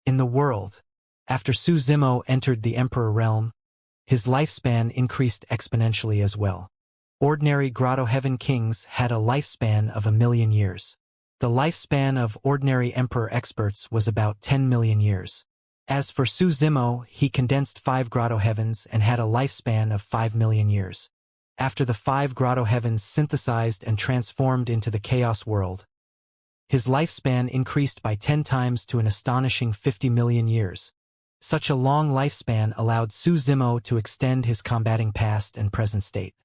In the world, after Su Zimo entered the Emperor realm, his lifespan increased exponentially as well. Ordinary Grotto Heaven kings had a lifespan of 1,000,000 years. The lifespan of ordinary Emperor experts was about 10 million years. As for Su Zimo, he condensed 5 Grotto Heavens and had a lifespan of 5 million years. After the 5 Grotto Heavens synthesized and transformed into the Chaos World, his lifespan increased by 10 times to an astonishing 50 million years. Such a long lifespan allowed Su Zimo to extend his combating past and present state.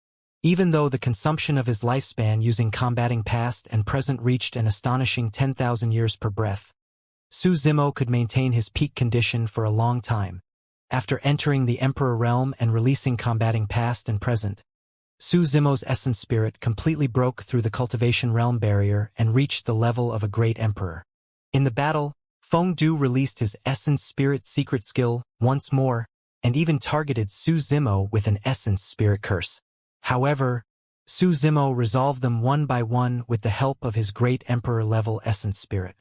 Even though the consumption of his lifespan using combating past and present reached an astonishing 10,000 years per breath, Su Zimo could maintain his peak condition for a long time. After entering the Emperor realm and releasing combating past and present, Su Zimo's essence spirit completely broke through the cultivation realm barrier and reached the level of a great emperor. In the battle, Feng Du released his essence spirit secret skill once more and even targeted Su Zimo with an essence spirit curse. However, Su Zimo resolved them one by one with the help of his great emperor level essence spirit.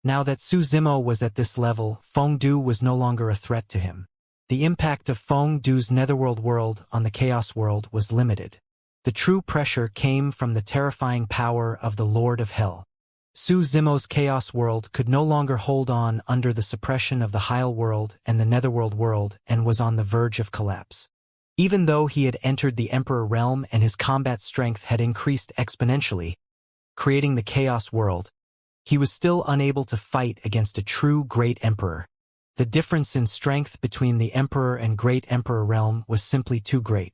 Now that Su Zimo was at this level, Feng Du was no longer a threat to him. The impact of Feng Du's netherworld world on the Chaos World was limited. The true pressure came from the terrifying power of the Lord of Hell. Su Zimo's Chaos World could no longer hold on under the suppression of the Heil World and the Netherworld World and was on the verge of collapse. Even though he had entered the Emperor realm and his combat strength had increased exponentially, creating the Chaos World, he was still unable to fight against a true Great Emperor. The difference in strength between the Emperor and Great Emperor realm was simply too great.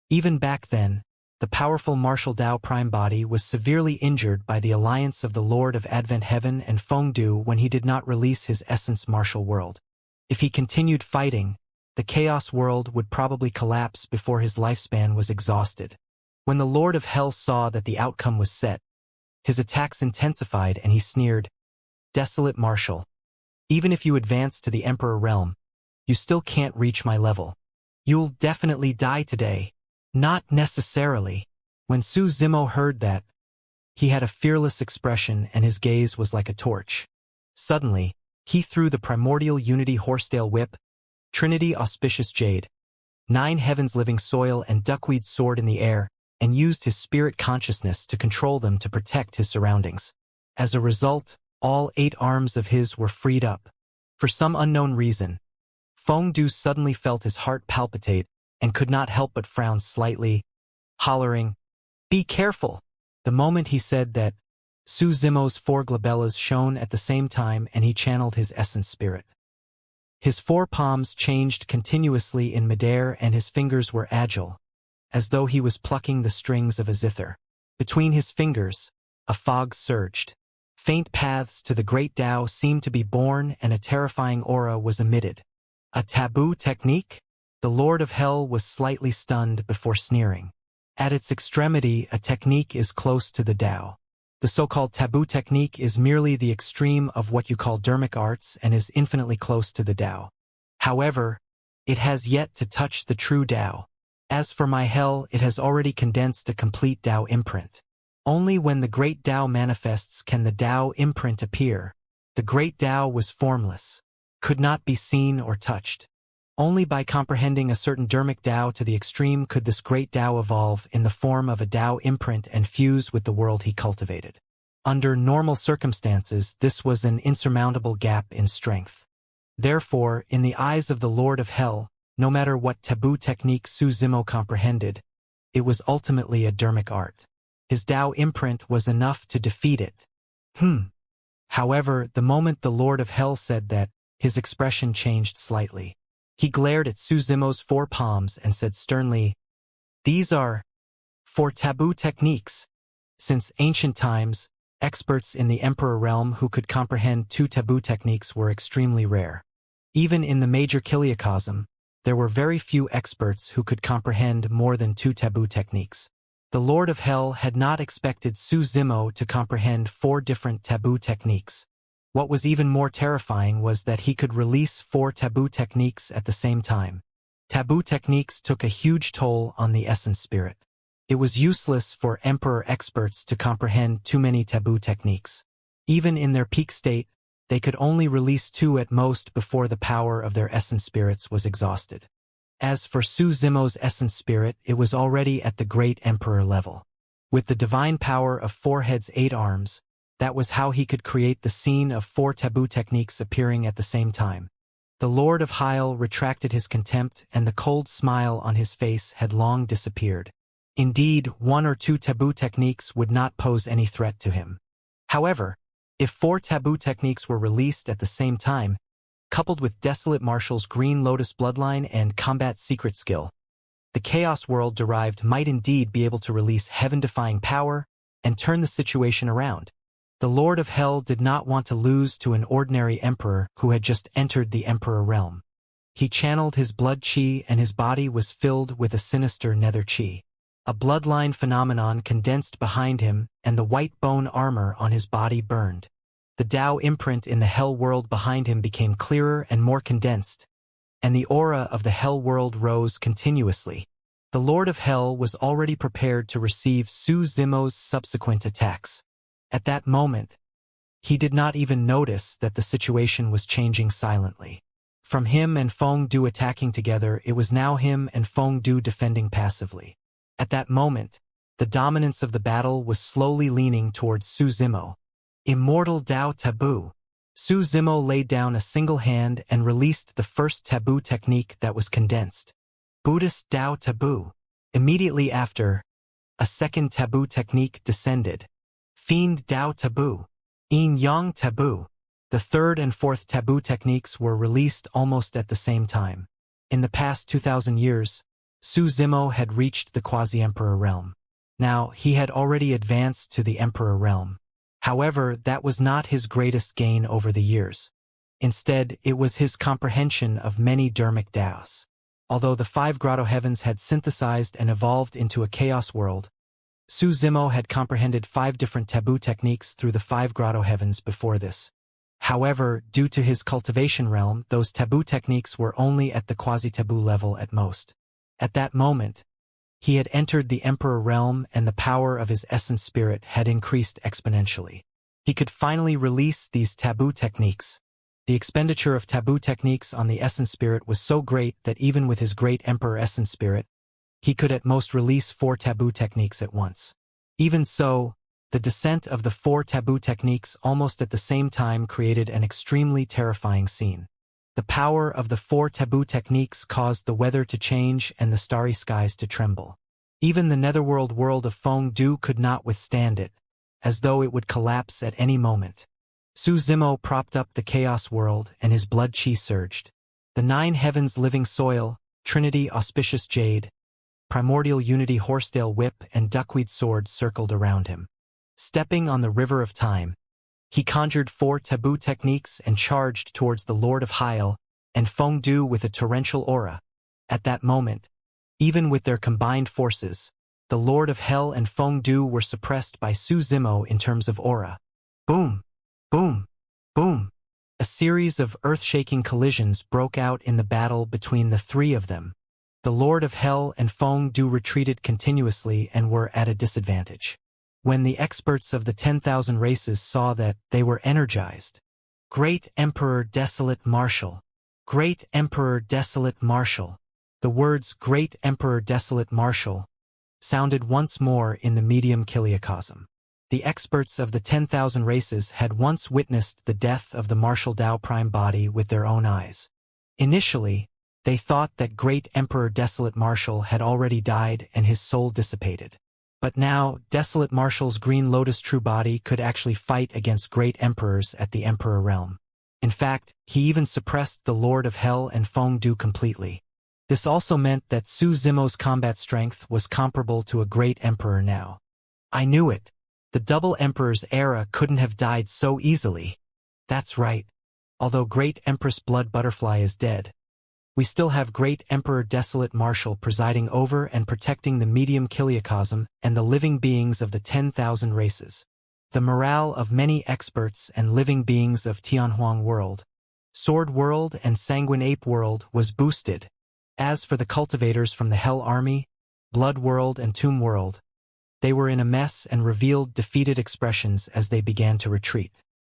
Even back then, the powerful martial Tao Prime body was severely injured by the alliance of the Lord of Advent Heaven and Feng Du when he did not release his essence martial world. If he continued fighting, the Chaos World would probably collapse before his lifespan was exhausted. When the Lord of Hell saw that the outcome was set, his attacks intensified and he sneered, "Desolate Marshal. Even if you advance to the Emperor realm, you still can't reach my level. You'll definitely die today." Not necessarily. When Su Zimo heard that, he had a fearless expression and his gaze was like a torch. Suddenly, he threw the primordial unity horsetail whip, Trinity auspicious jade, 9 heavens living soil and duckweed sword in the air, and used his spirit consciousness to control them to protect his surroundings. As a result, all 8 arms of his were freed up. For some unknown reason, Feng Du suddenly felt his heart palpitate and could not help but frown slightly, hollering, "Be careful!" The moment he said that, Su Zimo's 4 glabellas shone at the same time and he channeled his essence spirit. His 4 palms changed continuously in midair and his fingers were agile, as though he was plucking the strings of a zither. Between his fingers, a fog surged. Faint paths to the great Tao seemed to be born and a terrifying aura was emitted. A taboo technique? The Lord of Hell was slightly stunned before sneering. At its extremity, a technique is close to the Tao. The so-called taboo technique is merely the extreme of what you call dermic arts and is infinitely close to the Tao. However, it has yet to touch the true Tao. As for my hell, it has already condensed a complete Tao imprint. Only when the great Tao manifests can the Tao imprint appear. The great Tao was formless, could not be seen or touched. Only by comprehending a certain dermic Tao to the extreme could this great Tao evolve in the form of a Tao imprint and fuse with the world he cultivated. Under normal circumstances, this was an insurmountable gap in strength. Therefore, in the eyes of the Lord of Hell, no matter what taboo technique Su Zimo comprehended, it was ultimately a dermic art. His Tao imprint was enough to defeat it. However, the moment the Lord of Hell said that, his expression changed slightly. He glared at Su Zimo's 4 palms and said sternly, "These are 4 taboo techniques." Since ancient times, experts in the Emperor realm who could comprehend 2 taboo techniques were extremely rare. Even in the major Kiliacosm, there were very few experts who could comprehend more than 2 taboo techniques. The Lord of Hell had not expected Su Zimo to comprehend 4 different taboo techniques. What was even more terrifying was that he could release 4 taboo techniques at the same time. Taboo techniques took a huge toll on the essence spirit. It was useless for Emperor experts to comprehend too many taboo techniques. Even in their peak state, they could only release 2 at most before the power of their essence spirits was exhausted. As for Su Zimo's essence spirit, it was already at the Great Emperor level. With the divine power of 4 heads 8 arms, that was how he could create the scene of 4 taboo techniques appearing at the same time. The Lord of Heil retracted his contempt, and the cold smile on his face had long disappeared. Indeed, 1 or 2 taboo techniques would not pose any threat to him. However, if 4 taboo techniques were released at the same time, coupled with Desolate Marshal's Green Lotus bloodline and combat secret skill, the Chaos World derived might indeed be able to release heaven-defying power and turn the situation around. The Lord of Hell did not want to lose to an ordinary emperor who had just entered the Emperor realm. He channeled his blood chi, and his body was filled with a sinister nether chi. A bloodline phenomenon condensed behind him, and the white bone armor on his body burned. The Tao imprint in the Hell world behind him became clearer and more condensed, and the aura of the Hell world rose continuously. The Lord of Hell was already prepared to receive Su Zimo's subsequent attacks. At that moment, he did not even notice that the situation was changing silently. From him and Feng Du attacking together, it was now him and Feng Du defending passively. At that moment, the dominance of the battle was slowly leaning towards Su Zimo. Immortal Tao Taboo. Su Zimo laid down a single hand and released the first taboo technique that was condensed. Buddhist Tao Taboo. Immediately after, a second taboo technique descended. Fiend Tao Taboo. Yin Yang Taboo. The third and fourth taboo techniques were released almost at the same time. In the past 2,000 years, Su Zimo had reached the quasi-emperor realm. Now, he had already advanced to the emperor realm. However, that was not his greatest gain over the years. Instead, it was his comprehension of many dharmic Taos. Although the 5 grotto heavens had synthesized and evolved into a chaos world, Su Zimo had comprehended 5 different taboo techniques through the 5 grotto heavens before this. However, due to his cultivation realm, those taboo techniques were only at the quasi-taboo level at most. At that moment, he had entered the Emperor realm, and the power of his essence spirit had increased exponentially. He could finally release these taboo techniques. The expenditure of taboo techniques on the essence spirit was so great that even with his great Emperor essence spirit, he could at most release 4 taboo techniques at once. Even so, the descent of the 4 taboo techniques almost at the same time created an extremely terrifying scene. The power of the 4 taboo techniques caused the weather to change and the starry skies to tremble. Even the netherworld world of Feng Du could not withstand it, as though it would collapse at any moment. Su Zimo propped up the chaos world, and his blood chi surged. The 9 heavens living soil, Trinity auspicious jade, primordial unity horsetail whip, and duckweed sword circled around him. Stepping on the river of time, he conjured 4 taboo techniques and charged towards the Lord of Heil and Feng Du with a torrential aura. At that moment, even with their combined forces, the Lord of Hell and Feng Du were suppressed by Su Zimo in terms of aura. Boom! Boom! Boom! A series of earth-shaking collisions broke out in the battle between the 3 of them. The Lord of Hell and Feng Du retreated continuously and were at a disadvantage. When the experts of the 10,000 races saw that, they were energized. Great Emperor Desolate Marshal! Great Emperor Desolate Marshal! The words Great Emperor Desolate Marshal sounded once more in the medium kiliacosm. The experts of the 10,000 races had once witnessed the death of the Marshal Tao Prime body with their own eyes. Initially, they thought that Great Emperor Desolate Marshal had already died and his soul dissipated. But now, Desolate Marshal's Green Lotus true body could actually fight against great emperors at the Emperor realm. In fact, he even suppressed the Lord of Hell and Feng Du completely. This also meant that Su Zimo's combat strength was comparable to a great emperor now. I knew it. The double emperor's era couldn't have died so easily. That's right. Although Great Empress Blood Butterfly is dead, we still have Great Emperor Desolate Marshal presiding over and protecting the medium kiliacosm and the living beings of the 10,000 races. The morale of many experts and living beings of Tianhuang World, Sword World and Sanguine Ape World was boosted. As for the cultivators from the Hell Army, Blood World and Tomb World, they were in a mess and revealed defeated expressions as they began to retreat.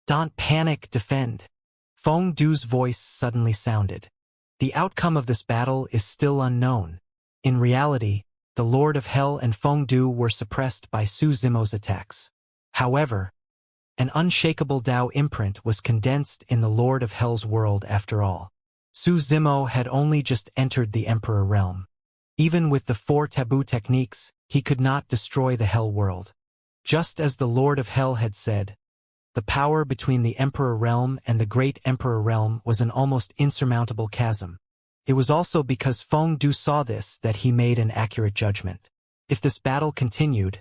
Don't panic, defend. Feng Du's voice suddenly sounded. The outcome of this battle is still unknown. In reality, the Lord of Hell and Feng Du were suppressed by Su Zimo's attacks. However, an unshakable Tao imprint was condensed in the Lord of Hell's world after all. Su Zimo had only just entered the Emperor realm. Even with the 4 taboo techniques, he could not destroy the Hell world. Just as the Lord of Hell had said, the power between the Emperor realm and the Great Emperor realm was an almost insurmountable chasm. It was also because Feng Du saw this that he made an accurate judgment. If this battle continued,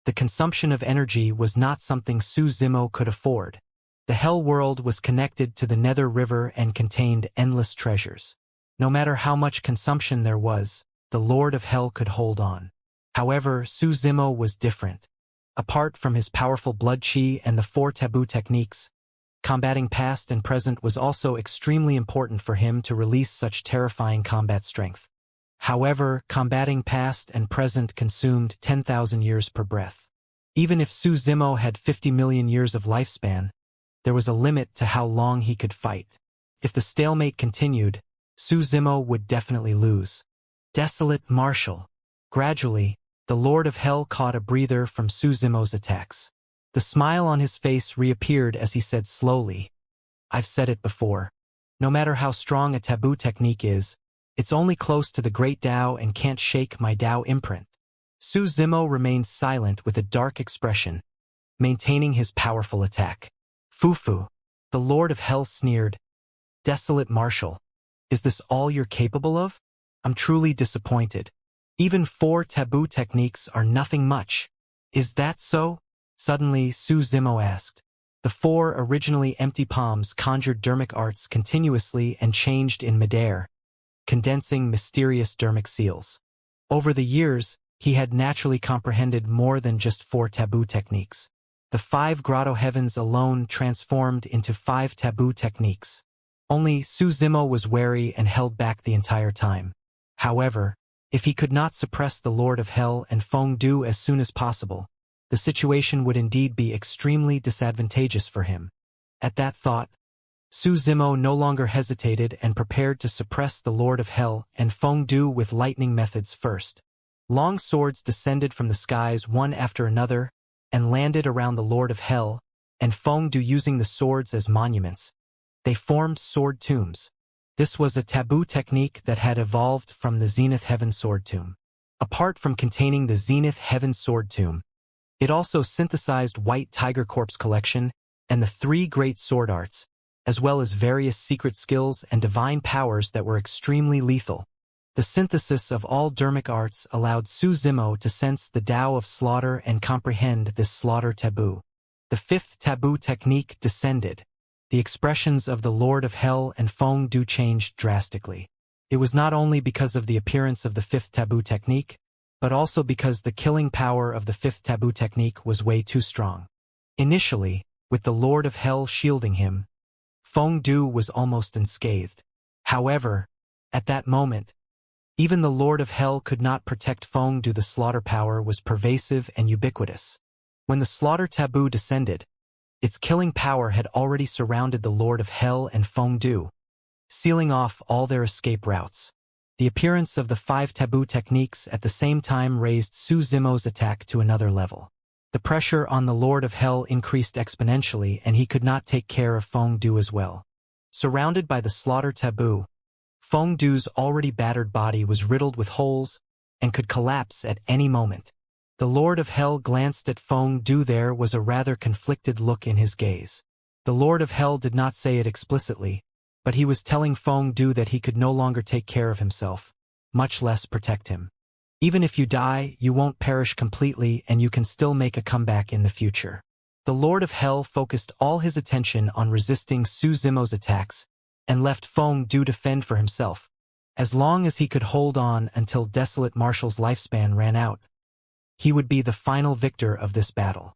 the consumption of energy was not something Su Zimo could afford. The Hell world was connected to the Nether River and contained endless treasures. No matter how much consumption there was, the Lord of Hell could hold on. However, Su Zimo was different. Apart from his powerful blood chi and the 4 taboo techniques, combating past and present was also extremely important for him to release such terrifying combat strength. However, combating past and present consumed 10,000 years per breath. Even if Su Zimo had 50 million years of lifespan, there was a limit to how long he could fight. If the stalemate continued, Su Zimo would definitely lose. Desolate Marshal. Gradually, the Lord of Hell caught a breather from Su Zimo's attacks. The smile on his face reappeared as he said slowly, "I've said it before. No matter how strong a taboo technique is, it's only close to the great Tao and can't shake my Tao imprint." Su Zimo remained silent with a dark expression, maintaining his powerful attack. Fufu. The Lord of Hell sneered. "Desolate Marshal. Is this all you're capable of? I'm truly disappointed. Even 4 taboo techniques are nothing much." "Is that so?" Suddenly, Su Zimo asked. The 4 originally empty palms conjured dermic arts continuously and changed in midair, condensing mysterious dermic seals. Over the years, he had naturally comprehended more than just 4 taboo techniques. The 5 grotto heavens alone transformed into 5 taboo techniques. Only Su Zimo was wary and held back the entire time. However, if he could not suppress the Lord of Hell and Feng Du as soon as possible, the situation would indeed be extremely disadvantageous for him. At that thought, Su Zimo no longer hesitated and prepared to suppress the Lord of Hell and Feng Du with lightning methods first. Long swords descended from the skies one after another and landed around the Lord of Hell and Feng Du using the swords as monuments. They formed sword tombs. This was a taboo technique that had evolved from the Zenith Heaven Sword Tomb. Apart from containing the Zenith Heaven Sword Tomb, it also synthesized White Tiger Corpse Collection and the 3 great sword arts, as well as various secret skills and divine powers that were extremely lethal. The synthesis of all dermic arts allowed Su Zimo to sense the Tao of slaughter and comprehend this slaughter taboo. The 5th taboo technique descended. The expressions of the Lord of Hell and Feng Du changed drastically. It was not only because of the appearance of the 5th taboo technique, but also because the killing power of the 5th taboo technique was way too strong. Initially, with the Lord of Hell shielding him, Feng Du was almost unscathed. However, at that moment, even the Lord of Hell could not protect Feng Du. The slaughter power was pervasive and ubiquitous. When the slaughter taboo descended, its killing power had already surrounded the Lord of Hell and Feng Du, sealing off all their escape routes. The appearance of the 5 taboo techniques at the same time raised Su Zimo's attack to another level. The pressure on the Lord of Hell increased exponentially and he could not take care of Feng Du as well. Surrounded by the slaughter taboo, Feng Du's already battered body was riddled with holes and could collapse at any moment. The Lord of Hell glanced at Feng Du. There was a rather conflicted look in his gaze. The Lord of Hell did not say it explicitly, but he was telling Feng Du that he could no longer take care of himself, much less protect him. Even if you die, you won't perish completely and you can still make a comeback in the future. The Lord of Hell focused all his attention on resisting Su Zimo's attacks and left Feng Du defend for himself. As long as he could hold on until Desolate Marshal's lifespan ran out, he would be the final victor of this battle.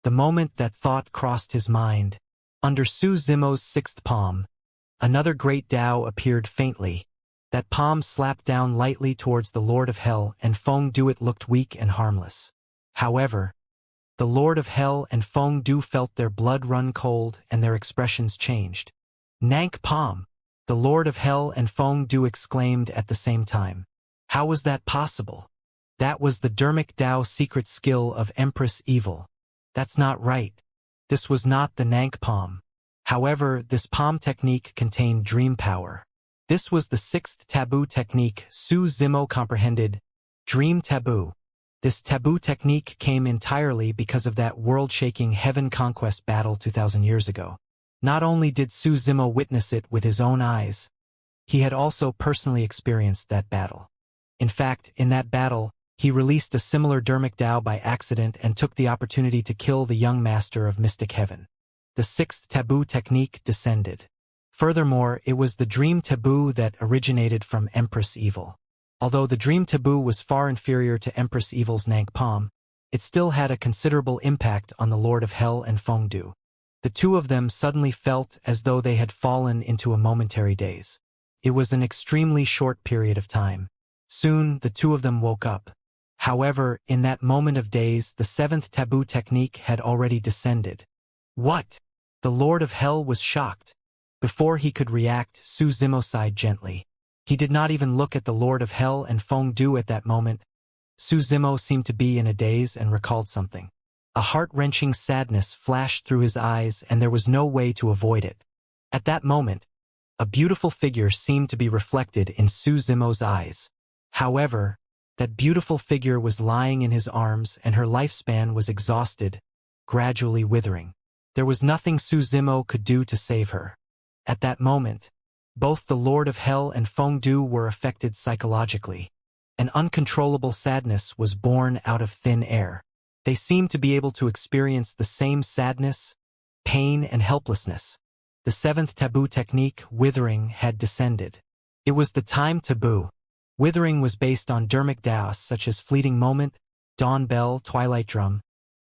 The moment that thought crossed his mind, under Su Zimo's 6th palm, another great Tao appeared faintly. That palm slapped down lightly towards the Lord of Hell and Feng Du. It looked weak and harmless. However, The Lord of Hell and Feng Du felt their blood run cold and their expressions changed. Nank Pom! The Lord of Hell and Feng Du exclaimed at the same time. How was that possible? That was the Dermic Dao secret skill of Empress Evil. That's not right. This was not the Nank Pom. However, this Pom technique contained dream power. This was the sixth taboo technique Su Zimo comprehended, dream taboo. This taboo technique came entirely because of that world-shaking heaven conquest battle 2,000 years ago. Not only did Su Zimo witness it with his own eyes, he had also personally experienced that battle. In fact, in that battle, he released a similar Dermic Dao by accident and took the opportunity to kill the young master of Mystic Heaven. The sixth taboo technique descended. Furthermore, it was the dream taboo that originated from Empress Evil. Although the dream taboo was far inferior to Empress Evil's Nank Pom, it still had a considerable impact on the Lord of Hell and Feng Du. The two of them suddenly felt as though they had fallen into a momentary daze. It was an extremely short period of time. Soon, the two of them woke up. However, in that moment of daze, the seventh taboo technique had already descended. What? The Lord of Hell was shocked. Before he could react, Su Zimo sighed gently. He did not even look at the Lord of Hell and Feng Du at that moment. Su Zimo seemed to be in a daze and recalled something. A heart-wrenching sadness flashed through his eyes and there was no way to avoid it. At that moment, a beautiful figure seemed to be reflected in Su Zimo's eyes. However, that beautiful figure was lying in his arms and her lifespan was exhausted, gradually withering. There was nothing Su Zimo could do to save her. At that moment, both the Lord of Hell and Feng Du were affected psychologically. An uncontrollable sadness was born out of thin air. They seemed to be able to experience the same sadness, pain, and helplessness. The seventh taboo technique, withering, had descended. It was the time taboo. Withering was based on Dermic Daos such as fleeting moment, dawn bell, twilight drum,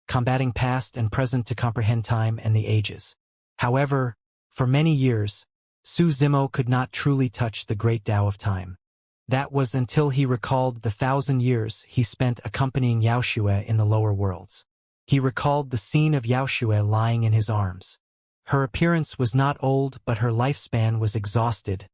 combating past and present to comprehend time and the ages. However, for many years, Su Zimo could not truly touch the great Tao of time. That was until he recalled the 1,000 years he spent accompanying Xianxia in the lower worlds. He recalled the scene of Xianxia lying in his arms. Her appearance was not old, but her lifespan was exhausted,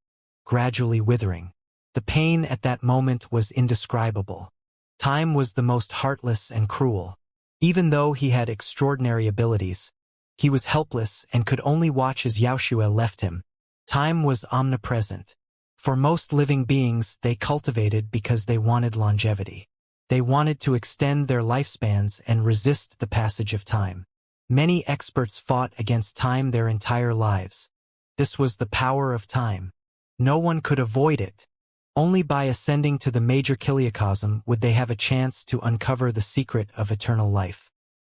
gradually withering. The pain at that moment was indescribable. Time was the most heartless and cruel. Even though he had extraordinary abilities, he was helpless and could only watch as Xianxia left him. Time was omnipresent. For most living beings, they cultivated because they wanted longevity. They wanted to extend their lifespans and resist the passage of time. Many experts fought against time their entire lives. This was the power of time. No one could avoid it. Only by ascending to the major kiliocosm would they have a chance to uncover the secret of eternal life.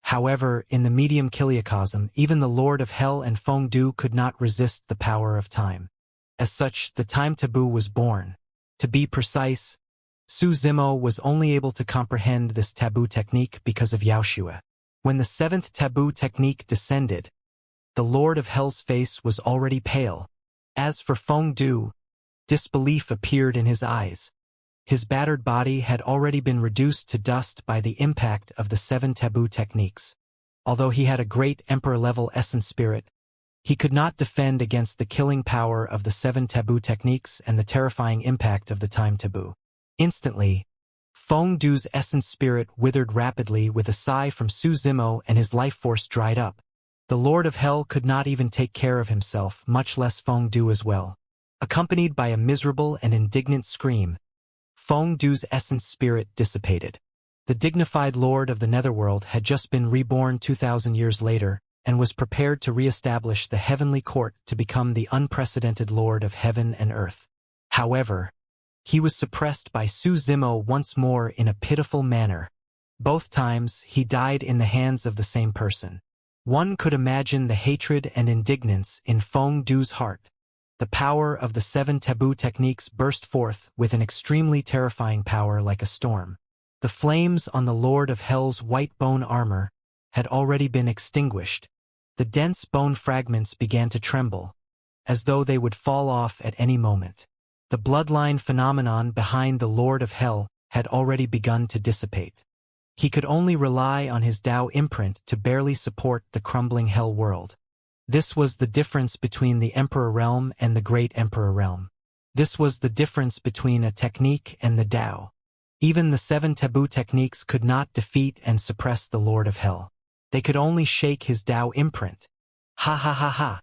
However, in the medium kiliocosm, even the Lord of Hell and Feng Du could not resist the power of time. As such, the time taboo was born. To be precise, Su Zimo was only able to comprehend this taboo technique because of Xianxia. When the seventh taboo technique descended, the Lord of Hell's face was already pale. As for Feng Du, disbelief appeared in his eyes. His battered body had already been reduced to dust by the impact of the 7 taboo techniques. Although he had a great emperor-level essence spirit, he could not defend against the killing power of the 7 taboo techniques and the terrifying impact of the time taboo. Instantly, Feng Du's essence spirit withered rapidly with a sigh from Su Zimo and his life force dried up. The Lord of Hell could not even take care of himself, much less Feng Du as well. Accompanied by a miserable and indignant scream, Feng Du's essence spirit dissipated. The dignified Lord of the Netherworld had just been reborn 2,000 years later, and was prepared to re-establish the heavenly court to become the unprecedented Lord of heaven and earth. However, he was suppressed by Su Zimo once more in a pitiful manner. Both times, he died in the hands of the same person. One could imagine the hatred and indignance in Feng Du's heart. The power of the 7 taboo techniques burst forth with an extremely terrifying power like a storm. The flames on the Lord of Hell's white bone armor had already been extinguished. The dense bone fragments began to tremble, as though they would fall off at any moment. The bloodline phenomenon behind the Lord of Hell had already begun to dissipate. He could only rely on his Tao imprint to barely support the crumbling hell world. This was the difference between the Emperor realm and the Great Emperor realm. This was the difference between a technique and the Tao. Even the 7 taboo techniques could not defeat and suppress the Lord of Hell. They could only shake his Tao imprint. Ha ha ha ha.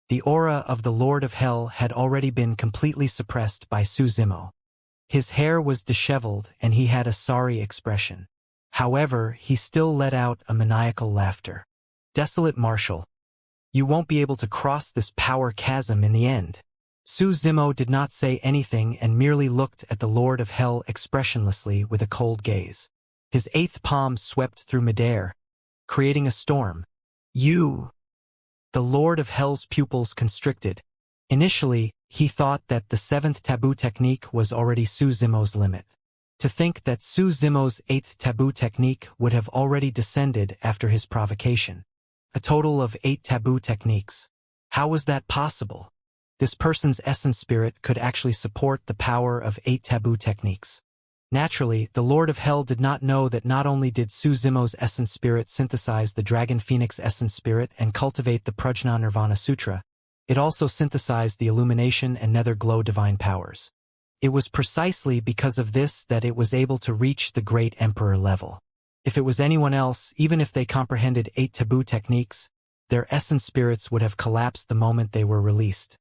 The aura of the Lord of Hell had already been completely suppressed by Su Zimo. His hair was disheveled and he had a sorry expression. However, he still let out a maniacal laughter. Desolate Marshal. You won't be able to cross this power chasm in the end. Su Zimo did not say anything and merely looked at the Lord of Hell expressionlessly with a cold gaze. His 8th palm swept through midair, creating a storm. You! The Lord of Hell's pupils constricted. Initially, he thought that the 7th taboo technique was already Su Zimo's limit. To think that Su Zimo's 8th taboo technique would have already descended after his provocation. A total of 8 taboo techniques. How was that possible? This person's essence spirit could actually support the power of 8 taboo techniques. Naturally, the Lord of Hell did not know that not only did Su Zimo's essence spirit synthesize the Dragon Phoenix essence spirit and cultivate the Prajna Nirvana Sutra, it also synthesized the Illumination and Nether Glow divine powers. It was precisely because of this that it was able to reach the Great Emperor level. If it was anyone else, even if they comprehended 8 taboo techniques, their essence spirits would have collapsed the moment they were released.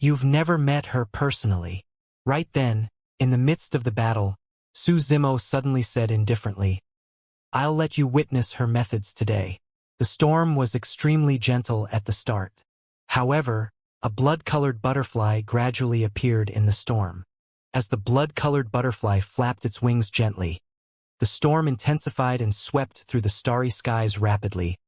You've never met her personally. Right then, in the midst of the battle, Su Zimo suddenly said indifferently, I'll let you witness her methods today. The storm was extremely gentle at the start. However, a blood-colored butterfly gradually appeared in the storm. As the blood-colored butterfly flapped its wings gently, the storm intensified and swept through the starry skies rapidly,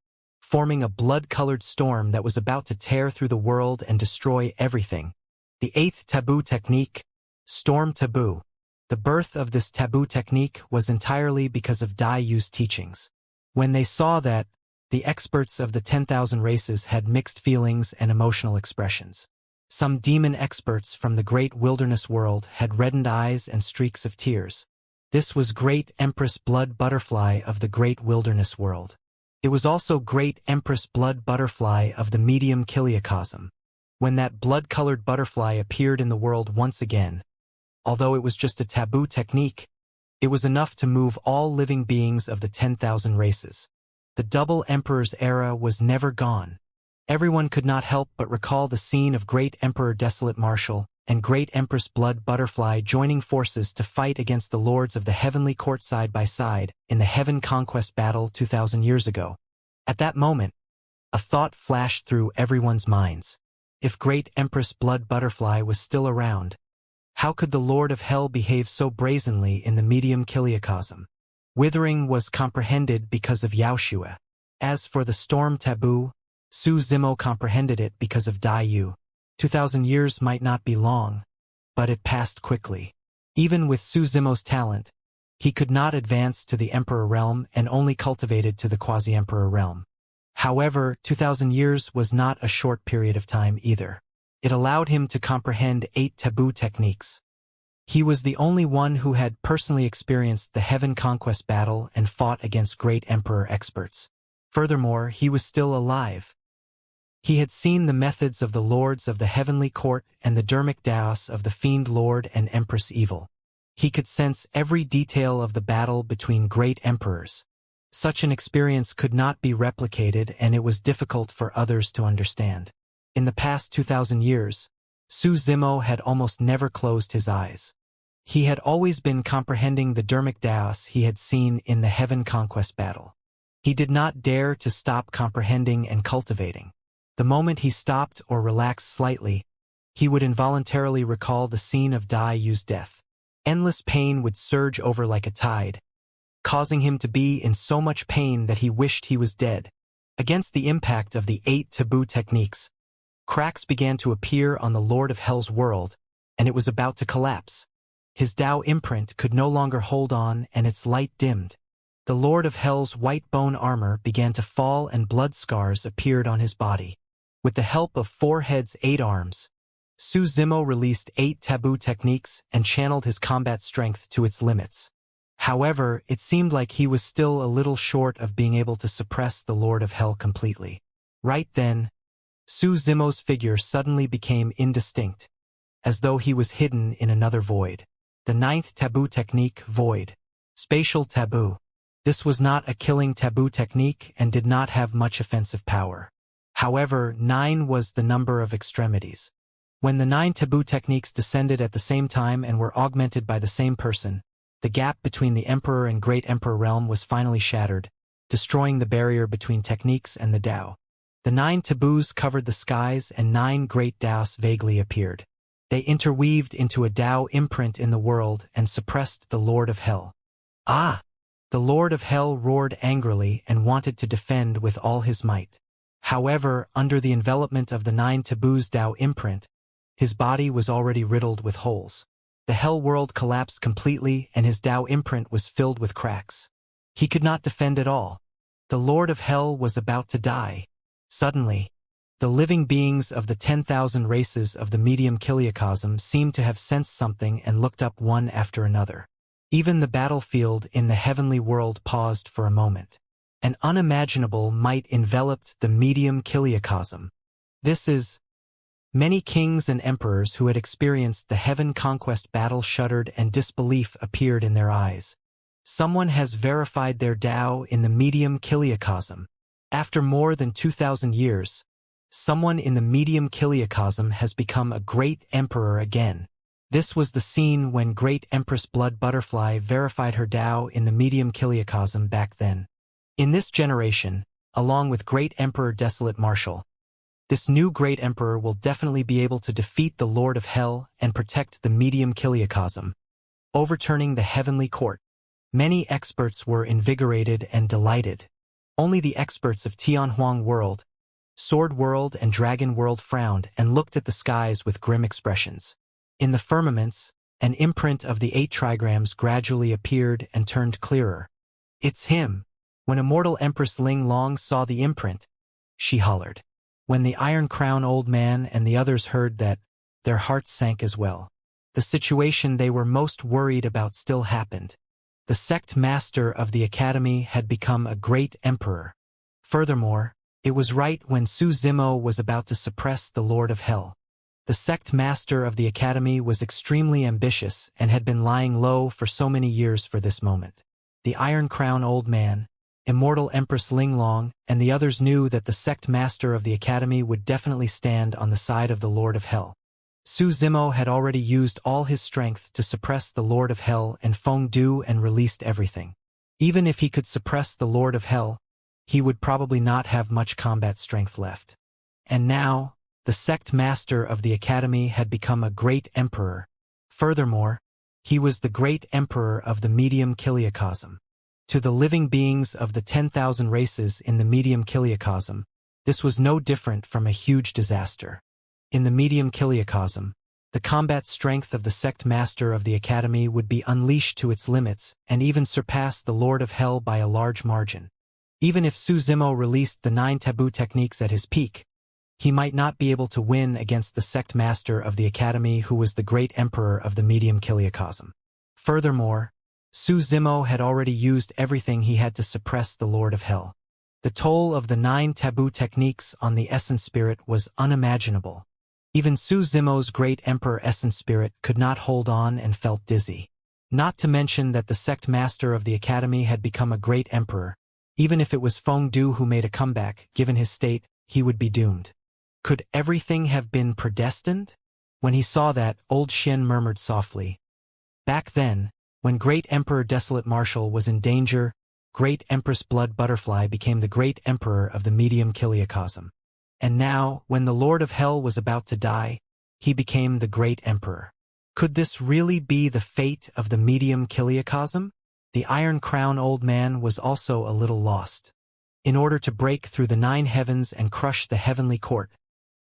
forming a blood-colored storm that was about to tear through the world and destroy everything. The 8th taboo technique, Storm Taboo. The birth of this taboo technique was entirely because of Dai Yu's teachings. When they saw that, the experts of the 10,000 races had mixed feelings and emotional expressions. Some demon experts from the great wilderness world had reddened eyes and streaks of tears. This was Great Empress Blood Butterfly of the great wilderness world. It was also Great Empress Blood Butterfly of the medium Kiliacosm. When that blood-colored butterfly appeared in the world once again, although it was just a taboo technique, it was enough to move all living beings of the 10,000 races. The Double Emperor's era was never gone. Everyone could not help but recall the scene of Great Emperor Desolate Marshal and Great Empress Blood Butterfly joining forces to fight against the lords of the Heavenly Court side by side in the Heaven Conquest battle 2,000 years ago. At that moment, a thought flashed through everyone's minds. If Great Empress Blood Butterfly was still around, how could the Lord of Hell behave so brazenly in the medium Kiliacosm? Withering was comprehended because of Yaoshua. As for the storm taboo, Su Zimo comprehended it because of Dai Yu. 2,000 years might not be long, but it passed quickly. Even with Su Zimo's talent, he could not advance to the Emperor realm and only cultivated to the Quasi-Emperor realm. However, 2,000 years was not a short period of time either. It allowed him to comprehend 8 taboo techniques. He was the only one who had personally experienced the Heaven Conquest battle and fought against Great Emperor experts. Furthermore, he was still alive. He had seen the methods of the lords of the Heavenly Court and the Dermic Daos of the Fiend Lord and Empress Evil. He could sense every detail of the battle between great emperors. Such an experience could not be replicated and it was difficult for others to understand. In the past 2,000 years, Su Zimo had almost never closed his eyes. He had always been comprehending the Dermic Daos he had seen in the Heaven Conquest battle. He did not dare to stop comprehending and cultivating. The moment he stopped or relaxed slightly, he would involuntarily recall the scene of Dai Yu's death. Endless pain would surge over like a tide, causing him to be in so much pain that he wished he was dead. Against the impact of the 8 taboo techniques, cracks began to appear on the Lord of Hell's world, and it was about to collapse. His Tao imprint could no longer hold on and its light dimmed. The Lord of Hell's white bone armor began to fall and blood scars appeared on his body. With the help of 4 heads 8 arms, Su Zimo released 8 taboo techniques and channeled his combat strength to its limits. However, it seemed like he was still a little short of being able to suppress the Lord of Hell completely. Right then, Su Zimo's figure suddenly became indistinct, as though he was hidden in another void. The ninth taboo technique, void. Spatial taboo. This was not a killing taboo technique and did not have much offensive power. However, 9 was the number of extremities. When the 9 taboo techniques descended at the same time and were augmented by the same person, the gap between the Emperor and Great Emperor realm was finally shattered, destroying the barrier between techniques and the Tao. The 9 taboos covered the skies and 9 great Taos vaguely appeared. They interweaved into a Tao imprint in the world and suppressed the Lord of Hell. Ah! The Lord of Hell roared angrily and wanted to defend with all his might. However, under the envelopment of the 9 taboos Tao imprint, his body was already riddled with holes. The Hell world collapsed completely and his Tao imprint was filled with cracks. He could not defend at all. The Lord of Hell was about to die. Suddenly, the living beings of the 10,000 races of the medium kiliocosm seemed to have sensed something and looked up one after another. Even the battlefield in the heavenly world paused for a moment. An unimaginable might enveloped the medium kiliocosm. This is... Many kings and emperors who had experienced the heaven conquest battle shuddered and disbelief appeared in their eyes. Someone has verified their Tao in the medium kiliocosm. After more than 2,000 years, someone in the medium kiliocosm has become a great emperor again. This was the scene when Great Empress Blood Butterfly verified her Tao in the medium kiliocosm back then. In this generation, along with Great Emperor Desolate Marshal, this new Great Emperor will definitely be able to defeat the Lord of Hell and protect the medium kiliocosm, overturning the heavenly court. Many experts were invigorated and delighted. Only the experts of Tianhuang World, Sword World and Dragon World frowned and looked at the skies with grim expressions. In the firmaments, an imprint of the 8 trigrams gradually appeared and turned clearer. It's him! When Immortal Empress Ling Long saw the imprint, she hollered. When the Iron Crown old man and the others heard that, their hearts sank as well. The situation they were most worried about still happened. The sect master of the academy had become a great emperor. Furthermore, it was right when Su Zimo was about to suppress the Lord of Hell. The sect master of the academy was extremely ambitious and had been lying low for so many years for this moment. The Iron Crown old man, Immortal Empress Ling Long, and the others knew that the sect master of the academy would definitely stand on the side of the Lord of Hell. Su Zimo had already used all his strength to suppress the Lord of Hell and Feng Du and released everything. Even if he could suppress the Lord of Hell, he would probably not have much combat strength left. And now, the sect master of the academy had become a great emperor. Furthermore, he was the great emperor of the medium kiliocosm. To the living beings of the 10,000 races in the medium kiliocosm, this was no different from a huge disaster. In the medium kiliocosm, the combat strength of the sect master of the academy would be unleashed to its limits and even surpass the Lord of Hell by a large margin. Even if Su Zimo released the 9 taboo techniques at his peak, he might not be able to win against the sect master of the academy who was the great emperor of the medium kiliocosm. Furthermore, Su Zimo had already used everything he had to suppress the Lord of Hell. The toll of the 9 taboo techniques on the essence spirit was unimaginable. Even Su Zimo's great emperor essence spirit could not hold on and felt dizzy. Not to mention that the sect master of the academy had become a great emperor. Even if it was Feng Du who made a comeback, given his state, he would be doomed. Could everything have been predestined? When he saw that, old Xian murmured softly. Back then, when Great Emperor Desolate Marshal was in danger, Great Empress Blood Butterfly became the great emperor of the medium kiliocosm. And now, when the Lord of Hell was about to die, he became the great emperor. Could this really be the fate of the medium kiliocosm? The Iron Crown old man was also a little lost. In order to break through the 9 heavens and crush the heavenly court,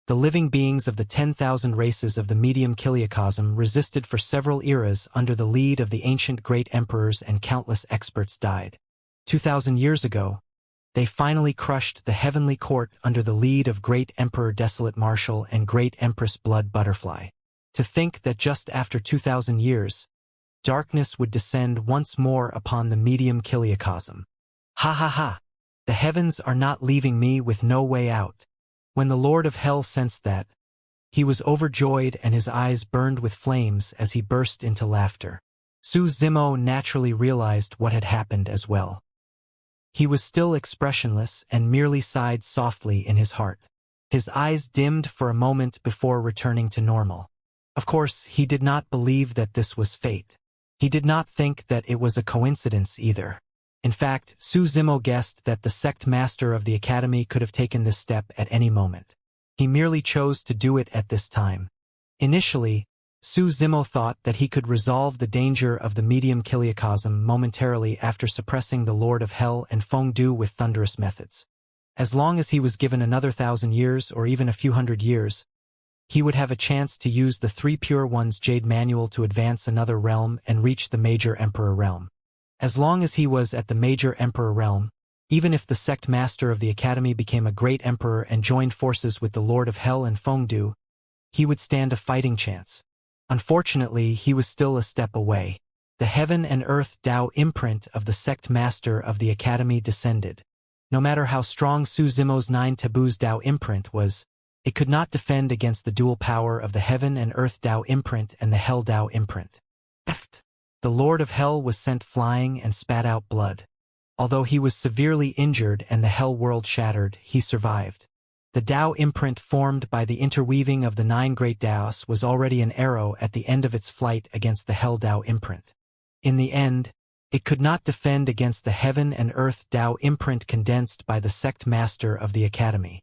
the living beings of the 10,000 races of the medium kiliocosm resisted for several eras under the lead of the ancient great emperors, and countless experts died. 2,000 years ago, they finally crushed the heavenly court under the lead of Great Emperor Desolate Marshal and Great Empress Blood Butterfly. To think that just after 2,000 years, darkness would descend once more upon the medium kiliacosm. Ha ha ha! The heavens are not leaving me with no way out. When the Lord of Hell sensed that, he was overjoyed and his eyes burned with flames as he burst into laughter. Su Zimo naturally realized what had happened as well. He was still expressionless and merely sighed softly in his heart. His eyes dimmed for a moment before returning to normal. Of course, he did not believe that this was fate. He did not think that it was a coincidence either. In fact, Su Zimo guessed that the sect master of the academy could have taken this step at any moment. He merely chose to do it at this time. Initially, Su Zimo thought that he could resolve the danger of the medium kiliacosm momentarily after suppressing the Lord of Hell and Feng Du with thunderous methods. As long as he was given another 1,000 years or even a few hundred years, he would have a chance to use the Three Pure Ones Jade Manual to advance another realm and reach the Major Emperor realm. As long as he was at the Major Emperor realm, even if the sect master of the academy became a great emperor and joined forces with the Lord of Hell and Feng Du, he would stand a fighting chance. Unfortunately, he was still a step away. The heaven and earth Tao imprint of the sect master of the academy descended. No matter how strong Su Zimo's 9 taboos Tao imprint was, it could not defend against the dual power of the heaven and earth Tao imprint and the hell Tao imprint. The Lord of Hell was sent flying and spat out blood. Although he was severely injured and the hell world shattered, he survived. The Tao imprint formed by the interweaving of the 9 great Taos was already an arrow at the end of its flight against the hell Tao imprint. In the end, it could not defend against the heaven and earth Tao imprint condensed by the sect master of the academy.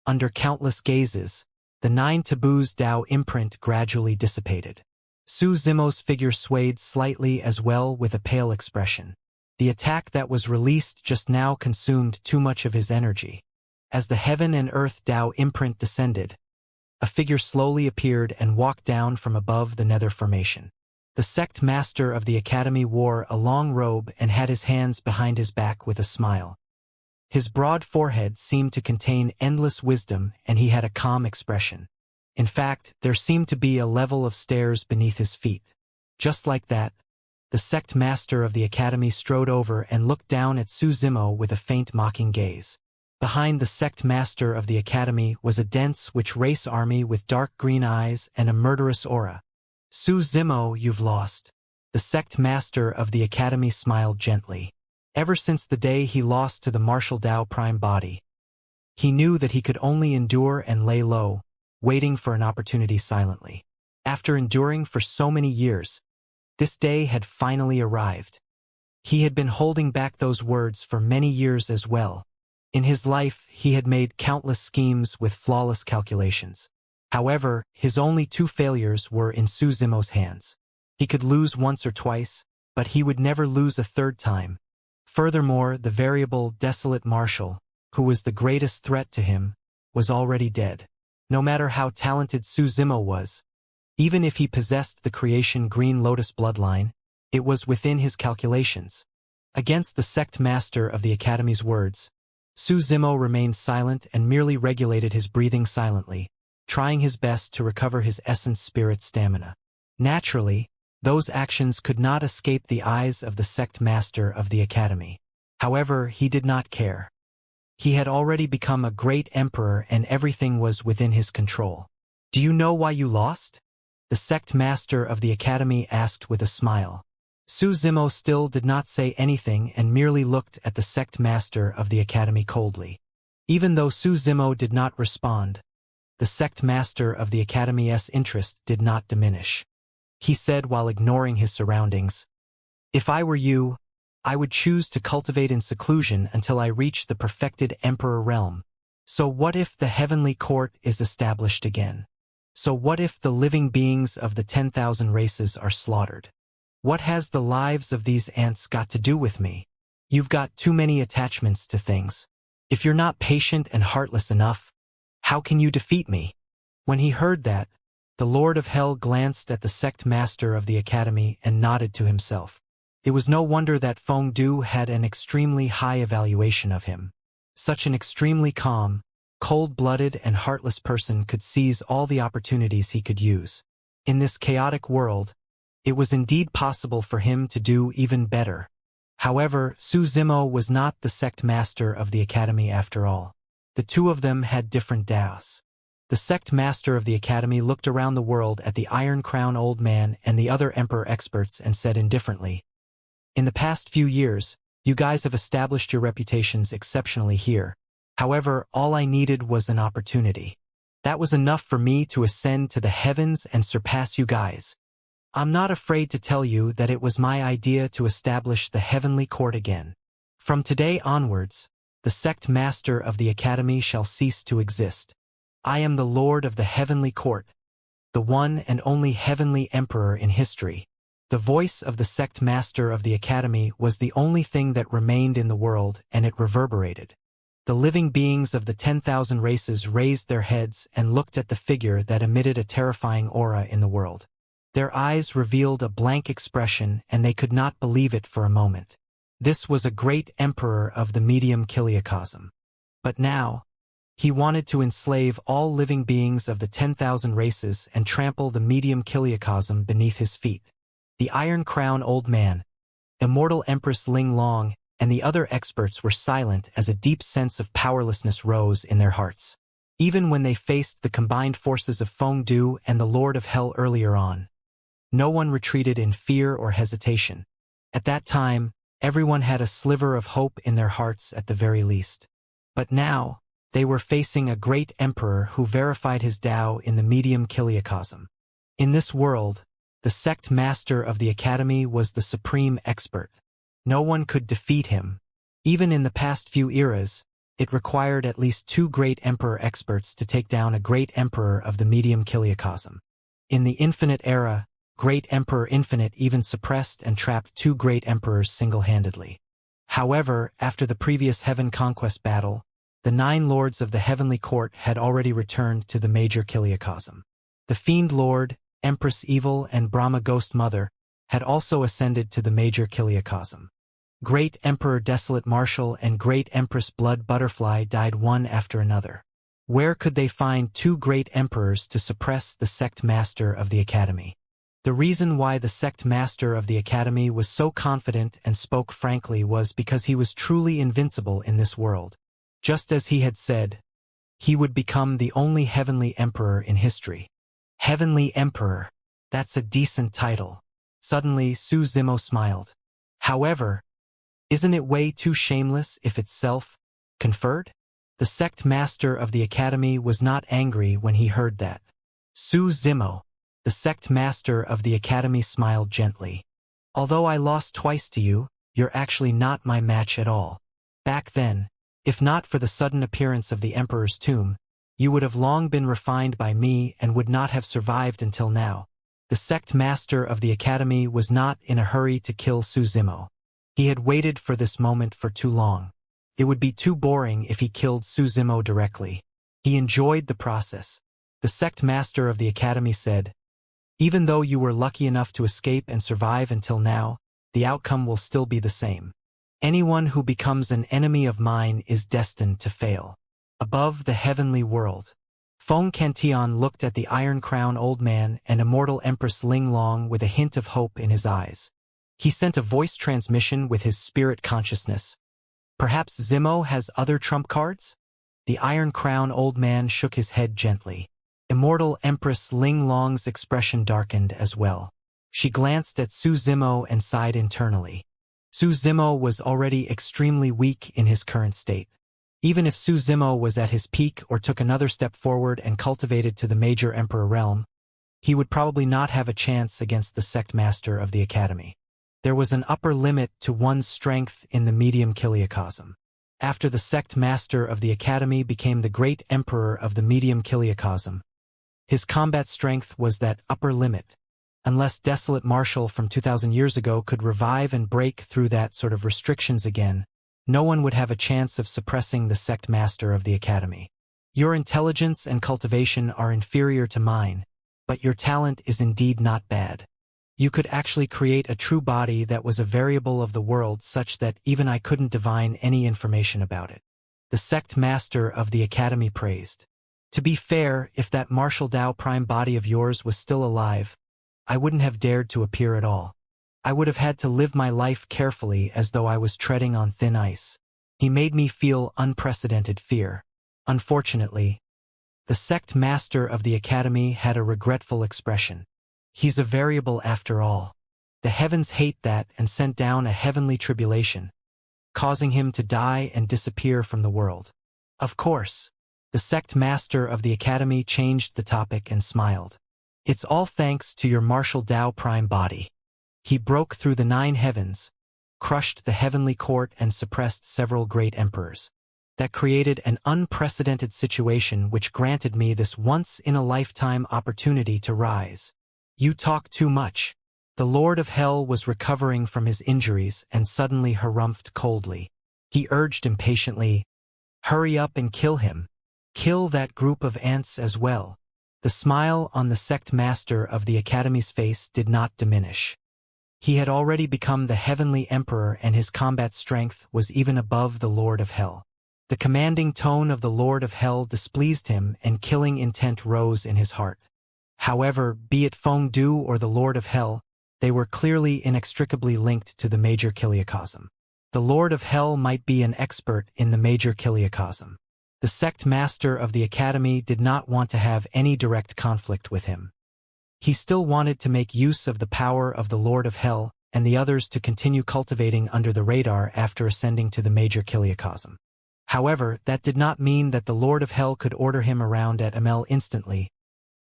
Under countless gazes, the 9 taboos Tao imprint gradually dissipated. Su Zimo's figure swayed slightly as well with a pale expression. The attack that was released just now consumed too much of his energy. As the heaven and earth Tao imprint descended, a figure slowly appeared and walked down from above the nether formation. The sect master of the academy wore a long robe and had his hands behind his back with a smile. His broad forehead seemed to contain endless wisdom and he had a calm expression. In fact, there seemed to be a level of stairs beneath his feet. Just like that, the sect master of the academy strode over and looked down at Su Zimo with a faint mocking gaze. Behind the sect master of the academy was a dense witch-race army with dark green eyes and a murderous aura. Su Zimo, you've lost. The sect master of the academy smiled gently. Ever since the day he lost to the martial Tao prime body, he knew that he could only endure and lay low, waiting for an opportunity silently. After enduring for so many years, this day had finally arrived. He had been holding back those words for many years as well. In his life, he had made countless schemes with flawless calculations. However, his only 2 failures were in Su Zimo's hands. He could lose once or twice, but he would never lose a 3rd time. Furthermore, the variable, desolate marshal, who was the greatest threat to him, was already dead. No matter how talented Su Zimo was, even if he possessed the creation Green Lotus bloodline, it was within his calculations. Against the sect master of the academy's words, Su Zimo remained silent and merely regulated his breathing silently, trying his best to recover his essence spirit stamina. Naturally, those actions could not escape the eyes of the sect master of the academy. However, he did not care. He had already become a great emperor and everything was within his control. Do you know why you lost? The sect master of the academy asked with a smile. Su Zimo still did not say anything and merely looked at the sect master of the academy coldly. Even though Su Zimo did not respond, the sect master of the academy's interest did not diminish. He said while ignoring his surroundings, "If I were you, I would choose to cultivate in seclusion until I reach the perfected emperor realm. So what if the heavenly court is established again? So what if the living beings of the 10,000 races are slaughtered? What has the lives of these ants got to do with me? You've got too many attachments to things. If you're not patient and heartless enough, how can you defeat me?" When he heard that, the Lord of Hell glanced at the sect master of the academy and nodded to himself. It was no wonder that Feng Du had an extremely high evaluation of him. Such an extremely calm, cold-blooded and heartless person could seize all the opportunities he could use. In this chaotic world, It was indeed possible for him to do even better. However, Su Zimo was not the sect master of the academy after all. The two of them had different daos. The sect master of the academy looked around the world at the Iron Crown old man and the other emperor experts and said indifferently, "In the past few years, you guys have established your reputations exceptionally here. However, all I needed was an opportunity. That was enough for me to ascend to the heavens and surpass you guys. I'm not afraid to tell you that it was my idea to establish the heavenly court again. From today onwards, the sect master of the academy shall cease to exist. I am the lord of the heavenly court, the one and only heavenly emperor in history." The voice of the sect master of the academy was the only thing that remained in the world, and it reverberated. The living beings of the 10,000 races raised their heads and looked at the figure that emitted a terrifying aura in the world. Their eyes revealed a blank expression, and they could not believe it for a moment. This was a great emperor of the medium kiliocosm. But now, he wanted to enslave all living beings of the 10,000 races and trample the medium kiliocosm beneath his feet. The Iron Crown old man, Immortal Empress Ling Long, and the other experts were silent as a deep sense of powerlessness rose in their hearts. Even when they faced the combined forces of Feng Du and the Lord of Hell earlier on, no one retreated in fear or hesitation. At that time, everyone had a sliver of hope in their hearts at the very least. But now, they were facing a great emperor who verified his Tao in the medium kiliocosm. In this world, the sect master of the academy was the supreme expert. No one could defeat him. Even in the past few eras, it required at least 2 great emperor experts to take down a great emperor of the medium kiliocosm. In the Infinite era, Great Emperor Infinite even suppressed and trapped 2 great emperors single-handedly. However, after the previous Heaven Conquest battle, the 9 lords of the Heavenly Court had already returned to the major kiliocosm. The Fiend Lord, Empress Evil, and Brahma Ghost Mother had also ascended to the major kiliocosm. Great Emperor Desolate Marshal and Great Empress Blood Butterfly died one after another. Where could they find 2 great emperors to suppress the sect master of the academy? The reason why the sect master of the academy was so confident and spoke frankly was because he was truly invincible in this world. Just as he had said, he would become the only heavenly emperor in history. Heavenly Emperor. That's a decent title. Suddenly, Su Zimo smiled. However, isn't it way too shameless if it's self-conferred? The sect master of the academy was not angry when he heard that. Su Zimo, the sect master of the academy, smiled gently. Although I lost twice to you, you're actually not my match at all. Back then, if not for the sudden appearance of the emperor's tomb, you would have long been refined by me and would not have survived until now. The sect master of the academy was not in a hurry to kill Su Zimo. He had waited for this moment for too long. It would be too boring if he killed Su Zimo directly. He enjoyed the process. The sect master of the academy said, "Even though you were lucky enough to escape and survive until now, the outcome will still be the same. Anyone who becomes an enemy of mine is destined to fail." Above the heavenly world, Feng Cantion looked at the Iron Crown old man and Immortal Empress Ling Long with a hint of hope in his eyes. He sent a voice transmission with his spirit consciousness. "Perhaps Zimo has other trump cards?" The Iron Crown old man shook his head gently. Immortal Empress Ling Long's expression darkened as well. She glanced at Su Zimo and sighed internally. Su Zimo was already extremely weak in his current state. Even if Su Zimo was at his peak or took another step forward and cultivated to the major emperor realm, he would probably not have a chance against the sect master of the academy. There was an upper limit to one's strength in the medium kiliocosm. After the sect master of the academy became the great emperor of the medium kiliocosm, his combat strength was that upper limit. Unless Desolate Marshal from 2,000 years ago could revive and break through that sort of restrictions again, no one would have a chance of suppressing the sect master of the academy. Your intelligence and cultivation are inferior to mine, but your talent is indeed not bad. You could actually create a true body that was a variable of the world such that even I couldn't divine any information about it. The sect master of the academy praised. To be fair, if that Martial Dao prime body of yours was still alive, I wouldn't have dared to appear at all. I would have had to live my life carefully as though I was treading on thin ice. He made me feel unprecedented fear. Unfortunately, the sect master of the academy had a regretful expression. He's a variable after all. The heavens hate that and sent down a heavenly tribulation, causing him to die and disappear from the world. Of course, the sect master of the academy changed the topic and smiled. It's all thanks to your martial Tao prime body. He broke through the 9 heavens, crushed the heavenly court and suppressed several great emperors. That created an unprecedented situation which granted me this once-in-a-lifetime opportunity to rise. You talk too much. The Lord of Hell was recovering from his injuries and suddenly harumphed coldly. He urged impatiently, "Hurry up and kill him. Kill that group of ants as well." The smile on the sect master of the academy's face did not diminish. He had already become the heavenly emperor and his combat strength was even above the Lord of Hell. The commanding tone of the Lord of Hell displeased him and killing intent rose in his heart. However, be it Feng Du or the Lord of Hell, they were clearly inextricably linked to the major kiliacosm. The Lord of Hell might be an expert in the major kiliacosm. The sect master of the academy did not want to have any direct conflict with him. He still wanted to make use of the power of the Lord of Hell and the others to continue cultivating under the radar after ascending to the major kiliacosm. However, that did not mean that the Lord of Hell could order him around at ML instantly.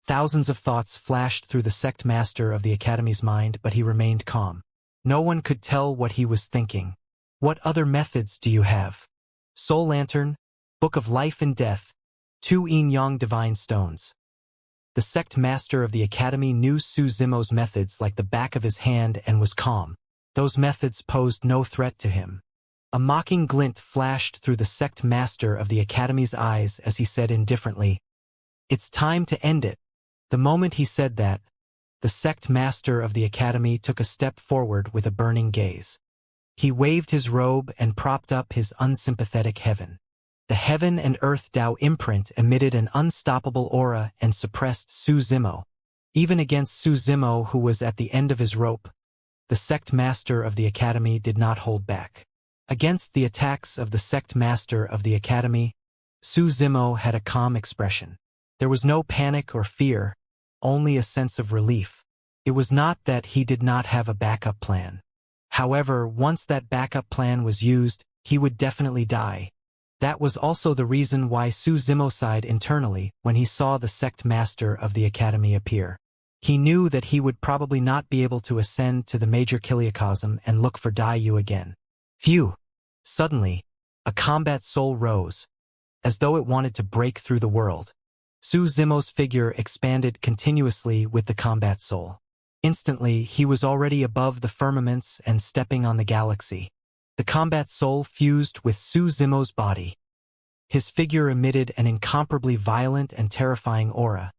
Thousands of thoughts flashed through the sect master of the academy's mind, but he remained calm. No one could tell what he was thinking. What other methods do you have? Soul Lantern, Book of Life and Death, 2 yin-yang divine stones. The sect master of the academy knew Su Zimo's methods like the back of his hand and was calm. Those methods posed no threat to him. A mocking glint flashed through the sect master of the academy's eyes as he said indifferently, "It's time to end it." The moment he said that, the sect master of the academy took a step forward with a burning gaze. He waved his robe and propped up his unsympathetic heaven. The heaven and earth Tao imprint emitted an unstoppable aura and suppressed Su Zimo. Even against Su Zimo, who was at the end of his rope, the sect master of the academy did not hold back. Against the attacks of the sect master of the academy, Su Zimo had a calm expression. There was no panic or fear, only a sense of relief. It was not that he did not have a backup plan. However, once that backup plan was used, he would definitely die. That was also the reason why Su Zimo sighed internally when he saw the sect master of the academy appear. He knew that he would probably not be able to ascend to the major kiliacosm and look for Dai Yu again. Phew! Suddenly, a combat soul rose, as though it wanted to break through the world. Su Zimo's figure expanded continuously with the combat soul. Instantly, he was already above the firmaments and stepping on the galaxy. The combat soul fused with Su Zimo's body. His figure emitted an incomparably violent and terrifying aura,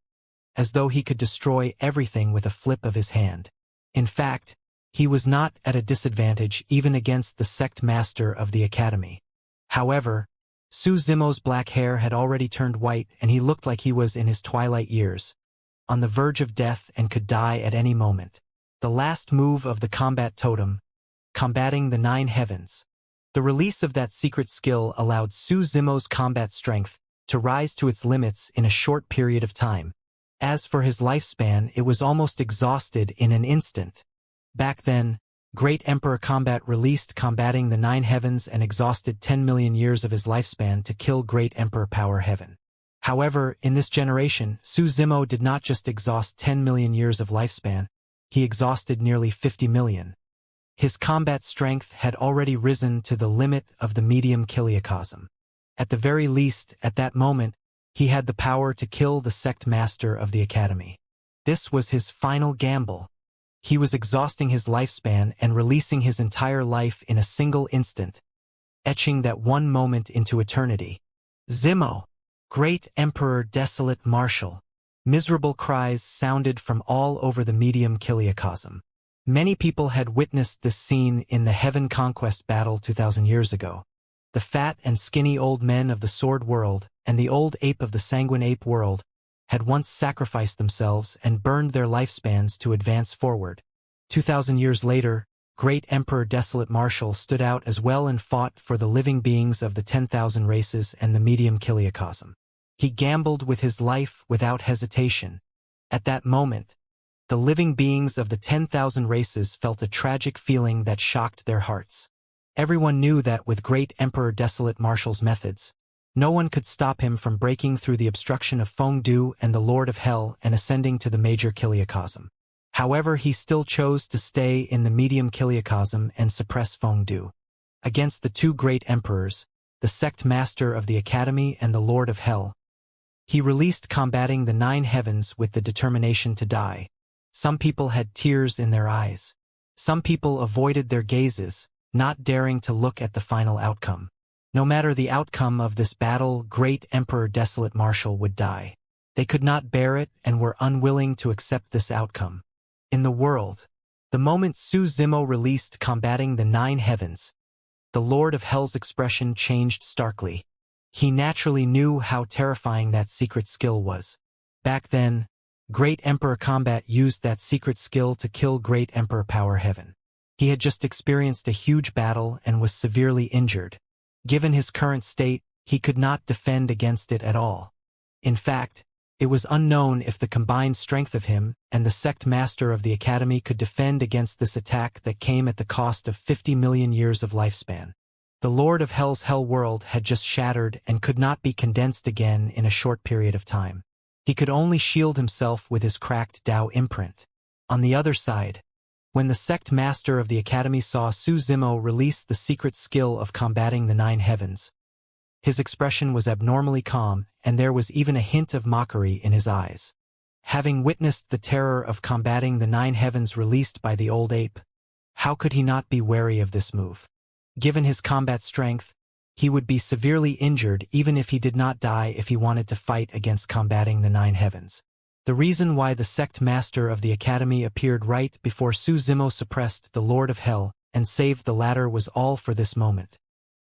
as though he could destroy everything with a flip of his hand. In fact, he was not at a disadvantage even against the sect master of the academy. However, Su Zimo's black hair had already turned white and he looked like he was in his twilight years, on the verge of death and could die at any moment. The last move of the combat totem, combating the 9 heavens. The release of that secret skill allowed Su Zimo's combat strength to rise to its limits in a short period of time. As for his lifespan, it was almost exhausted in an instant. Back then, Great Emperor Combat released combating the 9 heavens and exhausted 10 million years of his lifespan to kill Great Emperor Power Heaven. However, in this generation, Su Zimo did not just exhaust 10 million years of lifespan, he exhausted nearly 50 million. His combat strength had already risen to the limit of the medium kiliacosm. At the very least, at that moment, he had the power to kill the sect master of the academy. This was his final gamble. He was exhausting his lifespan and releasing his entire life in a single instant, etching that one moment into eternity. Zimo! Great Emperor Desolate Marshal! Miserable cries sounded from all over the medium kiliacosm. Many people had witnessed this scene in the Heaven Conquest battle 2,000 years ago. The fat and skinny old men of the Sword World and the old ape of the Sanguine Ape world had once sacrificed themselves and burned their lifespans to advance forward. 2,000 years later, Great Emperor Desolate Marshal stood out as well and fought for the living beings of the 10,000 races and the medium kiliocosm. He gambled with his life without hesitation. At that moment, the living beings of the 10,000 races felt a tragic feeling that shocked their hearts. Everyone knew that with Great Emperor Desolate Marshal's methods, no one could stop him from breaking through the obstruction of Feng Du and the Lord of Hell and ascending to the major kiliocosm. However, he still chose to stay in the medium kiliocosm and suppress Feng Du. Against the two great emperors, the sect master of the Academy and the Lord of Hell, he released combating the 9 heavens with the determination to die. Some people had tears in their eyes. Some people avoided their gazes, not daring to look at the final outcome. No matter the outcome of this battle, Great Emperor Desolate Marshal would die. They could not bear it and were unwilling to accept this outcome. In the world, the moment Su Zimo released combating the 9 heavens, the Lord of Hell's expression changed starkly. He naturally knew how terrifying that secret skill was. Back then, Great Emperor Combat used that secret skill to kill Great Emperor Power Heaven. He had just experienced a huge battle and was severely injured. Given his current state, he could not defend against it at all. In fact, it was unknown if the combined strength of him and the sect master of the Academy could defend against this attack that came at the cost of 50 million years of lifespan. The Lord of Hell's Hell world had just shattered and could not be condensed again in a short period of time. He could only shield himself with his cracked Tao imprint. On the other side, when the sect master of the Academy saw Su Zimo release the secret skill of combating the 9 heavens, his expression was abnormally calm, and there was even a hint of mockery in his eyes. Having witnessed the terror of combating the 9 heavens released by the old ape, how could he not be wary of this move? Given his combat strength, he would be severely injured even if he did not die if he wanted to fight against combating the 9 heavens. The reason why the sect master of the Academy appeared right before Su Zimo suppressed the Lord of Hell and saved the latter was all for this moment.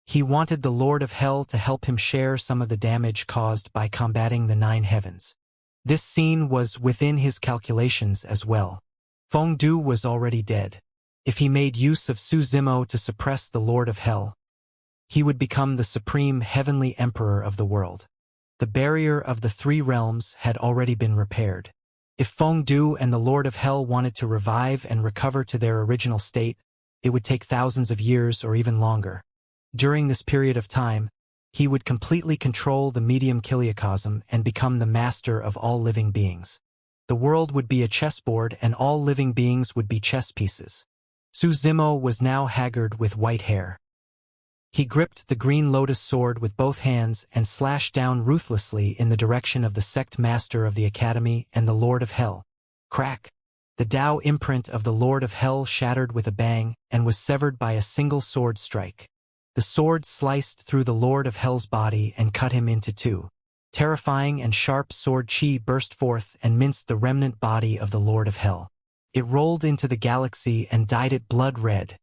He wanted the Lord of Hell to help him share some of the damage caused by combating the 9 heavens. This scene was within his calculations as well. Feng Du was already dead. If he made use of Su Zimo to suppress the Lord of Hell, he would become the supreme heavenly emperor of the world. The barrier of the 3 realms had already been repaired. If Feng Du and the Lord of Hell wanted to revive and recover to their original state, it would take thousands of years or even longer. During this period of time, he would completely control the medium kiliocosm and become the master of all living beings. The world would be a chessboard and all living beings would be chess pieces. Su Zimo was now haggard with white hair. He gripped the green lotus sword with both hands and slashed down ruthlessly in the direction of the sect master of the Academy and the Lord of Hell. Crack! The Tao imprint of the Lord of Hell shattered with a bang and was severed by a single sword strike. The sword sliced through the Lord of Hell's body and cut him into 2. Terrifying and sharp sword chi burst forth and minced the remnant body of the Lord of Hell. It rolled into the galaxy and dyed it blood red.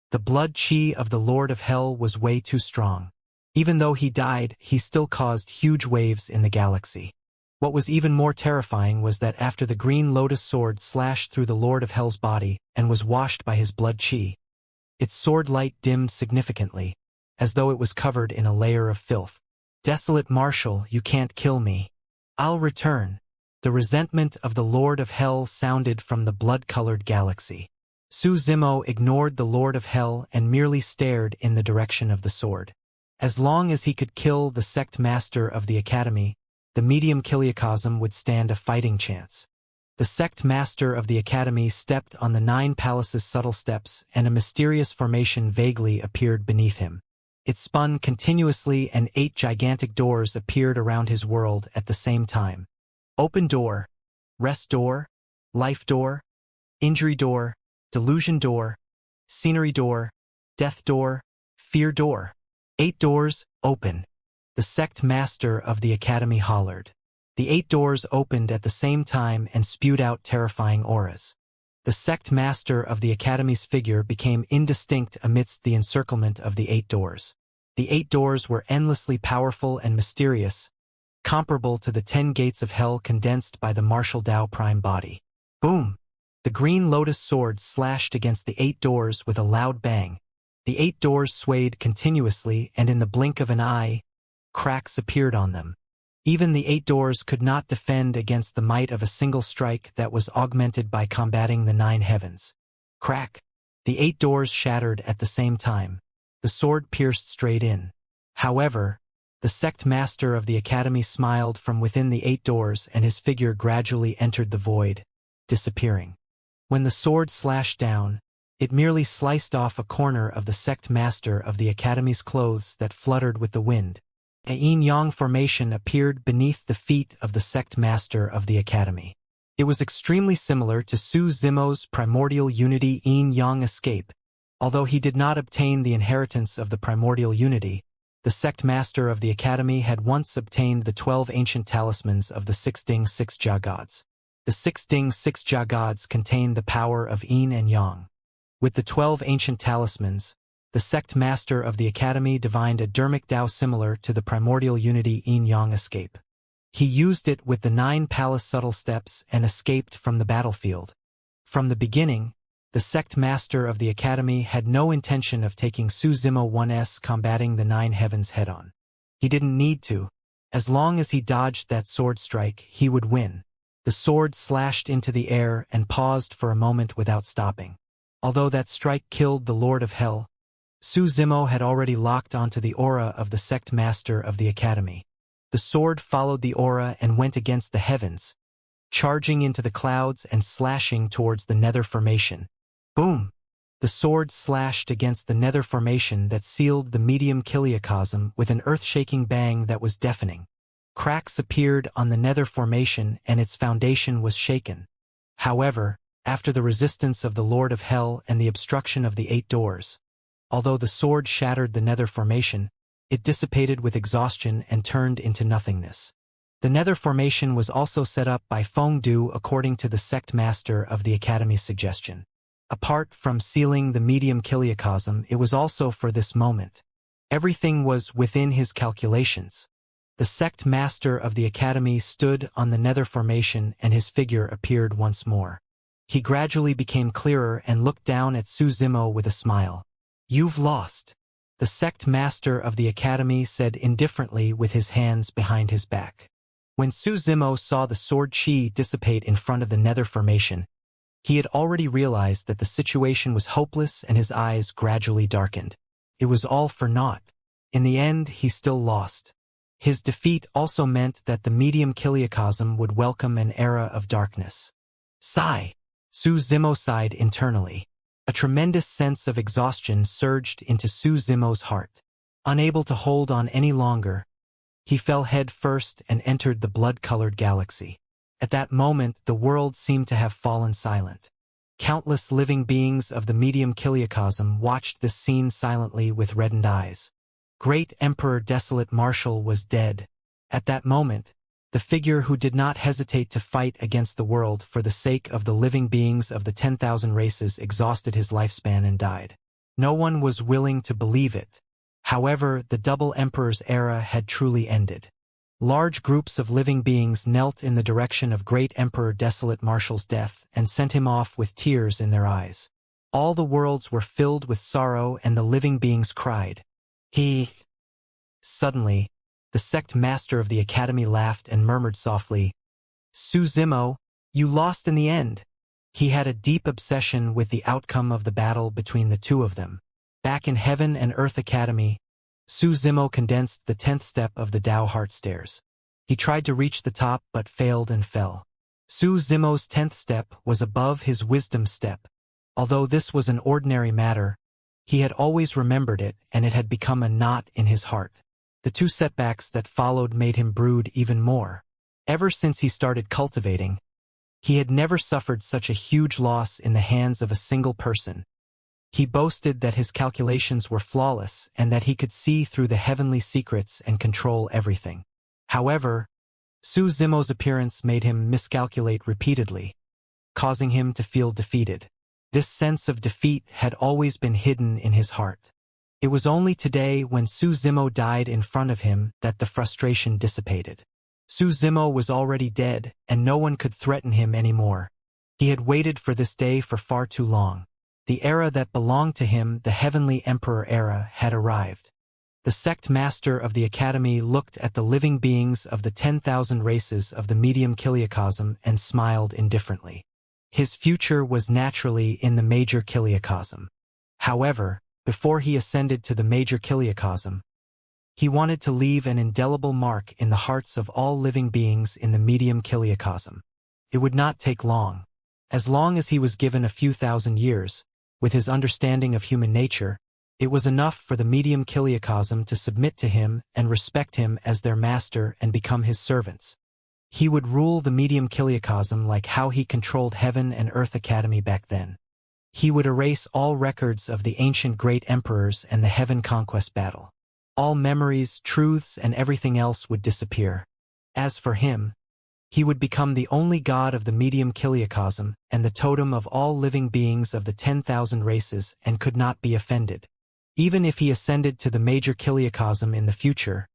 The blood chi of the Lord of Hell was way too strong. Even though he died, he still caused huge waves in the galaxy. What was even more terrifying was that after the green lotus sword slashed through the Lord of Hell's body and was washed by his blood chi, its sword light dimmed significantly, as though it was covered in a layer of filth. Desolate Marshal, you can't kill me. I'll return. The resentment of the Lord of Hell sounded from the blood-colored galaxy. Su Zimo ignored the Lord of Hell and merely stared in the direction of the sword. As long as he could kill the sect master of the Academy, the medium kiliocosm would stand a fighting chance. The sect master of the Academy stepped on the 9 palaces' subtle steps and a mysterious formation vaguely appeared beneath him. It spun continuously and 8 gigantic doors appeared around his world at the same time. Open door, rest door, life door, injury door, delusion door, scenery door, death door, fear door. 8 doors, open. The sect master of the Academy hollered. The 8 doors opened at the same time and spewed out terrifying auras. The sect master of the Academy's figure became indistinct amidst the encirclement of the 8 doors. The 8 doors were endlessly powerful and mysterious, comparable to the 10 gates of hell condensed by the martial Tao prime body. Boom! The green lotus sword slashed against the 8 doors with a loud bang. The 8 doors swayed continuously, and in the blink of an eye, cracks appeared on them. Even the 8 doors could not defend against the might of a single strike that was augmented by combating the 9 heavens. Crack! The 8 doors shattered at the same time. The sword pierced straight in. However, the sect master of the academy smiled from within the 8 doors, and his figure gradually entered the void, disappearing. When the sword slashed down, it merely sliced off a corner of the sect master of the academy's clothes that fluttered with the wind. A yin-yang formation appeared beneath the feet of the sect master of the academy. It was extremely similar to Su Zimo's primordial unity yin-yang escape. Although he did not obtain the inheritance of the primordial unity, the sect master of the academy had once obtained the 12 ancient talismans of the 6 Ding 6 Jia gods. The 6 Ding 6 Jia gods contained the power of yin and yang. With the 12 ancient talismans, the sect master of the academy divined a dermic Tao similar to the primordial unity yin-yang escape. He used it with the 9 palace subtle steps and escaped from the battlefield. From the beginning, the sect master of the academy had no intention of taking Su Zimo 1's combating the 9 heavens head-on. He didn't need to. As long as he dodged that sword strike, he would win. The sword slashed into the air and paused for a moment without stopping. Although that strike killed the Lord of Hell, Su Zimo had already locked onto the aura of the sect master of the academy. The sword followed the aura and went against the heavens, charging into the clouds and slashing towards the nether formation. Boom! The sword slashed against the nether formation that sealed the medium kiliacosm with an earth-shaking bang that was deafening. Cracks appeared on the nether formation and its foundation was shaken. However, after the resistance of the Lord of Hell and the obstruction of the 8 doors, although the sword shattered the nether formation, it dissipated with exhaustion and turned into nothingness. The nether formation was also set up by Feng Du according to the sect master of the academy's suggestion. Apart from sealing the medium kiliacosm, it was also for this moment. Everything was within his calculations. The sect master of the academy stood on the nether formation and his figure appeared once more. He gradually became clearer and looked down at Su Zimo with a smile. "You've lost," the sect master of the academy said indifferently with his hands behind his back. When Su Zimo saw the sword chi dissipate in front of the nether formation, he had already realized that the situation was hopeless and his eyes gradually darkened. It was all for naught. In the end, he still lost. His defeat also meant that the medium kiliacosm would welcome an era of darkness. Sigh! Su Zimo sighed internally. A tremendous sense of exhaustion surged into Su Zimo's heart. Unable to hold on any longer, he fell head first and entered the blood-colored galaxy. At that moment, the world seemed to have fallen silent. Countless living beings of the medium kiliacosm watched this scene silently with reddened eyes. Great Emperor Desolate Marshal was dead. At that moment, the figure who did not hesitate to fight against the world for the sake of the living beings of the 10,000 races exhausted his lifespan and died. No one was willing to believe it. However, the Double Emperor's era had truly ended. Large groups of living beings knelt in the direction of Great Emperor Desolate Marshal's death and sent him off with tears in their eyes. All the worlds were filled with sorrow and the living beings cried. Suddenly, the sect master of the academy laughed and murmured softly, "Su Zimo, you lost in the end." He had a deep obsession with the outcome of the battle between the two of them. Back in Heaven and Earth Academy, Su Zimo condensed the 10th step of the Tao Heart Stairs. He tried to reach the top but failed and fell. Su Zimo's 10th step was above his wisdom step. Although this was an ordinary matter, he had always remembered it and it had become a knot in his heart. The 2 setbacks that followed made him brood even more. Ever since he started cultivating, he had never suffered such a huge loss in the hands of a single person. He boasted that his calculations were flawless and that he could see through the heavenly secrets and control everything. However, Su Zimo's appearance made him miscalculate repeatedly, causing him to feel defeated. This sense of defeat had always been hidden in his heart. It was only today when Su Zimo died in front of him that the frustration dissipated. Su Zimo was already dead, and no one could threaten him anymore. He had waited for this day for far too long. The era that belonged to him, the Heavenly Emperor era, had arrived. The sect master of the academy looked at the living beings of the 10,000 races of the medium kiliacosm and smiled indifferently. His future was naturally in the major kiliacosm. However, before he ascended to the major kiliacosm, he wanted to leave an indelible mark in the hearts of all living beings in the medium kiliacosm. It would not take long. As long as he was given a few thousand years, with his understanding of human nature, it was enough for the medium kiliacosm to submit to him and respect him as their master and become his servants. He would rule the medium kiliacosm like how he controlled Heaven and Earth Academy back then. He would erase all records of the ancient great emperors and the Heaven Conquest battle. All memories, truths, and everything else would disappear. As for him, he would become the only god of the medium kiliacosm and the totem of all living beings of the 10,000 races and could not be offended. Even if he ascended to the major kiliacosm in the future,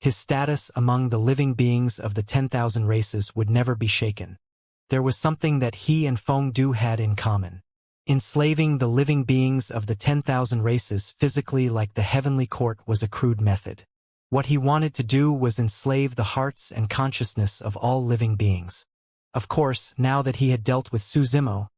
his status among the living beings of the 10,000 races would never be shaken. There was something that he and Feng Du had in common. Enslaving the living beings of the 10,000 races physically like the heavenly court was a crude method. What he wanted to do was enslave the hearts and consciousness of all living beings. Of course, now that he had dealt with Su Zimo,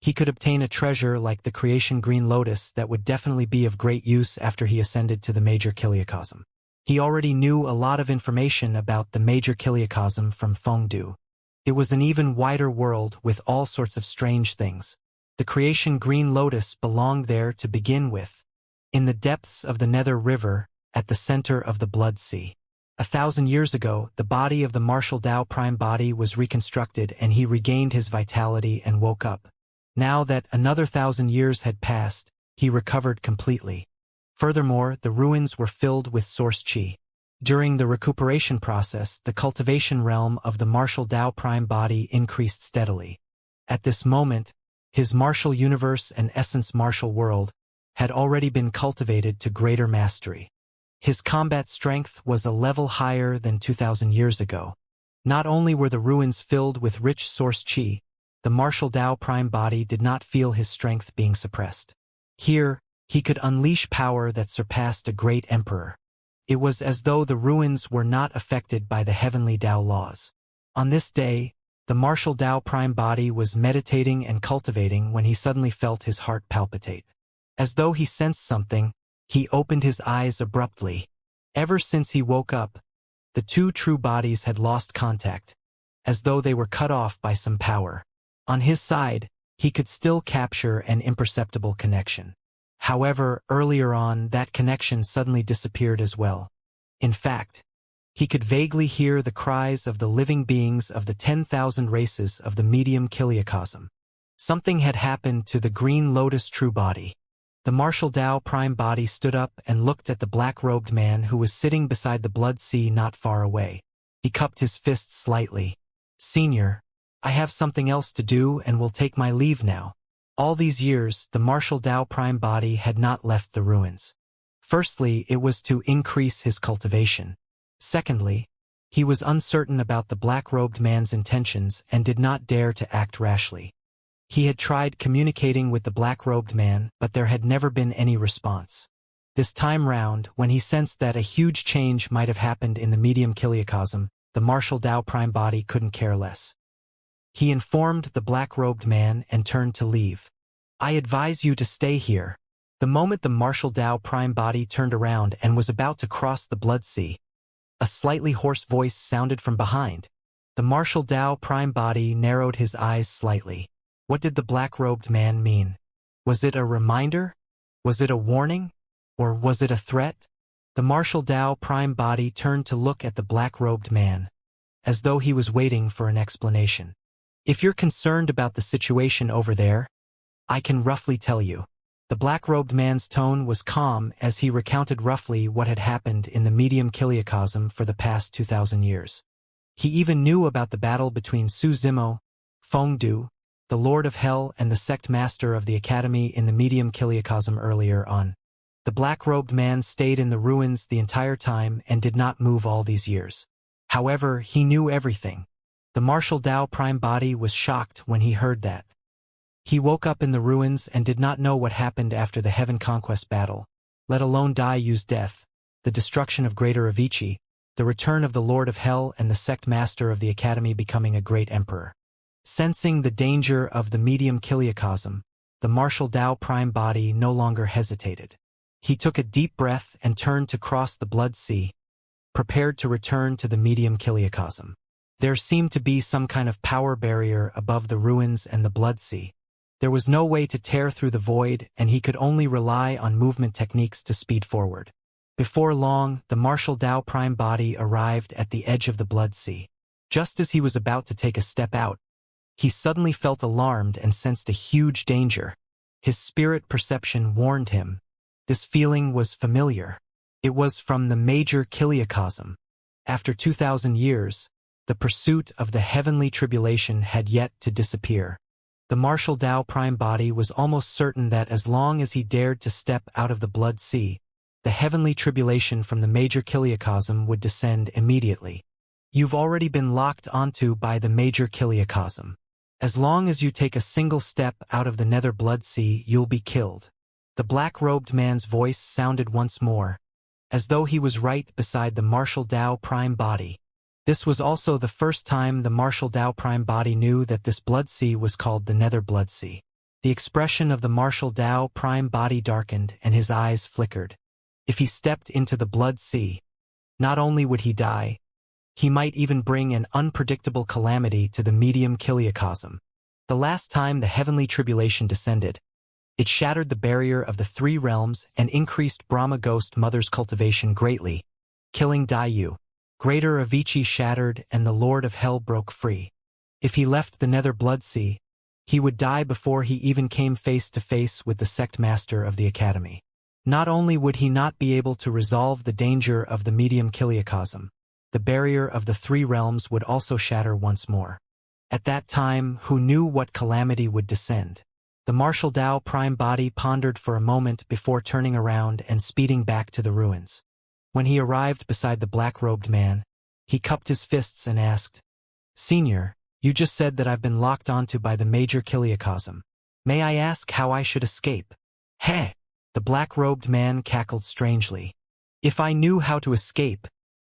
he could obtain a treasure like the creation green lotus that would definitely be of great use after he ascended to the major kiliacosm. He already knew a lot of information about the major kiliacosm from Feng Du. It was an even wider world with all sorts of strange things. The creation green lotus belonged there to begin with, in the depths of the Nether River, at the center of the Blood Sea. 1,000 years ago, the body of the Martial Dao Prime Body was reconstructed and he regained his vitality and woke up. Now that another 1,000 years had passed, he recovered completely. Furthermore, the ruins were filled with source chi. During the recuperation process, the cultivation realm of the Martial Dao Prime Body increased steadily. At this moment, his martial universe and essence martial world had already been cultivated to greater mastery. His combat strength was a level higher than 2,000 years ago. Not only were the ruins filled with rich source chi, the Martial Dao Prime Body did not feel his strength being suppressed. Here, he could unleash power that surpassed a great emperor. It was as though the ruins were not affected by the heavenly Dao laws. On this day, the Martial Dao Prime Body was meditating and cultivating when he suddenly felt his heart palpitate. As though he sensed something, he opened his eyes abruptly. Ever since he woke up, the two true bodies had lost contact, as though they were cut off by some power. On his side, he could still capture an imperceptible connection. However, earlier on, that connection suddenly disappeared as well. In fact, he could vaguely hear the cries of the living beings of the 10,000 races of the medium kiliacosm. Something had happened to the green lotus true body. The Martial Dao Prime Body stood up and looked at the black-robed man who was sitting beside the Blood Sea not far away. He cupped his fists slightly. "Senior, I have something else to do and will take my leave now." All these years, the Martial Dao Prime Body had not left the ruins. Firstly, it was to increase his cultivation. Secondly, he was uncertain about the black-robed man's intentions and did not dare to act rashly. He had tried communicating with the black-robed man, but there had never been any response. This time round, when he sensed that a huge change might have happened in the medium kiliacosm, the Martial Dao Prime Body couldn't care less. He informed the black-robed man and turned to leave. "I advise you to stay here." The moment the Martial Dao Prime Body turned around and was about to cross the Blood Sea, a slightly hoarse voice sounded from behind. The Martial Dao Prime Body narrowed his eyes slightly. What did the black-robed man mean? Was it a reminder? Was it a warning? Or was it a threat? The Martial Dao Prime Body turned to look at the black-robed man, as though he was waiting for an explanation. "If you're concerned about the situation over there, I can roughly tell you." The black-robed man's tone was calm as he recounted roughly what had happened in the medium kiliacosm for the past 2,000 years. He even knew about the battle between Su Zimo, Feng Du, the Lord of Hell and the sect master of the Academy in the medium kiliacosm earlier on. The black-robed man stayed in the ruins the entire time and did not move all these years. However, he knew everything. The martial Tao prime body was shocked when he heard that. He woke up in the ruins and did not know what happened after the Heaven Conquest battle, let alone Daiyu's death, the destruction of Greater Avicii, the return of the Lord of Hell and the sect master of the Academy becoming a great emperor. Sensing the danger of the medium kiliocosm, the martial Tao prime body no longer hesitated. He took a deep breath and turned to cross the blood sea, prepared to return to the medium kiliocosm. There seemed to be some kind of power barrier above the ruins and the blood sea. There was no way to tear through the void, and he could only rely on movement techniques to speed forward. Before long, the martial Tao prime body arrived at the edge of the blood sea. Just as he was about to take a step out, he suddenly felt alarmed and sensed a huge danger. His spirit perception warned him. This feeling was familiar. It was from the major kiliocosm. After 2,000 years, the pursuit of the heavenly tribulation had yet to disappear. The martial Tao prime body was almost certain that as long as he dared to step out of the blood sea, the heavenly tribulation from the major kiliocosm would descend immediately. You've already been locked onto by the major kiliocosm. As long as you take a single step out of the nether blood sea, you'll be killed. The black-robed man's voice sounded once more, as though he was right beside the martial Tao prime body. This was also the first time the martial Tao prime body knew that this blood sea was called the nether blood sea. The expression of the martial Tao prime body darkened and his eyes flickered. If he stepped into the blood sea, not only would he die, he might even bring an unpredictable calamity to the medium kiliocosm. The last time the heavenly tribulation descended, it shattered the barrier of the three realms and increased Brahma Ghost Mother's cultivation greatly, killing Daiyu. Greater Avicii shattered and the Lord of Hell broke free. If he left the nether blood sea, he would die before he even came face to face with the sect master of the Academy. Not only would he not be able to resolve the danger of the medium kiliocosm, the barrier of the three realms would also shatter once more. At that time, who knew what calamity would descend? The martial Tao prime body pondered for a moment before turning around and speeding back to the ruins. When he arrived beside the black-robed man, he cupped his fists and asked, "Senior, you just said that I've been locked onto by the major kiliocosm. May I ask how I should escape?" "Heh!" The black-robed man cackled strangely. "If I knew how to escape,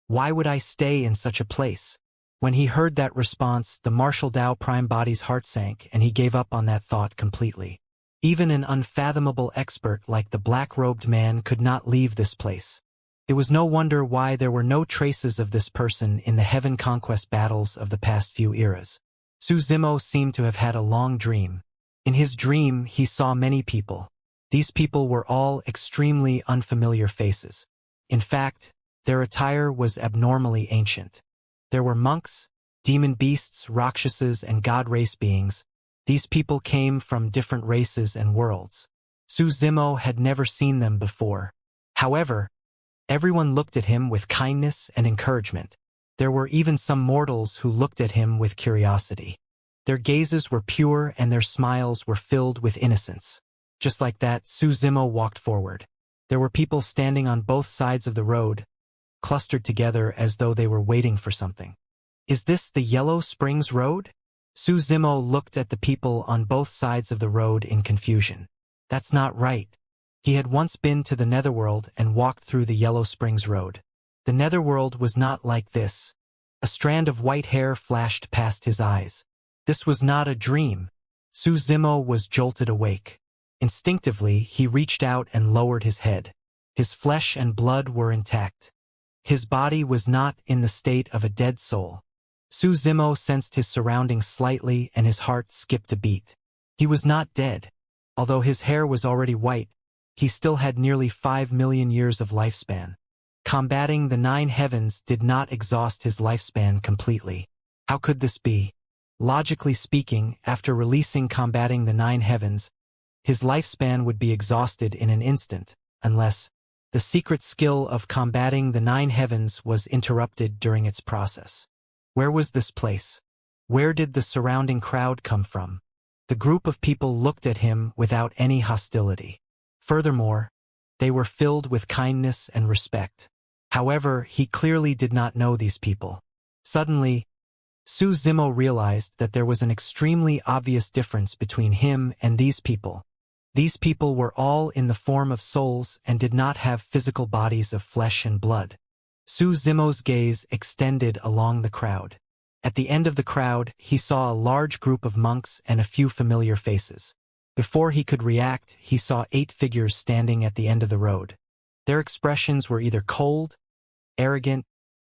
why would I stay in such a place?" When he heard that response, the martial Tao prime body's heart sank and he gave up on that thought completely. Even an unfathomable expert like the black-robed man could not leave this place. It was no wonder why there were no traces of this person in the heaven conquest battles of the past few eras. Su Zimo seemed to have had a long dream. In his dream, he saw many people. These people were all extremely unfamiliar faces. In fact, their attire was abnormally ancient. There were monks, demon beasts, rakshasas, and god race beings. These people came from different races and worlds. Su Zimo had never seen them before. However, everyone looked at him with kindness and encouragement. There were even some mortals who looked at him with curiosity. Their gazes were pure and their smiles were filled with innocence. Just like that, Su Zimo walked forward. There were people standing on both sides of the road, clustered together as though they were waiting for something. "Is this the Yellow Springs Road?" Su Zimo looked at the people on both sides of the road in confusion. That's not right. He had once been to the Netherworld and walked through the Yellow Springs Road. The Netherworld was not like this. A strand of white hair flashed past his eyes. This was not a dream. Su Zimo was jolted awake. Instinctively, he reached out and lowered his head. His flesh and blood were intact. His body was not in the state of a dead soul. Su Zimo sensed his surroundings slightly and his heart skipped a beat. He was not dead. Although his hair was already white, he still had nearly 5 million years of lifespan. Combating the 9 heavens did not exhaust his lifespan completely. How could this be? Logically speaking, after releasing combating the 9 heavens, his lifespan would be exhausted in an instant, unless the secret skill of combating the 9 heavens was interrupted during its process. Where was this place? Where did the surrounding crowd come from? The group of people looked at him without any hostility. Furthermore, they were filled with kindness and respect. However, he clearly did not know these people. Suddenly, Su Zimo realized that there was an extremely obvious difference between him and these people. These people were all in the form of souls and did not have physical bodies of flesh and blood. Su Zimo's gaze extended along the crowd. At the end of the crowd, he saw a large group of monks and a few familiar faces. Before he could react, he saw 8 figures standing at the end of the road. Their expressions were either cold, arrogant,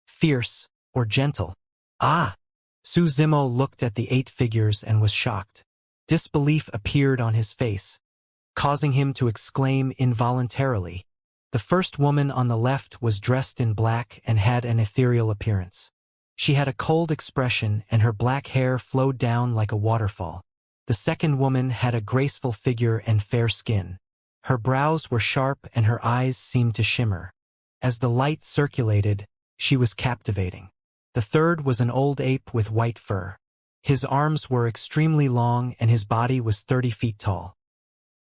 fierce, or gentle. Ah! Su Zimo looked at the 8 figures and was shocked. Disbelief appeared on his face, causing him to exclaim involuntarily. The first woman on the left was dressed in black and had an ethereal appearance. She had a cold expression and her black hair flowed down like a waterfall. The second woman had a graceful figure and fair skin. Her brows were sharp and her eyes seemed to shimmer. As the light circulated, she was captivating. The third was an old ape with white fur. His arms were extremely long and his body was 30 feet tall.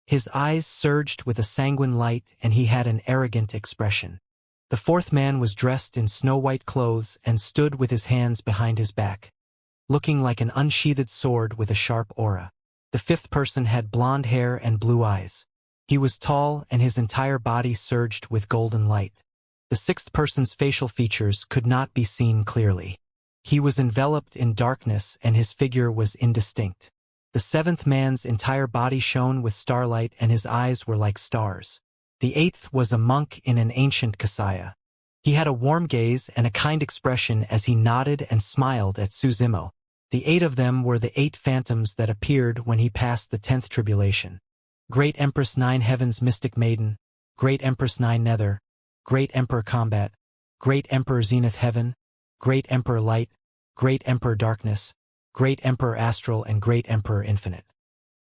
His eyes surged with a sanguine light and he had an arrogant expression. The fourth man was dressed in snow-white clothes and stood with his hands behind his back, looking like an unsheathed sword with a sharp aura. The fifth person had blonde hair and blue eyes. He was tall and his entire body surged with golden light. The sixth person's facial features could not be seen clearly. He was enveloped in darkness and his figure was indistinct. The seventh man's entire body shone with starlight and his eyes were like stars. The eighth was a monk in an ancient kasaya. He had a warm gaze and a kind expression as he nodded and smiled at Su Zimo. The 8 of them were the 8 phantoms that appeared when he passed the 10th tribulation. Great Empress Nine Heavens Mystic Maiden, Great Empress Nine Nether, Great Emperor Combat, Great Emperor Zenith Heaven, Great Emperor Light, Great Emperor Darkness, Great Emperor Astral and Great Emperor Infinite.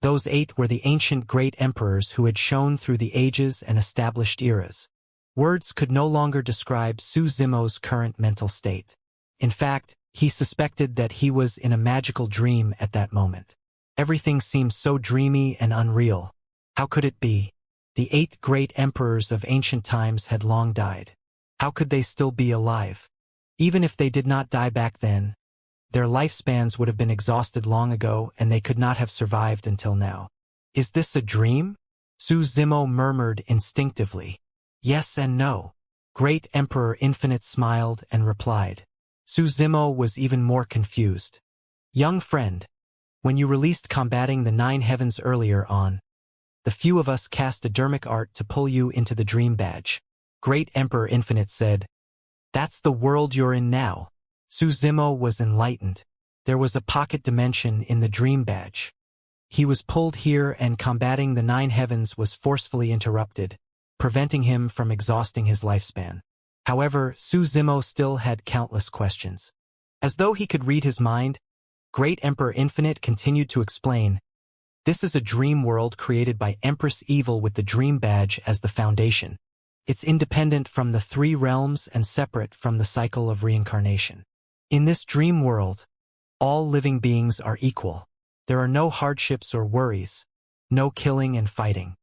Those 8 were the ancient great emperors who had shone through the ages and established eras. Words could no longer describe Su Zimo's current mental state. In fact, he suspected that he was in a magical dream at that moment. Everything seemed so dreamy and unreal. How could it be? The 8 great emperors of ancient times had long died. How could they still be alive? Even if they did not die back then, their lifespans would have been exhausted long ago and they could not have survived until now. Is this a dream? Su Zimo murmured instinctively. Yes and no. Great Emperor Infinite smiled and replied. Su Zimo was even more confused. Young friend, when you released Combating the 9 Heavens earlier on, the few of us cast a dermic art to pull you into the dream badge. Great Emperor Infinite said, "That's the world you're in now." Su Zimo was enlightened. There was a pocket dimension in the dream badge. He was pulled here and Combating the 9 Heavens was forcefully interrupted, preventing him from exhausting his lifespan. However, Su Zimo still had countless questions. As though he could read his mind, Great Emperor Infinite continued to explain, "This is a dream world created by Empress Evil with the dream badge as the foundation. It's independent from the 3 realms and separate from the cycle of reincarnation. In this dream world, all living beings are equal. There are no hardships or worries, no killing and fighting.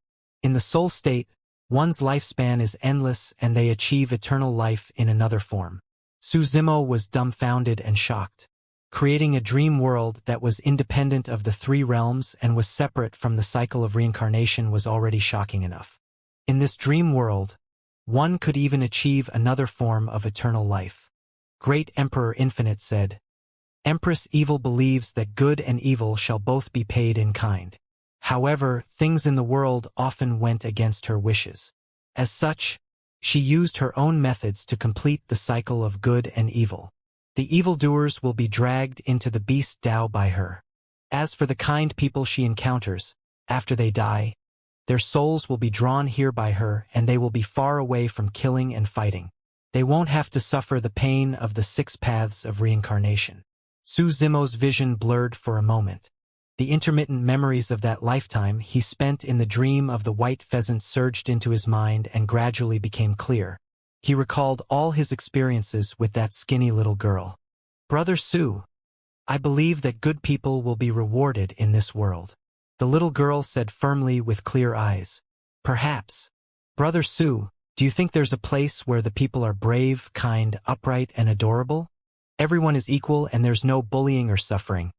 In the soul state, one's lifespan is endless and they achieve eternal life in another form." Su Zimo was dumbfounded and shocked. Creating a dream world that was independent of the 3 realms and was separate from the cycle of reincarnation was already shocking enough. In this dream world, one could even achieve another form of eternal life. Great Emperor Infinite said, "Empress Evil believes that good and evil shall both be paid in kind. However, things in the world often went against her wishes. As such, she used her own methods to complete the cycle of good and evil. The evildoers will be dragged into the beast Dao by her. As for the kind people she encounters, after they die, their souls will be drawn here by her and they will be far away from killing and fighting. They won't have to suffer the pain of the 6 paths of reincarnation." Su Zimo's vision blurred for a moment. The intermittent memories of that lifetime he spent in the dream of the white pheasant surged into his mind and gradually became clear. He recalled all his experiences with that skinny little girl. "Brother Su, I believe that good people will be rewarded in this world," the little girl said firmly with clear eyes. "Perhaps. Brother Su, do you think there's a place where the people are brave, kind, upright, and adorable?" Everyone is equal and there's no bullying or suffering.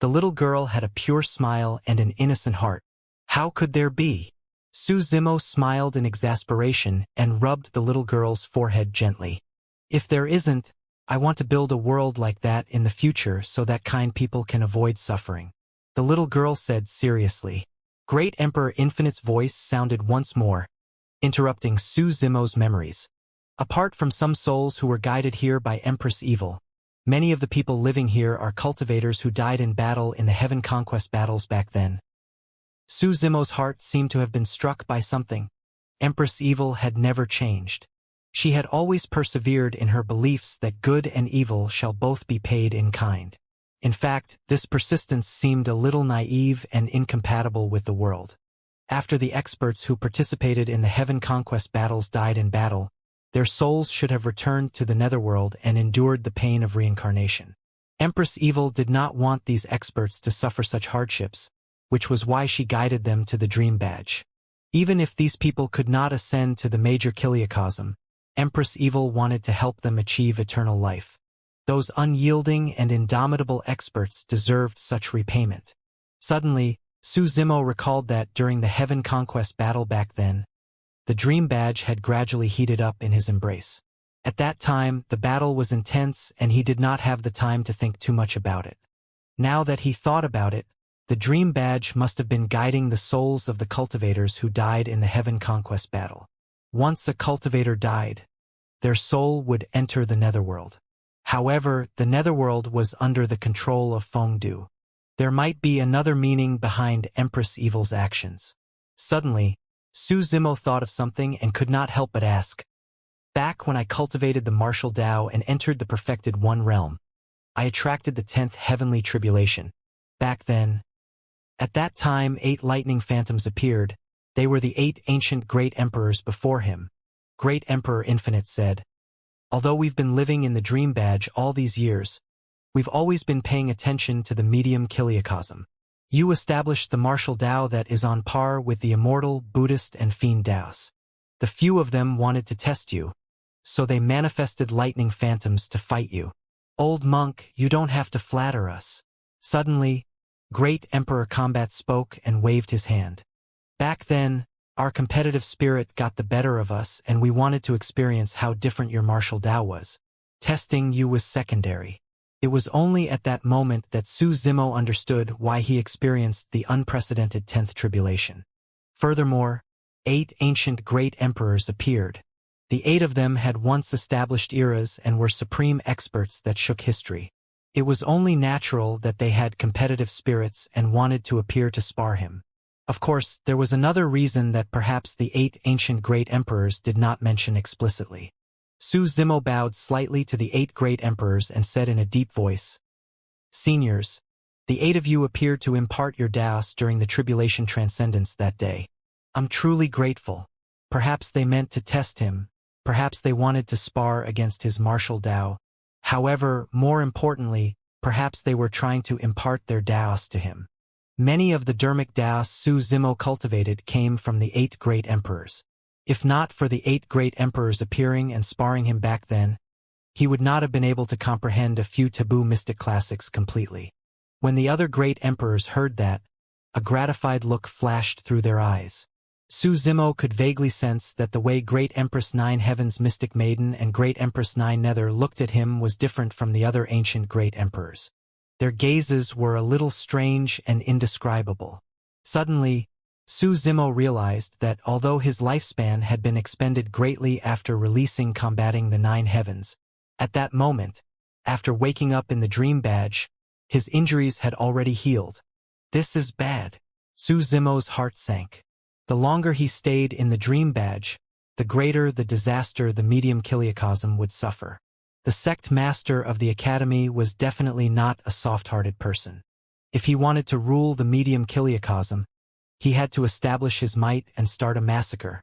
The little girl had a pure smile and an innocent heart. How could there be? Su Zimo smiled in exasperation and rubbed the little girl's forehead gently. If there isn't, I want to build a world like that in the future so that kind people can avoid suffering. The little girl said seriously. Great Emperor Infinite's voice sounded once more, interrupting Su Zimo's memories. Apart from some souls who were guided here by Empress Evil, many of the people living here are cultivators who died in battle in the heaven conquest battles back then. Su Zimo's heart seemed to have been struck by something. Empress Evil had never changed. She had always persevered in her beliefs that good and evil shall both be paid in kind. In fact, this persistence seemed a little naive and incompatible with the world. After the experts who participated in the heaven conquest battles died in battle, their souls should have returned to the netherworld and endured the pain of reincarnation. Empress Evil did not want these experts to suffer such hardships, which was why she guided them to the Dream Badge. Even if these people could not ascend to the major Kiliacosm, Empress Evil wanted to help them achieve eternal life. Those unyielding and indomitable experts deserved such repayment. Suddenly, Su Zimo recalled that during the Heaven Conquest battle back then, the Dream Badge had gradually heated up in his embrace. At that time, the battle was intense and he did not have the time to think too much about it. Now that he thought about it, the Dream Badge must have been guiding the souls of the cultivators who died in the Heaven Conquest battle. Once a cultivator died, their soul would enter the netherworld. However, the netherworld was under the control of Fengdu. There might be another meaning behind Empress Evil's actions. Suddenly, Su Zimo thought of something and could not help but ask. Back when I cultivated the martial Tao and entered the perfected One realm, I attracted the 10th heavenly tribulation. Back then, at that time 8 lightning phantoms appeared. They were the 8 ancient great emperors before him. Great Emperor Infinite said, although we've been living in the Dream Badge all these years, we've always been paying attention to the medium Kiliacosm. You established the martial Tao that is on par with the immortal, Buddhist, and fiend Taos. The few of them wanted to test you, so they manifested lightning phantoms to fight you. Old monk, you don't have to flatter us. Suddenly, Great Emperor Combat spoke and waved his hand. Back then, our competitive spirit got the better of us and we wanted to experience how different your martial Tao was. Testing you was secondary. It was only at that moment that Su Zimo understood why he experienced the unprecedented 10th tribulation. Furthermore, 8 ancient great emperors appeared. The 8 of them had once established eras and were supreme experts that shook history. It was only natural that they had competitive spirits and wanted to appear to spar him. Of course, there was another reason that perhaps the 8 ancient great emperors did not mention explicitly. Su Zimo bowed slightly to the 8 great emperors and said in a deep voice, Seniors, the 8 of you appeared to impart your Taos during the tribulation transcendence that day. I'm truly grateful. Perhaps they meant to test him. Perhaps they wanted to spar against his martial Tao. However, more importantly, perhaps they were trying to impart their Taos to him. Many of the Dermic Taos Su Zimo cultivated came from the 8 great emperors. If not for the 8 great emperors appearing and sparring him back then, he would not have been able to comprehend a few taboo mystic classics completely. When the other great emperors heard that, a gratified look flashed through their eyes. Su Zimo could vaguely sense that the way Great Empress Nine Heavens Mystic Maiden and Great Empress Nine Nether looked at him was different from the other ancient great emperors. Their gazes were a little strange and indescribable. Suddenly, Su Zimo realized that although his lifespan had been expended greatly after releasing combating the 9 heavens, at that moment, after waking up in the Dream Badge, his injuries had already healed. This is bad. Su Zimo's heart sank. The longer he stayed in the Dream Badge, the greater the disaster the medium Kiliacosm would suffer. The sect master of the academy was definitely not a soft-hearted person. If he wanted to rule the medium Kiliacosm, he had to establish his might and start a massacre.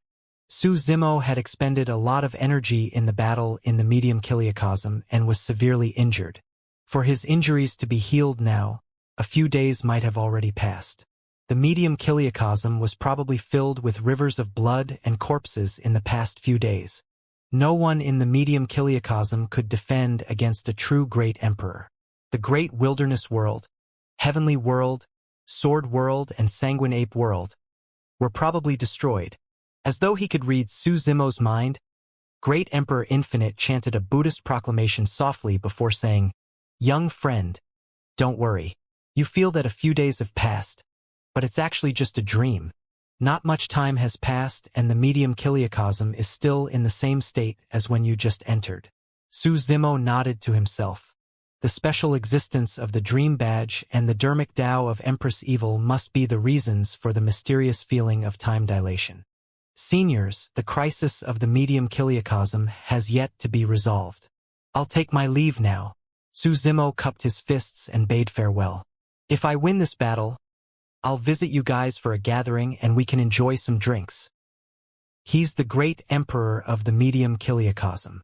Su Zimo had expended a lot of energy in the battle in the medium Kiliacosm and was severely injured. For his injuries to be healed now, a few days might have already passed. The medium Kiliacosm was probably filled with rivers of blood and corpses in the past few days. No one in the medium kiliocosm could defend against a true great emperor. The great wilderness world, heavenly world, sword world, and sanguine ape world were probably destroyed. As though he could read Su Zimo's mind, Great Emperor Infinite chanted a Buddhist proclamation softly before saying, "Young friend, don't worry. You feel that a few days have passed, but it's actually just a dream. Not much time has passed and the medium kiliocosm is still in the same state as when you just entered." Su Zimo nodded to himself. The special existence of the dream badge and the dermic Tao of Empress Evil must be the reasons for the mysterious feeling of time dilation. Seniors, the crisis of the medium kiliocosm has yet to be resolved. I'll take my leave now. Su Zimo cupped his fists and bade farewell. If I win this battle, I'll visit you guys for a gathering and we can enjoy some drinks. He's the great emperor of the medium kiliocosm.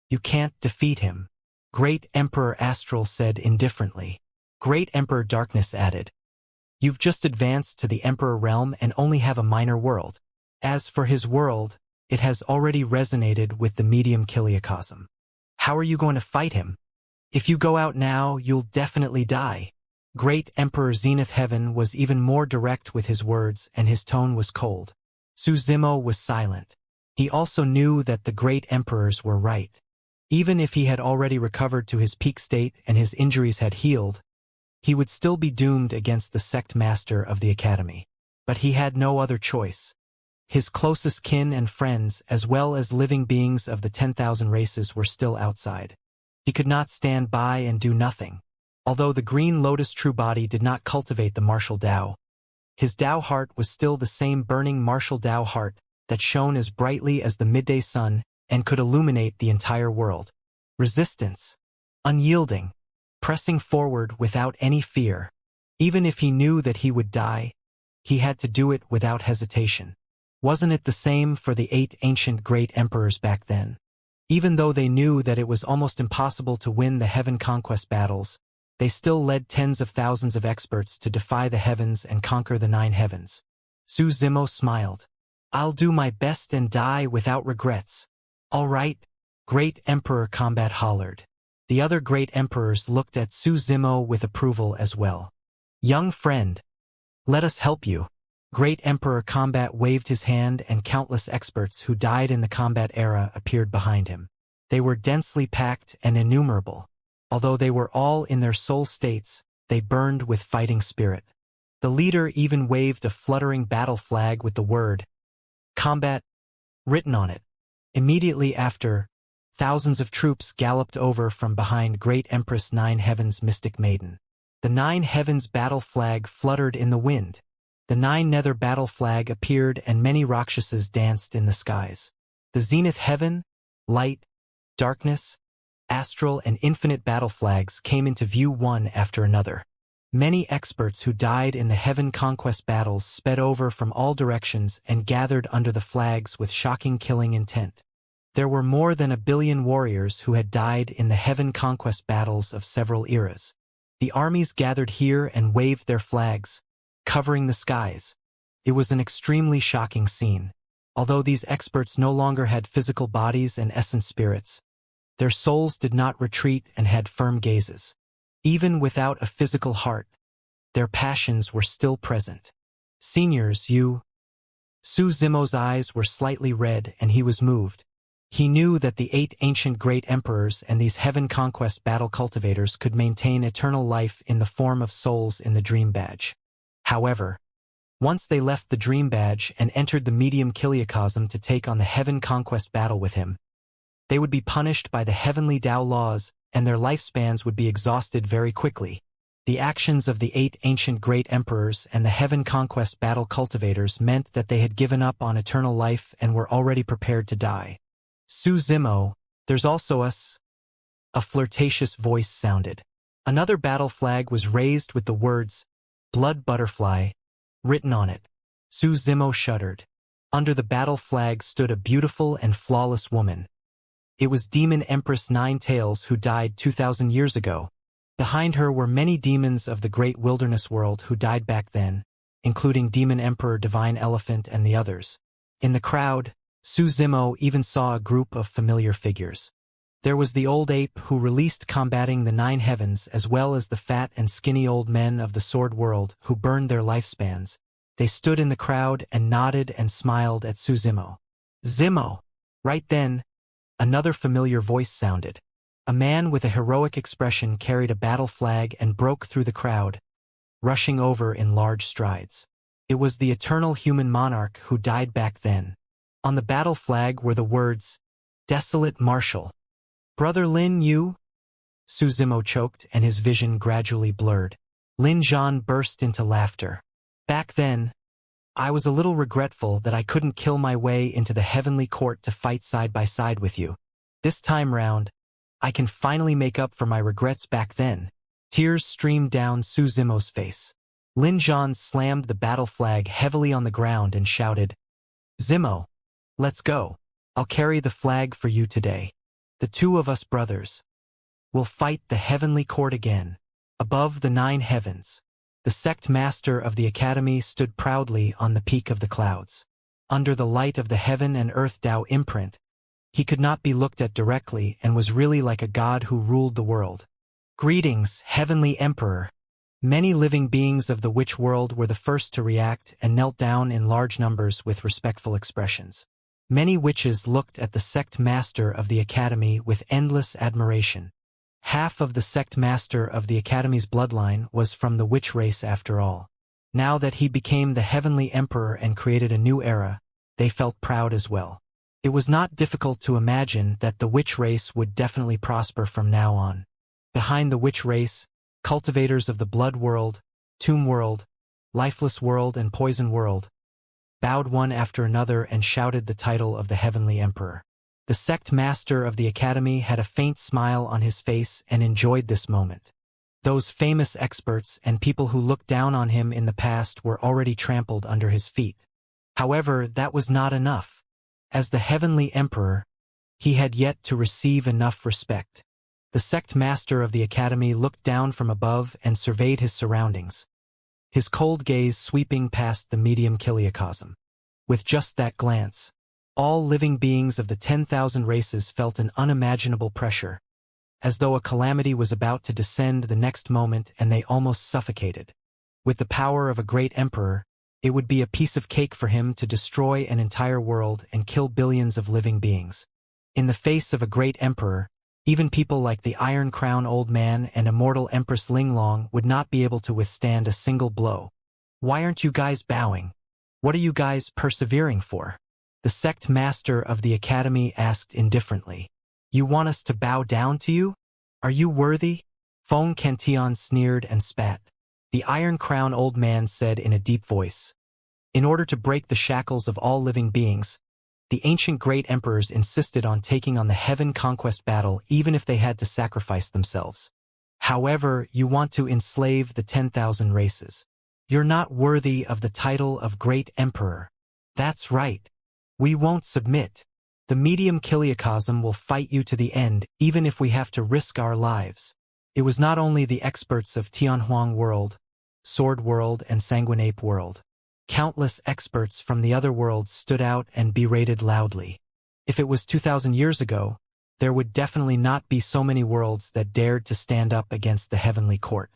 You can't defeat him. Great Emperor Astral said indifferently. Great Emperor Darkness added, "You've just advanced to the Emperor realm and only have a minor world. As for his world, it has already resonated with the medium kiliocosm. How are you going to fight him? If you go out now, you'll definitely die." Great Emperor Zenith Heaven was even more direct with his words and his tone was cold. Su Zimo was silent. He also knew that the great emperors were right. Even if he had already recovered to his peak state and his injuries had healed, he would still be doomed against the sect master of the academy. But he had no other choice. His closest kin and friends, as well as living beings of the 10,000 races, were still outside. He could not stand by and do nothing. Although the green lotus true body did not cultivate the martial Tao, his Tao heart was still the same burning martial Tao heart that shone as brightly as the midday sun and could illuminate the entire world. Resistance. Unyielding. Pressing forward without any fear. Even if he knew that he would die, he had to do it without hesitation. Wasn't it the same for the 8 ancient great emperors back then? Even though they knew that it was almost impossible to win the heaven conquest battles, they still led tens of thousands of experts to defy the heavens and conquer the 9 heavens. Su Zimo smiled. "I'll do my best and die without regrets." "All right," Great Emperor Combat hollered. The other great emperors looked at Su Zimo with approval as well. "Young friend, let us help you." Great Emperor Combat waved his hand and countless experts who died in the combat era appeared behind him. They were densely packed and innumerable. Although they were all in their soul states, they burned with fighting spirit. The leader even waved a fluttering battle flag with the word "Combat" written on it. Immediately after, thousands of troops galloped over from behind Great Empress 9 Heavens Mystic Maiden. The 9 Heavens battle flag fluttered in the wind. The 9 Nether battle flag appeared and many Rakshasas danced in the skies. The Zenith Heaven, Light, Darkness, Astral and Infinite battle flags came into view one after another. Many experts who died in the Heaven Conquest battles sped over from all directions and gathered under the flags with shocking killing intent. There were more than 1 billion warriors who had died in the Heaven Conquest battles of several eras. The armies gathered here and waved their flags, covering the skies. It was an extremely shocking scene. Although these experts no longer had physical bodies and essence spirits, their souls did not retreat and had firm gazes. Even without a physical heart, their passions were still present. "Seniors, you..." Su Zimo's eyes were slightly red and he was moved. He knew that the 8 ancient great emperors and these heaven conquest battle cultivators could maintain eternal life in the form of souls in the dream badge. However, once they left the dream badge and entered the medium kiliocosm to take on the heaven conquest battle with him, they would be punished by the heavenly Tao laws and their lifespans would be exhausted very quickly. The actions of the 8 ancient great emperors and the heaven conquest battle cultivators meant that they had given up on eternal life and were already prepared to die. "Su Zimo, there's also us." A flirtatious voice sounded. Another battle flag was raised with the words, "Blood Butterfly," written on it. Su Zimo shuddered. Under the battle flag stood a beautiful and flawless woman. It was Demon Empress 9 Tails who died 2,000 years ago. Behind her were many demons of the great wilderness world who died back then, including Demon Emperor Divine Elephant and the others. In the crowd, Su Zimo even saw a group of familiar figures. There was the old ape who released combating the 9 heavens, as well as the fat and skinny old men of the sword world who burned their lifespans. They stood in the crowd and nodded and smiled at Su Zimo. Zimo! Right then, another familiar voice sounded. A man with a heroic expression carried a battle flag and broke through the crowd, rushing over in large strides. It was the eternal human monarch who died back then. On the battle flag were the words, "Desolate Marshal." "Brother Lin Yu?" Su Zimo choked and his vision gradually blurred. Lin Zhan burst into laughter. "Back then, I was a little regretful that I couldn't kill my way into the heavenly court to fight side by side with you. This time round, I can finally make up for my regrets back then." Tears streamed down Su Zimo's face. Lin Zhan slammed the battle flag heavily on the ground and shouted, "Zimo, let's go. I'll carry the flag for you today. The 2 of us brothers will fight the heavenly court again, above the 9 heavens." The sect master of the academy stood proudly on the peak of the clouds. Under the light of the heaven and earth Tao imprint, he could not be looked at directly and was really like a god who ruled the world. "Greetings, heavenly emperor." Many living beings of the witch world were the first to react and knelt down in large numbers with respectful expressions. Many witches looked at the sect master of the academy with endless admiration. Half of the sect master of the academy's bloodline was from the witch race after all. Now that he became the heavenly emperor and created a new era, they felt proud as well. It was not difficult to imagine that the witch race would definitely prosper from now on. Behind the witch race, cultivators of the blood world, tomb world, lifeless world and poison world, bowed one after another and shouted the title of the heavenly emperor. The sect master of the academy had a faint smile on his face and enjoyed this moment. Those famous experts and people who looked down on him in the past were already trampled under his feet. However, that was not enough. As the heavenly emperor, he had yet to receive enough respect. The sect master of the academy looked down from above and surveyed his surroundings, his cold gaze sweeping past the medium kiliacosm. With just that glance, all living beings of the 10,000 races felt an unimaginable pressure, as though a calamity was about to descend the next moment, and they almost suffocated. With the power of a great emperor, it would be a piece of cake for him to destroy an entire world and kill billions of living beings. In the face of a great emperor, even people like the Iron Crown Old Man and immortal Empress Linglong would not be able to withstand a single blow. "Why aren't you guys bowing? What are you guys persevering for?" The sect master of the academy asked indifferently. "You want us to bow down to you? Are you worthy?" Feng Cantion sneered and spat. The Iron Crown Old Man said in a deep voice, "In order to break the shackles of all living beings, the ancient great emperors insisted on taking on the heaven conquest battle even if they had to sacrifice themselves. However, you want to enslave the 10,000 races. You're not worthy of the title of great emperor." "That's right. We won't submit. The medium kiliacosm will fight you to the end, even if we have to risk our lives." It was not only the experts of Tianhuang world, Sword world and Sanguinape world. Countless experts from the other worlds stood out and berated loudly. If it was 2,000 years ago, there would definitely not be so many worlds that dared to stand up against the heavenly court.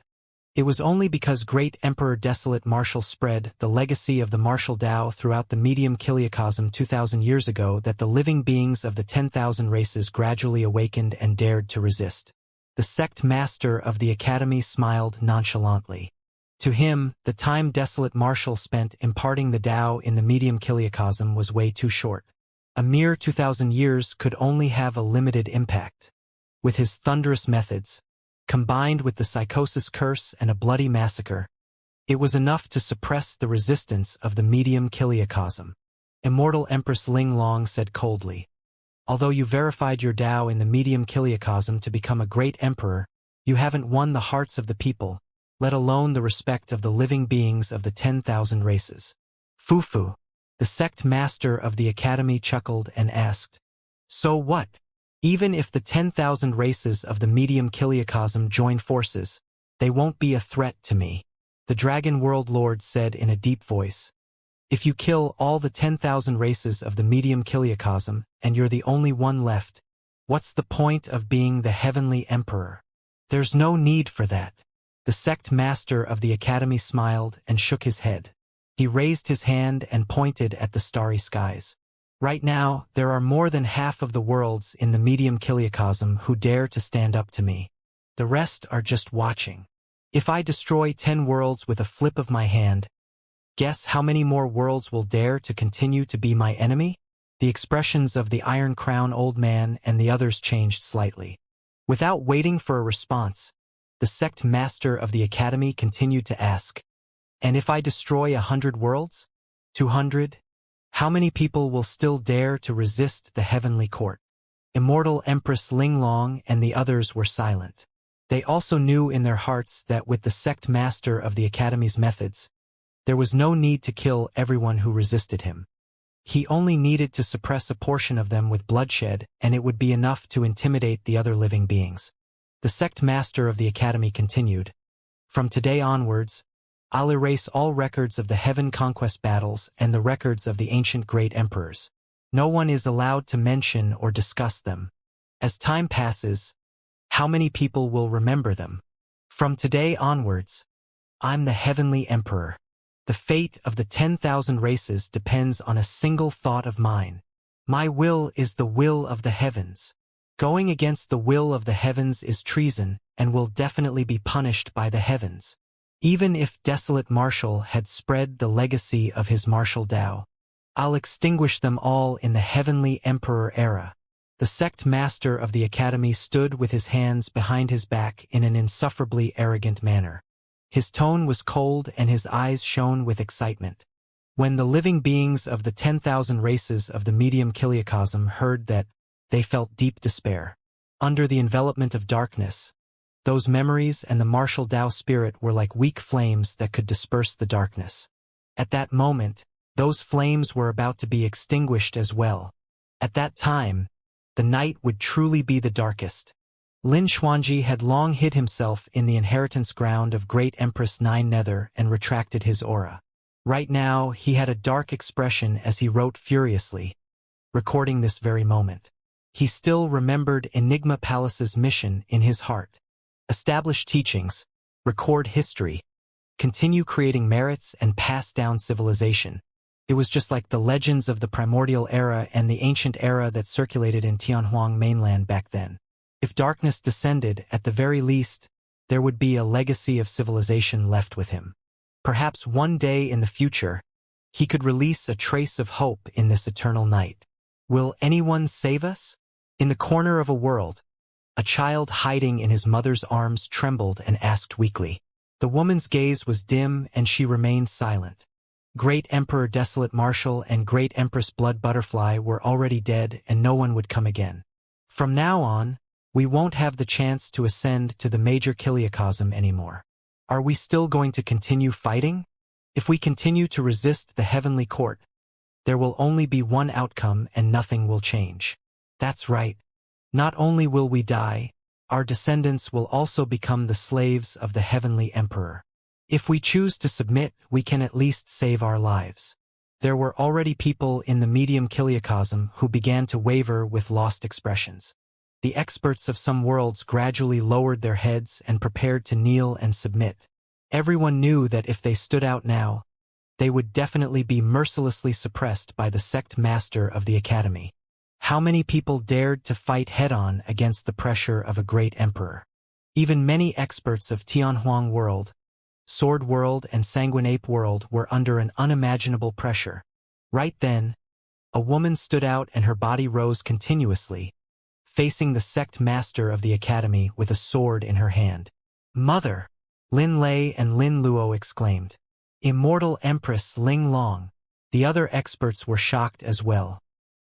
It was only because great Emperor Desolate Marshal spread the legacy of the martial Tao throughout the medium kiliacosm 2,000 years ago that the living beings of the 10,000 races gradually awakened and dared to resist. The sect master of the academy smiled nonchalantly. To him, the time Desolate Marshal spent imparting the Tao in the medium kiliacosm was way too short. A mere 2,000 years could only have a limited impact. With his thunderous methods, combined with the psychosis curse and a bloody massacre, it was enough to suppress the resistance of the medium kiliacosm. Immortal Empress Linglong said coldly, "Although you verified your Tao in the medium kiliacosm to become a great emperor, you haven't won the hearts of the people, let alone the respect of the living beings of the 10,000 races." Fufu, the sect master of the academy, chuckled and asked, "So what? Even if the 10,000 races of the medium kiliacosm join forces, they won't be a threat to me." The Dragon World Lord said in a deep voice, If you kill all the 10,000 races of the medium kiliocosm and you're the only one left, what's the point of being the heavenly emperor? There's no need for that. The sect master of the academy smiled and shook his head. He raised his hand and pointed at the starry skies. Right now, there are more than half of the worlds in the medium kiliocosm who dare to stand up to me. The rest are just watching. If I destroy 10 worlds with a flip of my hand, guess how many more worlds will dare to continue to be my enemy? The expressions of the Iron Crown old man and the others changed slightly. Without waiting for a response, the sect master of the academy continued to ask, "And if I destroy 100 worlds? 200? How many people will still dare to resist the heavenly court?" Immortal Empress Linglong and the others were silent. They also knew in their hearts that with the sect master of the academy's methods, there was no need to kill everyone who resisted him. He only needed to suppress a portion of them with bloodshed, and it would be enough to intimidate the other living beings. The sect master of the academy continued, "From today onwards, I'll erase all records of the heaven conquest battles and the records of the ancient great emperors. No one is allowed to mention or discuss them. As time passes, how many people will remember them? From today onwards, I'm the heavenly emperor. The fate of the 10,000 races depends on a single thought of mine. My will is the will of the heavens. Going against the will of the heavens is treason and will definitely be punished by the heavens. Even if Desolate Marshal had spread the legacy of his martial Tao, I'll extinguish them all in the heavenly emperor era." The sect master of the academy stood with his hands behind his back in an insufferably arrogant manner. His tone was cold and his eyes shone with excitement. When the living beings of the 10,000 races of the medium kiliocosm heard that, they felt deep despair. Under the envelopment of darkness, those memories and the martial Tao spirit were like weak flames that could disperse the darkness. At that moment, those flames were about to be extinguished as well. At that time, the night would truly be the darkest. Lin Xuanji had long hid himself in the inheritance ground of Great Empress Nine Nether and retracted his aura. Right now, he had a dark expression as he wrote furiously, recording this very moment. He still remembered Enigma Palace's mission in his heart. Establish teachings, record history, continue creating merits and pass down civilization. It was just like the legends of the primordial era and the ancient era that circulated in Tianhuang mainland back then. If darkness descended, at the very least, there would be a legacy of civilization left with him. Perhaps one day in the future, he could release a trace of hope in this eternal night. Will anyone save us? In the corner of a world, a child hiding in his mother's arms trembled and asked weakly. The woman's gaze was dim and she remained silent. Great Emperor Desolate Marshal and Great Empress Blood Butterfly were already dead and no one would come again. From now on, we won't have the chance to ascend to the major kiliocosm anymore. Are we still going to continue fighting? If we continue to resist the heavenly court, there will only be one outcome and nothing will change. That's right. Not only will we die, our descendants will also become the slaves of the heavenly emperor. If we choose to submit, we can at least save our lives. There were already people in the medium kiliocosm who began to waver with lost expressions. The experts of some worlds gradually lowered their heads and prepared to kneel and submit. Everyone knew that if they stood out now, they would definitely be mercilessly suppressed by the sect master of the academy. How many people dared to fight head-on against the pressure of a great emperor? Even many experts of Tianhuang World, Sword World and Sanguinape World were under an unimaginable pressure. Right then, a woman stood out and her body rose continuously, facing the sect master of the academy with a sword in her hand. "Mother!" Lin Lei and Lin Luo exclaimed. "Immortal Empress Ling Long!" The other experts were shocked as well.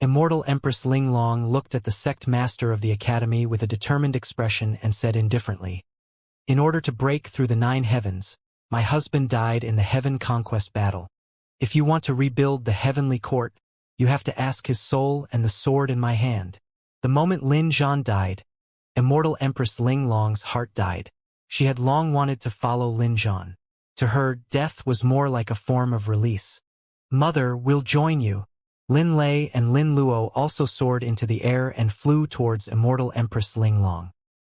Immortal Empress Ling Long looked at the sect master of the academy with a determined expression and said indifferently, "In order to break through the 9 heavens, my husband died in the heaven conquest battle. If you want to rebuild the heavenly court, you have to ask his soul and the sword in my hand." The moment Lin Zhan died, Immortal Empress Ling Long's heart died. She had long wanted to follow Lin Zhan. To her, death was more like a form of release. Mother, we'll join you. Lin Lei and Lin Luo also soared into the air and flew towards Immortal Empress Ling Long.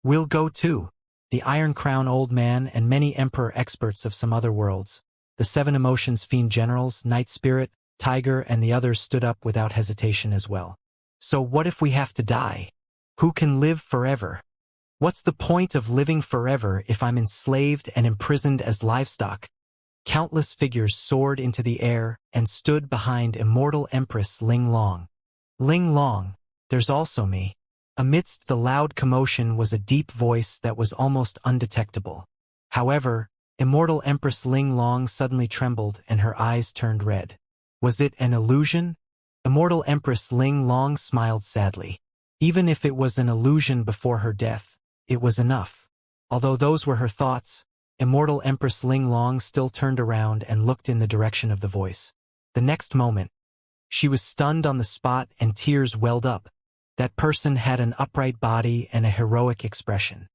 We'll go too. The Iron Crown Old Man and many Emperor experts of some other worlds, the 7 Emotions Fiend Generals, Night Spirit, Tiger and the others stood up without hesitation as well. So what if we have to die? Who can live forever? What's the point of living forever if I'm enslaved and imprisoned as livestock? Countless figures soared into the air and stood behind Immortal Empress Ling Long. Ling Long, there's also me. Amidst the loud commotion was a deep voice that was almost undetectable. However, Immortal Empress Ling Long suddenly trembled and her eyes turned red. Was it an illusion? Immortal Empress Ling Long smiled sadly. Even if it was an illusion before her death, it was enough. Although those were her thoughts, Immortal Empress Ling Long still turned around and looked in the direction of the voice. The next moment, she was stunned on the spot and tears welled up. That person had an upright body and a heroic expression.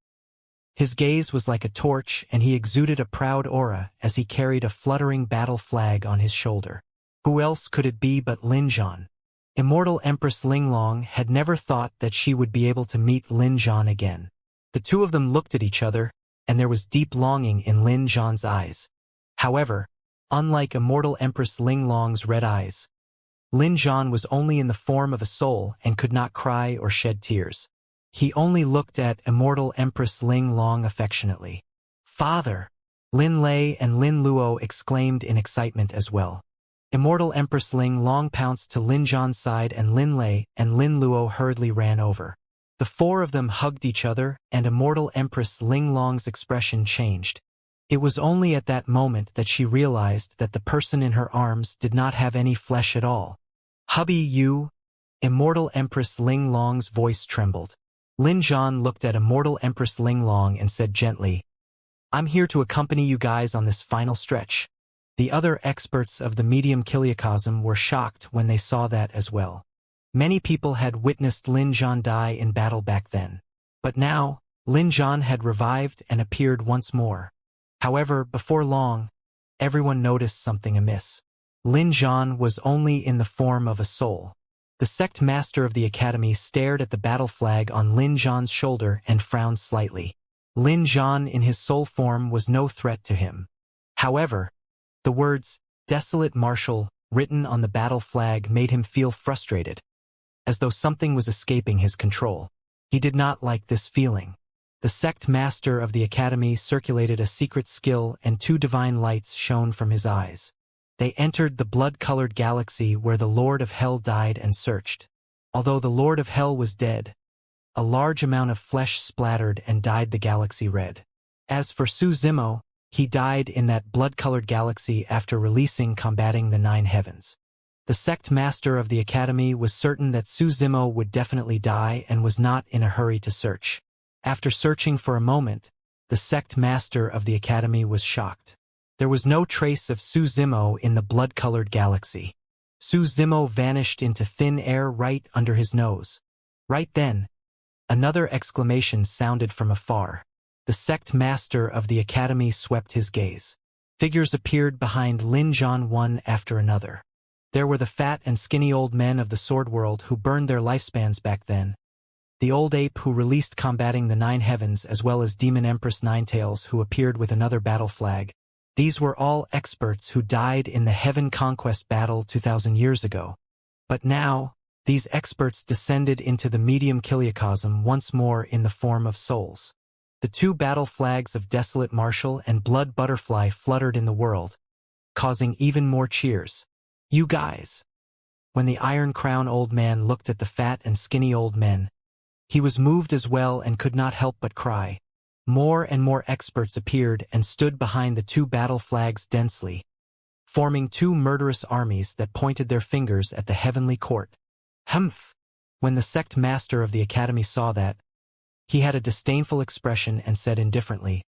His gaze was like a torch and he exuded a proud aura as he carried a fluttering battle flag on his shoulder. Who else could it be but Lin Zhan? Immortal Empress Ling Long had never thought that she would be able to meet Lin Zhan again. The two of them looked at each other, and there was deep longing in Lin Zhan's eyes. However, unlike Immortal Empress Ling Long's red eyes, Lin Zhan was only in the form of a soul and could not cry or shed tears. He only looked at Immortal Empress Ling Long affectionately. Father! Lin Lei and Lin Luo exclaimed in excitement as well. Immortal Empress Ling Long pounced to Lin Zhan's side and Lin Lei and Lin Luo hurriedly ran over. The 4 of them hugged each other and Immortal Empress Ling Long's expression changed. It was only at that moment that she realized that the person in her arms did not have any flesh at all. Hubby, you? Immortal Empress Ling Long's voice trembled. Lin Zhan looked at Immortal Empress Ling Long and said gently, I'm here to accompany you guys on this final stretch. The other experts of the medium chiliocosm were shocked when they saw that as well. Many people had witnessed Lin Zhan die in battle back then. But now, Lin Zhan had revived and appeared once more. However, before long, everyone noticed something amiss. Lin Zhan was only in the form of a soul. The sect master of the academy stared at the battle flag on Lin Zhan's shoulder and frowned slightly. Lin Zhan in his soul form was no threat to him. However, the words, Desolate Marshal, written on the battle flag made him feel frustrated, as though something was escaping his control. He did not like this feeling. The sect master of the academy circulated a secret skill and 2 divine lights shone from his eyes. They entered the blood-colored galaxy where the Lord of Hell died and searched. Although the Lord of Hell was dead, a large amount of flesh splattered and dyed the galaxy red. As for Su Zimo, he died in that blood-colored galaxy after releasing combating the 9 heavens. The sect master of the academy was certain that Su Zimo would definitely die and was not in a hurry to search. After searching for a moment, the sect master of the academy was shocked. There was no trace of Su Zimo in the blood-colored galaxy. Su Zimo vanished into thin air right under his nose. Right then, another exclamation sounded from afar. The sect master of the academy swept his gaze. Figures appeared behind Lin Zhan one after another. There were the fat and skinny old men of the sword world who burned their lifespans back then, the old ape who released combating the 9 heavens as well as Demon Empress Ninetails who appeared with another battle flag. These were all experts who died in the Heaven Conquest battle 2,000 years ago. But now, these experts descended into the medium chiliocosm once more in the form of souls. The 2 battle flags of Desolate Marshal and Blood Butterfly fluttered in the world, causing even more cheers. You guys! When the Iron Crown old man looked at the fat and skinny old men, he was moved as well and could not help but cry. More and more experts appeared and stood behind the 2 battle flags densely, forming 2 murderous armies that pointed their fingers at the heavenly court. Humph! When the sect master of the academy saw that, he had a disdainful expression and said indifferently,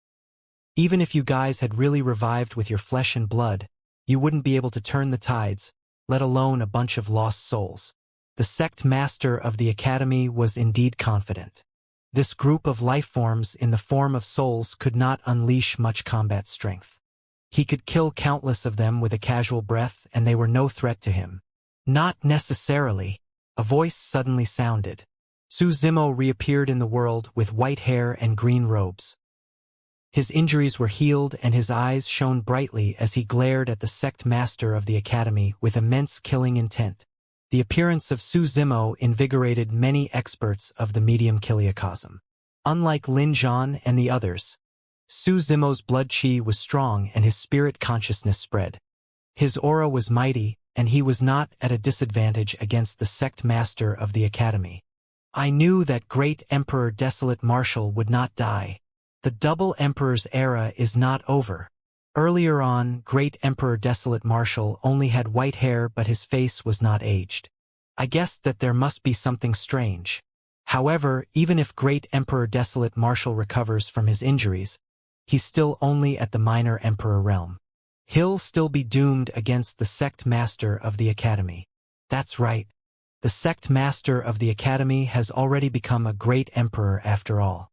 Even if you guys had really revived with your flesh and blood, you wouldn't be able to turn the tides, let alone a bunch of lost souls. The sect master of the academy was indeed confident. This group of life forms in the form of souls could not unleash much combat strength. He could kill countless of them with a casual breath and they were no threat to him. Not necessarily. A voice suddenly sounded. Su Zimo reappeared in the world with white hair and green robes. His injuries were healed and his eyes shone brightly as he glared at the sect master of the academy with immense killing intent. The appearance of Su Zimo invigorated many experts of the medium kiliacosm. Unlike Lin Zhan and the others, Su Zimo's blood qi was strong and his spirit consciousness spread. His aura was mighty, and he was not at a disadvantage against the sect master of the academy. I knew that great Emperor Desolate Marshal would not die. The double Emperor's era is not over. Earlier on, great Emperor Desolate Marshal only had white hair but his face was not aged. I guessed that there must be something strange. However, even if great Emperor Desolate Marshal recovers from his injuries, he's still only at the minor Emperor realm. He'll still be doomed against the sect master of the academy. That's right. The sect master of the academy has already become a great emperor after all.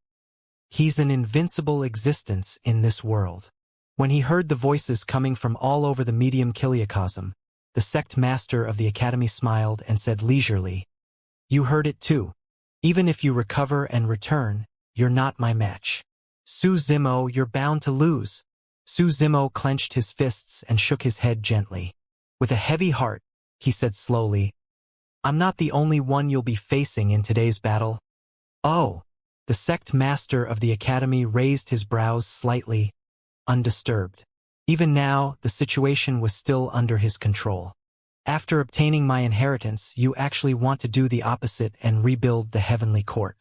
He's an invincible existence in this world. When he heard the voices coming from all over the medium kiliacosm, the sect master of the academy smiled and said leisurely, "You heard it too. Even if you recover and return, you're not my match. Su Zimo, you're bound to lose." Su Zimo clenched his fists and shook his head gently. With a heavy heart, he said slowly, "I'm not the only one you'll be facing in today's battle." "Oh." The sect master of the academy raised his brows slightly, undisturbed. Even now, the situation was still under his control. "After obtaining my inheritance, you actually want to do the opposite and rebuild the heavenly court.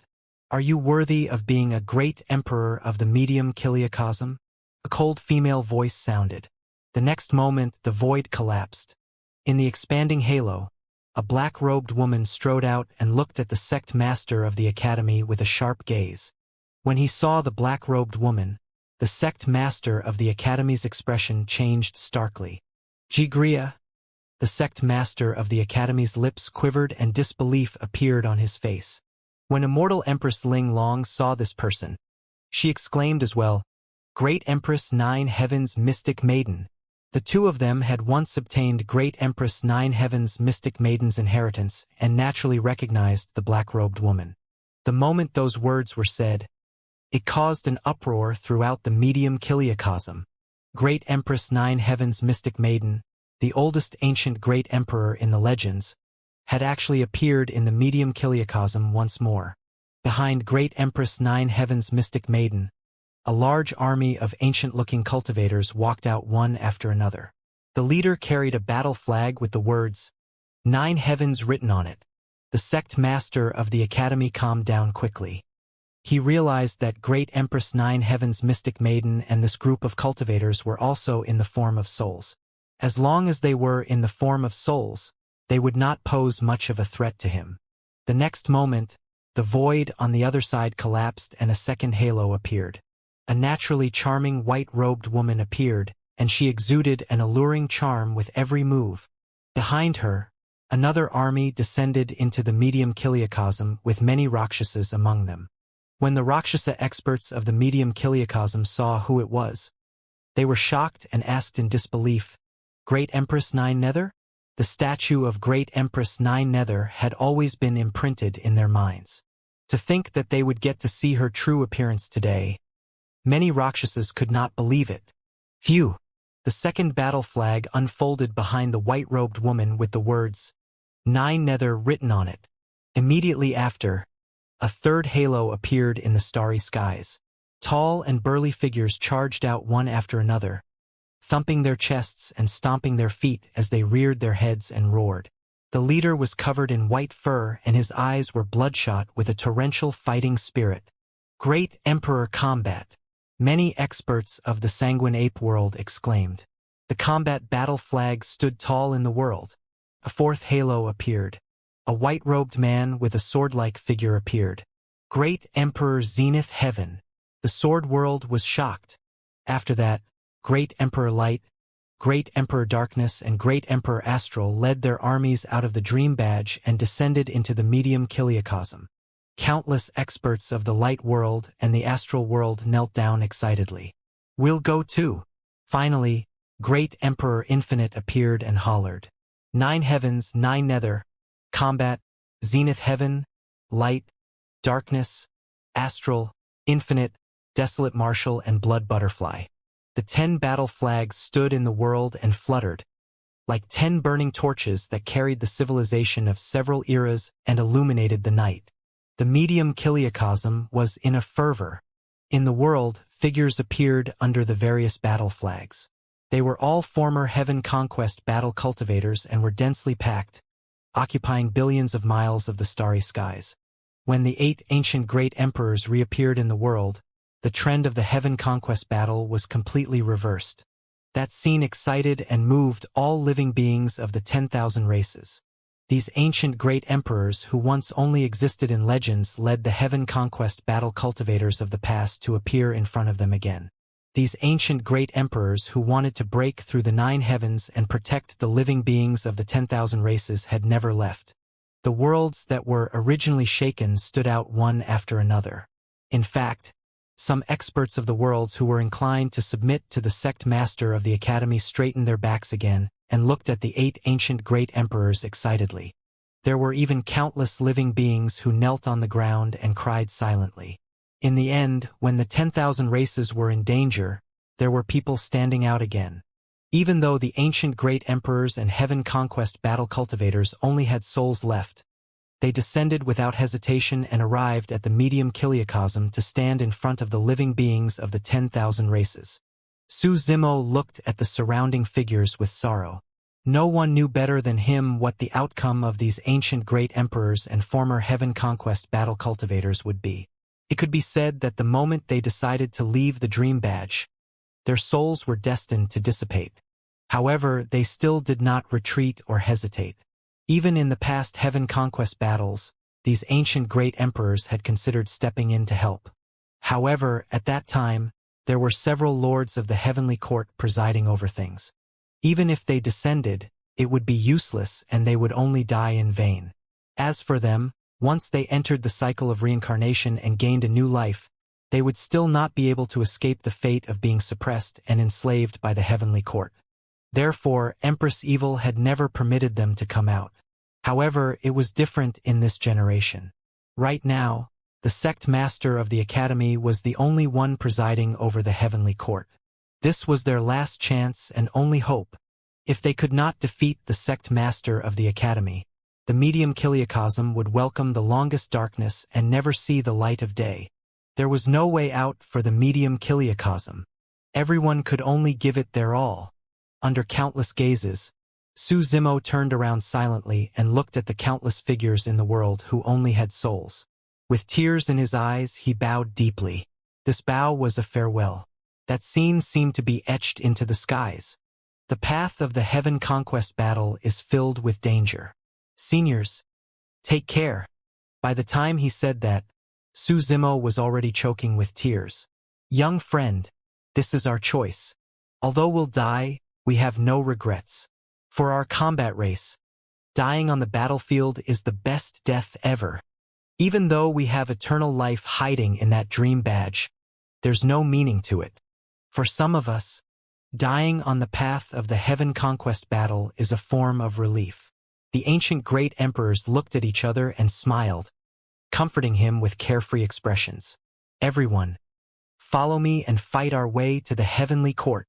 Are you worthy of being a great emperor of the medium kiliacosm?" A cold female voice sounded. The next moment, the void collapsed. In the expanding halo, a black-robed woman strode out and looked at the sect master of the academy with a sharp gaze. When he saw the black-robed woman, the sect master of the academy's expression changed starkly. "Jigria?" The sect master of the academy's lips quivered and disbelief appeared on his face. When Immortal Empress Ling Long saw this person, she exclaimed as well, "Great Empress Nine Heavens Mystic Maiden." The two of them had once obtained Great Empress Nine Heavens Mystic Maiden's inheritance and naturally recognized the black-robed woman. The moment those words were said, it caused an uproar throughout the medium kiliacosm. Great Empress Nine Heavens Mystic Maiden, the oldest ancient great emperor in the legends, had actually appeared in the medium kiliacosm once more. Behind Great Empress Nine Heavens Mystic Maiden, a large army of ancient-looking cultivators walked out one after another. The leader carried a battle flag with the words, "Nine Heavens" written on it. The sect master of the academy calmed down quickly. He realized that Great Empress Nine Heavens Mystic Maiden and this group of cultivators were also in the form of souls. As long as they were in the form of souls, they would not pose much of a threat to him. The next moment, the void on the other side collapsed and a second halo appeared. A naturally charming white-robed woman appeared, and she exuded an alluring charm with every move. Behind her, another army descended into the medium kiliacosm with many Rakshasas among them. When the Rakshasa experts of the medium kiliacosm saw who it was, they were shocked and asked in disbelief, "Great Empress Nine Nether?" The statue of Great Empress Nine Nether had always been imprinted in their minds. To think that they would get to see her true appearance today, many Rakshasas could not believe it. Phew! The second battle flag unfolded behind the white-robed woman with the words, "Nine Nether" written on it. Immediately after, a third halo appeared in the starry skies. Tall and burly figures charged out one after another, thumping their chests and stomping their feet as they reared their heads and roared. The leader was covered in white fur and his eyes were bloodshot with a torrential fighting spirit. "Great Emperor Combat!" Many experts of the Sanguine Ape world exclaimed. The combat battle flag stood tall in the world. A fourth halo appeared. A white-robed man with a sword-like figure appeared. "Great Emperor Zenith Heaven!" The sword world was shocked. After that, Great Emperor Light, Great Emperor Darkness, and Great Emperor Astral led their armies out of the Dream Badge and descended into the medium kiliacosm. Countless experts of the light world and the astral world knelt down excitedly. "We'll go too." Finally, Great Emperor Infinite appeared and hollered. 9 heavens, 9 nether, combat, zenith heaven, light, darkness, astral, infinite, desolate martial and blood butterfly. The 10 battle flags stood in the world and fluttered, like 10 burning torches that carried the civilization of several eras and illuminated the night. The medium kiliacosm was in a fervor. In the world, figures appeared under the various battle flags. They were all former Heaven Conquest battle cultivators and were densely packed, occupying billions of miles of the starry skies. When the 8 ancient great emperors reappeared in the world, the trend of the Heaven Conquest battle was completely reversed. That scene excited and moved all living beings of the 10,000 races. These ancient great emperors who once only existed in legends led the Heaven Conquest battle cultivators of the past to appear in front of them again. These ancient great emperors who wanted to break through the 9 heavens and protect the living beings of the 10,000 races had never left. The worlds that were originally shaken stood out one after another. In fact, some experts of the worlds who were inclined to submit to the sect master of the academy straightened their backs again and looked at the 8 ancient great emperors excitedly. There were even countless living beings who knelt on the ground and cried silently. In the end, when the 10,000 races were in danger, there were people standing out again. Even though the ancient great emperors and Heaven Conquest battle cultivators only had souls left, they descended without hesitation and arrived at the medium kiliacosm to stand in front of the living beings of the 10,000 races. Su Zimo looked at the surrounding figures with sorrow. No one knew better than him what the outcome of these ancient great emperors and former Heaven Conquest battle cultivators would be. It could be said that the moment they decided to leave the Dream Badge, their souls were destined to dissipate. However, they still did not retreat or hesitate. Even in the past Heaven Conquest battles, these ancient great emperors had considered stepping in to help. However, at that time, there were several lords of the heavenly court presiding over things. Even if they descended, it would be useless and they would only die in vain. As for them, once they entered the cycle of reincarnation and gained a new life, they would still not be able to escape the fate of being suppressed and enslaved by the heavenly court. Therefore, Empress Evil had never permitted them to come out. However, it was different in this generation. Right now, the sect master of the academy was the only one presiding over the heavenly court. This was their last chance and only hope. If they could not defeat the sect master of the academy, the medium kiliacosm would welcome the longest darkness and never see the light of day. There was no way out for the medium kiliacosm. Everyone could only give it their all. Under countless gazes, Su Zimo turned around silently and looked at the countless figures in the world who only had souls. With tears in his eyes, he bowed deeply. This bow was a farewell. That scene seemed to be etched into the skies. The path of the Heaven Conquest battle is filled with danger. Seniors, take care. By the time he said that, Su Zimo was already choking with tears. Young friend, this is our choice. Although we'll die, we have no regrets. For our combat race, dying on the battlefield is the best death ever. Even though we have eternal life hiding in that dream badge, there's no meaning to it. For some of us, dying on the path of the Heaven Conquest battle is a form of relief. The ancient great emperors looked at each other and smiled, comforting him with carefree expressions. Everyone, follow me and fight our way to the heavenly court.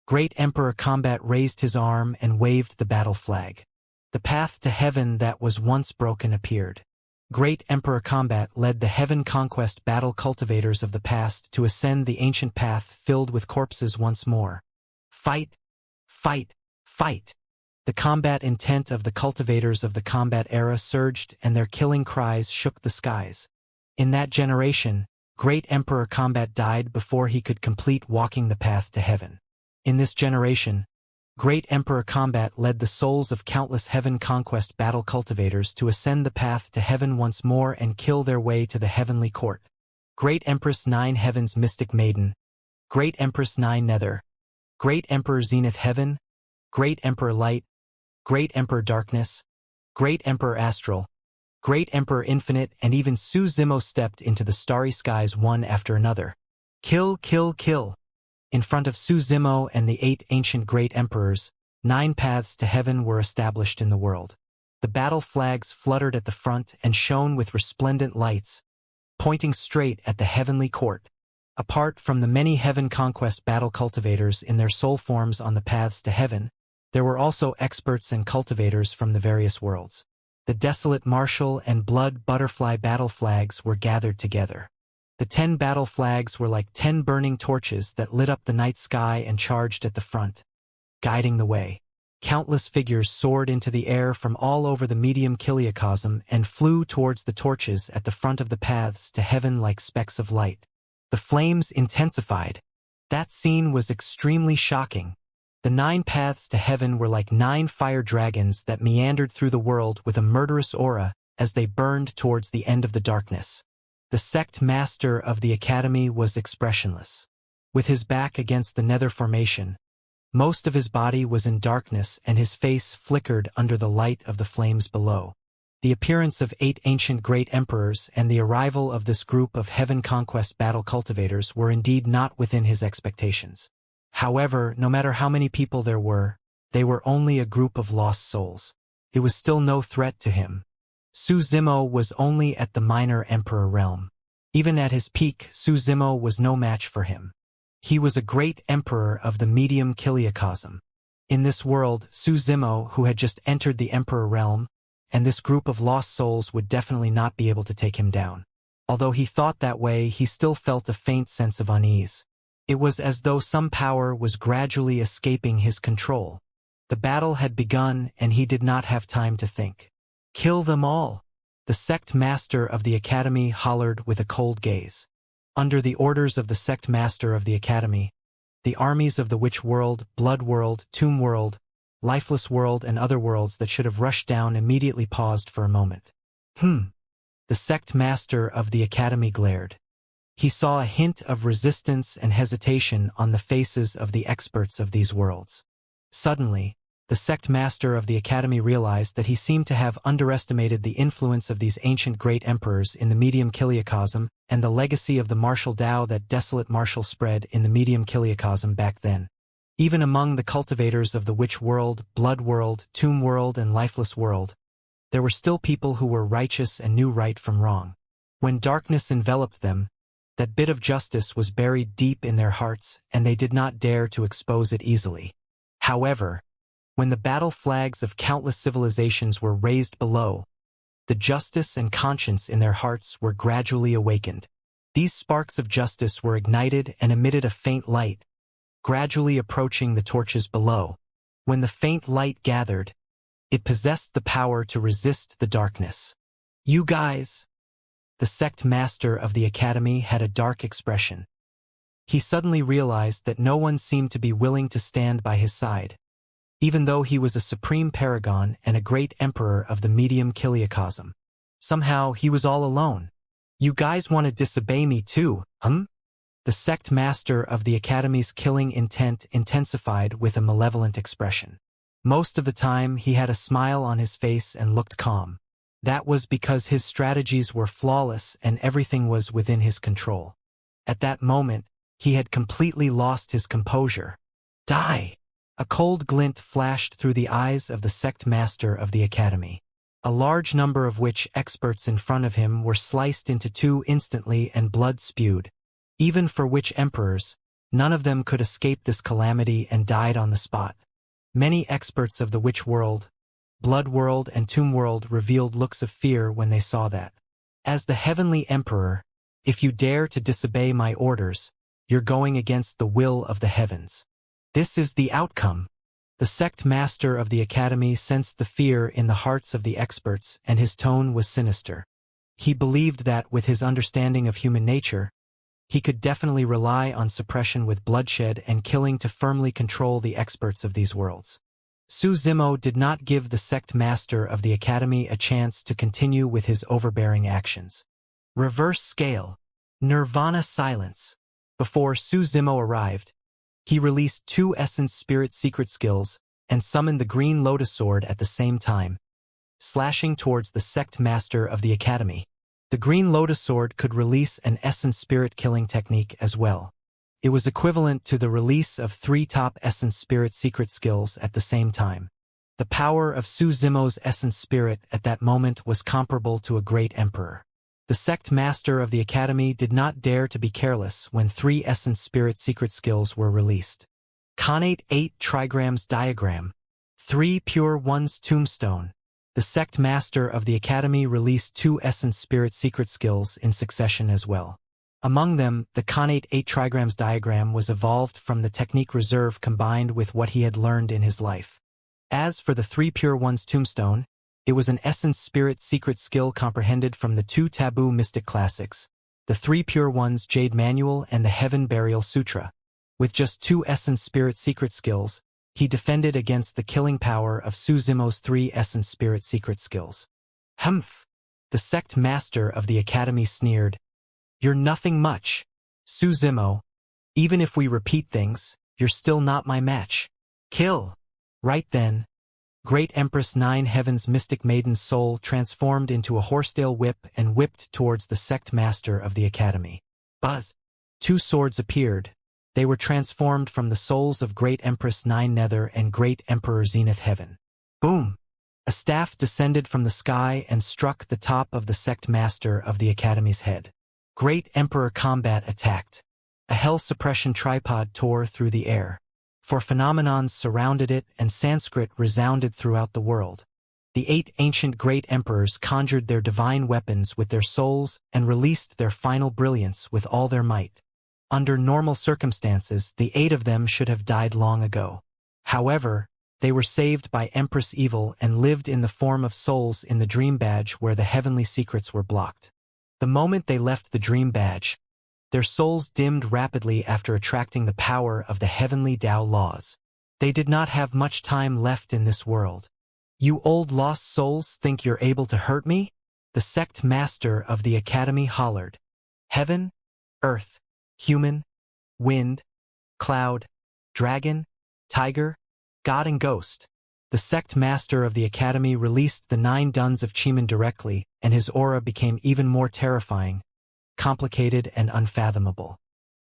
Great Emperor Combat raised his arm and waved the battle flag. The path to heaven that was once broken appeared. Great Emperor Combat led the Heaven Conquest battle cultivators of the past to ascend the ancient path filled with corpses once more. Fight! Fight! Fight! The combat intent of the cultivators of the combat era surged and their killing cries shook the skies. In that generation, Great Emperor Combat died before he could complete walking the path to heaven. In this generation, Great Emperor Combat led the souls of countless Heaven Conquest battle cultivators to ascend the path to heaven once more and kill their way to the heavenly court. Great Empress 9 Heavens Mystic Maiden, Great Empress 9 Nether, Great Emperor Zenith Heaven, Great Emperor Light, Great Emperor Darkness, Great Emperor Astral, Great Emperor Infinite, and even Su Zimo stepped into the starry skies one after another. Kill, kill, kill. In front of Su Zimo and the 8 ancient great emperors, 9 paths to heaven were established in the world. The battle flags fluttered at the front and shone with resplendent lights, pointing straight at the heavenly court. Apart from the many heaven conquest battle cultivators in their soul forms on the paths to heaven, there were also experts and cultivators from the various worlds. The desolate martial and blood butterfly battle flags were gathered together. The 10 battle flags were like 10 burning torches that lit up the night sky and charged at the front, guiding the way. Countless figures soared into the air from all over the medium kiliacosm and flew towards the torches at the front of the paths to heaven like specks of light. The flames intensified. That scene was extremely shocking. The 9 paths to heaven were like 9 fire dragons that meandered through the world with a murderous aura as they burned towards the end of the darkness. The sect master of the academy was expressionless. With his back against the nether formation, most of his body was in darkness and his face flickered under the light of the flames below. The appearance of 8 ancient great emperors and the arrival of this group of heaven conquest battle cultivators were indeed not within his expectations. However, no matter how many people there were, they were only a group of lost souls. It was still no threat to him. Su Zimo was only at the minor emperor realm. Even at his peak, Su Zimo was no match for him. He was a great emperor of the medium kiliacosm. In this world, Su Zimo, who had just entered the emperor realm, and this group of lost souls would definitely not be able to take him down. Although he thought that way, he still felt a faint sense of unease. It was as though some power was gradually escaping his control. The battle had begun and he did not have time to think. "Kill them all!" The sect master of the academy hollered with a cold gaze. Under the orders of the sect master of the academy, the armies of the witch world, blood world, tomb world, lifeless world and other worlds that should have rushed down immediately paused for a moment. The sect master of the academy glared. He saw a hint of resistance and hesitation on the faces of the experts of these worlds. Suddenly, the sect master of the academy realized that he seemed to have underestimated the influence of these ancient great emperors in the medium kiliacosm and the legacy of the martial Tao that desolate martial spread in the medium kiliacosm back then. Even among the cultivators of the witch world, blood world, tomb world, and lifeless world, there were still people who were righteous and knew right from wrong. When darkness enveloped them, that bit of justice was buried deep in their hearts, and they did not dare to expose it easily. However, when the battle flags of countless civilizations were raised below, the justice and conscience in their hearts were gradually awakened. These sparks of justice were ignited and emitted a faint light, gradually approaching the torches below. When the faint light gathered, it possessed the power to resist the darkness. "You guys!" The sect master of the academy had a dark expression. He suddenly realized that no one seemed to be willing to stand by his side. Even though he was a supreme paragon and a great emperor of the medium kiliacosm, somehow he was all alone. "You guys want to disobey me too, The sect master of the academy's killing intent intensified with a malevolent expression. Most of the time he had a smile on his face and looked calm. That was because his strategies were flawless and everything was within his control. At that moment, he had completely lost his composure. "Die!" A cold glint flashed through the eyes of the sect master of the academy. A large number of witch experts in front of him were sliced into 2 instantly and blood spewed. Even for witch emperors, none of them could escape this calamity and died on the spot. Many experts of the witch world, blood world and tomb world revealed looks of fear when they saw that. "As the heavenly emperor, if you dare to disobey my orders, you're going against the will of the heavens. This is the outcome." The sect master of the academy sensed the fear in the hearts of the experts, and his tone was sinister. He believed that, with his understanding of human nature, he could definitely rely on suppression with bloodshed and killing to firmly control the experts of these worlds. Su Zimo did not give the sect master of the academy a chance to continue with his overbearing actions. Reverse scale. Nirvana silence. Before Su Zimo arrived, he released 2 essence spirit secret skills and summoned the green lotus sword at the same time, slashing towards the sect master of the academy. The green lotus sword could release an essence spirit killing technique as well. It was equivalent to the release of 3 top Essence Spirit secret skills at the same time. The power of Su Zimo's Essence Spirit at that moment was comparable to a great emperor. The sect master of the academy did not dare to be careless when 3 Essence Spirit secret skills were released. Connate 8 Trigrams Diagram. 3 Pure One's Tombstone. The sect master of the academy released 2 Essence Spirit secret skills in succession as well. Among them, the Connate 8 Trigrams Diagram was evolved from the technique reserve combined with what he had learned in his life. As for the 3 Pure One's Tombstone, it was an Essence Spirit secret skill comprehended from the 2 taboo mystic classics, the 3 Pure One's Jade Manual and the Heaven Burial Sutra. With just 2 Essence Spirit secret skills, he defended against the killing power of Su Zimo's 3 Essence Spirit secret skills. Humph! The sect master of the academy sneered. You're nothing much, Su Zimo. Even if we repeat things, you're still not my match. Kill! Right then, Great Empress Nine Heaven's mystic maiden's soul transformed into a horsetail whip and whipped towards the sect master of the academy. Buzz! 2 swords appeared. They were transformed from the souls of Great Empress Nine Nether and Great Emperor Zenith Heaven. Boom! A staff descended from the sky and struck the top of the sect master of the academy's head. Great Emperor Combat attacked. A hell suppression tripod tore through the air. For phenomenons surrounded it and Sanskrit resounded throughout the world. The 8 ancient great emperors conjured their divine weapons with their souls and released their final brilliance with all their might. Under normal circumstances, the 8 of them should have died long ago. However, they were saved by Empress Evil and lived in the form of souls in the Dream Badge where the heavenly secrets were blocked. The moment they left the Dream Badge, their souls dimmed rapidly after attracting the power of the heavenly Tao laws. They did not have much time left in this world. You old lost souls think you're able to hurt me? The sect master of the academy hollered. Heaven, earth, human, wind, cloud, dragon, tiger, god and ghost. The sect master of the academy released the 9 duns of Chiman directly, and his aura became even more terrifying, complicated and unfathomable.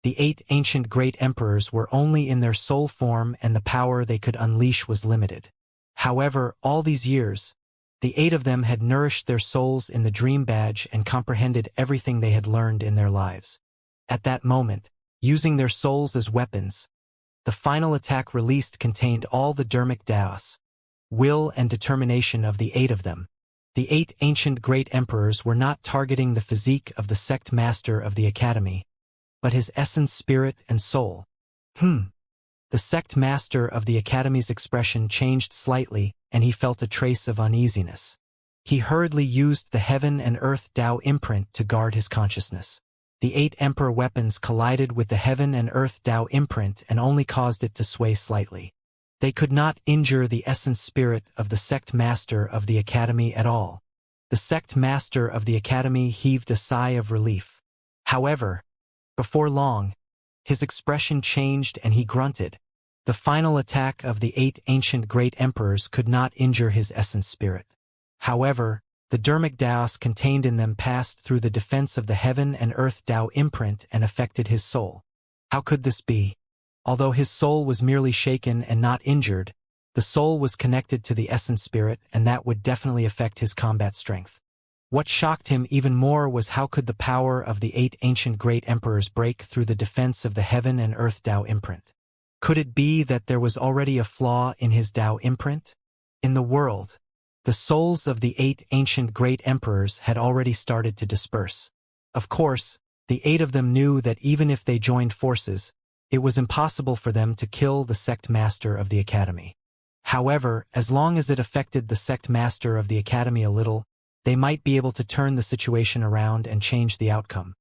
The 8 ancient great emperors were only in their soul form and the power they could unleash was limited. However, all these years, the 8 of them had nourished their souls in the Dream Badge and comprehended everything they had learned in their lives. At that moment, using their souls as weapons, the final attack released contained all the dermic Taos, will and determination of the 8 of them. The 8 ancient great emperors were not targeting the physique of the sect master of the academy, but his essence, spirit, and soul. The sect master of the academy's expression changed slightly, and he felt a trace of uneasiness. He hurriedly used the heaven and earth Tao imprint to guard his consciousness. The 8 emperor weapons collided with the heaven and earth Tao imprint and only caused it to sway slightly. They could not injure the essence spirit of the sect master of the academy at all. The sect master of the academy heaved a sigh of relief. However, before long, his expression changed and he grunted. The final attack of the 8 ancient great emperors could not injure his essence spirit. However, the dermic Taos contained in them passed through the defense of the heaven and earth Tao imprint and affected his soul. How could this be? Although his soul was merely shaken and not injured, the soul was connected to the essence spirit and that would definitely affect his combat strength. What shocked him even more was how could the power of the 8 ancient great emperors break through the defense of the heaven and earth Tao imprint? Could it be that there was already a flaw in his Tao imprint? In the world, the souls of the 8 ancient great emperors had already started to disperse. Of course, the 8 of them knew that even if they joined forces, it was impossible for them to kill the sect master of the academy. However, as long as it affected the sect master of the academy a little, they might be able to turn the situation around and change the outcome.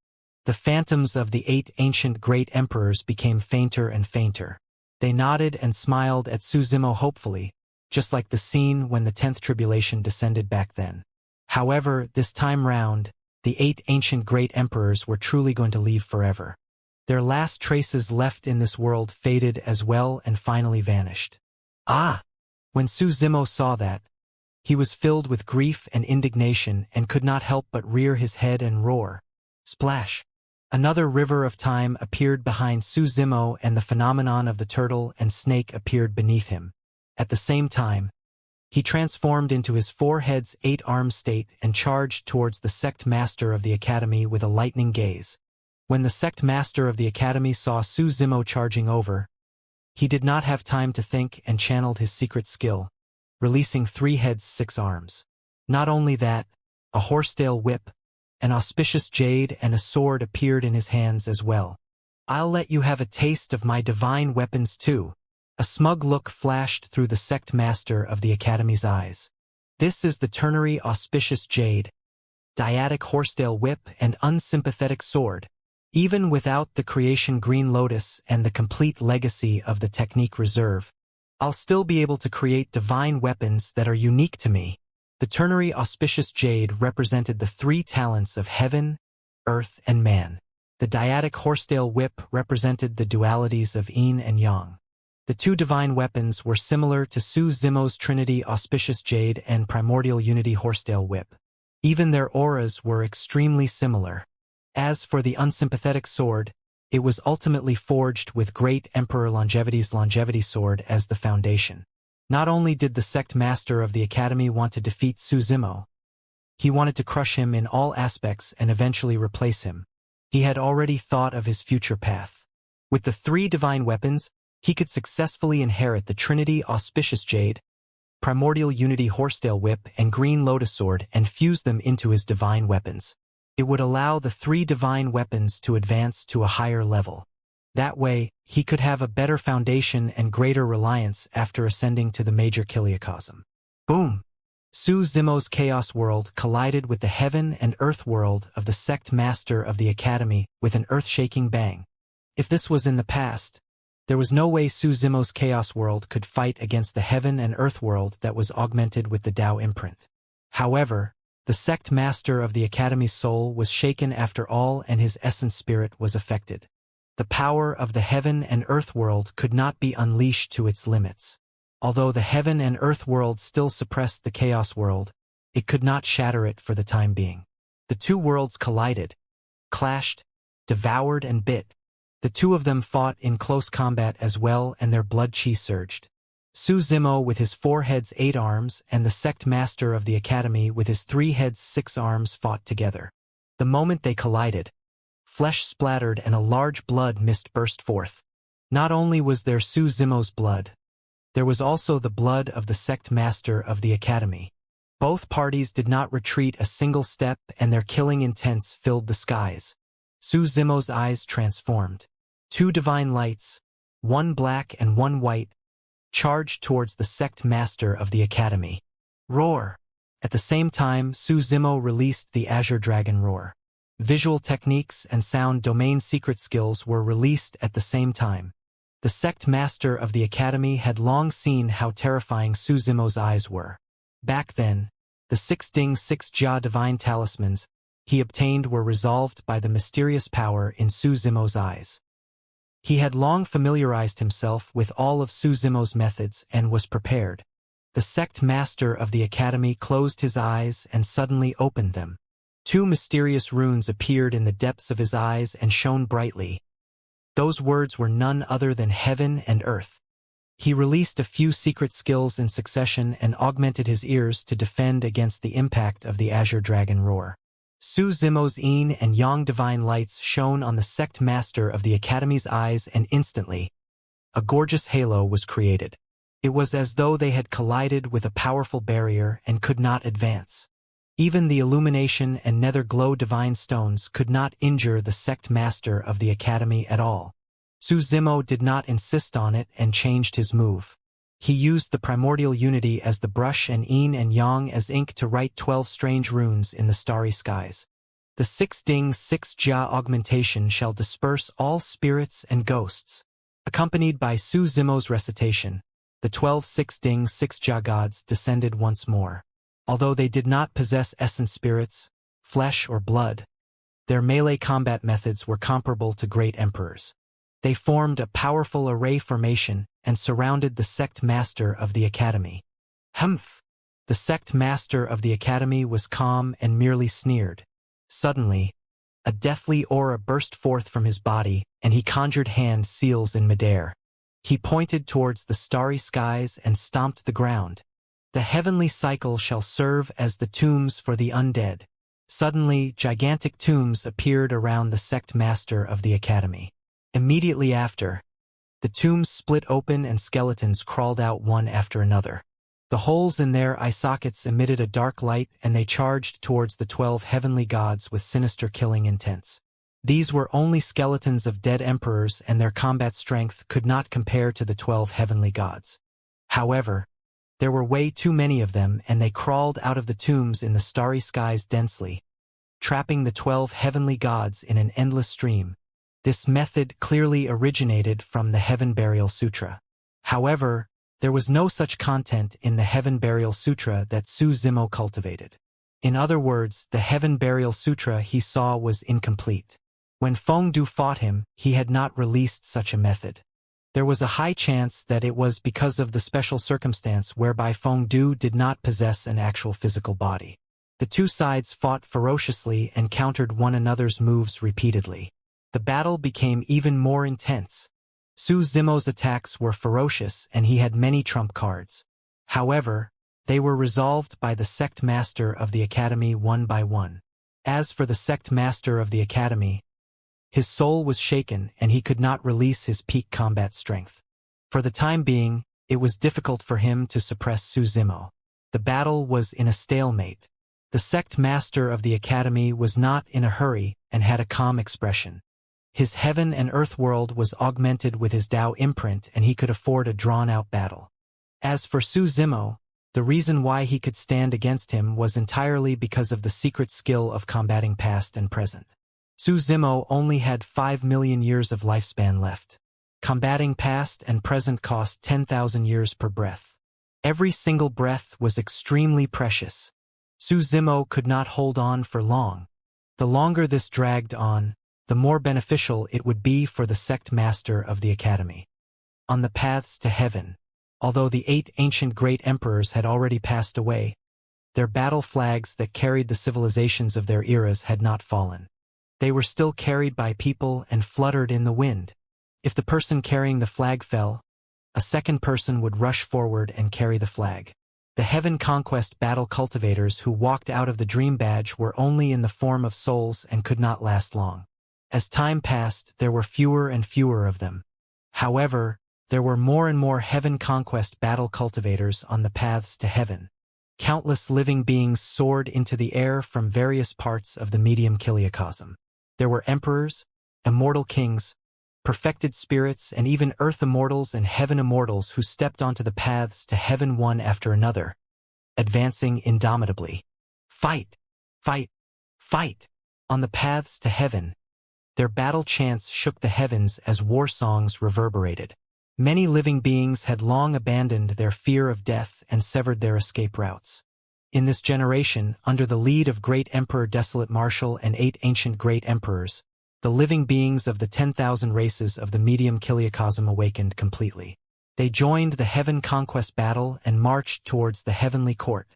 The phantoms of the 8 ancient great emperors became fainter and fainter. They nodded and smiled at Su Zimo hopefully, just like the scene when the 10th tribulation descended back then. However, this time round, the 8 ancient great emperors were truly going to leave forever. Their last traces left in this world faded as well and finally vanished. Ah! When Su Zimo saw that, he was filled with grief and indignation and could not help but rear his head and roar. Splash! Another river of time appeared behind Su Zimo, and the phenomenon of the turtle and snake appeared beneath him. At the same time, he transformed into his 4 heads 8 arms state and charged towards the sect master of the academy with a lightning gaze. When the sect master of the academy saw Su Zimo charging over, he did not have time to think and channeled his secret skill, releasing 3 heads 6 arms. Not only that, a horsetail whip, an auspicious jade and a sword appeared in his hands as well. "I'll let you have a taste of my divine weapons too." A smug look flashed through the sect master of the academy's eyes. "This is the ternary auspicious jade, dyadic horsetail whip and unsympathetic sword. Even without the creation green lotus and the complete legacy of the technique reserve, I'll still be able to create divine weapons that are unique to me." The ternary auspicious jade represented the 3 talents of heaven, earth, and man. The dyadic horsetail whip represented the dualities of yin and yang. The 2 divine weapons were similar to Su Zimo's trinity auspicious jade and primordial unity horsetail whip. Even their auras were extremely similar. As for the unsympathetic sword, it was ultimately forged with great Emperor Longevity's longevity sword as the foundation. Not only did the sect master of the academy want to defeat Su Zimo, he wanted to crush him in all aspects and eventually replace him. He had already thought of his future path. With the 3 divine weapons, he could successfully inherit the Trinity Auspicious Jade, Primordial Unity Horsetail Whip, and Green Lotus Sword and fuse them into his divine weapons. It would allow the 3 divine weapons to advance to a higher level. That way, he could have a better foundation and greater reliance after ascending to the major Kiliacosm. Boom! Su Zimo's chaos world collided with the heaven and earth world of the sect master of the academy with an earth-shaking bang. If this was in the past, there was no way Su Zimo's chaos world could fight against the heaven and earth world that was augmented with the Tao imprint. However, the sect master of the academy's soul was shaken after all, and his essence spirit was affected. The power of the heaven and earth world could not be unleashed to its limits. Although the heaven and earth world still suppressed the chaos world, it could not shatter it for the time being. The 2 worlds collided, clashed, devoured and bit. The 2 of them fought in close combat as well, and their blood chi surged. Su Zimo with his 4 heads 8 arms and the sect master of the academy with his 3 heads 6 arms fought together. The moment they collided, flesh splattered and a large blood mist burst forth. Not only was there Su Zimo's blood, there was also the blood of the sect master of the academy. Both parties did not retreat a single step, and their killing intents filled the skies. Su Zimo's eyes transformed. 2 divine lights, 1 black and 1 white, charged towards the sect master of the academy. Roar! At the same time, Su Zimo released the Azure Dragon Roar. Visual techniques and sound domain secret skills were released at the same time. The sect master of the academy had long seen how terrifying Su Zimo's eyes were. Back then, the 6 Ding 6 Jia divine talismans he obtained were resolved by the mysterious power in Su Zimo's eyes. He had long familiarized himself with all of Su Zimo's methods and was prepared. The sect master of the academy closed his eyes and suddenly opened them. 2 mysterious runes appeared in the depths of his eyes and shone brightly. Those words were none other than heaven and earth. He released a few secret skills in succession and augmented his ears to defend against the impact of the Azure Dragon Roar. Su Zimo's yin and yang divine lights shone on the sect master of the academy's eyes, and instantly, a gorgeous halo was created. It was as though they had collided with a powerful barrier and could not advance. Even the illumination and nether glow divine stones could not injure the sect master of the academy at all. Su Zimo did not insist on it and changed his move. He used the primordial unity as the brush and yin and yang as ink to write 12 strange runes in the starry skies. The 6 Ding 6 Jia augmentation shall disperse all spirits and ghosts. Accompanied by Su Zimo's recitation, the 12 6 Ding 6 Jia gods descended once more. Although they did not possess essence spirits, flesh or blood, their melee combat methods were comparable to great emperors. They formed a powerful array formation and surrounded the sect master of the academy. Humph! The sect master of the academy was calm and merely sneered. Suddenly, A deathly aura burst forth from his body, and he conjured hand seals in midair. He pointed towards the starry skies and stomped the ground. The heavenly cycle shall serve as the tombs for the undead. Suddenly, gigantic tombs appeared around the sect master of the academy. Immediately after, the tombs split open and skeletons crawled out one after another. The holes in their eye sockets emitted a dark light, and they charged towards the 12 heavenly gods with sinister killing intents. These were only skeletons of dead emperors, and their combat strength could not compare to the 12 heavenly gods. However, there were way too many of them, and they crawled out of the tombs in the starry skies densely, trapping the 12 heavenly gods in an endless stream. This method clearly originated from the Heaven Burial Sutra. However, there was no such content in the Heaven Burial Sutra that Su Zimo cultivated. In other words, the Heaven Burial Sutra he saw was incomplete. When Feng Du fought him, he had not released such a method. There was a high chance that it was because of the special circumstance whereby Feng Du did not possess an actual physical body. The two sides fought ferociously and countered one another's moves repeatedly. The battle became even more intense. Su Zimo's attacks were ferocious, and he had many trump cards. However, they were resolved by the sect master of the academy one by one. As for the sect master of the academy, his soul was shaken, and he could not release his peak combat strength. For the time being, it was difficult for him to suppress Su Zimo. The battle was in a stalemate. The sect master of the academy was not in a hurry and had a calm expression. His heaven and earth world was augmented with his Tao imprint, and he could afford a drawn-out battle. As for Su Zimo, the reason why he could stand against him was entirely because of the secret skill of combating past and present. Su Zimo only had 5 million years of lifespan left. Combating past and present cost 10,000 years per breath. Every single breath was extremely precious. Su Zimo could not hold on for long. The longer this dragged on, the more beneficial it would be for the sect master of the academy. On the paths to heaven, although the 8 ancient great emperors had already passed away, their battle flags that carried the civilizations of their eras had not fallen. They were still carried by people and fluttered in the wind. If the person carrying the flag fell, a second person would rush forward and carry the flag. The Heaven Conquest battle cultivators who walked out of the Dream Badge were only in the form of souls and could not last long. As time passed, there were fewer and fewer of them. However, there were more and more Heaven Conquest battle cultivators on the paths to heaven. Countless living beings soared into the air from various parts of the medium kiliacosm. There were emperors, immortal kings, perfected spirits, and even earth immortals and heaven immortals who stepped onto the paths to heaven one after another, advancing indomitably. Fight! Fight! Fight! On the paths to heaven, their battle chants shook the heavens as war songs reverberated. Many living beings had long abandoned their fear of death and severed their escape routes. In this generation, under the lead of Great Emperor Desolate Marshal and 8 ancient great emperors, the living beings of the 10,000 races of the medium kiliacosm awakened completely. They joined the Heaven Conquest battle and marched towards the heavenly court.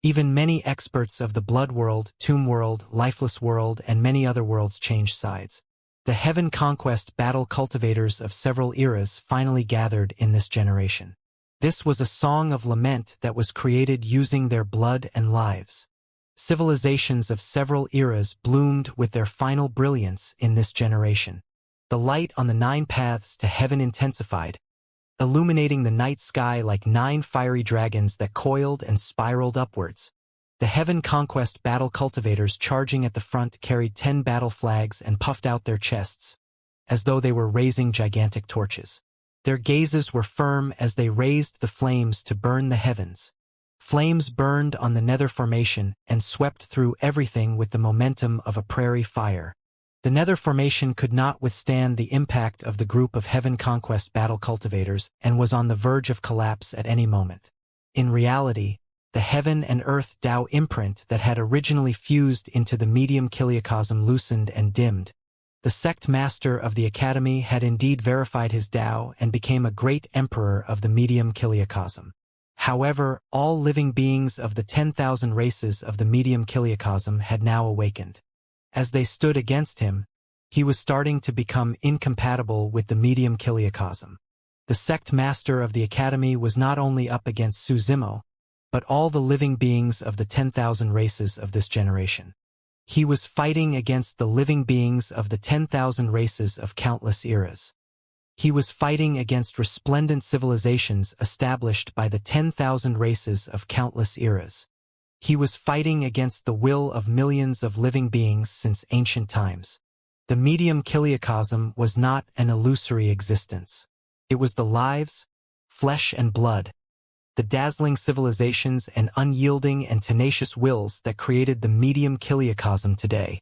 Even many experts of the blood world, tomb world, lifeless world, and many other worlds changed sides. The Heaven Conquest battle cultivators of several eras finally gathered in this generation. This was a song of lament that was created using their blood and lives. Civilizations of several eras bloomed with their final brilliance in this generation. The light on the 9 paths to heaven intensified, illuminating the night sky like 9 fiery dragons that coiled and spiraled upwards. The Heaven Conquest battle cultivators charging at the front carried 10 battle flags and puffed out their chests, as though they were raising gigantic torches. Their gazes were firm as they raised the flames to burn the heavens. Flames burned on the Nether Formation and swept through everything with the momentum of a prairie fire. The Nether Formation could not withstand the impact of the group of Heaven Conquest battle cultivators and was on the verge of collapse at any moment. In reality, the Heaven and Earth Tao imprint that had originally fused into the medium kiliacosm loosened and dimmed. The sect master of the academy had indeed verified his Tao and became a great emperor of the medium kiliacosm. However, all living beings of the 10,000 races of the medium kiliacosm had now awakened. As they stood against him, he was starting to become incompatible with the medium Kiliakosm. The sect master of the academy was not only up against Su Zimo, but all the living beings of the 10,000 races of this generation. He was fighting against the living beings of the 10,000 races of countless eras. He was fighting against resplendent civilizations established by the 10,000 races of countless eras. He was fighting against the will of millions of living beings since ancient times. The medium Kiliakosm was not an illusory existence. It was the lives, flesh and blood, the dazzling civilizations and unyielding and tenacious wills that created the medium Kiliakosm today.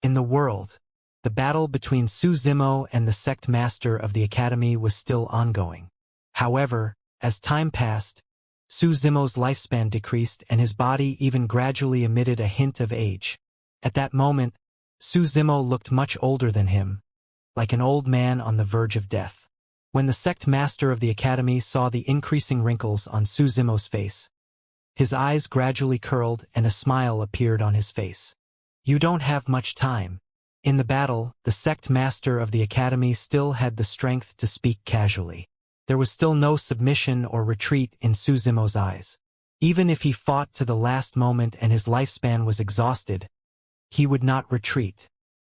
In the world, the battle between Su Zimo and the sect master of the academy was still ongoing. However, as time passed, Su Zimo's lifespan decreased and his body even gradually emitted a hint of age. At that moment, Su Zimo looked much older than him, like an old man on the verge of death. When the sect master of the academy saw the increasing wrinkles on Su Zimo's face, his eyes gradually curled and a smile appeared on his face. "You don't have much time." In the battle, the sect master of the academy still had the strength to speak casually. There was still no submission or retreat in Su Zimo's eyes. Even if he fought to the last moment and his lifespan was exhausted, he would not retreat.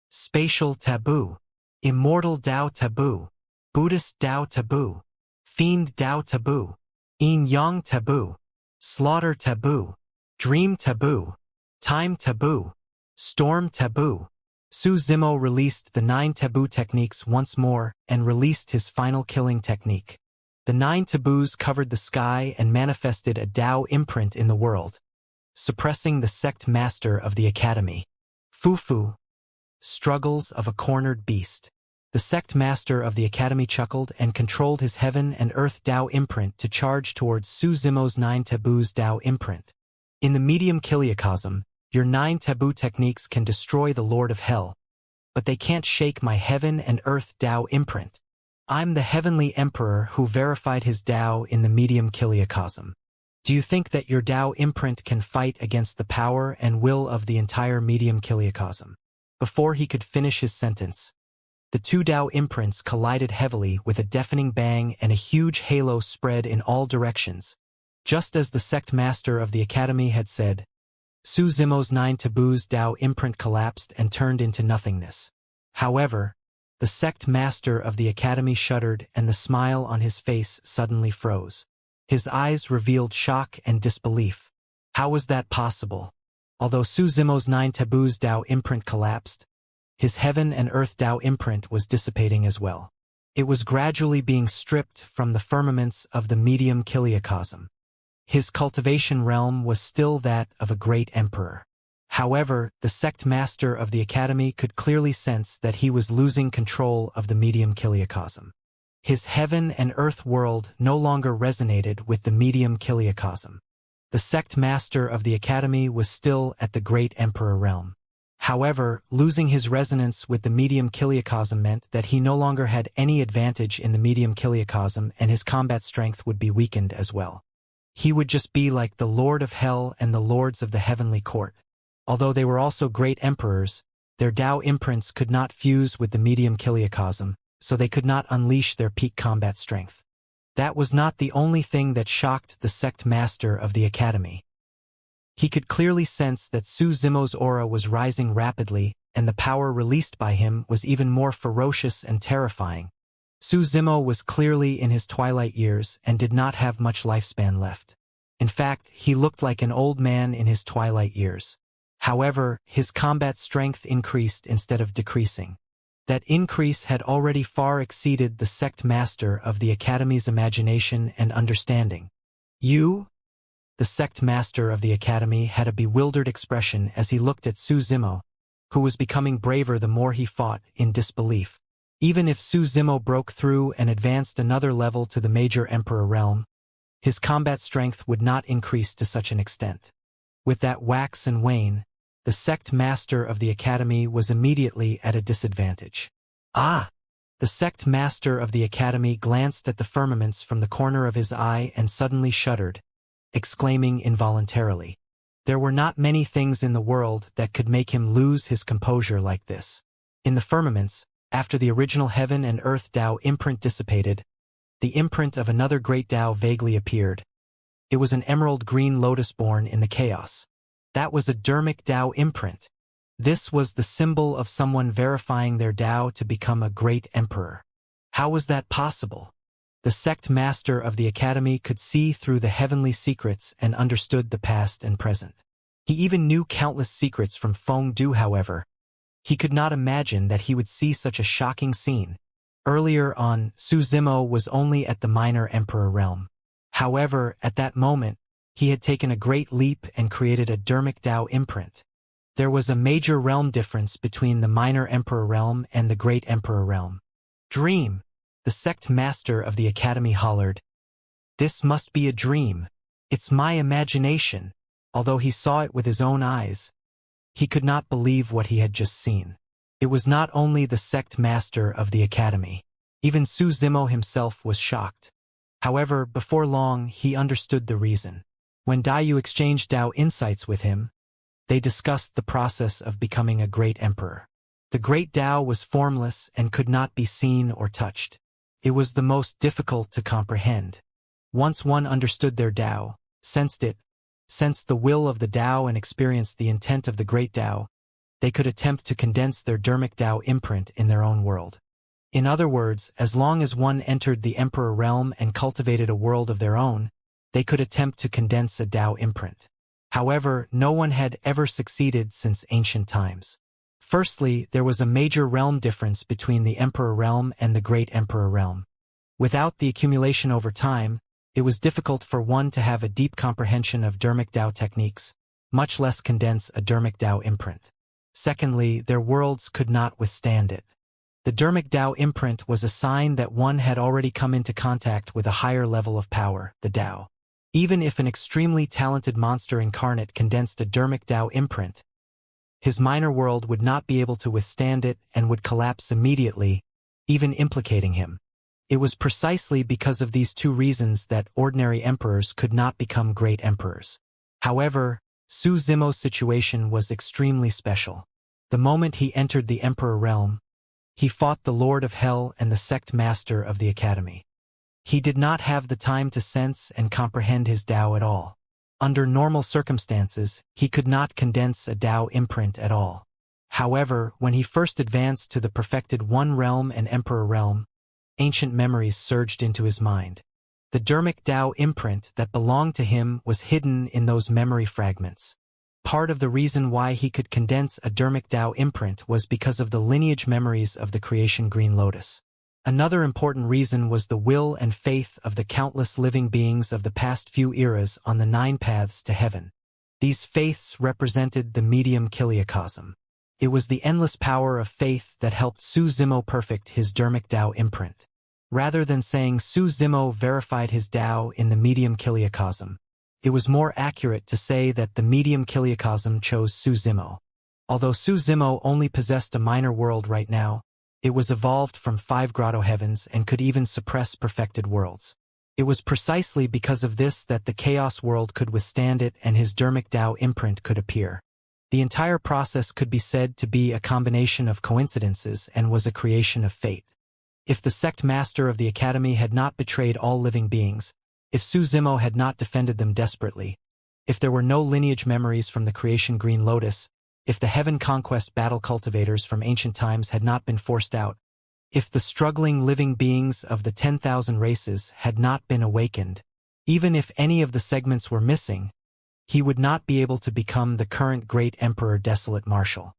Spatial taboo. Immortal Tao taboo. Buddhist Tao taboo. Fiend Tao taboo. Yin-yang taboo. Slaughter taboo. Dream taboo. Time taboo. Storm taboo. Su Zimo released the 9 taboo techniques once more and released his final killing technique. The 9 taboos covered the sky and manifested a Tao imprint in the world, suppressing the sect master of the academy. Fufu. Struggles of a cornered beast. The sect master of the academy chuckled and controlled his heaven and earth Tao imprint to charge towards Su Zimo's 9 taboos Tao imprint. In the medium Kiliakosm, your 9 taboo techniques can destroy the Lord of Hell, but they can't shake my heaven and earth Tao imprint. I'm the heavenly emperor who verified his Tao in the medium Kiliakosm. Do you think that your Tao imprint can fight against the power and will of the entire medium Kiliakosm? Before he could finish his sentence, the 2 Tao imprints collided heavily with a deafening bang and a huge halo spread in all directions. Just as the sect master of the academy had said, Su Zimo's 9 taboos Tao imprint collapsed and turned into nothingness. However, the sect master of the academy shuddered and the smile on his face suddenly froze. His eyes revealed shock and disbelief. How was that possible? Although Su Zimo's 9 taboos Tao imprint collapsed, his heaven and earth Tao imprint was dissipating as well. It was gradually being stripped from the firmaments of the medium Kiliakosm. His cultivation realm was still that of a great emperor. However, the sect master of the academy could clearly sense that he was losing control of the medium Kiliakosm. His heaven and earth world no longer resonated with the medium Kiliakosm. The sect master of the academy was still at the great emperor realm. However, losing his resonance with the medium Kiliakosm meant that he no longer had any advantage in the medium Kiliakosm and his combat strength would be weakened as well. He would just be like the Lord of Hell and the Lords of the Heavenly Court. Although they were also great emperors, their Tao imprints could not fuse with the medium Kiliakosm, so they could not unleash their peak combat strength. That was not the only thing that shocked the sect master of the academy. He could clearly sense that Su Zimo's aura was rising rapidly, and the power released by him was even more ferocious and terrifying. Su Zimo was clearly in his twilight years and did not have much lifespan left. In fact, he looked like an old man in his twilight years. However, his combat strength increased instead of decreasing. That increase had already far exceeded the sect master of the academy's imagination and understanding. You? The sect master of the academy had a bewildered expression as he looked at Su Zimo, who was becoming braver the more he fought, in disbelief. Even if Su Zimo broke through and advanced another level to the major emperor realm, his combat strength would not increase to such an extent. With that wax and wane, the sect master of the academy was immediately at a disadvantage. Ah! The sect master of the academy glanced at the firmaments from the corner of his eye and suddenly shuddered, exclaiming involuntarily, There were not many things in the world that could make him lose his composure like this. In the firmaments, after the original heaven and earth Tao imprint dissipated, the imprint of another great Tao vaguely appeared. It was an emerald green lotus born in the chaos. That was a dermic Tao imprint. This was the symbol of someone verifying their Tao to become a great emperor. How was that possible? The sect master of the academy could see through the heavenly secrets and understood the past and present. He even knew countless secrets from Feng Du. However, he could not imagine that he would see such a shocking scene. Earlier on, Su Zimo was only at the minor emperor realm. However, at that moment, he had taken a great leap and created a dermic Tao imprint. There was a major realm difference between the minor emperor realm and the great emperor realm. Dream! The sect master of the academy hollered. This must be a dream. It's my imagination. Although he saw it with his own eyes, he could not believe what he had just seen. It was not only the sect master of the academy. Even Su Zimo himself was shocked. However, before long, he understood the reason. When Dayu exchanged Tao insights with him, they discussed the process of becoming a great emperor. The great Tao was formless and could not be seen or touched. It was the most difficult to comprehend. Once one understood their Tao, sensed the will of the Tao and experienced the intent of the great Tao, they could attempt to condense their dermic Tao imprint in their own world. In other words, as long as one entered the emperor realm and cultivated a world of their own, they could attempt to condense a Tao imprint. However, no one had ever succeeded since ancient times. Firstly, there was a major realm difference between the emperor realm and the great emperor realm. Without the accumulation over time, it was difficult for one to have a deep comprehension of dermic Tao techniques, much less condense a dermic Tao imprint. Secondly, their worlds could not withstand it. The dermic Tao imprint was a sign that one had already come into contact with a higher level of power, the Tao. Even if an extremely talented monster incarnate condensed a dermic Tao imprint, his minor world would not be able to withstand it and would collapse immediately, even implicating him. It was precisely because of these two reasons that ordinary emperors could not become great emperors. However, Su Zimo's situation was extremely special. The moment he entered the emperor realm, he fought the Lord of Hell and the sect master of the academy. He did not have the time to sense and comprehend his Tao at all. Under normal circumstances, he could not condense a Tao imprint at all. However, when he first advanced to the perfected One Realm and Emperor Realm, ancient memories surged into his mind. The dermic Tao imprint that belonged to him was hidden in those memory fragments. Part of the reason why he could condense a dermic Tao imprint was because of the lineage memories of the creation Green Lotus. Another important reason was the will and faith of the countless living beings of the past few eras on the 9 paths to heaven. These faiths represented the medium kiliacosm. It was the endless power of faith that helped Su Zimo perfect his dermic Tao imprint. Rather than saying Su Zimo verified his Tao in the medium kiliacosm, it was more accurate to say that the medium kiliacosm chose Su Zimo. Although Su Zimo only possessed a minor world right now, it was evolved from 5 grotto heavens and could even suppress perfected worlds. It was precisely because of this that the chaos world could withstand it and his dermic Tao imprint could appear. The entire process could be said to be a combination of coincidences and was a creation of fate. If the sect master of the academy had not betrayed all living beings, if Su Zimo had not defended them desperately, if there were no lineage memories from the creation Green Lotus, if the heaven conquest battle cultivators from ancient times had not been forced out, if the struggling living beings of the 10,000 races had not been awakened, even if any of the segments were missing, he would not be able to become the current great emperor Desolate Marshal.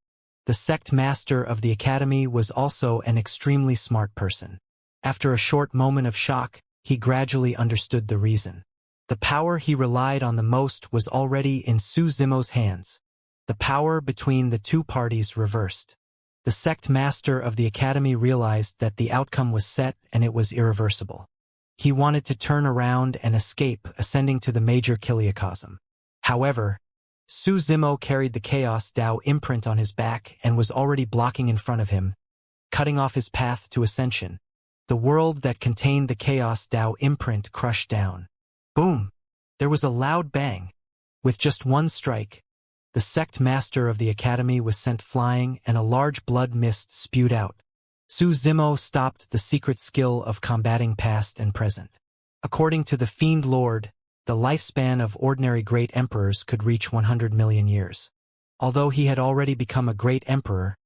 The sect master of the academy was also an extremely smart person. After a short moment of shock, he gradually understood the reason. The power he relied on the most was already in Su Zimo's hands. The power between the two parties reversed. The sect master of the academy realized that the outcome was set and it was irreversible. He wanted to turn around and escape, ascending to the major kiliacosm. However, Su Zimo carried the Chaos Tao imprint on his back and was already blocking in front of him, cutting off his path to ascension. The world that contained the Chaos Tao imprint crushed down. Boom! There was a loud bang. With just one strike, the sect master of the academy was sent flying and a large blood mist spewed out. Su Zimo stopped the secret skill of combating past and present. According to the Fiend Lord, the lifespan of ordinary great emperors could reach 100 million years. Although he had already become a great emperor,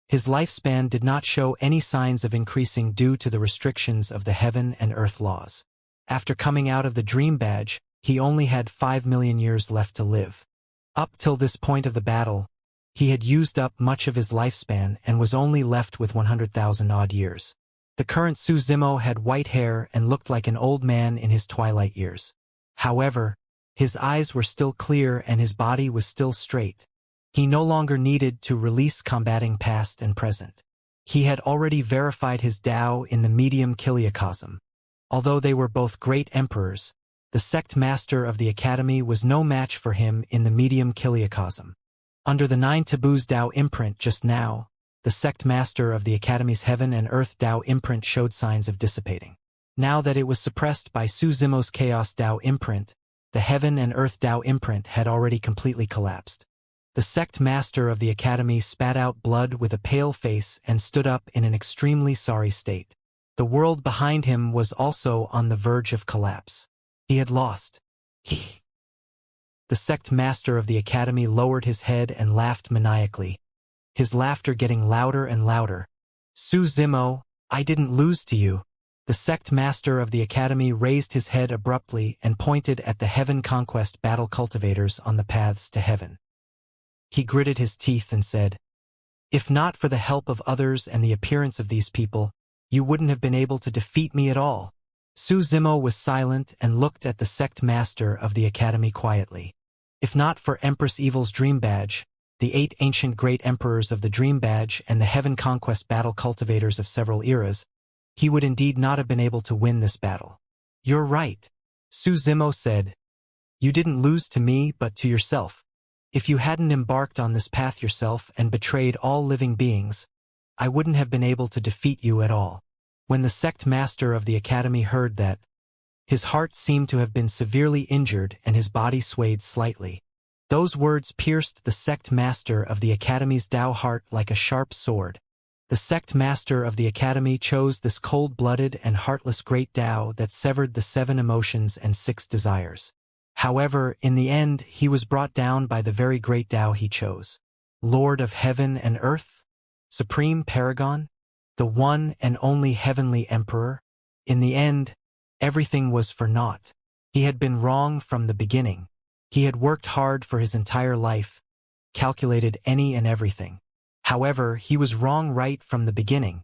his lifespan did not show any signs of increasing due to the restrictions of the heaven and earth laws. After coming out of the dream badge, he only had 5 million years left to live. Up till this point of the battle, he had used up much of his lifespan and was only left with 100,000 odd years. The current Su Zimo had white hair and looked like an old man in his twilight years. However, his eyes were still clear and his body was still straight. He no longer needed to release combating past and present. He had already verified his Tao in the medium kiliacosm. Although they were both great emperors, the sect master of the academy was no match for him in the medium kiliacosm. Under the 9 taboos Tao imprint just now, the sect master of the academy's heaven and earth Tao imprint showed signs of dissipating. Now that it was suppressed by Su Zimo's chaos Tao imprint, the heaven and earth Tao imprint had already completely collapsed. The sect master of the academy spat out blood with a pale face and stood up in an extremely sorry state. The world behind him was also on the verge of collapse. He had lost. The sect master of the academy lowered his head and laughed maniacally, his laughter getting louder and louder. Su Zimo, I didn't lose to you. The sect master of the academy raised his head abruptly and pointed at the heaven conquest battle cultivators on the paths to heaven. He gritted his teeth and said, "If not for the help of others and the appearance of these people, you wouldn't have been able to defeat me at all." Su Zimo was silent and looked at the sect master of the academy quietly. If not for Empress Evil's dream badge, the 8 ancient great emperors of the dream badge and the heaven conquest battle cultivators of several eras, he would indeed not have been able to win this battle. "You're right," Su Zimo said. "You didn't lose to me but to yourself. If you hadn't embarked on this path yourself and betrayed all living beings, I wouldn't have been able to defeat you at all." When the sect master of the academy heard that, his heart seemed to have been severely injured and his body swayed slightly. Those words pierced the sect master of the academy's Tao heart like a sharp sword. The sect master of the academy chose this cold-blooded and heartless great Tao that severed the 7 emotions and 6 desires. However, in the end, he was brought down by the very great Tao he chose. Lord of heaven and earth? Supreme paragon? The one and only heavenly emperor? In the end, everything was for naught. He had been wrong from the beginning. He had worked hard for his entire life, calculated any and everything. However, he was wrong right from the beginning.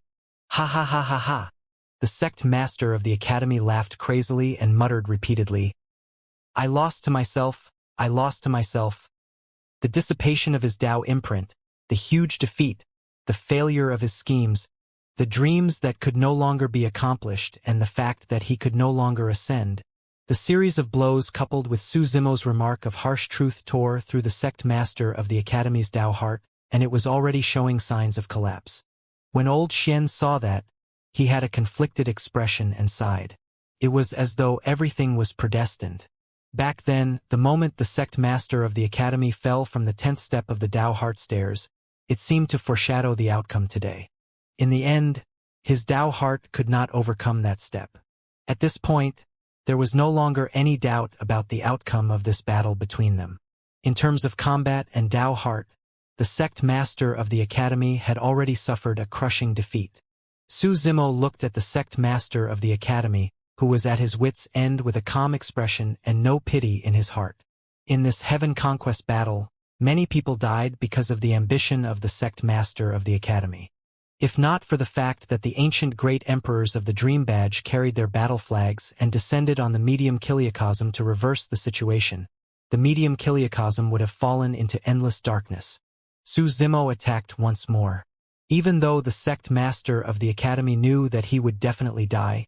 Ha ha ha ha ha. The sect master of the academy laughed crazily and muttered repeatedly, "I lost to myself, I lost to myself." The dissipation of his Tao imprint, the huge defeat, the failure of his schemes, the dreams that could no longer be accomplished and the fact that he could no longer ascend. The series of blows coupled with Su Zimo's remark of harsh truth tore through the sect master of the academy's Tao heart, and it was already showing signs of collapse. When old Xian saw that, he had a conflicted expression and sighed. It was as though everything was predestined. Back then, the moment the sect master of the academy fell from the 10th step of the Tao heart stairs, it seemed to foreshadow the outcome today. In the end, his Tao heart could not overcome that step. At this point, there was no longer any doubt about the outcome of this battle between them. In terms of combat and Tao heart, the sect master of the academy had already suffered a crushing defeat. Su Zimo looked at the sect master of the academy, who was at his wits' end with a calm expression and no pity in his heart. In this heaven conquest battle, many people died because of the ambition of the sect master of the academy. If not for the fact that the ancient great emperors of the Dream Badge carried their battle flags and descended on the medium kiliacosm to reverse the situation, the medium kiliacosm would have fallen into endless darkness. Su Zimo attacked once more. Even though the sect master of the academy knew that he would definitely die,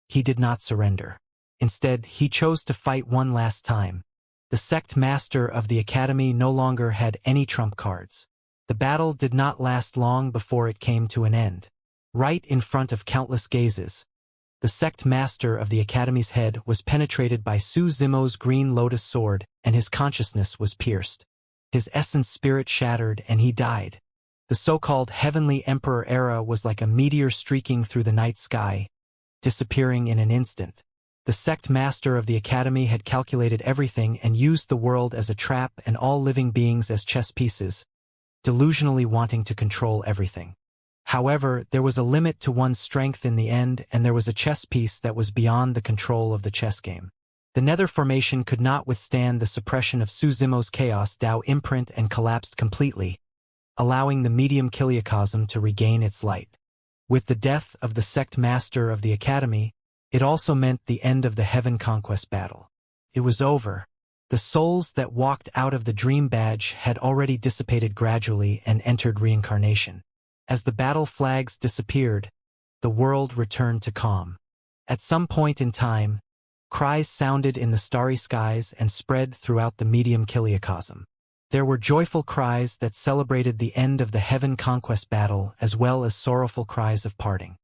he did not surrender. Instead, he chose to fight one last time. The sect master of the academy no longer had any trump cards. The battle did not last long before it came to an end. Right in front of countless gazes, The sect master of the Academy's head was penetrated by Su Zimo's green lotus sword, and his consciousness was pierced. His essence spirit shattered, and he died. The so-called Heavenly Emperor era was like a meteor streaking through the night sky, disappearing in an instant. The sect master of the Academy had calculated everything and used the world as a trap and all living beings as chess pieces, delusionally wanting to control everything. However, there was a limit to one's strength in the end, and there was a chess piece that was beyond the control of the chess game. The Nether Formation could not withstand the suppression of Su Zimo's Chaos Dao imprint and collapsed completely, allowing the medium Kiliacosm to regain its light. With the death of the sect master of the Academy, it also meant the end of the Heaven Conquest battle. It was over. The souls that walked out of the Dream Badge had already dissipated gradually and entered reincarnation. As the battle flags disappeared, the world returned to calm. At some point in time, cries sounded in the starry skies and spread throughout the medium Kiliacosm. There were joyful cries that celebrated the end of the Heaven Conquest battle as well as sorrowful cries of parting.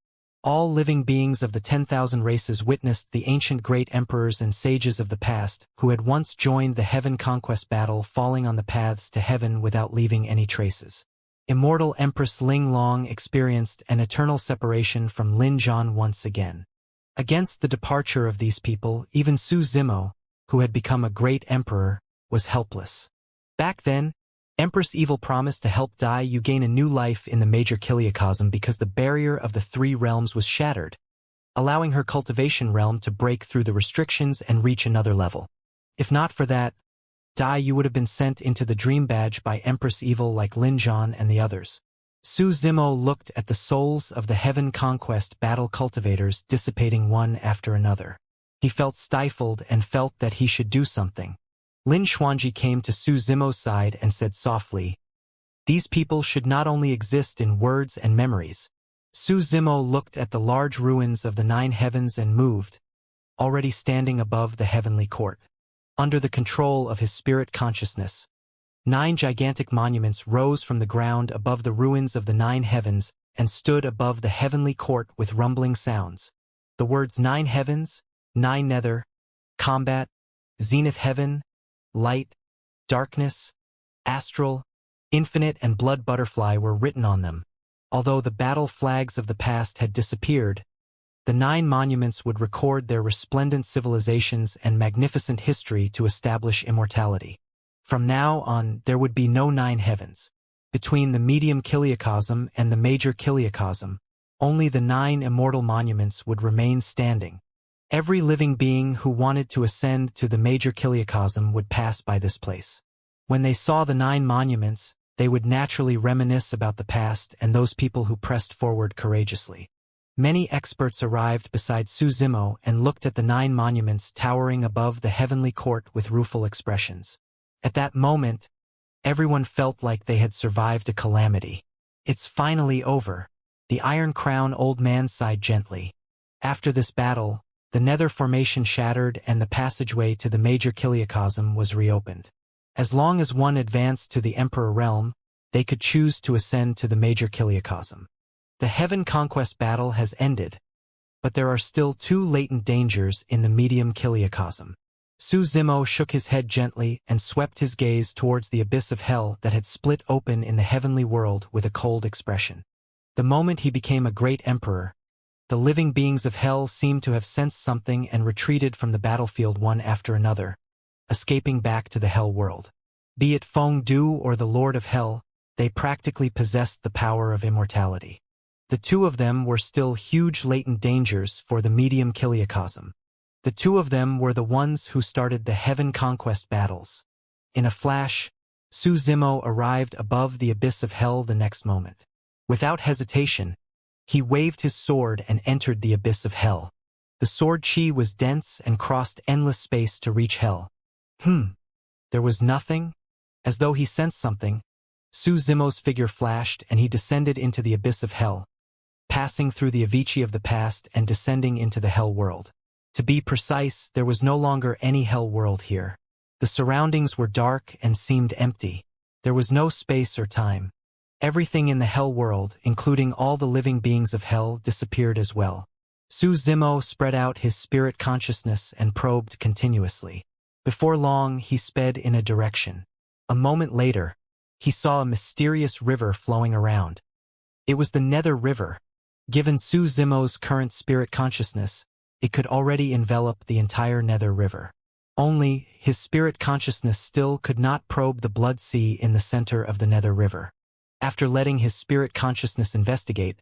All living beings of the 10,000 races witnessed the ancient great emperors and sages of the past who had once joined the Heaven Conquest battle falling on the paths to heaven without leaving any traces. Immortal Empress Ling Long experienced an eternal separation from Lin Zhan once again. Against the departure of these people, even Su Zimo, who had become a great emperor, was helpless. Back then, Empress Evil promised to help Dai Yu gain a new life in the major Kiliacosm because the barrier of the three realms was shattered, allowing her cultivation realm to break through the restrictions and reach another level. If not for that, Dai Yu would have been sent into the Dream Badge by Empress Evil like Lin Zhan and the others. Su Zimo looked at the souls of the Heaven Conquest battle cultivators dissipating one after another. He felt stifled and felt that he should do something. Lin Xuanji came to Su Zimo's side and said softly, "These people should not only exist in words and memories." Su Zimo looked at the large ruins of the 9 heavens and moved, already standing above the heavenly court. Under the control of his spirit consciousness, 9 gigantic monuments rose from the ground above the ruins of the 9 heavens and stood above the heavenly court with rumbling sounds. The words 9 heavens, 9 nether, combat, zenith heaven, light, darkness, astral, infinite and blood butterfly were written on them. Although the battle flags of the past had disappeared, the 9 monuments would record their resplendent civilizations and magnificent history to establish immortality. From now on, there would be no 9 heavens. Between the medium Kiliacosm and the major Kiliacosm, only the 9 immortal monuments would remain standing. Every living being who wanted to ascend to the major Kiliacosm would pass by this place. When they saw the 9 monuments, they would naturally reminisce about the past and those people who pressed forward courageously. Many experts arrived beside Su Zimo and looked at the 9 monuments towering above the heavenly court with rueful expressions. At that moment, everyone felt like they had survived a calamity. "It's finally over." The Iron Crown old man sighed gently. After this battle, the Nether Formation shattered and the passageway to the major Kiliacosm was reopened. As long as one advanced to the Emperor Realm, they could choose to ascend to the major Kiliacosm. The Heaven Conquest battle has ended, but there are still 2 latent dangers in the medium Kiliacosm. Su Zimo shook his head gently and swept his gaze towards the abyss of hell that had split open in the heavenly world with a cold expression. The moment he became a great emperor, the living beings of hell seemed to have sensed something and retreated from the battlefield one after another, escaping back to the hell world. Be it Feng Du or the Lord of Hell, they practically possessed the power of immortality. The 2 of them were still huge latent dangers for the medium Kiliacosm. The 2 of them were the ones who started the Heaven Conquest battles. In a flash, Su Zimo arrived above the abyss of hell the next moment. Without hesitation, he waved his sword and entered the abyss of hell. The sword chi was dense and crossed endless space to reach hell. There was nothing? As though he sensed something, Su Zimo's figure flashed and he descended into the abyss of hell, passing through the Avicii of the past and descending into the hell world. To be precise, there was no longer any hell world here. The surroundings were dark and seemed empty. There was no space or time. Everything in the hell world, including all the living beings of hell, disappeared as well. Su Zimo spread out his spirit consciousness and probed continuously. Before long, he sped in a direction. A moment later, he saw a mysterious river flowing around. It was the Nether River. Given Su Zimo's current spirit consciousness, it could already envelop the entire Nether River. Only, his spirit consciousness still could not probe the blood sea in the center of the Nether River. After letting his spirit consciousness investigate,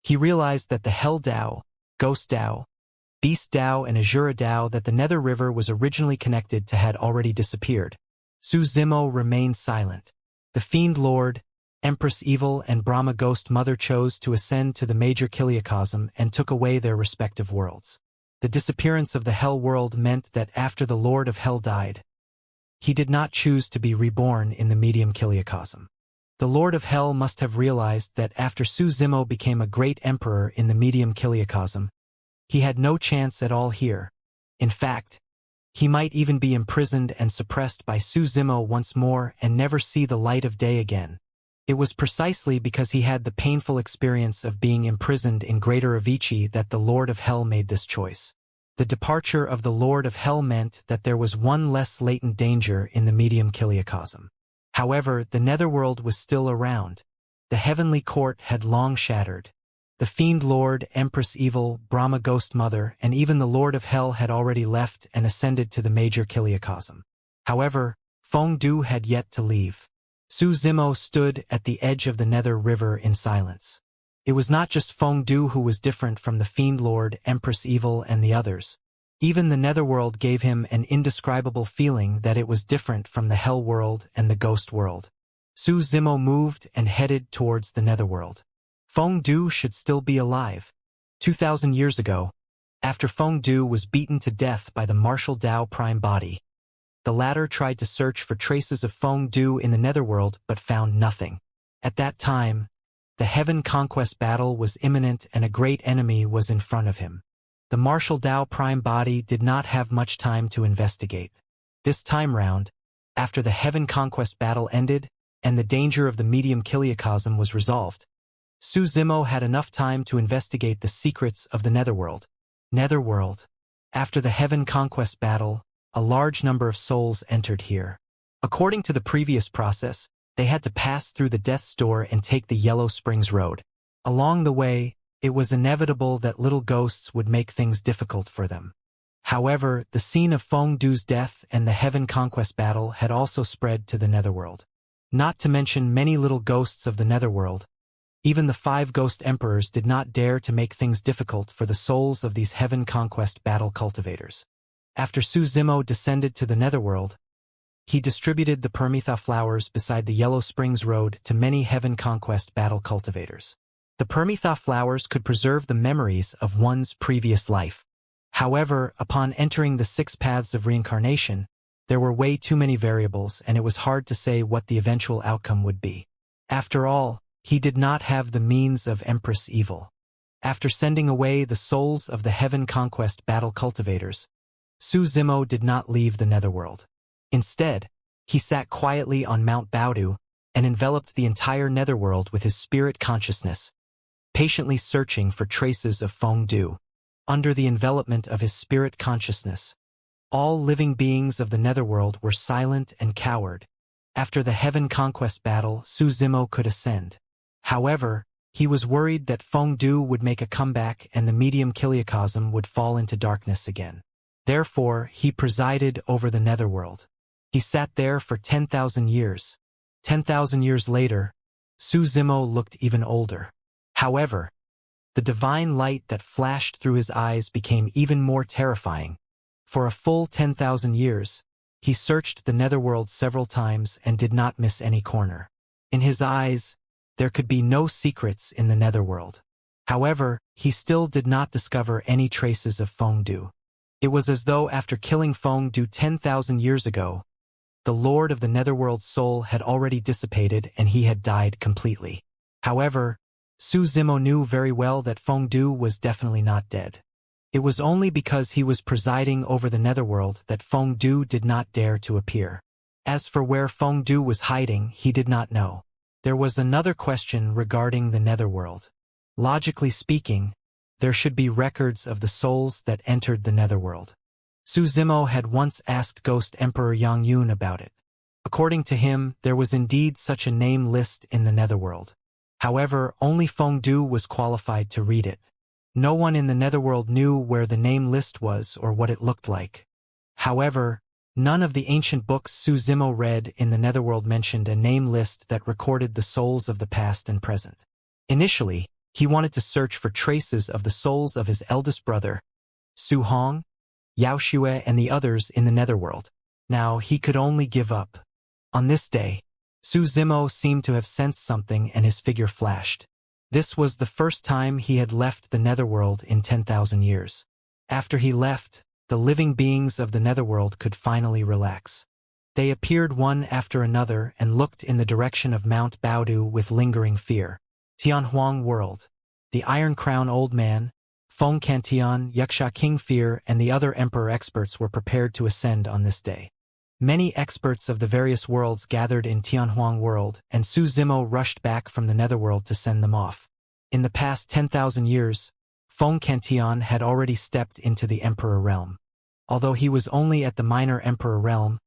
he realized that the Hell Dao, Ghost Dao, Beast Dao and Azura Dao that the Nether River was originally connected to had already disappeared. Su Zimo remained silent. The Fiend Lord, Empress Evil and Brahma Ghost Mother chose to ascend to the major Kiliacosm and took away their respective worlds. The disappearance of the Hell world meant that after the Lord of Hell died, he did not choose to be reborn in the medium Kiliacosm. The Lord of Hell must have realized that after Su Zimo became a great emperor in the medium Kiliacosm, he had no chance at all here. In fact, he might even be imprisoned and suppressed by Su Zimo once more and never see the light of day again. It was precisely because he had the painful experience of being imprisoned in Greater Avicii that the Lord of Hell made this choice. The departure of the Lord of Hell meant that there was one less latent danger in the medium Kiliacosm. However, the Netherworld was still around. The heavenly court had long shattered. The Fiend Lord, Empress Evil, Brahma Ghost Mother, and even the Lord of Hell had already left and ascended to the major Kiliacosm. However, Feng Du had yet to leave. Su Zimo stood at the edge of the Nether River in silence. It was not just Feng Du who was different from the Fiend Lord, Empress Evil, and the others. Even the Netherworld gave him an indescribable feeling that it was different from the Hell world and the Ghost world. Su Zimo moved and headed towards the Netherworld. Feng Du should still be alive. 2,000 years ago, after Feng Du was beaten to death by the martial Dao Prime Body, the latter tried to search for traces of Feng Du in the Netherworld but found nothing. At that time, the Heaven Conquest battle was imminent and a great enemy was in front of him. The martial Dao Prime Body did not have much time to investigate. This time round, after the Heaven Conquest battle ended and the danger of the medium Kiliacosm was resolved, Su Zimo had enough time to investigate the secrets of the Netherworld. Netherworld. After the Heaven Conquest battle, a large number of souls entered here. According to the previous process, they had to pass through the Death's Door and take the Yellow Springs Road. Along the way, it was inevitable that little ghosts would make things difficult for them. However, the scene of Feng Du's death and the Heaven Conquest battle had also spread to the Netherworld. Not to mention many little ghosts of the Netherworld. Even the 5 ghost emperors did not dare to make things difficult for the souls of these Heaven Conquest battle cultivators. After Su Zimo descended to the Netherworld, he distributed the Permitha flowers beside the Yellow Springs Road to many Heaven Conquest battle cultivators. The Permitha flowers could preserve the memories of one's previous life. However, upon entering the 6 paths of reincarnation, there were way too many variables and it was hard to say what the eventual outcome would be. After all, he did not have the means of Empress Evil. After sending away the souls of the Heaven Conquest battle cultivators, Su Zimo did not leave the Netherworld. Instead, he sat quietly on Mount Baodu and enveloped the entire Netherworld with his spirit consciousness, patiently searching for traces of Feng Du. Under the envelopment of his spirit consciousness, all living beings of the Netherworld were silent and coward. After the Heaven Conquest battle, Su Zimo could ascend. However, he was worried that Feng Du would make a comeback and the medium Kiliacosm would fall into darkness again. Therefore, he presided over the Netherworld. He sat there for 10,000 years. 10,000 years later, Su Zimo looked even older. However, the divine light that flashed through his eyes became even more terrifying. For a full 10,000 years, he searched the Netherworld several times and did not miss any corner. In his eyes, there could be no secrets in the Netherworld. However, he still did not discover any traces of Feng Du. It was as though after killing Feng Du 10,000 years ago, the Lord of the Netherworld's soul had already dissipated and he had died completely. However, Su Zimo knew very well that Feng Du was definitely not dead. It was only because he was presiding over the Netherworld that Feng Du did not dare to appear. As for where Feng Du was hiding, he did not know. There was another question regarding the Netherworld. Logically speaking, there should be records of the souls that entered the netherworld. Su Zimo had once asked Ghost Emperor Yang Yun about it. According to him, there was indeed such a name list in the netherworld. However, only Feng Du was qualified to read it. No one in the netherworld knew where the name list was or what it looked like. However, none of the ancient books Su Zimo read in the netherworld mentioned a name list that recorded the souls of the past and present. Initially, he wanted to search for traces of the souls of his eldest brother, Su Hong, Yao Xue, and the others in the netherworld. Now, he could only give up. On this day, Su Zimo seemed to have sensed something and his figure flashed. This was the first time he had left the netherworld in 10,000 years. After he left, the living beings of the netherworld could finally relax. They appeared one after another and looked in the direction of Mount Baodu with lingering fear. Tianhuang World. The Iron Crown Old Man, Feng Cantian, Wuxia King Fear, and the other emperor experts were prepared to ascend on this day. Many experts of the various worlds gathered in Tianhuang World, and Su Zimo rushed back from the netherworld to send them off. In the past 10,000 years, Feng Cantian had already stepped into the emperor realm. Although he was only at the minor emperor realm,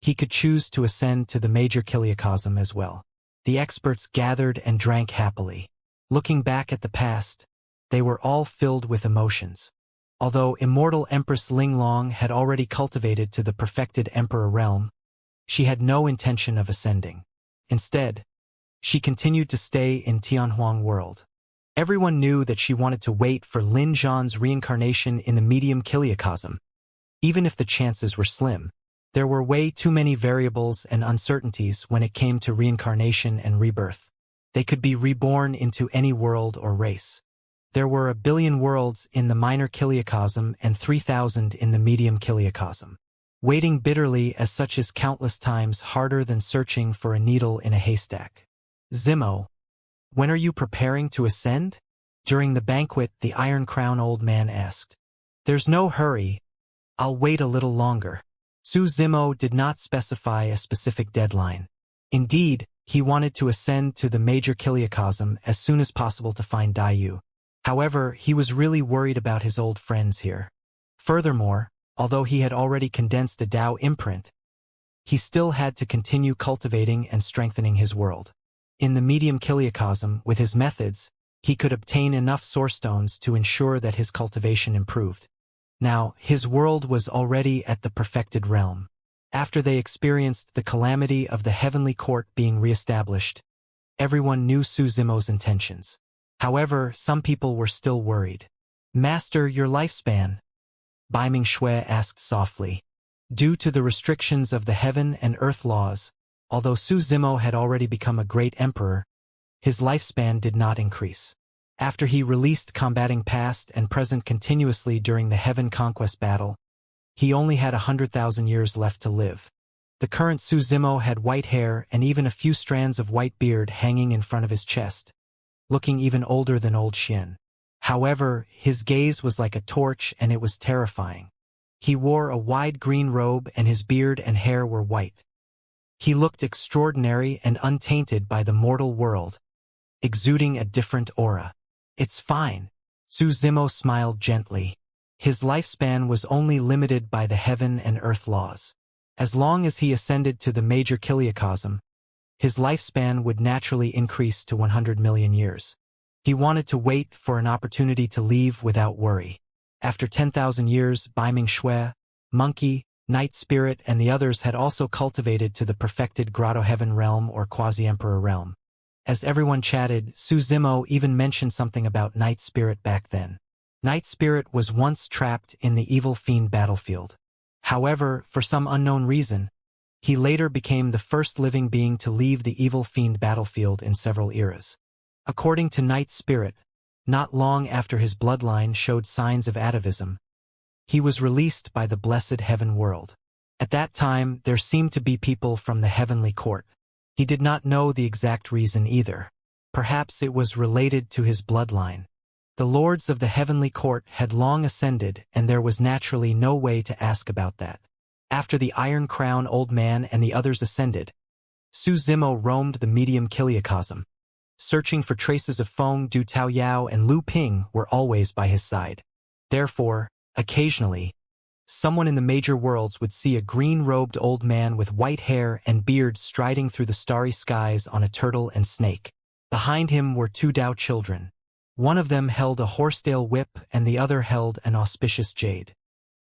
he could choose to ascend to the major kiliacosm as well. The experts gathered and drank happily. Looking back at the past, they were all filled with emotions. Although immortal Empress Linglong had already cultivated to the perfected emperor realm, she had no intention of ascending. Instead, she continued to stay in Tianhuang World. Everyone knew that she wanted to wait for Lin Zhan's reincarnation in the medium kiliacosm. Even if the chances were slim, there were way too many variables and uncertainties when it came to reincarnation and rebirth. They could be reborn into any world or race. There were 1 billion worlds in the minor kiliacosm and 3,000 in the medium kiliacosm. Waiting bitterly as such is countless times harder than searching for a needle in a haystack. Zimo, when are you preparing to ascend? During the banquet, the Iron Crown Old Man asked. There's no hurry. I'll wait a little longer. Su Zimo did not specify a specific deadline. Indeed, he wanted to ascend to the major kiliacosm as soon as possible to find Daiyu. However, he was really worried about his old friends here. Furthermore, although he had already condensed a Dao imprint, he still had to continue cultivating and strengthening his world. In the medium kiliacosm, with his methods, he could obtain enough source stones to ensure that his cultivation improved. Now, his world was already at the perfected realm. After they experienced the calamity of the heavenly court being reestablished, everyone knew Su Zimo's intentions. However, some people were still worried. Master, your lifespan? Baiming Shui asked softly. Due to the restrictions of the heaven and earth laws, although Su Zimo had already become a great emperor, his lifespan did not increase. After he released combating past and present continuously during the Heaven Conquest battle, he only had 100,000 years left to live. The current Su Zimo had white hair and even a few strands of white beard hanging in front of his chest, looking even older than old Xian. However, his gaze was like a torch and it was terrifying. He wore a wide green robe and his beard and hair were white. He looked extraordinary and untainted by the mortal world, exuding a different aura. It's fine. Su Zimo smiled gently. His lifespan was only limited by the heaven and earth laws. As long as he ascended to the major kiliacosm, his lifespan would naturally increase to 100 million years. He wanted to wait for an opportunity to leave without worry. After 10,000 years, Baiming Shui, Monkey, Night Spirit, and the others had also cultivated to the perfected Grotto Heaven realm or Quasi-Emperor realm. As everyone chatted, Su Zimo even mentioned something about Night Spirit back then. Night Spirit was once trapped in the evil fiend battlefield. However, for some unknown reason, he later became the first living being to leave the evil fiend battlefield in several eras. According to Night Spirit, not long after his bloodline showed signs of atavism, he was released by the blessed heaven world. At that time, there seemed to be people from the heavenly court. He did not know the exact reason either. Perhaps it was related to his bloodline. The lords of the heavenly court had long ascended, and there was naturally no way to ask about that. After the Iron Crown Old Man and the others ascended, Su Zimo roamed the medium kiliacosm. searching for traces of Feng Du Taoyao and Lu Ping were always by his side. Therefore, occasionally, someone in the major worlds would see a green-robed old man with white hair and beard striding through the starry skies on a turtle and snake. Behind him were two Dao children. One of them held a horsetail whip and the other held an auspicious jade.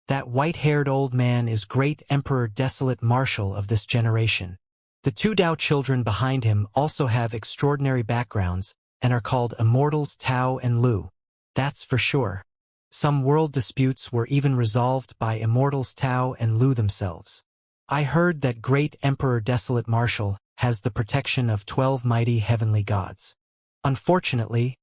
That white-haired old man is Great Emperor Desolate Marshal of this generation. The two Dao children behind him also have extraordinary backgrounds and are called Immortals Tao and Lu. That's for sure. Some world disputes were even resolved by Immortals Tao and Lu themselves. I heard that Great Emperor Desolate Marshal has the protection of 12 mighty heavenly gods. Unfortunately,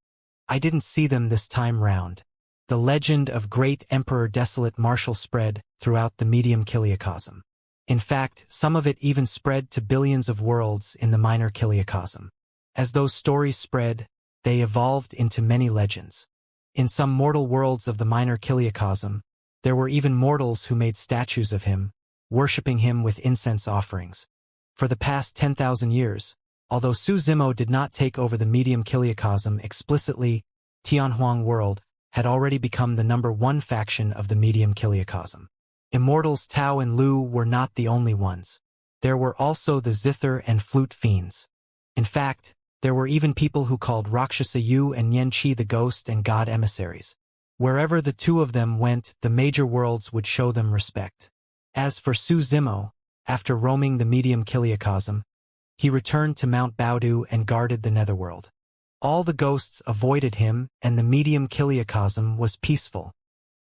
I didn't see them this time round. The legend of Great Emperor Desolate Marshal spread throughout the medium kiliacosm. In fact, some of it even spread to billions of worlds in the minor kiliacosm. As those stories spread, they evolved into many legends. In some mortal worlds of the minor kiliacosm, there were even mortals who made statues of him, worshipping him with incense offerings. For the past 10,000 years, although Su Zimo did not take over the medium kiliacosm explicitly, Tianhuang world had already become the #1 faction of the medium kiliacosm. Immortals Tao and Lu were not the only ones. There were also the zither and flute fiends. In fact, there were even people who called Rakshasa Yu and Nianqi the ghost and god emissaries. Wherever the two of them went, the major worlds would show them respect. As for Su Zimo, after roaming the medium kiliacosm, he returned to Mount Baodu and guarded the netherworld. All the ghosts avoided him and the medium kiliacosm was peaceful.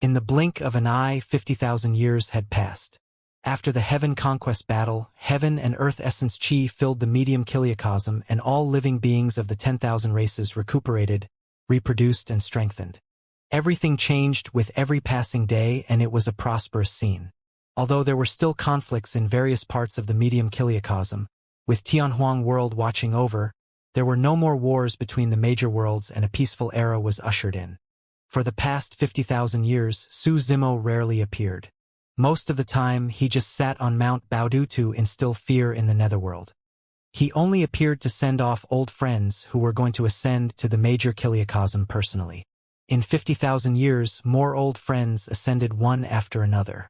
In the blink of an eye, 50,000 years had passed. After the heaven conquest battle, heaven and earth essence chi filled the medium kiliacosm and all living beings of the 10,000 races recuperated, reproduced and strengthened. Everything changed with every passing day and it was a prosperous scene. Although there were still conflicts in various parts of the medium kiliacosm, with Tianhuang world watching over, there were no more wars between the major worlds and a peaceful era was ushered in. For the past 50,000 years, Su Zimo rarely appeared. Most of the time, he just sat on Mount Baodu to instill fear in the netherworld. He only appeared to send off old friends who were going to ascend to the major kiliacosm personally. In 50,000 years, more old friends ascended one after another.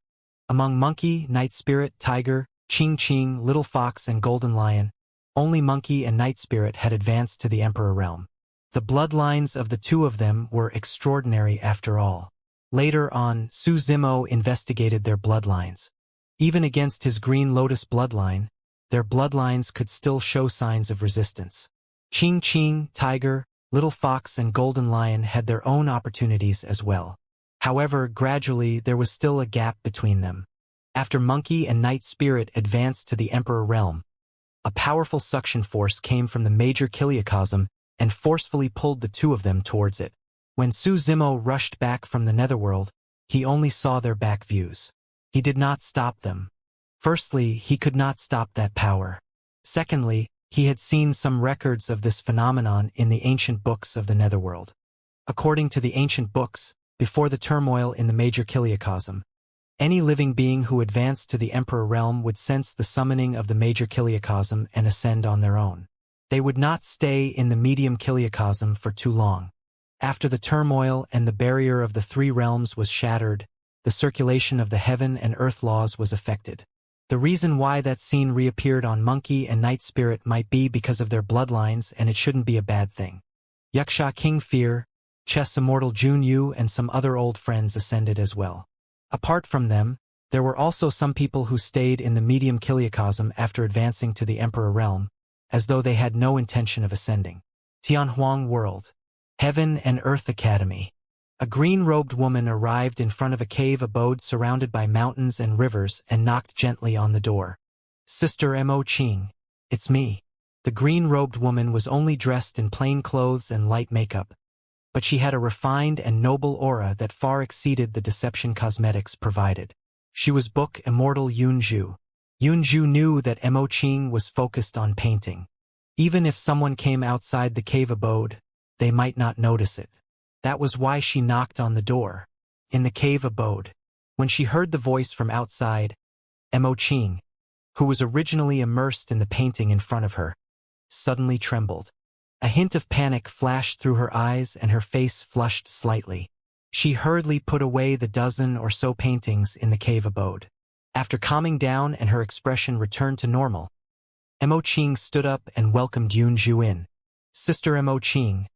Among Monkey, Night Spirit, Tiger, Ching Ching, Little Fox and Golden Lion, only Monkey and Night Spirit had advanced to the Emperor realm. The bloodlines of the two of them were extraordinary after all. Later on, Su Zimo investigated their bloodlines. Even against his Green Lotus bloodline, their bloodlines could still show signs of resistance. Ching Ching, Tiger, Little Fox and Golden Lion had their own opportunities as well. However, gradually there was still a gap between them. After Monkey and Night Spirit advanced to the Emperor realm, a powerful suction force came from the major kiliacosm and forcefully pulled the two of them towards it. When Su Zimo rushed back from the netherworld, he only saw their back views. He did not stop them. Firstly, he could not stop that power. Secondly, he had seen some records of this phenomenon in the ancient books of the netherworld. According to the ancient books, before the turmoil in the major kiliacosm, any living being who advanced to the Emperor realm would sense the summoning of the major kiliacosm and ascend on their own. They would not stay in the medium kiliacosm for too long. After the turmoil and the barrier of the three realms was shattered, the circulation of the heaven and earth laws was affected. The reason why that scene reappeared on Monkey and Night Spirit might be because of their bloodlines, and it shouldn't be a bad thing. Yuxia King Fear, Chess Immortal Jun Yu and some other old friends ascended as well. Apart from them, there were also some people who stayed in the medium kiliacosm after advancing to the Emperor realm, as though they had no intention of ascending. Tianhuang World. Heaven and Earth Academy. A green-robed woman arrived in front of a cave abode surrounded by mountains and rivers and knocked gently on the door. Sister Mo Ching. It's me. The green-robed woman was only dressed in plain clothes and light makeup, but she had a refined and noble aura that far exceeded the deception cosmetics provided. She was book Immortal Yunju. Yunju knew that Mo Ching was focused on painting. Even if someone came outside the cave abode, they might not notice it. That was why she knocked on the door. In the cave abode, when she heard the voice from outside, Mo Ching, who was originally immersed in the painting in front of her, suddenly trembled. A hint of panic flashed through her eyes and her face flushed slightly. She hurriedly put away the dozen or so paintings in the cave abode. After calming down and her expression returned to normal, Mo Qing stood up and welcomed Yunju in. "Sister Mo Qing,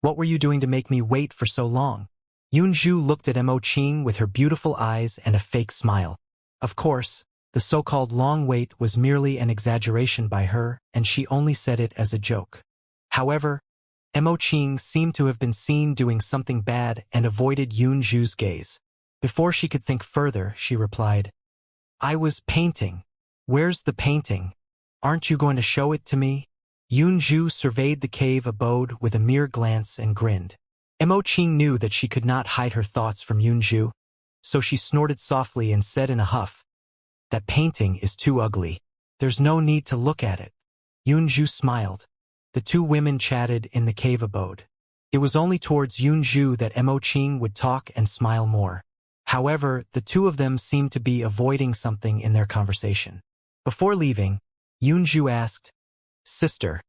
what were you doing to make me wait for so long?" Yunju looked at Mo Qing with her beautiful eyes and a fake smile. Of course, the so-called long wait was merely an exaggeration by her, and she only said it as a joke. However, Mo Qing seemed to have been seen doing something bad and avoided Yunju's gaze. Before she could think further, she replied, "I was painting." "Where's the painting? Aren't you going to show it to me?" Yunju surveyed the cave abode with a mere glance and grinned. Mo Qing knew that she could not hide her thoughts from Yunju, so she snorted softly and said in a huff, "That painting is too ugly. There's no need to look at it." Yunju smiled. The two women chatted in the cave abode. It was only towards Yunju that Mo Qing would talk and smile more. However, the two of them seemed to be avoiding something in their conversation. Before leaving, Yunju asked, "Sister,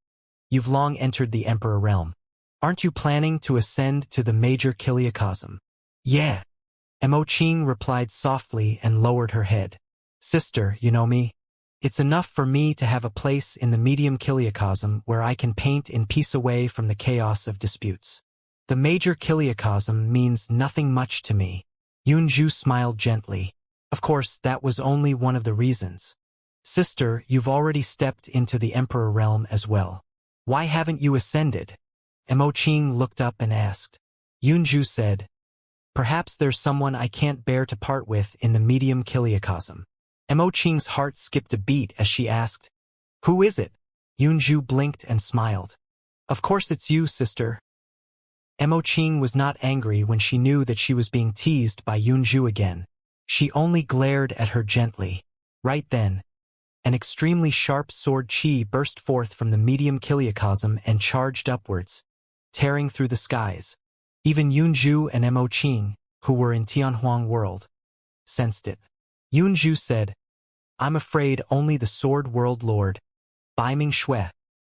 you've long entered the Emperor realm. Aren't you planning to ascend to the major Kiliacosm?" "Yeah," Mo Qing replied softly and lowered her head. "Sister, you know me. It's enough for me to have a place in the medium Kiliacosm where I can paint in peace away from the chaos of disputes. The major Kiliacosm means nothing much to me." Yunju smiled gently. Of course, that was only one of the reasons. "Sister, you've already stepped into the Emperor realm as well. Why haven't you ascended?" Mo Qing looked up and asked. Yunju said, "Perhaps there's someone I can't bear to part with in the medium Kiliacosm." Mo Qing's heart skipped a beat as she asked, "Who is it?" Yunju blinked and smiled. "Of course it's you, sister." Mo Qing was not angry when she knew that she was being teased by Yunju again. She only glared at her gently. Right then, an extremely sharp sword chi burst forth from the medium Kiliacosm and charged upwards, tearing through the skies. Even Yunju and Mo Qing, who were in Tianhuang world, sensed it. Yunju said, "I'm afraid only the Sword World Lord, Bai Ming Shui,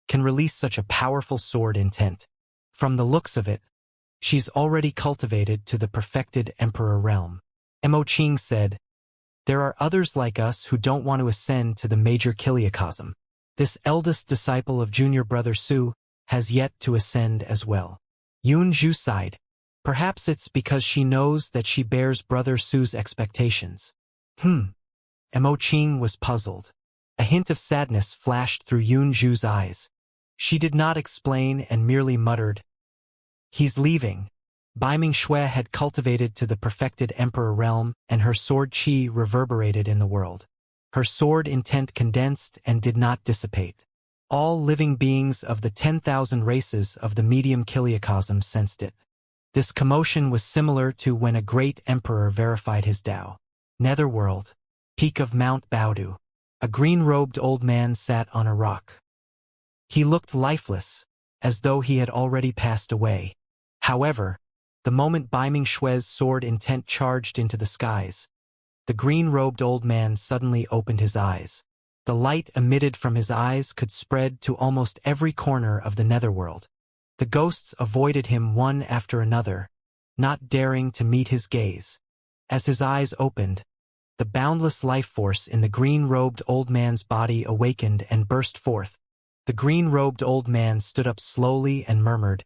can release such a powerful sword intent. From the looks of it, she's already cultivated to the perfected Emperor realm." Mo Qing said, "There are others like us who don't want to ascend to the major Kiliacosm. This eldest disciple of junior brother Su has yet to ascend as well." Yunju sighed. Perhaps it's because she knows that she bears brother Su's expectations. Mo Qing was puzzled. A hint of sadness flashed through Yunju's eyes. She did not explain and merely muttered, "He's leaving." Bai Ming Shui had cultivated to the perfected Emperor realm, and her sword chi reverberated in the world. Her sword intent condensed and did not dissipate. All living beings of the 10,000 races of the medium Kiliacosm sensed it. This commotion was similar to when a great emperor verified his Tao. Netherworld, peak of Mount Baodu. A green-robed old man sat on a rock. He looked lifeless, as though he had already passed away. However, the moment Bai Ming Shui's sword intent charged into the skies, the green-robed old man suddenly opened his eyes. The light emitted from his eyes could spread to almost every corner of the netherworld. The ghosts avoided him one after another, not daring to meet his gaze. As his eyes opened, the boundless life force in the green-robed old man's body awakened and burst forth. The green-robed old man stood up slowly and murmured,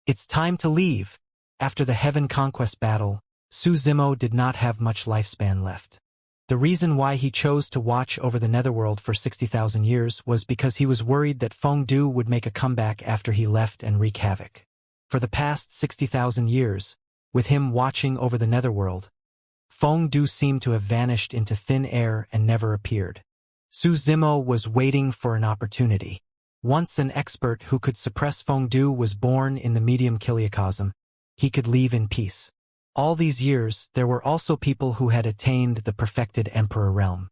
"It's time to leave." After the Heaven Conquest battle, Su Zimo did not have much lifespan left. The reason why he chose to watch over the netherworld for 60,000 years was because he was worried that Feng Du would make a comeback after he left and wreak havoc. For the past 60,000 years, with him watching over the netherworld, Feng Du seemed to have vanished into thin air and never appeared. Su Zimo was waiting for an opportunity. Once an expert who could suppress Feng Du was born in the medium Kiliacosm, he could leave in peace. All these years, there were also people who had attained the perfected Emperor realm.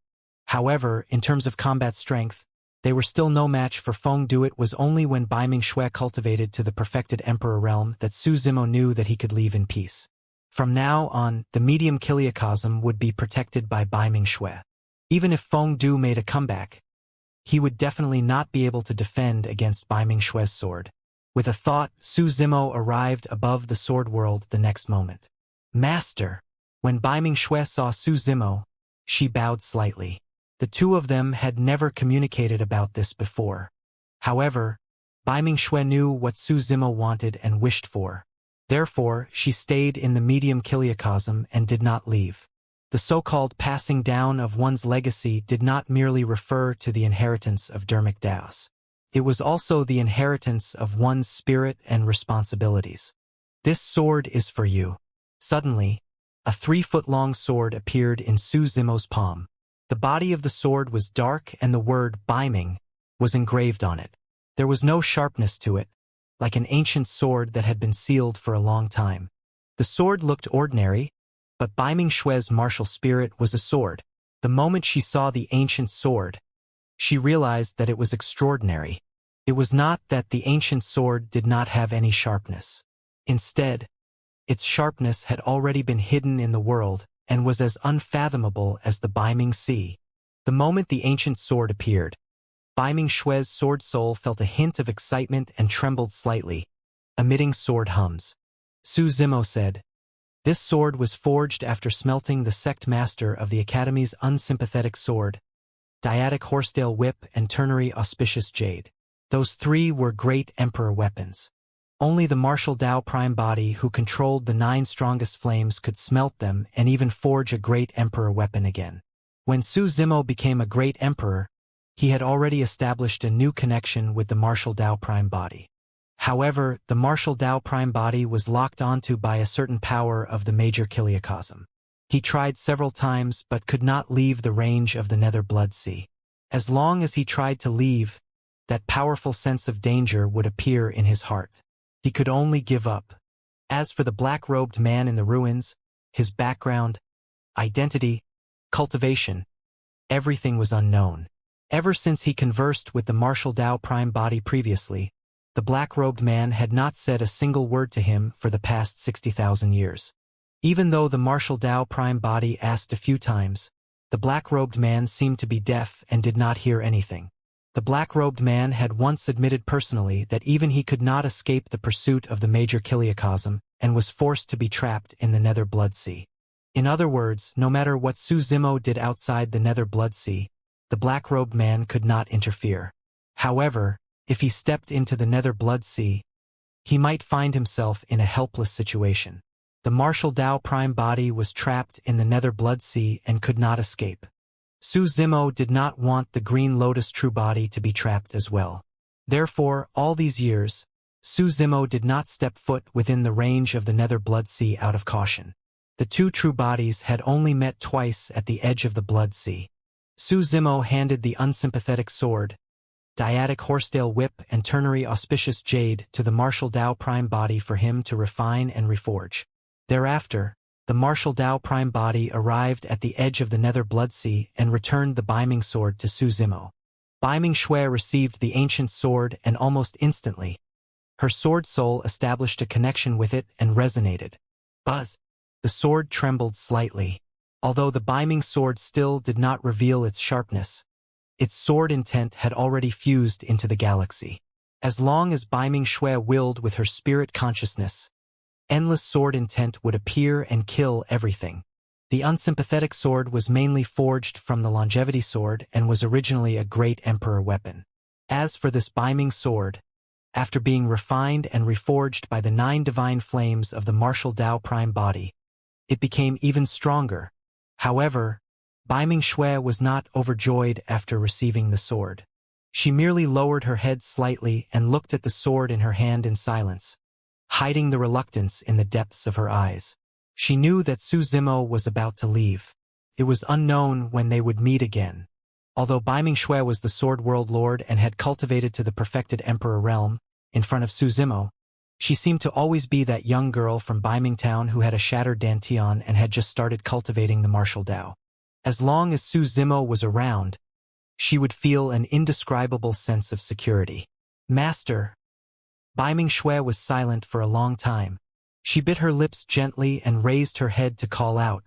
However, in terms of combat strength, they were still no match for Feng Du. It was only when Bai Ming Shui cultivated to the perfected Emperor realm that Su Zimo knew that he could leave in peace. From now on, the medium Kiliacosm would be protected by Bai Ming Shui. Even if Feng Du made a comeback, he would definitely not be able to defend against Bai Ming Shui's sword. With a thought, Su Zimo arrived above the sword world the next moment. Master! When Bai Mingxue saw Su Zimo, she bowed slightly. The two of them had never communicated about this before. However, Bai Mingxue knew what Su Zimo wanted and wished for. Therefore, she stayed in the medium kiliocosm and did not leave. The so-called passing down of one's legacy did not merely refer to the inheritance of dermic daos. It was also the inheritance of one's spirit and responsibilities. This sword is for you. Suddenly, a 3-foot-long sword appeared in Su Zimo's palm. The body of the sword was dark and the word Baiming was engraved on it. There was no sharpness to it, like an ancient sword that had been sealed for a long time. The sword looked ordinary, but Bai Mingxue's martial spirit was a sword. The moment she saw the ancient sword, she realized that it was extraordinary. It was not that the ancient sword did not have any sharpness. Instead, its sharpness had already been hidden in the world and was as unfathomable as the Baiming Sea. The moment the ancient sword appeared, Bai Mingxue's sword soul felt a hint of excitement and trembled slightly, emitting sword hums. Su Zimo said, "This sword was forged after smelting the sect master of the Academy's unsympathetic sword, dyadic horsetail whip and ternary auspicious jade. Those three were great emperor weapons. Only the martial Dao prime body who controlled the 9 strongest flames could smelt them and even forge a great emperor weapon again." When Su Zimo became a great emperor, he had already established a new connection with the martial Dao prime body. However, the martial Dao prime body was locked onto by a certain power of the major kiliocosm. He tried several times but could not leave the range of the nether blood sea. As long as he tried to leave, that powerful sense of danger would appear in his heart. He could only give up. As for the black-robed man in the ruins, his background, identity, cultivation, everything was unknown. Ever since he conversed with the martial Dao prime body previously, the black-robed man had not said a single word to him for the past 60,000 years. Even though the martial Dao prime body asked a few times, the black-robed man seemed to be deaf and did not hear anything. The black-robed man had once admitted personally that even he could not escape the pursuit of the major kiliocosm and was forced to be trapped in the nether blood sea. In other words, no matter what Su Zimo did outside the nether blood sea, the black-robed man could not interfere. However, if he stepped into the nether blood sea, he might find himself in a helpless situation. The martial Dao prime body was trapped in the nether blood sea and could not escape. Su Zimo did not want the Green Lotus true body to be trapped as well. Therefore, all these years, Su Zimo did not step foot within the range of the nether blood sea out of caution. The two true bodies had only met twice at the edge of the blood sea. Su Zimo handed the unsympathetic sword, dyadic horsetail whip and ternary auspicious jade to the martial Dao prime body for him to refine and reforge. Thereafter, the martial Dao prime body arrived at the edge of the nether blood sea and returned the Baiming sword to Su Zimo. Bai Mingxue received the ancient sword and almost instantly, her sword soul established a connection with it and resonated. Buzz! The sword trembled slightly. Although the Baiming sword still did not reveal its sharpness, its sword intent had already fused into the galaxy. As long as Bai Mingxue willed with her spirit consciousness, endless sword intent would appear and kill everything. The unsympathetic sword was mainly forged from the longevity sword and was originally a great emperor weapon. As for this Baiming sword, after being refined and reforged by the 9 divine flames of the martial Dao prime body, it became even stronger. However, Bai Mingxue was not overjoyed after receiving the sword. She merely lowered her head slightly and looked at the sword in her hand in silence, hiding the reluctance in the depths of her eyes. She knew that Su Zimo was about to leave. It was unknown when they would meet again. Although Bai Mingxue was the Sword World Lord and had cultivated to the perfected Emperor realm, in front of Su Zimo, she seemed to always be that young girl from Baiming Town who had a shattered dantian and had just started cultivating the martial Dao. As long as Su Zimo was around, she would feel an indescribable sense of security. Master! Bai Mingxue was silent for a long time. She bit her lips gently and raised her head to call out,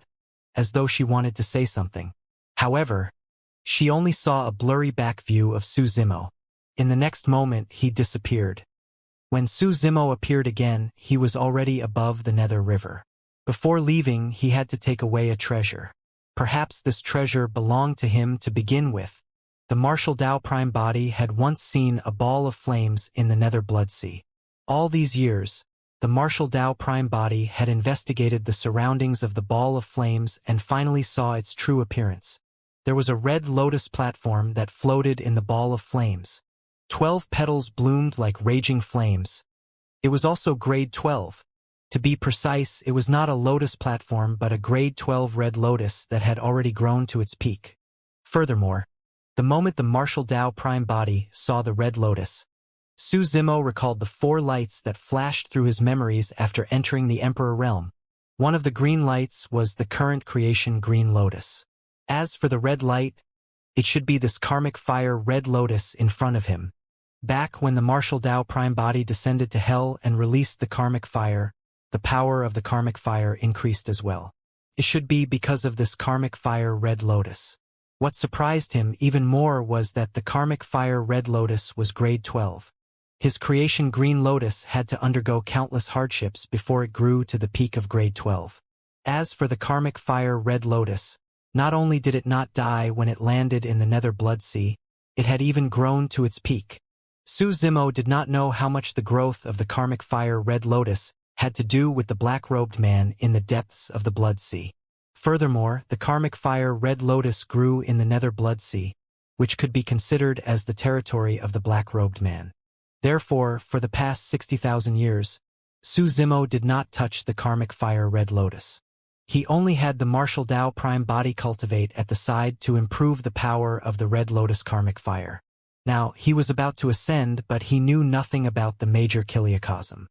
as though she wanted to say something. However, she only saw a blurry back view of Su Zimo. In the next moment, he disappeared. When Su Zimo appeared again, he was already above the Nether River. Before leaving, he had to take away a treasure. Perhaps this treasure belonged to him to begin with. The martial Tao Prime body had once seen a ball of flames in the Nether Blood Sea. All these years, the martial Tao Prime body had investigated the surroundings of the ball of flames and finally saw its true appearance. There was a red lotus platform that floated in the ball of flames. 12 petals bloomed like raging flames. It was also grade 12. To be precise, it was not a lotus platform but a grade 12 red lotus that had already grown to its peak. Furthermore, the moment the martial Tao Prime body saw the red lotus, Su Zimo recalled the 4 lights that flashed through his memories after entering the Emperor realm. One of the green lights was the current creation green lotus. As for the red light, it should be this karmic fire red lotus in front of him. Back when the martial Tao Prime body descended to hell and released the karmic fire, the power of the karmic fire increased as well. It should be because of this karmic fire red lotus. What surprised him even more was that the karmic fire red lotus was grade 12. His creation green lotus had to undergo countless hardships before it grew to the peak of grade 12. As for the karmic fire red lotus, not only did it not die when it landed in the Nether Blood Sea, it had even grown to its peak. Su Zimo did not know how much the growth of the karmic fire red lotus had to do with the black-robed man in the depths of the Blood Sea. Furthermore, the karmic fire red lotus grew in the Nether Blood Sea, which could be considered as the territory of the black-robed man. Therefore, for the past 60,000 years, Su Zimo did not touch the karmic fire red lotus. He only had the martial Tao Prime body cultivate at the side to improve the power of the red lotus karmic fire. Now, he was about to ascend, but he knew nothing about the major Kiliacosm.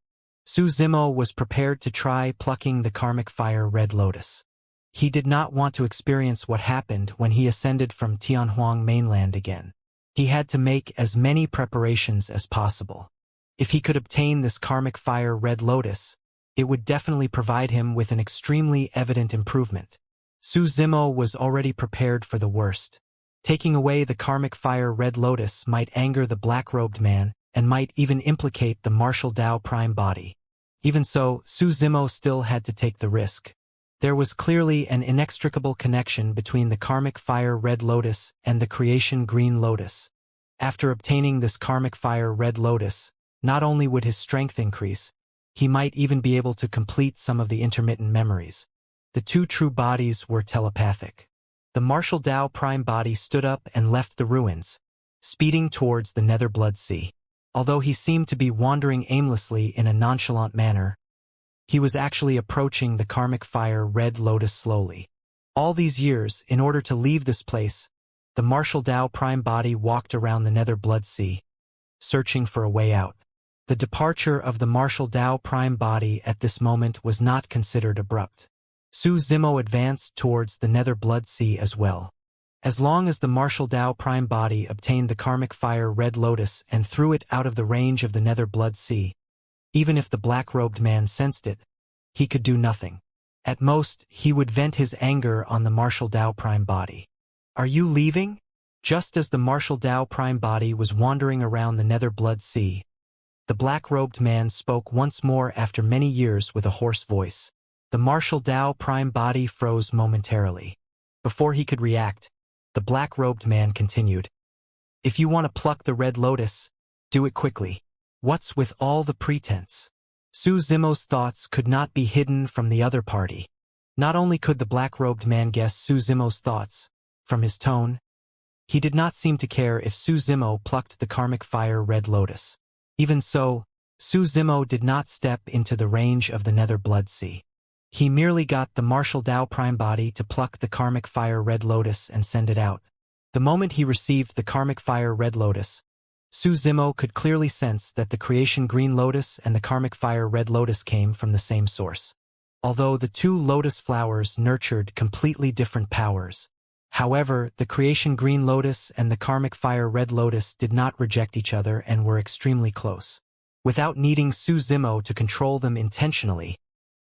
Su Zimo was prepared to try plucking the karmic fire red lotus. He did not want to experience what happened when he ascended from Tianhuang mainland again. He had to make as many preparations as possible. If he could obtain this karmic fire red lotus, it would definitely provide him with an extremely evident improvement. Su Zimo was already prepared for the worst. Taking away the karmic fire red lotus might anger the black-robed man and might even implicate the martial Tao Prime body. Even so, Su Zimo still had to take the risk. There was clearly an inextricable connection between the karmic fire red lotus and the creation green lotus. After obtaining this karmic fire red lotus, not only would his strength increase, he might even be able to complete some of the intermittent memories. The 2 true bodies were telepathic. The martial Tao Prime body stood up and left the ruins, speeding towards the Nether Blood Sea. Although he seemed to be wandering aimlessly in a nonchalant manner, he was actually approaching the karmic fire red lotus slowly. All these years, in order to leave this place, the martial Tao Prime body walked around the Nether Blood Sea, searching for a way out. The departure of the martial Tao Prime body at this moment was not considered abrupt. Su Zimo advanced towards the Nether Blood Sea as well. As long as the martial Tao Prime body obtained the karmic fire red lotus and threw it out of the range of the Nether Blood Sea, even if the black-robed man sensed it, he could do nothing. At most, he would vent his anger on the martial Tao Prime body. "Are you leaving?" Just as the martial Tao Prime body was wandering around the Nether Blood Sea, the black-robed man spoke once more after many years with a hoarse voice. The martial Tao Prime body froze momentarily. Before he could react, the black-robed man continued. "If you want to pluck the red lotus, do it quickly. What's with all the pretense?" Su Zimo's thoughts could not be hidden from the other party. Not only could the black-robed man guess Su Zimo's thoughts, from his tone, he did not seem to care if Su Zimo plucked the karmic fire red lotus. Even so, Su Zimo did not step into the range of the Nether Blood Sea. He merely got the martial Tao Prime body to pluck the karmic fire red lotus and send it out. The moment he received the karmic fire red lotus, Su Zimo could clearly sense that the creation green lotus and the karmic fire red lotus came from the same source. Although the 2 lotus flowers nurtured completely different powers. However, the creation green lotus and the karmic fire red lotus did not reject each other and were extremely close. Without needing Su Zimo to control them intentionally,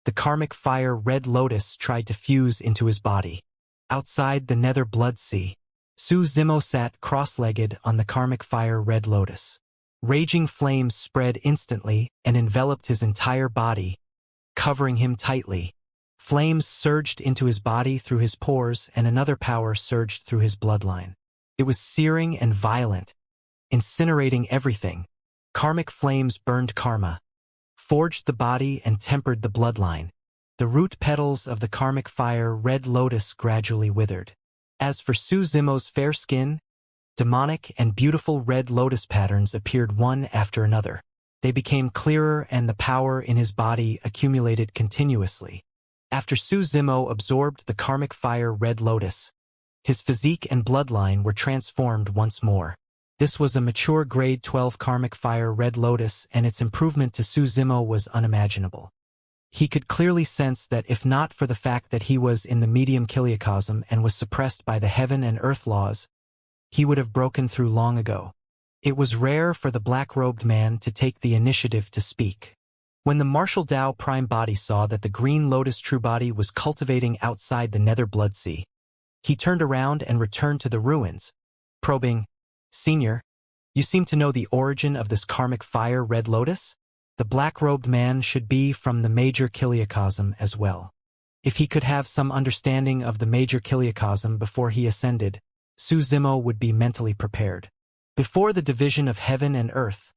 the karmic fire red lotus tried to fuse into his body. Outside the Nether Blood Sea, Su Zimo sat cross-legged on the karmic fire red lotus. Raging flames spread instantly and enveloped his entire body, covering him tightly. Flames surged into his body through his pores, and another power surged through his bloodline. It was searing and violent, incinerating everything. Karmic flames burned karma, forged the body and tempered the bloodline. The root petals of the karmic fire red lotus gradually withered. As for Su Zimo's fair skin, demonic and beautiful red lotus patterns appeared one after another. They became clearer and the power in his body accumulated continuously. After Su Zimo absorbed the karmic fire red lotus, his physique and bloodline were transformed once more. This was a mature grade 12 karmic fire red lotus, and its improvement to Su Zimo was unimaginable. He could clearly sense that if not for the fact that he was in the medium kiliacosm and was suppressed by the heaven and earth laws, he would have broken through long ago. It was rare for the black-robed man to take the initiative to speak. When the martial Tao prime body saw that the green lotus true body was cultivating outside the nether blood sea, he turned around and returned to the ruins, probing, "Senior, you seem to know the origin of this karmic fire red lotus? The black-robed man should be from the major kiliacosm as well." If he could have some understanding of the major kiliacosm before he ascended, Su Zimo would be mentally prepared. Before the division of heaven and earth,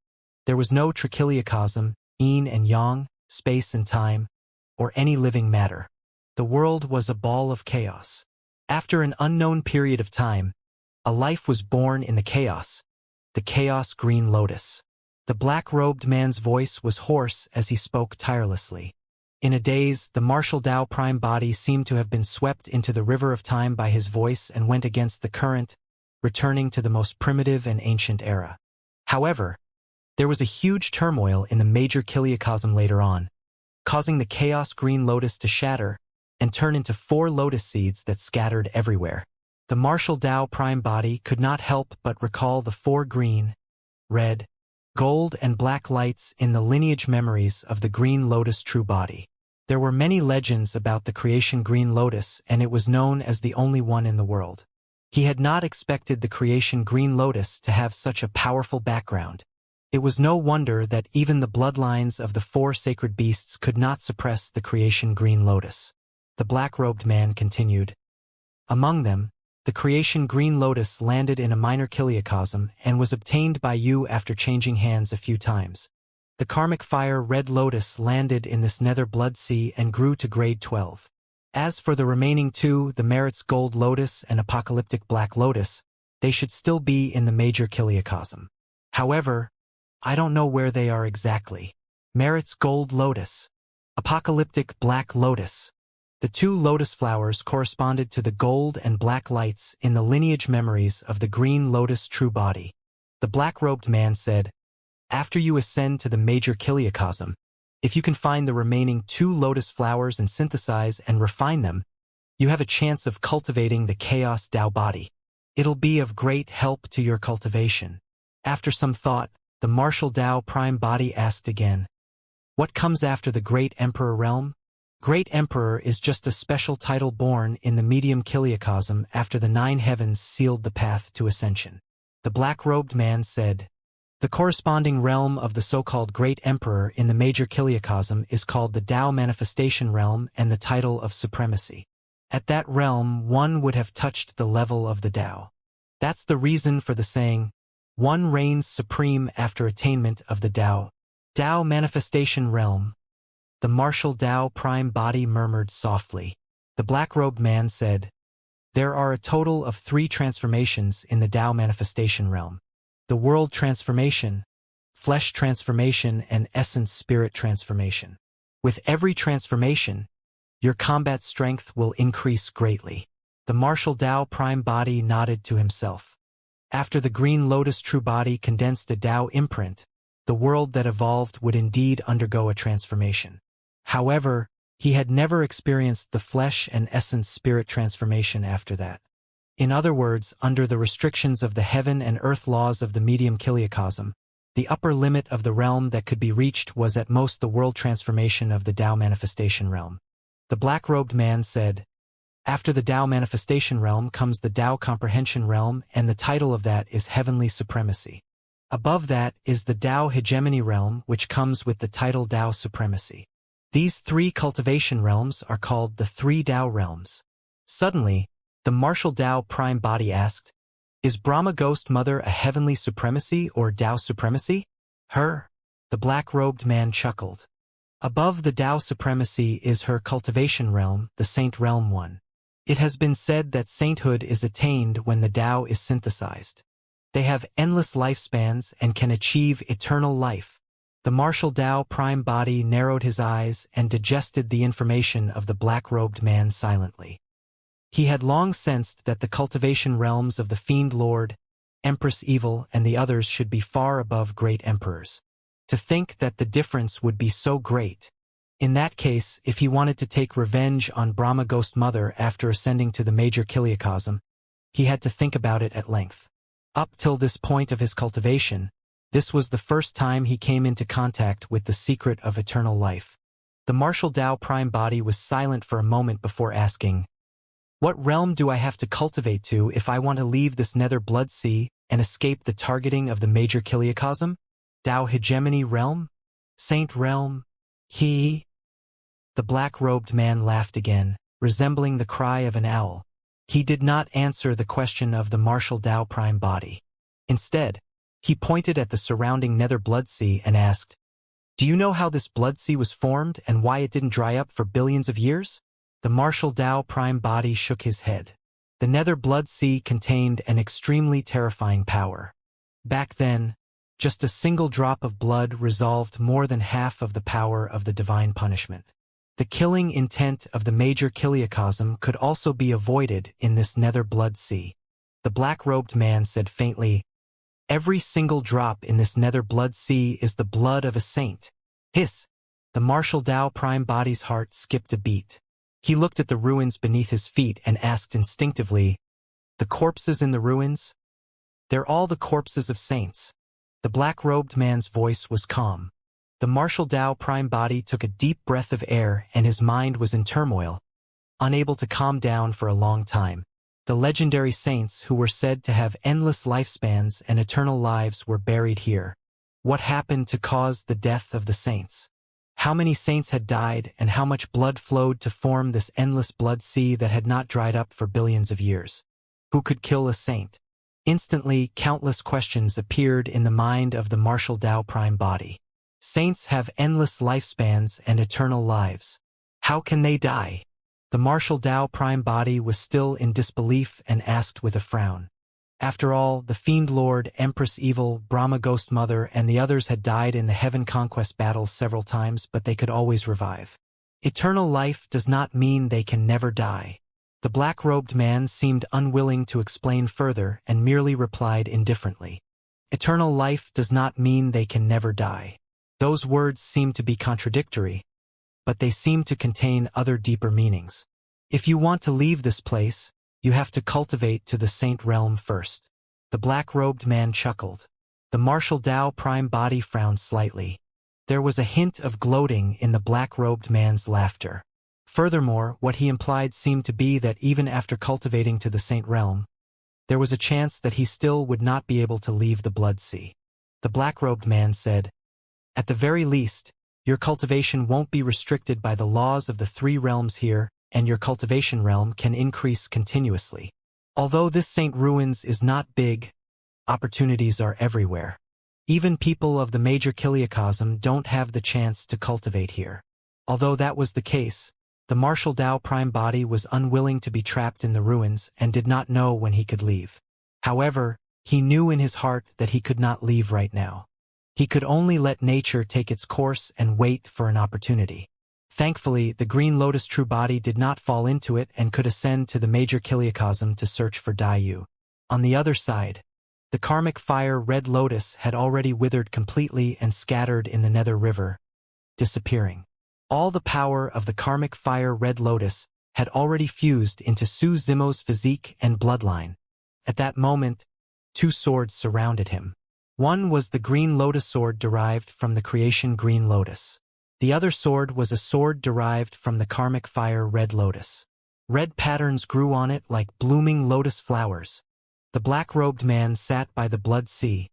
there was no trichiliacosm, yin and yang, space and time, or any living matter. The world was a ball of chaos. After an unknown period of time, a life was born in the chaos green lotus. The black-robed man's voice was hoarse as he spoke tirelessly. In a daze, the martial Tao prime body seemed to have been swept into the river of time by his voice and went against the current, returning to the most primitive and ancient era. However, there was a huge turmoil in the major kiliacosm later on, causing the chaos green lotus to shatter and turn into 4 lotus seeds that scattered everywhere. The martial Tao prime body could not help but recall the 4 green, red, gold and black lights in the lineage memories of the green lotus true body. There were many legends about the creation green lotus, and it was known as the only one in the world. He had not expected the creation green lotus to have such a powerful background. It was no wonder that even the bloodlines of the 4 sacred beasts could not suppress the creation green lotus. The black-robed man continued. Among them, the creation green lotus landed in a minor kiliacosm and was obtained by you after changing hands a few times. The karmic fire red lotus landed in this nether blood sea and grew to grade 12. As for the remaining 2, the merits gold lotus and apocalyptic black lotus, they should still be in the major kiliacosm. However, I don't know where they are exactly. Merits gold lotus, apocalyptic black lotus. The 2 lotus flowers corresponded to the gold and black lights in the lineage memories of the green lotus true body. The black-robed man said, "After you ascend to the major kiliacosm, if you can find the remaining 2 lotus flowers and synthesize and refine them, you have a chance of cultivating the chaos Tao body. It'll be of great help to your cultivation." After some thought, the martial Tao prime body asked again, "What comes after the Great Emperor realm?" Great Emperor is just a special title born in the medium kiliacosm after the 9 heavens sealed the path to ascension. The black-robed man said, "The corresponding realm of the so-called Great Emperor in the major kiliacosm is called the Tao Manifestation Realm and the title of Supremacy. At that realm, one would have touched the level of the Tao. That's the reason for the saying, one reigns supreme after attainment of the Tao. Tao Manifestation Realm." The martial Tao prime body murmured softly. The black-robed man said, "There are a total of 3 transformations in the Tao Manifestation Realm. The world transformation, flesh transformation, and essence spirit transformation. With every transformation, your combat strength will increase greatly." The martial Tao prime body nodded to himself. After the green lotus true body condensed a Tao imprint, the world that evolved would indeed undergo a transformation. However, he had never experienced the flesh and essence spirit transformation after that. In other words, under the restrictions of the heaven and earth laws of the medium kiliacosm, the upper limit of the realm that could be reached was at most the world transformation of the Tao Manifestation Realm. The black-robed man said, "After the Tao Manifestation Realm comes the Tao Comprehension Realm, and the title of that is Heavenly Supremacy. Above that is the Dao hegemony realm, which comes with the title Dao supremacy. These three cultivation realms are called the three Dao realms. Suddenly, the martial Dao prime body asked, "Is Brahma Ghost Mother a heavenly supremacy or Dao supremacy?" "Her." The black-robed man chuckled. "Above the Dao supremacy is her cultivation realm, the saint realm one. It has been said that sainthood is attained when the Dao is synthesized. They have endless lifespans and can achieve eternal life." The martial Dao prime body narrowed his eyes and digested the information of the black-robed man silently. He had long sensed that the cultivation realms of the Fiend Lord, Empress Evil, and the others should be far above great emperors. To think that the difference would be so great. In that case, if he wanted to take revenge on Brahma Ghost Mother after ascending to the major Kiliacosm, he had to think about it at length. Up till this point of his cultivation, this was the first time he came into contact with the secret of eternal life. The martial Dao prime body was silent for a moment before asking, "What realm do I have to cultivate to if I want to leave this nether blood sea and escape the targeting of the major Kiliacosm? Dao hegemony realm? Saint realm? He?" The black-robed man laughed again, resembling the cry of an owl. He did not answer the question of the martial Dao prime body. Instead, he pointed at the surrounding nether blood sea and asked, "Do you know how this blood sea was formed and why it didn't dry up for billions of years?" The martial Dao prime body shook his head. The nether blood sea contained an extremely terrifying power. Back then, just a single drop of blood resolved more than half of the power of the divine punishment. The killing intent of the major Kiliacosm could also be avoided in this nether blood sea. The black-robed man said faintly, "Every single drop in this nether blood sea is the blood of a saint." Hiss! The martial Dao prime body's heart skipped a beat. He looked at the ruins beneath his feet and asked instinctively, "The corpses in the ruins? They're all the corpses of saints." The black-robed man's voice was calm. The martial Dao prime body took a deep breath of air and his mind was in turmoil, unable to calm down for a long time. The legendary saints who were said to have endless lifespans and eternal lives were buried here. What happened to cause the death of the saints? How many saints had died and how much blood flowed to form this endless blood sea that had not dried up for billions of years? Who could kill a saint? Instantly, countless questions appeared in the mind of the martial Dao prime body. Saints have endless lifespans and eternal lives. How can they die? The martial Dao prime body was still in disbelief and asked with a frown. After all, the Fiend Lord, Empress Evil, Brahma Ghost Mother, and the others had died in the Heaven Conquest battles several times, but they could always revive. Eternal life does not mean they can never die. The black-robed man seemed unwilling to explain further and merely replied indifferently. Eternal life does not mean they can never die. Those words seemed to be contradictory, but they seemed to contain other deeper meanings. If you want to leave this place, you have to cultivate to the saint realm first. The black-robed man chuckled. The martial Dao prime body frowned slightly. There was a hint of gloating in the black-robed man's laughter. Furthermore, what he implied seemed to be that even after cultivating to the saint realm, there was a chance that he still would not be able to leave the blood sea. The black-robed man said, "At the very least, your cultivation won't be restricted by the laws of the three realms here, and your cultivation realm can increase continuously. Although this Saint Ruins is not big, opportunities are everywhere. Even people of the major Kiliacosm don't have the chance to cultivate here." Although that was the case, the martial Dao prime body was unwilling to be trapped in the ruins and did not know when he could leave. However, he knew in his heart that he could not leave right now. He could only let nature take its course and wait for an opportunity. Thankfully, the Green Lotus true body did not fall into it and could ascend to the major Kiliacosm to search for Daiyu. On the other side, the karmic fire Red Lotus had already withered completely and scattered in the Nether River, disappearing. All the power of the karmic fire Red Lotus had already fused into Su Zimo's physique and bloodline. At that moment, two swords surrounded him. One was the Green Lotus sword derived from the creation Green Lotus. The other sword was a sword derived from the karmic fire Red Lotus. Red patterns grew on it like blooming lotus flowers. The black-robed man sat by the blood sea,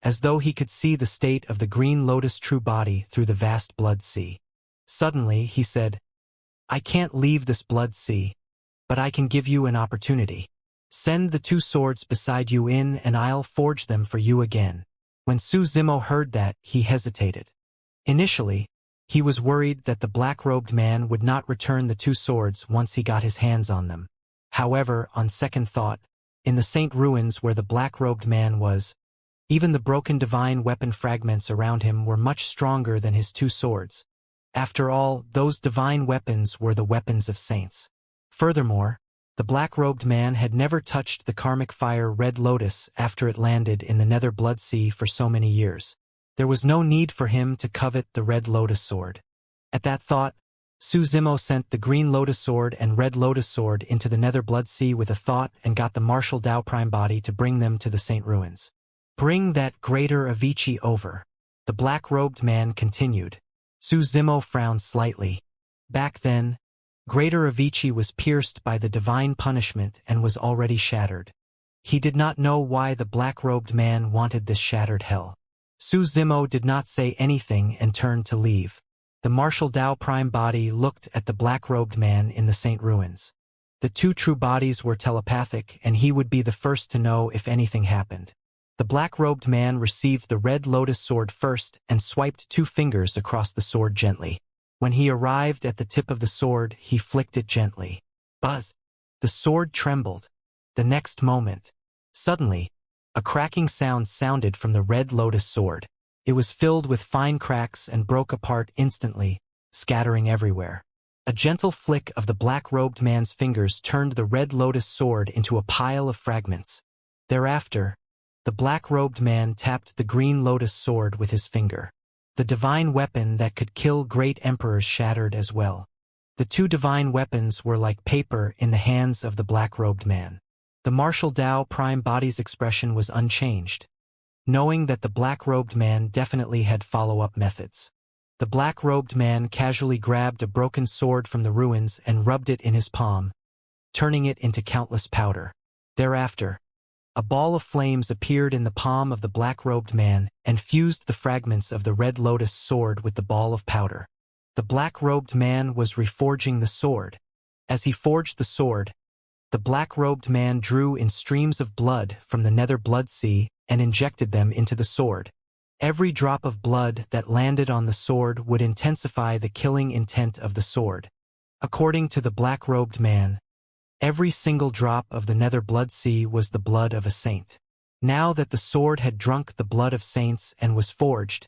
as though he could see the state of the green lotus true body through the vast blood sea. Suddenly, he said, "I can't leave this blood sea, but I can give you an opportunity. Send the 2 swords beside you in and I'll forge them for you again." When Su Zimo heard that, he hesitated. Initially, he was worried that the black-robed man would not return the 2 swords once he got his hands on them. However, on second thought, in the Saint ruins where the black-robed man was, even the broken divine weapon fragments around him were much stronger than his 2 swords. After all, those divine weapons were the weapons of saints. Furthermore, the black-robed man had never touched the karmic fire Red Lotus after it landed in the Nether Blood Sea for so many years. There was no need for him to covet the Red Lotus sword. At that thought, Su Zimo sent the Green Lotus sword and Red Lotus sword into the Nether Blood Sea with a thought and got the Martial Dao Prime body to bring them to the Saint ruins. "Bring that greater Avicii over," the black-robed man continued. Su Zimo frowned slightly. Back then, Greater Avicii was pierced by the divine punishment and was already shattered. He did not know why the black-robed man wanted this shattered hell. Su Zimo did not say anything and turned to leave. The Martial Dao Prime body looked at the black-robed man in the Saint ruins. The 2 true bodies were telepathic, and he would be the first to know if anything happened. The black-robed man received the Red Lotus sword first and swiped 2 fingers across the sword gently. When he arrived at the tip of the sword, he flicked it gently. Buzz! The sword trembled. The next moment, suddenly, a cracking sound sounded from the Red Lotus sword. It was filled with fine cracks and broke apart instantly, scattering everywhere. A gentle flick of the black-robed man's fingers turned the Red Lotus sword into a pile of fragments. Thereafter, the black-robed man tapped the Green Lotus sword with his finger. The divine weapon that could kill great emperors shattered as well. The 2 divine weapons were like paper in the hands of the black-robed man. The Martial Dao Prime body's expression was unchanged, knowing that the black-robed man definitely had follow-up methods. The black-robed man casually grabbed a broken sword from the ruins and rubbed it in his palm, turning it into countless powder. Thereafter, a ball of flames appeared in the palm of the black-robed man and fused the fragments of the Red Lotus sword with the ball of powder. The black-robed man was reforging the sword. As he forged the sword, the black-robed man drew in streams of blood from the Nether Blood Sea and injected them into the sword. Every drop of blood that landed on the sword would intensify the killing intent of the sword. According to the black-robed man, every single drop of the Nether Blood Sea was the blood of a saint. Now that the sword had drunk the blood of saints and was forged,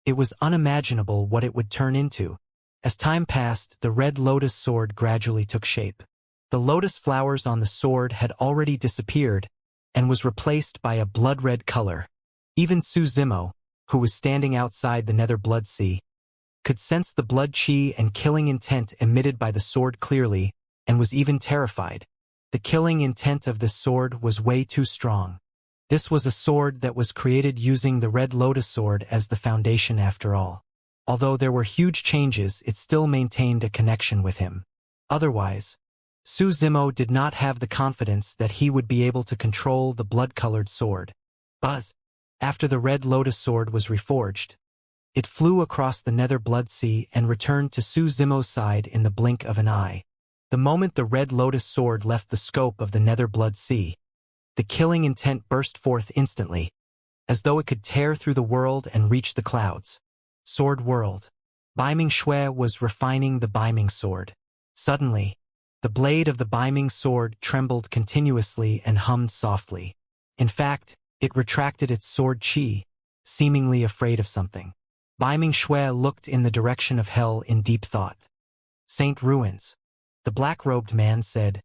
it was unimaginable what it would turn into. As time passed, the Red Lotus sword gradually took shape. The lotus flowers on the sword had already disappeared and was replaced by a blood-red color. Even Su Zimo, who was standing outside the Nether Blood Sea, could sense the blood chi and killing intent emitted by the sword clearly, and was even terrified. The killing intent of this sword was way too strong. This was a sword that was created using the Red Lotus sword as the foundation after all. Although there were huge changes, it still maintained a connection with him. Otherwise, Su Zimo did not have the confidence that he would be able to control the blood-colored sword. Buzz! After the Red Lotus sword was reforged, it flew across the Nether Blood Sea and returned to Su Zimo's side in the blink of an eye. The moment the Red Lotus sword left the scope of the Nether Blood Sea, the killing intent burst forth instantly, as though it could tear through the world and reach the clouds. Sword World. Baiming Shui was refining the Baiming sword. Suddenly, the blade of the Baiming sword trembled continuously and hummed softly. In fact, it retracted its sword chi, seemingly afraid of something. Baiming Shui looked in the direction of hell in deep thought. Saint Ruins. The black-robed man said,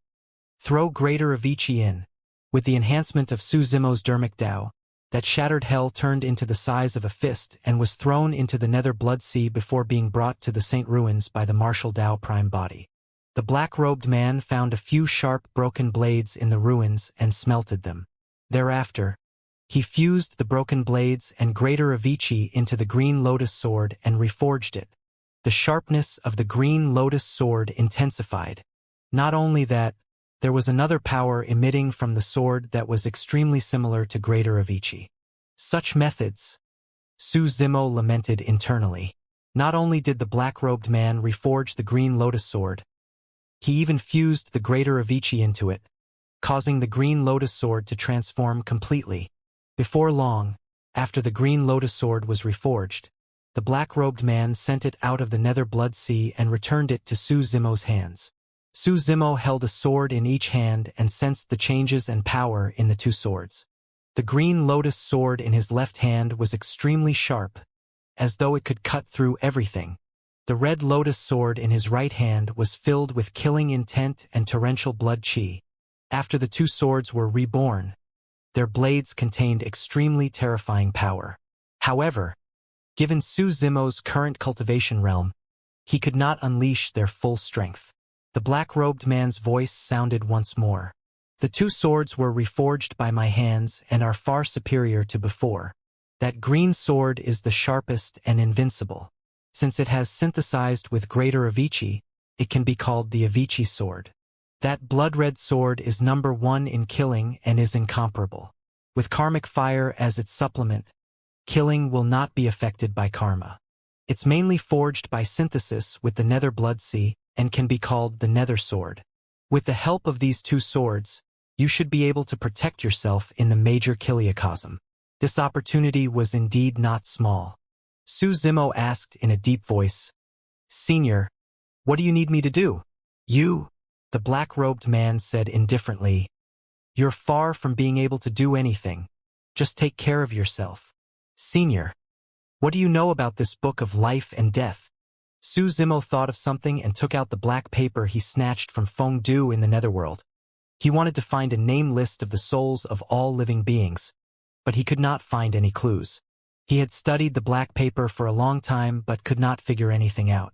"Throw greater Avicii in." With the enhancement of Su Zimo's dermic Dao, that shattered hell turned into the size of a fist and was thrown into the Nether Blood Sea before being brought to the Saint Ruins by the Martial Dao Prime body. The black-robed man found a few sharp broken blades in the ruins and smelted them. Thereafter, he fused the broken blades and greater Avicii into the Green Lotus sword and reforged it. The sharpness of the Green Lotus sword intensified. Not only that, there was another power emitting from the sword that was extremely similar to greater Avicii. Such methods, Su Zimo lamented internally. Not only did the black-robed man reforge the green lotus sword, he even fused the greater Avicii into it, causing the green lotus sword to transform completely. Before long, after the green lotus sword was reforged, the black-robed man sent it out of the nether blood sea and returned it to Su Zimo's hands. Su Zimo held a sword in each hand and sensed the changes and power in the two swords. The green lotus sword in his left hand was extremely sharp, as though it could cut through everything. The red lotus sword in his right hand was filled with killing intent and torrential blood chi. After the two swords were reborn, their blades contained extremely terrifying power. However, given Su Zimo's current cultivation realm, he could not unleash their full strength. The black-robed man's voice sounded once more. The two swords were reforged by my hands and are far superior to before. That green sword is the sharpest and invincible. Since it has synthesized with greater Avicii, it can be called the Avicii sword. That blood-red sword is number one in killing and is incomparable. With karmic fire as its supplement, killing will not be affected by karma. It's mainly forged by synthesis with the nether blood sea and can be called the nether sword. With the help of these two swords, you should be able to protect yourself in the major kiliacosm. This opportunity was indeed not small. Su Zimo asked in a deep voice, "Senior, what do you need me to do?" "You," the black-robed man said indifferently, "you're far from being able to do anything. Just take care of yourself." "Senior, what do you know about this book of life and death?" Su Zimo thought of something and took out the black paper he snatched from Feng Du in the netherworld. He wanted to find a name list of the souls of all living beings, but he could not find any clues. He had studied the black paper for a long time but could not figure anything out.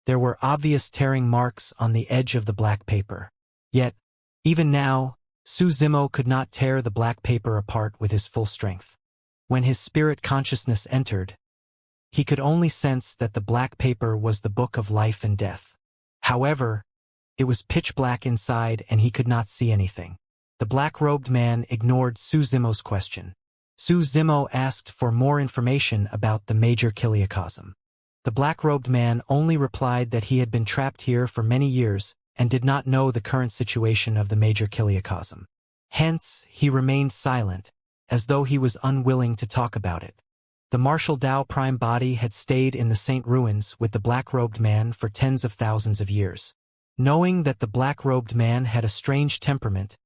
There were obvious tearing marks on the edge of the black paper. Yet, even now, Su Zimo could not tear the black paper apart with his full strength. When his spirit consciousness entered, he could only sense that the black paper was the book of life and death. However, it was pitch black inside and he could not see anything. The black-robed man ignored Su Zimo's question. Su Zimo asked for more information about the major kiliacosm. The black-robed man only replied that he had been trapped here for many years and did not know the current situation of the major kiliacosm. Hence, he remained silent, as though he was unwilling to talk about it. The martial Dao prime body had stayed in the Saint ruins with the black-robed man for tens of thousands of years. Knowing that the black-robed man had a strange temperament,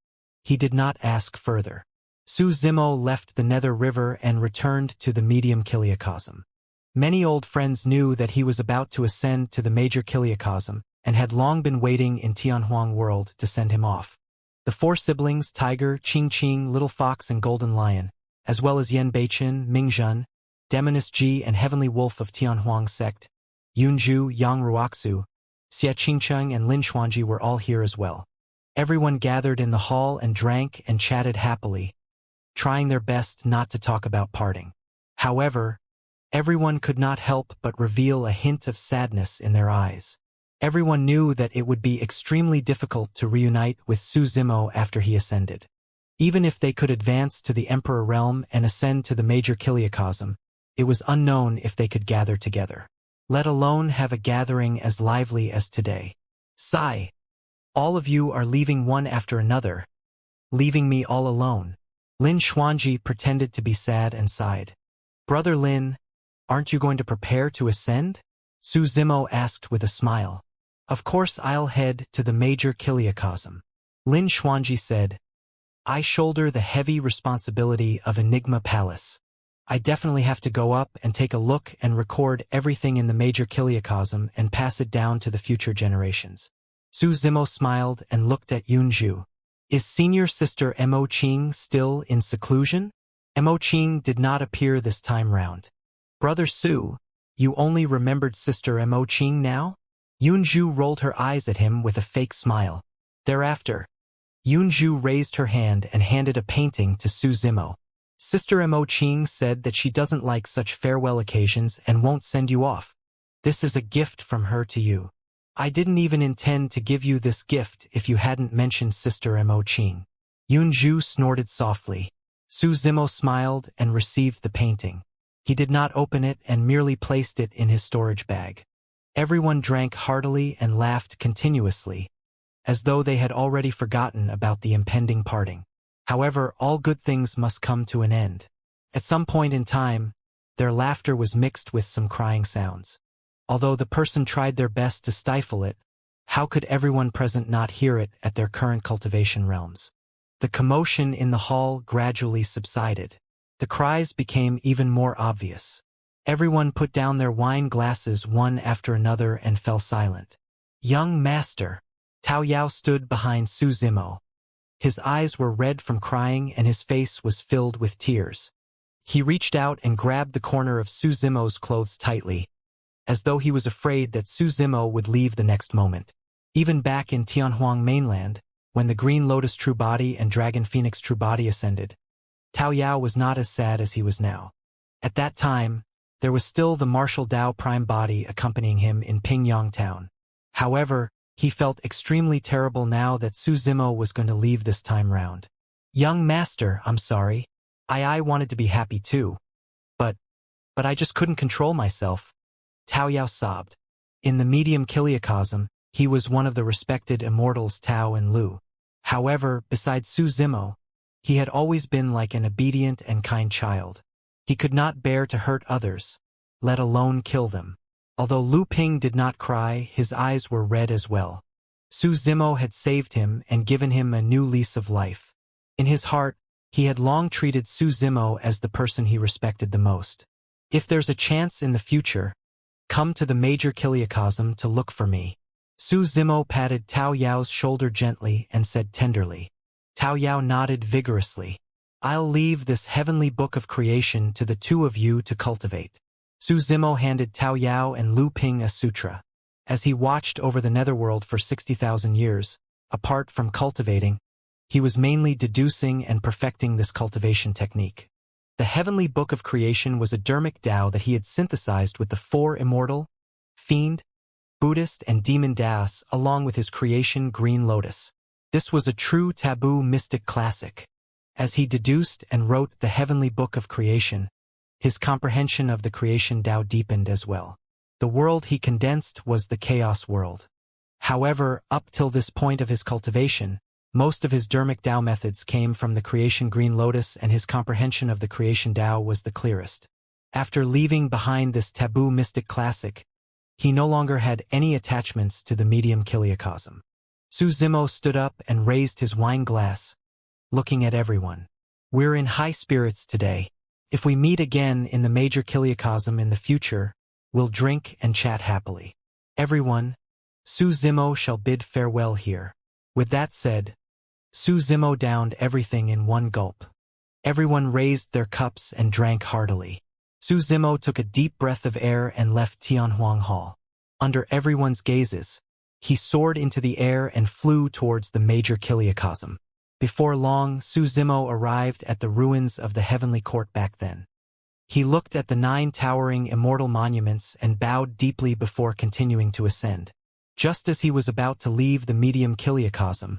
he did not ask further. Su Zimo left the Nether River and returned to the medium kiliacosm. Many old friends knew that he was about to ascend to the major kiliacosm and had long been waiting in Tianhuang world to send him off. The four siblings, Tiger, Qing, Little Fox and Golden Lion, as well as Yan Beichen, Mingzhen, Demoness Ji and Heavenly Wolf of Tianhuang sect, Yunju, Yang Ruoxu, Xia Qingcheng and Lin Xuanji were all here as well. Everyone gathered in the hall and drank and chatted happily, trying their best not to talk about parting. However, everyone could not help but reveal a hint of sadness in their eyes. Everyone knew that it would be extremely difficult to reunite with Su Zimo after he ascended. Even if they could advance to the Emperor realm and ascend to the major kiliacosm, it was unknown if they could gather together, let alone have a gathering as lively as today. Sigh. All of you are leaving one after another, leaving me all alone. Lin Xuanji pretended to be sad and sighed. Brother Lin, aren't you going to prepare to ascend? Su Zimo asked with a smile. Of course I'll head to the major kiliacosm. Lin Xuanji said, I shoulder the heavy responsibility of Enigma Palace. I definitely have to go up and take a look and record everything in the major kiliacosm and pass it down to the future generations. Su Zimo smiled and looked at Yunju. Is senior sister Mo Qing still in seclusion? Mo Qing did not appear this time round. Brother Su, you only remembered sister Mo Qing now? Yunju rolled her eyes at him with a fake smile. Thereafter, Yunju raised her hand and handed a painting to Su Zimo. Sister Mo Qing said that she doesn't like such farewell occasions and won't send you off. This is a gift from her to you. I didn't even intend to give you this gift if you hadn't mentioned Sister Mo Qing. Yunju snorted softly. Su Zimo smiled and received the painting. He did not open it and merely placed it in his storage bag. Everyone drank heartily and laughed continuously, as though they had already forgotten about the impending parting. However, all good things must come to an end. At some point in time, their laughter was mixed with some crying sounds. Although the person tried their best to stifle it, how could everyone present not hear it at their current cultivation realms? The commotion in the hall gradually subsided. The cries became even more obvious. Everyone put down their wine glasses one after another and fell silent. Young master. Tao Yao stood behind Su Zimo. His eyes were red from crying and his face was filled with tears. He reached out and grabbed the corner of Su Zimo's clothes tightly, as though he was afraid that Su Zimo would leave the next moment. Even back in Tianhuang mainland, when the Green Lotus True Body and Dragon Phoenix True Body ascended, Tao Yao was not as sad as he was now. At that time, there was still the martial Dao Prime Body accompanying him in Pingyang Town. However, he felt extremely terrible now that Su Zimo was going to leave this time round. Young master, I'm sorry. I wanted to be happy too. But I just couldn't control myself. Tao Yao sobbed. In the medium kiliocosm, he was one of the respected immortals Tao and Lu. However, besides Su Zimo, he had always been like an obedient and kind child. He could not bear to hurt others, let alone kill them. Although Lu Ping did not cry, his eyes were red as well. Su Zimo had saved him and given him a new lease of life. In his heart, he had long treated Su Zimo as the person he respected the most. If there's a chance in the future, come to the major kiliocosm to look for me. Su Zimo patted Tao Yao's shoulder gently and said tenderly. Tao Yao nodded vigorously. I'll leave this heavenly book of creation to the two of you to cultivate. Su Zimo handed Tao Yao and Lu Ping a sutra. As he watched over the netherworld for 60,000 years, apart from cultivating, he was mainly deducing and perfecting this cultivation technique. The heavenly book of creation was a dharmic Tao that he had synthesized with the four immortal, fiend, Buddhist and demon Daos along with his creation Green Lotus. This was a true taboo mystic classic. As he deduced and wrote the heavenly book of creation, his comprehension of the creation Tao deepened as well. The world he condensed was the chaos world. However, up till this point of his cultivation, most of his dharmic Tao methods came from the creation Green Lotus and his comprehension of the creation Tao was the clearest. After leaving behind this taboo mystic classic, he no longer had any attachments to the medium kiliocosm. Su Zimo stood up and raised his wine glass, looking at everyone. We're in high spirits today. If we meet again in the major kiliocosm in the future, we'll drink and chat happily. Everyone, Su Zimo shall bid farewell here. With that said, Su Zimo downed everything in one gulp. Everyone raised their cups and drank heartily. Su Zimo took a deep breath of air and left Tianhuang Hall. Under everyone's gazes, he soared into the air and flew towards the major kiliocosm. Before long, Su Zimo arrived at the ruins of the heavenly court back then. He looked at the 9 towering immortal monuments and bowed deeply before continuing to ascend. Just as he was about to leave the medium kiliocosm,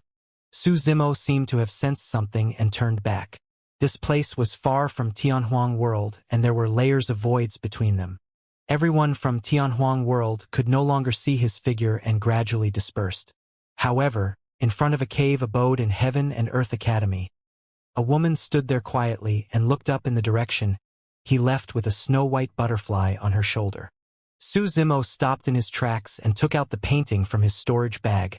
Su Zimo seemed to have sensed something and turned back. This place was far from Tianhuang World and there were layers of voids between them. Everyone from Tianhuang World could no longer see his figure and gradually dispersed. However, in front of a cave abode in Heaven and Earth Academy, a woman stood there quietly and looked up in the direction he left with a snow-white butterfly on her shoulder. Su Zimo stopped in his tracks and took out the painting from his storage bag,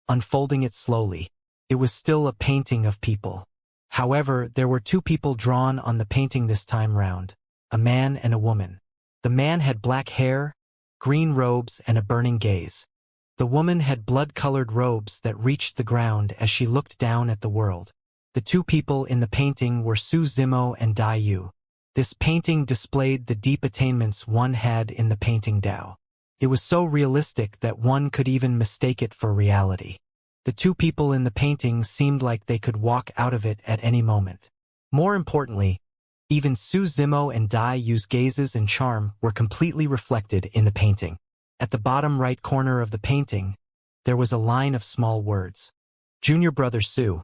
unfolding it slowly. It was still a painting of people. However, there were 2 people drawn on the painting this time round, a man and a woman. The man had black hair, green robes, and a burning gaze. The woman had blood-colored robes that reached the ground as she looked down at the world. The 2 people in the painting were Su Zimo and Dai Yu. This painting displayed the deep attainments one had in the painting Tao. It was so realistic that one could even mistake it for reality. The 2 people in the painting seemed like they could walk out of it at any moment. More importantly, even Su Zimo and Dai Yu's gazes and charm were completely reflected in the painting. At the bottom right corner of the painting, there was a line of small words. Junior brother Su.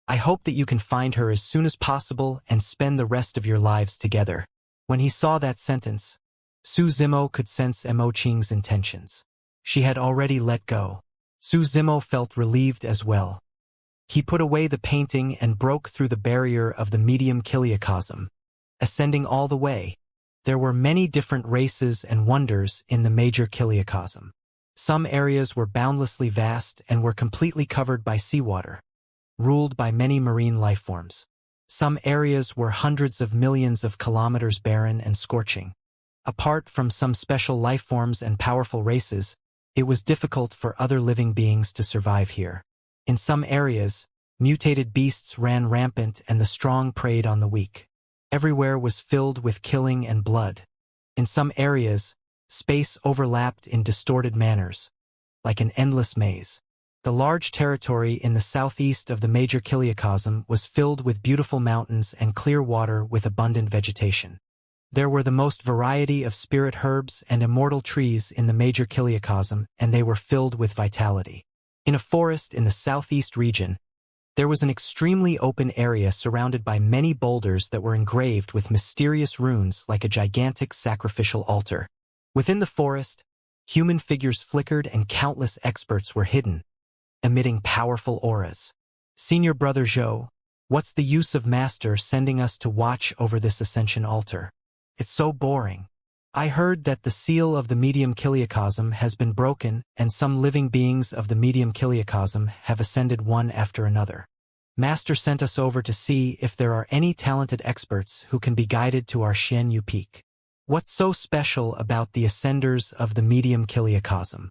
I hope that you can find her as soon as possible and spend the rest of your lives together. When he saw that sentence, Su Zimo could sense Mo Qing's intentions. She had already let go. Su Zimo felt relieved as well. He put away the painting and broke through the barrier of the medium kiliocosm, ascending all the way. There were many different races and wonders in the major kiliocosm. Some areas were boundlessly vast and were completely covered by seawater, ruled by many marine lifeforms. Some areas were hundreds of millions of kilometers barren and scorching. Apart from some special lifeforms and powerful races, it was difficult for other living beings to survive here. In some areas, mutated beasts ran rampant and the strong preyed on the weak. Everywhere was filled with killing and blood. In some areas, space overlapped in distorted manners, like an endless maze. The large territory in the southeast of the major kiliocosm was filled with beautiful mountains and clear water with abundant vegetation. There were the most variety of spirit herbs and immortal trees in the major kiliocosm, and they were filled with vitality. In a forest in the southeast region, there was an extremely open area surrounded by many boulders that were engraved with mysterious runes like a gigantic sacrificial altar. Within the forest, human figures flickered and countless experts were hidden, emitting powerful auras. Senior Brother Zhou, what's the use of Master sending us to watch over this ascension altar? It's so boring. I heard that the seal of the medium kiliocosm has been broken and some living beings of the medium kiliocosm have ascended one after another. Master sent us over to see if there are any talented experts who can be guided to our Xianxia peak. What's so special about the ascenders of the medium kiliocosm?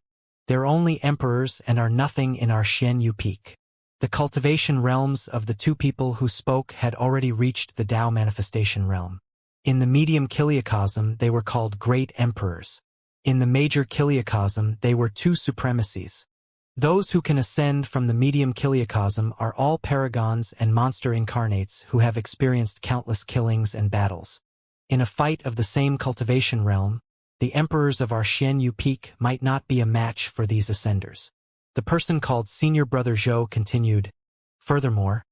They're only emperors and are nothing in our Xianxia peak. The cultivation realms of the two people who spoke had already reached the Tao manifestation realm. In the medium kiliocosm, they were called great emperors. In the major kiliocosm, they were two supremacies. Those who can ascend from the medium kiliocosm are all paragons and monster incarnates who have experienced countless killings and battles. In a fight of the same cultivation realm, the emperors of our Xianxia peak might not be a match for these ascenders. The person called Senior Brother Zhou continued, furthermore,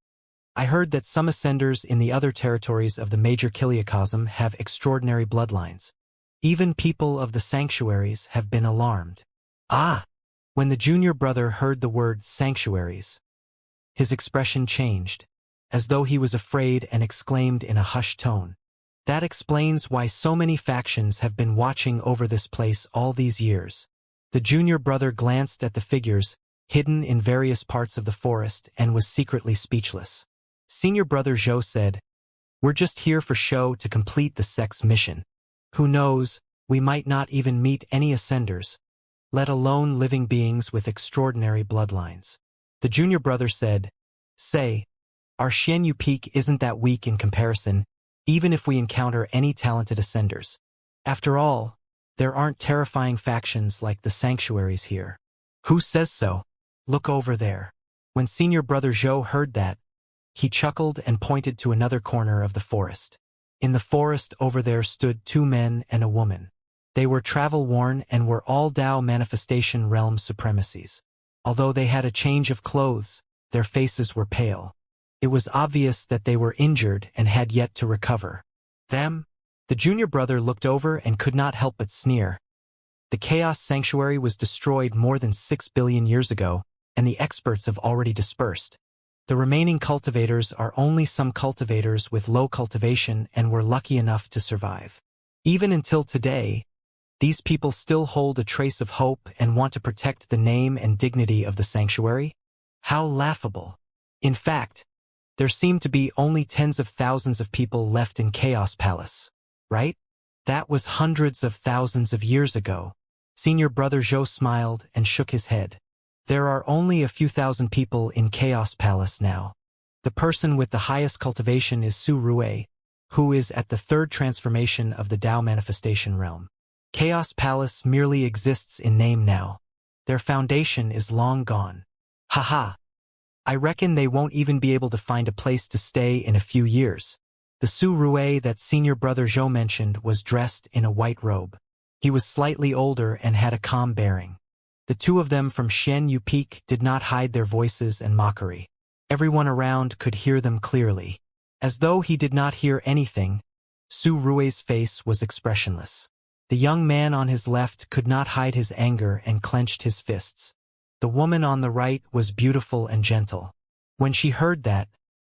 I heard that some ascenders in the other territories of the major kiliocosm have extraordinary bloodlines. Even people of the sanctuaries have been alarmed. Ah! When the junior brother heard the word sanctuaries, his expression changed, as though he was afraid, and exclaimed in a hushed tone, that explains why so many factions have been watching over this place all these years. The junior brother glanced at the figures, hidden in various parts of the forest, and was secretly speechless. Senior Brother Zhou said, we're just here for show to complete the sect's mission. Who knows, we might not even meet any ascenders, let alone living beings with extraordinary bloodlines. The junior brother said, say, our Xianxia peak isn't that weak in comparison, even if we encounter any talented ascenders. After all, there aren't terrifying factions like the sanctuaries here. Who says so? Look over there. When Senior Brother Zhou heard that, he chuckled and pointed to another corner of the forest. In the forest over there stood two men and a woman. They were travel-worn and were all Tao manifestation realm supremacies. Although they had a change of clothes, their faces were pale. It was obvious that they were injured and had yet to recover. Them? The junior brother looked over and could not help but sneer. The Chaos Sanctuary was destroyed more than 6 billion years ago, and the experts have already dispersed. The remaining cultivators are only some cultivators with low cultivation and were lucky enough to survive. Even until today, these people still hold a trace of hope and want to protect the name and dignity of the sanctuary? How laughable. In fact, there seem to be only tens of thousands of people left in Chaos Palace, right? That was hundreds of thousands of years ago. Senior Brother Zhou smiled and shook his head. There are only a few thousand people in Chaos Palace now. The person with the highest cultivation is Su Rue, who is at the third transformation of the Tao manifestation realm. Chaos Palace merely exists in name now. Their foundation is long gone. Haha. I reckon they won't even be able to find a place to stay in a few years. The Su Rue that Senior Brother Zhou mentioned was dressed in a white robe. He was slightly older and had a calm bearing. The two of them from Xianxia Peak did not hide their voices and mockery. Everyone around could hear them clearly. As though he did not hear anything, Su Rui's face was expressionless. The young man on his left could not hide his anger and clenched his fists. The woman on the right was beautiful and gentle. When she heard that,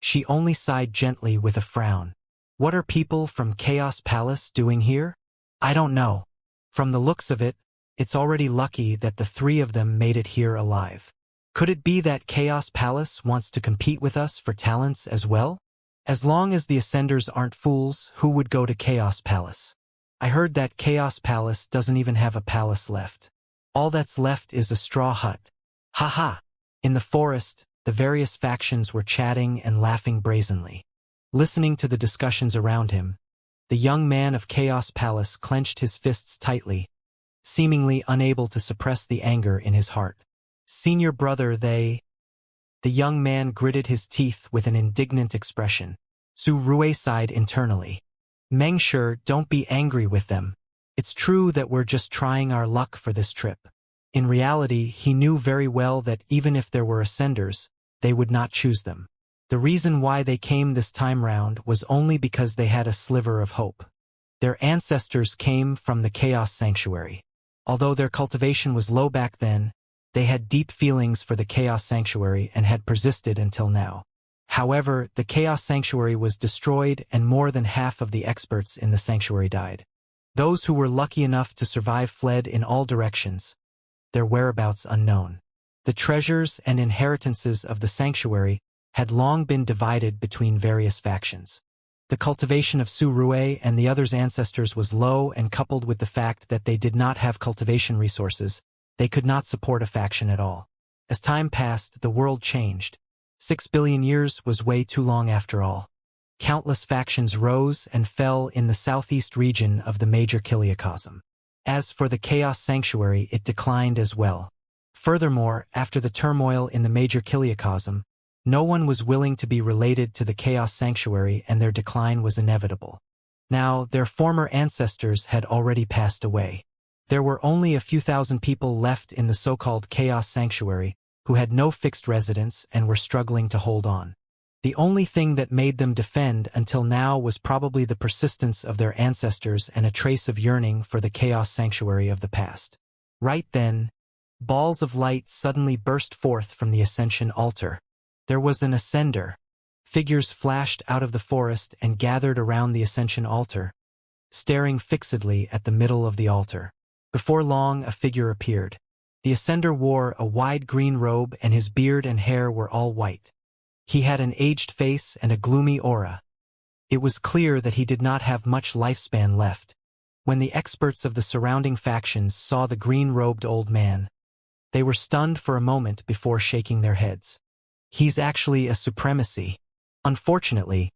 she only sighed gently with a frown. What are people from Chaos Palace doing here? I don't know. From the looks of it, it's already lucky that the three of them made it here alive. Could it be that Chaos Palace wants to compete with us for talents as well? As long as the Ascenders aren't fools, who would go to Chaos Palace? I heard that Chaos Palace doesn't even have a palace left. All that's left is a straw hut. Ha ha! In the forest, the various factions were chatting and laughing brazenly. Listening to the discussions around him, the young man of Chaos Palace clenched his fists tightly, seemingly unable to suppress the anger in his heart. Senior brother, The young man gritted his teeth with an indignant expression. Su Rui sighed internally. Mengshe, don't be angry with them. It's true that we're just trying our luck for this trip. In reality, he knew very well that even if there were Ascenders, they would not choose them. The reason why they came this time round was only because they had a sliver of hope. Their ancestors came from the Chaos Sanctuary. Although their cultivation was low back then, they had deep feelings for the Chaos Sanctuary and had persisted until now. However, the Chaos Sanctuary was destroyed and more than half of the experts in the sanctuary died. Those who were lucky enough to survive fled in all directions, their whereabouts unknown. The treasures and inheritances of the sanctuary had long been divided between various factions. The cultivation of Su Rui and the others' ancestors was low, and coupled with the fact that they did not have cultivation resources, they could not support a faction at all. As time passed, the world changed. 6 billion years was way too long after all. Countless factions rose and fell in the southeast region of the major Kiliacosm. As for the Chaos Sanctuary, it declined as well. Furthermore, after the turmoil in the major Kiliacosm, no one was willing to be related to the Chaos Sanctuary, and their decline was inevitable. Now, their former ancestors had already passed away. There were only a few thousand people left in the so-called Chaos Sanctuary who had no fixed residence and were struggling to hold on. The only thing that made them defend until now was probably the persistence of their ancestors and a trace of yearning for the Chaos Sanctuary of the past. Right then, balls of light suddenly burst forth from the Ascension altar. There was an ascender. Figures flashed out of the forest and gathered around the Ascension altar, staring fixedly at the middle of the altar. Before long, a figure appeared. The ascender wore a wide green robe, and his beard and hair were all white. He had an aged face and a gloomy aura. It was clear that he did not have much lifespan left. When the experts of the surrounding factions saw the green-robed old man, they were stunned for a moment before shaking their heads. He's actually a supremacy. Unfortunately,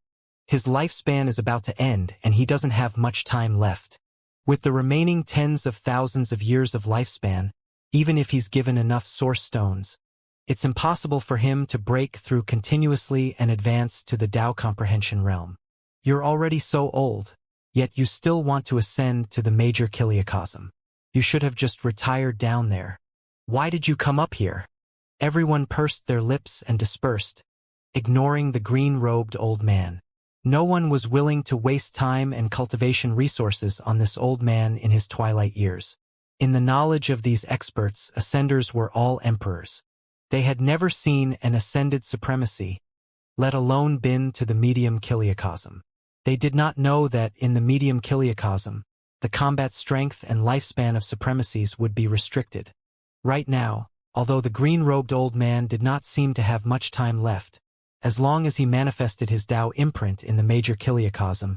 his lifespan is about to end and he doesn't have much time left. With the remaining tens of thousands of years of lifespan, even if he's given enough source stones, it's impossible for him to break through continuously and advance to the Tao comprehension realm. You're already so old, yet you still want to ascend to the major Kiliacosm. You should have just retired down there. Why did you come up here? Everyone pursed their lips and dispersed, ignoring the green-robed old man. No one was willing to waste time and cultivation resources on this old man in his twilight years. In the knowledge of these experts, Ascenders were all emperors. They had never seen an ascended supremacy, let alone been to the medium Kiliacosm. They did not know that in the medium Kiliacosm, the combat strength and lifespan of supremacies would be restricted. Right now, although the green-robed old man did not seem to have much time left, as long as he manifested his Tao imprint in the major Kiliacosm,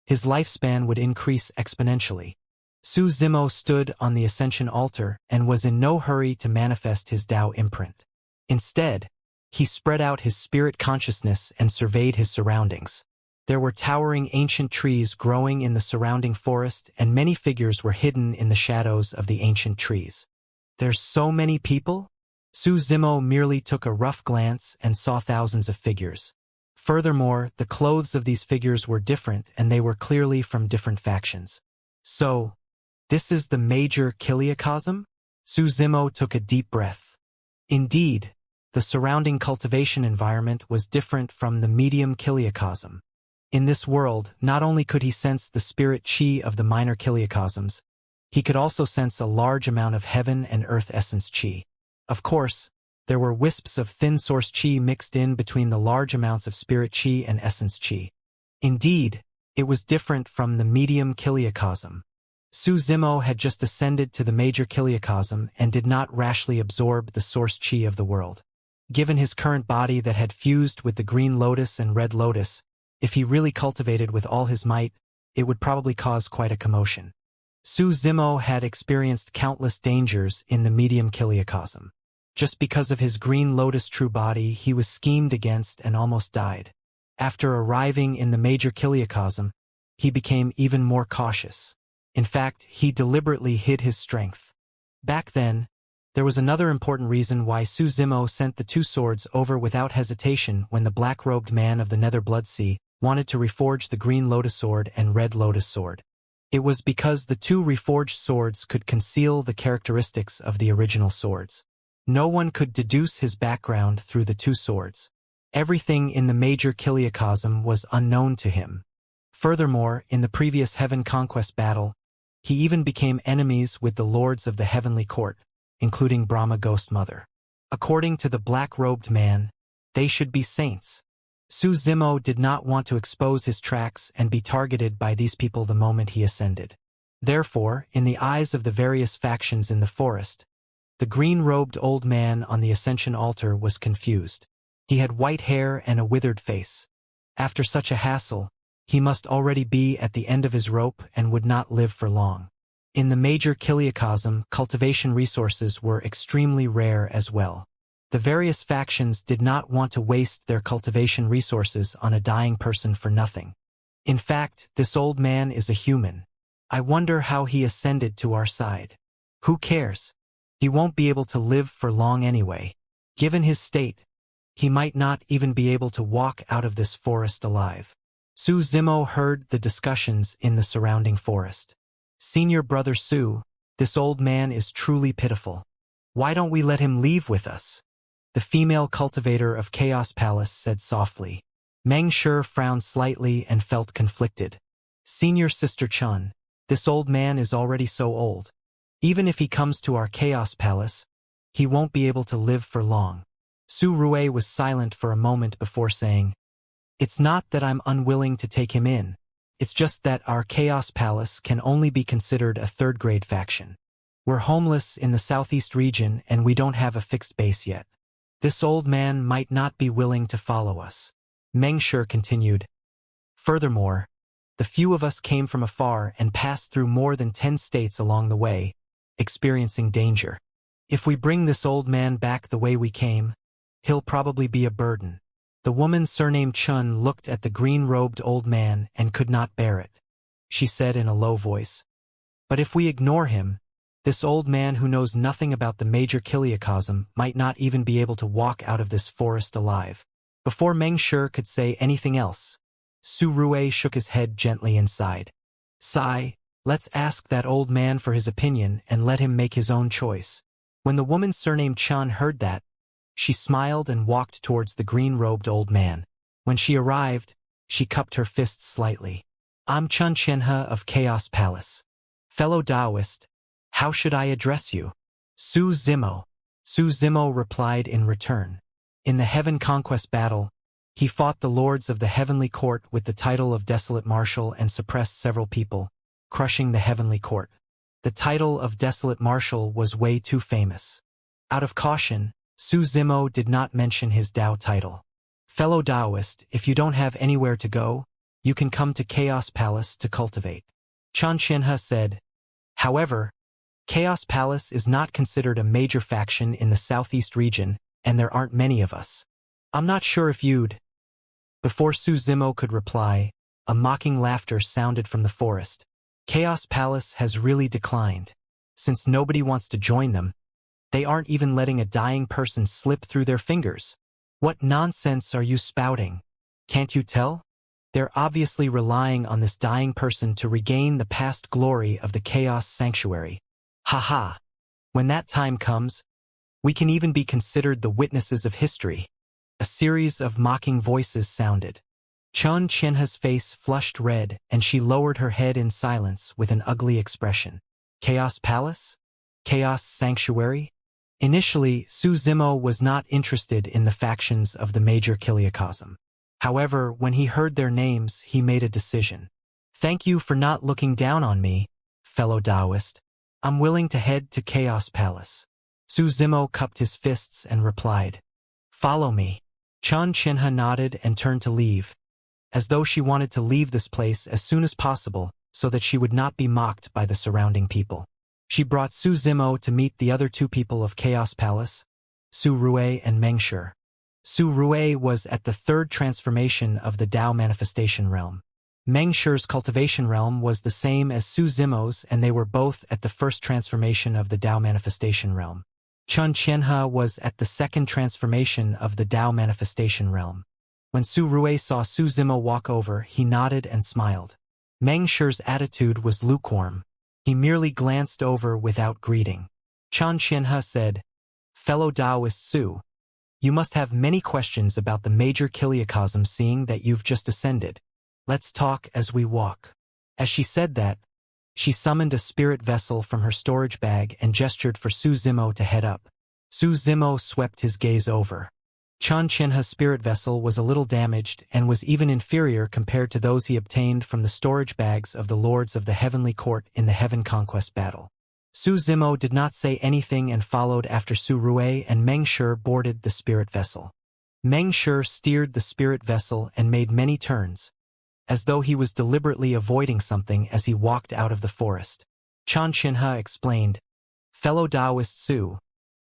his lifespan would increase exponentially. Su Zimo stood on the Ascension altar and was in no hurry to manifest his Tao imprint. Instead, he spread out his spirit consciousness and surveyed his surroundings. There were towering ancient trees growing in the surrounding forest, and many figures were hidden in the shadows of the ancient trees. There's so many people? Su Zimo merely took a rough glance and saw thousands of figures. Furthermore, the clothes of these figures were different, and they were clearly from different factions. So, this is the major Kiliacosm? Su Zimo took a deep breath. Indeed, the surrounding cultivation environment was different from the medium kiliocosm. In this world, not only could he sense the spirit chi of the minor kiliocosms, he could also sense a large amount of heaven and earth essence chi. Of course, there were wisps of thin source chi mixed in between the large amounts of spirit chi and essence chi. Indeed, it was different from the medium kiliocosm. Su Zimo had just ascended to the major kiliocosm and did not rashly absorb the source chi of the world. Given his current body that had fused with the green lotus and red lotus, if he really cultivated with all his might, it would probably cause quite a commotion. Su Zimo had experienced countless dangers in the medium kiliocosm. Just because of his green lotus true body, he was schemed against and almost died. After arriving in the major kiliocosm, he became even more cautious. In fact, he deliberately hid his strength. Back then, there was another important reason why Su Zimo sent the two swords over without hesitation when the black-robed man of the Nether Blood Sea wanted to reforge the green lotus sword and red lotus sword. It was because the two reforged swords could conceal the characteristics of the original swords. No one could deduce his background through the two swords. Everything in the major kiliocosm was unknown to him. Furthermore, in the previous Heaven Conquest battle, he even became enemies with the lords of the Heavenly Court, including Brahma Ghost Mother. According to the black-robed man, they should be saints. Su Zimo did not want to expose his tracks and be targeted by these people the moment he ascended. Therefore, in the eyes of the various factions in the forest, the green-robed old man on the ascension altar was confused. He had white hair and a withered face. After such a hassle, he must already be at the end of his rope and would not live for long. In the major kiliocosm, cultivation resources were extremely rare as well. The various factions did not want to waste their cultivation resources on a dying person for nothing. In fact, this old man is a human. I wonder how he ascended to our side. Who cares? He won't be able to live for long anyway. Given his state, he might not even be able to walk out of this forest alive. Su Zimo heard the discussions in the surrounding forest. Senior brother Su, this old man is truly pitiful. Why don't we let him leave with us? The female cultivator of Chaos Palace said softly. Meng Shi frowned slightly and felt conflicted. Senior Sister Chun, this old man is already so old. Even if he comes to our Chaos Palace, he won't be able to live for long. Su Rue was silent for a moment before saying, It's not that I'm unwilling to take him in. It's just that our Chaos Palace can only be considered a third-grade faction. We're homeless in the southeast region and we don't have a fixed base yet. This old man might not be willing to follow us. Meng Shi continued. Furthermore, the few of us came from afar and passed through more than 10 states along the way, experiencing danger. If we bring this old man back the way we came, he'll probably be a burden. The woman surnamed Chun looked at the green-robed old man and could not bear it. She said in a low voice, But if we ignore him, this old man who knows nothing about the major kiliocosm might not even be able to walk out of this forest alive. Before Meng Shi could say anything else, Su Rue shook his head gently and sighed. Sigh, let's ask that old man for his opinion and let him make his own choice. When the woman surnamed Chun heard that, she smiled and walked towards the green-robed old man. When she arrived, she cupped her fists slightly. I'm Chun Qianhe of Chaos Palace. Fellow Taoist, how should I address you? Su Zimo. Su Zimo replied in return. In the Heaven Conquest battle, he fought the lords of the Heavenly Court with the title of Desolate Marshal and suppressed several people, crushing the Heavenly Court. The title of Desolate Marshal was way too famous. Out of caution, Su Zimo did not mention his Dao title. Fellow Taoist, if you don't have anywhere to go, you can come to Chaos Palace to cultivate. Chun Qianhe said. However, Chaos Palace is not considered a major faction in the southeast region, and there aren't many of us. I'm not sure if you'd... Before Su Zimo could reply, a mocking laughter sounded from the forest. Chaos Palace has really declined. Since nobody wants to join them, they aren't even letting a dying person slip through their fingers. What nonsense are you spouting? Can't you tell? They're obviously relying on this dying person to regain the past glory of the Chaos Sanctuary. Ha ha! When that time comes, We can even be considered the witnesses of history. A series of mocking voices sounded. Chun Qianhe's face flushed red, and she lowered her head in silence with an ugly expression. Chaos Palace? Chaos Sanctuary? Initially, Su Zimo was not interested in the factions of the major Kiliacosm. However, when he heard their names, he made a decision. Thank you for not looking down on me, fellow Taoist. I'm willing to head to Chaos Palace. Su Zimo cupped his fists and replied. Follow me. Chun Qianhe nodded and turned to leave, as though she wanted to leave this place as soon as possible so that she would not be mocked by the surrounding people. She brought Su Zimo to meet the other two people of Chaos Palace, Su Rui and Meng Shi. Su Rui was at the third transformation of the Tao manifestation realm. Meng Shi's cultivation realm was the same as Su Zimo's, and they were both at the first transformation of the Tao manifestation realm. Chun Qianhe was at the second transformation of the Tao manifestation realm. When Su Rui saw Su Zimo walk over, he nodded and smiled. Meng Shi's attitude was lukewarm. He merely glanced over without greeting. Chun Qianhe said, Fellow Taoist Su, you must have many questions about the major Kiliacosm seeing that you've just ascended. Let's talk as we walk. As she said that, she summoned a spirit vessel from her storage bag and gestured for Su Zimo to head up. Su Zimo swept his gaze over. Chun Qianhe's spirit vessel was a little damaged and was even inferior compared to those he obtained from the storage bags of the lords of the Heavenly Court in the Heaven Conquest battle. Su Zimo did not say anything and followed after Su Rui, and Meng Shi boarded the spirit vessel. Meng Shi steered the spirit vessel and made many turns, as though he was deliberately avoiding something as he walked out of the forest. Chun Qianhe explained, Fellow Taoist Su,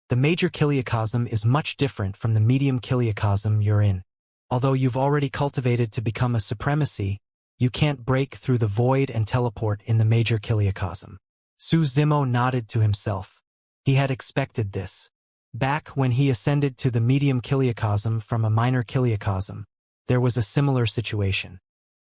the major Kiliacosm is much different from the medium Kiliacosm you're in. Although you've already cultivated to become a supremacy, you can't break through the void and teleport in the major Kiliacosm. Su Zimo nodded to himself. He had expected this. Back when he ascended to the medium Kiliacosm from a minor Kiliacosm, there was a similar situation.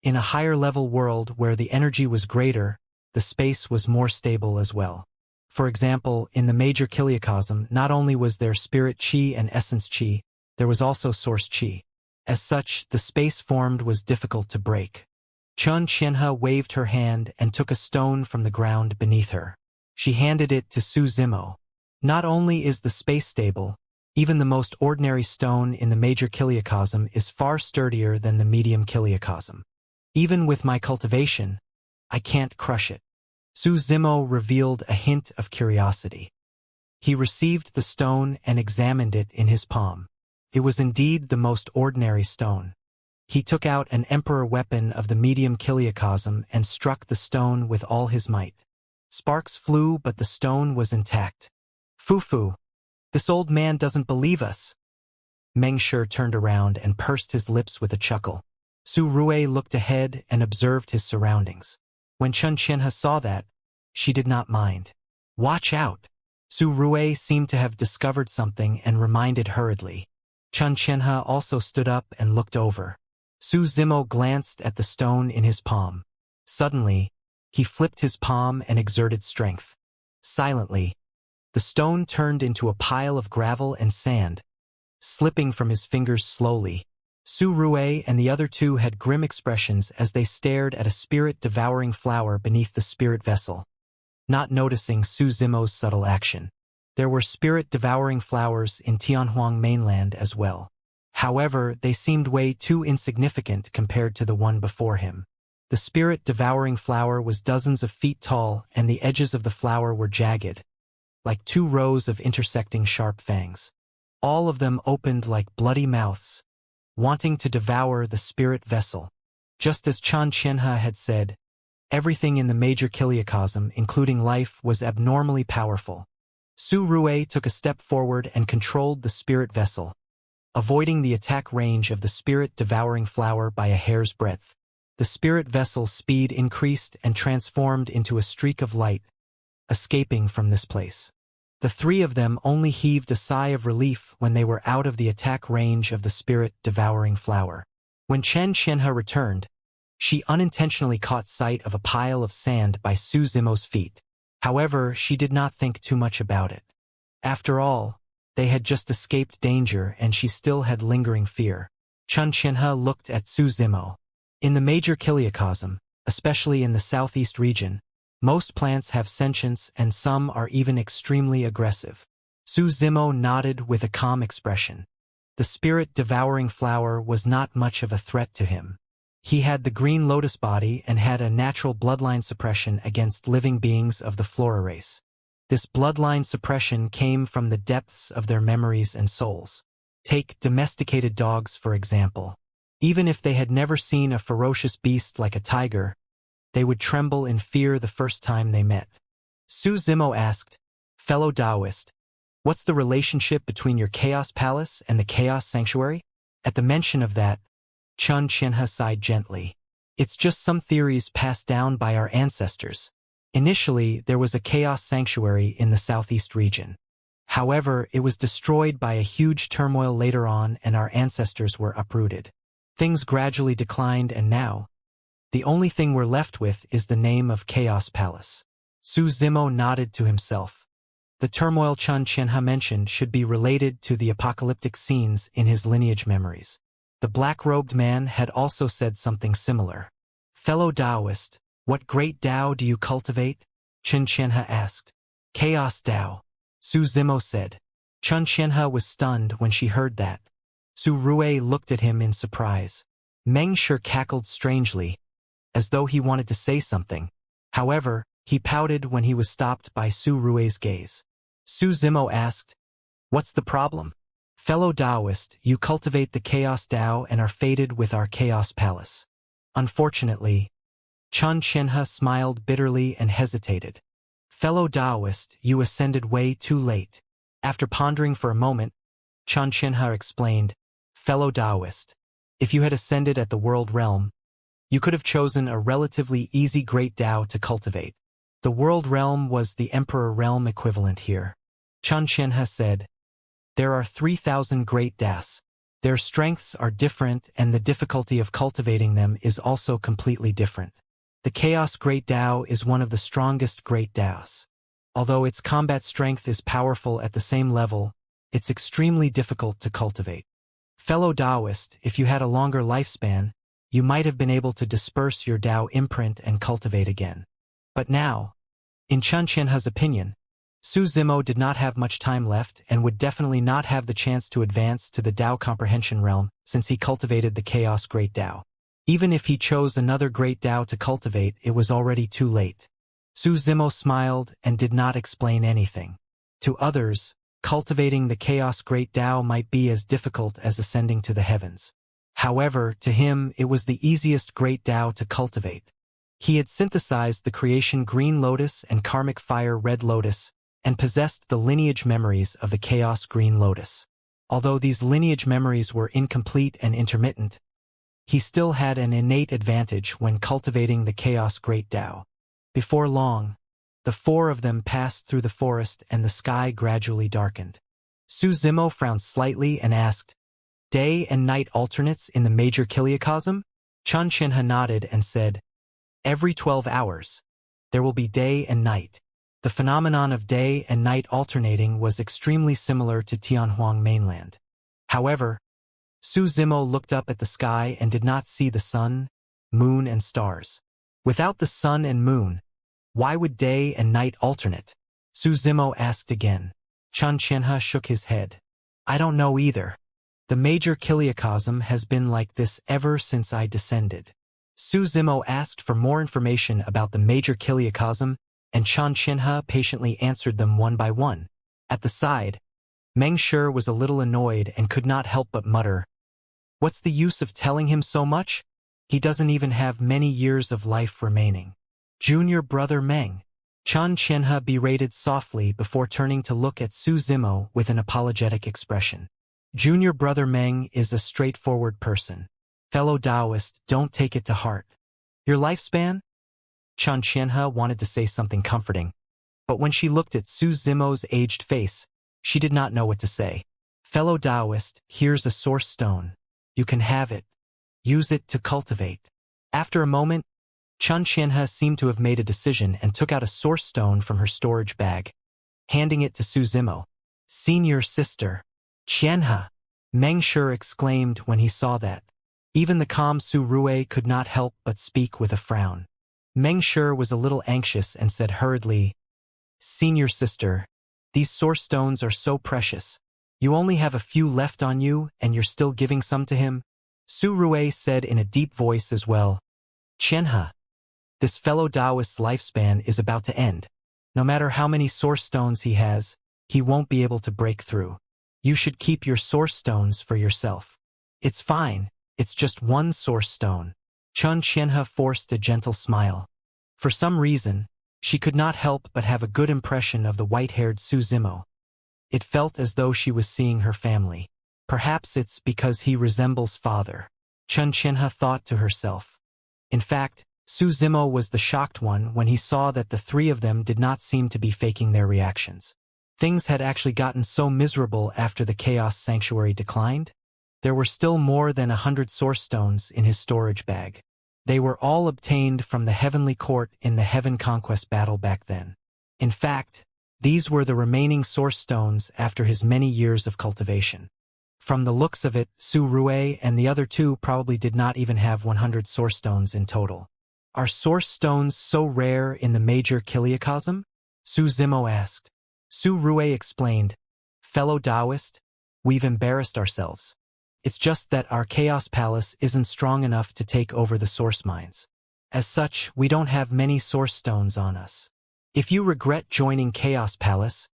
In a higher-level world where the energy was greater, the space was more stable as well. For example, in the major Kiliacosm, not only was there spirit chi and essence chi, there was also source chi. As such, the space formed was difficult to break. Chun Qianhe waved her hand and took a stone from the ground beneath her. She handed it to Su Zimo. Not only is the space stable, even the most ordinary stone in the major Kiliacosm is far sturdier than the medium Kiliacosm. Even with my cultivation, I can't crush it. Su Zimo revealed a hint of curiosity. He received the stone and examined it in his palm. It was indeed the most ordinary stone. He took out an emperor weapon of the medium Kiliacosm and struck the stone with all his might. Sparks flew, but the stone was intact. Fufu, this old man doesn't believe us. Meng Shi turned around and pursed his lips with a chuckle. Su Rui looked ahead and observed his surroundings. When Chun Qianhe saw that, she did not mind. Watch out! Su Rui seemed to have discovered something and reminded hurriedly. Chun Qianhe also stood up and looked over. Su Zimo glanced at the stone in his palm. Suddenly, he flipped his palm and exerted strength. Silently, the stone turned into a pile of gravel and sand, slipping from his fingers slowly. Su Rui and the other two had grim expressions as they stared at a spirit-devouring flower beneath the spirit vessel, not noticing Su Zimo's subtle action. There were spirit-devouring flowers in Tianhuang mainland as well. However, they seemed way too insignificant compared to the one before him. The spirit-devouring flower was dozens of feet tall, and the edges of the flower were jagged, like two rows of intersecting sharp fangs. All of them opened like bloody mouths, wanting to devour the spirit vessel. Just as Chun Qianhe had said, everything in the major Kiliacosm, including life, was abnormally powerful. Su Rui took a step forward and controlled the spirit vessel, avoiding the attack range of the spirit-devouring flower by a hair's breadth. The spirit vessel's speed increased and transformed into a streak of light, escaping from this place. The three of them only heaved a sigh of relief when they were out of the attack range of the spirit-devouring flower. When Chun Qianhe returned, she unintentionally caught sight of a pile of sand by Su Zimo's feet. However, she did not think too much about it. After all, They had just escaped danger and she still had lingering fear. Xianxia looked at Su Zimo. In the major chiliocosm, especially in the southeast region, most plants have sentience and some are even extremely aggressive. Su Zimo nodded with a calm expression. The spirit-devouring flower was not much of a threat to him. He had the green lotus body and had a natural bloodline suppression against living beings of the flora race. This bloodline suppression came from the depths of their memories and souls. Take domesticated dogs, for example. Even if they had never seen a ferocious beast like a tiger, they would tremble in fear the first time they met. Su Zimo asked, "Fellow Taoist, what's the relationship between your Chaos Palace and the Chaos Sanctuary?" At the mention of that, Xianxia sighed gently. "It's just some theories passed down by our ancestors. Initially, there was a Chaos Sanctuary in the southeast region. However, it was destroyed by a huge turmoil later on and our ancestors were uprooted. Things gradually declined and now, the only thing we're left with is the name of Chaos Palace." Su Zimo nodded to himself. The turmoil Xianxia mentioned should be related to the apocalyptic scenes in his lineage memories. The black-robed man had also said something similar. "Fellow Taoist, what great Tao do you cultivate?" Xianxia asked. "Chaos Tao," Su Zimo said. Xianxia was stunned when she heard that. Su Rui looked at him in surprise. Meng Shi cackled strangely, as though he wanted to say something. However, he pouted when he was stopped by Su Rui's gaze. Su Zimo asked, "What's the problem?" "Fellow Taoist, you cultivate the Chaos Tao and are fated with our Chaos Palace." Unfortunately, Xianxia smiled bitterly and hesitated. "Fellow Taoist, you ascended way too late." After pondering for a moment, Xianxia explained, "Fellow Taoist, if you had ascended at the world realm, you could have chosen a relatively easy great Tao to cultivate. The world realm was the emperor realm equivalent here." Xianxia said, "There are 3,000 great Taos. Their strengths are different and the difficulty of cultivating them is also completely different. The Chaos Great Tao is one of the strongest great Taos. Although its combat strength is powerful at the same level, it's extremely difficult to cultivate. Fellow Taoist, if you had a longer lifespan, you might have been able to disperse your Tao imprint and cultivate again. But now, in Xianxia's opinion, Su Zimo did not have much time left and would definitely not have the chance to advance to the Tao comprehension realm since he cultivated the Chaos Great Tao. Even if he chose another Great Tao to cultivate, it was already too late. Su Zimo smiled and did not explain anything. To others, cultivating the Chaos Great Tao might be as difficult as ascending to the heavens. However, to him, it was the easiest Great Tao to cultivate. He had synthesized the creation Green Lotus and Karmic Fire Red Lotus, and possessed the lineage memories of the Chaos Green Lotus. Although these lineage memories were incomplete and intermittent, he still had an innate advantage when cultivating the Chaos Great Tao. Before long, the four of them passed through the forest and the sky gradually darkened. Su Zimo frowned slightly and asked, "Day and night alternates in the major chiliocosm?" Xianxia nodded and said, "Every 12 hours, there will be day and night." The phenomenon of day and night alternating was extremely similar to Tianhuang mainland. However, Su Zimo looked up at the sky and did not see the sun, moon, and stars. Without the sun and moon, why would day and night alternate? Su Zimo asked again. Xianxia shook his head. "I don't know either. The major chiliocosm has been like this ever since I descended." Su Zimo asked for more information about the major chiliocosm, and Xianxia patiently answered them one by one. At the side, Meng Shi was a little annoyed and could not help but mutter, "What's the use of telling him so much? He doesn't even have many years of life remaining." "Junior brother Meng," Xianxia berated softly before turning to look at Su Zimo with an apologetic expression. "Junior brother Meng is a straightforward person. Fellow Taoist, don't take it to heart. Your lifespan?" Xianxia wanted to say something comforting, but when she looked at Su Zimo's aged face, she did not know what to say. "Fellow Taoist, here's a source stone. You can have it. Use it to cultivate." After a moment, Xianxia seemed to have made a decision and took out a source stone from her storage bag, handing it to Su Zimo. Senior sister. Xianxia. Meng Shi exclaimed when he saw that. Even the calm Su Rui could not help but speak with a frown. Meng Shi was a little anxious and said hurriedly, Senior sister, these source stones are so precious. You only have a few left on you and you're still giving some to him? Su Rui said in a deep voice as well. Xianxia, this fellow Taoist's lifespan is about to end. No matter how many source stones he has, he won't be able to break through. You should keep your source stones for yourself. It's fine, it's just one source stone. Xianxia forced a gentle smile. For some reason, she could not help but have a good impression of the white-haired Su Zimo. It felt as though she was seeing her family. Perhaps it's because he resembles father. Xianxia thought to herself. In fact, Su Zimo was the shocked one when he saw that the three of them did not seem to be faking their reactions. Things had actually gotten so miserable after the Chaos Sanctuary declined. There were still more than 100 source stones in his storage bag. They were all obtained from the Heavenly Court in the Heaven Conquest battle back then. In fact, these were the remaining source stones after his many years of cultivation. From the looks of it, Su Rui and the other two probably did not even have 100 source stones in total. Are source stones so rare in the major Kiliacosm? Su Zimo asked. Su Rui explained, Fellow Taoist, we've embarrassed ourselves. It's just that our Chaos Palace isn't strong enough to take over the source mines. As such, we don't have many source stones on us. If you regret joining Chaos Palace,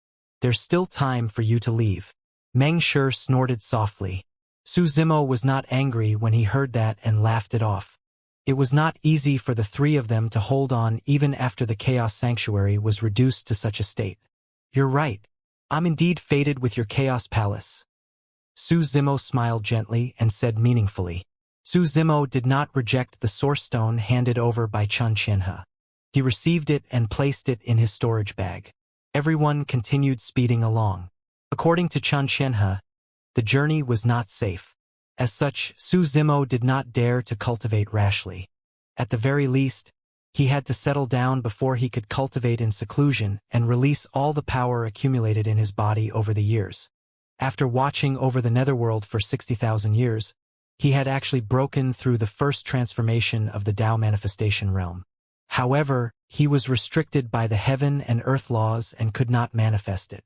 there's still time for you to leave. Meng Shi snorted softly. Su Zimo was not angry when he heard that and laughed it off. It was not easy for the three of them to hold on even after the Chaos Sanctuary was reduced to such a state. You're right. I'm indeed fated with your Chaos Palace. Su Zimo smiled gently and said meaningfully. Su Zimo did not reject the source stone handed over by Xianxia. He received it and placed it in his storage bag. Everyone continued speeding along. According to Xianxia, the journey was not safe. As such, Su Zimo did not dare to cultivate rashly. At the very least, he had to settle down before he could cultivate in seclusion and release all the power accumulated in his body over the years. After watching over the netherworld for 60,000 years, he had actually broken through the first transformation of the Tao manifestation realm. However, he was restricted by the heaven and earth laws and could not manifest it.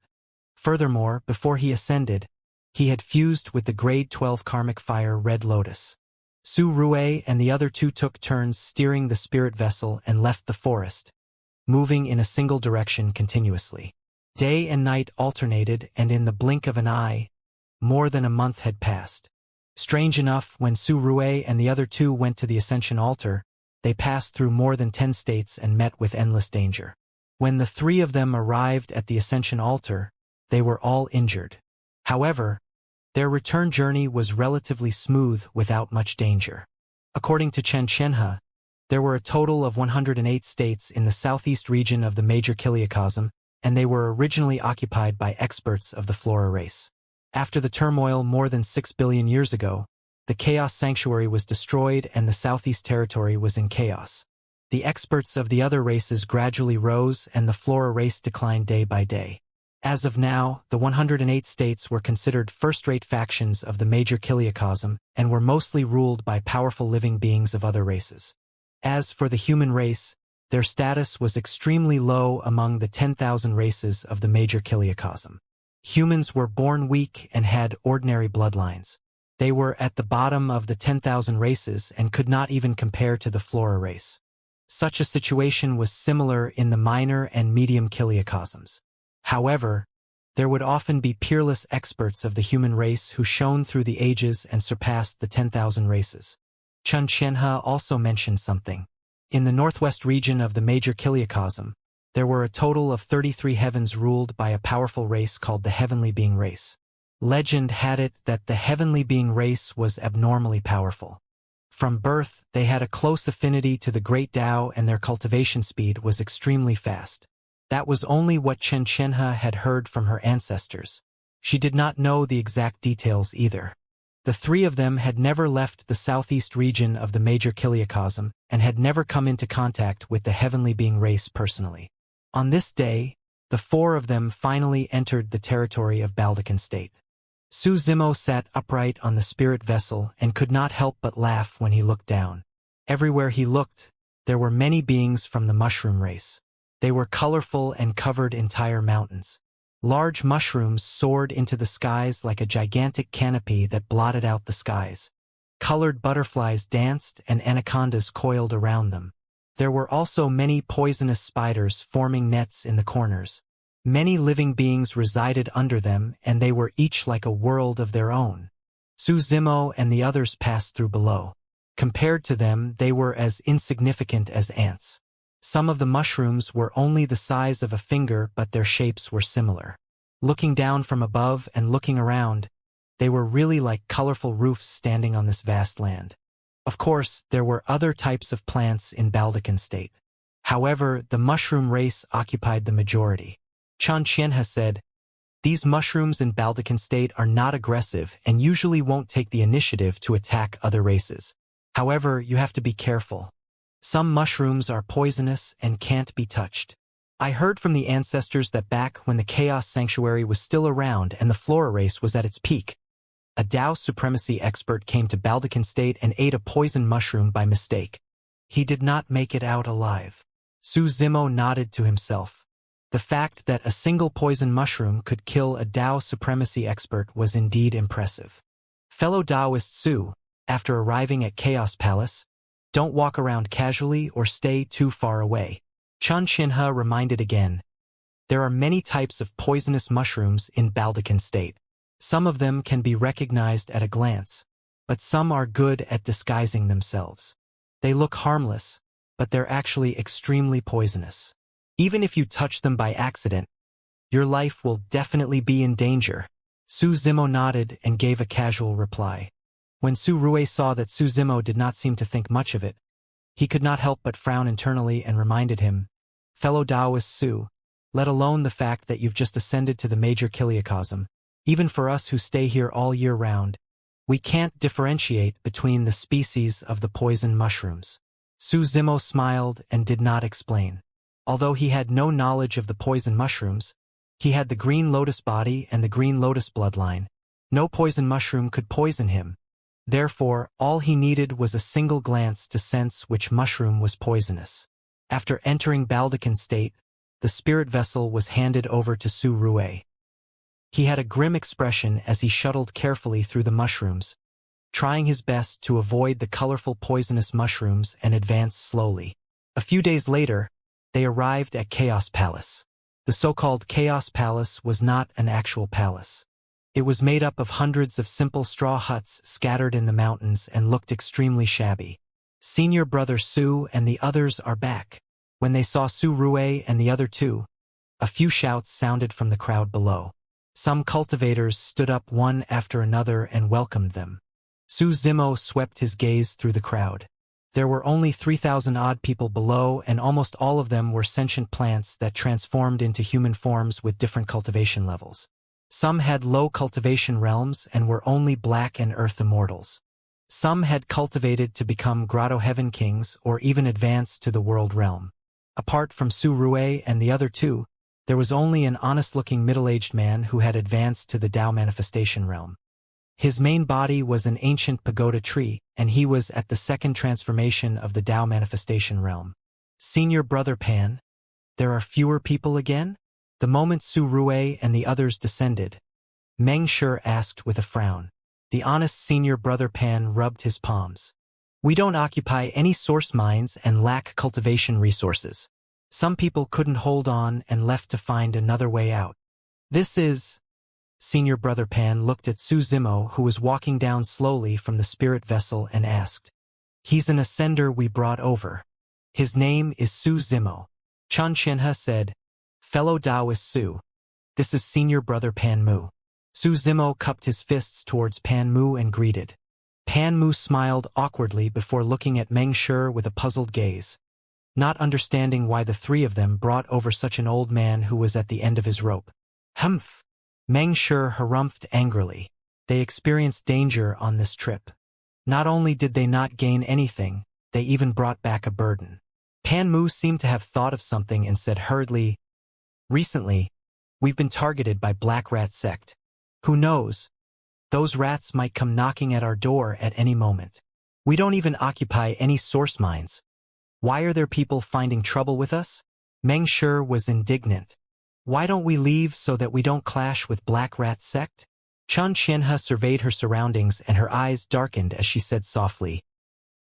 Furthermore, before he ascended, he had fused with the grade 12 karmic fire Red Lotus. Su Rui and the other two took turns steering the spirit vessel and left the forest, moving in a single direction continuously. Day and night alternated, and in the blink of an eye, more than a month had passed. Strange enough, when Su Rui and the other two went to the Ascension altar, they passed through more than 10 states and met with endless danger. When the three of them arrived at the Ascension altar, they were all injured. However, their return journey was relatively smooth without much danger. According to Xianxia, there were a total of 108 states in the southeast region of the major Kiliacosm, and they were originally occupied by experts of the Flora race. After the turmoil more than 6 billion years ago, the Chaos Sanctuary was destroyed and the southeast territory was in chaos. The experts of the other races gradually rose and the Flora race declined day by day. As of now, the 108 states were considered first-rate factions of the major Kiliacosm and were mostly ruled by powerful living beings of other races. As for the human race, their status was extremely low among the 10,000 races of the major Kiliacosm. Humans were born weak and had ordinary bloodlines. They were at the bottom of the 10,000 races and could not even compare to the Flora race. Such a situation was similar in the minor and medium Kiliacosms. However, there would often be peerless experts of the human race who shone through the ages and surpassed the 10,000 races. Xianxia also mentioned something. In the northwest region of the major Kiliacosm, there were a total of 33 heavens ruled by a powerful race called the Heavenly Being race. Legend had it that the Heavenly Being race was abnormally powerful. From birth, they had a close affinity to the Great Tao and their cultivation speed was extremely fast. That was only what Xianxia had heard from her ancestors. She did not know the exact details either. The three of them had never left the southeast region of the major Kiliacosm and had never come into contact with the Heavenly Being race personally. On this day, The four of them finally entered the territory of Baldachin State. Su Zimo sat upright on the spirit vessel and could not help but laugh when he looked down. Everywhere he looked, there were many beings from the mushroom race. They were colorful and covered entire mountains. Large mushrooms soared into the skies like a gigantic canopy that blotted out the skies. Colored butterflies danced and anacondas coiled around them. There were also many poisonous spiders forming nets in the corners. Many living beings resided under them, and they were each like a world of their own. Su Zimo and the others passed through below. Compared to them, they were as insignificant as ants. Some of the mushrooms were only the size of a finger, but their shapes were similar. Looking down from above and looking around, they were really like colorful roofs standing on this vast land. Of course, there were other types of plants in Baldachin State. However, the mushroom race occupied the majority. Xianxia said, "These mushrooms in Baldachin State are not aggressive and usually won't take the initiative to attack other races. However, you have to be careful. Some mushrooms are poisonous and can't be touched. I heard from the ancestors that back when the Chaos Sanctuary was still around and the Flora race was at its peak, a Dao supremacy expert came to Baldachin State and ate a poison mushroom by mistake. He did not make it out alive." Su Zimo nodded to himself. The fact that a single poison mushroom could kill a Dao supremacy expert was indeed impressive. Fellow Daoist Su, after arriving at Chaos Palace, don't walk around casually or stay too far away. Xianxia reminded again. There are many types of poisonous mushrooms in Baldachin State. Some of them can be recognized at a glance, but some are good at disguising themselves. They look harmless, but they're actually extremely poisonous. Even if you touch them by accident, your life will definitely be in danger. Su Zimo nodded and gave a casual reply. When Su Rue saw that Su Zimo did not seem to think much of it, he could not help but frown internally and reminded him, "Fellow Taoist Su, let alone the fact that you've just ascended to the major kiliocosm, even for us who stay here all year round, we can't differentiate between the species of the poison mushrooms." Su Zimo smiled and did not explain. Although he had no knowledge of the poison mushrooms, he had the green lotus body and the green lotus bloodline. No poison mushroom could poison him. Therefore, all he needed was a single glance to sense which mushroom was poisonous. After entering Baldachin State, the spirit vessel was handed over to Su Rue. He had a grim expression as he shuttled carefully through the mushrooms, trying his best to avoid the colorful poisonous mushrooms and advance slowly. A few days later, they arrived at Chaos Palace. The so-called Chaos Palace was not an actual palace. It was made up of hundreds of simple straw huts scattered in the mountains and looked extremely shabby. Senior brother Su and the others are back. When they saw Su Rue and the other two, a few shouts sounded from the crowd below. Some cultivators stood up one after another and welcomed them. Su Zimo swept his gaze through the crowd. There were only 3,000 odd people below, and almost all of them were sentient plants that transformed into human forms with different cultivation levels. Some had low cultivation realms and were only black and earth immortals. Some had cultivated to become grotto heaven kings or even advanced to the world realm. Apart from Su Rue and the other two, there was only an honest-looking middle-aged man who had advanced to the Dao manifestation realm. His main body was an ancient pagoda tree, and he was at the second transformation of the Dao manifestation realm. Senior brother Pan, there are fewer people again? The moment Su Rue and the others descended, Meng Shi asked with a frown. The honest senior brother Pan rubbed his palms. We don't occupy any source mines and lack cultivation resources. Some people couldn't hold on and left to find another way out. This is... Senior brother Pan looked at Su Zimo, who was walking down slowly from the spirit vessel, and asked, "He's an ascender we brought over. His name is Su Zimo." Xianxia said, "Fellow Taoist Su, this is senior brother Pan Mu." Su Zimo cupped his fists towards Pan Mu and greeted. Pan Mu smiled awkwardly before looking at Meng Shi with a puzzled gaze, not understanding why the three of them brought over such an old man who was at the end of his rope. Humph! Meng Shi harumphed angrily. They experienced danger on this trip. Not only did they not gain anything, they even brought back a burden. Pan Mu seemed to have thought of something and said hurriedly, Recently, we've been targeted by Black Rat Sect. Who knows? Those rats might come knocking at our door at any moment. We don't even occupy any source mines. Why are there people finding trouble with us? Meng Shi was indignant. Why don't we leave so that we don't clash with Black Rat Sect? Xianxia surveyed her surroundings and her eyes darkened as she said softly,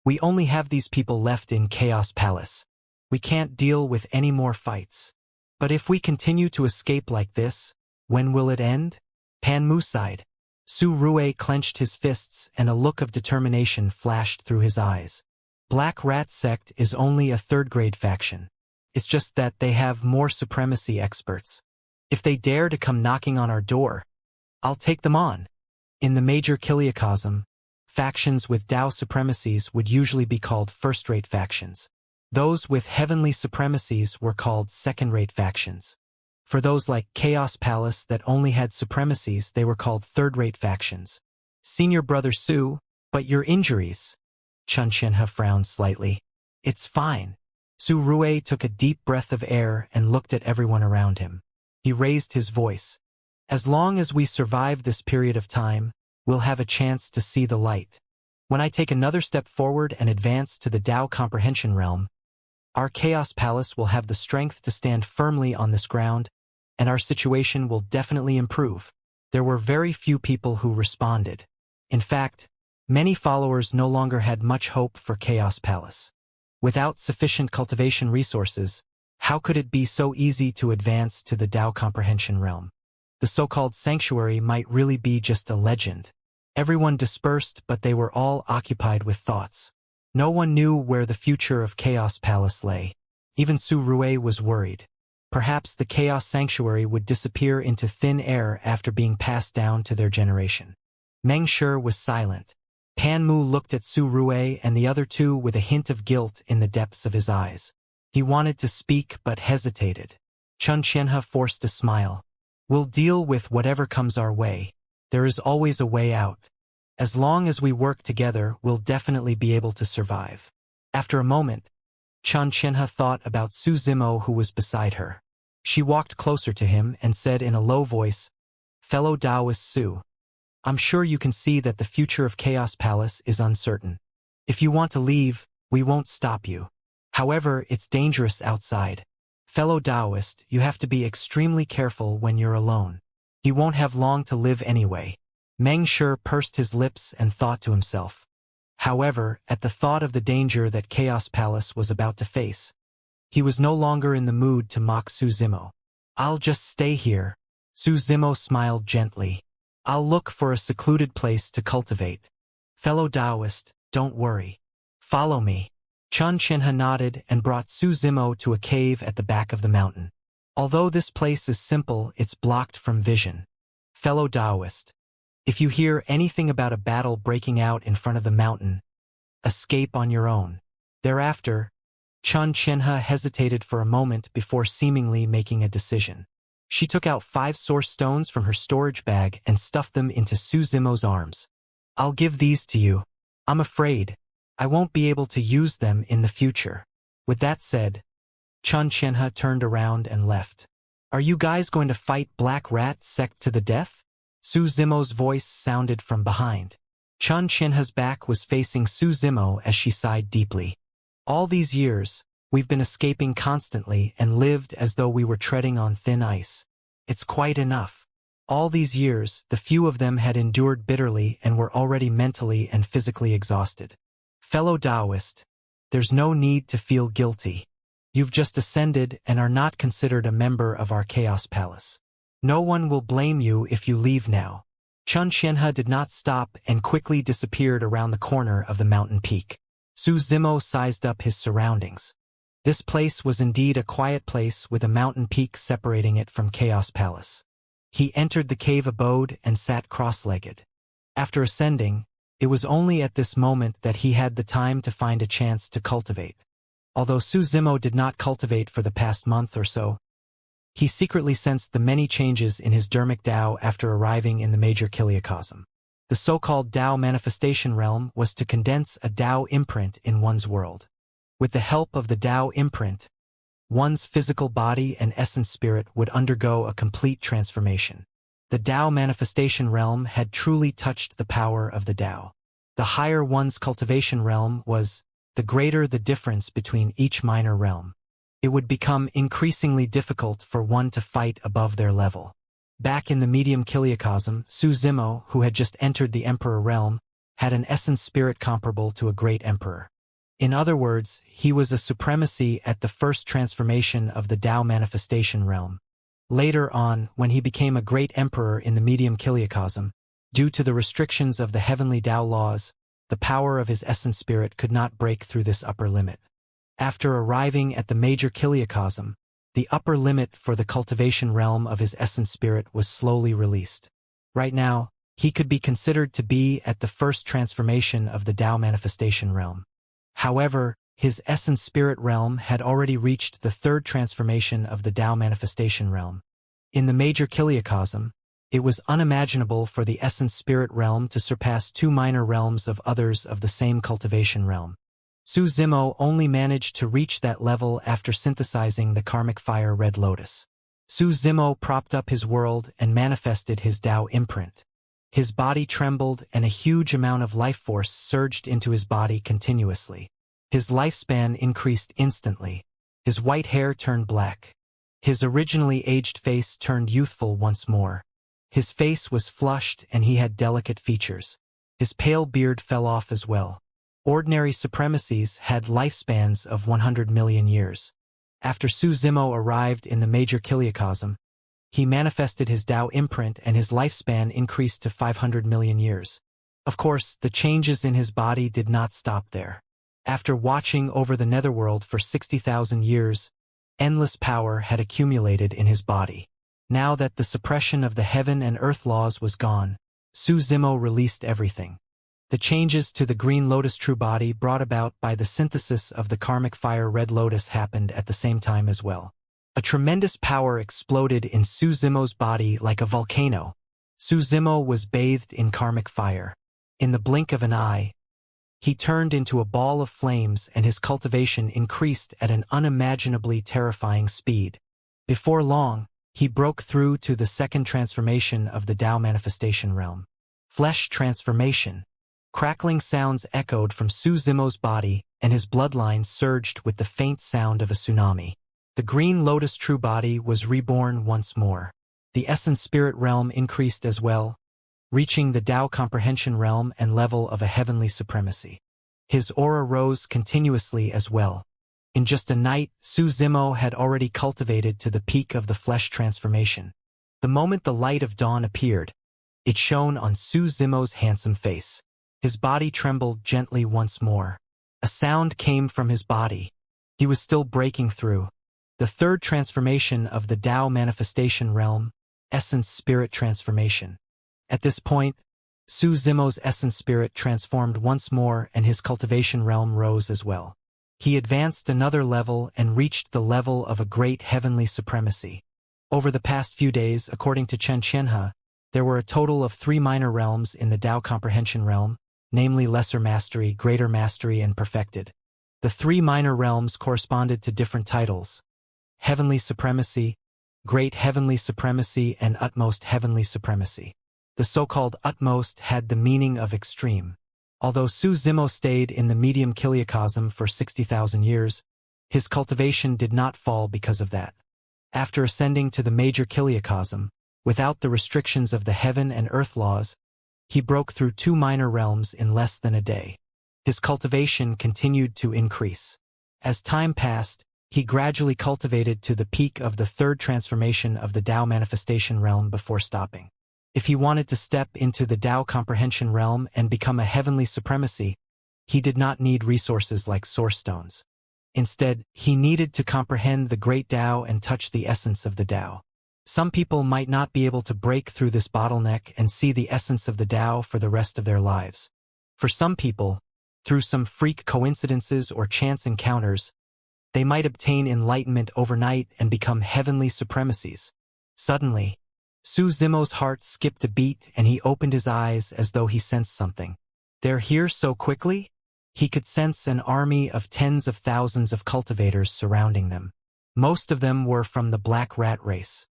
"We only have these people left in Chaos Palace. We can't deal with any more fights. But if we continue to escape like this, when will it end?" Pan Mu sighed. Su Rue clenched his fists and a look of determination flashed through his eyes. Black Rat Sect is only a third-grade faction. It's just that they have more supremacy experts. If they dare to come knocking on our door, I'll take them on. In the major Kiliacosm, factions with Tao supremacies would usually be called first-rate factions. Those with heavenly supremacies were called second-rate factions. For those like Chaos Palace that only had supremacies, they were called third-rate factions. Senior Brother Su, but your injuries. Xianxia frowned slightly. It's fine. Su Rue took a deep breath of air and looked at everyone around him. He raised his voice. As long as we survive this period of time, we'll have a chance to see the light. When I take another step forward and advance to the Tao Comprehension Realm, our Chaos Palace will have the strength to stand firmly on this ground, and our situation will definitely improve. There were very few people who responded. In fact, many followers no longer had much hope for Chaos Palace. Without sufficient cultivation resources, how could it be so easy to advance to the Tao Comprehension Realm? The so-called sanctuary might really be just a legend. Everyone dispersed, but they were all occupied with thoughts. No one knew where the future of Chaos Palace lay. Even Su Rue was worried. Perhaps the Chaos Sanctuary would disappear into thin air after being passed down to their generation. Meng Shi was silent. Pan Mu looked at Su Rue and the other two with a hint of guilt in the depths of his eyes. He wanted to speak but hesitated. Xianxia forced a smile. We'll deal with whatever comes our way. There is always a way out. As long as we work together, we'll definitely be able to survive. After a moment, Xianxia thought about Su Zimo who was beside her. She walked closer to him and said in a low voice, "Fellow Taoist Su, I'm sure you can see that the future of Chaos Palace is uncertain. If you want to leave, we won't stop you. However, it's dangerous outside. Fellow Taoist, you have to be extremely careful when you're alone. You won't have long to live anyway." Meng Shi pursed his lips and thought to himself. However, at the thought of the danger that Chaos Palace was about to face, he was no longer in the mood to mock Su Zimo. "I'll just stay here." Su Zimo smiled gently. "I'll look for a secluded place to cultivate. Fellow Taoist, don't worry. Follow me." Xianxia nodded and brought Su Zimo to a cave at the back of the mountain. Although this place is simple, it's blocked from vision. Fellow Taoist, if you hear anything about a battle breaking out in front of the mountain, escape on your own. Thereafter, Xianxia hesitated for a moment before seemingly making a decision. She took out 5 source stones from her storage bag and stuffed them into Su Zimo's arms. "I'll give these to you. I'm afraid I won't be able to use them in the future." With that said, Xianxia turned around and left. "Are you guys going to fight Black Rat Sect to the death?" Su Zimo's voice sounded from behind. Xianxia's back was facing Su Zimo as she sighed deeply. "All these years, we've been escaping constantly and lived as though we were treading on thin ice. It's quite enough. All these years, the few of them had endured bitterly and were already mentally and physically exhausted. Fellow Taoist, there's no need to feel guilty. You've just ascended and are not considered a member of our Chaos Palace. No one will blame you if you leave now." Xianxia did not stop and quickly disappeared around the corner of the mountain peak. Su Zimo sized up his surroundings. This place was indeed a quiet place with a mountain peak separating it from Chaos Palace. He entered the cave abode and sat cross-legged. After ascending, it was only at this moment that he had the time to find a chance to cultivate. Although Su Zimo did not cultivate for the past month or so, he secretly sensed the many changes in his dermic Tao after arriving in the major Kiliacosm. The so-called Tao manifestation realm was to condense a Tao imprint in one's world. With the help of the Tao imprint, one's physical body and essence spirit would undergo a complete transformation. The Tao manifestation realm had truly touched the power of the Tao. The higher one's cultivation realm was, the greater the difference between each minor realm. It would become increasingly difficult for one to fight above their level. Back in the medium kiliocosm, Su Zimo, who had just entered the Emperor realm, had an essence spirit comparable to a great emperor. In other words, he was a supremacy at the first transformation of the Tao manifestation realm. Later on, when he became a great emperor in the medium kiliocosm, due to the restrictions of the heavenly Tao laws, the power of his essence spirit could not break through this upper limit. After arriving at the major kiliocosm, the upper limit for the cultivation realm of his essence spirit was slowly released. Right now, he could be considered to be at the first transformation of the Tao manifestation realm. However, his essence spirit realm had already reached the third transformation of the Tao manifestation realm. In the major kiliocosm, it was unimaginable for the essence spirit realm to surpass two minor realms of others of the same cultivation realm. Su Zimo only managed to reach that level after synthesizing the karmic fire Red Lotus. Su Zimo propped up his world and manifested his Tao imprint. His body trembled and a huge amount of life force surged into his body continuously. His lifespan increased instantly. His white hair turned black. His originally aged face turned youthful once more. His face was flushed and he had delicate features. His pale beard fell off as well. Ordinary supremacies had lifespans of 100 million years. After Su Zimo arrived in the major kiliocosm, he manifested his Tao imprint and his lifespan increased to 500 million years. Of course, the changes in his body did not stop there. After watching over the netherworld for 60,000 years, endless power had accumulated in his body. Now that the suppression of the heaven and earth laws was gone, Su Zimo released everything. The changes to the green lotus true body brought about by the synthesis of the karmic fire Red Lotus happened at the same time as well. A tremendous power exploded in Su Zimo's body like a volcano. Su Zimo was bathed in karmic fire. In the blink of an eye, he turned into a ball of flames and his cultivation increased at an unimaginably terrifying speed. Before long, he broke through to the second transformation of the Tao manifestation realm. Flesh transformation. Crackling sounds echoed from Su Zimo's body, and his bloodline surged with the faint sound of a tsunami. The green lotus true body was reborn once more. The essence spirit realm increased as well, reaching the Tao comprehension realm and level of a heavenly supremacy. His aura rose continuously as well. In just a night, Su Zimo had already cultivated to the peak of the flesh transformation. The moment the light of dawn appeared, it shone on Su Zimo's handsome face. His body trembled gently once more. A sound came from his body. He was still breaking through. The third transformation of the Tao manifestation realm, essence spirit transformation. At this point, Su Zimo's essence spirit transformed once more and his cultivation realm rose as well. He advanced another level and reached the level of a great heavenly supremacy. Over the past few days, according to Xianxia, there were a total of 3 minor realms in the Tao comprehension realm, namely Lesser Mastery, Greater Mastery, and Perfected. The 3 minor realms corresponded to different titles: Heavenly Supremacy, Great Heavenly Supremacy, and Utmost Heavenly Supremacy. The so-called utmost had the meaning of extreme. Although Su Zimo stayed in the medium kiliocosm for 60,000 years, his cultivation did not fall because of that. After ascending to the major kiliocosm, without the restrictions of the heaven and earth laws, he broke through 2 minor realms in less than a day. His cultivation continued to increase. As time passed, he gradually cultivated to the peak of the third transformation of the Tao manifestation realm before stopping. If he wanted to step into the Tao comprehension realm and become a heavenly supremacy, he did not need resources like source stones. Instead, he needed to comprehend the great Tao and touch the essence of the Tao. Some people might not be able to break through this bottleneck and see the essence of the Tao for the rest of their lives. For some people, through some freak coincidences or chance encounters, they might obtain enlightenment overnight and become heavenly supremacies. Suddenly, Su Zimo's heart skipped a beat and he opened his eyes as though he sensed something. They're here so quickly? He could sense an army of tens of thousands of cultivators surrounding them. Most of them were from the black rat race.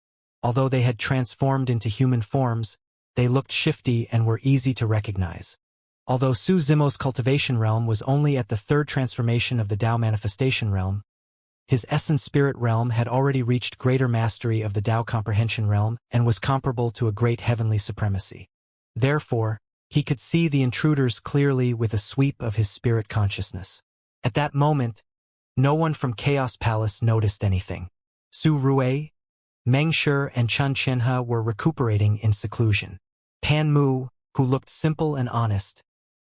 Although they had transformed into human forms, they looked shifty and were easy to recognize. Although Su Zimo's cultivation realm was only at the third transformation of the Tao manifestation realm, his essence spirit realm had already reached greater mastery of the Tao comprehension realm and was comparable to a great heavenly supremacy. Therefore, he could see the intruders clearly with a sweep of his spirit consciousness. At that moment, no one from Chaos Palace noticed anything. Su Rui, Meng Shi and Chen Qianhe were recuperating in seclusion. Pan Mu, who looked simple and honest,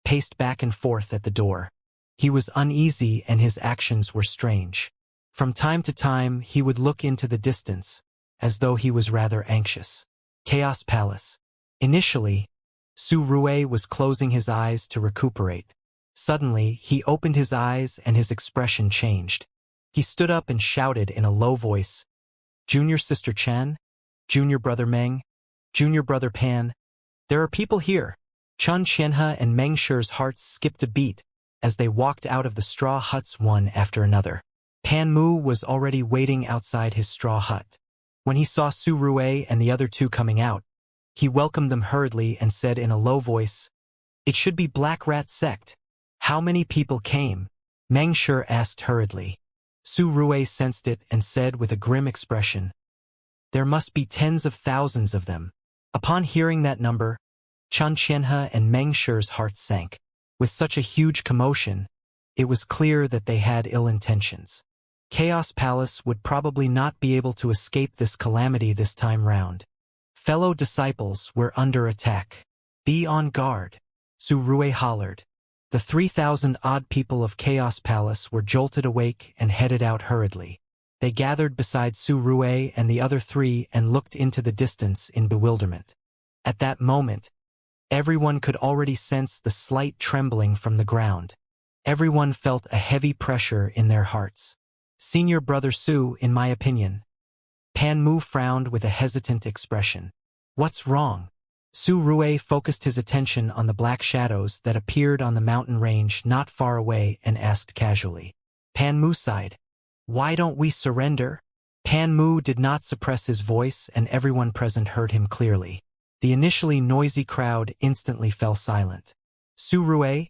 paced back and forth at the door. He was uneasy and his actions were strange. From time to time, he would look into the distance, as though he was rather anxious. Chaos Palace. Initially, Su Rui was closing his eyes to recuperate. Suddenly, he opened his eyes and his expression changed. He stood up and shouted in a low voice, "Junior Sister Chen, Junior Brother Meng, Junior Brother Pan, there are people here." Chen Qianhe and Meng Shi's hearts skipped a beat as they walked out of the straw huts one after another. Pan Mu was already waiting outside his straw hut. When he saw Su Rui and the other two coming out, he welcomed them hurriedly and said in a low voice, "It should be Black Rat Sect. How many people came?" Meng Shi asked hurriedly. Su Rui sensed it and said with a grim expression, "There must be tens of thousands of them." Upon hearing that number, Chen Qianhe and Meng Shi's hearts sank. With such a huge commotion, it was clear that they had ill intentions. Chaos Palace would probably not be able to escape this calamity this time round. Fellow disciples were under attack. "Be on guard," Su Rui hollered. The 3,000-odd people of Chaos Palace were jolted awake and headed out hurriedly. They gathered beside Su Rui and the other three and looked into the distance in bewilderment. At that moment, everyone could already sense the slight trembling from the ground. Everyone felt a heavy pressure in their hearts. "Senior Brother Su, in my opinion." Pan Mu frowned with a hesitant expression. "What's wrong?" Su Rui focused his attention on the black shadows that appeared on the mountain range not far away and asked casually. Pan Mu sighed. "Why don't we surrender?" Pan Mu did not suppress his voice and everyone present heard him clearly. The initially noisy crowd instantly fell silent. Su Rui,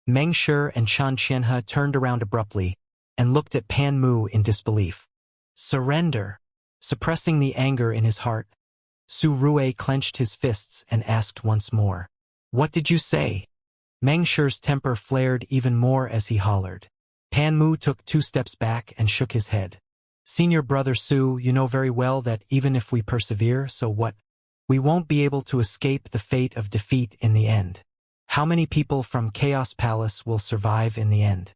Meng Shi and Chen Qianhe turned around abruptly and looked at Pan Mu in disbelief. "Surrender?" Suppressing the anger in his heart, Su Rui clenched his fists and asked once more, "What did you say?" Meng Shi's temper flared even more as he hollered. Pan Mu took 2 steps back and shook his head. "Senior Brother Su, you know very well that even if we persevere, so what? We won't be able to escape the fate of defeat in the end. How many people from Chaos Palace will survive in the end?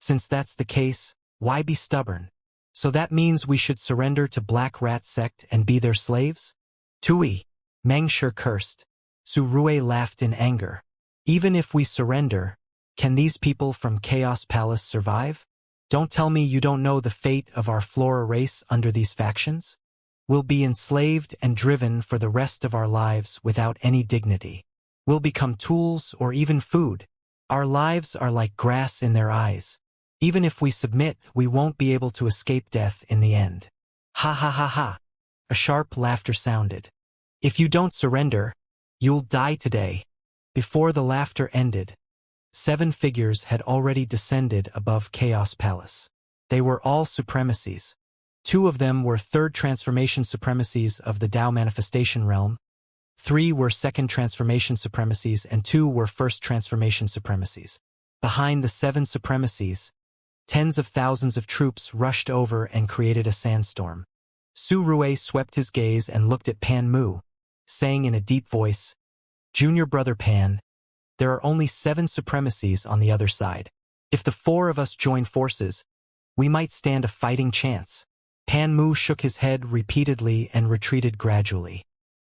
Since that's the case, why be stubborn? So that means we should surrender to Black Rat Sect and be their slaves?" "Tui," Meng Shi cursed. Su Rui laughed in anger. "Even if we surrender, can these people from Chaos Palace survive? Don't tell me you don't know the fate of our Flora race under these factions? We'll be enslaved and driven for the rest of our lives without any dignity. We'll become tools or even food. Our lives are like grass in their eyes. Even if we submit, we won't be able to escape death in the end." "Ha ha ha ha." A sharp laughter sounded. "If you don't surrender, you'll die today." Before the laughter ended, 7 figures had already descended above Chaos Palace. They were all supremacies. 2 of them were third transformation supremacies of the Tao manifestation realm, 3 were second transformation supremacies, and 2 were first transformation supremacies. Behind the 7 supremacies, tens of thousands of troops rushed over and created a sandstorm. Su Rui swept his gaze and looked at Pan Mu, saying in a deep voice, "Junior Brother Pan, there are only 7 supremacies on the other side. If the 4 of us join forces, we might stand a fighting chance." Pan Mu shook his head repeatedly and retreated gradually.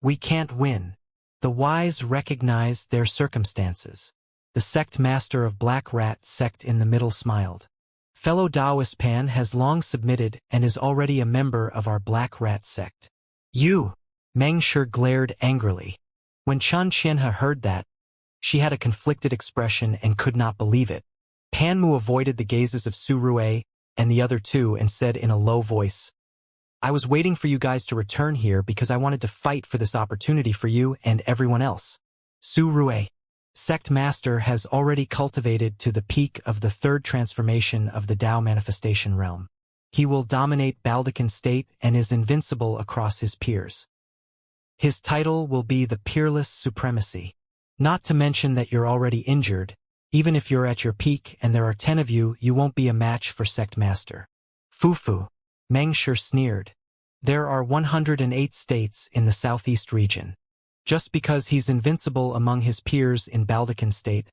"We can't win." The wise recognize their circumstances. The sect master of Black Rat Sect in the middle smiled. "Fellow Taoist Pan has long submitted and is already a member of our Black Rat Sect." "You!" Meng Shi glared angrily. When Chen Qianhe heard that, she had a conflicted expression and could not believe it. Pan Mu avoided the gazes of Su Rui and the other two, and said in a low voice, "I was waiting for you guys to return here because I wanted to fight for this opportunity for you and everyone else. Su Rue, Sect Master, has already cultivated to the peak of the third transformation of the Tao manifestation realm. He will dominate Baldecan State and is invincible across his peers. His title will be the Peerless Supremacy. Not to mention that you're already injured. Even if you're at your peak and there are 10 of you, you won't be a match for Sect Master." Fufu. Meng Shi sneered. "There are 108 states in the southeast region. Just because he's invincible among his peers in Baldecan State,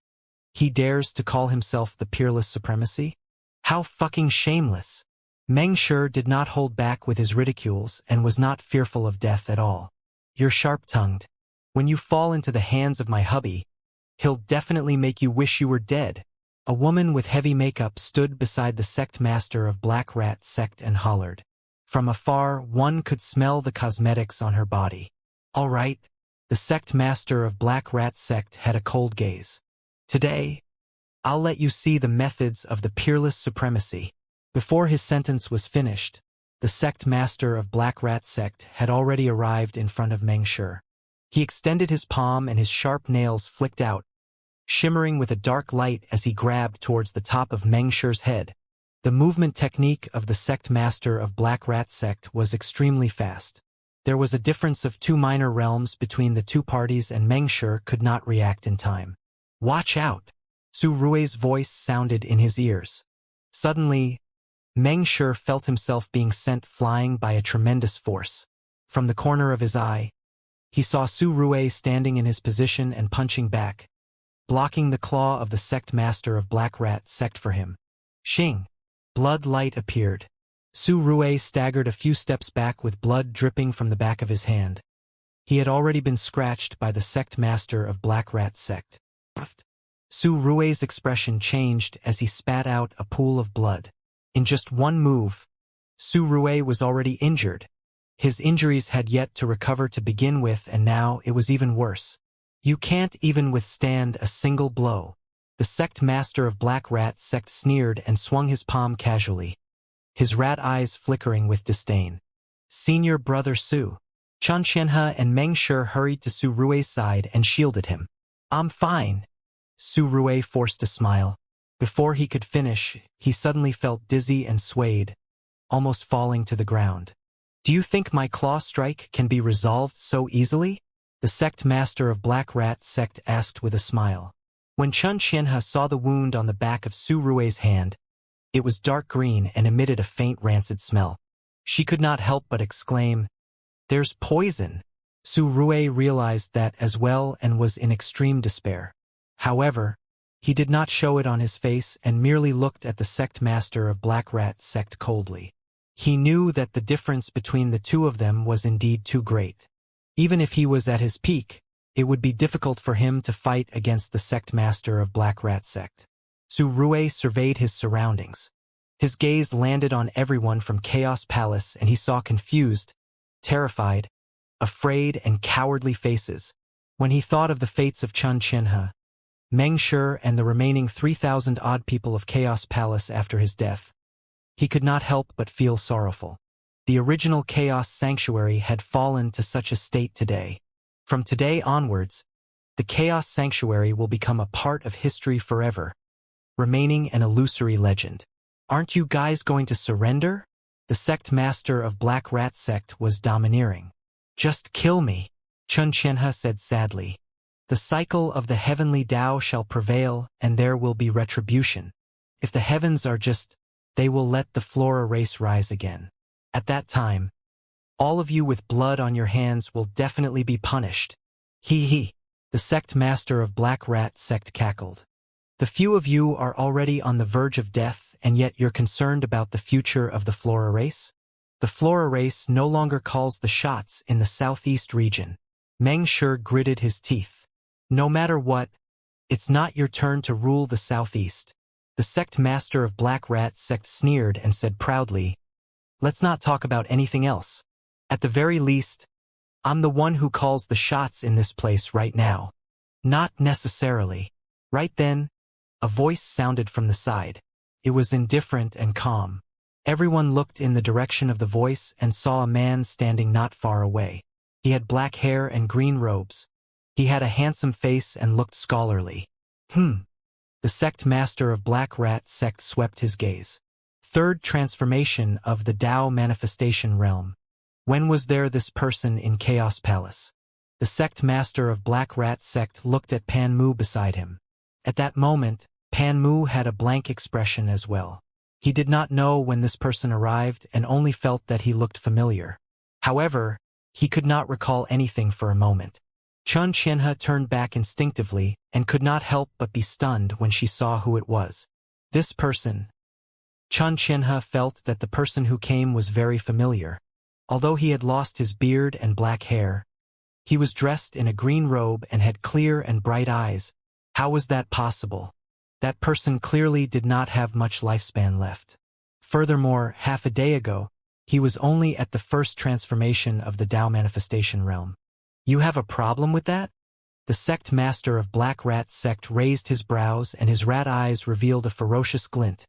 he dares to call himself the Peerless Supremacy? How fucking shameless!" Meng Shi did not hold back with his ridicules and was not fearful of death at all. "You're sharp-tongued. When you fall into the hands of my hubby, he'll definitely make you wish you were dead." A woman with heavy makeup stood beside the Sect Master of Black Rat Sect and hollered. From afar, one could smell the cosmetics on her body. "All right." The Sect Master of Black Rat Sect had a cold gaze. "Today, I'll let you see the methods of the Peerless Supremacy." Before his sentence was finished, the Sect Master of Black Rat Sect had already arrived in front of Meng Shi. He extended his palm and his sharp nails flicked out, shimmering with a dark light as he grabbed towards the top of Meng Shi's head. The movement technique of the Sect Master of Black Rat Sect was extremely fast. There was a difference of 2 minor realms between the two parties and Meng Shi could not react in time. "Watch out!" Su Rue's voice sounded in his ears. Suddenly, Meng Shi felt himself being sent flying by a tremendous force. From the corner of his eye, he saw Su Rue standing in his position and punching back, blocking the claw of the Sect Master of Black Rat Sect for him. Shing! Blood light appeared. Su Rue staggered a few steps back with blood dripping from the back of his hand. He had already been scratched by the Sect Master of Black Rat Sect. Su Rue's expression changed as he spat out a pool of blood. In just one move, Su Rue was already injured. His injuries had yet to recover to begin with, and now it was even worse. "You can't even withstand a single blow." The Sect Master of Black Rat Sect sneered and swung his palm casually, his rat eyes flickering with disdain. "Senior Brother Su." Xianxia and Meng Shi hurried to Su Rue's side and shielded him. "I'm fine." Su Rue forced a smile. Before he could finish, he suddenly felt dizzy and swayed, almost falling to the ground. "Do you think my claw strike can be resolved so easily?" The Sect Master of Black Rat Sect asked with a smile. When Xianxia saw the wound on the back of Su Rue's hand, it was dark green and emitted a faint rancid smell. She could not help but exclaim, "There's poison!" Su Rue realized that as well and was in extreme despair. However, he did not show it on his face and merely looked at the Sect Master of Black Rat Sect coldly. He knew that the difference between the two of them was indeed too great. Even if he was at his peak, it would be difficult for him to fight against the Sect Master of Black Rat Sect. Su Rue surveyed his surroundings. His gaze landed on everyone from Chaos Palace, and he saw confused, terrified, afraid, and cowardly faces. When he thought of the fates of Xianxia, Meng Shi, and the remaining 3,000-odd people of Chaos Palace after his death, he could not help but feel sorrowful. The original Chaos Sanctuary had fallen to such a state today. From today onwards, the Chaos Sanctuary will become a part of history forever, remaining an illusory legend. "Aren't you guys going to surrender?" The Sect Master of Black Rat Sect was domineering. "Just kill me," Xianxia said sadly. "The cycle of the heavenly Tao shall prevail, and there will be retribution. If the heavens are just, they will let the Flora race rise again. At that time, all of you with blood on your hands will definitely be punished." "Hee." The Sect Master of Black Rat Sect cackled. "The few of you are already on the verge of death, and yet you're concerned about the future of the Flora race? The Flora race no longer calls the shots in the southeast region." Meng Shi gritted his teeth. "No matter what, it's not your turn to rule the southeast." The Sect Master of Black Rat Sect sneered and said proudly, "Let's not talk about anything else. At the very least, I'm the one who calls the shots in this place right now." "Not necessarily." Right then, a voice sounded from the side. It was indifferent and calm. Everyone looked in the direction of the voice and saw a man standing not far away. He had black hair and green robes. He had a handsome face and looked scholarly. The sect master of Black Rat sect swept his gaze. Third transformation of the Tao manifestation realm. When was there this person in Chaos Palace? The sect master of Black Rat sect looked at Pan Mu beside him. At that moment, Pan Mu had a blank expression as well. He did not know when this person arrived and only felt that he looked familiar. However, he could not recall anything for a moment. Xianxia turned back instinctively and could not help but be stunned when she saw who it was. This person. Xianxia felt that the person who came was very familiar. Although he had lost his beard and black hair, he was dressed in a green robe and had clear and bright eyes. How was that possible? That person clearly did not have much lifespan left. Furthermore, half a day ago, he was only at the first transformation of the Tao manifestation realm. You have a problem with that? The sect master of Black Rat sect raised his brows and his rat eyes revealed a ferocious glint,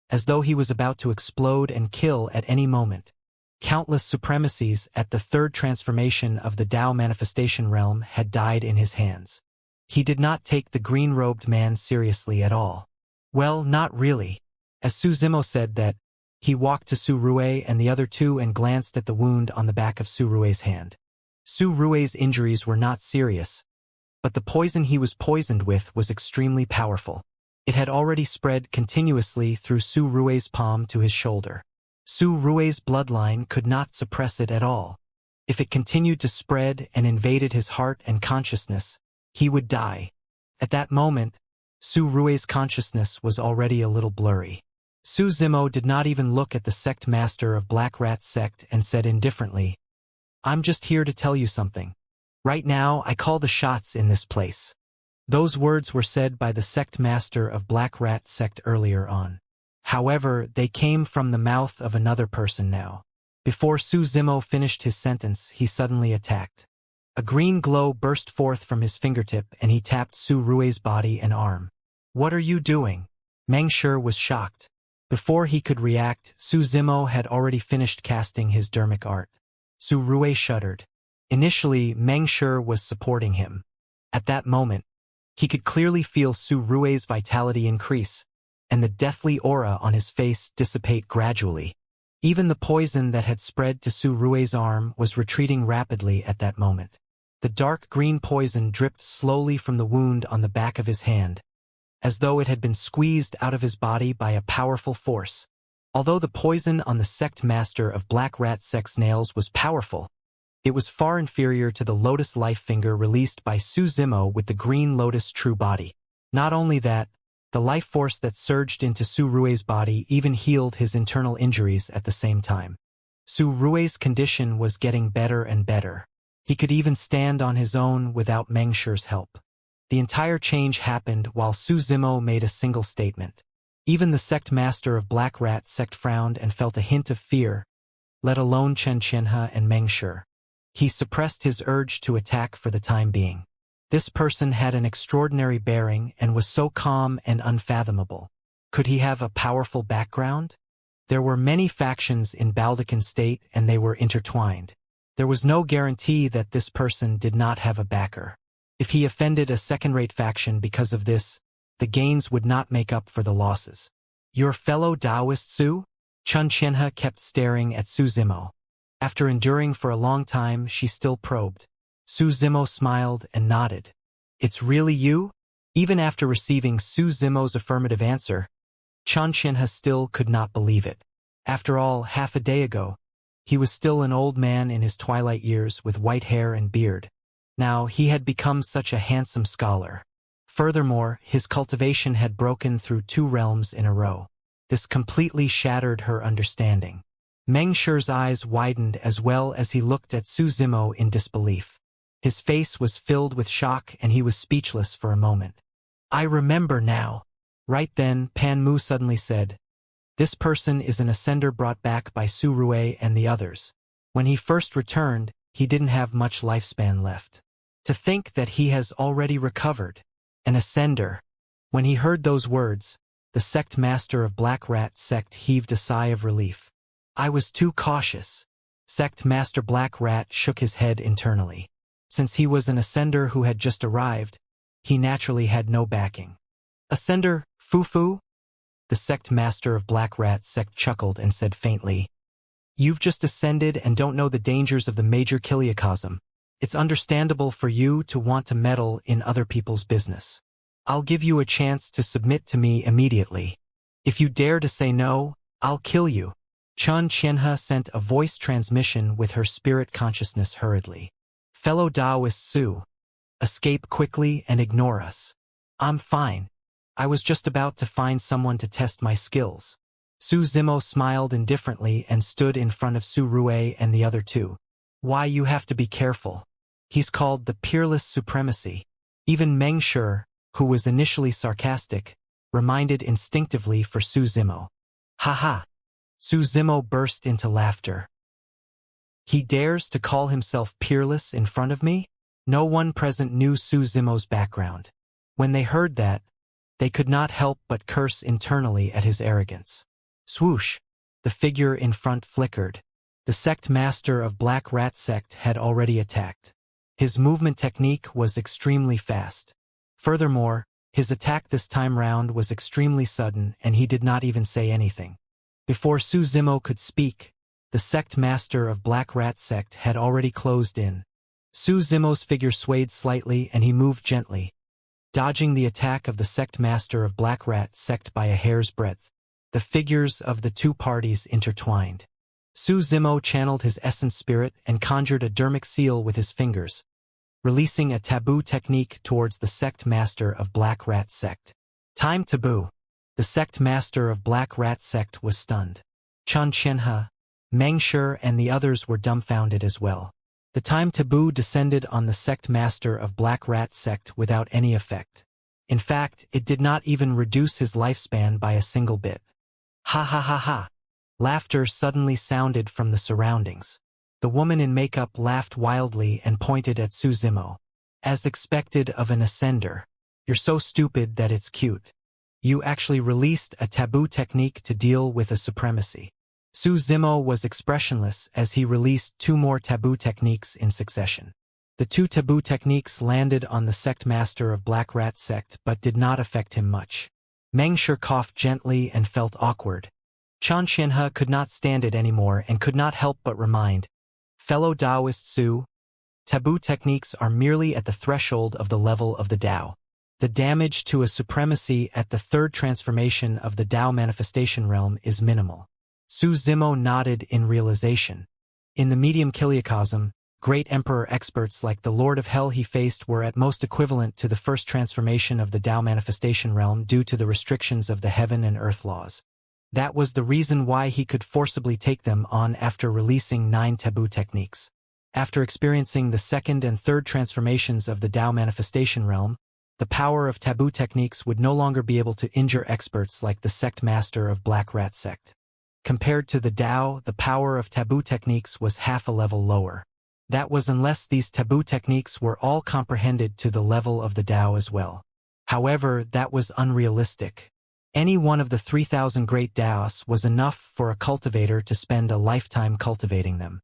as though he was about to explode and kill at any moment. Countless supremacies at the third transformation of the Tao manifestation realm had died in his hands. He did not take the green-robed man seriously at all. Well, not really. As Su Zimo said that, he walked to Su Rue and the other two and glanced at the wound on the back of Su Rue's hand. Su Rue's injuries were not serious, but the poison he was poisoned with was extremely powerful. It had already spread continuously through Su Rue's palm to his shoulder. Su Rue's bloodline could not suppress it at all. If it continued to spread and invaded his heart and consciousness, he would die. At that moment, Su Rue's consciousness was already a little blurry. Su Zimo did not even look at the sect master of Black Rat sect and said indifferently, "I'm just here to tell you something. Right now, I call the shots in this place." Those words were said by the sect master of Black Rat sect earlier on. However, they came from the mouth of another person now. Before Su Zimo finished his sentence, he suddenly attacked. A green glow burst forth from his fingertip and he tapped Su Rue's body and arm. "What are you doing?" Meng Shi was shocked. Before he could react, Su Zimo had already finished casting his dermic art. Su Rue shuddered. Initially, Meng Shi was supporting him. At that moment, he could clearly feel Su Rue's vitality increase, and the deathly aura on his face dissipate gradually. Even the poison that had spread to Su Rue's arm was retreating rapidly at that moment. The dark green poison dripped slowly from the wound on the back of his hand, as though it had been squeezed out of his body by a powerful force. Although the poison on the sect master of Black Rat sect's nails was powerful, it was far inferior to the lotus life finger released by Su Zimo with the green lotus true body. Not only that, the life force that surged into Su Rue's body even healed his internal injuries at the same time. Su Rue's condition was getting better and better. He could even stand on his own without Meng Shi's help. The entire change happened while Su Zimo made a single statement. Even the sect master of Black Rat sect frowned and felt a hint of fear, let alone Xianxia and Meng Shi. He suppressed his urge to attack for the time being. This person had an extraordinary bearing and was so calm and unfathomable. Could he have a powerful background? There were many factions in Baldecan State and they were intertwined. There was no guarantee that this person did not have a backer. If he offended a second-rate faction because of this, the gains would not make up for the losses. "Your fellow Taoist Su?" Xianxia kept staring at Su Zimo. After enduring for a long time, she still probed. Su Zimo smiled and nodded. "It's really you?" Even after receiving Su Zimo's affirmative answer, Xianxia still could not believe it. After all, half a day ago, he was still an old man in his twilight years with white hair and beard. Now he had become such a handsome scholar. Furthermore, his cultivation had broken through 2 realms in a row. This completely shattered her understanding. Meng Shi's eyes widened as well as he looked at Su Zimo in disbelief. His face was filled with shock and he was speechless for a moment. "I remember now." Right then, Pan Mu suddenly said, "This person is an ascender brought back by Su Rue and the others. When he first returned, he didn't have much lifespan left. To think that he has already recovered. An ascender." When he heard those words, The sect master of Black Rat sect heaved a sigh of relief. I was too cautious. Sect master Black Rat shook his head internally. Since he was an ascender who had just arrived, he naturally had no backing. Ascender, foo-foo? The sect master of Black Rat sect chuckled and said faintly, You've just ascended and don't know the dangers of the major kiliocosm. It's understandable for you to want to meddle in other people's business. I'll give you a chance to submit to me immediately. If you dare to say no, I'll kill you. Xianxia sent a voice transmission with her spirit consciousness hurriedly. Fellow Taoist Su, escape quickly and ignore us. I'm fine. I was just about to find someone to test my skills. Su Zimo smiled indifferently and stood in front of Su Rue and the other two. Why, you have to be careful. He's called the Peerless Supremacy. Even Meng Shi, who was initially sarcastic, reminded instinctively for Su Zimo. Ha ha! Su Zimo burst into laughter. He dares to call himself peerless in front of me? No one present knew Su Zimo's background. When they heard that, they could not help but curse internally at his arrogance. Swoosh! The figure in front flickered. The sect master of Black Rat sect had already attacked. His movement technique was extremely fast. Furthermore, his attack this time round was extremely sudden and he did not even say anything. Before Su Zimo could speak, the sect master of Black Rat sect had already closed in. Su Zimo's figure swayed slightly and he moved gently, dodging the attack of the sect master of Black Rat sect by a hair's breadth. The figures of the two parties intertwined. Su Zimo channeled his essence spirit and conjured a dermic seal with his fingers, releasing a taboo technique towards the sect master of Black Rat sect. Time taboo. The sect master of Black Rat sect was stunned. Xianxia, Meng Shi and the others were dumbfounded as well. The time taboo descended on the sect master of Black Rat sect without any effect. In fact, it did not even reduce his lifespan by a single bit. Ha ha ha ha! Laughter suddenly sounded from the surroundings. The woman in makeup laughed wildly and pointed at Su Zimo. As expected of an ascender. You're so stupid that it's cute. You actually released a taboo technique to deal with a supremacy. Su Zimo was expressionless as he released two more taboo techniques in succession. The two taboo techniques landed on the sect master of Black Rat sect but did not affect him much. Meng Shi coughed gently and felt awkward. Xianxia could not stand it anymore and could not help but remind, fellow Taoist Su, taboo techniques are merely at the threshold of the level of the Tao. The damage to a supremacy at the third transformation of the Tao manifestation realm is minimal. Su Zimo nodded in realization. In the medium kiliocosm, great emperor experts like the Lord of Hell he faced were at most equivalent to the first transformation of the Tao manifestation realm due to the restrictions of the heaven and earth laws. That was the reason why he could forcibly take them on after releasing 9 taboo techniques. After experiencing the second and third transformations of the Tao manifestation realm, the power of taboo techniques would no longer be able to injure experts like the sect master of Black Rat sect. Compared to the Tao, the power of taboo techniques was half a level lower. That was unless these taboo techniques were all comprehended to the level of the Tao as well. However, that was unrealistic. Any one of the 3,000 great Taos was enough for a cultivator to spend a lifetime cultivating them.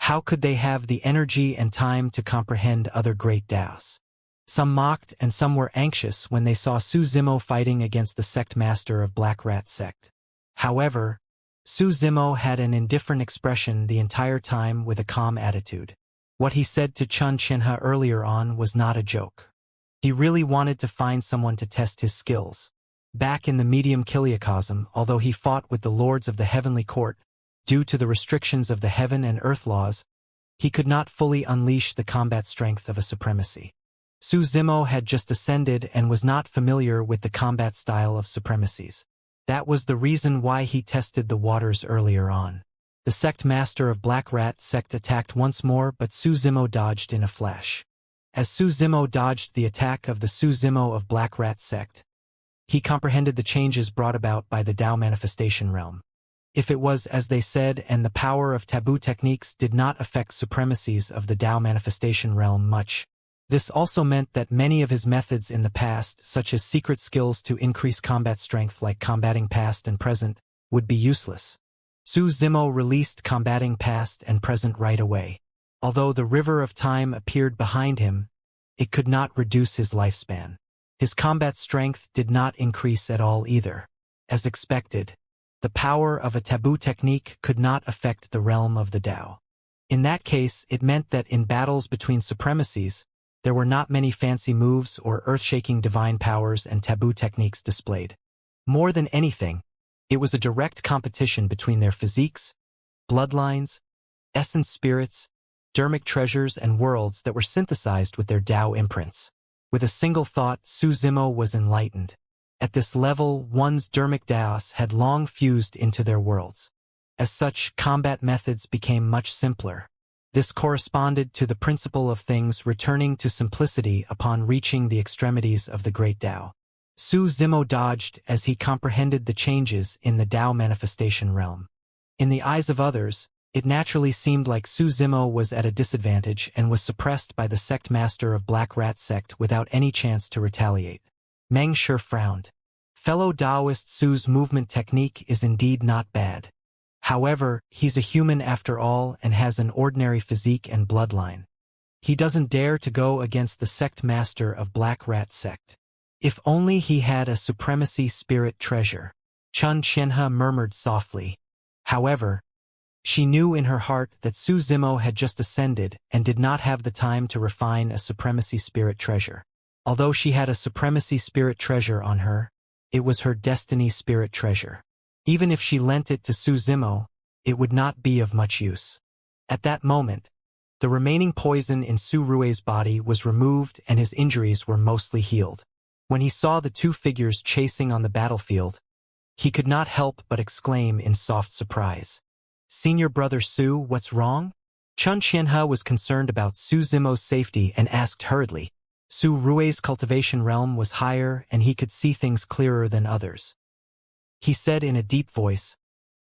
How could they have the energy and time to comprehend other great Taos? Some mocked and some were anxious when they saw Su Zimo fighting against the sect master of Black Rat sect. However, Su Zimo had an indifferent expression the entire time with a calm attitude. What he said to Xianxia earlier on was not a joke. He really wanted to find someone to test his skills. Back in the medium kiliocosm, although he fought with the lords of the heavenly court, due to the restrictions of the heaven and earth laws, he could not fully unleash the combat strength of a supremacy. Su Zimo had just ascended and was not familiar with the combat style of supremacies. That was the reason why he tested the waters earlier on. The sect master of Black Rat sect attacked once more, but Su Zimo dodged in a flash. As Su Zimo dodged the attack of the Su Zimo of Black Rat sect, he comprehended the changes brought about by the Tao manifestation realm. If it was as they said and the power of taboo techniques did not affect supremacies of the Tao manifestation realm much, This also meant that many of his methods in the past, such as secret skills to increase combat strength like combating past and present, would be useless. Su Zimo released combating past and present right away. Although the river of time appeared behind him, it could not reduce his lifespan. His combat strength did not increase at all either. As expected, the power of a taboo technique could not affect the realm of the Tao. In that case, it meant that in battles between supremacies, there were not many fancy moves or earth-shaking divine powers and taboo techniques displayed. More than anything, it was a direct competition between their physiques, bloodlines, essence spirits, dermic treasures and worlds that were synthesized with their Tao imprints. With a single thought, Su Zimo was enlightened. At this level, one's dermic Taos had long fused into their worlds. As such, combat methods became much simpler. This corresponded to the principle of things returning to simplicity upon reaching the extremities of the great Tao. Su Zimo dodged as he comprehended the changes in the Tao manifestation realm. In the eyes of others, it naturally seemed like Su Zimo was at a disadvantage and was suppressed by the sect master of Black Rat sect without any chance to retaliate. Meng Shi frowned. Fellow Taoist Su's movement technique is indeed not bad. However, he's a human after all and has an ordinary physique and bloodline. He doesn't dare to go against the sect master of Black Rat sect. If only he had a supremacy spirit treasure. Xianxia murmured softly. However, she knew in her heart that Su Zimo had just ascended and did not have the time to refine a supremacy spirit treasure. Although she had a supremacy spirit treasure on her, it was her destiny spirit treasure. Even if she lent it to Su Zimo, it would not be of much use. At that moment, the remaining poison in Su Rui's body was removed and his injuries were mostly healed. When he saw the two figures chasing on the battlefield, he could not help but exclaim in soft surprise. "Senior brother Su, what's wrong?" Xianxia was concerned about Su Zimo's safety and asked hurriedly. Su Rui's cultivation realm was higher and he could see things clearer than others. He said in a deep voice,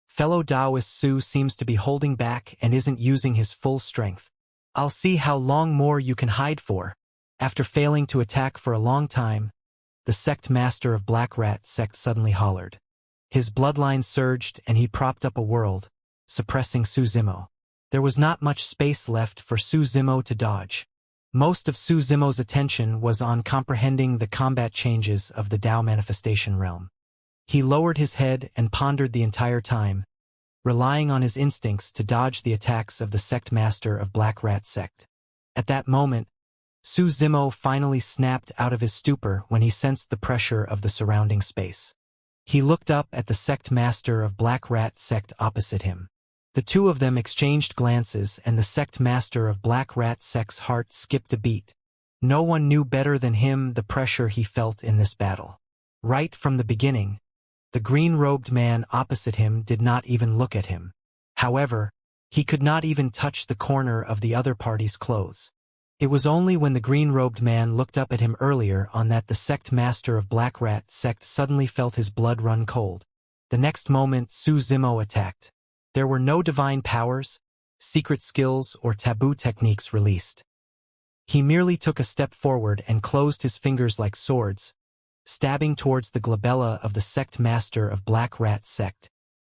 "Fellow Taoist Su seems to be holding back and isn't using his full strength. I'll see how long more you can hide for." After failing to attack for a long time, the sect master of Black Rat sect suddenly hollered. His bloodline surged and he propped up a world, suppressing Su Zimo. There was not much space left for Su Zimo to dodge. Most of Su Zimo's attention was on comprehending the combat changes of the Tao manifestation realm. He lowered his head and pondered the entire time, relying on his instincts to dodge the attacks of the sect master of Black Rat sect. At that moment, Su Zimo finally snapped out of his stupor when he sensed the pressure of the surrounding space. He looked up at the sect master of Black Rat sect opposite him. The two of them exchanged glances and the sect master of Black Rat sect's heart skipped a beat. No one knew better than him the pressure he felt in this battle. Right from the beginning, the green-robed man opposite him did not even look at him. However, he could not even touch the corner of the other party's clothes. It was only when the green-robed man looked up at him earlier on that the sect master of Black Rat sect suddenly felt his blood run cold. The next moment, Su Zimo attacked. There were no divine powers, secret skills, or taboo techniques released. He merely took a step forward and closed his fingers like swords, stabbing towards the glabella of the sect master of Black Rat sect.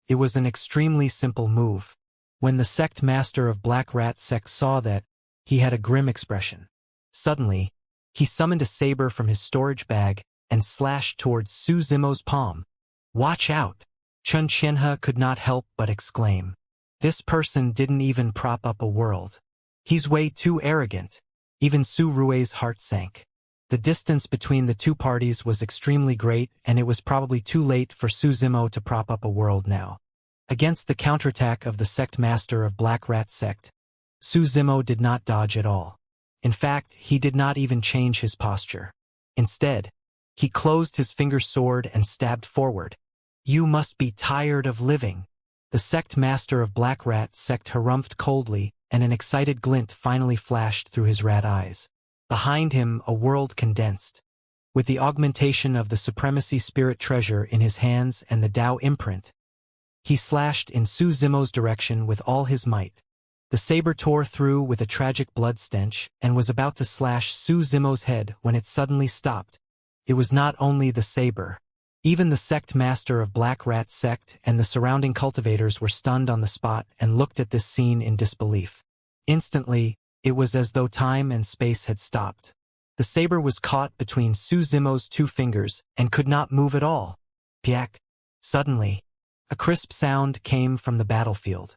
It was an extremely simple move. When the sect master of Black Rat sect saw that, he had a grim expression. Suddenly, he summoned a saber from his storage bag and slashed towards Su Zimo's palm. "Watch out!" Xianxia could not help but exclaim. This person didn't even prop up a world. He's way too arrogant. Even Su Rui's heart sank. The distance between the two parties was extremely great, and it was probably too late for Su Zimo to prop up a world now. Against the counterattack of the sect master of Black Rat sect, Su Zimo did not dodge at all. In fact, he did not even change his posture. Instead, he closed his finger sword and stabbed forward. "You must be tired of living." The sect master of Black Rat sect harumphed coldly, and an excited glint finally flashed through his rat eyes. Behind him, a world condensed. With the augmentation of the supremacy spirit treasure in his hands and the Tao imprint, he slashed in Su Zimo's direction with all his might. The saber tore through with a tragic blood stench and was about to slash Su Zimo's head when it suddenly stopped. It was not only the saber. Even the sect master of Black Rat sect and the surrounding cultivators were stunned on the spot and looked at this scene in disbelief. Instantly, it was as though time and space had stopped. The saber was caught between Su Zimo's two fingers and could not move at all. Piak! Suddenly, a crisp sound came from the battlefield.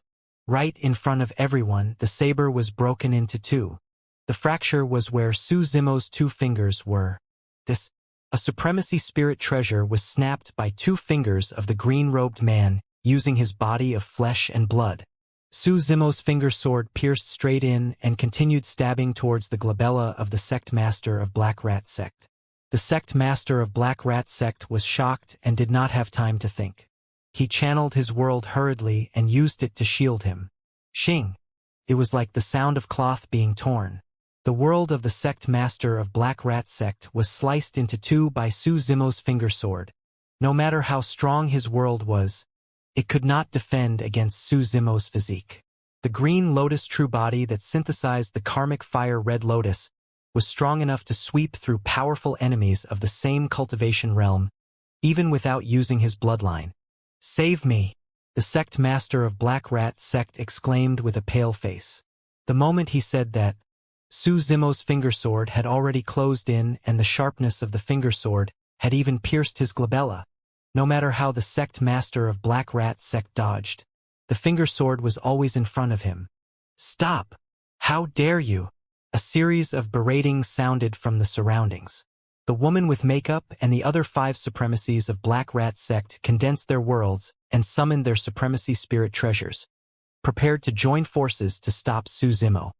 Right in front of everyone, the saber was broken into two. The fracture was where Su Zimo's two fingers were. A supremacy spirit treasure was snapped by two fingers of the green-robed man, using his body of flesh and blood. Su Zimo's finger sword pierced straight in and continued stabbing towards the glabella of the sect master of Black Rat sect. The sect master of Black Rat sect was shocked and did not have time to think. He channeled his world hurriedly and used it to shield him. Shing! It was like the sound of cloth being torn. The world of the sect master of Black Rat sect was sliced into two by Su Zimo's finger sword. No matter how strong his world was, it could not defend against Su Zimo's physique. The green lotus true body that synthesized the karmic fire red lotus was strong enough to sweep through powerful enemies of the same cultivation realm, even without using his bloodline. "Save me!" the sect master of Black Rat sect exclaimed with a pale face. The moment he said that, Su Zimo's finger sword had already closed in and the sharpness of the finger sword had even pierced his glabella. No matter how the sect master of Black Rat sect dodged, the finger sword was always in front of him. "Stop! How dare you!" A series of beratings sounded from the surroundings. The woman with makeup and the other 5 supremacies of Black Rat sect condensed their worlds and summoned their supremacy spirit treasures, prepared to join forces to stop Su Zimo.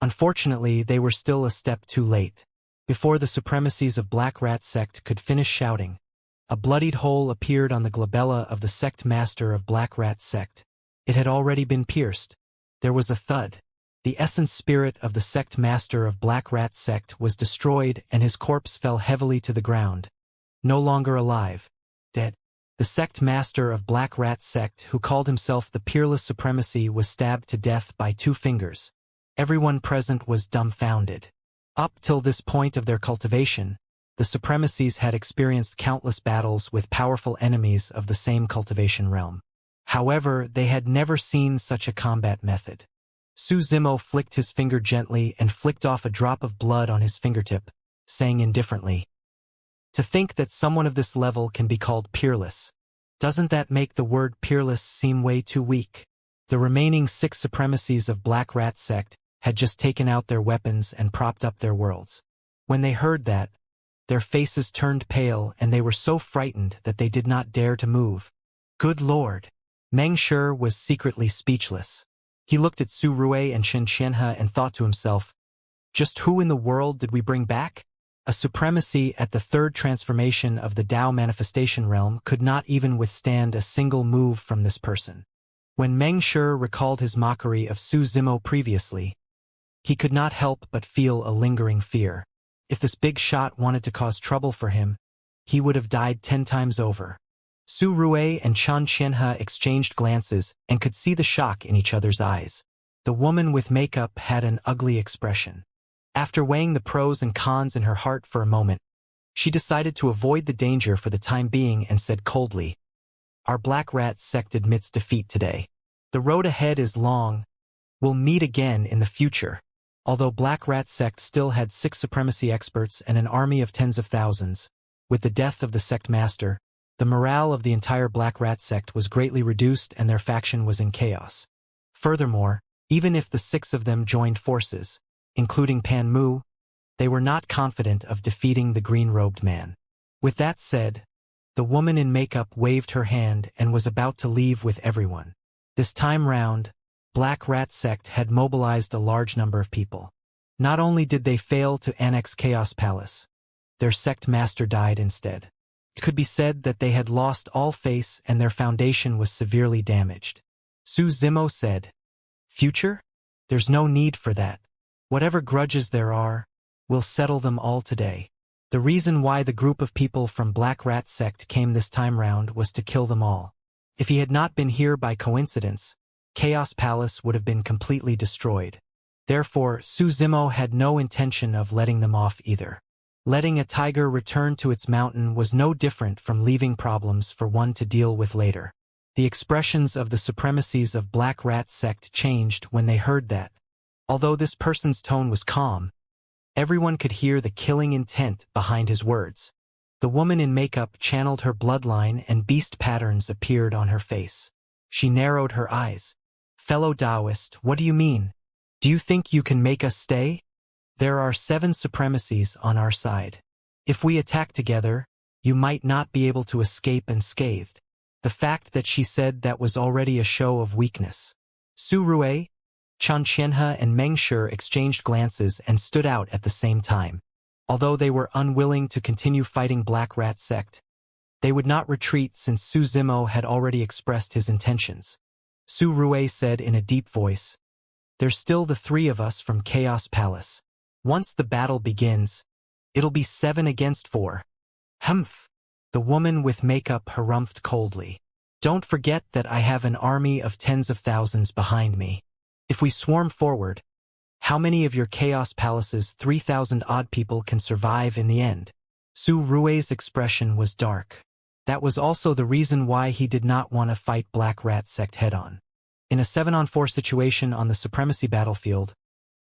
Unfortunately, they were still a step too late. Before the supremacies of Black Rat sect could finish shouting, a bloodied hole appeared on the glabella of the sect master of Black Rat sect. It had already been pierced. There was a thud. The essence spirit of the sect master of Black Rat sect was destroyed and his corpse fell heavily to the ground. No longer alive. Dead. The sect master of Black Rat sect, who called himself the Peerless Supremacy, was stabbed to death by 2 fingers. Everyone present was dumbfounded. Up till this point of their cultivation, the supremacies had experienced countless battles with powerful enemies of the same cultivation realm. However, they had never seen such a combat method. Su Zimo flicked his finger gently and flicked off a drop of blood on his fingertip, saying indifferently, "To think that someone of this level can be called peerless. Doesn't that make the word peerless seem way too weak?" The remaining 6 supremacies of Black Rat sect had just taken out their weapons and propped up their worlds. When they heard that, their faces turned pale and they were so frightened that they did not dare to move. Good Lord! Meng Shi was secretly speechless. He looked at Su Rui and Xianxia and thought to himself, just who in the world did we bring back? A supremacy at the 3rd transformation of the Tao manifestation realm could not even withstand a single move from this person. When Meng Shi recalled his mockery of Su Zimo previously, he could not help but feel a lingering fear. If this big shot wanted to cause trouble for him, he would have died 10 times over. Su Rui and Xianxia exchanged glances and could see the shock in each other's eyes. The woman with makeup had an ugly expression. After weighing the pros and cons in her heart for a moment, she decided to avoid the danger for the time being and said coldly, "Our Black Rat sect admits defeat today. The road ahead is long. We'll meet again in the future." Although Black Rat sect still had 6 supremacy experts and an army of tens of thousands, with the death of the sect master, the morale of the entire Black Rat sect was greatly reduced and their faction was in chaos. Furthermore, even if the 6 of them joined forces, including Pan Mu, they were not confident of defeating the green-robed man. With that said, the woman in makeup waved her hand and was about to leave with everyone. This time round, Black Rat sect had mobilized a large number of people. Not only did they fail to annex Chaos Palace, their sect master died instead. It could be said that they had lost all face and their foundation was severely damaged. Su Zimo said, "Future? There's no need for that. Whatever grudges there are, we'll settle them all today." The reason why the group of people from Black Rat sect came this time round was to kill them all. If he had not been here by coincidence, Chaos Palace would have been completely destroyed. Therefore, Su Zimo had no intention of letting them off either. Letting a tiger return to its mountain was no different from leaving problems for one to deal with later. The expressions of the supremacies of Black Rat sect changed when they heard that. Although this person's tone was calm, everyone could hear the killing intent behind his words. The woman in makeup channeled her bloodline and beast patterns appeared on her face. She narrowed her eyes. "Fellow Taoist, what do you mean? Do you think you can make us stay? There are 7 supremacies on our side. If we attack together, you might not be able to escape unscathed." The fact that she said that was already a show of weakness. Su Rui, Chen Qianhe and Meng Shi exchanged glances and stood out at the same time. Although they were unwilling to continue fighting Black Rat sect, they would not retreat since Su Zimo had already expressed his intentions. Su Rui said in a deep voice, "There's still the 3 of us from Chaos Palace. Once the battle begins, it'll be 7 against 4. Humph." The woman with makeup harumphed coldly. "Don't forget that I have an army of tens of thousands behind me. If we swarm forward, how many of your Chaos Palace's 3,000 odd people can survive in the end?" Su Rui's expression was dark. That was also the reason why he did not want to fight Black Rat sect head-on. In a 7-on-4 situation on the supremacy battlefield,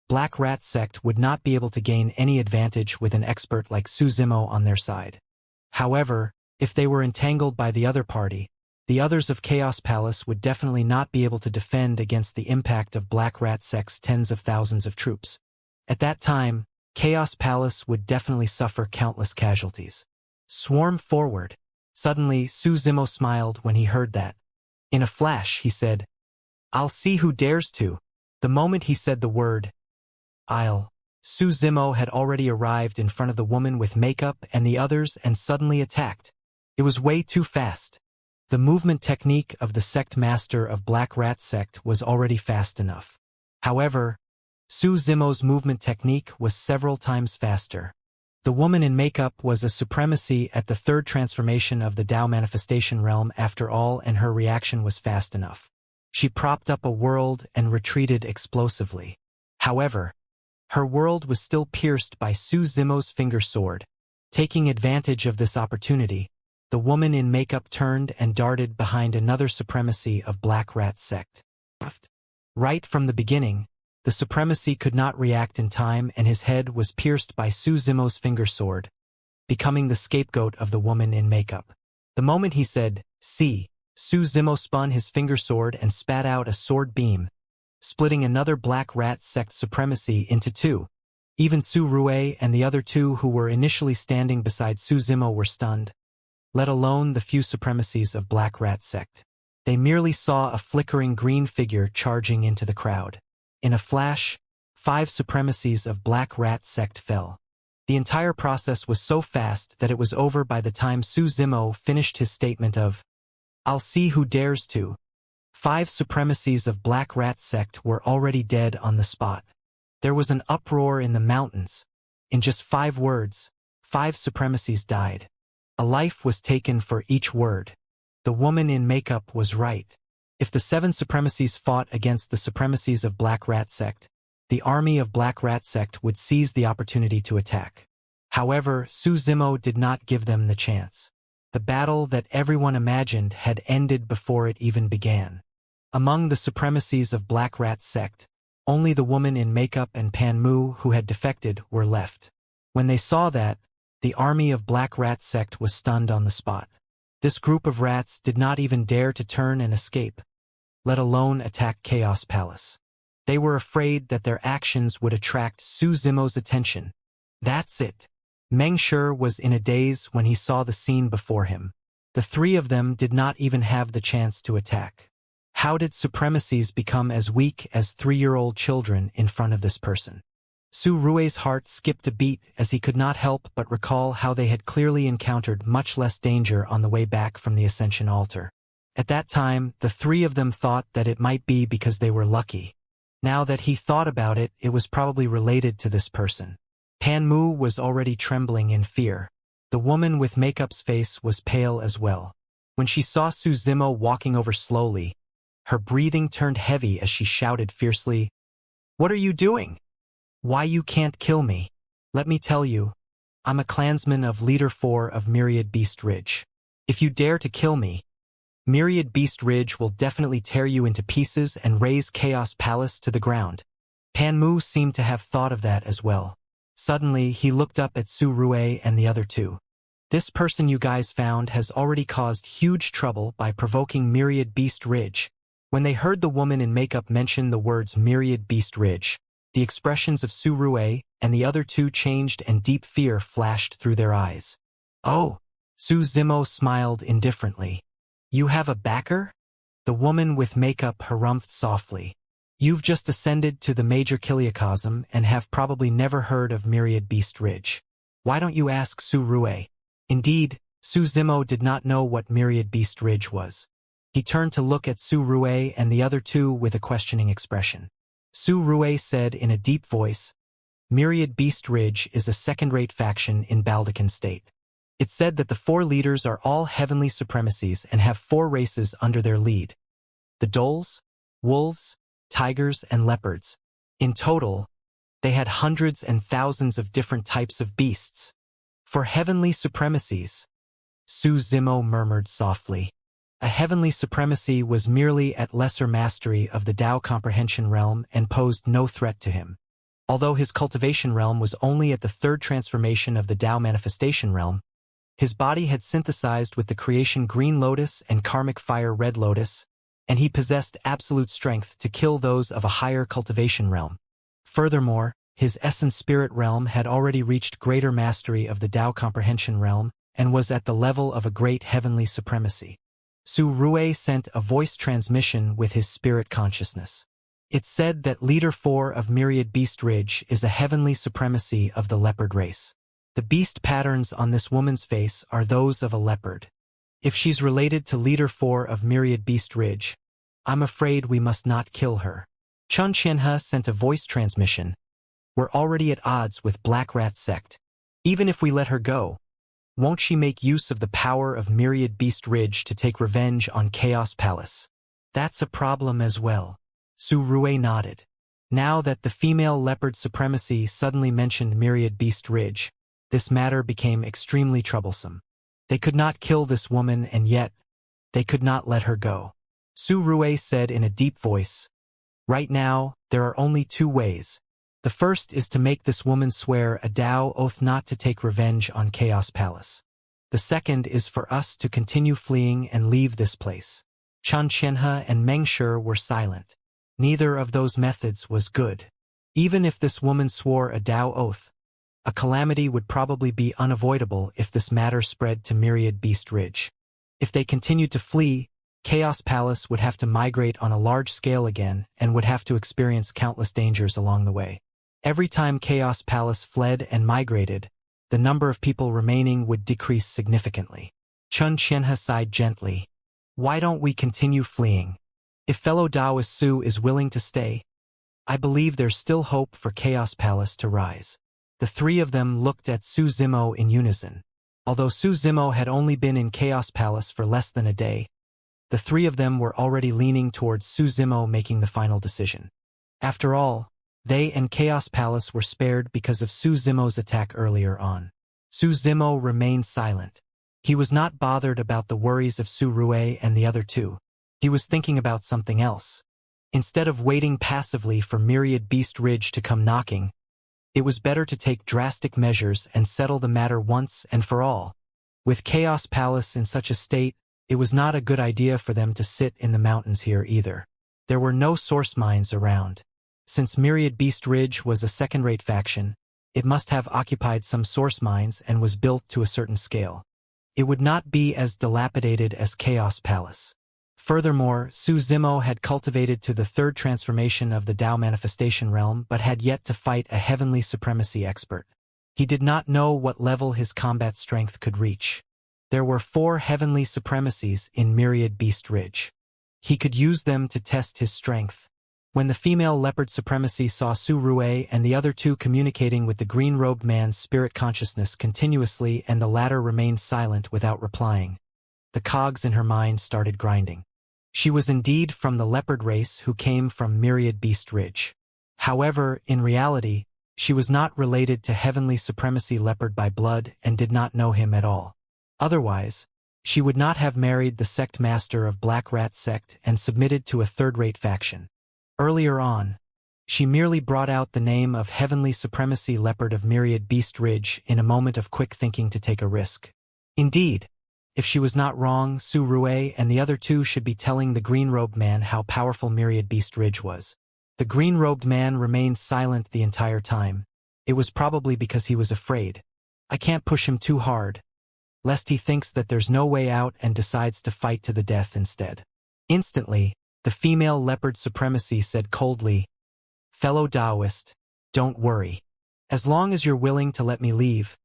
Black Rat sect would not be able to gain any advantage with an expert like Su Zimo on their side. However, if they were entangled by the other party, the others of Chaos Palace would definitely not be able to defend against the impact of Black Rat sect's tens of thousands of troops. At that time, Chaos Palace would definitely suffer countless casualties. "Swarm forward." Suddenly, Su Zimo smiled when he heard that. In a flash, he said, "I'll see who dares to." The moment he said the word, "I'll," Su Zimo had already arrived in front of the woman with makeup and the others and suddenly attacked. It was way too fast. The movement technique of the sect master of Black Rat sect was already fast enough. However, Su Zimo's movement technique was several times faster. The woman in makeup was a supremacy at the 3rd transformation of the Tao manifestation realm after all, and her reaction was fast enough. She propped up a world and retreated explosively. However, her world was still pierced by Su Zimo's finger sword. Taking advantage of this opportunity, the woman in makeup turned and darted behind another supremacy of Black Rat sect. Right from the beginning, the supremacy could not react in time and his head was pierced by Su Zimo's finger sword, becoming the scapegoat of the woman in makeup. The moment he said, "See," Su Zimo spun his finger sword and spat out a sword beam, splitting another Black Rat sect supremacy into 2. Even Su Rui and the other 2 who were initially standing beside Su Zimo were stunned, let alone the few supremacies of Black Rat sect. They merely saw a flickering green figure charging into the crowd. In a flash, 5 supremacies of Black Rat sect fell. The entire process was so fast that it was over by the time Su Zimo finished his statement of, "I'll see who dares to." 5 supremacies of Black Rat sect were already dead on the spot. There was an uproar in the mountains. In just 5 words, 5 supremacies died. A life was taken for each word. The woman in makeup was right. If the 7 supremacies fought against the supremacies of Black Rat sect, the army of Black Rat sect would seize the opportunity to attack. However, Su Zimo did not give them the chance. The battle that everyone imagined had ended before it even began. Among the supremacies of Black Rat sect, only the woman in makeup and Pan Mu who had defected were left. When they saw that, the army of Black Rat sect was stunned on the spot. This group of rats did not even dare to turn and escape, let alone attack Chaos Palace. They were afraid that their actions would attract Su Zimo's attention. That's it. Meng Shi was in a daze when he saw the scene before him. The 3 of them did not even have the chance to attack. How did supremacies become as weak as 3-year-old children in front of this person? Su Rui's heart skipped a beat as he could not help but recall how they had clearly encountered much less danger on the way back from the Ascension altar. At that time, the 3 of them thought that it might be because they were lucky. Now that he thought about it, it was probably related to this person. Pan Mu was already trembling in fear. The woman with makeup's face was pale as well. When she saw Su Zimo walking over slowly, Her breathing turned heavy as she shouted fiercely, "What are you doing? Why you can't kill me? Let me tell you, I'm a clansman of Leader 4 of Myriad Beast Ridge. If you dare to kill me, Myriad Beast Ridge will definitely tear you into pieces and raze Chaos Palace to the ground." Panmu seemed to have thought of that as well. Suddenly, he looked up at Su Rue and the other two. "This person you guys found has already caused huge trouble by provoking Myriad Beast Ridge." When they heard the woman in makeup mention the words Myriad Beast Ridge, the expressions of Su Rue and the other two changed and deep fear flashed through their eyes. "Oh," Su Zimo smiled indifferently. "You have a backer?" The woman with makeup harumphed softly. "You've just ascended to the major Kiliacosm and have probably never heard of Myriad Beast Ridge. Why don't you ask Su Rue?" Indeed, Su Zimo did not know what Myriad Beast Ridge was. He turned to look at Su Rue and the other two with a questioning expression. Su Rue said in a deep voice, "Myriad Beast Ridge is a second-rate faction in Baldecan State. It's said that the 4 leaders are all heavenly supremacies and have 4 races under their lead: the Doles, Wolves, Tigers, and Leopards. In total, they had hundreds and thousands of different types of beasts. For heavenly supremacies," Su Zimo murmured softly. A heavenly supremacy was merely at lesser mastery of the Tao comprehension realm and posed no threat to him. Although his cultivation realm was only at the 3rd transformation of the Tao manifestation realm, his body had synthesized with the creation Green Lotus and Karmic Fire Red Lotus, and he possessed absolute strength to kill those of a higher cultivation realm. Furthermore, his essence spirit realm had already reached greater mastery of the Tao comprehension realm and was at the level of a great heavenly supremacy. Su Rue sent a voice transmission with his spirit consciousness. It said that Leader 4 of Myriad Beast Ridge is a heavenly supremacy of the leopard race. The beast patterns on this woman's face are those of a leopard. If she's related to Leader 4 of Myriad Beast Ridge, I'm afraid we must not kill her. Chun Qianhe sent a voice transmission. "We're already at odds with Black Rat Sect. Even if we let her go, won't she make use of the power of Myriad Beast Ridge to take revenge on Chaos Palace?" "That's a problem as well." Su Rue nodded. Now that the female leopard supremacy suddenly mentioned Myriad Beast Ridge, this matter became extremely troublesome. They could not kill this woman, and yet, they could not let her go. Su Rue said in a deep voice, "Right now, there are only 2 ways. The first is to make this woman swear a Tao oath not to take revenge on Chaos Palace. The second is for us to continue fleeing and leave this place." Chun Qianhe and Meng Shi were silent. Neither of those methods was good. Even if this woman swore a Tao oath, a calamity would probably be unavoidable if this matter spread to Myriad Beast Ridge. If they continued to flee, Chaos Palace would have to migrate on a large scale again and would have to experience countless dangers along the way. Every time Chaos Palace fled and migrated, the number of people remaining would decrease significantly. Chun Qianhe sighed gently. "Why don't we continue fleeing? If fellow Taoist Su is willing to stay, I believe there's still hope for Chaos Palace to rise." The 3 of them looked at Su Zimo in unison. Although Su Zimo had only been in Chaos Palace for less than a day, the 3 of them were already leaning towards Su Zimo making the final decision. After all, they and Chaos Palace were spared because of Su Zimo's attack earlier on. Su Zimo remained silent. He was not bothered about the worries of Su Rue and the other 2. He was thinking about something else. Instead of waiting passively for Myriad Beast Ridge to come knocking, it was better to take drastic measures and settle the matter once and for all. With Chaos Palace in such a state, it was not a good idea for them to sit in the mountains here either. There were no source mines around. Since Myriad Beast Ridge was a second-rate faction, it must have occupied some source mines and was built to a certain scale. It would not be as dilapidated as Chaos Palace. Furthermore, Su Zimo had cultivated to the 3rd transformation of the Tao manifestation realm but had yet to fight a heavenly supremacy expert. He did not know what level his combat strength could reach. There were 4 heavenly supremacies in Myriad Beast Ridge. He could use them to test his strength. When the female leopard supremacy saw Su Rue and the other 2 communicating with the green-robed man's spirit consciousness continuously and the latter remained silent without replying, the cogs in her mind started grinding. She was indeed from the leopard race who came from Myriad Beast Ridge. However, in reality, she was not related to Heavenly Supremacy Leopard by blood and did not know him at all. Otherwise, she would not have married the sect master of Black Rat sect and submitted to a third-rate faction. Earlier on, she merely brought out the name of Heavenly Supremacy Leopard of Myriad Beast Ridge in a moment of quick thinking to take a risk. Indeed, if she was not wrong, Su Rue and the other two should be telling the green-robed man how powerful Myriad Beast Ridge was. The green-robed man remained silent the entire time. It was probably because he was afraid. I can't push him too hard, lest he thinks that there's no way out and decides to fight to the death instead. Instantly, the female leopard supremacy said coldly, "Fellow Taoist, don't worry. As long as you're willing to let me leave,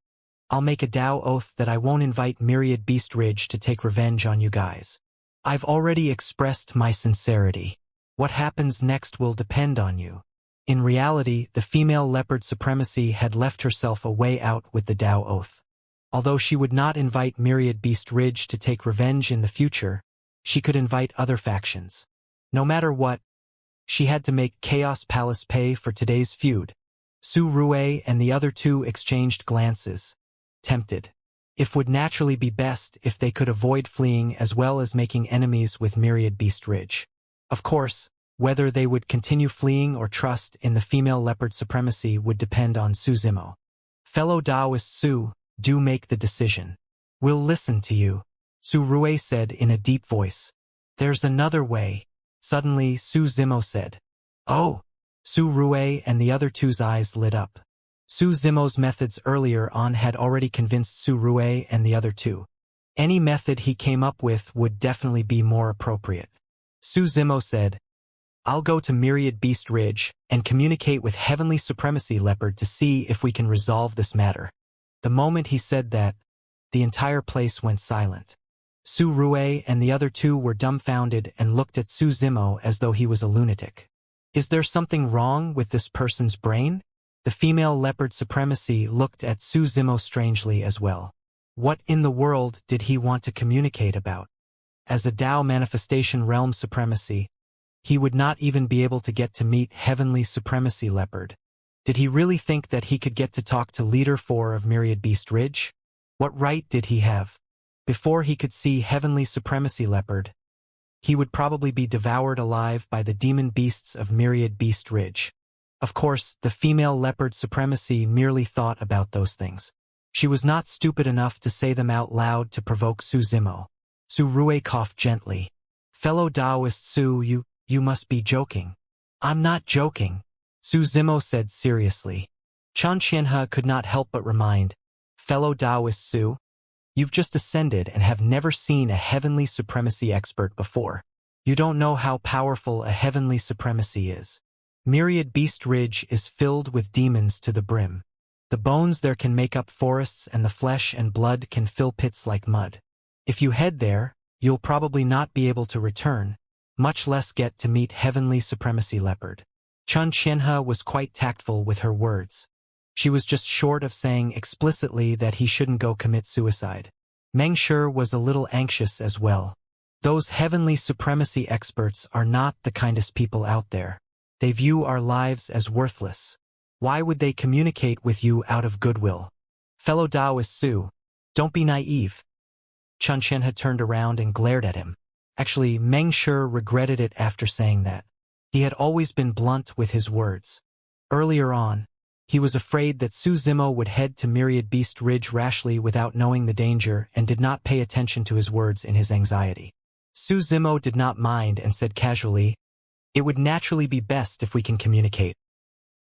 I'll make a Tao oath that I won't invite Myriad Beast Ridge to take revenge on you guys. I've already expressed my sincerity. What happens next will depend on you." In reality, the female leopard supremacy had left herself a way out with the Tao oath. Although she would not invite Myriad Beast Ridge to take revenge in the future, she could invite other factions. No matter what, she had to make Chaos Palace pay for today's feud. Su Rue and the other two exchanged glances, tempted. It would naturally be best if they could avoid fleeing as well as making enemies with Myriad Beast Ridge. Of course, whether they would continue fleeing or trust in the female leopard supremacy would depend on Su Zimo. Fellow Taoist Su, do make the decision. We'll listen to you, Su Rue said in a deep voice. There's another way. Suddenly, Su Zimo said. Oh! Su Rue and the other two's eyes lit up. Su Zimo's methods earlier on had already convinced Su Rue and the other two. Any method he came up with would definitely be more appropriate. Su Zimo said, I'll go to Myriad Beast Ridge and communicate with Heavenly Supremacy Leopard to see if we can resolve this matter. The moment he said that, the entire place went silent. Su Rue and the other two were dumbfounded and looked at Su Zimo as though he was a lunatic. Is there something wrong with this person's brain? The female leopard supremacy looked at Su Zimo strangely as well. What in the world did he want to communicate about? As a Tao manifestation realm supremacy, he would not even be able to get to meet Heavenly Supremacy Leopard. Did he really think that he could get to talk to Leader 4 of Myriad Beast Ridge? What right did he have? Before he could see Heavenly Supremacy Leopard, he would probably be devoured alive by the demon beasts of Myriad Beast Ridge. Of course, the female leopard supremacy merely thought about those things. She was not stupid enough to say them out loud to provoke Su Zimo. Su Rue coughed gently. Fellow Taoist Su, you must be joking. I'm not joking, Su Zimo said seriously. Xianxia could not help but remind, fellow Taoist Su, you've just ascended and have never seen a Heavenly Supremacy expert before. You don't know how powerful a Heavenly Supremacy is. Myriad Beast Ridge is filled with demons to the brim. The bones there can make up forests and the flesh and blood can fill pits like mud. If you head there, you'll probably not be able to return, much less get to meet Heavenly Supremacy Leopard. Xianxia was quite tactful with her words. She was just short of saying explicitly that he shouldn't go commit suicide. Meng Shi was a little anxious as well. Those Heavenly Supremacy experts are not the kindest people out there. They view our lives as worthless. Why would they communicate with you out of goodwill? Fellow Taoist Su, don't be naive. Xianxia had turned around and glared at him. Actually, Meng Shi regretted it after saying that. He had always been blunt with his words. Earlier on, he was afraid that Su Zimo would head to Myriad Beast Ridge rashly without knowing the danger and did not pay attention to his words in his anxiety. Su Zimo did not mind and said casually, it would naturally be best if we can communicate.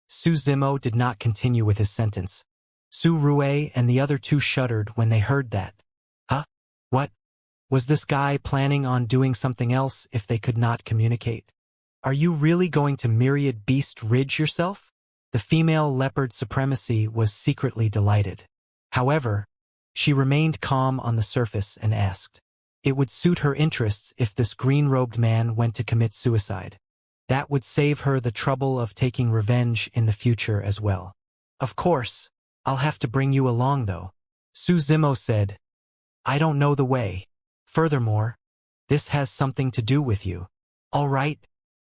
Su Zimo did not continue with his sentence. Su Rue and the other two shuddered when they heard that. Huh? What? Was this guy planning on doing something else if they could not communicate? Are you really going to Myriad Beast Ridge yourself? The female leopard supremacy was secretly delighted. However, she remained calm on the surface and asked. It would suit her interests if this green-robed man went to commit suicide. That would save her the trouble of taking revenge in the future as well. Of course, I'll have to bring you along though. Su Zimo said, I don't know the way. Furthermore, This has something to do with you. All right,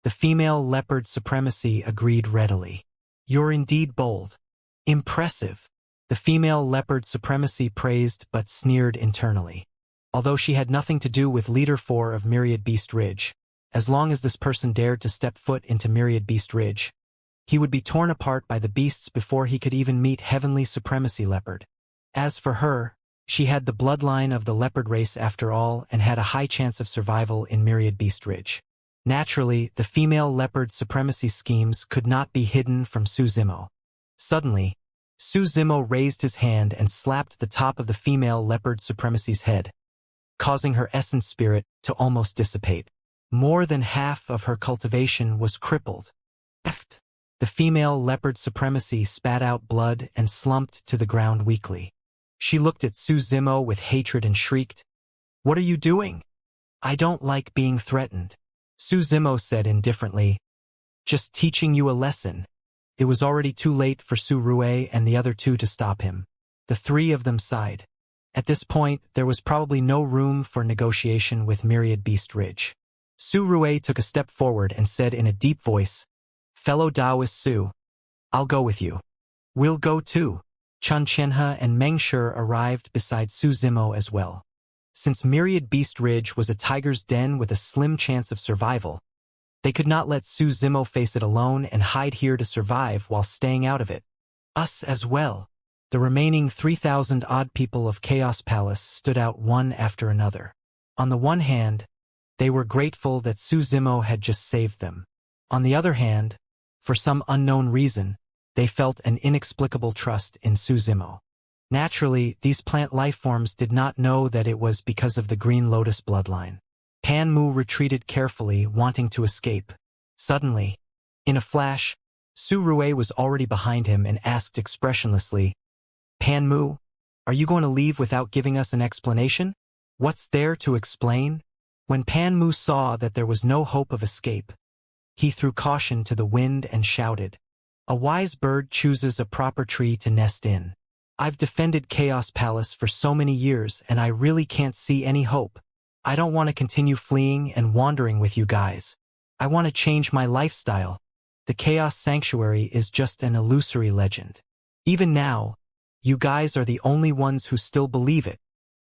the female leopard supremacy agreed readily. You're indeed bold. Impressive. The female leopard supremacy praised but sneered internally. Although she had nothing to do with Leader 4 of Myriad Beast Ridge, as long as this person dared to step foot into Myriad Beast Ridge, he would be torn apart by the beasts before he could even meet Heavenly Supremacy Leopard. As for her, she had the bloodline of the leopard race after all and had a high chance of survival in Myriad Beast Ridge. Naturally, the female leopard supremacy schemes could not be hidden from Su Zimo. Suddenly, Su Zimo raised his hand and slapped the top of the female leopard supremacy's head, causing her essence spirit to almost dissipate. More than half of her cultivation was crippled. The female leopard supremacy spat out blood and slumped to the ground weakly. She looked at Su Zimo with hatred and shrieked, "What are you doing? I don't like being threatened." Su Zimo said indifferently, "Just teaching you a lesson." It was already too late for Su Rue and the other two to stop him. The three of them sighed. At this point, there was probably no room for negotiation with Myriad Beast Ridge. Su Rue took a step forward and said in a deep voice, "Fellow Taoist Su, I'll go with you." "We'll go too." Xianxia and Meng Shi arrived beside Su Zimo as well. Since Myriad Beast Ridge was a tiger's den with a slim chance of survival, they could not let Su Zimo face it alone and hide here to survive while staying out of it. Us as well. The remaining 3,000-odd people of Chaos Palace stood out one after another. On the one hand, they were grateful that Su Zimo had just saved them. On the other hand, for some unknown reason, they felt an inexplicable trust in Su Zimo. Naturally, these plant lifeforms did not know that it was because of the Green Lotus bloodline. Pan Mu retreated carefully, wanting to escape. Suddenly, in a flash, Su Rue was already behind him and asked expressionlessly, "Pan Mu, are you going to leave without giving us an explanation?" "What's there to explain?" When Pan Mu saw that there was no hope of escape, he threw caution to the wind and shouted, "A wise bird chooses a proper tree to nest in. I've defended Chaos Palace for so many years and I really can't see any hope. I don't want to continue fleeing and wandering with you guys. I want to change my lifestyle. The Chaos Sanctuary is just an illusory legend. Even now, you guys are the only ones who still believe it."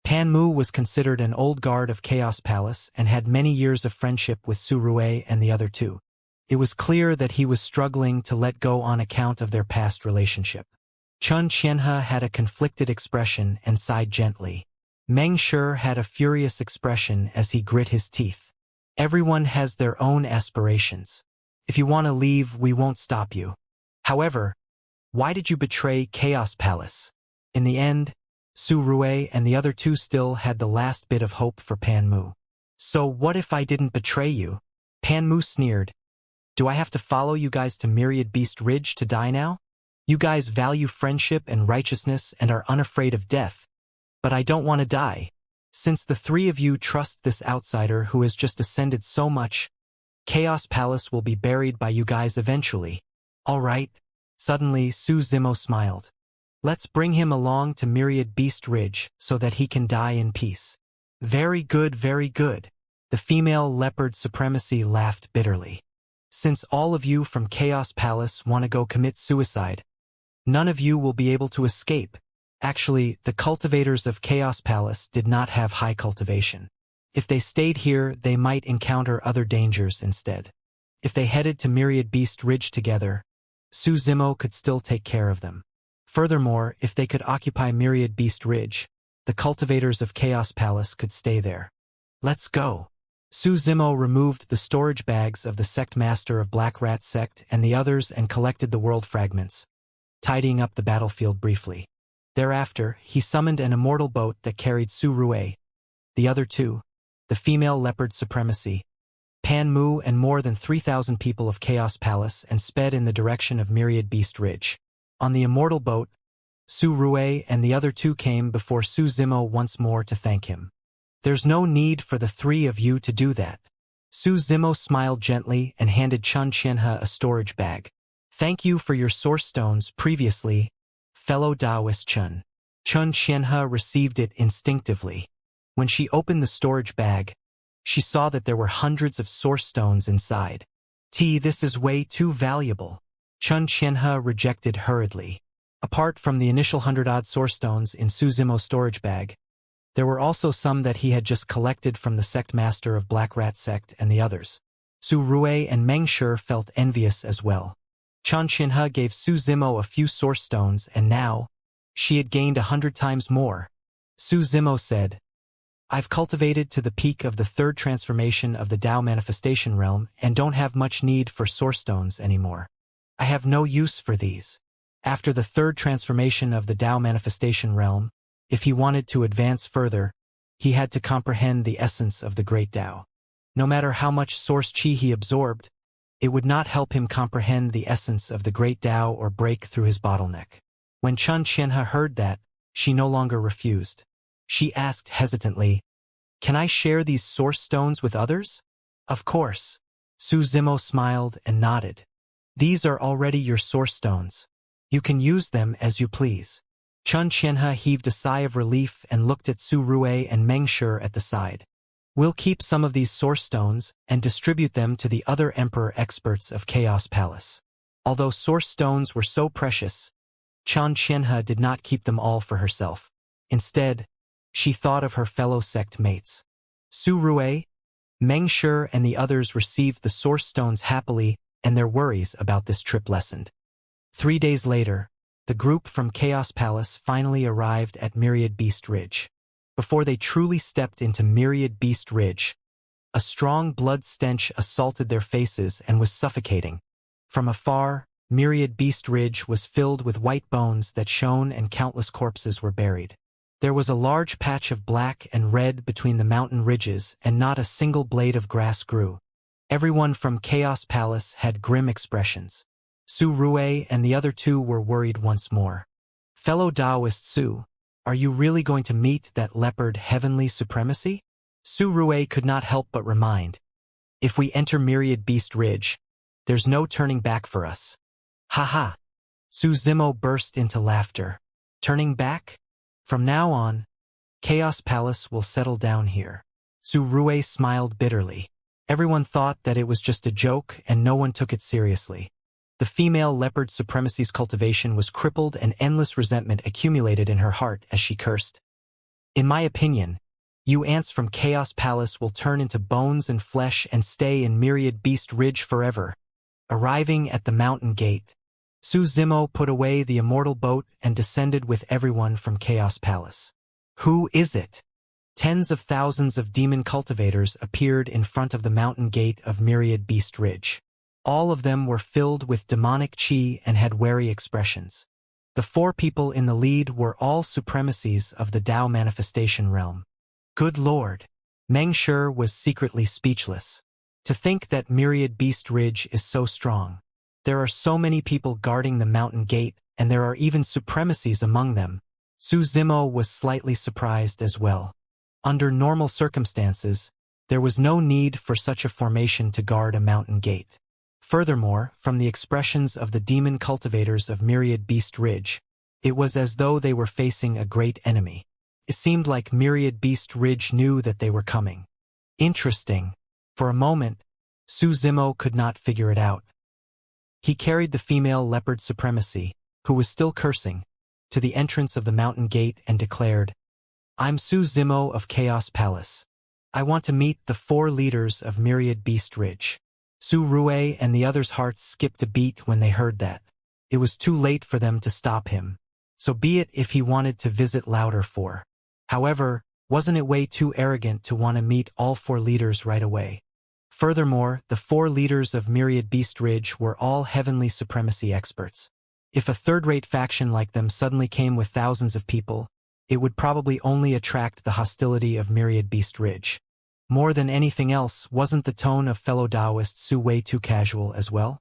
Pan Mu was considered an old guard of Chaos Palace and had many years of friendship with Su Rue and the other two. It was clear that he was struggling to let go on account of their past relationship. Xianxia had a conflicted expression and sighed gently. Meng Shi had a furious expression as he grit his teeth. Everyone has their own aspirations. If you want to leave, we won't stop you. However, why did you betray Chaos Palace? In the end, Su Rue and the other two still had the last bit of hope for Pan Mu. "So what if I didn't betray you?" Pan Mu sneered. "Do I have to follow you guys to Myriad Beast Ridge to die now? You guys value friendship and righteousness and are unafraid of death. But I don't want to die. Since the three of you trust this outsider who has just ascended so much, Chaos Palace will be buried by you guys eventually." "All right." Suddenly, Su Zimo smiled. "Let's bring him along to Myriad Beast Ridge so that he can die in peace." "Very good, very good." The female leopard supremacy laughed bitterly. "Since all of you from Chaos Palace want to go commit suicide, none of you will be able to escape. Actually, the cultivators of Chaos Palace did not have high cultivation. If they stayed here, they might encounter other dangers instead. If they headed to Myriad Beast Ridge together, Su Zimo could still take care of them. Furthermore, if they could occupy Myriad Beast Ridge, the cultivators of Chaos Palace could stay there. "Let's go." Su Zimo removed the storage bags of the sect master of Black Rat Sect and the others and collected the world fragments, tidying up the battlefield briefly. Thereafter, he summoned an immortal boat that carried Su Rue, the other two, the female leopard supremacy, Pan Mu and more than 3,000 people of Chaos Palace and sped in the direction of Myriad Beast Ridge. On the immortal boat, Su Rue and the other two came before Su Zimo once more to thank him. "There's no need for the three of you to do that." Su Zimo smiled gently and handed Xianxia a storage bag. "Thank you for your source stones previously, fellow Taoist Chun." Xianxia received it instinctively. When she opened the storage bag, she saw that there were hundreds of source stones inside. This is way too valuable. Xianxia rejected hurriedly. Apart from the initial 100-odd source stones in Su Zimo's storage bag, there were also some that he had just collected from the sect master of Black Rat Sect and the others. Su Rui and Meng Shi felt envious as well. Xianxia gave Su Zimo a few source stones and now, she had gained 100 times more. Su Zimo said, I've cultivated to the peak of the third transformation of the Dao manifestation realm and don't have much need for source stones anymore. I have no use for these. After the third transformation of the Dao manifestation realm, if he wanted to advance further, he had to comprehend the essence of the great Dao. No matter how much source qi he absorbed, it would not help him comprehend the essence of the great Dao or break through his bottleneck. When Xianxia heard that, she no longer refused. She asked hesitantly, Can I share these source stones with others? Of course. Su Zimo smiled and nodded. These are already your source stones. You can use them as you please. Xianxia heaved a sigh of relief and looked at Su Rui and Meng Shi at the side. We'll keep some of these source stones and distribute them to the other emperor experts of Chaos Palace. Although source stones were so precious, Xianxia did not keep them all for herself. Instead, she thought of her fellow sect mates. Su Rui, Meng Shi and the others received the source stones happily and their worries about this trip lessened. 3 days later, the group from Chaos Palace finally arrived at Myriad Beast Ridge. Before they truly stepped into Myriad Beast Ridge, a strong blood stench assaulted their faces and was suffocating. From afar, Myriad Beast Ridge was filled with white bones that shone and countless corpses were buried. There was a large patch of black and red between the mountain ridges and not a single blade of grass grew. Everyone from Chaos Palace had grim expressions. Su Rui and the other two were worried once more. Fellow Taoist Su, are you really going to meet that leopard heavenly supremacy? Su Rui could not help but remind. If we enter Myriad Beast Ridge, there's no turning back for us. Ha ha! Su Zimo burst into laughter. Turning back? From now on, Chaos Palace will settle down here. Su Rui smiled bitterly. Everyone thought that it was just a joke and no one took it seriously. The female leopard supremacy's cultivation was crippled and endless resentment accumulated in her heart as she cursed. In my opinion, you ants from Chaos Palace will turn into bones and flesh and stay in Myriad Beast Ridge forever. Arriving at the mountain gate, Su Zimo put away the immortal boat and descended with everyone from Chaos Palace. Who is it? Tens of thousands of demon cultivators appeared in front of the mountain gate of Myriad Beast Ridge. All of them were filled with demonic qi and had wary expressions. The 4 people in the lead were all supremacies of the Dao manifestation realm. Good Lord! Meng Shi was secretly speechless. To think that Myriad Beast Ridge is so strong. There are so many people guarding the mountain gate, and there are even supremacies among them. Su Zimo was slightly surprised as well. Under normal circumstances, there was no need for such a formation to guard a mountain gate. Furthermore, from the expressions of the demon cultivators of Myriad Beast Ridge, it was as though they were facing a great enemy. It seemed like Myriad Beast Ridge knew that they were coming. Interesting. For a moment, Su Zimo could not figure it out. He carried the female leopard supremacy, who was still cursing, to the entrance of the mountain gate and declared, I'm Su Zimo of Chaos Palace. I want to meet the 4 leaders of Myriad Beast Ridge. Su Rui and the others' hearts skipped a beat when they heard that. It was too late for them to stop him. So be it if he wanted to visit louder 4. However, wasn't it way too arrogant to want to meet all 4 leaders right away? Furthermore, the 4 leaders of Myriad Beast Ridge were all heavenly supremacy experts. If a third-rate faction like them suddenly came with thousands of people, it would probably only attract the hostility of Myriad Beast Ridge. More than anything else, wasn't the tone of fellow Taoist Su way too casual as well?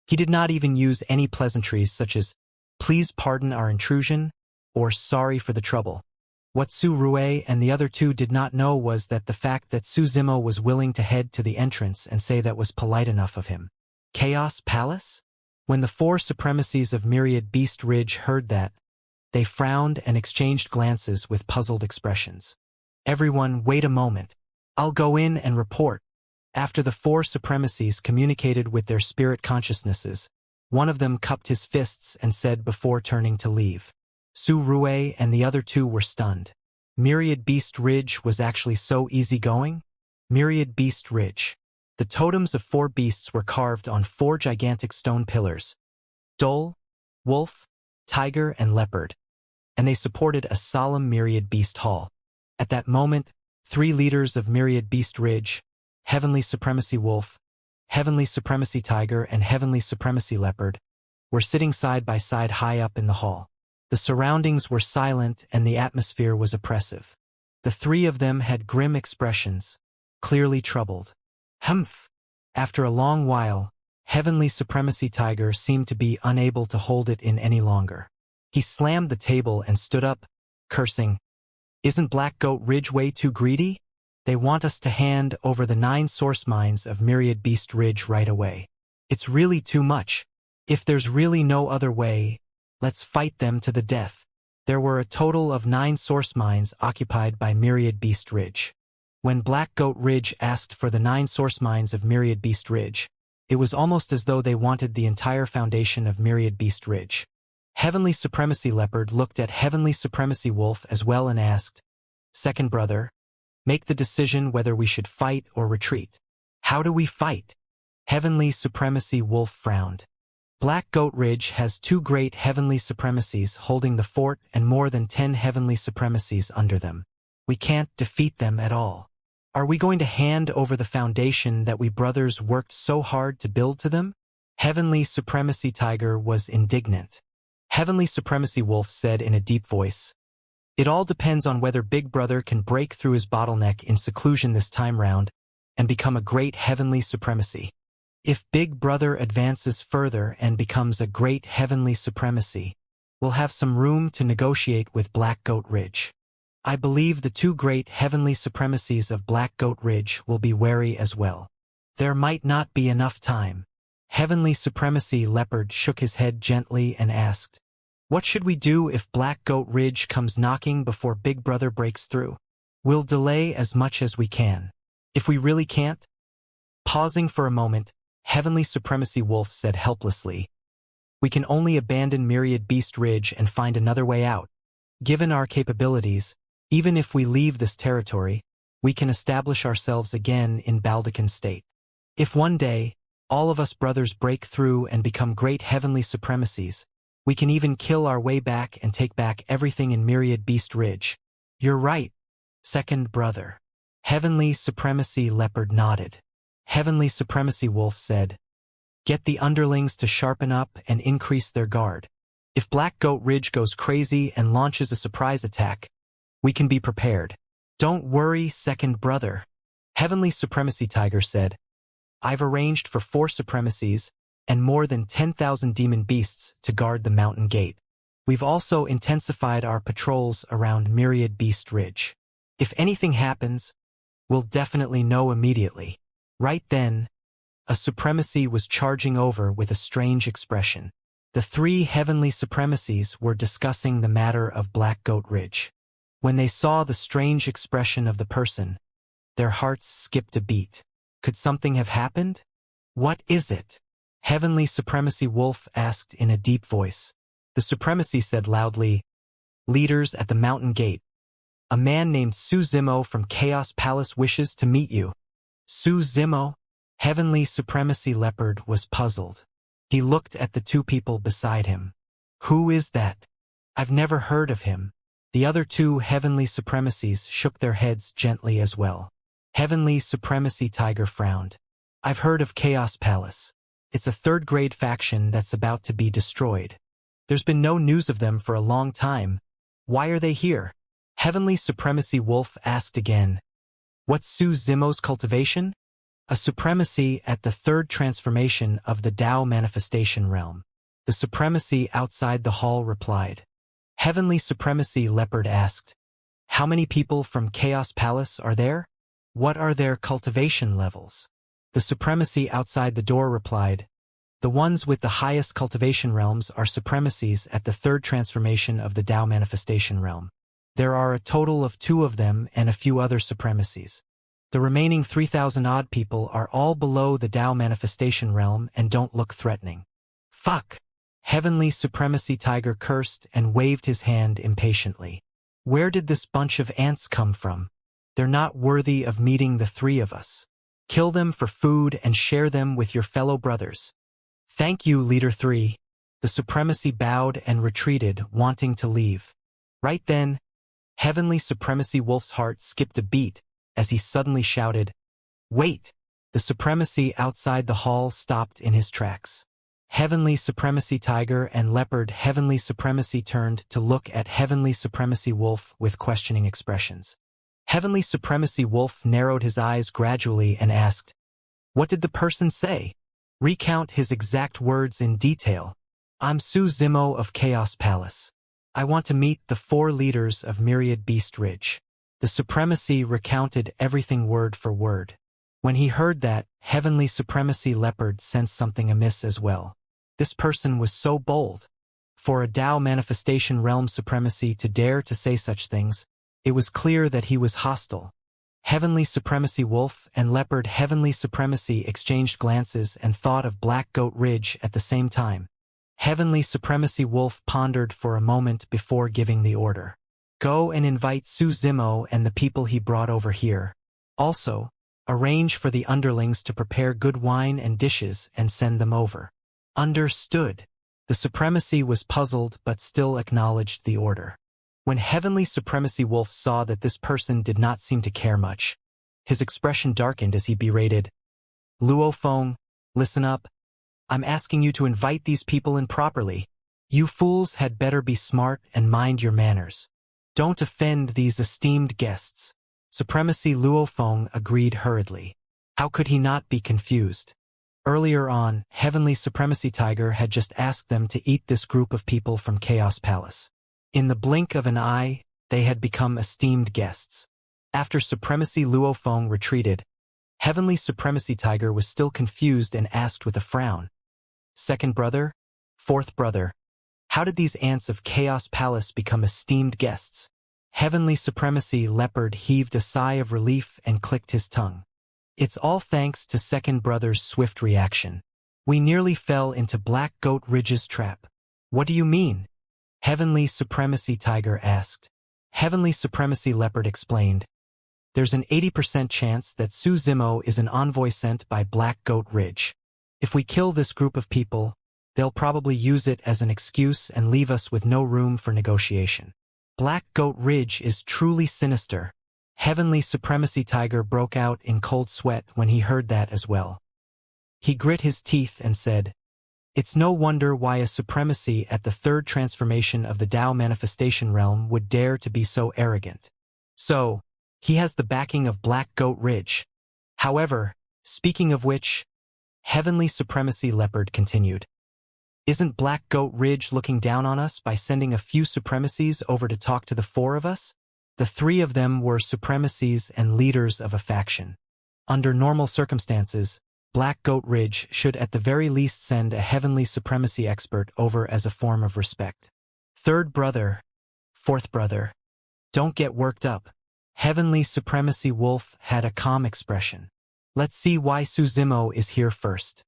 He did not even use any pleasantries such as, please pardon our intrusion, or sorry for the trouble. What Su Rui and the other 2 did not know was that the fact that Su Zimo was willing to head to the entrance and say that was polite enough of him. Chaos Palace? When the 4 supremacies of Myriad Beast Ridge heard that, they frowned and exchanged glances with puzzled expressions. Everyone, wait a moment. I'll go in and report. After the four supremacies communicated with their spirit consciousnesses, one of them cupped his fists and said before turning to leave. Su Rue and the other two were stunned. Myriad Beast Ridge was actually so easygoing? Myriad Beast Ridge. The totems of four beasts were carved on four gigantic stone pillars: Dole, Wolf, Tiger, and Leopard, and they supported a solemn Myriad Beast Hall. At that moment, three leaders of Myriad Beast Ridge, Heavenly Supremacy Wolf, Heavenly Supremacy Tiger, and Heavenly Supremacy Leopard, were sitting side by side high up in the hall. The surroundings were silent and the atmosphere was oppressive. The three of them had grim expressions, clearly troubled. Humph! After a long while, Heavenly Supremacy Tiger seemed to be unable to hold it in any longer. He slammed the table and stood up, cursing, "Isn't Black Goat Ridge way too greedy? They want us to hand over the 9 source mines of Myriad Beast Ridge right away. It's really too much. If there's really no other way, let's fight them to the death." There were a total of 9 source mines occupied by Myriad Beast Ridge. When Black Goat Ridge asked for the 9 source mines of Myriad Beast Ridge, it was almost as though they wanted the entire foundation of Myriad Beast Ridge. Heavenly Supremacy Leopard looked at Heavenly Supremacy Wolf as well and asked, "Second brother, make the decision whether we should fight or retreat." "How do we fight?" Heavenly Supremacy Wolf frowned. "Black Goat Ridge has 2 great heavenly supremacies holding the fort and more than 10 heavenly supremacies under them. We can't defeat them at all. Are we going to hand over the foundation that we brothers worked so hard to build to them?" Heavenly Supremacy Tiger was indignant. Heavenly Supremacy Wolf said in a deep voice, "It all depends on whether Big Brother can break through his bottleneck in seclusion this time round and become a great heavenly supremacy. If Big Brother advances further and becomes a great heavenly supremacy, we'll have some room to negotiate with Black Goat Ridge. I believe the 2 great heavenly supremacies of Black Goat Ridge will be wary as well. There might not be enough time." Heavenly Supremacy Leopard shook his head gently and asked, "What should we do if Black Goat Ridge comes knocking before Big Brother breaks through?" "We'll delay as much as we can. If we really can't?" Pausing for a moment, Heavenly Supremacy Wolf said helplessly, "We can only abandon Myriad Beast Ridge and find another way out. Given our capabilities, even if we leave this territory, we can establish ourselves again in Baldecan State. If one day, all of us brothers break through and become great heavenly supremacies, we can even kill our way back and take back everything in Myriad Beast Ridge." "You're right, second brother." Heavenly Supremacy Leopard nodded. Heavenly Supremacy Wolf said, "Get the underlings to sharpen up and increase their guard. If Black Goat Ridge goes crazy and launches a surprise attack, we can be prepared." "Don't worry, second brother," Heavenly Supremacy Tiger said. "I've arranged for 4 supremacies and more than 10,000 demon beasts to guard the mountain gate. We've also intensified our patrols around Myriad Beast Ridge. If anything happens, we'll definitely know immediately." Right then, a supremacy was charging over with a strange expression. The 3 heavenly supremacies were discussing the matter of Black Goat Ridge. When they saw the strange expression of the person, their hearts skipped a beat. Could something have happened? "What is it?" Heavenly Supremacy Wolf asked in a deep voice. The supremacy said loudly, "Leaders at the mountain gate. A man named Su Zimo from Chaos Palace wishes to meet you." "Su Zimo?" Heavenly Supremacy Leopard was puzzled. He looked at the 2 people beside him. "Who is that? I've never heard of him." The other 2 heavenly supremacies shook their heads gently as well. Heavenly Supremacy Tiger frowned. "I've heard of Chaos Palace. It's a 3rd-grade faction that's about to be destroyed. There's been no news of them for a long time. Why are they here?" Heavenly Supremacy Wolf asked again, "What's Su Zimo's cultivation?" "A supremacy at the 3rd transformation of the Tao manifestation realm." The supremacy outside the hall replied. Heavenly Supremacy Leopard asked, "How many people from Chaos Palace are there? What are their cultivation levels?" The supremacy outside the door replied, "The ones with the highest cultivation realms are supremacies at the 3rd transformation of the Tao manifestation realm. There are a total of 2 of them and a few other supremacies. The remaining 3,000-odd people are all below the Tao manifestation realm and don't look threatening. Fuck! Heavenly Supremacy Tiger cursed and waved his hand impatiently. Where did this bunch of ants come from? They're not worthy of meeting the three of us. Kill them for food and share them with your fellow brothers. Thank you, Leader 3. The Supremacy bowed and retreated, wanting to leave. Right then, Heavenly Supremacy Wolf's heart skipped a beat as he suddenly shouted, "Wait!" The Supremacy outside the hall stopped in his tracks. Heavenly Supremacy Tiger and Leopard Heavenly Supremacy turned to look at Heavenly Supremacy Wolf with questioning expressions. Heavenly Supremacy Wolf narrowed his eyes gradually and asked, "What did the person say? Recount his exact words in detail." "I'm Su Zimo of Chaos Palace. I want to meet the 4 leaders of Myriad Beast Ridge." The Supremacy recounted everything word for word. When he heard that, Heavenly Supremacy Leopard sensed something amiss as well. This person was so bold. For a Tao manifestation realm supremacy to dare to say such things, it was clear that he was hostile. Heavenly Supremacy Wolf and Leopard Heavenly Supremacy exchanged glances and thought of Black Goat Ridge at the same time. Heavenly Supremacy Wolf pondered for a moment before giving the order. "Go and invite Su Zimo and the people he brought over here. Also, arrange for the underlings to prepare good wine and dishes and send them over." Understood. The Supremacy was puzzled but still acknowledged the order. When Heavenly Supremacy Wolf saw that this person did not seem to care much, his expression darkened as he berated, "Luo Feng, listen up. I'm asking you to invite these people in properly. You fools had better be smart and mind your manners. Don't offend these esteemed guests." Supremacy Luo Feng agreed hurriedly. How could he not be confused? Earlier on, Heavenly Supremacy Tiger had just asked them to eat this group of people from Chaos Palace. In the blink of an eye, they had become esteemed guests. After Supremacy Luo Feng retreated, Heavenly Supremacy Tiger was still confused and asked with a frown, "Second brother? Fourth brother? How did these ants of Chaos Palace become esteemed guests?" Heavenly Supremacy Leopard heaved a sigh of relief and clicked his tongue. "It's all thanks to Second Brother's swift reaction. We nearly fell into Black Goat Ridge's trap." "What do you mean?" Heavenly Supremacy Tiger asked. Heavenly Supremacy Leopard explained, "There's an 80% chance that Su Zimo is an envoy sent by Black Goat Ridge. If we kill this group of people, they'll probably use it as an excuse and leave us with no room for negotiation. Black Goat Ridge is truly sinister." Heavenly Supremacy Tiger broke out in cold sweat when he heard that as well. He grit his teeth and said, "It's no wonder why a supremacy at the 3rd transformation of the Tao manifestation realm would dare to be so arrogant. So, he has the backing of Black Goat Ridge. However, speaking of which," Heavenly Supremacy Leopard continued, "isn't Black Goat Ridge looking down on us by sending a few supremacies over to talk to the 4 of us? The 3 of them were supremacies and leaders of a faction. Under normal circumstances, Black Goat Ridge should at the very least send a Heavenly Supremacy expert over as a form of respect. Third brother, fourth brother, don't get worked up." Heavenly Supremacy Wolf had a calm expression. "Let's see why Su Zimo is here first.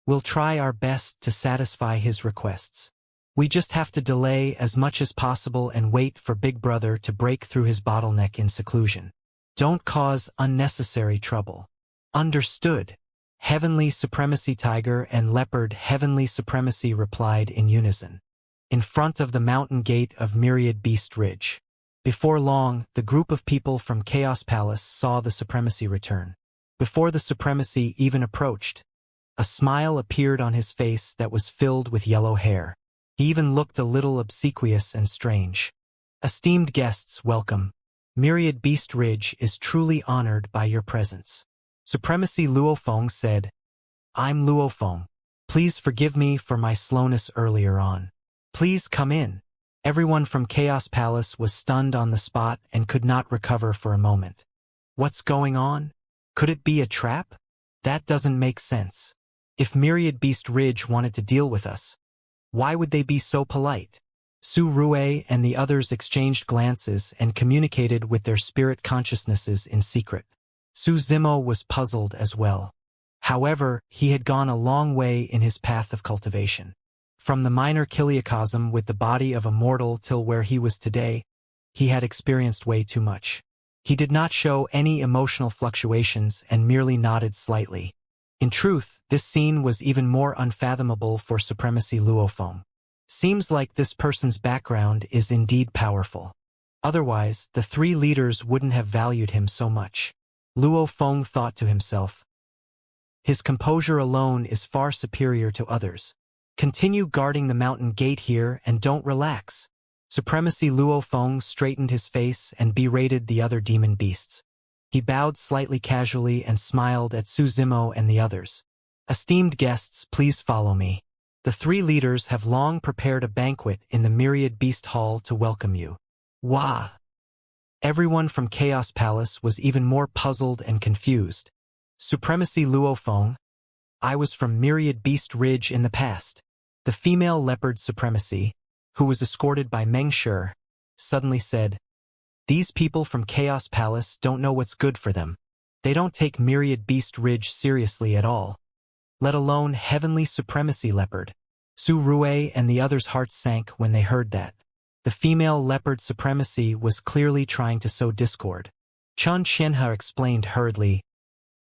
We'll try our best to satisfy his requests. We just have to delay as much as possible and wait for Big Brother to break through his bottleneck in seclusion. Don't cause unnecessary trouble." Understood. Heavenly Supremacy Tiger and Leopard Heavenly Supremacy replied in unison. In front of the mountain gate of Myriad Beast Ridge. Before long, the group of people from Chaos Palace saw the Supremacy return. Before the Supremacy even approached, a smile appeared on his face that was filled with yellow hair. He even looked a little obsequious and strange. "Esteemed guests, welcome. Myriad Beast Ridge is truly honored by your presence." Supremacy Luo Feng said, "I'm Luo Feng. Please forgive me for my slowness earlier on. Please come in." Everyone from Chaos Palace was stunned on the spot and could not recover for a moment. What's going on? Could it be a trap? That doesn't make sense. If Myriad Beast Ridge wanted to deal with us, why would they be so polite? Su Rue and the others exchanged glances and communicated with their spirit consciousnesses in secret. Su Zimo was puzzled as well. However, he had gone a long way in his path of cultivation. From the minor chiliocosm with the body of a mortal till where he was today, he had experienced way too much. He did not show any emotional fluctuations and merely nodded slightly. In truth, this scene was even more unfathomable for Supremacy Luofeng. Seems like this person's background is indeed powerful. Otherwise, the three leaders wouldn't have valued him so much. Luofeng thought to himself. His composure alone is far superior to others. Continue guarding the mountain gate here and don't relax. Supremacy Luofeng straightened his face and berated the other demon beasts. He bowed slightly casually and smiled at Su Zimo and the others. Esteemed guests, please follow me. The three leaders have long prepared a banquet in the Myriad Beast Hall to welcome you. Wah! Everyone from Chaos Palace was even more puzzled and confused. Supremacy Luofeng, I was from Myriad Beast Ridge in the past. The female leopard Supremacy, who was escorted by Meng Shi, suddenly said, These people from Chaos Palace don't know what's good for them. They don't take Myriad Beast Ridge seriously at all. Let alone Heavenly Supremacy Leopard. Su Rue and the others' hearts sank when they heard that. The female leopard Supremacy was clearly trying to sow discord. Chun Xianxia explained hurriedly,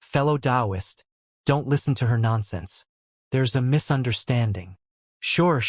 Fellow Taoist, don't listen to her nonsense. There's a misunderstanding. Sure.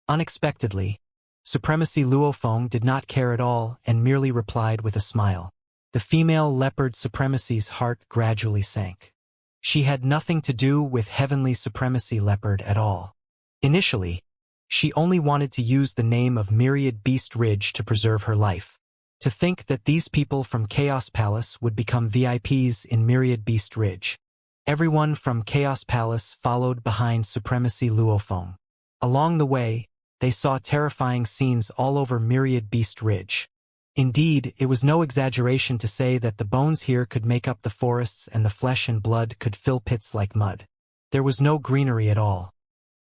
Unexpectedly, Supremacy Luofeng did not care at all and merely replied with a smile. The female leopard Supremacy's heart gradually sank. She had nothing to do with Heavenly Supremacy Leopard at all. Initially, she only wanted to use the name of Myriad Beast Ridge to preserve her life. To think that these people from Chaos Palace would become VIPs in Myriad Beast Ridge. Everyone from Chaos Palace followed behind Supremacy Luofeng. Along the way, they saw terrifying scenes all over Myriad Beast Ridge. Indeed, it was no exaggeration to say that the bones here could make up the forests and the flesh and blood could fill pits like mud. There was no greenery at all.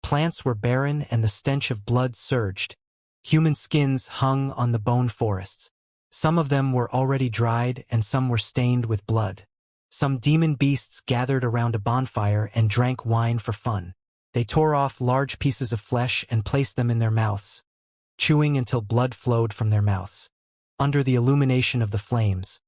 Plants were barren and the stench of blood surged. Human skins hung on the bone forests. Some of them were already dried and some were stained with blood. Some demon beasts gathered around a bonfire and drank wine for fun. They tore off large pieces of flesh and placed them in their mouths, chewing until blood flowed from their mouths. Under the illumination of the flames,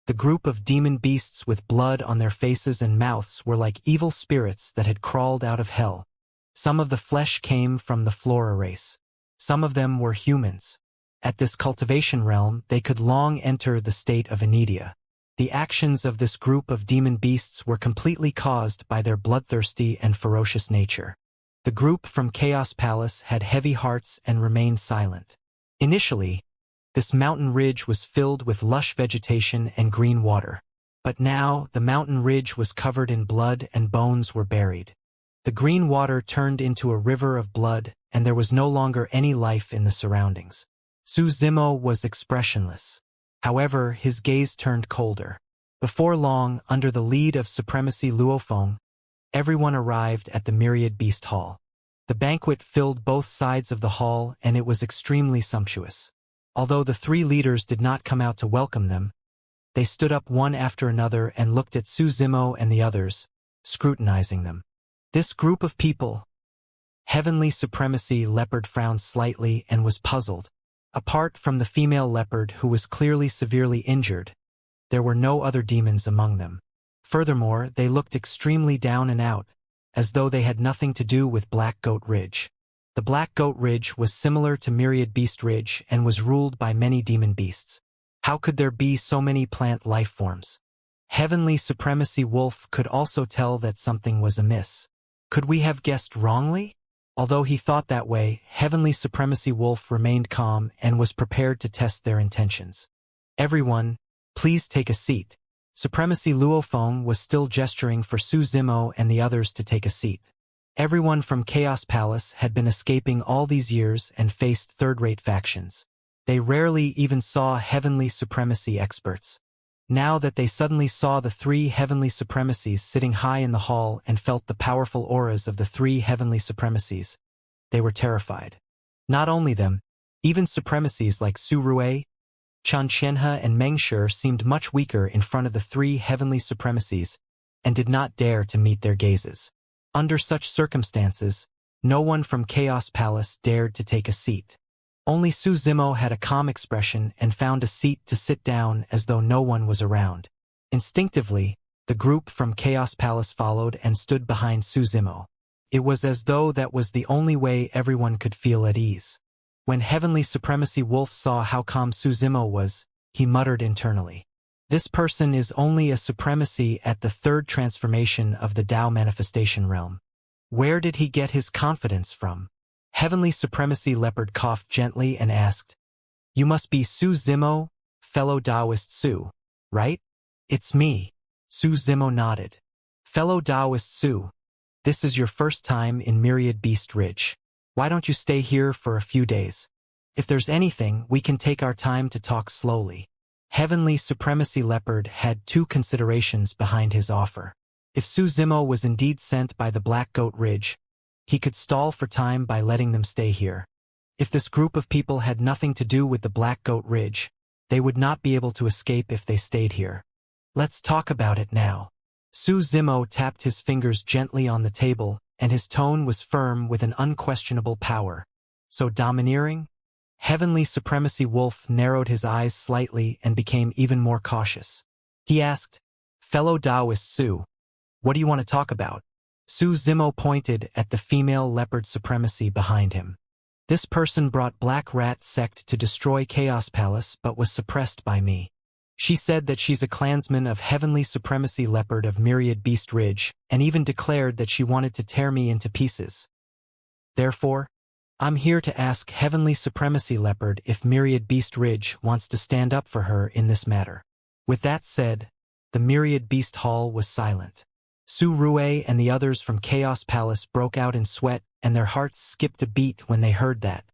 the group of demon beasts with blood on their faces and mouths were like evil spirits that had crawled out of hell. Some of the flesh came from the Flora race. Some of them were humans. At this cultivation realm, they could long enter the state of Inedia. The actions of this group of demon beasts were completely caused by their bloodthirsty and ferocious nature. The group from Chaos Palace had heavy hearts and remained silent. Initially, this mountain ridge was filled with lush vegetation and green water. But now, the mountain ridge was covered in blood and bones were buried. The green water turned into a river of blood, and there was no longer any life in the surroundings. Su Zimo was expressionless. However, his gaze turned colder. Before long, under the lead of Supremacy Luofeng, everyone arrived at the Myriad Beast Hall. The banquet filled both sides of the hall and it was extremely sumptuous. Although the three leaders did not come out to welcome them, they stood up one after another and looked at Su Zimo and the others, scrutinizing them. This group of people. Heavenly Supremacy Leopard frowned slightly and was puzzled. Apart from the female leopard who was clearly severely injured, there were no other demons among them. Furthermore, they looked extremely down and out, as though they had nothing to do with Black Goat Ridge. The Black Goat Ridge was similar to Myriad Beast Ridge and was ruled by many demon beasts. How could there be so many plant life forms? Heavenly Supremacy Wolf could also tell that something was amiss. Could we have guessed wrongly? Although he thought that way, Heavenly Supremacy Wolf remained calm and was prepared to test their intentions. Everyone, please take a seat. Supremacy Luofeng was still gesturing for Su Zimo and the others to take a seat. Everyone from Chaos Palace had been escaping all these years and faced third-rate factions. They rarely even saw Heavenly Supremacy experts. Now that they suddenly saw the three Heavenly Supremacies sitting high in the hall and felt the powerful auras of the three Heavenly Supremacies, they were terrified. Not only them, even Supremacies like Su Rue, Xianxia and Mengshi seemed much weaker in front of the three heavenly supremacies and did not dare to meet their gazes. Under such circumstances, no one from Chaos Palace dared to take a seat. Only Su Zimo had a calm expression and found a seat to sit down as though no one was around. Instinctively, the group from Chaos Palace followed and stood behind Su Zimo. It was as though that was the only way everyone could feel at ease. When Heavenly Supremacy Wolf saw how calm Su Zimo was, he muttered internally. This person is only a supremacy at the third transformation of the Tao manifestation realm. Where did he get his confidence from? Heavenly Supremacy Leopard coughed gently and asked, "You must be Su Zimo, fellow Taoist Su, right?" "It's me." Su Zimo nodded. "Fellow Taoist Su, this is your first time in Myriad Beast Ridge. Why don't you stay here for a few days? If there's anything, we can take our time to talk slowly." Heavenly Supremacy Leopard had two considerations behind his offer. If Su Zimo was indeed sent by the Black Goat Ridge, he could stall for time by letting them stay here. If this group of people had nothing to do with the Black Goat Ridge, they would not be able to escape if they stayed here. "Let's talk about it now." Su Zimo tapped his fingers gently on the table, and his tone was firm with an unquestionable power. "So domineering?" Heavenly Supremacy Wolf narrowed his eyes slightly and became even more cautious. He asked, "Fellow Taoist Su, what do you want to talk about?" Su Zimo pointed at the female leopard supremacy behind him. "This person brought Black Rat Sect to destroy Chaos Palace but was suppressed by me. She said that she's a clansman of Heavenly Supremacy Leopard of Myriad Beast Ridge, and even declared that she wanted to tear me into pieces. Therefore, I'm here to ask Heavenly Supremacy Leopard if Myriad Beast Ridge wants to stand up for her in this matter." With that said, the Myriad Beast Hall was silent. Su Rue and the others from Chaos Palace broke out in sweat, and their hearts skipped a beat when they heard that.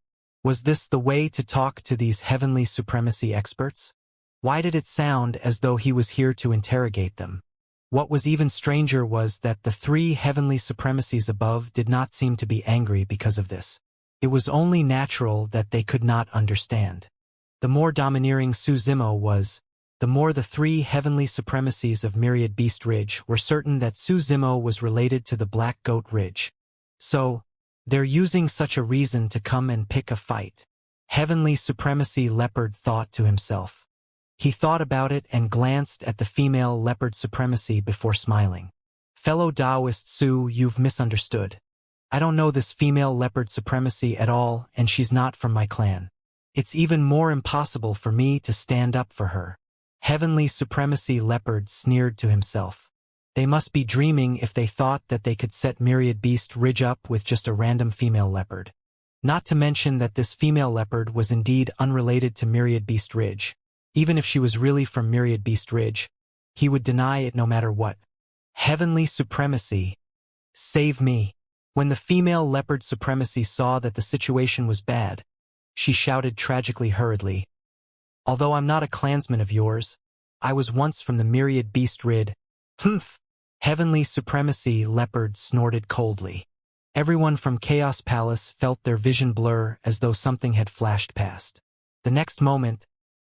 Was this the way to talk to these Heavenly Supremacy experts? Why did it sound as though he was here to interrogate them? What was even stranger was that the three Heavenly Supremacies above did not seem to be angry because of this. It was only natural that they could not understand. The more domineering Su Zimo was, the more the three Heavenly Supremacies of Myriad Beast Ridge were certain that Su Zimo was related to the Black Goat Ridge. So, they're using such a reason to come and pick a fight. Heavenly Supremacy Leopard thought to himself. He thought about it and glanced at the female leopard supremacy before smiling. "Fellow Taoist Su, you've misunderstood. I don't know this female leopard supremacy at all, and she's not from my clan. It's even more impossible for me to stand up for her." Heavenly Supremacy Leopard sneered to himself. They must be dreaming if they thought that they could set Myriad Beast Ridge up with just a random female leopard. Not to mention that this female leopard was indeed unrelated to Myriad Beast Ridge. Even if she was really from Myriad Beast Ridge, he would deny it no matter what. Heavenly Supremacy, save me. When the female leopard supremacy saw that the situation was bad, she shouted tragically hurriedly, "Although I'm not a clansman of yours, I was once from the Myriad Beast Rid." "Humph!" Heavenly Supremacy Leopard snorted coldly. Everyone from Chaos Palace felt their vision blur as though something had flashed past. The next moment,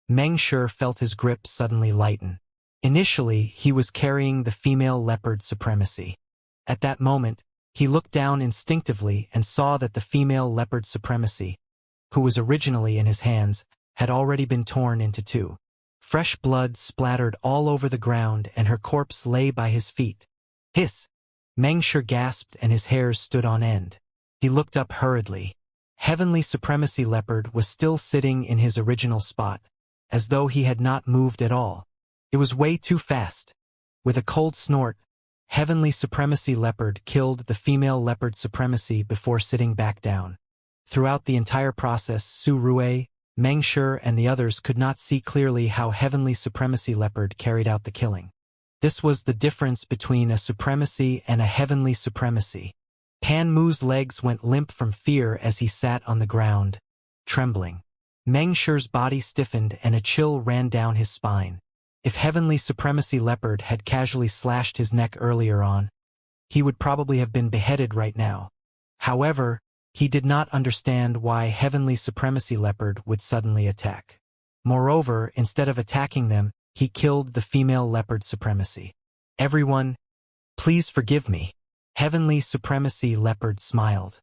Mengshi felt his grip suddenly lighten. Initially, he was carrying the female leopard supremacy. At that moment, he looked down instinctively and saw that the female leopard supremacy, who was originally in his hands, had already been torn into two. Fresh blood splattered all over the ground and her corpse lay by his feet. "Hiss!" Mengshi gasped and his hairs stood on end. He looked up hurriedly. Heavenly Supremacy Leopard was still sitting in his original spot, as though he had not moved at all. It was way too fast. With a cold snort, Heavenly Supremacy Leopard killed the female leopard supremacy before sitting back down. Throughout the entire process, Su Rue, Mengshi and the others could not see clearly how Heavenly Supremacy Leopard carried out the killing. This was the difference between a supremacy and a heavenly supremacy. Pan Mu's legs went limp from fear as he sat on the ground, trembling. Mengshi's body stiffened and a chill ran down his spine. If Heavenly Supremacy Leopard had casually slashed his neck earlier on, he would probably have been beheaded right now. However, he did not understand why Heavenly Supremacy Leopard would suddenly attack. Moreover, instead of attacking them, he killed the female leopard supremacy. Everyone, please forgive me. Heavenly Supremacy Leopard smiled.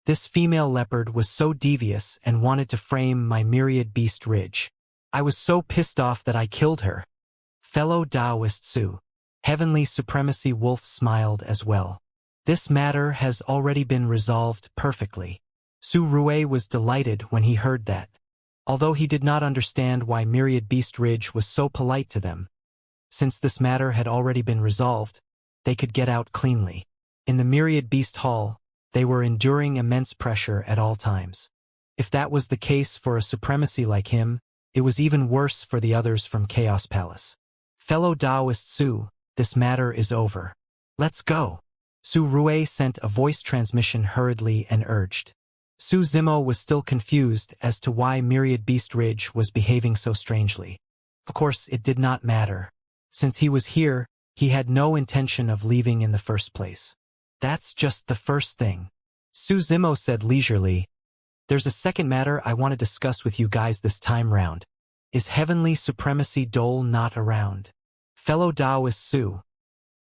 This female leopard was so devious and wanted to frame my myriad beast ridge. I was so pissed off that I killed her. Fellow Taoist Su. Heavenly Supremacy Wolf smiled as well. This matter has already been resolved perfectly. Su Rue was delighted when he heard that. Although he did not understand why Myriad Beast Ridge was so polite to them. Since this matter had already been resolved, they could get out cleanly. In the Myriad Beast Hall, they were enduring immense pressure at all times. If that was the case for a supremacy like him, it was even worse for the others from Chaos Palace. Fellow Taoist Su, this matter is over. Let's go. Su Rue sent a voice transmission hurriedly and urged. Su Zimo was still confused as to why Myriad Beast Ridge was behaving so strangely. Of course, it did not matter. Since he was here, he had no intention of leaving in the first place. That's just the first thing. Su Zimo said leisurely. There's a second matter I want to discuss with you guys this time round. Is Heavenly Supremacy Dole not around? Fellow Taoist Su.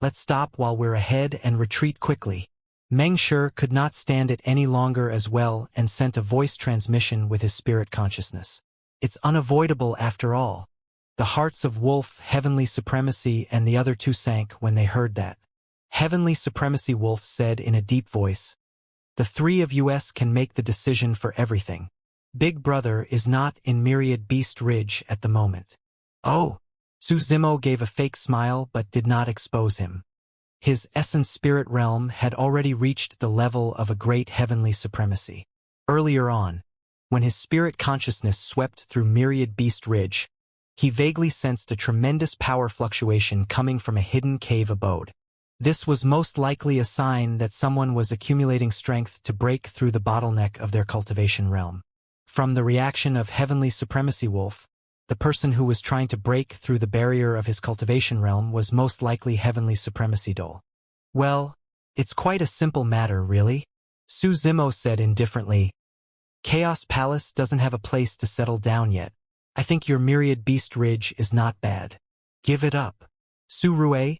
Let's stop while we're ahead and retreat quickly. Meng Shi could not stand it any longer as well and sent a voice transmission with his spirit consciousness. It's unavoidable after all. The hearts of Wolf, Heavenly Supremacy, and the other two sank when they heard that. Heavenly Supremacy Wolf said in a deep voice, the three of us can make the decision for everything. Big Brother is not in Myriad Beast Ridge at the moment. Oh! Su Zimo gave a fake smile but did not expose him. His essence spirit realm had already reached the level of a great heavenly supremacy. Earlier on, when his spirit consciousness swept through Myriad Beast Ridge, he vaguely sensed a tremendous power fluctuation coming from a hidden cave abode. This was most likely a sign that someone was accumulating strength to break through the bottleneck of their cultivation realm. From the reaction of Heavenly Supremacy Wolf, the person who was trying to break through the barrier of his cultivation realm was most likely Heavenly Supremacy Dole. Well, it's quite a simple matter, really. Su Zimo said indifferently. Chaos Palace doesn't have a place to settle down yet. I think your Myriad Beast Ridge is not bad. Give it up. Su Rue,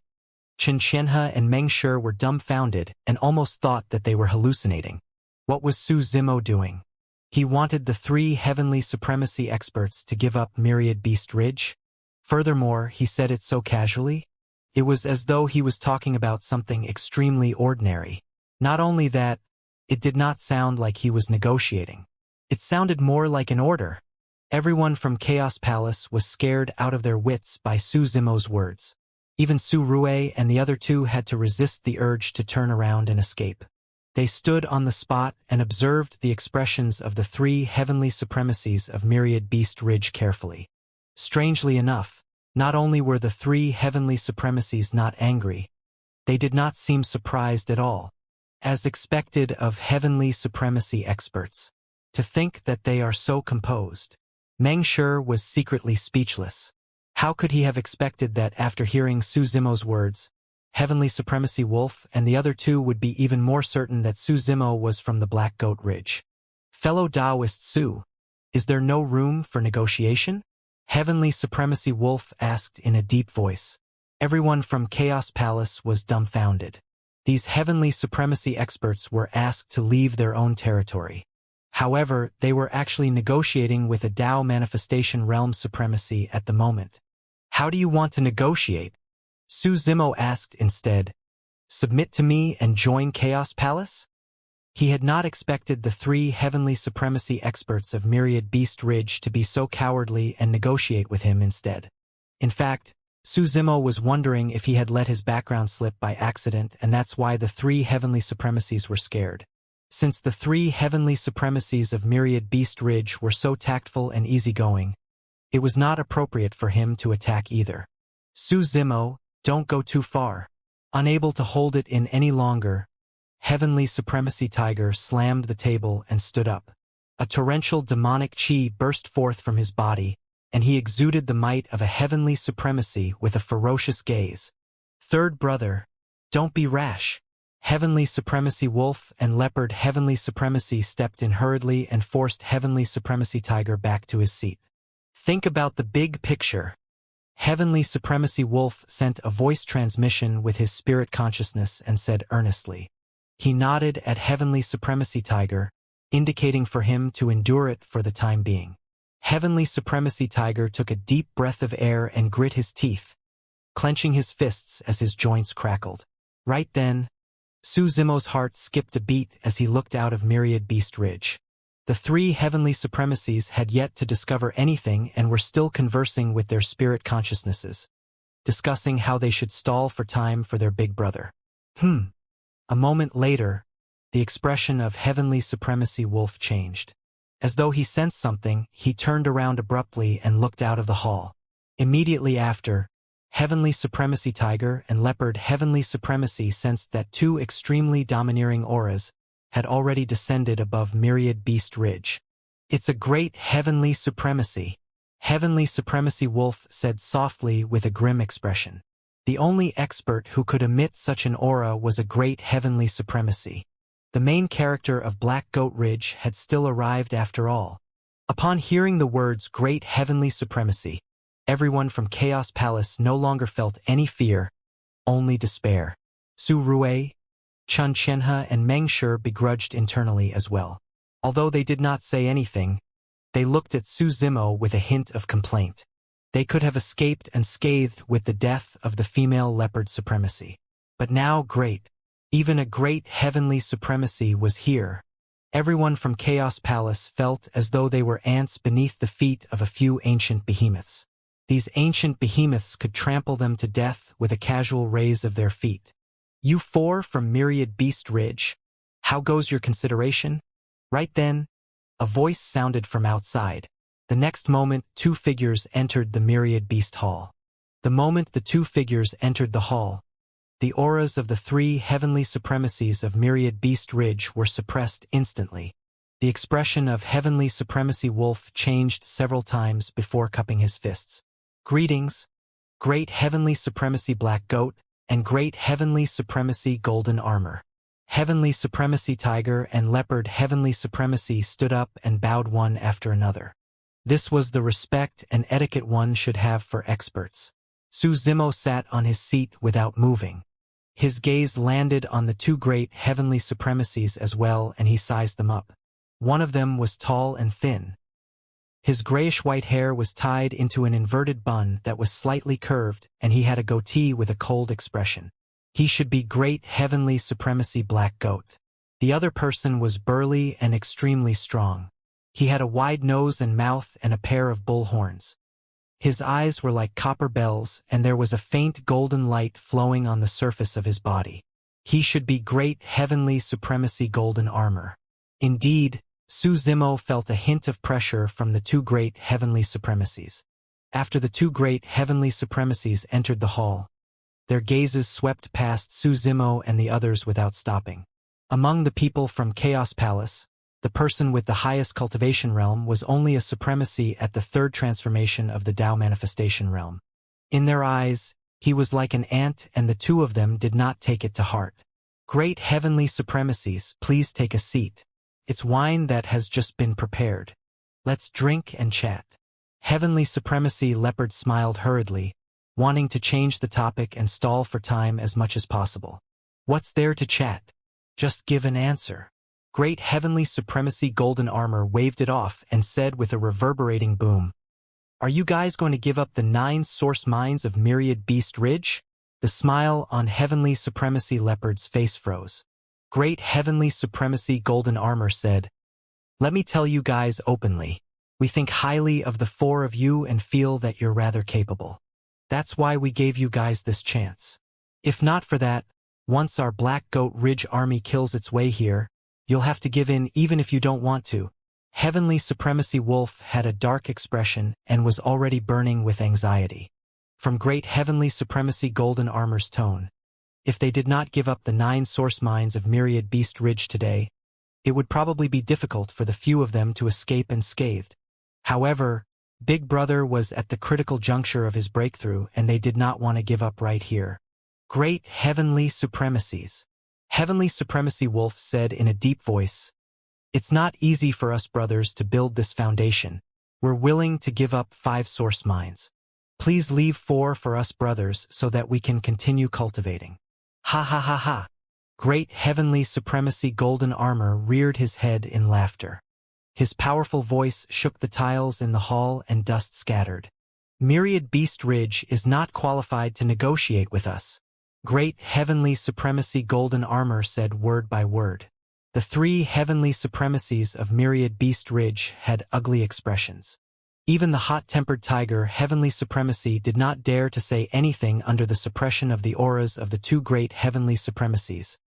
Xianxia and Meng Shi were dumbfounded and almost thought that they were hallucinating. What was Su Zimo doing? He wanted the three Heavenly Supremacy experts to give up Myriad Beast Ridge. Furthermore, he said it so casually. It was as though he was talking about something extremely ordinary. Not only that, it did not sound like he was negotiating. It sounded more like an order. Everyone from Chaos Palace was scared out of their wits by Su Zimo's words. Even Su Rue and the other two had to resist the urge to turn around and escape. They stood on the spot and observed the expressions of the three heavenly supremacies of Myriad Beast Ridge carefully. Strangely enough, not only were the three heavenly supremacies not angry, they did not seem surprised at all, as expected of heavenly supremacy experts. To think that they are so composed. Meng Shi was secretly speechless. How could he have expected that after hearing Su Zimo's words, Heavenly Supremacy Wolf and the other two would be even more certain that Su Zimo was from the Black Goat Ridge? Fellow Taoist Su, is there no room for negotiation? Heavenly Supremacy Wolf asked in a deep voice. Everyone from Chaos Palace was dumbfounded. These Heavenly Supremacy experts were asked to leave their own territory. However, they were actually negotiating with a Tao Manifestation Realm supremacy at the moment. How do you want to negotiate? Su Zimo asked instead. Submit to me and join Chaos Palace? He had not expected the three heavenly supremacy experts of Myriad Beast Ridge to be so cowardly and negotiate with him instead. In fact, Su Zimo was wondering if he had let his background slip by accident, and that's why the three heavenly supremacies were scared. Since the three heavenly supremacies of Myriad Beast Ridge were so tactful and easygoing, it was not appropriate for him to attack either. Su Zimo, don't go too far. Unable to hold it in any longer, Heavenly Supremacy Tiger slammed the table and stood up. A torrential demonic chi burst forth from his body, and he exuded the might of a heavenly supremacy with a ferocious gaze. Third brother, don't be rash. Heavenly Supremacy Wolf and Leopard Heavenly Supremacy stepped in hurriedly and forced Heavenly Supremacy Tiger back to his seat. Think about the big picture. Heavenly Supremacy Wolf sent a voice transmission with his spirit consciousness and said earnestly. He nodded at Heavenly Supremacy Tiger, indicating for him to endure it for the time being. Heavenly Supremacy Tiger took a deep breath of air and grit his teeth, clenching his fists as his joints crackled. Right then, Su Zimo's heart skipped a beat as he looked out of Myriad Beast Ridge. The three Heavenly Supremacies had yet to discover anything and were still conversing with their spirit consciousnesses, discussing how they should stall for time for their big brother. A moment later, the expression of Heavenly Supremacy Wolf changed. As though he sensed something, he turned around abruptly and looked out of the hall. Immediately after, Heavenly Supremacy Tiger and Leopard Heavenly Supremacy sensed that two extremely domineering auras had already descended above Myriad Beast Ridge. It's a great Heavenly Supremacy. Heavenly Supremacy Wolf said softly with a grim expression. The only expert who could emit such an aura was a great Heavenly Supremacy. The main character of Black Goat Ridge had still arrived after all. Upon hearing the words Great Heavenly Supremacy, everyone from Chaos Palace no longer felt any fear, only despair. Su Rui, Chun Qianhe and Meng Shi begrudged internally as well. Although they did not say anything, they looked at Su Zimo with a hint of complaint. They could have escaped unscathed with the death of the female leopard supremacy. But now even a great Heavenly Supremacy was here. Everyone from Chaos Palace felt as though they were ants beneath the feet of a few ancient behemoths. These ancient behemoths could trample them to death with a casual raise of their feet. You four from Myriad Beast Ridge, how goes your consideration? Right then, a voice sounded from outside. The next moment, two figures entered the Myriad Beast Hall. The moment the two figures entered the hall, the auras of the three Heavenly Supremacies of Myriad Beast Ridge were suppressed instantly. The expression of Heavenly Supremacy Wolf changed several times before cupping his fists. Greetings, Great Heavenly Supremacy Black Goat, and Great Heavenly Supremacy Golden Armor. Heavenly Supremacy Tiger and Leopard Heavenly Supremacy stood up and bowed one after another. This was the respect and etiquette one should have for experts. Su Zimo sat on his seat without moving. His gaze landed on the two great Heavenly Supremacies as well, and he sized them up. One of them was tall and thin. His grayish-white hair was tied into an inverted bun that was slightly curved, and he had a goatee with a cold expression. He should be Great Heavenly Supremacy Black Goat. The other person was burly and extremely strong. He had a wide nose and mouth and a pair of bull horns. His eyes were like copper bells, and there was a faint golden light flowing on the surface of his body. He should be Great Heavenly Supremacy Golden Armor. Indeed, Su Zimo felt a hint of pressure from the two great Heavenly Supremacies. After the two great Heavenly Supremacies entered the hall, their gazes swept past Su Zimo and the others without stopping. Among the people from Chaos Palace, the person with the highest cultivation realm was only a supremacy at the third transformation of the Tao manifestation realm. In their eyes, he was like an ant, and the two of them did not take it to heart. Great Heavenly Supremacies, please take a seat. It's wine that has just been prepared. Let's drink and chat. Heavenly Supremacy Leopard smiled hurriedly, wanting to change the topic and stall for time as much as possible. What's there to chat? Just give an answer. Great Heavenly Supremacy Golden Armor waved it off and said with a reverberating boom, "Are you guys going to give up the 9 source mines of Myriad Beast Ridge?" The smile on Heavenly Supremacy Leopard's face froze. Great Heavenly Supremacy Golden Armor said, "Let me tell you guys openly, we think highly of the 4 of you and feel that you're rather capable. That's why we gave you guys this chance. If not for that, once our Black Goat Ridge army kills its way here, you'll have to give in even if you don't want to." Heavenly Supremacy Wolf had a dark expression and was already burning with anxiety. From Great Heavenly Supremacy Golden Armor's tone, if they did not give up the 9 source mines of Myriad Beast Ridge today, it would probably be difficult for the few of them to escape unscathed. However, Big Brother was at the critical juncture of his breakthrough, and they did not want to give up right here. Great Heavenly Supremacies. Heavenly Supremacy Wolf said in a deep voice, "It's not easy for us brothers to build this foundation, We're willing to give up 5 source mines. Please leave 4 for us brothers so that we can continue cultivating. Ha ha ha ha. Great heavenly supremacy golden armor reared his head in laughter. His powerful voice shook the tiles in the hall and dust scattered. Myriad Beast Ridge is not qualified to negotiate with us. Great heavenly supremacy golden armor said word by word. The 3 heavenly supremacies of Myriad Beast Ridge had ugly expressions. Even the hot-tempered tiger heavenly supremacy did not dare to say anything under the suppression of the auras of the 2 great heavenly supremacies.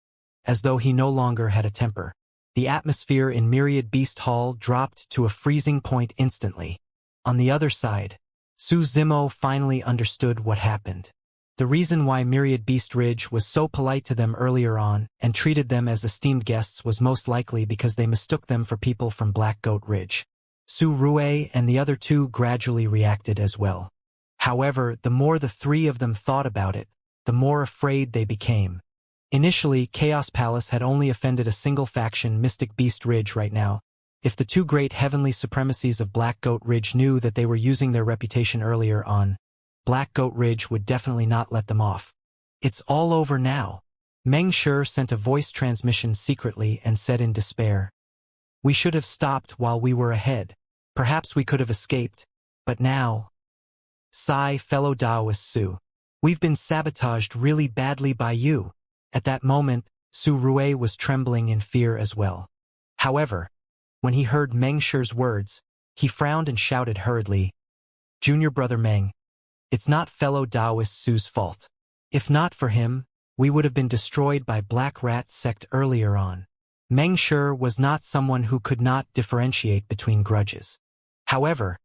As though he no longer had a temper, the atmosphere in Myriad Beast Hall dropped to a freezing point instantly. On the other side, Su Zimo finally understood what happened. The reason why Myriad Beast Ridge was so polite to them earlier on and treated them as esteemed guests was most likely because they mistook them for people from Black Goat Ridge. Su Rue and the other 2 gradually reacted as well. However, the more the 3 of them thought about it, the more afraid they became. Initially, Chaos Palace had only offended a single faction, Mystic Beast Ridge. Right now, if the 2 great heavenly supremacies of Black Goat Ridge knew that they were using their reputation earlier on, Black Goat Ridge would definitely not let them off. It's all over now. Meng Shi sent a voice transmission secretly and said in despair, "We should have stopped while we were ahead. Perhaps we could have escaped, but now..." Sigh, fellow Taoist Su. We've been sabotaged really badly by you. At that moment, Su Rue was trembling in fear as well. However, when he heard Meng Shi's words, he frowned and shouted hurriedly, "Junior brother Meng, it's not fellow Taoist Su's fault. If not for him, we would have been destroyed by Black Rat sect earlier on." Meng Shi was not someone who could not differentiate between grudges. However,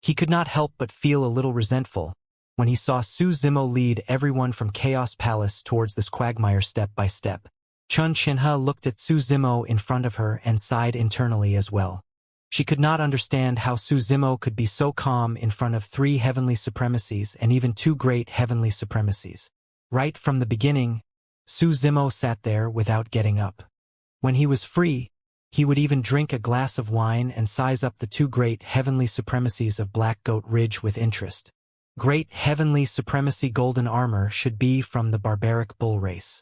he could not help but feel a little resentful when he saw Su Zimo lead everyone from Chaos Palace towards this quagmire step by step. Chun Xianxia looked at Su Zimo in front of her and sighed internally as well. She could not understand how Su Zimo could be so calm in front of 3 heavenly supremacies and even 2 great heavenly supremacies. Right from the beginning, Su Zimo sat there without getting up. When he was free, he would even drink a glass of wine and size up the 2 great heavenly supremacies of Black Goat Ridge with interest. Great heavenly supremacy golden armor should be from the barbaric bull race.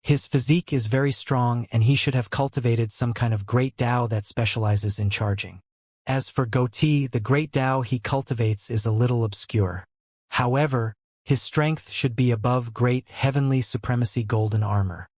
His physique is very strong and he should have cultivated some kind of great Tao that specializes in charging. As for Goatee, the great Tao he cultivates is a little obscure. However, his strength should be above great heavenly supremacy golden armor.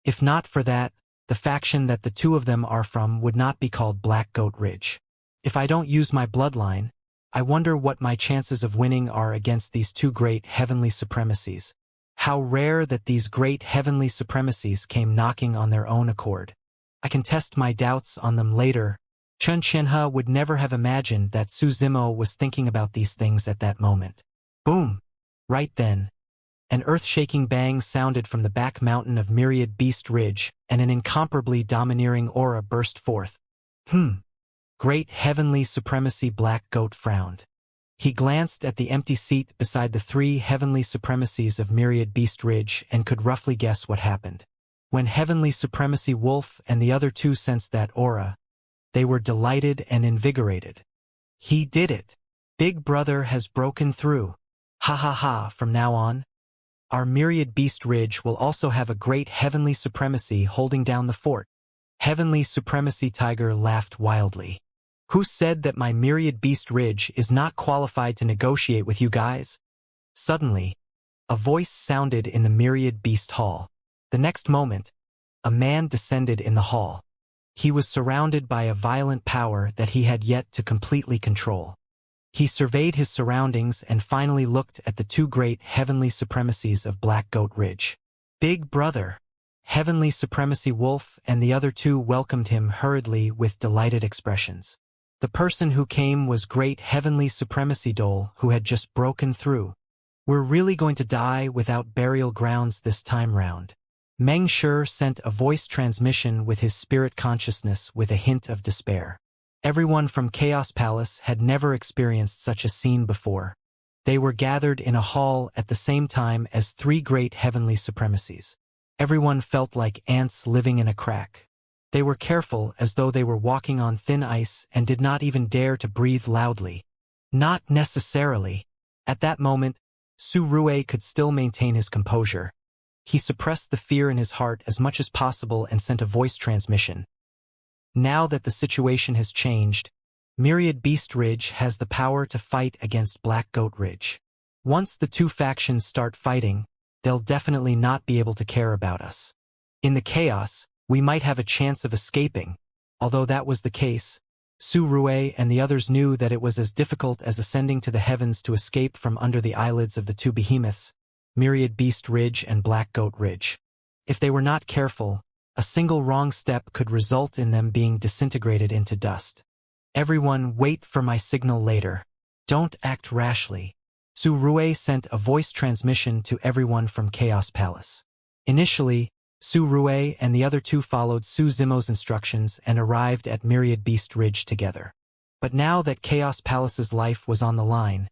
If not for that, the faction that the 2 of them are from would not be called Black Goat Ridge. If I don't use my bloodline, I wonder what my chances of winning are against these 2 great heavenly supremacies. How rare that these great heavenly supremacies came knocking on their own accord. I can test my doubts on them later. Chun Xianxia would never have imagined that Su Zimo was thinking about these things at that moment. Boom! Right then, an earth-shaking bang sounded from the back mountain of Myriad Beast Ridge, and an incomparably domineering aura burst forth. Great heavenly supremacy Black Goat frowned. He glanced at the empty seat beside the 3 heavenly supremacies of Myriad Beast Ridge and could roughly guess what happened. When heavenly supremacy Wolf and the other 2 sensed that aura, they were delighted and invigorated. He did it! Big Brother has broken through. Ha ha ha, from now on, our Myriad Beast Ridge will also have a great heavenly supremacy holding down the fort. Heavenly supremacy Tiger laughed wildly. Who said that my Myriad Beast Ridge is not qualified to negotiate with you guys? Suddenly, a voice sounded in the Myriad Beast Hall. The next moment, a man descended in the hall. He was surrounded by a violent power that he had yet to completely control. He surveyed his surroundings and finally looked at the 2 great heavenly supremacies of Black Goat Ridge. Big Brother! Heavenly Supremacy Wolf and the other 2 welcomed him hurriedly with delighted expressions. The person who came was great heavenly supremacy Dole, who had just broken through. We're really going to die without burial grounds this time round. Meng Shi sent a voice transmission with his spirit consciousness with a hint of despair. Everyone from Chaos Palace had never experienced such a scene before. They were gathered in a hall at the same time as 3 great heavenly supremacies. Everyone felt like ants living in a crack. They were careful, as though they were walking on thin ice, and did not even dare to breathe loudly. Not necessarily. At that moment, Su Rue could still maintain his composure. He suppressed the fear in his heart as much as possible and sent a voice transmission. Now that the situation has changed, Myriad Beast Ridge has the power to fight against Black Goat Ridge. Once the two factions start fighting, they'll definitely not be able to care about us. In the chaos, we might have a chance of escaping. Although that was the case, Su Rue and the others knew that it was as difficult as ascending to the heavens to escape from under the eyelids of the two behemoths, Myriad Beast Ridge and Black Goat Ridge. If they were not careful, a single wrong step could result in them being disintegrated into dust. Everyone, wait for my signal later. Don't act rashly. Su Rue sent a voice transmission to everyone from Chaos Palace. Initially, Su Rue and the other two followed Su Zimo's instructions and arrived at Myriad Beast Ridge together. But now that Chaos Palace's life was on the line,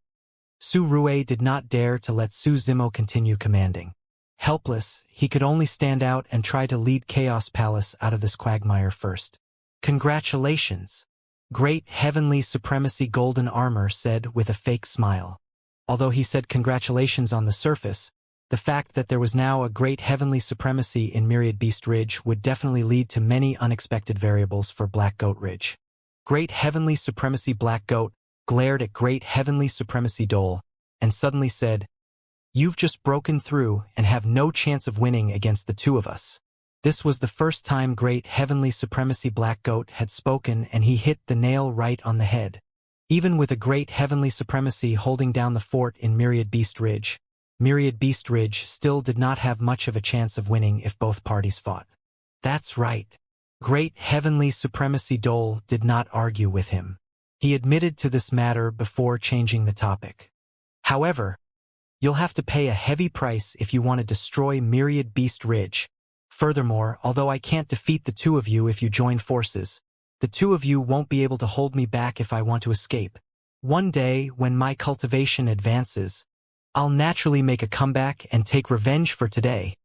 Su Rue did not dare to let Su Zimo continue commanding. Helpless, he could only stand out and try to lead Chaos Palace out of this quagmire first. Congratulations! Great Heavenly Supremacy Golden Armor said with a fake smile. Although he said congratulations on the surface, the fact that there was now a great heavenly supremacy in Myriad Beast Ridge would definitely lead to many unexpected variables for Black Goat Ridge. Great Heavenly Supremacy Black Goat glared at Great Heavenly Supremacy Dole, and suddenly said, "You've just broken through and have no chance of winning against the two of us." This was the first time Great Heavenly Supremacy Black Goat had spoken, and he hit the nail right on the head. Even with a Great Heavenly Supremacy holding down the fort in Myriad Beast Ridge, Myriad Beast Ridge still did not have much of a chance of winning if both parties fought. That's right. Great Heavenly Supremacy Dole did not argue with him. He admitted to this matter before changing the topic. However, you'll have to pay a heavy price if you want to destroy Myriad Beast Ridge. Furthermore, although I can't defeat the two of you if you join forces, the two of you won't be able to hold me back if I want to escape. One day, when my cultivation advances, I'll naturally make a comeback and take revenge for today.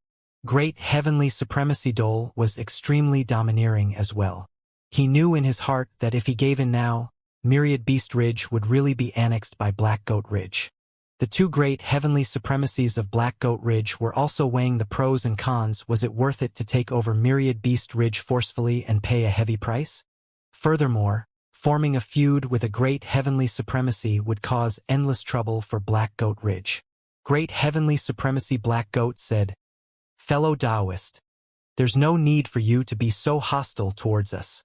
Great Heavenly Supremacy Dole was extremely domineering as well. He knew in his heart that if he gave in now, Myriad Beast Ridge would really be annexed by Black Goat Ridge. The two great heavenly supremacies of Black Goat Ridge were also weighing the pros and cons. Was it worth it to take over Myriad Beast Ridge forcefully and pay a heavy price? Furthermore, forming a feud with a great heavenly supremacy would cause endless trouble for Black Goat Ridge. Great Heavenly Supremacy Black Goat said, "Fellow Taoist, there's no need for you to be so hostile towards us.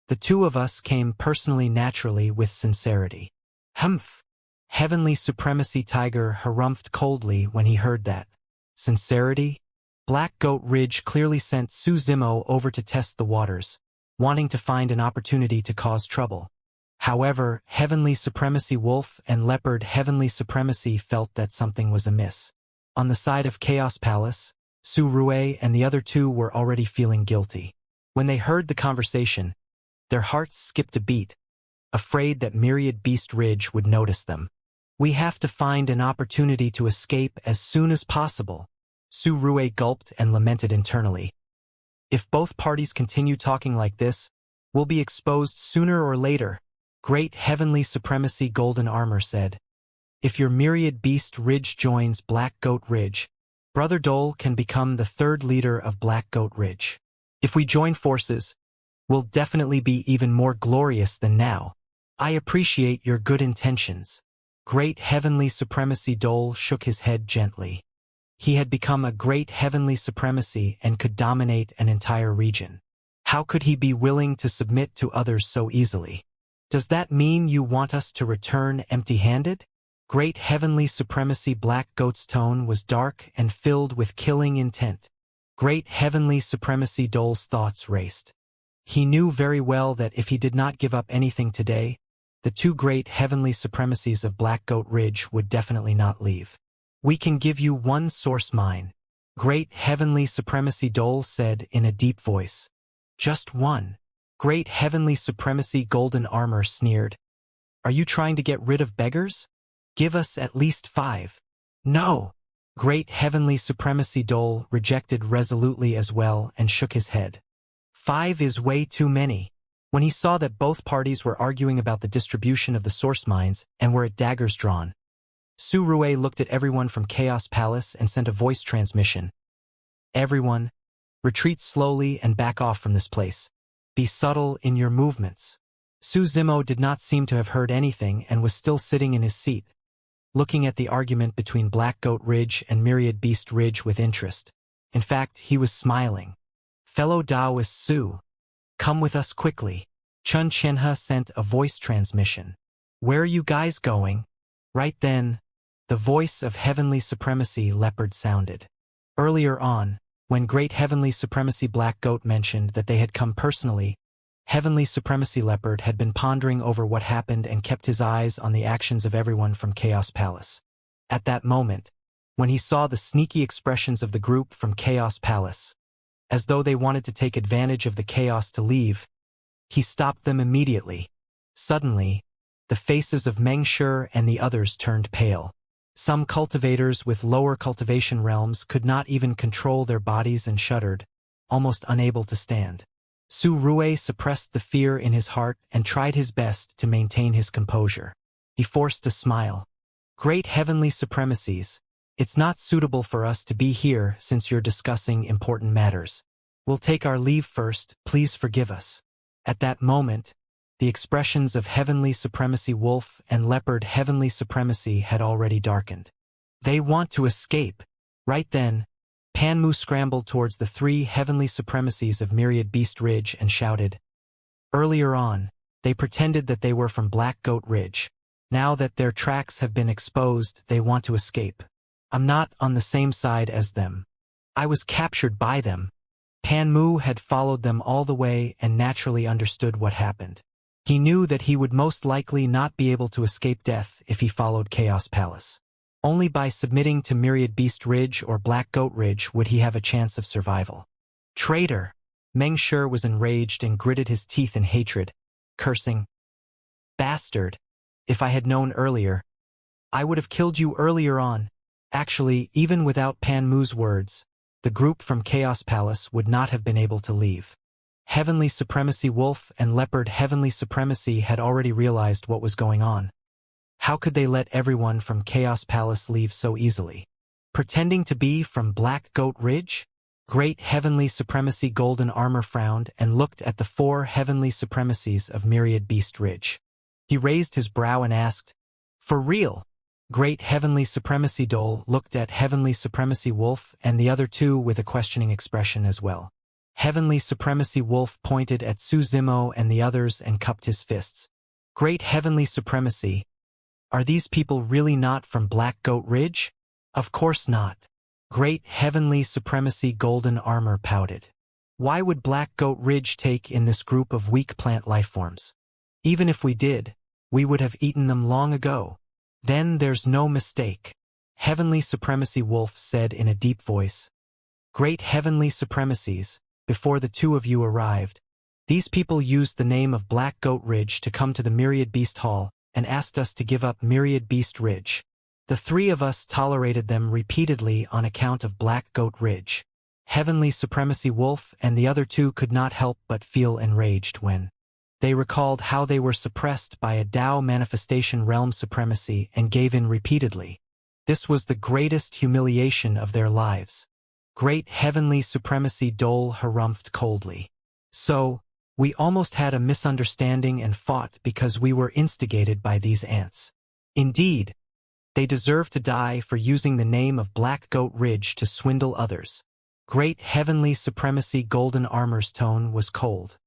The two of us came personally naturally with sincerity." Humph! Heavenly Supremacy Tiger harumphed coldly when he heard that. Sincerity? Black Goat Ridge clearly sent Su Zimo over to test the waters, wanting to find an opportunity to cause trouble. However, Heavenly Supremacy Wolf and Leopard Heavenly Supremacy felt that something was amiss. On the side of Chaos Palace, Su Rue and the other two were already feeling guilty. When they heard the conversation, their hearts skipped a beat, afraid that Myriad Beast Ridge would notice them. "We have to find an opportunity to escape as soon as possible." Su Rue gulped and lamented internally. "If both parties continue talking like this, we'll be exposed sooner or later," Great Heavenly Supremacy Golden Armor said. "If your Myriad Beast Ridge joins Black Goat Ridge, Brother Dole can become the third leader of Black Goat Ridge. If we join forces, we'll definitely be even more glorious than now. I appreciate your good intentions." Great Heavenly Supremacy Dole shook his head gently. He had become a great heavenly supremacy and could dominate an entire region. How could he be willing to submit to others so easily? "Does that mean you want us to return empty-handed?" Great Heavenly Supremacy Black Goat's tone was dark and filled with killing intent. Great Heavenly Supremacy Dole's thoughts raced. He knew very well that if he did not give up anything today, the two great heavenly supremacies of Black Goat Ridge would definitely not leave. "We can give you one source mine," Great Heavenly Supremacy Dole said in a deep voice. "Just one." Great Heavenly Supremacy Golden Armor sneered. "Are you trying to get rid of beggars? Give us at least 5. "No!" Great Heavenly Supremacy Dole rejected resolutely as well and shook his head. 5 is way too many. When he saw that both parties were arguing about the distribution of the source mines and were at daggers drawn, Su Rue looked at everyone from Chaos Palace and sent a voice transmission. Everyone, retreat slowly and back off from this place. Be subtle in your movements. Su Zimo did not seem to have heard anything and was still sitting in his seat, looking at the argument between Black Goat Ridge and Myriad Beast Ridge with interest. In fact, he was smiling. Fellow Taoist Su, come with us quickly. Chun Chenhe sent a voice transmission. Where are you guys going? Right then, the voice of Heavenly Supremacy Leopard sounded. Earlier on, when Great Heavenly Supremacy Black Goat mentioned that they had come personally, Heavenly Supremacy Leopard had been pondering over what happened and kept his eyes on the actions of everyone from Chaos Palace. At that moment, when he saw the sneaky expressions of the group from Chaos Palace, as though they wanted to take advantage of the chaos to leave, he stopped them immediately. Suddenly, the faces of Meng Shi and the others turned pale. Some cultivators with lower cultivation realms could not even control their bodies and shuddered, almost unable to stand. Su Rue suppressed the fear in his heart and tried his best to maintain his composure. He forced a smile. Great Heavenly Supremacies, it's not suitable for us to be here since you're discussing important matters. We'll take our leave first, please forgive us. At that moment, the expressions of Heavenly Supremacy Wolf and Leopard Heavenly Supremacy had already darkened. They want to escape. Right then, Panmu scrambled towards the 3 Heavenly Supremacies of Myriad Beast Ridge and shouted. Earlier on, they pretended that they were from Black Goat Ridge. Now that their tracks have been exposed, they want to escape. I'm not on the same side as them. I was captured by them. Panmu had followed them all the way and naturally understood what happened. He knew that he would most likely not be able to escape death if he followed Chaos Palace. Only by submitting to Myriad Beast Ridge or Black Goat Ridge would he have a chance of survival. Traitor! Meng Shi was enraged and gritted his teeth in hatred, cursing. Bastard! If I had known earlier, I would have killed you earlier on. Actually, even without Panmu's words, the group from Chaos Palace would not have been able to leave. Heavenly Supremacy Wolf and Leopard Heavenly Supremacy had already realized what was going on. How could they let everyone from Chaos Palace leave so easily? Pretending to be from Black Goat Ridge? Great Heavenly Supremacy Golden Armor frowned and looked at the 4 Heavenly Supremacies of Myriad Beast Ridge. He raised his brow and asked, For real? Great Heavenly Supremacy Dole looked at Heavenly Supremacy Wolf and the other 2 with a questioning expression as well. Heavenly Supremacy Wolf pointed at Su Zimo and the others and cupped his fists. Great Heavenly Supremacy, are these people really not from Black Goat Ridge? Of course not. Great Heavenly Supremacy Golden Armor pouted. Why would Black Goat Ridge take in this group of weak plant lifeforms? Even if we did, we would have eaten them long ago. Then there's no mistake. Heavenly Supremacy Wolf said in a deep voice. Great Heavenly Supremacies, before the 2 of you arrived, these people used the name of Black Goat Ridge to come to the Myriad Beast Hall and asked us to give up Myriad Beast Ridge. The 3 of us tolerated them repeatedly on account of Black Goat Ridge. Heavenly Supremacy Wolf and the other 2 could not help but feel enraged when they recalled how they were suppressed by a Tao manifestation realm supremacy and gave in repeatedly. This was the greatest humiliation of their lives. Great Heavenly Supremacy Dole harumphed coldly. So, we almost had a misunderstanding and fought because we were instigated by these ants. Indeed, they deserve to die for using the name of Black Goat Ridge to swindle others. Great Heavenly Supremacy Golden Armor's tone was cold.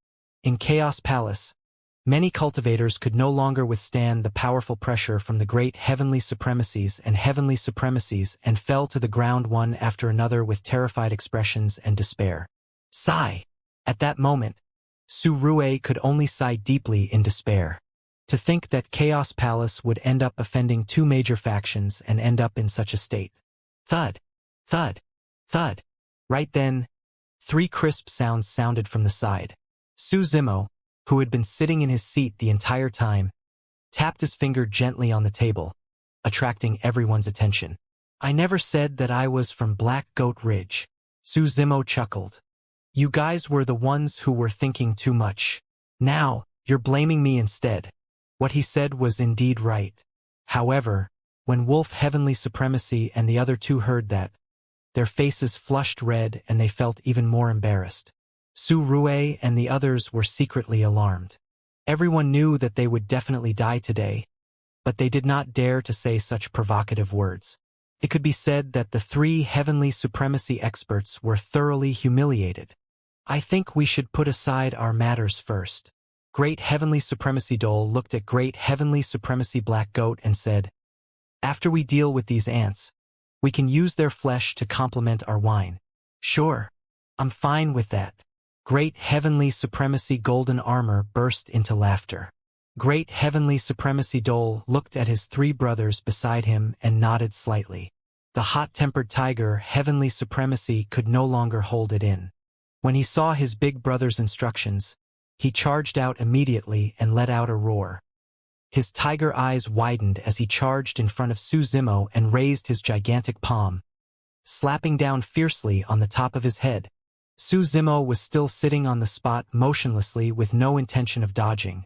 In Chaos Palace, many cultivators could no longer withstand the powerful pressure from the Great Heavenly Supremacies and fell to the ground one after another with terrified expressions and despair. Sigh! At that moment, Su Rue could only sigh deeply in despair. To think that Chaos Palace would end up offending 2 major factions and end up in such a state. Thud! Thud! Thud! Right then, 3 crisp sounds sounded from the side. Su Zimo, who had been sitting in his seat the entire time, tapped his finger gently on the table, attracting everyone's attention. I never said that I was from Black Goat Ridge. Su Zimo chuckled. You guys were the ones who were thinking too much. Now, you're blaming me instead. What he said was indeed right. However, when Wolf Heavenly Supremacy and the other two heard that, their faces flushed red and they felt even more embarrassed. Su Rue and the others were secretly alarmed. Everyone knew that they would definitely die today, but they did not dare to say such provocative words. It could be said that the three Heavenly Supremacy experts were thoroughly humiliated. I think we should put aside our matters first. Great Heavenly Supremacy Dole looked at Great Heavenly Supremacy Black Goat and said, "After we deal with these ants, we can use their flesh to complement our wine." "Sure. I'm fine with that." Great Heavenly Supremacy Golden Armor burst into laughter. Great Heavenly Supremacy Dole looked at his three brothers beside him and nodded slightly. The hot-tempered tiger Heavenly Supremacy could no longer hold it in. When he saw his big brother's instructions, he charged out immediately and let out a roar. His tiger eyes widened as he charged in front of Su Zimo and raised his gigantic palm, slapping down fiercely on the top of his head. Su Zimo was still sitting on the spot motionlessly with no intention of dodging,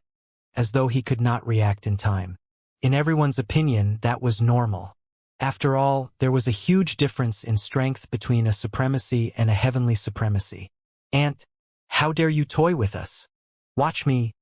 as though he could not react in time. In everyone's opinion, that was normal. After all, there was a huge difference in strength between a supremacy and a heavenly supremacy. "Ant, how dare you toy with us? Watch me."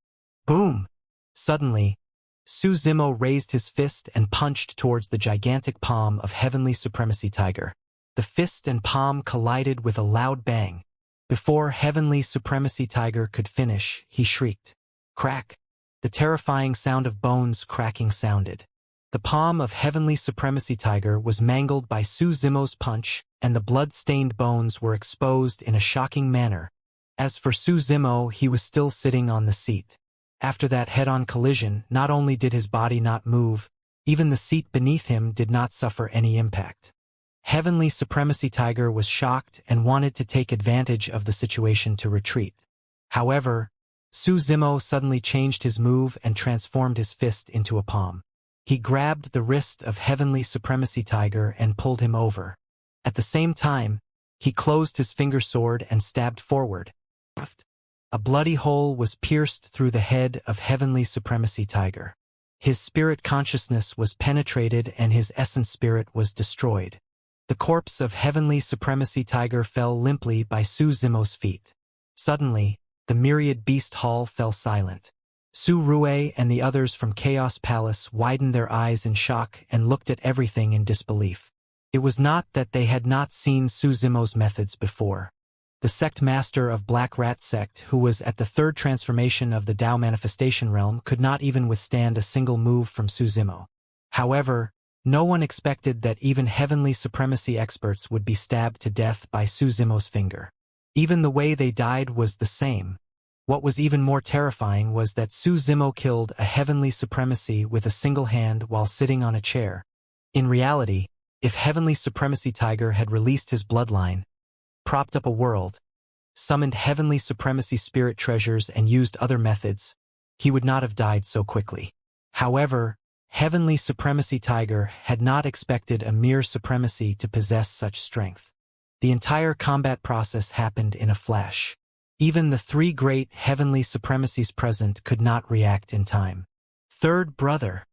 Boom! Suddenly, Su Zimo raised his fist and punched towards the gigantic palm of Heavenly Supremacy Tiger. The fist and palm collided with a loud bang. Before Heavenly Supremacy Tiger could finish, he shrieked. Crack! The terrifying sound of bones cracking sounded. The palm of Heavenly Supremacy Tiger was mangled by Su Zimo's punch, and the blood-stained bones were exposed in a shocking manner. As for Su Zimo, he was still sitting on the seat. After that head-on collision, not only did his body not move, even the seat beneath him did not suffer any impact. Heavenly Supremacy Tiger was shocked and wanted to take advantage of the situation to retreat. However, Su Zimo suddenly changed his move and transformed his fist into a palm. He grabbed the wrist of Heavenly Supremacy Tiger and pulled him over. At the same time, he closed his finger sword and stabbed forward. A bloody hole was pierced through the head of Heavenly Supremacy Tiger. His spirit consciousness was penetrated and his essence spirit was destroyed. The corpse of Heavenly Supremacy Tiger fell limply by Su Zimo's feet. Suddenly, the myriad beast hall fell silent. Su Rue and the others from Chaos Palace widened their eyes in shock and looked at everything in disbelief. It was not that they had not seen Su Zimo's methods before. The sect master of Black Rat Sect, who was at the third transformation of the Tao manifestation realm, could not even withstand a single move from Su Zimo. However, no one expected that even Heavenly Supremacy experts would be stabbed to death by Su Zimo's finger. Even the way they died was the same. What was even more terrifying was that Su Zimo killed a Heavenly Supremacy with a single hand while sitting on a chair. In reality, if Heavenly Supremacy Tiger had released his bloodline, propped up a world, summoned Heavenly Supremacy spirit treasures and used other methods, he would not have died so quickly. However, Heavenly Supremacy Tiger had not expected a mere supremacy to possess such strength. The entire combat process happened in a flash. Even the three great Heavenly Supremacies present could not react in time. Third brother,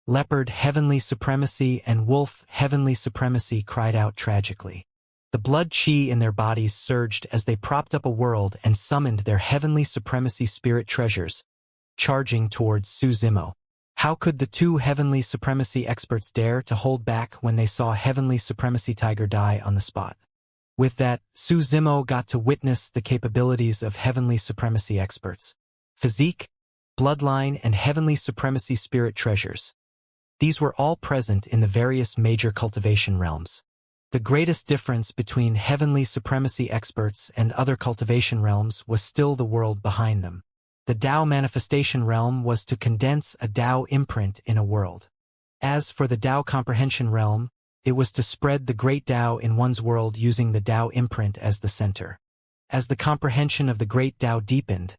Leopard Heavenly Supremacy and Wolf Heavenly Supremacy cried out tragically. The blood chi in their bodies surged as they propped up a world and summoned their Heavenly Supremacy spirit treasures, charging towards Su Zimo. How could the two Heavenly Supremacy experts dare to hold back when they saw Heavenly Supremacy Tiger die on the spot? With that, Su Zimo got to witness the capabilities of Heavenly Supremacy experts. Physique, bloodline, and Heavenly Supremacy spirit treasures. These were all present in the various major cultivation realms. The greatest difference between Heavenly Supremacy experts and other cultivation realms was still the world behind them. The Tao manifestation realm was to condense a Tao imprint in a world. As for the Tao comprehension realm, it was to spread the great Tao in one's world using the Tao imprint as the center. As the comprehension of the great Tao deepened,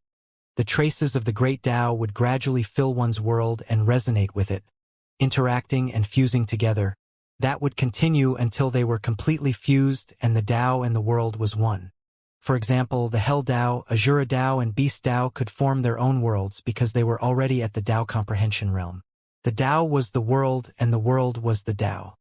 the traces of the great Tao would gradually fill one's world and resonate with it, interacting and fusing together. That would continue until they were completely fused and the Tao and the world was one. For example, the Hell Dao, Azura Dao, and Beast Dao could form their own worlds because they were already at the Dao comprehension realm. The Dao was the world and the world was the Dao.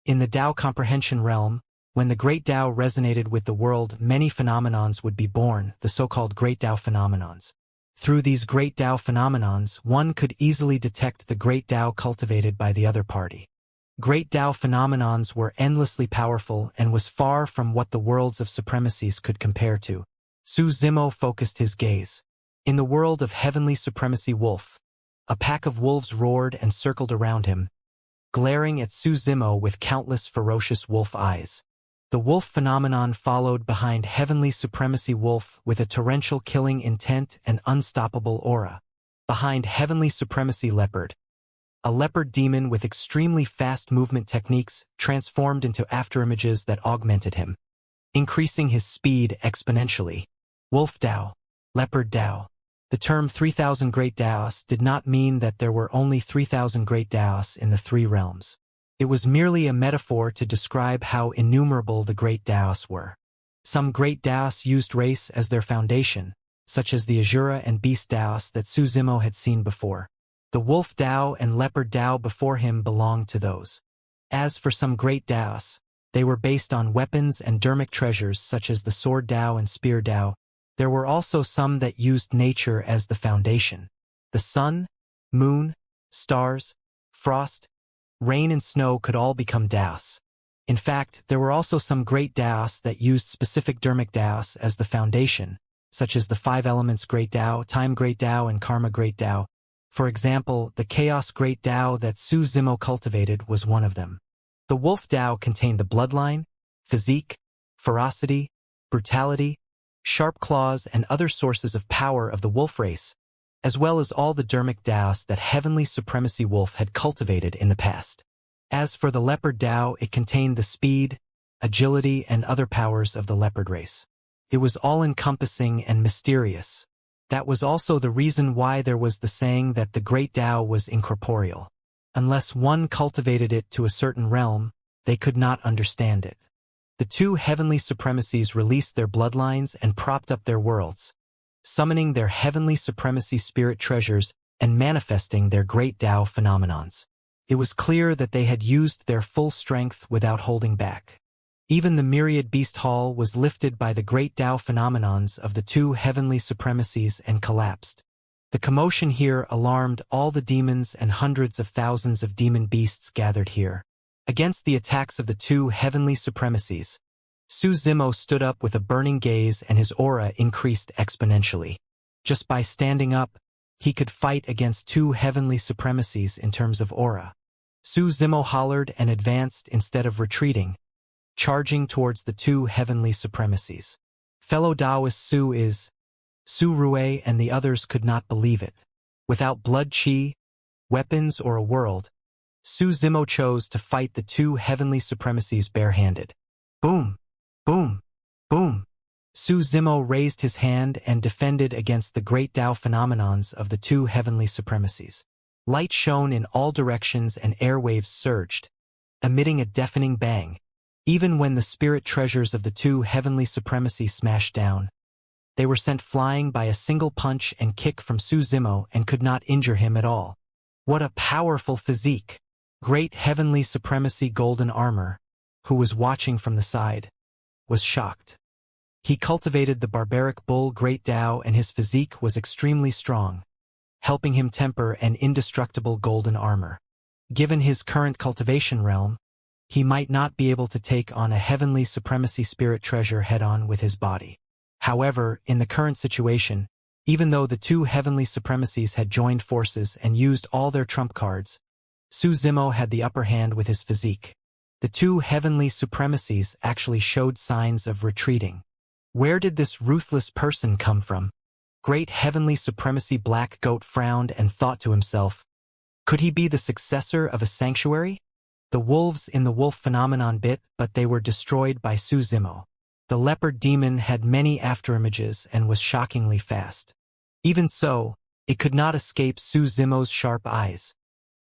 In the Dao comprehension realm, when the Great Dao resonated with the world, many phenomenons would be born, the so-called Great Dao phenomenons. Through these Great Dao phenomenons, one could easily detect the Great Dao cultivated by the other party. Great Dao phenomenons were endlessly powerful and was far from what the worlds of supremacies could compare to. Su Zimo focused his gaze. In the world of heavenly supremacy wolf, a pack of wolves roared and circled around him, glaring at Su Zimo with countless ferocious wolf eyes. The wolf phenomenon followed behind heavenly supremacy wolf with a torrential killing intent and unstoppable aura. Behind heavenly supremacy leopard, a leopard demon with extremely fast movement techniques transformed into afterimages that augmented him, increasing his speed exponentially. Wolf Dao, Leopard Dao. The term 3,000 Great Daos did not mean that there were only 3,000 Great Daos in the three realms. It was merely a metaphor to describe how innumerable the Great Daos were. Some Great Daos used race as their foundation, such as the Azura and Beast Daos that Su Zimo had seen before. The Wolf Dao and Leopard Dao before him belonged to those. As for some Great Daos, they were based on weapons and dermic treasures such as the Sword Dao and Spear Dao. There were also some that used nature as the foundation. The sun, moon, stars, frost, rain and snow could all become Daos. In fact, there were also some Great Daos that used specific dermic Daos as the foundation, such as the Five Elements Great Dao, Time Great Dao, and Karma Great Dao. For example, the Chaos Great Dao that Su Zimo cultivated was one of them. The Wolf Dao contained the bloodline, physique, ferocity, brutality, sharp claws, and other sources of power of the wolf race, as well as all the dermic Daos that Heavenly Supremacy Wolf had cultivated in the past. As for the Leopard Dao, it contained the speed, agility, and other powers of the leopard race. It was all-encompassing and mysterious. That was also the reason why there was the saying that the Great Dao was incorporeal. Unless one cultivated it to a certain realm, they could not understand it. The two heavenly supremacies released their bloodlines and propped up their worlds, summoning their heavenly supremacy spirit treasures and manifesting their Great Dao phenomenons. It was clear that they had used their full strength without holding back. Even the myriad beast hall was lifted by the Great Dao phenomenons of the two heavenly supremacies and collapsed. The commotion here alarmed all the demons and hundreds of thousands of demon beasts gathered here. Against the attacks of the two heavenly supremacies, Su Zimo stood up with a burning gaze and his aura increased exponentially. Just by standing up, he could fight against two heavenly supremacies in terms of aura. Su Zimo hollered and advanced instead of retreating, charging towards the two heavenly supremacies. Fellow Taoist Su Rue and the others could not believe it. Without blood chi, weapons, or a world, Su Zimo chose to fight the two heavenly supremacies barehanded. Boom! Boom! Boom! Su Zimo raised his hand and defended against the Great Dao phenomenons of the two heavenly supremacies. Light shone in all directions and airwaves surged, emitting a deafening bang. Even when the spirit treasures of the two heavenly supremacies smashed down, they were sent flying by a single punch and kick from Su Zimo and could not injure him at all. What a powerful physique! Great heavenly supremacy golden armor, who was watching from the side, was shocked. He cultivated the barbaric bull Great Dao and his physique was extremely strong, helping him temper an indestructible golden armor. Given his current cultivation realm, he might not be able to take on a heavenly supremacy spirit treasure head-on with his body. However, in the current situation, even though the two heavenly supremacies had joined forces and used all their trump cards, Su Zimo had the upper hand with his physique. The two heavenly supremacies actually showed signs of retreating. Where did this ruthless person come from? Great heavenly supremacy Black Goat frowned and thought to himself, could he be the successor of a sanctuary? The wolves in the wolf phenomenon bit, but they were destroyed by Su Zimo. The leopard demon had many afterimages and was shockingly fast. Even so, it could not escape Su Zimo's sharp eyes.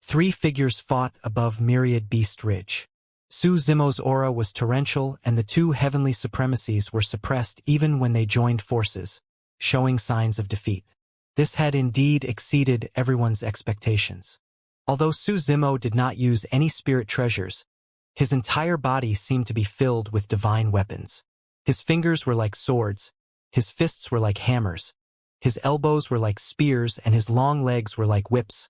Three figures fought above Myriad Beast Ridge. Su Zimo's aura was torrential and the two heavenly supremacies were suppressed even when they joined forces, showing signs of defeat. This had indeed exceeded everyone's expectations. Although Su Zimo did not use any spirit treasures, his entire body seemed to be filled with divine weapons. His fingers were like swords, his fists were like hammers, his elbows were like spears, and his long legs were like whips,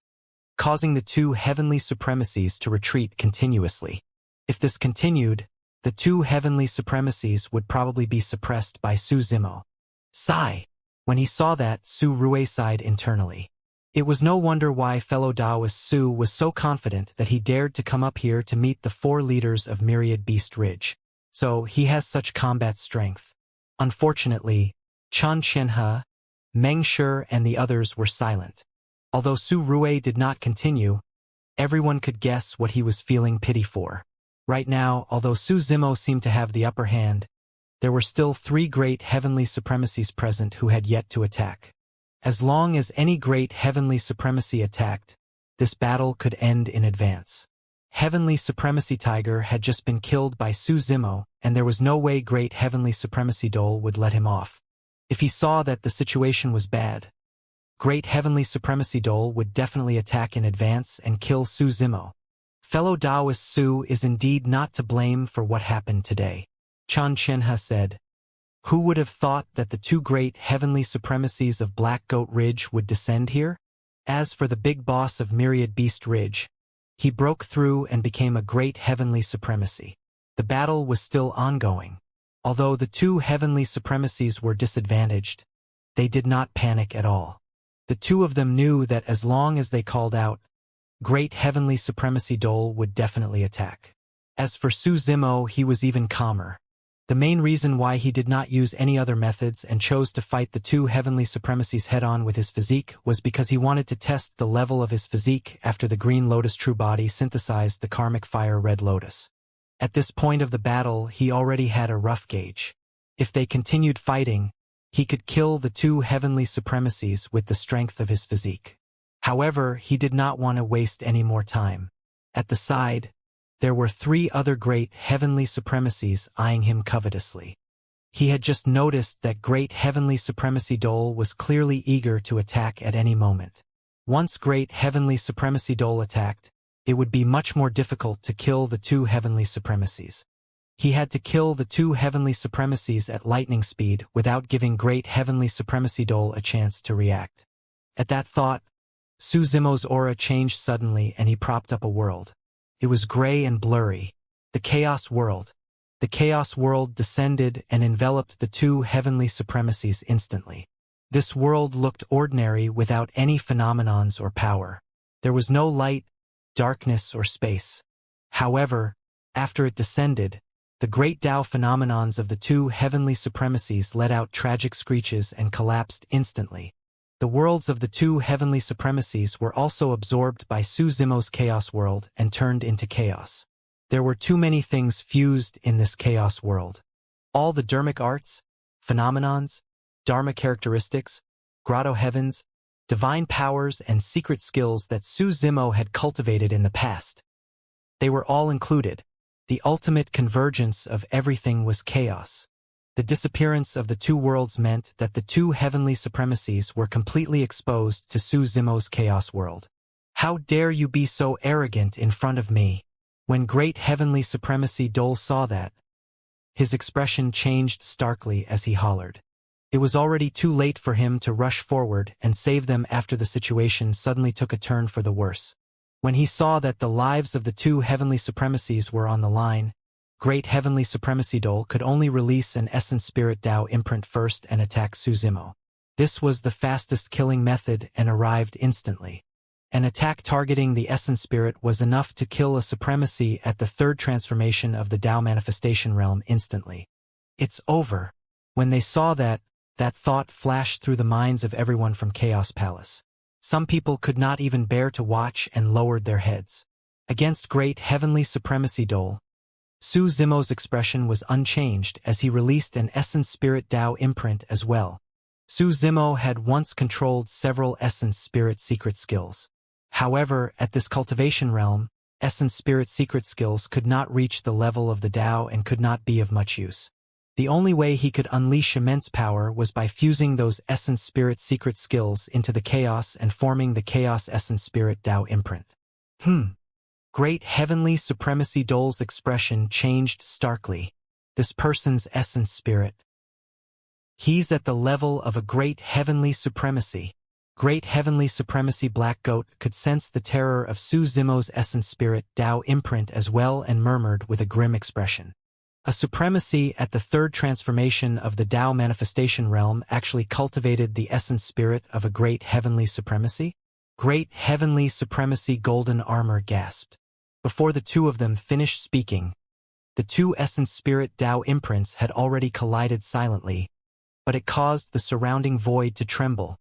causing the two heavenly supremacies to retreat continuously. If this continued, the two heavenly supremacies would probably be suppressed by Su Zimo. Sigh. When he saw that, Su Rue sighed internally. It was no wonder why fellow Taoist Su was so confident that he dared to come up here to meet the four leaders of Myriad Beast Ridge. So he has such combat strength. Unfortunately, Chan Qianhe, Meng Shi and the others were silent. Although Su Rue did not continue, everyone could guess what he was feeling pity for. Right now, although Su Zimo seemed to have the upper hand, there were still three great heavenly supremacies present who had yet to attack. As long as any great heavenly supremacy attacked, this battle could end in advance. Heavenly Supremacy Tiger had just been killed by Su Zimo, and there was no way Great Heavenly Supremacy Dole would let him off. If he saw that the situation was bad, Great Heavenly Supremacy Dole would definitely attack in advance and kill Su Zimo. Fellow Taoist Su is indeed not to blame for what happened today. Chan Qianhe said. Who would have thought that the two great heavenly supremacies of Black Goat Ridge would descend here? As for the big boss of Myriad Beast Ridge, he broke through and became a great heavenly supremacy. The battle was still ongoing. Although the two heavenly supremacies were disadvantaged, they did not panic at all. The two of them knew that as long as they called out, Great Heavenly Supremacy Dole would definitely attack. As for Su Zimo, he was even calmer. The main reason why he did not use any other methods and chose to fight the two heavenly supremacies head-on with his physique was because he wanted to test the level of his physique after the Green Lotus True Body synthesized the Karmic Fire Red Lotus. At this point of the battle, he already had a rough gauge. If they continued fighting, he could kill the two heavenly supremacies with the strength of his physique. However, he did not want to waste any more time. At the side, there were three other great heavenly supremacies eyeing him covetously. He had just noticed that Great Heavenly Supremacy Dole was clearly eager to attack at any moment. Once Great Heavenly Supremacy Dole attacked, it would be much more difficult to kill the two heavenly supremacies. He had to kill the two heavenly supremacies at lightning speed without giving Great Heavenly Supremacy Dole a chance to react. At that thought, Su Zimo's aura changed suddenly and he propped up a world. It was gray and blurry. The Chaos World. The Chaos World descended and enveloped the two heavenly supremacies instantly. This world looked ordinary without any phenomenons or power. There was no light, darkness, or space. However, after it descended, the great Tao phenomenons of the two heavenly supremacies let out tragic screeches and collapsed instantly. The worlds of the two heavenly supremacies were also absorbed by Su Zimo's Chaos World and turned into chaos. There were too many things fused in this Chaos World. All the dermic arts, phenomenons, dharma characteristics, grotto heavens, divine powers, and secret skills that Su Zimo had cultivated in the past. They were all included. The ultimate convergence of everything was chaos. The disappearance of the two worlds meant that the two heavenly supremacies were completely exposed to Su Zimo's Chaos World. How dare you be so arrogant in front of me? When Great Heavenly Supremacy Dole saw that, his expression changed starkly as he hollered. It was already too late for him to rush forward and save them after the situation suddenly took a turn for the worse. When he saw that the lives of the two heavenly supremacies were on the line, Great Heavenly Supremacy Dole could only release an Essence Spirit Tao imprint first and attack Su Zimo. This was the fastest killing method and arrived instantly. An attack targeting the Essence Spirit was enough to kill a supremacy at the third transformation of the Tao Manifestation Realm instantly. It's over. When they saw that thought flashed through the minds of everyone from Chaos Palace. Some people could not even bear to watch and lowered their heads. Against Great Heavenly Supremacy Dole, Su Zimo's expression was unchanged as he released an Essence Spirit Tao imprint as well. Su Zimo had once controlled several Essence Spirit secret skills. However, at this cultivation realm, essence spirit secret skills could not reach the level of the Tao and could not be of much use. The only way he could unleash immense power was by fusing those essence spirit secret skills into the chaos and forming the chaos essence spirit Tao imprint. Great heavenly supremacy Dole's expression changed starkly. This person's essence spirit. He's at the level of a great heavenly supremacy. Great heavenly supremacy Black Goat could sense the terror of Su Zimo's essence spirit Tao imprint as well and murmured with a grim expression. A supremacy at the third transformation of the Tao manifestation realm actually cultivated the essence spirit of a great heavenly supremacy? Great heavenly supremacy Golden Armor gasped. Before the two of them finished speaking, the two essence spirit Tao imprints had already collided silently, but it caused the surrounding void to tremble.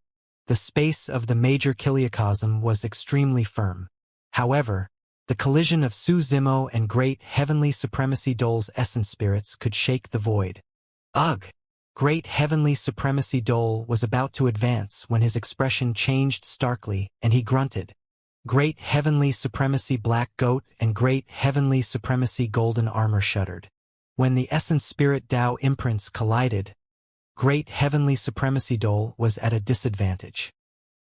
The space of the major kiliocosm was extremely firm. However, the collision of Su Zimo and great heavenly supremacy Dole's essence spirits could shake the void. Ugh! Great heavenly supremacy Dole was about to advance when his expression changed starkly, and he grunted. Great heavenly supremacy Black Goat and great heavenly supremacy Golden Armor shuddered. When the essence spirit Tao imprints collided, great heavenly supremacy Dole was at a disadvantage.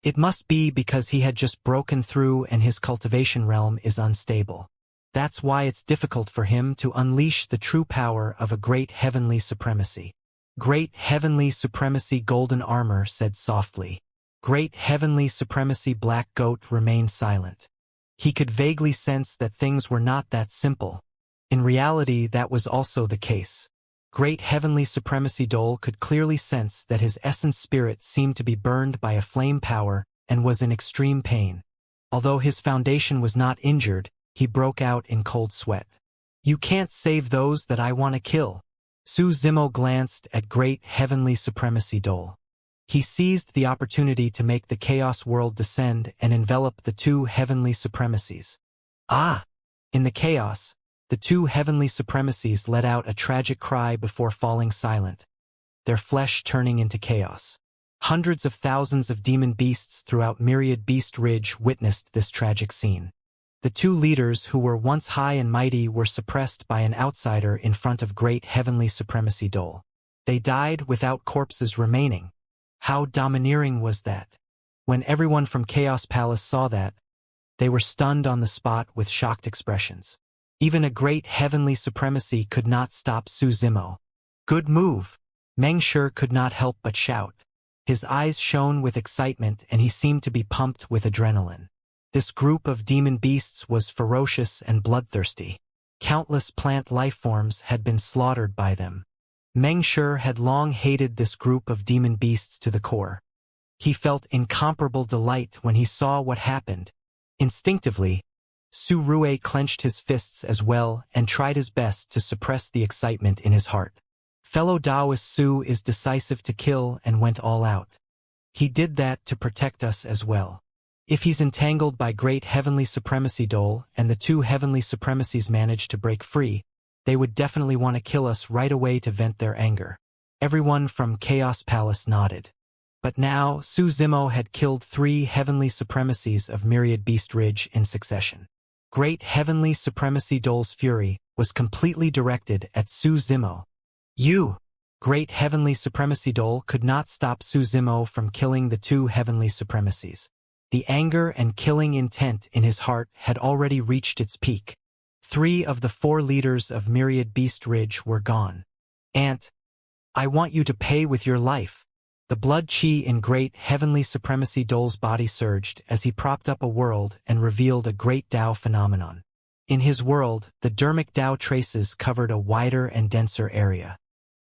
It must be because he had just broken through and his cultivation realm is unstable. That's why it's difficult for him to unleash the true power of a great heavenly supremacy. Great heavenly supremacy Golden Armor said softly. Great heavenly supremacy Black Goat remained silent. He could vaguely sense that things were not that simple. In reality, that was also the case. Great heavenly supremacy Dole could clearly sense that his essence spirit seemed to be burned by a flame power and was in extreme pain. Although his foundation was not injured, he broke out in cold sweat. You can't save those that I want to kill. Su Zimo glanced at great heavenly supremacy Dole. He seized the opportunity to make the chaos world descend and envelop the two heavenly supremacies. Ah! In the chaos, the two heavenly supremacies let out a tragic cry before falling silent, their flesh turning into chaos. Hundreds of thousands of demon beasts throughout Myriad Beast Ridge witnessed this tragic scene. The two leaders who were once high and mighty were suppressed by an outsider in front of great heavenly supremacy Dole. They died without corpses remaining. How domineering was that? When everyone from Chaos Palace saw that, they were stunned on the spot with shocked expressions. Even a great heavenly supremacy could not stop Su Zimo. Good move! Meng Shi could not help but shout. His eyes shone with excitement and he seemed to be pumped with adrenaline. This group of demon beasts was ferocious and bloodthirsty. Countless plant lifeforms had been slaughtered by them. Meng Shi had long hated this group of demon beasts to the core. He felt incomparable delight when he saw what happened. Instinctively, Su Rue clenched his fists as well and tried his best to suppress the excitement in his heart. Fellow Taoist Su is decisive to kill and went all out. He did that to protect us as well. If he's entangled by great heavenly supremacy Dole and the two heavenly supremacies manage to break free, they would definitely want to kill us right away to vent their anger. Everyone from Chaos Palace nodded. But now, Su Zimo had killed 3 heavenly supremacies of Myriad Beast Ridge in succession. Great heavenly supremacy Dole's fury was completely directed at Su Zimo. Great heavenly supremacy Dole could not stop Su Zimo from killing the 2 heavenly supremacies. The anger and killing intent in his heart had already reached its peak. 3 of the 4 leaders of Myriad Beast Ridge were gone. Ant, I want you to pay with your life. The blood chi in great heavenly supremacy Dole's body surged as he propped up a world and revealed a great Tao phenomenon. In his world, the dermic Tao traces covered a wider and denser area.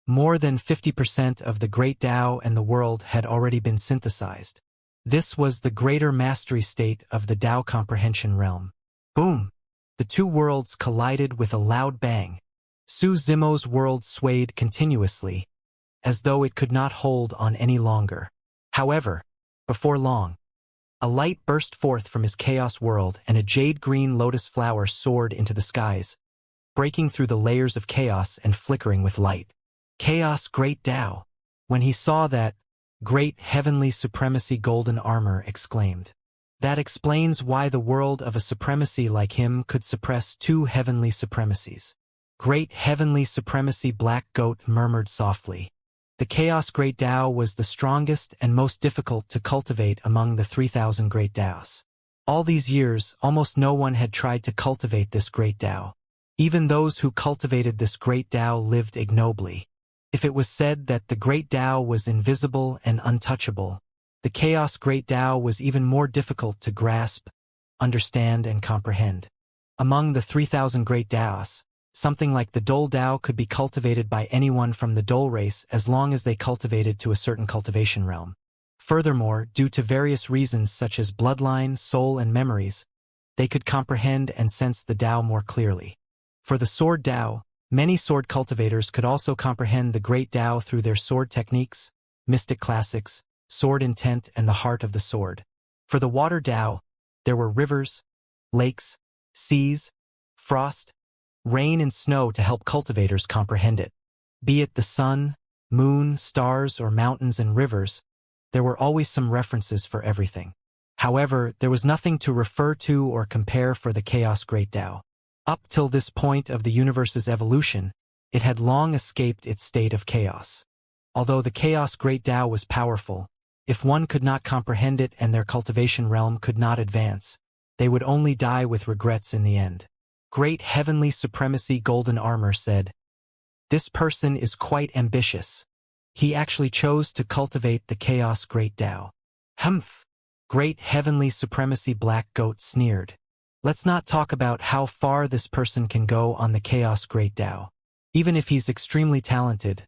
More than 50% of the great Tao and the world had already been synthesized. This was the greater mastery state of the Tao comprehension realm. Boom! The 2 worlds collided with a loud bang. Su Zimo's world swayed continuously, as though it could not hold on any longer. However, before long, a light burst forth from his chaos world and a jade-green lotus flower soared into the skies, breaking through the layers of chaos and flickering with light. Chaos Great Tao. When he saw that, great heavenly supremacy Golden Armor exclaimed. That explains why the world of a supremacy like him could suppress two heavenly supremacies. Great heavenly supremacy Black Goat murmured softly. The Chaos Great Tao was the strongest and most difficult to cultivate among the 3,000 Great Taos. All these years, almost no one had tried to cultivate this Great Tao. Even those who cultivated this Great Tao lived ignobly. If it was said that the Great Tao was invisible and untouchable, the Chaos Great Tao was even more difficult to grasp, understand, and comprehend. Among the 3,000 Great Taos, something like the Dole Tao could be cultivated by anyone from the Dole race as long as they cultivated to a certain cultivation realm. Furthermore, due to various reasons such as bloodline, soul, and memories, they could comprehend and sense the Tao more clearly. For the Sword Tao, many sword cultivators could also comprehend the Great Tao through their sword techniques, mystic classics, sword intent, and the heart of the sword. For the Water Tao, there were rivers, lakes, seas, frost, rain, and snow to help cultivators comprehend it. Be it the sun, moon, stars, or mountains and rivers, there were always some references for everything. However, there was nothing to refer to or compare for the Chaos Great Tao. Up till this point of the universe's evolution, it had long escaped its state of chaos. Although the Chaos Great Tao was powerful, if one could not comprehend it and their cultivation realm could not advance, they would only die with regrets in the end. Great Heavenly Supremacy Golden Armor said, "This person is quite ambitious. He actually chose to cultivate the Chaos Great Tao." Humph! Great Heavenly Supremacy Black Goat sneered. Let's not talk about how far this person can go on the Chaos Great Tao. Even if he's extremely talented,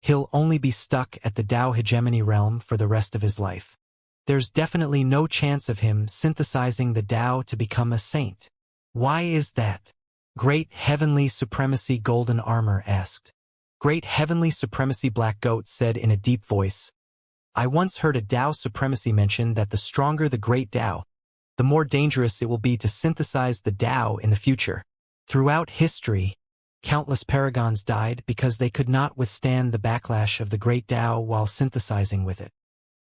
he'll only be stuck at the Tao hegemony realm for the rest of his life. There's definitely no chance of him synthesizing the Tao to become a saint. Why is that? Great Heavenly Supremacy Golden Armor asked. Great Heavenly Supremacy Black Goat said in a deep voice, "I once heard a Tao supremacy mention that the stronger the Great Tao, the more dangerous it will be to synthesize the Tao in the future. Throughout history, countless paragons died because they could not withstand the backlash of the Great Tao while synthesizing with it.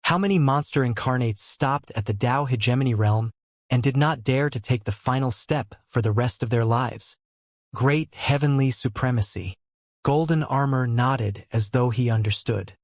How many monster incarnates stopped at the Tao hegemony realm and did not dare to take the final step for the rest of their lives?" Great Heavenly Supremacy. Golden Armor nodded as though he understood.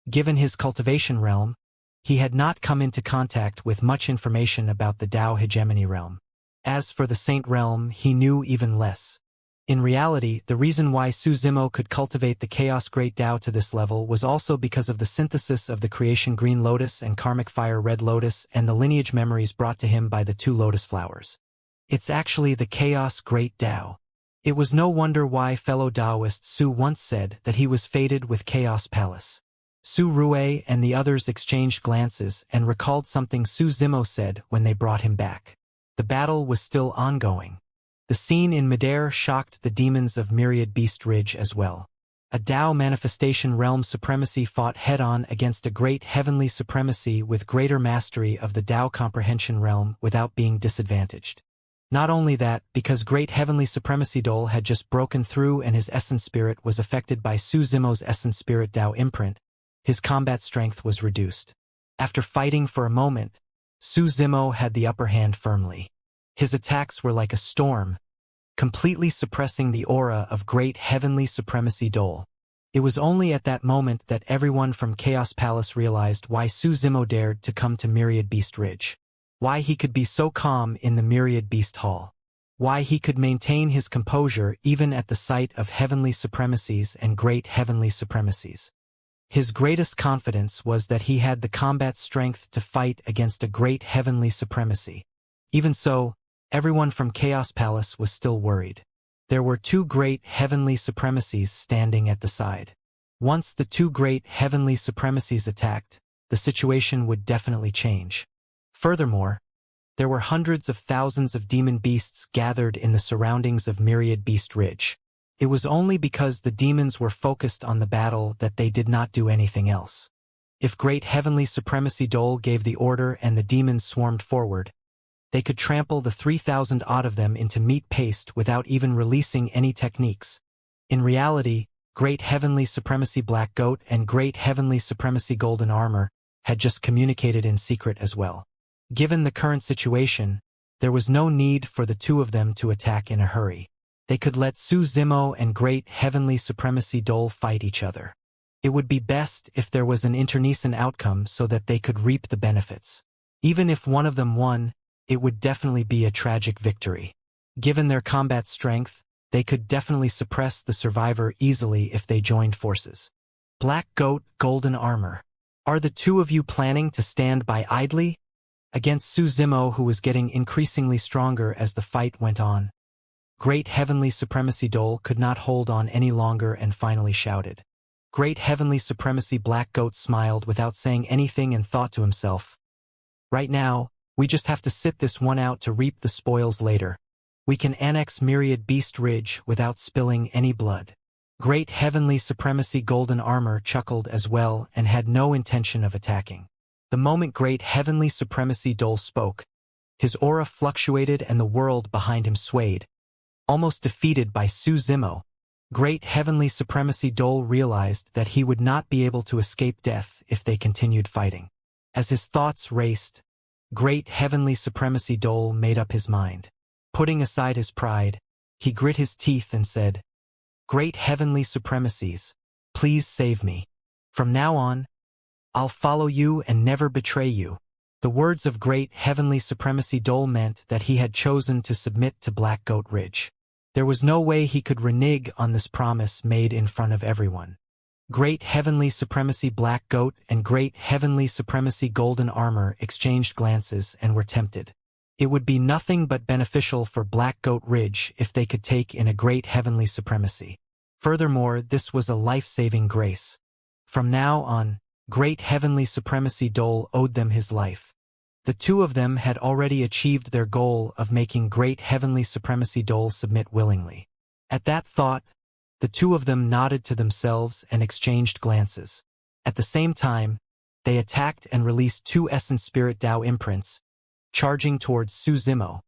Given his cultivation realm, he had not come into contact with much information about the Tao hegemony realm. As for the Saint realm, he knew even less. In reality, the reason why Su Zimo could cultivate the Chaos Great Tao to this level was also because of the synthesis of the creation Green Lotus and Karmic Fire Red Lotus and the lineage memories brought to him by the two lotus flowers. It's actually the Chaos Great Tao. It was no wonder why fellow Taoist Su once said that he was fated with Chaos Palace. Su Rue and the others exchanged glances and recalled something Su Zimo said when they brought him back. The battle was still ongoing. The scene in midair shocked the demons of Myriad Beast Ridge as well. A Tao manifestation realm supremacy fought head-on against a great heavenly supremacy with greater mastery of the Tao comprehension realm without being disadvantaged. Not only that, because great heavenly supremacy Dole had just broken through and his essence spirit was affected by Su Zimo's essence spirit Tao imprint, his combat strength was reduced. After fighting for a moment, Su Zimo had the upper hand firmly. His attacks were like a storm, completely suppressing the aura of great heavenly supremacy Dole. It was only at that moment that everyone from Chaos Palace realized why Su Zimo dared to come to Myriad Beast Ridge. Why he could be so calm in the Myriad Beast Hall. Why he could maintain his composure even at the sight of heavenly supremacies and great heavenly supremacies. His greatest confidence was that he had the combat strength to fight against a great heavenly supremacy. Even so, everyone from Chaos Palace was still worried. There were two great heavenly supremacies standing at the side. Once the two great heavenly supremacies attacked, the situation would definitely change. Furthermore, there were hundreds of thousands of demon beasts gathered in the surroundings of Myriad Beast Ridge. It was only because the demons were focused on the battle that they did not do anything else. If great heavenly supremacy Dole gave the order and the demons swarmed forward, they could trample the 3,000 odd of them into meat paste without even releasing any techniques. In reality, Great Heavenly Supremacy Black Goat and Great Heavenly Supremacy Golden Armor had just communicated in secret as well. Given the current situation, there was no need for the two of them to attack in a hurry. They could let Su Zimo and Great Heavenly Supremacy Dole fight each other. It would be best if there was an internecine outcome so that they could reap the benefits. Even if one of them won, it would definitely be a tragic victory. Given their combat strength, they could definitely suppress the survivor easily if they joined forces. Black Goat, Golden Armor. Are the two of you planning to stand by idly? Against Su Zimo, who was getting increasingly stronger as the fight went on. Great Heavenly Supremacy Dole could not hold on any longer and finally shouted. Great Heavenly Supremacy Black Goat smiled without saying anything and thought to himself, right now, we just have to sit this one out to reap the spoils later. We can annex Myriad Beast Ridge without spilling any blood. Great Heavenly Supremacy Golden Armor chuckled as well and had no intention of attacking. The moment Great Heavenly Supremacy Dole spoke, his aura fluctuated and the world behind him swayed. Almost defeated by Su Zimo, Great Heavenly Supremacy Dole realized that he would not be able to escape death if they continued fighting. As his thoughts raced, Great Heavenly Supremacy Dole made up his mind. Putting aside his pride, he grit his teeth and said, Great Heavenly Supremacies, please save me. From now on, I'll follow you and never betray you. The words of Great Heavenly Supremacy Dole meant that he had chosen to submit to Black Goat Ridge. There was no way he could renege on this promise made in front of everyone. Great Heavenly Supremacy Black Goat and Great Heavenly Supremacy Golden Armor exchanged glances and were tempted. It would be nothing but beneficial for Black Goat Ridge if they could take in a Great Heavenly Supremacy. Furthermore, this was a life-saving grace. From now on, Great Heavenly Supremacy Dole owed them his life. The two of them had already achieved their goal of making Great Heavenly Supremacy Dole submit willingly. At that thought, the two of them nodded to themselves and exchanged glances. At the same time, they attacked and released two Essence Spirit Dao imprints, charging towards Su Zimo.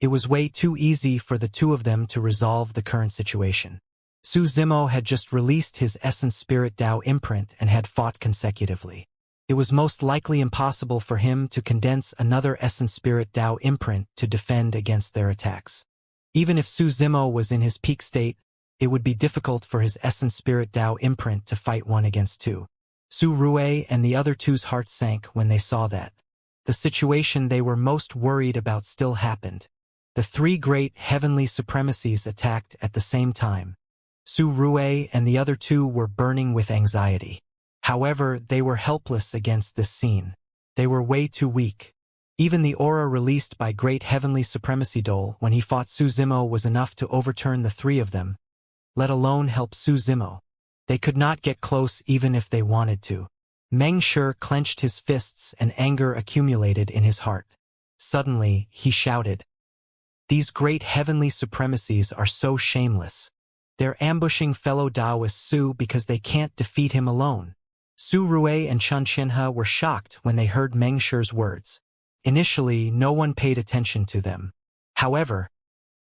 It was way too easy for the two of them to resolve the current situation. Su Zimo had just released his Essence Spirit Dao imprint and had fought consecutively. It was most likely impossible for him to condense another Essence Spirit Dao imprint to defend against their attacks. Even if Su Zimo was in his peak state, it would be difficult for his Essence Spirit Dao imprint to fight one against two. Su Rue and the other two's hearts sank when they saw that. The situation they were most worried about still happened. The three Great Heavenly Supremacies attacked at the same time. Su Rue and the other two were burning with anxiety. However, they were helpless against this scene. They were way too weak. Even the aura released by Great Heavenly Supremacy Dole when he fought Su Zimo was enough to overturn the three of them, let alone help Su Zimo. They could not get close even if they wanted to. Meng Shi clenched his fists and anger accumulated in his heart. Suddenly, he shouted, These Great Heavenly Supremacies are so shameless. They're ambushing fellow Taoist Su because they can't defeat him alone. Su Rue and Xianxia were shocked when they heard Meng Shi's words. Initially, no one paid attention to them. However,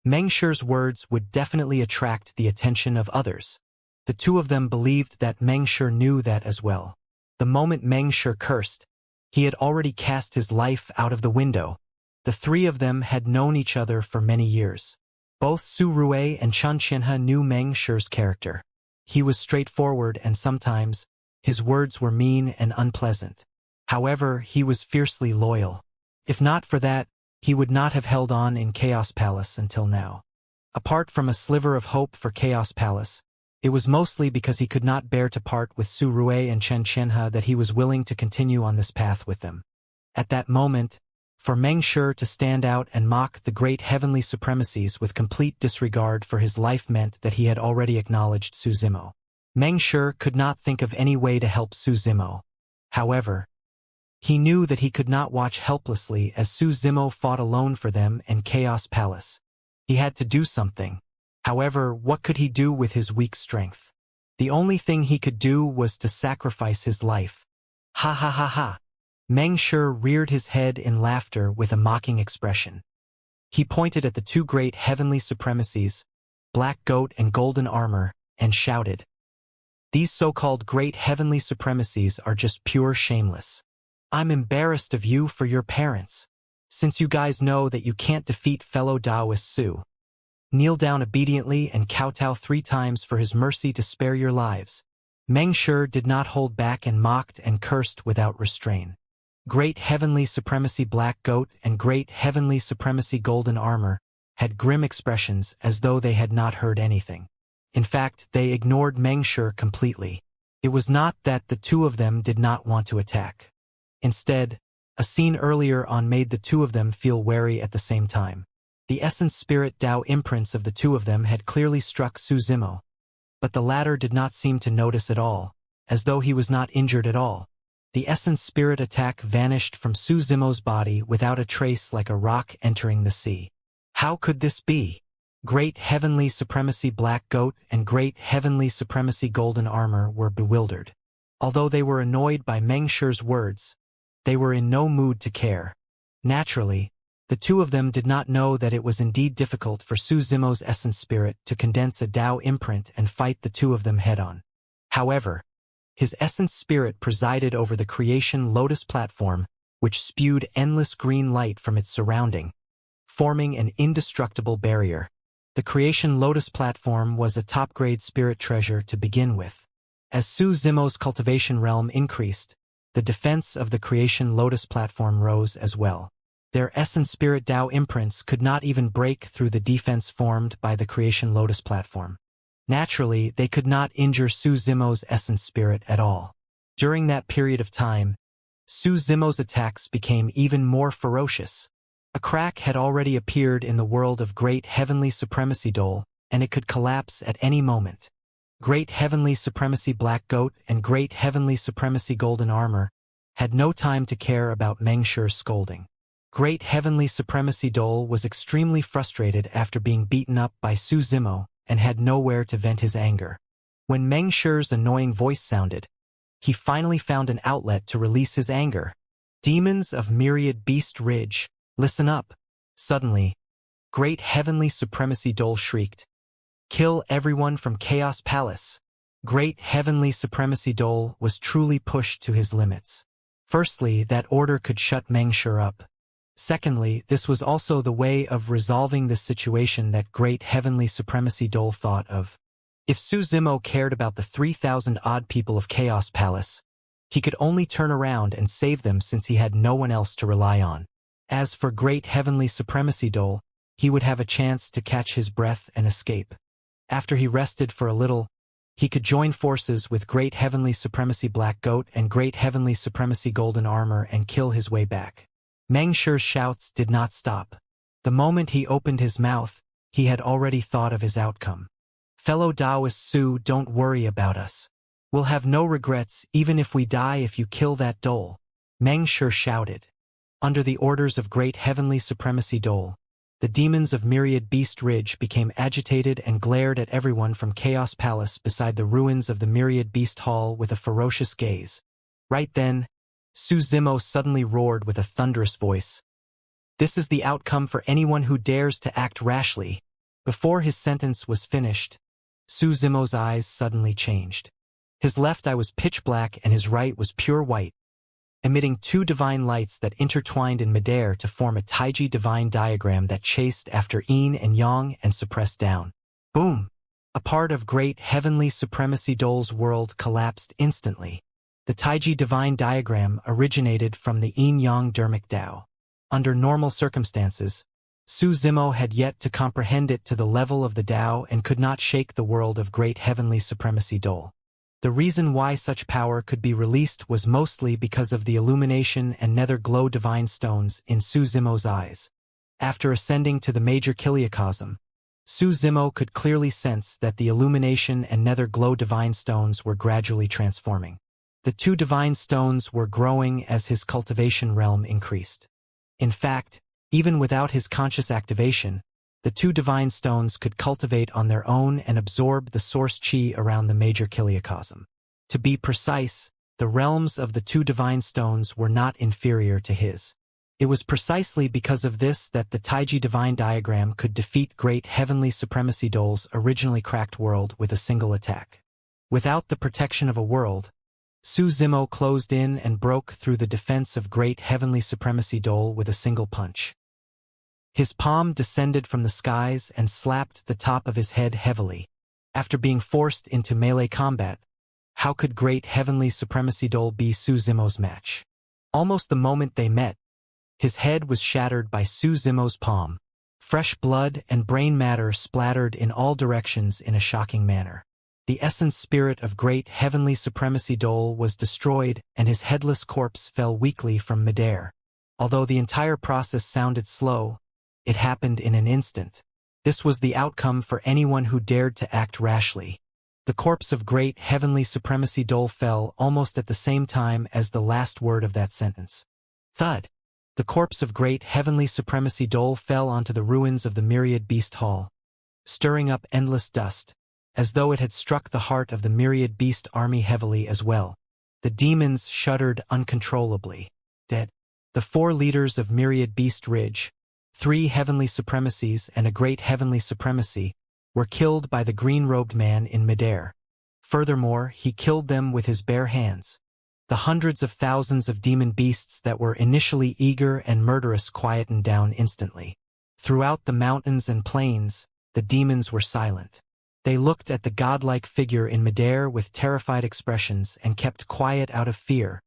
Meng Shi's words would definitely attract the attention of others. The two of them believed that Meng Shi knew that as well. The moment Meng Shi cursed, he had already cast his life out of the window. The three of them had known each other for many years. Both Su Rue and Xianxia knew Meng Shi's character. He was straightforward and sometimes, his words were mean and unpleasant. However, he was fiercely loyal. If not for that, he would not have held on in Chaos Palace until now. Apart from a sliver of hope for Chaos Palace, it was mostly because he could not bear to part with Su Rue and Xianxia that he was willing to continue on this path with them. At that moment, for Meng Shi to stand out and mock the Great Heavenly Supremacies with complete disregard for his life meant that he had already acknowledged Su Zimo. Meng Shi could not think of any way to help Su Zimo. However, he knew that he could not watch helplessly as Su Zimo fought alone for them in Chaos Palace. He had to do something. However, what could he do with his weak strength? The only thing he could do was to sacrifice his life. Ha ha ha ha. Meng Shi reared his head in laughter with a mocking expression. He pointed at the two Great Heavenly Supremacies, Black Goat and Golden Armor, and shouted, These so-called Great Heavenly Supremacies are just pure shameless. I'm embarrassed of you for your parents. Since you guys know that you can't defeat fellow Taoist Su, kneel down obediently and kowtow 3 times for his mercy to spare your lives. Meng Shi did not hold back and mocked and cursed without restraint. Great Heavenly Supremacy Black Goat and Great Heavenly Supremacy Golden Armor had grim expressions as though they had not heard anything. In fact, they ignored Meng Shi completely. It was not that the two of them did not want to attack. Instead, a scene earlier on made the two of them feel wary at the same time. The essence spirit Tao imprints of the two of them had clearly struck Su Zimo, but the latter did not seem to notice at all, as though he was not injured at all. The essence spirit attack vanished from Su Zimo's body without a trace like a rock entering the sea. How could this be? Great Heavenly Supremacy Black Goat and Great Heavenly Supremacy Golden Armor were bewildered. Although they were annoyed by Meng Shi's words, they were in no mood to care. Naturally, the two of them did not know that it was indeed difficult for Su Zimo's essence spirit to condense a Tao imprint and fight the two of them head-on. However, his essence spirit presided over the creation lotus platform, which spewed endless green light from its surrounding, forming an indestructible barrier. The creation lotus platform was a top-grade spirit treasure to begin with. As Su Zimo's cultivation realm increased, the defense of the creation lotus platform rose as well. Their essence spirit Tao imprints could not even break through the defense formed by the creation lotus platform. Naturally, they could not injure Su Zimo's essence spirit at all. During that period of time, Su Zimo's attacks became even more ferocious. A crack had already appeared in the world of Great Heavenly Supremacy Dole, and it could collapse at any moment. Great Heavenly Supremacy Black Goat and Great Heavenly Supremacy Golden Armor had no time to care about Meng Shi's scolding. Great Heavenly Supremacy Dole was extremely frustrated after being beaten up by Su Zimo and had nowhere to vent his anger. When Meng Shi's annoying voice sounded, he finally found an outlet to release his anger. Demons of Myriad Beast Ridge, listen up. Suddenly, Great Heavenly Supremacy Dole shrieked, "Kill everyone from Chaos Palace." Great Heavenly Supremacy Dole was truly pushed to his limits. Firstly, that order could shut Meng Shi up. Secondly, this was also the way of resolving this situation that Great Heavenly Supremacy Dole thought of. If Su Zimo cared about the 3,000-odd people of Chaos Palace, he could only turn around and save them since he had no one else to rely on. As for Great Heavenly Supremacy Dole, he would have a chance to catch his breath and escape. After he rested for a little, he could join forces with Great Heavenly Supremacy Black Goat and Great Heavenly Supremacy Golden Armor and kill his way back. Meng Shi's shouts did not stop. The moment he opened his mouth, he had already thought of his outcome. "Fellow Taoist Su, don't worry about us. We'll have no regrets even if we die if you kill that Dole," Meng Shi shouted. Under the orders of Great Heavenly Supremacy Dole, the demons of Myriad Beast Ridge became agitated and glared at everyone from Chaos Palace beside the ruins of the Myriad Beast Hall with a ferocious gaze. Right then, Su Zimo suddenly roared with a thunderous voice. "This is the outcome for anyone who dares to act rashly." Before his sentence was finished, Su Zimo's eyes suddenly changed. His left eye was pitch black and his right was pure white, emitting 2 divine lights that intertwined in midair to form a Taiji divine diagram that chased after yin and yang and suppressed down. Boom! A part of Great Heavenly Supremacy Dole's world collapsed instantly. The Taiji divine diagram originated from the yin-yang dharmic Tao. Under normal circumstances, Su Zimo had yet to comprehend it to the level of the Tao and could not shake the world of Great Heavenly Supremacy Dole. The reason why such power could be released was mostly because of the illumination and nether glow divine stones in Su Zimo's eyes. After ascending to the major kiliacosm, Su Zimo could clearly sense that the illumination and nether glow divine stones were gradually transforming. The 2 divine stones were growing as his cultivation realm increased. In fact, even without his conscious activation, the 2 divine stones could cultivate on their own and absorb the source chi around the major kiliacosm. To be precise, the realms of the 2 divine stones were not inferior to his. It was precisely because of this that the Taiji divine diagram could defeat Great Heavenly Supremacy Dole's originally cracked world with a single attack. Without the protection of a world, Su Zimo closed in and broke through the defense of great heavenly supremacy Dole with a single punch. His palm descended from the skies and slapped the top of his head heavily. After being forced into melee combat, how could great heavenly supremacy Dole be Su Zimo's match? Almost the moment they met, his head was shattered by Su Zimo's palm. Fresh blood and brain matter splattered in all directions in a shocking manner. The essence spirit of great heavenly supremacy Dole was destroyed and his headless corpse fell weakly from midair. Although the entire process sounded slow, it happened in an instant. This was the outcome for anyone who dared to act rashly. The corpse of great heavenly supremacy Dole fell almost at the same time as the last word of that sentence. Thud! The corpse of great heavenly supremacy Dole fell onto the ruins of the myriad beast hall, stirring up endless dust, as though it had struck the heart of the myriad beast army heavily as well. The demons shuddered uncontrollably. Dead. The 4 leaders of myriad beast ridge, 3 heavenly supremacies and a great heavenly supremacy, were killed by the green-robed man in midair. Furthermore, he killed them with his bare hands. The hundreds of thousands of demon beasts that were initially eager and murderous quietened down instantly. Throughout the mountains and plains, the demons were silent. They looked at the godlike figure in midair with terrified expressions and kept quiet out of fear.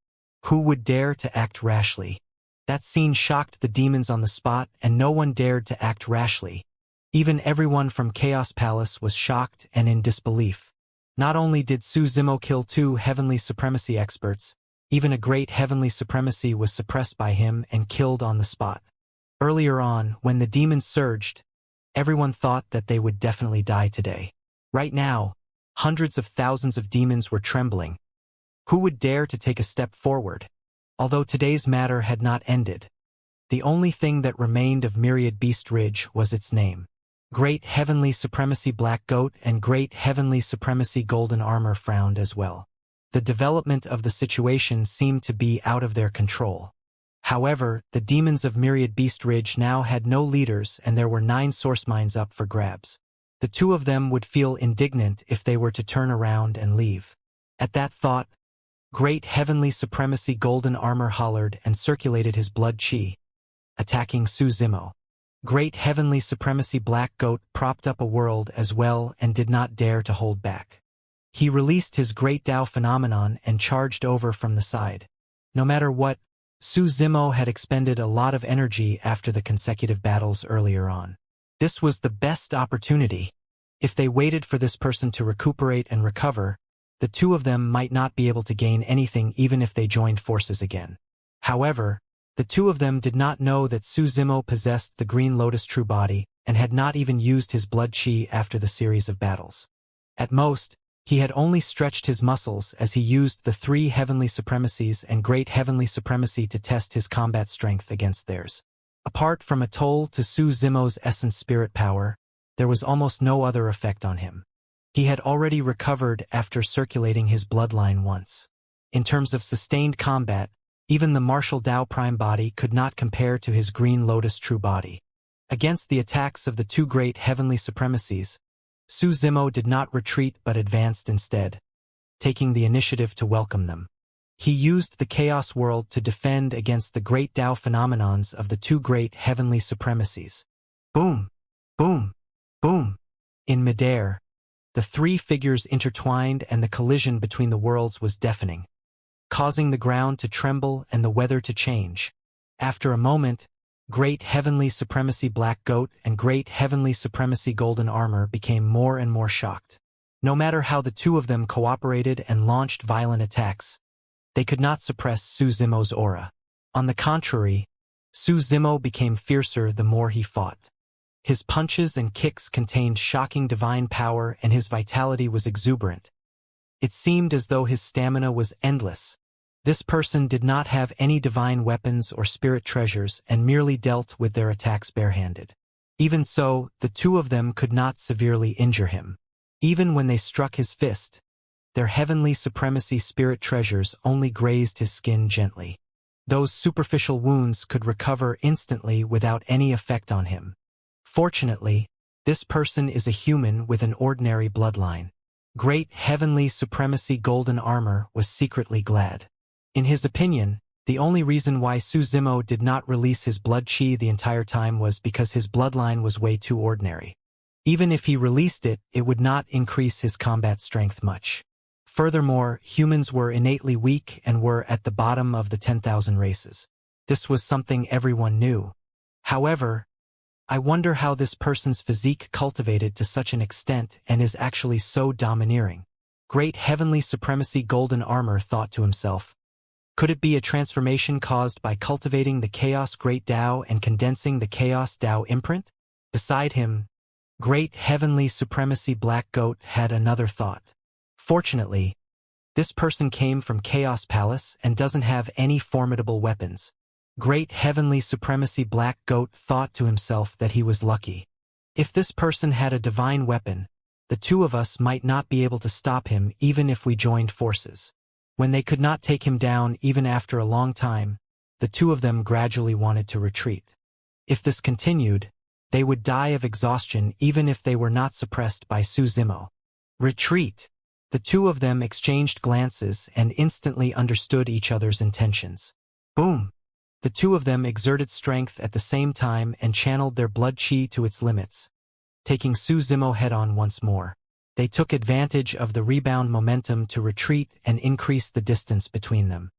Who would dare to act rashly? That scene shocked the demons on the spot, and no one dared to act rashly. Even everyone from Chaos Palace was shocked and in disbelief. Not only did Su Zimo kill 2 heavenly supremacy experts, even a great heavenly supremacy was suppressed by him and killed on the spot. Earlier on, when the demons surged, everyone thought that they would definitely die today. Right now, hundreds of thousands of demons were trembling. Who would dare to take a step forward? Although today's matter had not ended, the only thing that remained of Myriad Beast Ridge was its name. Great Heavenly Supremacy Black Goat and Great Heavenly Supremacy Golden Armor frowned as well. The development of the situation seemed to be out of their control. However, the demons of Myriad Beast Ridge now had no leaders and there were 9 source mines up for grabs. The 2 of them would feel indignant if they were to turn around and leave. At that thought, Great Heavenly Supremacy Golden Armor hollered and circulated his blood chi, attacking Su Zimo. Great Heavenly Supremacy Black Goat propped up a world as well and did not dare to hold back. He released his Great Tao phenomenon and charged over from the side. No matter what, Su Zimo had expended a lot of energy after the consecutive battles earlier on. This was the best opportunity. If they waited for this person to recuperate and recover, the 2 of them might not be able to gain anything even if they joined forces again. However, the 2 of them did not know that Su Zimo possessed the Green Lotus True Body and had not even used his blood chi after the series of battles. At most, he had only stretched his muscles as he used the 3 heavenly supremacies and Great Heavenly Supremacy to test his combat strength against theirs. Apart from a toll to Su Zimo's essence spirit power, there was almost no other effect on him. He had already recovered after circulating his bloodline once. In terms of sustained combat, even the Martial Dao Prime Body could not compare to his Green Lotus True Body. Against the attacks of the 2 great heavenly supremacies, Su Zimo did not retreat but advanced instead, taking the initiative to welcome them. He used the Chaos World to defend against the great Dao phenomenons of the 2 great heavenly supremacies. Boom! Boom! Boom! In midair, the 3 figures intertwined and the collision between the worlds was deafening, causing the ground to tremble and the weather to change. After a moment, Great Heavenly Supremacy Black Goat and Great Heavenly Supremacy Golden Armor became more and more shocked. No matter how the 2 of them cooperated and launched violent attacks, they could not suppress Su Zimo's aura. On the contrary, Su Zimo became fiercer the more he fought. His punches and kicks contained shocking divine power and his vitality was exuberant. It seemed as though his stamina was endless. This person did not have any divine weapons or spirit treasures and merely dealt with their attacks barehanded. Even so, the 2 of them could not severely injure him. Even when they struck his fist, their heavenly supremacy spirit treasures only grazed his skin gently. Those superficial wounds could recover instantly without any effect on him. Fortunately, this person is a human with an ordinary bloodline. Great Heavenly Supremacy Golden Armor was secretly glad. In his opinion, the only reason why Su Zimo did not release his blood chi the entire time was because his bloodline was way too ordinary. Even if he released it, it would not increase his combat strength much. Furthermore, humans were innately weak and were at the bottom of the 10,000 races. This was something everyone knew. However, I wonder how this person's physique cultivated to such an extent and is actually so domineering. Great Heavenly Supremacy Golden Armor thought to himself. Could it be a transformation caused by cultivating the Chaos Great Tao and condensing the Chaos Tao imprint? Beside him, Great Heavenly Supremacy Black Goat had another thought. Fortunately, this person came from Chaos Palace and doesn't have any formidable weapons. Great Heavenly Supremacy Black Goat thought to himself that he was lucky. If this person had a divine weapon, the two of us might not be able to stop him even if we joined forces. When they could not take him down even after a long time, the two of them gradually wanted to retreat. If this continued, they would die of exhaustion even if they were not suppressed by Su Zimo. Retreat! The two of them exchanged glances and instantly understood each other's intentions. Boom! The two of them exerted strength at the same time and channeled their blood chi to its limits. Taking Su Zimo head-on once more, they took advantage of the rebound momentum to retreat and increase the distance between them.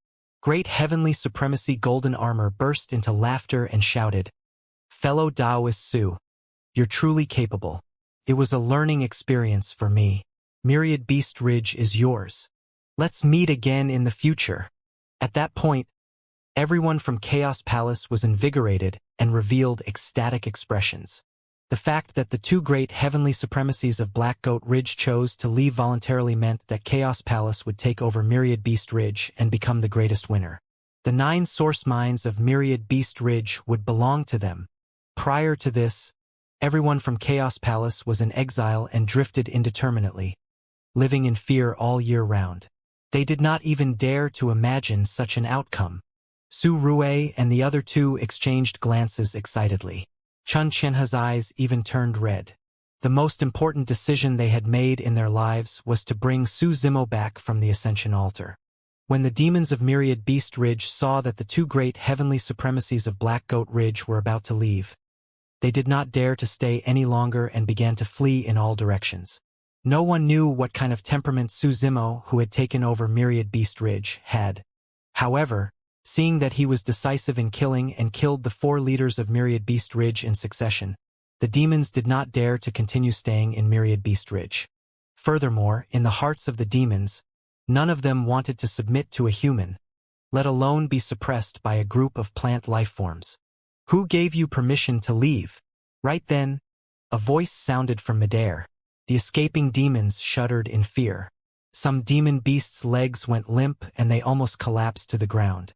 Great Heavenly Supremacy Golden Armor burst into laughter and shouted, "Fellow Taoist Su, you're truly capable. It was a learning experience for me. Myriad Beast Ridge is yours. Let's meet again in the future." At that point, everyone from Chaos Palace was invigorated and revealed ecstatic expressions. The fact that the two great heavenly supremacies of Black Goat Ridge chose to leave voluntarily meant that Chaos Palace would take over Myriad Beast Ridge and become the greatest winner. The 9 source mines of Myriad Beast Ridge would belong to them. Prior to this, everyone from Chaos Palace was in exile and drifted indeterminately, living in fear all year round. They did not even dare to imagine such an outcome. Su Rue and the other two exchanged glances excitedly. Xianxia's eyes even turned red. The most important decision they had made in their lives was to bring Su Zimo back from the Ascension Altar. When the demons of Myriad Beast Ridge saw that the two great heavenly supremacies of Black Goat Ridge were about to leave, they did not dare to stay any longer and began to flee in all directions. No one knew what kind of temperament Su Zimo, who had taken over Myriad Beast Ridge, had. However, seeing that he was decisive in killing and killed the 4 leaders of Myriad Beast Ridge in succession, the demons did not dare to continue staying in Myriad Beast Ridge. Furthermore, in the hearts of the demons, none of them wanted to submit to a human, let alone be suppressed by a group of plant life forms. "Who gave you permission to leave?" Right then, a voice sounded from midair. The escaping demons shuddered in fear. Some demon beasts' legs went limp and they almost collapsed to the ground.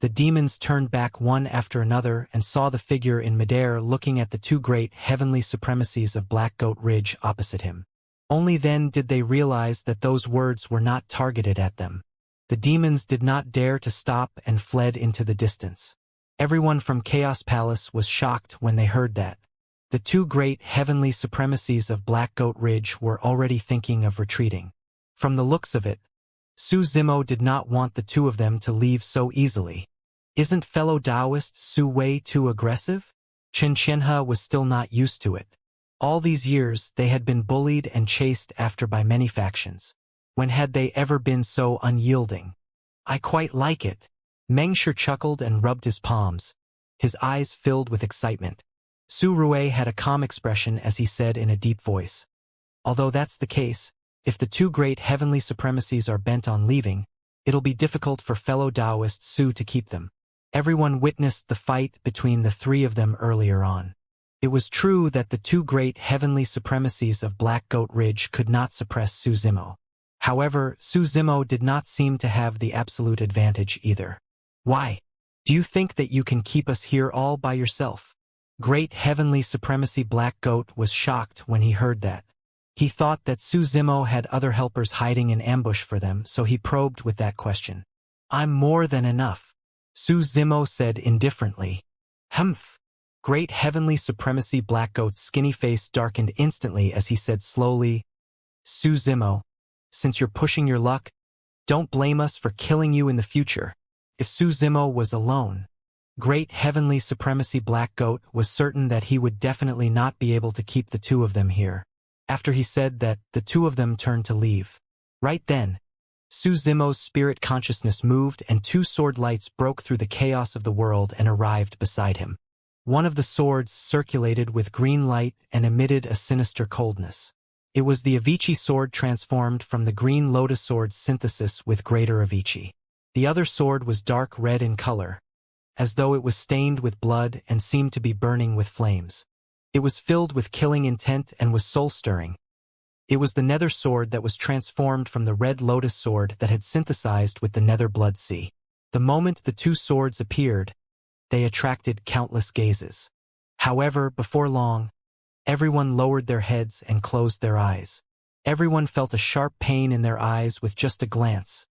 The demons turned back one after another and saw the figure in midair looking at the two great heavenly supremacies of Black Goat Ridge opposite him. Only then did they realize that those words were not targeted at them. The demons did not dare to stop and fled into the distance. Everyone from Chaos Palace was shocked when they heard that. The two great heavenly supremacies of Black Goat Ridge were already thinking of retreating. From the looks of it, Su Zimo did not want the two of them to leave so easily. Isn't fellow Taoist Su way too aggressive? Xianxia was still not used to it. All these years they had been bullied and chased after by many factions. When had they ever been so unyielding? "I quite like it." Mengsher chuckled and rubbed his palms, his eyes filled with excitement. Su Rue had a calm expression as he said in a deep voice, "Although that's the case, if the two great heavenly supremacies are bent on leaving, it'll be difficult for fellow Taoist Su to keep them." Everyone witnessed the fight between the 3 of them earlier on. It was true that the two great heavenly supremacies of Black Goat Ridge could not suppress Su Zimo. However, Su Zimo did not seem to have the absolute advantage either. "Why? Do you think that you can keep us here all by yourself?" Great heavenly supremacy Black Goat was shocked when he heard that. He thought that Su Zimo had other helpers hiding in ambush for them, so he probed with that question. "I'm more than enough," Su Zimo said indifferently. "Humph." Great heavenly supremacy Black Goat's skinny face darkened instantly as he said slowly, "Su Zimo, since you're pushing your luck, don't blame us for killing you in the future. If Su Zimo was alone, Great Heavenly Supremacy Black Goat was certain that he would definitely not be able to keep the two of them here. After he said that, the two of them turned to leave. Right then, Su Zimo's spirit consciousness moved and two sword lights broke through the chaos of the world and arrived beside him. One of the swords circulated with green light and emitted a sinister coldness. It was the Avicii sword transformed from the green lotus sword's synthesis with greater Avicii. The other sword was dark red in color, as though it was stained with blood and seemed to be burning with flames. It was filled with killing intent and was soul-stirring. It was the nether sword that was transformed from the red lotus sword that had synthesized with the nether blood sea. The moment the two swords appeared, they attracted countless gazes. However, before long, everyone lowered their heads and closed their eyes. Everyone felt a sharp pain in their eyes with just a glance,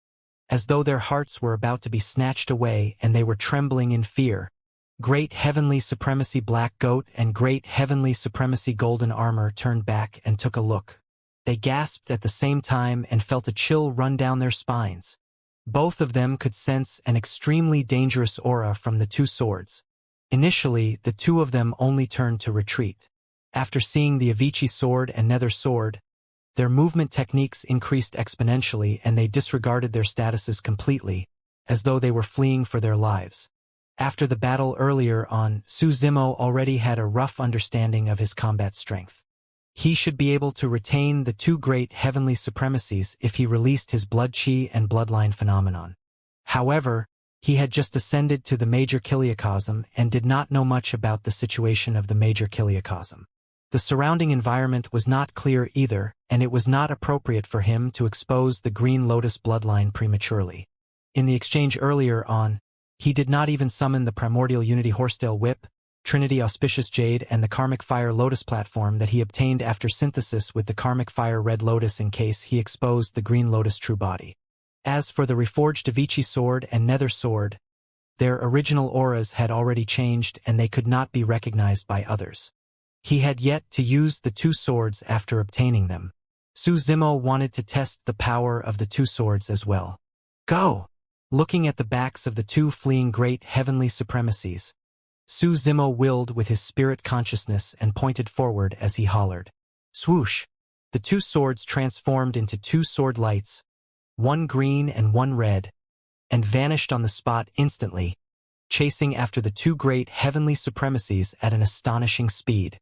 as though their hearts were about to be snatched away and they were trembling in fear. Great Heavenly Supremacy Black Goat and Great Heavenly Supremacy Golden Armor turned back and took a look. They gasped at the same time and felt a chill run down their spines. Both of them could sense an extremely dangerous aura from the two swords. Initially, the two of them only turned to retreat. After seeing the Avicii sword and nether sword, their movement techniques increased exponentially and they disregarded their statuses completely, as though they were fleeing for their lives. After the battle earlier on, Su Zimo already had a rough understanding of his combat strength. He should be able to retain the two great heavenly supremacies if he released his blood chi and bloodline phenomenon. However, he had just ascended to the major kiliacosm and did not know much about the situation of the major kiliacosm. The surrounding environment was not clear either, and it was not appropriate for him to expose the Green Lotus bloodline prematurely. In the exchange earlier on, he did not even summon the Primordial Unity Horsetail Whip, Trinity Auspicious Jade and the Karmic Fire Lotus platform that he obtained after synthesis with the Karmic Fire Red Lotus in case he exposed the Green Lotus true body. As for the reforged Avicii sword and nether sword, their original auras had already changed and they could not be recognized by others. He had yet to use the two swords after obtaining them. Su Zimo wanted to test the power of the two swords as well. Go! Looking at the backs of the two fleeing great heavenly supremacies, Su Zimo willed with his spirit consciousness and pointed forward as he hollered. Swoosh! The two swords transformed into two sword lights, one green and one red, and vanished on the spot instantly, chasing after the two great heavenly supremacies at an astonishing speed.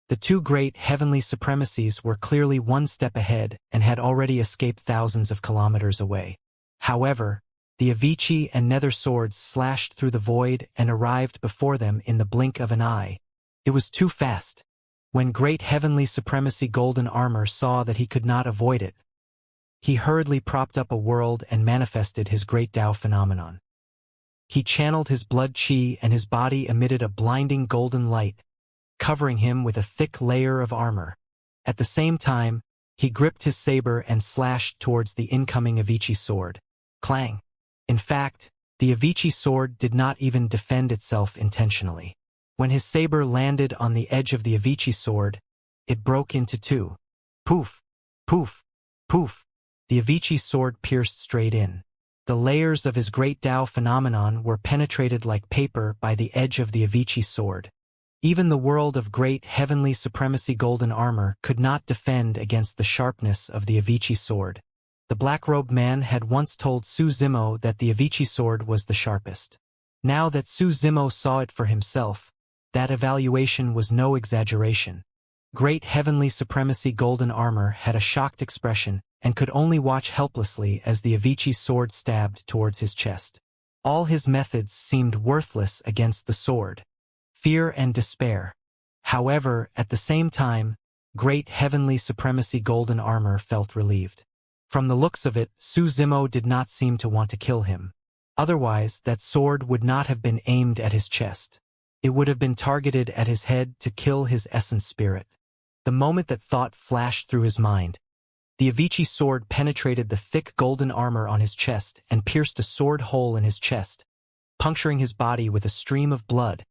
The two great heavenly supremacies were clearly one step ahead and had already escaped thousands of kilometers away. However, the Avicii and nether swords slashed through the void and arrived before them in the blink of an eye. It was too fast. When Great Heavenly Supremacy Golden Armor saw that he could not avoid it, he hurriedly propped up a world and manifested his Great Tao phenomenon. He channeled his blood chi and his body emitted a blinding golden light, covering him with a thick layer of armor. At the same time, he gripped his saber and slashed towards the incoming Avicii sword. Clang! In fact, the Avicii sword did not even defend itself intentionally. When his saber landed on the edge of the Avicii sword, it broke into two. Poof! Poof! Poof! The Avicii sword pierced straight in. The layers of his Great Tao phenomenon were penetrated like paper by the edge of the Avicii sword. Even the world of Great Heavenly Supremacy Golden Armor could not defend against the sharpness of the Avicii sword. The black-robed man had once told Su Zimo that the Avicii sword was the sharpest. Now that Su Zimo saw it for himself, that evaluation was no exaggeration. Great Heavenly Supremacy Golden Armor had a shocked expression and could only watch helplessly as the Avicii sword stabbed towards his chest. All his methods seemed worthless against the sword. Fear and despair. However, at the same time, Great Heavenly Supremacy Golden Armor felt relieved. From the looks of it, Su Zimo did not seem to want to kill him. Otherwise, that sword would not have been aimed at his chest. It would have been targeted at his head to kill his essence spirit. The moment that thought flashed through his mind, the Avicii sword penetrated the thick golden armor on his chest and pierced a sword hole in his chest, puncturing his body with a stream of blood.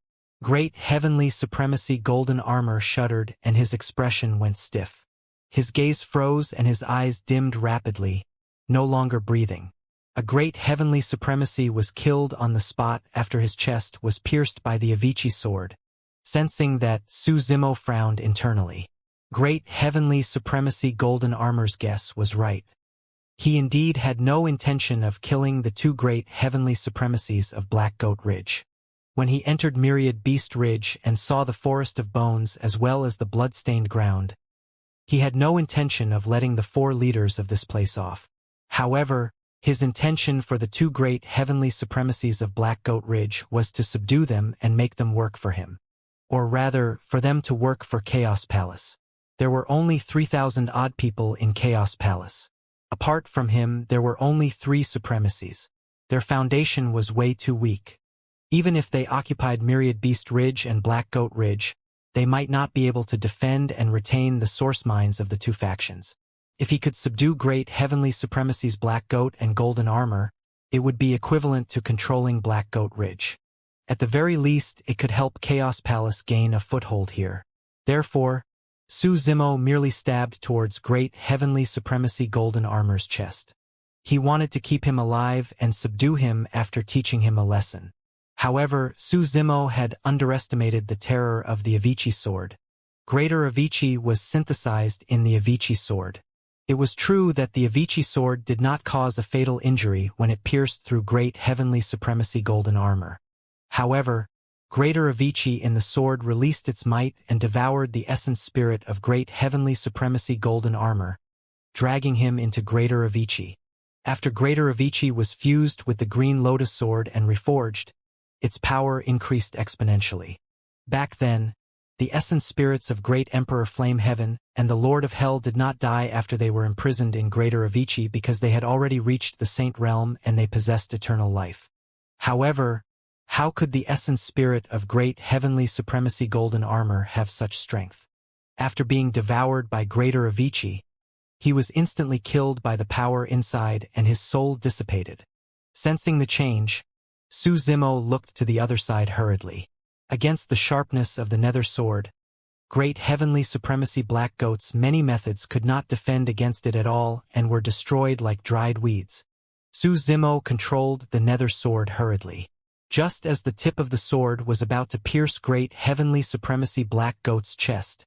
Great Heavenly Supremacy Golden Armor shuddered and his expression went stiff. His gaze froze and his eyes dimmed rapidly, no longer breathing. A great heavenly supremacy was killed on the spot after his chest was pierced by the Avicii sword. Sensing that, Su Zimo frowned internally. Great heavenly supremacy golden armor's guess was right. He indeed had no intention of killing the two great heavenly supremacies of Black Goat Ridge. When he entered Myriad Beast Ridge and saw the forest of bones as well as the blood-stained ground, he had no intention of letting the four leaders of this place off. However, his intention for the two great heavenly supremacies of Black Goat Ridge was to subdue them and make them work for him. Or rather, for them to work for Chaos Palace. There were only 3,000 odd people in Chaos Palace. Apart from him, there were only 3 supremacies. Their foundation was way too weak. Even if they occupied Myriad Beast Ridge and Black Goat Ridge, they might not be able to defend and retain the source mines of the two factions. If he could subdue great heavenly supremacies Black Goat and Golden Armor, it would be equivalent to controlling Black Goat Ridge. At the very least, it could help Chaos Palace gain a foothold here. Therefore, Su Zimo merely stabbed towards great heavenly supremacy Golden Armor's chest. He wanted to keep him alive and subdue him after teaching him a lesson. However, Su Zimo had underestimated the terror of the Avicii sword. Greater Avicii was synthesized in the Avicii sword. It was true that the Avicii sword did not cause a fatal injury when it pierced through great heavenly supremacy Golden Armor. However, Greater Avicii in the sword released its might and devoured the essence spirit of great heavenly supremacy Golden Armor, dragging him into Greater Avicii. After Greater Avicii was fused with the Green Lotus sword and reforged, its power increased exponentially. Back then, the essence spirits of Great Emperor Flame Heaven and the Lord of Hell did not die after they were imprisoned in Greater Avicii because they had already reached the Saint Realm and they possessed eternal life. However, how could the essence spirit of great heavenly supremacy Golden Armor have such strength? After being devoured by Greater Avicii, he was instantly killed by the power inside and his soul dissipated. Sensing the change, Su Zimo looked to the other side hurriedly. Against the sharpness of the nether sword, great heavenly supremacy Black Goat's many methods could not defend against it at all and were destroyed like dried weeds. Su Zimo controlled the nether sword hurriedly. Just as the tip of the sword was about to pierce great heavenly supremacy Black Goat's chest,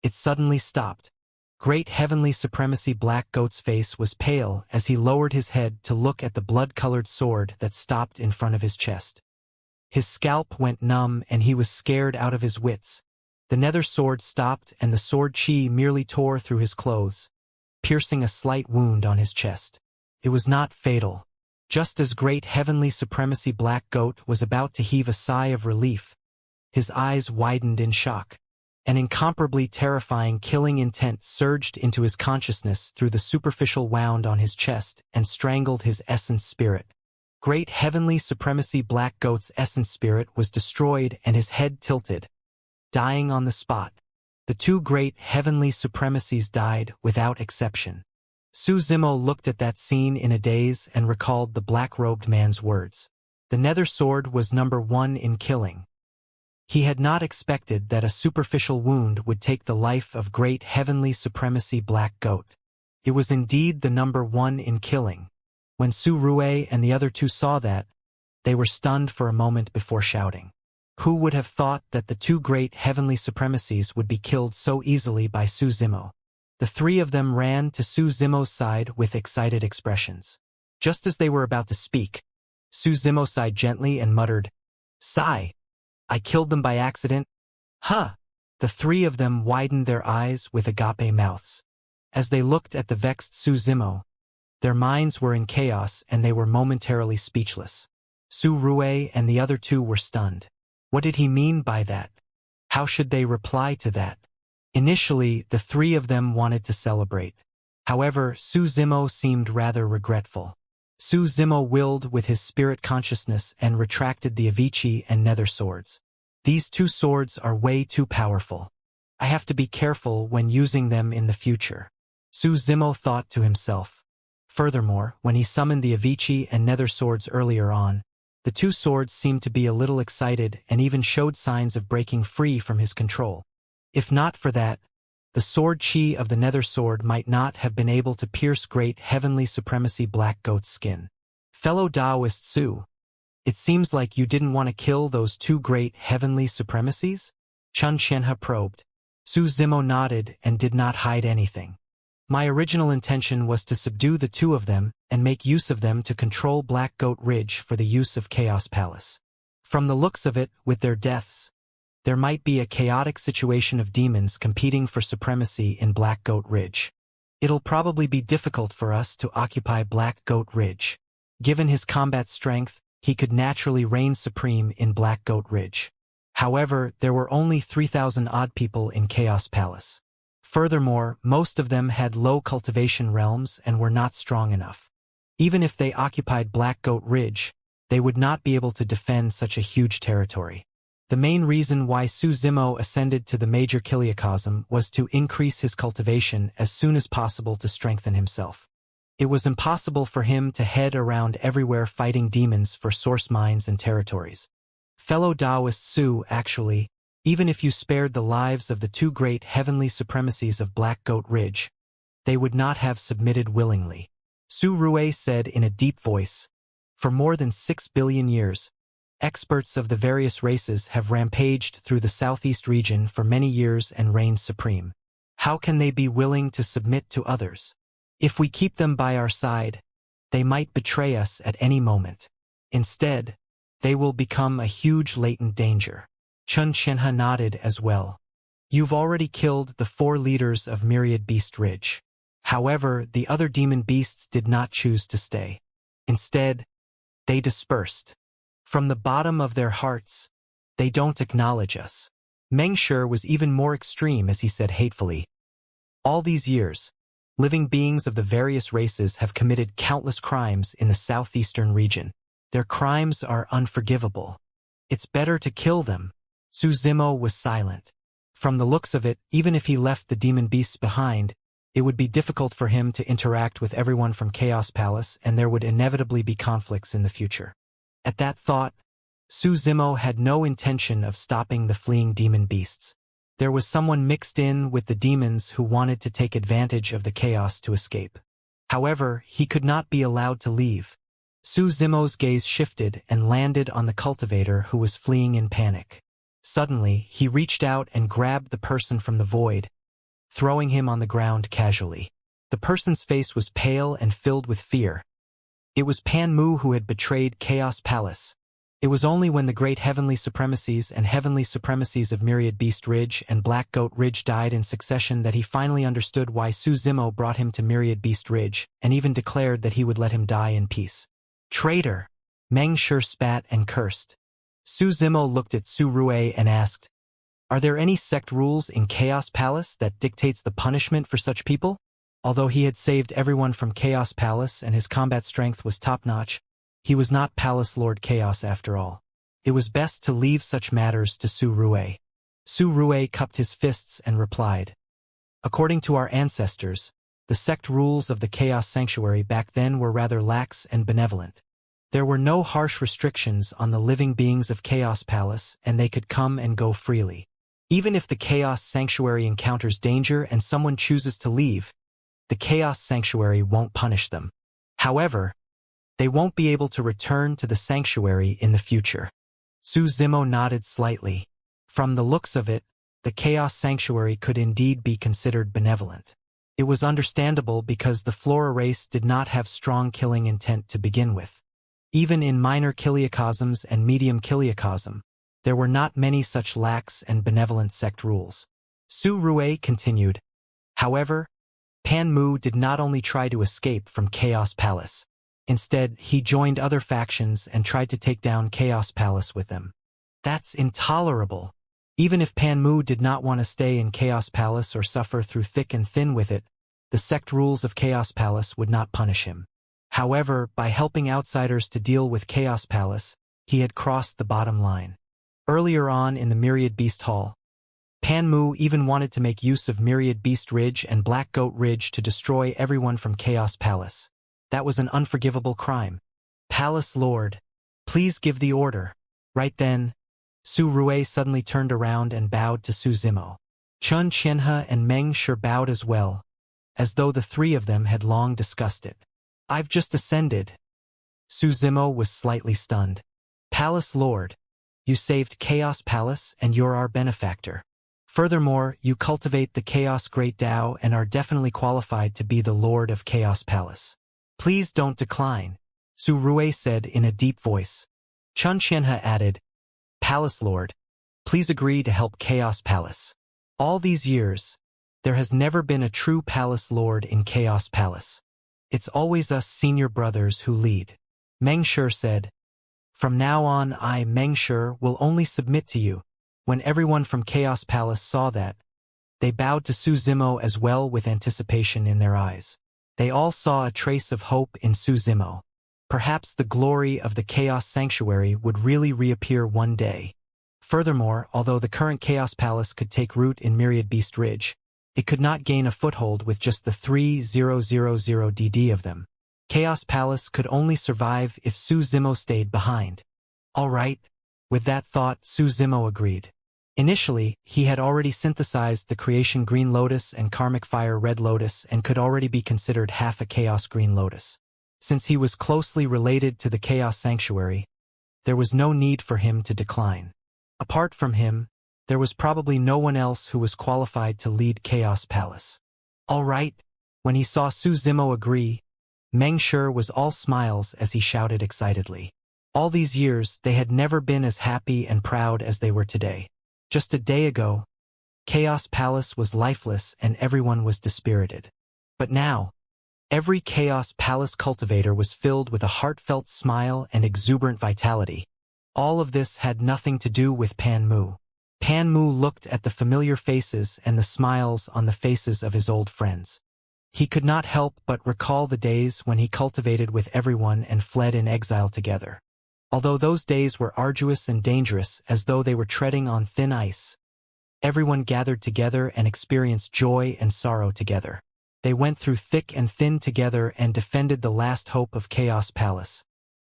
it suddenly stopped. Great heavenly supremacy Black Goat's face was pale as he lowered his head to look at the blood-colored sword that stopped in front of his chest. His scalp went numb and he was scared out of his wits. The nether sword stopped and the sword chi merely tore through his clothes, piercing a slight wound on his chest. It was not fatal. Just as great heavenly supremacy Black Goat was about to heave a sigh of relief, his eyes widened in shock. An incomparably terrifying killing intent surged into his consciousness through the superficial wound on his chest and strangled his essence spirit. Great heavenly supremacy Black Goat's essence spirit was destroyed and his head tilted, dying on the spot. The two great heavenly supremacies died without exception. Su Zimo looked at that scene in a daze and recalled the black-robed man's words. The nether sword was number 1 in killing. He had not expected that a superficial wound would take the life of great heavenly supremacy Black Goat. It was indeed the number 1 in killing. When Su Rue and the other two saw that, they were stunned for a moment before shouting. Who would have thought that the two great heavenly supremacies would be killed so easily by Su Zimo? The 3 of them ran to Su Zimo's side with excited expressions. Just as they were about to speak, Su Zimo sighed gently and muttered, "Sigh. I killed them by accident." "Huh!" The 3 of them widened their eyes with agape mouths. As they looked at the vexed Su Zimo, their minds were in chaos and they were momentarily speechless. Su Rue and the other 2 were stunned. What did he mean by that? How should they reply to that? Initially, the 3 of them wanted to celebrate. However, Su Zimo seemed rather regretful. Su Zimo willed with his spirit consciousness and retracted the Avicii and nether swords. These 2 swords are way too powerful. I have to be careful when using them in the future. Su Zimo thought to himself. Furthermore, when he summoned the Avicii and nether swords earlier on, the 2 swords seemed to be a little excited and even showed signs of breaking free from his control. If not for that, The sword chi of the nether sword might not have been able to pierce great heavenly supremacy Black Goat's skin. Fellow Taoist Su, it seems like you didn't want to kill those two great heavenly supremacies? Chun Qianhe probed. Su Zimo nodded and did not hide anything. My original intention was to subdue the two of them and make use of them to control Black Goat Ridge for the use of Chaos Palace. From the looks of it, with their deaths, there might be a chaotic situation of demons competing for supremacy in Black Goat Ridge. It'll probably be difficult for us to occupy Black Goat Ridge. Given his combat strength, he could naturally reign supreme in Black Goat Ridge. However, there were only 3,000 odd people in Chaos Palace. Furthermore, most of them had low cultivation realms and were not strong enough. Even if they occupied Black Goat Ridge, they would not be able to defend such a huge territory. The main reason why Su Zimo ascended to the major Kiliacosm was to increase his cultivation as soon as possible to strengthen himself. It was impossible for him to head around everywhere fighting demons for source mines and territories. Fellow Taoist Su, actually, even if you spared the lives of the two great heavenly supremacies of Black Goat Ridge, they would not have submitted willingly. Su Rue said in a deep voice, for more than 6 billion years, experts of the various races have rampaged through the southeast region for many years and reigned supreme. How can they be willing to submit to others? If we keep them by our side, they might betray us at any moment. Instead, they will become a huge latent danger. Chun Qianhe nodded as well. You've already killed the 4 leaders of Myriad Beast Ridge. However, the other demon beasts did not choose to stay. Instead, they dispersed. From the bottom of their hearts, they don't acknowledge us. Meng Shi was even more extreme as he said hatefully. All these years, living beings of the various races have committed countless crimes in the southeastern region. Their crimes are unforgivable. It's better to kill them. Su Zimo was silent. From the looks of it, even if he left the demon beasts behind, it would be difficult for him to interact with everyone from Chaos Palace and there would inevitably be conflicts in the future. At that thought, Su Zimo had no intention of stopping the fleeing demon beasts. There was someone mixed in with the demons who wanted to take advantage of the chaos to escape. However, he could not be allowed to leave. Su Zimo's gaze shifted and landed on the cultivator who was fleeing in panic. Suddenly, he reached out and grabbed the person from the void, throwing him on the ground casually. The person's face was pale and filled with fear. It was Pan Mu who had betrayed Chaos Palace. It was only when the great heavenly supremacies and heavenly supremacies of Myriad Beast Ridge and Black Goat Ridge died in succession that he finally understood why Su Zimo brought him to Myriad Beast Ridge and even declared that he would let him die in peace. Traitor! Meng Shi spat and cursed. Su Zimo looked at Su Rue and asked, are there any sect rules in Chaos Palace that dictates the punishment for such people? Although he had saved everyone from Chaos Palace and his combat strength was top-notch, he was not Palace Lord Chaos after all. It was best to leave such matters to Su Rue. Su Rue cupped his fists and replied, according to our ancestors, the sect rules of the Chaos Sanctuary back then were rather lax and benevolent. There were no harsh restrictions on the living beings of Chaos Palace and they could come and go freely. Even if the Chaos Sanctuary encounters danger and someone chooses to leave, the Chaos Sanctuary won't punish them. However, they won't be able to return to the Sanctuary in the future. Su Zimo nodded slightly. From the looks of it, the Chaos Sanctuary could indeed be considered benevolent. It was understandable because the Flora race did not have strong killing intent to begin with. Even in minor Kiliacosms and medium Kiliacosm, there were not many such lax and benevolent sect rules. Su Rue continued, however, Pan Mu did not only try to escape from Chaos Palace. Instead, he joined other factions and tried to take down Chaos Palace with them. That's intolerable. Even if Pan Mu did not want to stay in Chaos Palace or suffer through thick and thin with it, the sect rules of Chaos Palace would not punish him. However, by helping outsiders to deal with Chaos Palace, he had crossed the bottom line. Earlier on in the Myriad Beast Hall, Pan Mu even wanted to make use of Myriad Beast Ridge and Black Goat Ridge to destroy everyone from Chaos Palace. That was an unforgivable crime. Palace Lord, please give the order. Right then, Su Rue suddenly turned around and bowed to Su Zimo. Chun Qianhe and Meng Shi bowed as well, as though the three of them had long discussed it. I've just ascended. Su Zimo was slightly stunned. Palace Lord, you saved Chaos Palace and you're our benefactor. Furthermore, you cultivate the Chaos Great Tao and are definitely qualified to be the Lord of Chaos Palace. Please don't decline, Su Rui said in a deep voice. Chun Qianhe added, Palace Lord, please agree to help Chaos Palace. All these years, there has never been a true Palace Lord in Chaos Palace. It's always us senior brothers who lead. Meng Shi said, From now on I, Meng Shi, will only submit to you. When everyone from Chaos Palace saw that, they bowed to Su Zimo as well with anticipation in their eyes. They all saw a trace of hope in Su Zimo. Perhaps the glory of the Chaos Sanctuary would really reappear one day. Furthermore, although the current Chaos Palace could take root in Myriad Beast Ridge, it could not gain a foothold with just the 3000DD of them. Chaos Palace could only survive if Su Zimo stayed behind. All right. With that thought, Su Zimo agreed. Initially, he had already synthesized the creation Green Lotus and Karmic Fire Red Lotus and could already be considered half a Chaos Green Lotus. Since he was closely related to the Chaos Sanctuary, there was no need for him to decline. Apart from him, there was probably no one else who was qualified to lead Chaos Palace. All right. When he saw Su Zimo agree, Meng Shi was all smiles as he shouted excitedly. All these years, they had never been as happy and proud as they were today. Just a day ago, Chaos Palace was lifeless and everyone was dispirited. But now, every Chaos Palace cultivator was filled with a heartfelt smile and exuberant vitality. All of this had nothing to do with Pan Mu. Pan Mu looked at the familiar faces and the smiles on the faces of his old friends. He could not help but recall the days when he cultivated with everyone and fled in exile together. Although those days were arduous and dangerous as though they were treading on thin ice, everyone gathered together and experienced joy and sorrow together. They went through thick and thin together and defended the last hope of Chaos Palace,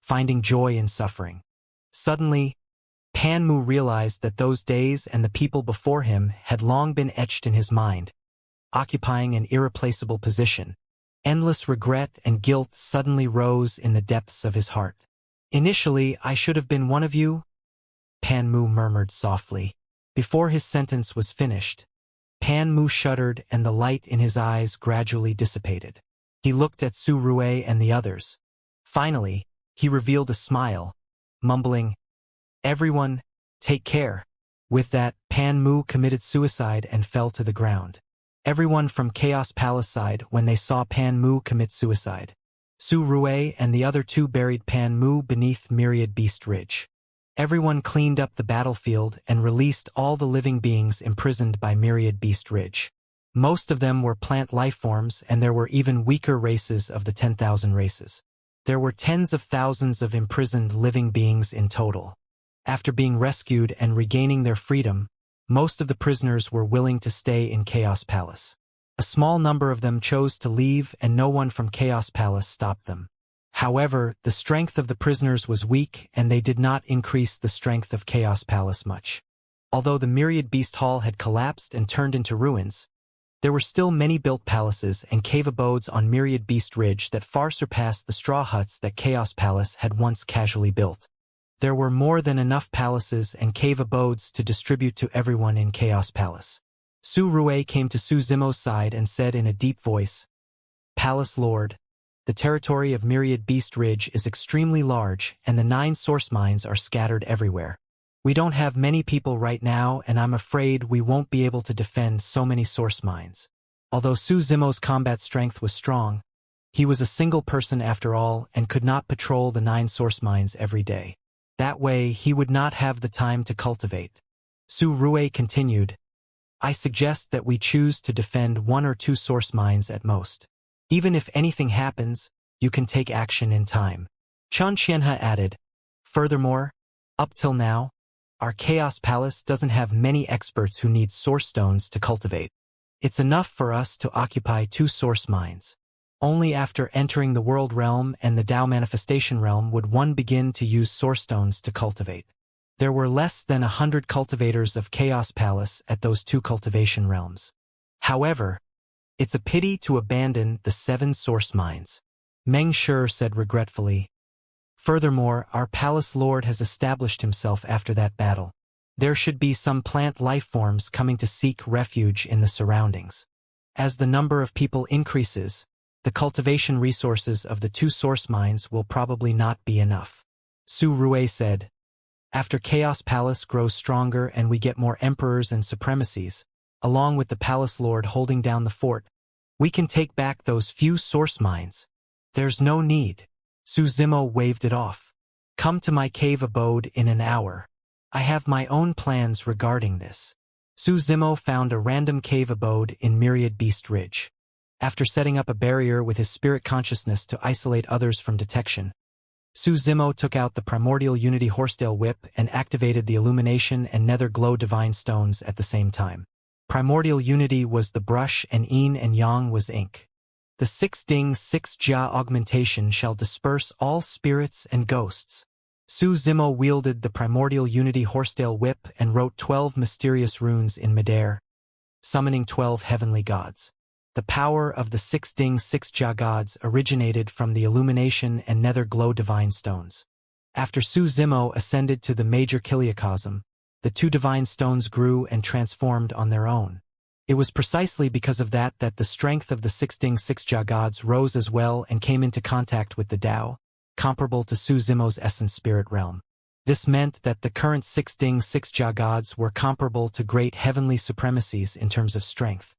finding joy in suffering. Suddenly, Pan Mu realized that those days and the people before him had long been etched in his mind, occupying an irreplaceable position. Endless regret and guilt suddenly rose in the depths of his heart. Initially, I should have been one of you, Pan Mu murmured softly. Before his sentence was finished, Pan Mu shuddered and the light in his eyes gradually dissipated. He looked at Su Rui and the others. Finally, he revealed a smile, mumbling, Everyone, take care. With that, Pan Mu committed suicide and fell to the ground. Everyone from Chaos Palace sighed when they saw Pan Mu commit suicide. Su Rui and the other two buried Pan Mu beneath Myriad Beast Ridge. Everyone cleaned up the battlefield and released all the living beings imprisoned by Myriad Beast Ridge. Most of them were plant lifeforms and there were even weaker races of the 10,000 races. There were tens of thousands of imprisoned living beings in total. After being rescued and regaining their freedom, most of the prisoners were willing to stay in Chaos Palace. A small number of them chose to leave and no one from Chaos Palace stopped them. However, the strength of the prisoners was weak and they did not increase the strength of Chaos Palace much. Although the Myriad Beast Hall had collapsed and turned into ruins, there were still many built palaces and cave abodes on Myriad Beast Ridge that far surpassed the straw huts that Chaos Palace had once casually built. There were more than enough palaces and cave abodes to distribute to everyone in Chaos Palace. Su Rui came to Su Zimo's side and said in a deep voice, Palace Lord, the territory of Myriad Beast Ridge is extremely large and the 9 source mines are scattered everywhere. We don't have many people right now and I'm afraid we won't be able to defend so many source mines. Although Su Zimo's combat strength was strong, he was a single person after all and could not patrol the 9 source mines every day. That way he would not have the time to cultivate. Su Rui continued, I suggest that we choose to defend 1 or 2 source mines at most. Even if anything happens, you can take action in time. Chun Qianhe added, Furthermore, up till now, our Chaos Palace doesn't have many experts who need source stones to cultivate. It's enough for us to occupy 2 source mines. Only after entering the World Realm and the Tao Manifestation Realm would one begin to use source stones to cultivate. There were less than 100 cultivators of Chaos Palace at those two cultivation realms. However, it's a pity to abandon the 7 source mines, Meng Shi said regretfully. Furthermore, our palace lord has established himself after that battle. There should be some plant life forms coming to seek refuge in the surroundings. As the number of people increases, the cultivation resources of the 2 source mines will probably not be enough. Su Rui said. After Chaos Palace grows stronger and we get more emperors and supremacies, along with the palace lord holding down the fort, we can take back those few source mines. There's no need. Su Zimo waved it off. Come to my cave abode in an hour. I have my own plans regarding this. Su Zimo found a random cave abode in Myriad Beast Ridge. After setting up a barrier with his spirit consciousness to isolate others from detection, Su Zimo took out the Primordial Unity Horsetail Whip and activated the Illumination and Nether Glow Divine Stones at the same time. Primordial Unity was the brush and Yin and Yang was ink. The 6 Ding 6 Jia augmentation shall disperse all spirits and ghosts. Su Zimo wielded the Primordial Unity Horsetail Whip and wrote 12 mysterious runes in midair, summoning 12 heavenly gods. The power of the 6 Ding 6 Jia gods originated from the Illumination and Nether Glow Divine Stones. After Su Zimo ascended to the major Kiliacosm, the 2 divine stones grew and transformed on their own. It was precisely because of that the strength of the 6 Ding 6 Jia gods rose as well and came into contact with the Tao, comparable to Su Zimo's essence spirit realm. This meant that the current 6 Ding 6 Jia gods were comparable to great heavenly supremacies in terms of strength.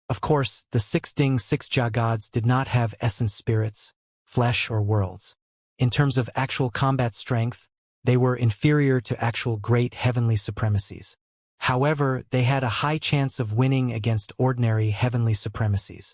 Of course, the 6 Ding 6 Jia gods did not have essence spirits, flesh or worlds. In terms of actual combat strength, they were inferior to actual great heavenly supremacies. However, they had a high chance of winning against ordinary heavenly supremacies.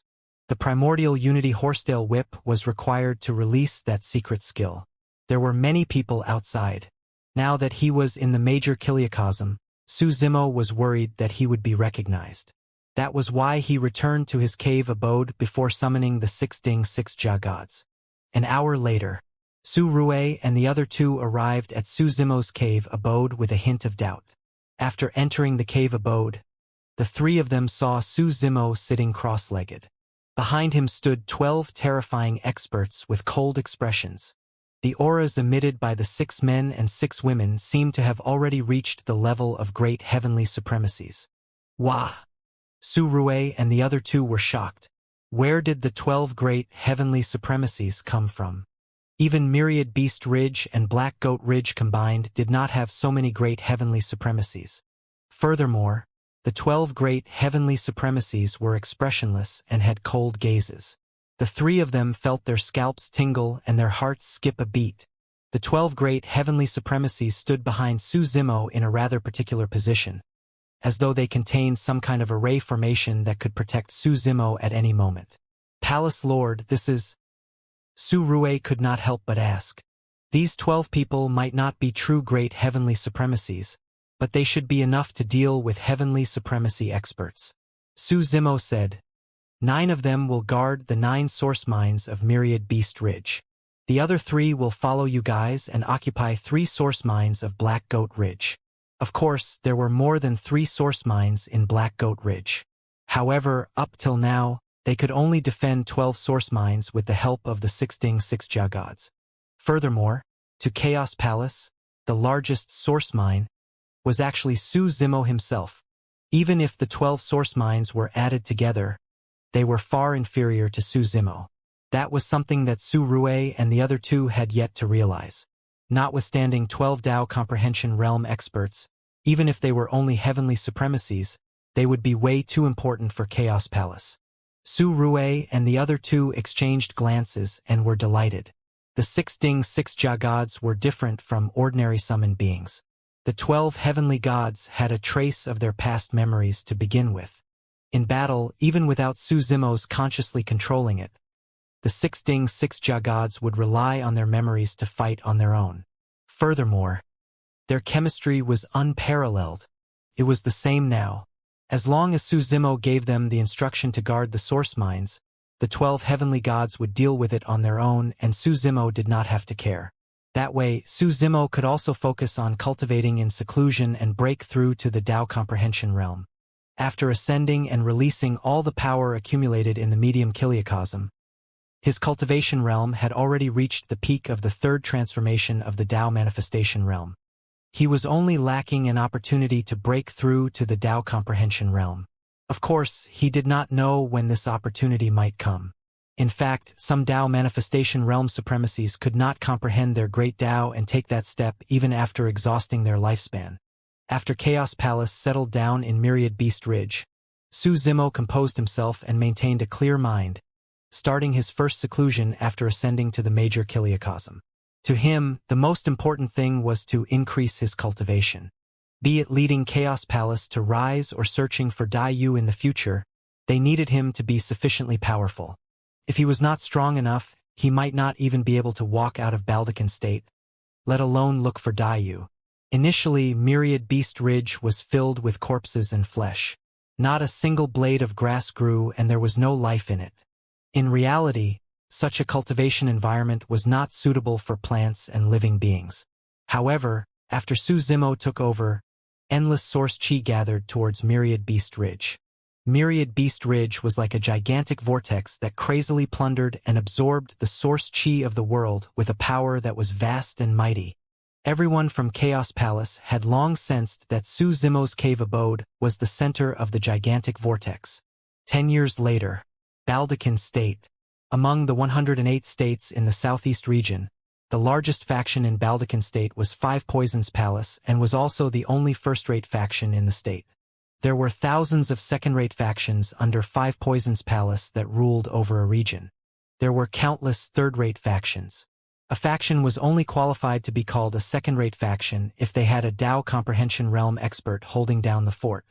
The Primordial Unity Horsetail Whip was required to release that secret skill. There were many people outside. Now that he was in the major Kiliacosm, Su Zimo was worried that he would be recognized. That was why he returned to his cave abode before summoning the 6 Ding 6 Jia gods. An hour later, Su Rui and the other 2 arrived at Su Zimo's cave abode with a hint of doubt. After entering the cave abode, the 3 of them saw Su Zimo sitting cross-legged. Behind him stood 12 terrifying experts with cold expressions. The auras emitted by the 6 men and 6 women seemed to have already reached the level of great heavenly supremacies. Wah! Su Rui and the other 2 were shocked. Where did the 12 great heavenly supremacies come from? Even Myriad Beast Ridge and Black Goat Ridge combined did not have so many great heavenly supremacies. Furthermore, the 12 great heavenly supremacies were expressionless and had cold gazes. The 3 of them felt their scalps tingle and their hearts skip a beat. The 12 great heavenly supremacies stood behind Su Zimo in a rather particular position, as though they contained some kind of array formation that could protect Su Zimo at any moment. Palace Lord, this is... Su Rui could not help but ask. These 12 people might not be true great heavenly supremacies, but they should be enough to deal with heavenly supremacy experts. Su Zimo said, 9 of them will guard the 9 source mines of Myriad Beast Ridge. The other 3 will follow you guys and occupy 3 source mines of Black Goat Ridge. Of course, there were more than 3 source mines in Black Goat Ridge. However, up till now, they could only defend 12 source mines with the help of the 6 Ding 6 Jia gods. Furthermore, to Chaos Palace, the largest source mine, was actually Su Zimo himself. Even if the 12 source mines were added together, they were far inferior to Su Zimo. That was something that Su Rui and the other 2 had yet to realize. Notwithstanding 12 Tao Comprehension Realm experts, even if they were only heavenly supremacies, they would be way too important for Chaos Palace. Su Rui and the other 2 exchanged glances and were delighted. The 6 Ding 6 Jia gods were different from ordinary summoned beings. The 12 heavenly gods had a trace of their past memories to begin with. In battle, even without Su Zimo's consciously controlling it, the 6 Ding 6 Jia gods would rely on their memories to fight on their own. Furthermore, their chemistry was unparalleled. It was the same now. As long as Su Zimo gave them the instruction to guard the source mines, the 12 heavenly gods would deal with it on their own and Su Zimo did not have to care. That way, Su Zimo could also focus on cultivating in seclusion and break through to the Tao comprehension realm. After ascending and releasing all the power accumulated in the medium kiliocosm, his cultivation realm had already reached the peak of the third transformation of the Tao manifestation realm. He was only lacking an opportunity to break through to the Tao comprehension realm. Of course, he did not know when this opportunity might come. In fact, some Tao manifestation realm supremacies could not comprehend their great Tao and take that step even after exhausting their lifespan. After Chaos Palace settled down in Myriad Beast Ridge, Su Zimo composed himself and maintained a clear mind, starting his first seclusion after ascending to the major kiliocosm. To him, the most important thing was to increase his cultivation. Be it leading Chaos Palace to rise or searching for Dai Yu in the future, they needed him to be sufficiently powerful. If he was not strong enough, he might not even be able to walk out of Baldecan State, let alone look for Dai Yu. Initially, Myriad Beast Ridge was filled with corpses and flesh. Not a single blade of grass grew and there was no life in it. In reality, such a cultivation environment was not suitable for plants and living beings. However, after Su Zimo took over, endless source chi gathered towards Myriad Beast Ridge. Myriad Beast Ridge was like a gigantic vortex that crazily plundered and absorbed the source chi of the world with a power that was vast and mighty. Everyone from Chaos Palace had long sensed that Su Zimo's cave abode was the center of the gigantic vortex. 10 years later, Baldecan State. Among the 108 states in the southeast region, the largest faction in Baldecan State was Five Poisons Palace and was also the only first-rate faction in the state. There were thousands of second-rate factions under Five Poisons Palace that ruled over a region. There were countless third-rate factions. A faction was only qualified to be called a second-rate faction if they had a Tao comprehension realm expert holding down the fort.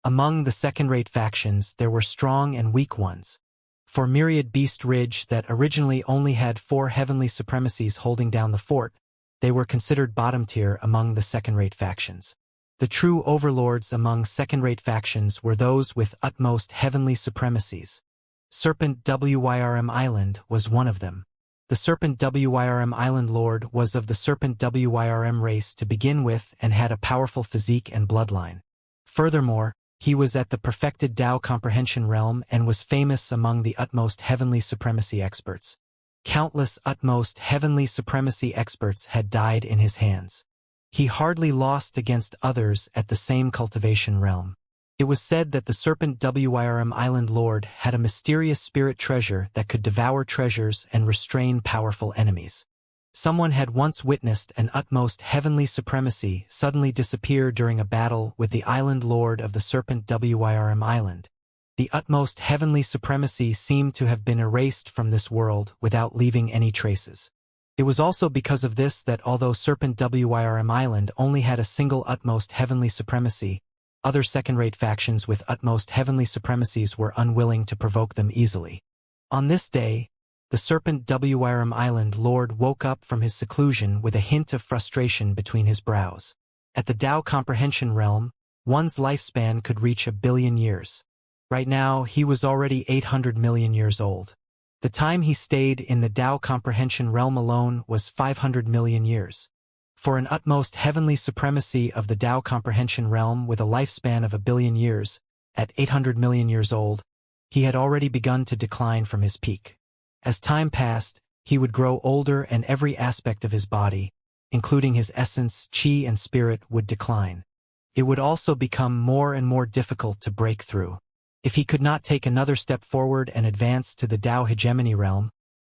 Among the second-rate factions, there were strong and weak ones. For Myriad Beast Ridge that originally only had 4 heavenly supremacies holding down the fort, they were considered bottom tier among the second-rate factions. The true overlords among second-rate factions were those with utmost heavenly supremacies. Serpent Wyrm Island was one of them. The Serpent Wyrm Island Lord was of the Serpent Wyrm race to begin with and had a powerful physique and bloodline. Furthermore, he was at the perfected Tao comprehension realm and was famous among the utmost heavenly supremacy experts. Countless utmost heavenly supremacy experts had died in his hands. He hardly lost against others at the same cultivation realm. It was said that the Serpent Wyrm Island Lord had a mysterious spirit treasure that could devour treasures and restrain powerful enemies. Someone had once witnessed an utmost heavenly supremacy suddenly disappear during a battle with the Island Lord of the Serpent Wyrm Island. The utmost heavenly supremacy seemed to have been erased from this world without leaving any traces. It was also because of this that although Serpent Wyrm Island only had a single utmost heavenly supremacy, other second-rate factions with utmost heavenly supremacies were unwilling to provoke them easily. On this day, the Serpent Wyrm Island Lord woke up from his seclusion with a hint of frustration between his brows. At the Tao comprehension realm, one's lifespan could reach 1 billion years. Right now, he was already 800 million years old. The time he stayed in the Tao comprehension realm alone was 500 million years. For an utmost heavenly supremacy of the Tao comprehension realm with a lifespan of 1 billion years, at 800 million years old, he had already begun to decline from his peak. As time passed, he would grow older and every aspect of his body, including his essence, chi and spirit, would decline. It would also become more and more difficult to break through. If he could not take another step forward and advance to the Tao hegemony realm,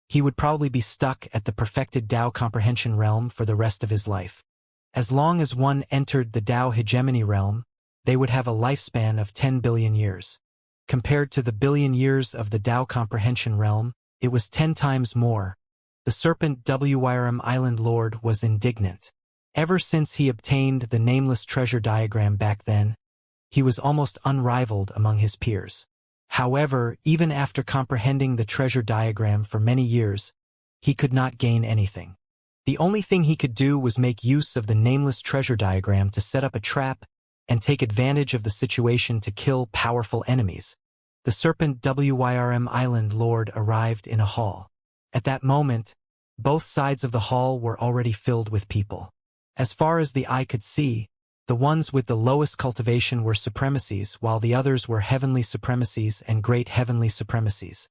he would probably be stuck at the perfected Tao comprehension realm for the rest of his life. As long as one entered the Tao hegemony realm, they would have a lifespan of 10 billion years. Compared to the billion years of the Tao comprehension realm, it was 10 times more. The Serpent Wyrm Island Lord was indignant. Ever since he obtained the nameless treasure diagram back then, he was almost unrivaled among his peers. However, even after comprehending the treasure diagram for many years, he could not gain anything. The only thing he could do was make use of the nameless treasure diagram to set up a trap and take advantage of the situation to kill powerful enemies. The Serpent Wyrm Island Lord arrived in a hall. At that moment, Both sides of the hall were already filled with people. As far as the eye could see, the ones with the lowest cultivation were supremacies, while the others were heavenly supremacies and great heavenly supremacies.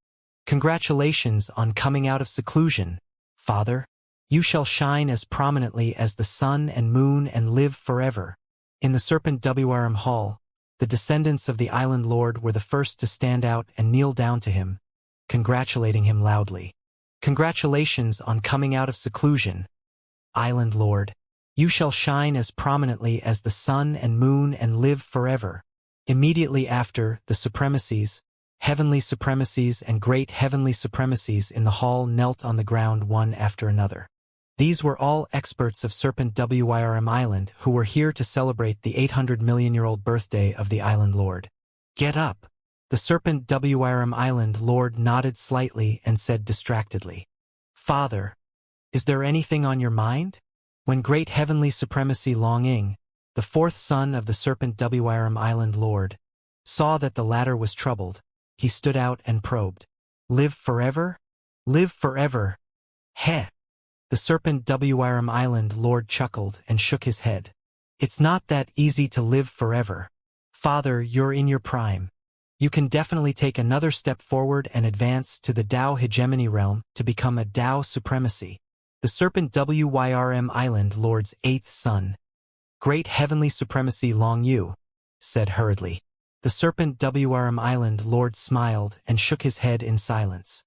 Congratulations on coming out of seclusion, Father. You shall shine as prominently as the sun and moon and live forever. In the Serpent Wrm Hall, the descendants of the Island Lord were the first to stand out and kneel down to him, congratulating him loudly. Congratulations on coming out of seclusion, Island Lord. You shall shine as prominently as the sun and moon and live forever. Immediately after, the supremacies, heavenly supremacies and great heavenly supremacies in the hall knelt on the ground one after another. These were all experts of Serpent Wrm Island who were here to celebrate the 800-million-year-old birthday of the Island Lord. Get up! The Serpent Wrm Island Lord nodded slightly and said distractedly, Father, is there anything on your mind? When Great Heavenly Supremacy Long-Ing, the fourth son of the Serpent Wrm Island Lord, saw that the latter was troubled, he stood out and probed. Live forever? Live forever. Heh. The Serpent Wrm Island Lord chuckled and shook his head. It's not that easy to live forever. Father, you're in your prime. You can definitely take another step forward and advance to the Tao hegemony realm to become a Tao supremacy. The Serpent Wrm Island Lord's eighth son, Great Heavenly Supremacy Long Yu, said hurriedly. The Serpent Wrm Island Lord smiled and shook his head in silence.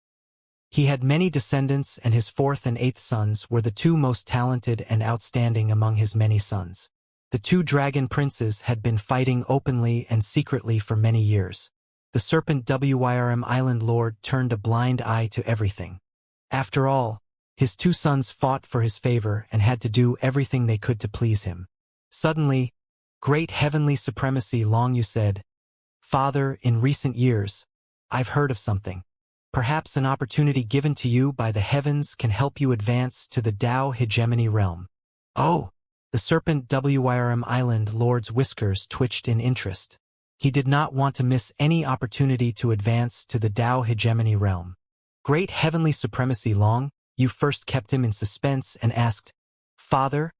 He had many descendants, and his fourth and eighth sons were the two most talented and outstanding among his many sons. The two dragon princes had been fighting openly and secretly for many years. The Serpent Wrm Island Lord turned a blind eye to everything. After all, his two sons fought for his favor and had to do everything they could to please him. Suddenly, Great Heavenly Supremacy Long Yu said, Father, in recent years, I've heard of something. Perhaps an opportunity given to you by the heavens can help you advance to the Tao hegemony realm. Oh! The Serpent Wrm Island Lord's whiskers twitched in interest. He did not want to miss any opportunity to advance to the Tao hegemony realm. Great Heavenly Supremacy Long Yu first kept him in suspense and asked, Father,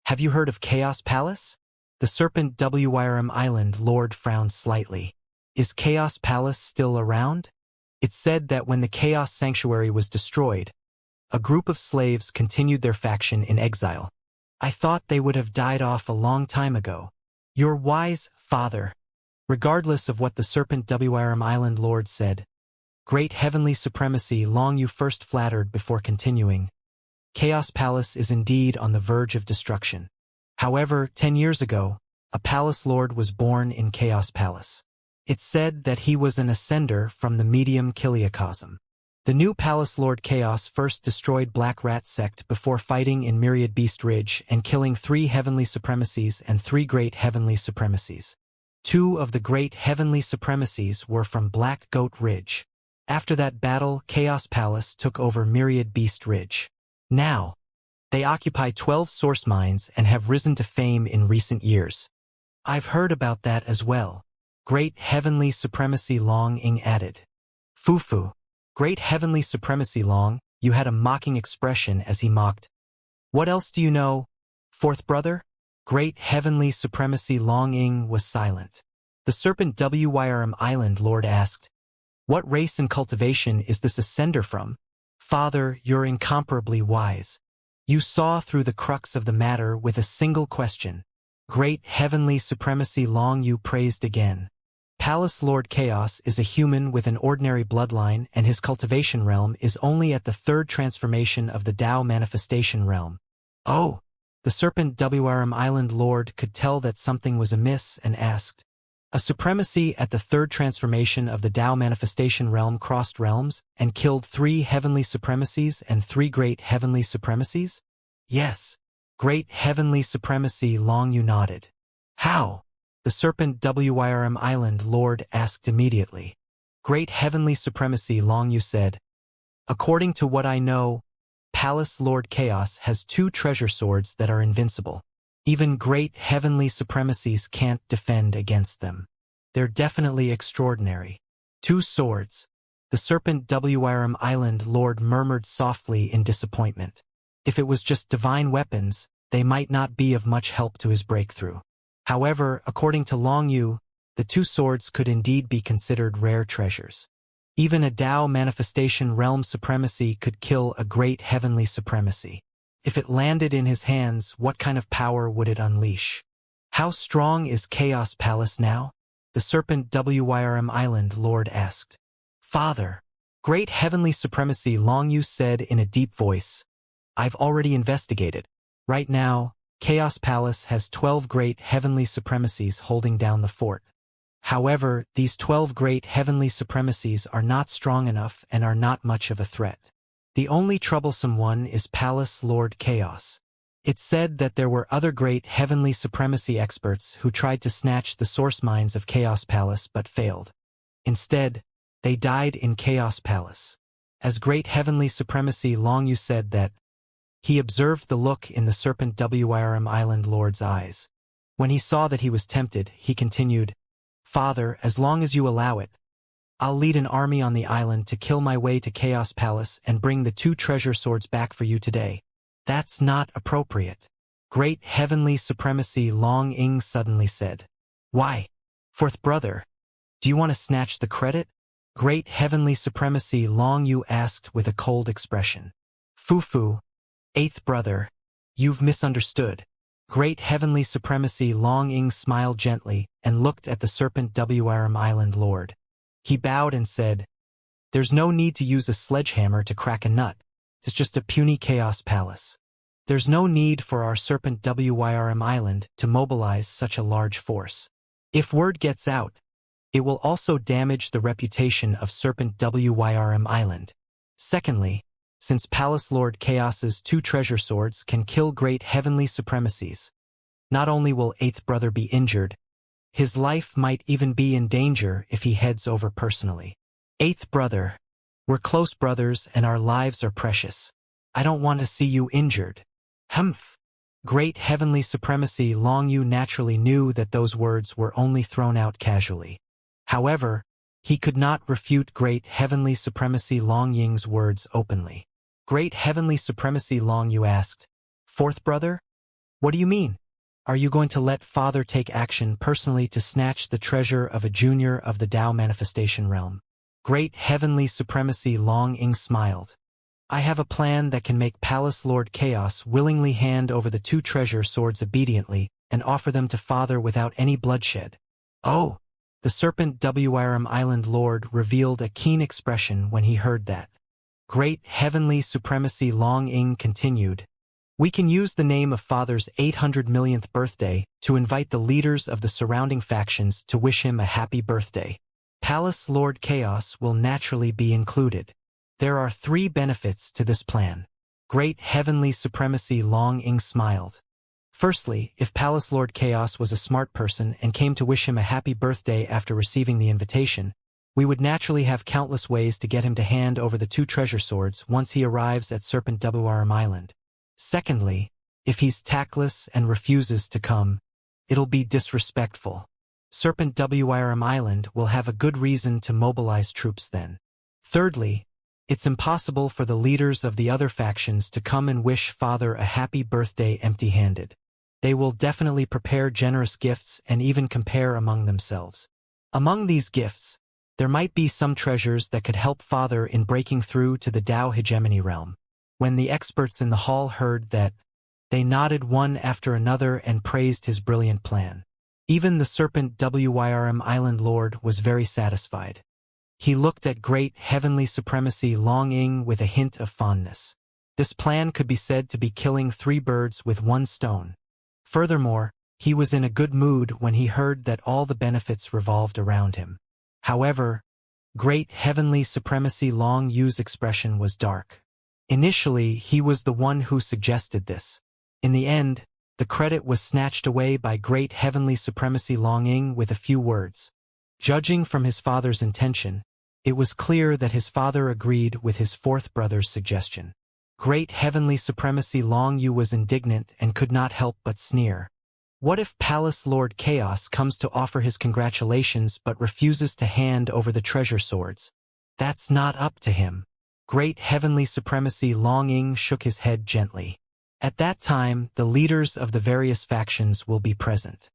have you heard of Chaos Palace? The Serpent Wrm Island Lord frowned slightly. Is Chaos Palace still around? It's said that when the Chaos Sanctuary was destroyed, a group of slaves continued their faction in exile. I thought they would have died off a long time ago. You're wise, Father. Regardless of what the Serpent Wrm Island Lord said, Great Heavenly Supremacy Long Yu first flattered before continuing. Chaos Palace is indeed on the verge of destruction. However, 10 years ago, a Palace Lord was born in Chaos Palace. It's said that he was an ascender from the medium Kiliacosm. The new Palace Lord Chaos first destroyed Black Rat Sect before fighting in Myriad Beast Ridge and killing 3 heavenly supremacies and 3 great heavenly supremacies. 2 of the great heavenly supremacies were from Black Goat Ridge. After that battle, Chaos Palace took over Myriad Beast Ridge. Now, they occupy 12 source mines and have risen to fame in recent years. I've heard about that as well. Great Heavenly Supremacy Long Ing added. Fufu. Great Heavenly Supremacy Long, you had a mocking expression as he mocked. What else do you know, fourth brother? Great Heavenly Supremacy Long Ing was silent. The Serpent Wrm Island Lord asked, What race and cultivation is this ascender from? Father, you're incomparably wise. You saw through the crux of the matter with a single question. Great Heavenly Supremacy Long Yu praised again. Palace Lord Chaos is a human with an ordinary bloodline, and his cultivation realm is only at the 3rd transformation of the Tao manifestation realm. Oh! The Serpent Wrm Island Lord could tell that something was amiss and asked, A supremacy at the 3rd transformation of the Tao manifestation realm crossed realms and killed 3 heavenly supremacies and 3 great heavenly supremacies? Yes. Great Heavenly Supremacy Long Yu nodded. How? The Serpent Wrm Island Lord asked immediately. Great Heavenly Supremacy Long Yu said, According to what I know, Palace Lord Chaos has 2 treasure swords that are invincible. Even great heavenly supremacies can't defend against them. They're definitely extraordinary. 2 swords. The serpent Wyrm Island Lord murmured softly in disappointment. If it was just divine weapons, they might not be of much help to his breakthrough. However, according to Long Yu, the two swords could indeed be considered rare treasures. Even a Tao manifestation realm supremacy could kill a great heavenly supremacy. If it landed in his hands, what kind of power would it unleash? How strong is Chaos Palace now? The serpent Wyrm Island Lord asked. Father, great heavenly supremacy, Long Yu said in a deep voice. I've already investigated. Right now, Chaos Palace has 12 great heavenly supremacies holding down the fort. However, these 12 great heavenly supremacies are not strong enough and are not much of a threat. The only troublesome one is Palace Lord Chaos. It's said that there were other great heavenly supremacy experts who tried to snatch the source minds of Chaos Palace but failed. Instead, they died in Chaos Palace. As great heavenly supremacy, Long Yu said that he observed the look in the serpent Wyrm Island Lord's eyes. When he saw that he was tempted, he continued, Father, as long as you allow it, I'll lead an army on the island to kill my way to Chaos Palace and bring the two treasure swords back for you today. That's not appropriate. Great heavenly supremacy, Long Ying suddenly said. Why? Fourth brother, do you want to snatch the credit? Great heavenly supremacy, Long Yu asked with a cold expression. Fufu, eighth brother, you've misunderstood. Great heavenly supremacy, Long Ying smiled gently and looked at the serpent Wyrm Island Lord. He bowed and said, There's no need to use a sledgehammer to crack a nut. It's just a puny Chaos Palace. There's no need for our serpent Wyrm Island to mobilize such a large force. If word gets out, it will also damage the reputation of serpent Wyrm Island. Secondly, since Palace Lord Chaos's two treasure swords can kill great heavenly supremacies, not only will eighth brother be injured, his life might even be in danger if he heads over personally. Eighth brother, we're close brothers and our lives are precious. I don't want to see you injured. Humph. Great heavenly supremacy, Long Yu naturally knew that those words were only thrown out casually. However, he could not refute great heavenly supremacy Long Ying's words openly. Great heavenly supremacy, Long Yu asked. Fourth brother? What do you mean? Are you going to let father take action personally to snatch the treasure of a junior of the Tao manifestation realm? Great heavenly supremacy, Long Ying smiled. I have a plan that can make Palace Lord Chaos willingly hand over the two treasure swords obediently and offer them to father without any bloodshed. Oh! The serpent Wyrm Island Lord revealed a keen expression when he heard that. Great heavenly supremacy, Long Ying continued. We can use the name of father's 800 millionth birthday to invite the leaders of the surrounding factions to wish him a happy birthday. Palace Lord Chaos will naturally be included. There are 3 benefits to this plan. Great heavenly supremacy, Long Ying smiled. Firstly, if Palace Lord Chaos was a smart person and came to wish him a happy birthday after receiving the invitation, we would naturally have countless ways to get him to hand over the two treasure swords once he arrives at Serpent Wyrm Island. Secondly, if he's tactless and refuses to come, it'll be disrespectful. Serpent Wyrm Island will have a good reason to mobilize troops then. Thirdly, it's impossible for the leaders of the other factions to come and wish father a happy birthday empty-handed. They will definitely prepare generous gifts and even compare among themselves. Among these gifts, there might be some treasures that could help father in breaking through to the Tao hegemony realm. When the experts in the hall heard that, they nodded one after another and praised his brilliant plan. Even the Serpent Wyrm Island Lord was very satisfied. He looked at great heavenly supremacy Long Ying with a hint of fondness. This plan could be said to be killing 3 birds with 1 stone. Furthermore, he was in a good mood when he heard that all the benefits revolved around him. However, great heavenly supremacy Long Yu's expression was dark. Initially, he was the one who suggested this. In the end, the credit was snatched away by great heavenly supremacy Long Ying with a few words. Judging from his father's intention, it was clear that his father agreed with his 4th brother's suggestion. Great heavenly supremacy Long Yu was indignant and could not help but sneer. What if Palace Lord Chaos comes to offer his congratulations but refuses to hand over the treasure swords? That's not up to him. Great heavenly supremacy Long Ying shook his head gently. At that time, the leaders of the various factions will be present.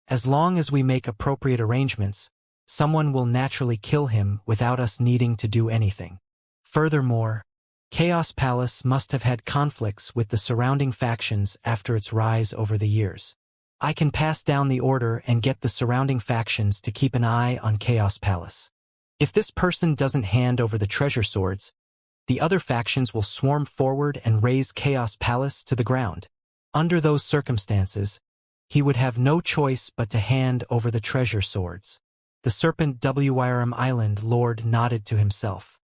As long as we make appropriate arrangements, someone will naturally kill him without us needing to do anything. Furthermore, Chaos Palace must have had conflicts with the surrounding factions after its rise over the years. I can pass down the order and get the surrounding factions to keep an eye on Chaos Palace. If this person doesn't hand over the treasure swords, the other factions will swarm forward and raze Chaos Palace to the ground. Under those circumstances, he would have no choice but to hand over the treasure swords. The Serpent Wyrm Island Lord nodded to himself.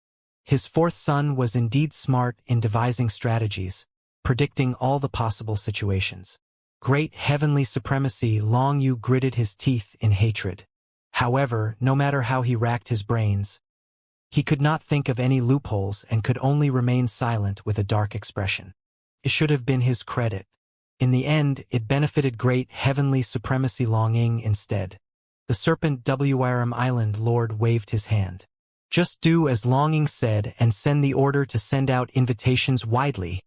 His fourth son was indeed smart in devising strategies, predicting all the possible situations. Great heavenly supremacy Long Yu gritted his teeth in hatred. However, no matter how he racked his brains, he could not think of any loopholes and could only remain silent with a dark expression. It should have been his credit. In the end, it benefited great heavenly supremacy Long Ying instead. The Serpent Wyrm Island Lord waved his hand. Just do as Long Ying said and send the order to send out invitations widely.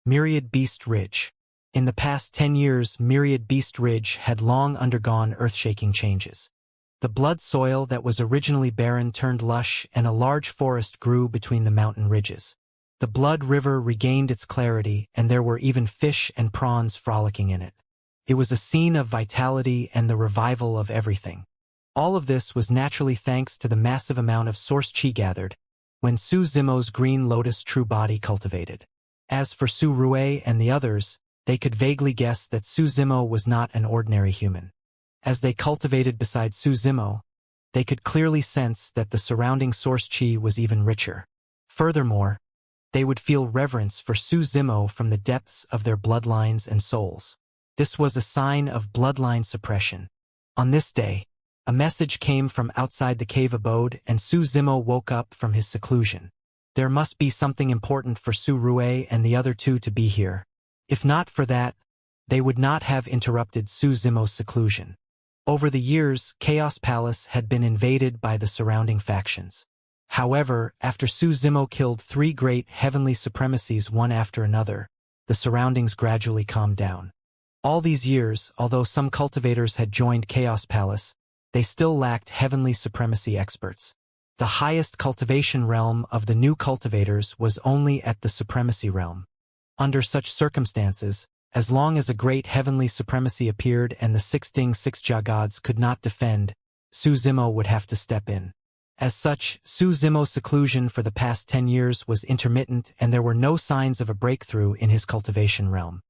Myriad Beast Ridge. In the past 10 years, Myriad Beast Ridge had long undergone earth-shaking changes. The blood soil that was originally barren turned lush and a large forest grew between the mountain ridges. The Blood River regained its clarity and there were even fish and prawns frolicking in it. It was a scene of vitality and the revival of everything. All of this was naturally thanks to the massive amount of source qi gathered when Su Zimo's Green Lotus true body cultivated. As for Su Rue and the others, they could vaguely guess that Su Zimo was not an ordinary human. As they cultivated beside Su Zimo, they could clearly sense that the surrounding source qi was even richer. Furthermore, they would feel reverence for Su Zimo from the depths of their bloodlines and souls. This was a sign of bloodline suppression. On this day, a message came from outside the cave abode and Su Zimo woke up from his seclusion. There must be something important for Su Rue and the other two to be here. If not for that, they would not have interrupted Su Zimo's seclusion. Over the years, Chaos Palace had been invaded by the surrounding factions. However, after Su Zimo killed 3 great heavenly supremacies one after another, the surroundings gradually calmed down. All these years, although some cultivators had joined Chaos Palace, they still lacked heavenly supremacy experts. The highest cultivation realm of the new cultivators was only at the supremacy realm. Under such circumstances, as long as a great heavenly supremacy appeared and the 6 Ding 6 Jia gods could not defend, Su Zimo would have to step in. As such, Su Zimo's seclusion for the past 10 years was intermittent and there were no signs of a breakthrough in his cultivation realm.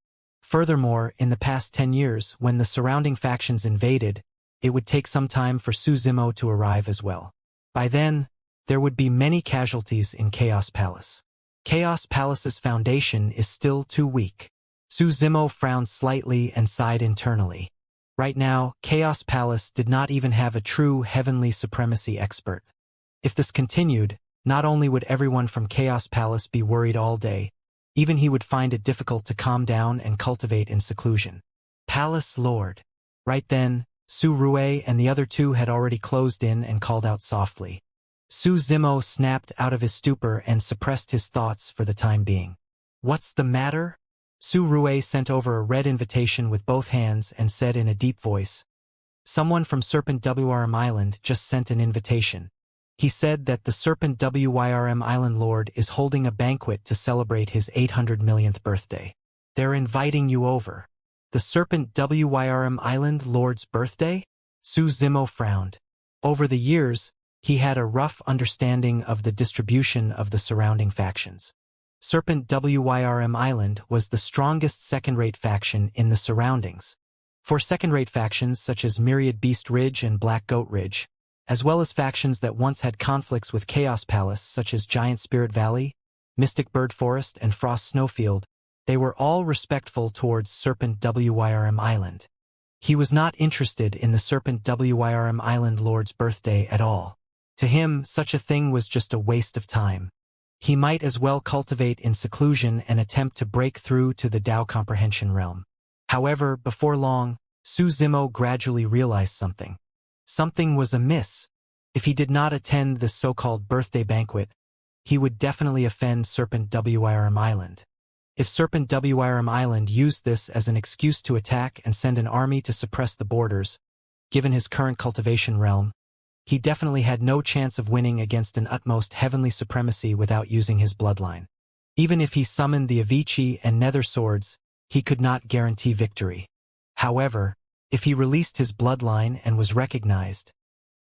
Furthermore, in the past 10 years, when the surrounding factions invaded, it would take some time for Su Zimo to arrive as well. By then, there would be many casualties in Chaos Palace. Chaos Palace's foundation is still too weak. Su Zimo frowned slightly and sighed internally. Right now, Chaos Palace did not even have a true heavenly supremacy expert. If this continued, not only would everyone from Chaos Palace be worried all day, even he would find it difficult to calm down and cultivate in seclusion. Palace Lord. Right then, Su Rue and the other two had already closed in and called out softly. Su Zimo snapped out of his stupor and suppressed his thoughts for the time being. What's the matter? Su Rue sent over a red invitation with both hands and said in a deep voice, "Someone from Serpent Wyrm Island just sent an invitation. He said that the Serpent Wyrm Island Lord is holding a banquet to celebrate his 800 millionth birthday. They're inviting you over." The Serpent Wyrm Island Lord's birthday? Su Zimo frowned. Over the years, he had a rough understanding of the distribution of the surrounding factions. Serpent Wyrm Island was the strongest second-rate faction in the surroundings. For second-rate factions such as Myriad Beast Ridge and Black Goat Ridge, as well as factions that once had conflicts with Chaos Palace such as Giant Spirit Valley, Mystic Bird Forest, and Frost Snowfield, they were all respectful towards Serpent Wyrm Island. He was not interested in the Serpent Wyrm Island Lord's birthday at all. To him, such a thing was just a waste of time. He might as well cultivate in seclusion and attempt to break through to the Tao comprehension realm. However, before long, Su Zimo gradually realized something. Something was amiss. If he did not attend this so-called birthday banquet, he would definitely offend Serpent Wirm Island. If Serpent Wirm Island used this as an excuse to attack and send an army to suppress the borders, given his current cultivation realm, he definitely had no chance of winning against an utmost heavenly supremacy without using his bloodline. Even if he summoned the Avicii and Nether swords, he could not guarantee victory. However, if he released his bloodline and was recognized,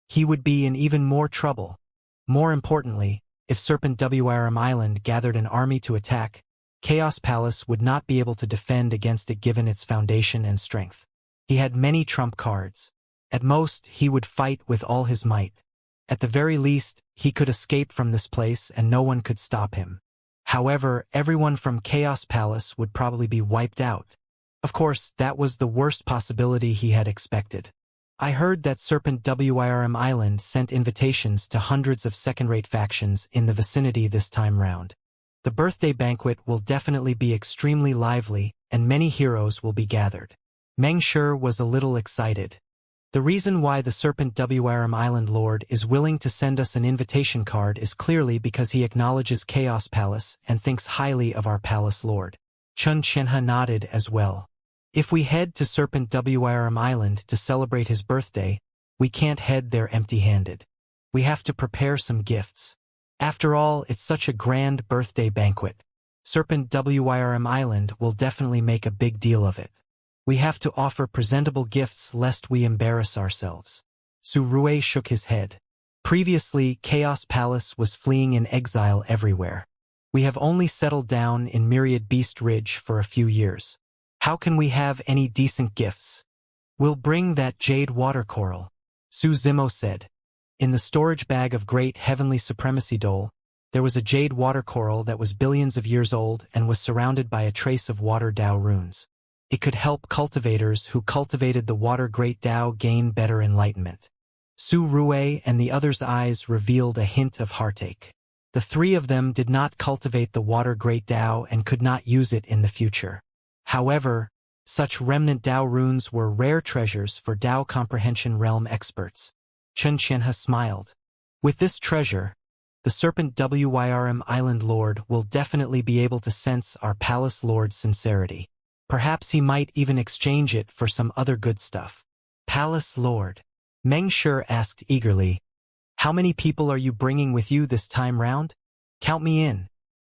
he would be in even more trouble. More importantly, if Serpent Wirm Island gathered an army to attack, Chaos Palace would not be able to defend against it given its foundation and strength. He had many trump cards. At most, he would fight with all his might. At the very least, he could escape from this place and no one could stop him. However, everyone from Chaos Palace would probably be wiped out. Of course, that was the worst possibility he had expected. I heard that Serpent Wirm Island sent invitations to hundreds of second-rate factions in the vicinity this time round. The birthday banquet will definitely be extremely lively, and many heroes will be gathered. Meng Shi was a little excited. The reason why the Serpent Wirm Island Lord is willing to send us an invitation card is clearly because he acknowledges Chaos Palace and thinks highly of our Palace Lord. Xianxia nodded as well. If we head to Serpent Wirm Island to celebrate his birthday, we can't head there empty-handed. We have to prepare some gifts. After all, it's such a grand birthday banquet. Serpent Wirm Island will definitely make a big deal of it. We have to offer presentable gifts lest we embarrass ourselves. Su Rui shook his head. Previously, Chaos Palace was fleeing in exile everywhere. We have only settled down in Myriad Beast Ridge for a few years. How can we have any decent gifts? We'll bring that jade water coral, Su Zimo said. In the storage bag of Great Heavenly Supremacy Dole, there was a jade water coral that was billions of years old and was surrounded by a trace of water Dao runes. It could help cultivators who cultivated the water Great Dao gain better enlightenment. Su Rui and the others' eyes revealed a hint of heartache. The three of them did not cultivate the water Great Dao and could not use it in the future. However, such remnant Dao runes were rare treasures for Dao comprehension realm experts. Xianxia smiled. With this treasure, the Serpent Wirm Island Lord will definitely be able to sense our Palace Lord's sincerity. Perhaps he might even exchange it for some other good stuff. Palace Lord. Meng Shi asked eagerly, "How many people are you bringing with you this time round? Count me in.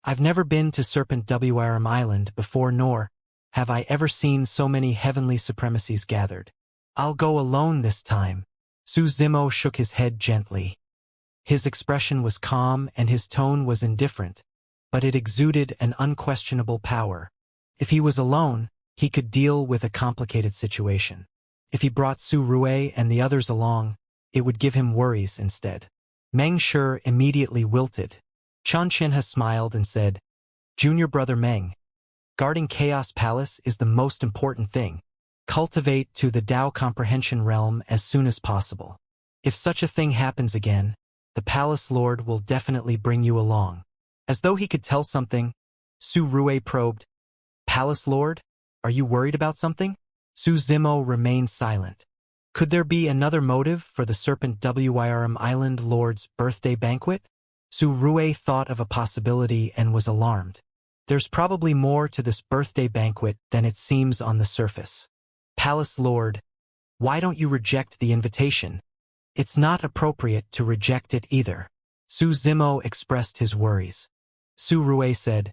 I've never been to Serpent Wirm Island before, nor have I ever seen so many heavenly supremacies gathered. I'll go alone this time." Su Zimo shook his head gently. His expression was calm and his tone was indifferent, but it exuded an unquestionable power. If he was alone, he could deal with a complicated situation. If he brought Su Rui and the others along, it would give him worries instead. Meng Shi immediately wilted. Xianxia smiled and said, "Junior brother Meng, guarding Chaos Palace is the most important thing. Cultivate to the Dao comprehension realm as soon as possible. If such a thing happens again, the Palace Lord will definitely bring you along." As though he could tell something, Su Rui probed, "Palace Lord, are you worried about something?" Su Zimo remained silent. Could there be another motive for the Serpent Wirm Island Lord's birthday banquet? Su Rui thought of a possibility and was alarmed. There's probably more to this birthday banquet than it seems on the surface. Palace Lord, why don't you reject the invitation? It's not appropriate to reject it either. Su Zimo expressed his worries. Su Rui said,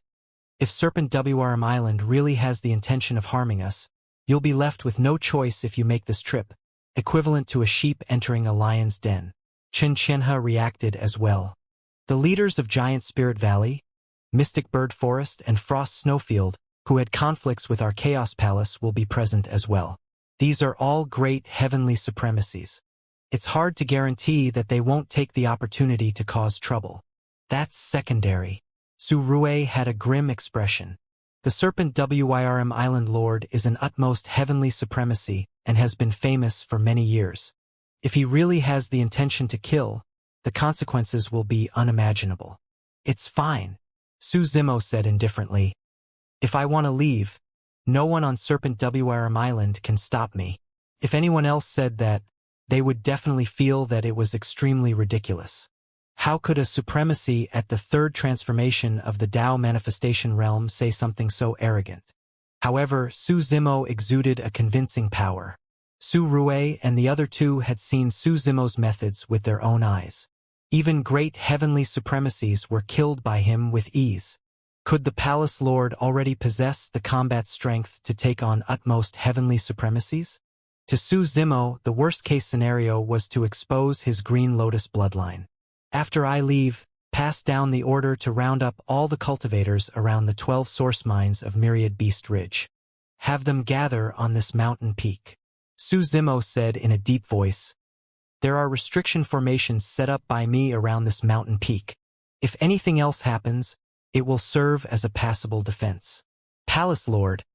"If Serpent Wirm Island really has the intention of harming us, you'll be left with no choice if you make this trip, equivalent to a sheep entering a lion's den." Xianxia reacted as well. The leaders of Giant Spirit Valley, Mystic Bird Forest, and Frost Snowfield, who had conflicts with our Chaos Palace, will be present as well. These are all great heavenly supremacies. It's hard to guarantee that they won't take the opportunity to cause trouble. That's secondary. Su Rui had a grim expression. The Serpent Wirm Island Lord is an utmost heavenly supremacy and has been famous for many years. If he really has the intention to kill, the consequences will be unimaginable. It's fine, Su Zimo said indifferently. If I want to leave, no one on Serpent Wirm Island can stop me. If anyone else said that, they would definitely feel that it was extremely ridiculous. How could a supremacy at the third transformation of the Tao manifestation realm say something so arrogant? However, Su Zimo exuded a convincing power. Su Rui and the other two had seen Su Zimo's methods with their own eyes. Even great heavenly supremacies were killed by him with ease. Could the Palace Lord already possess the combat strength to take on utmost heavenly supremacies? To Su Zimo, the worst-case scenario was to expose his Green Lotus bloodline. After I leave, pass down the order to round up all the cultivators around the 12 source mines of Myriad Beast Ridge. Have them gather on this mountain peak. Su Zimo said in a deep voice, "There are restriction formations set up by me around this mountain peak. If anything else happens, it will serve as a passable defense." Palace Lord,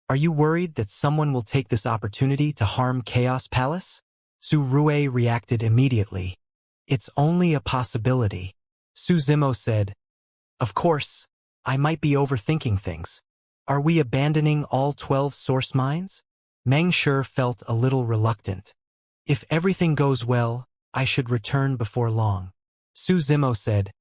are you worried that someone will take this opportunity to harm Chaos Palace? Su Rui reacted immediately. It's only a possibility. Su Zimo said, "Of course, I might be overthinking things. Are we abandoning all 12 source mines?" Meng Shi felt a little reluctant. "If everything goes well, I should return before long." Su Zimo said,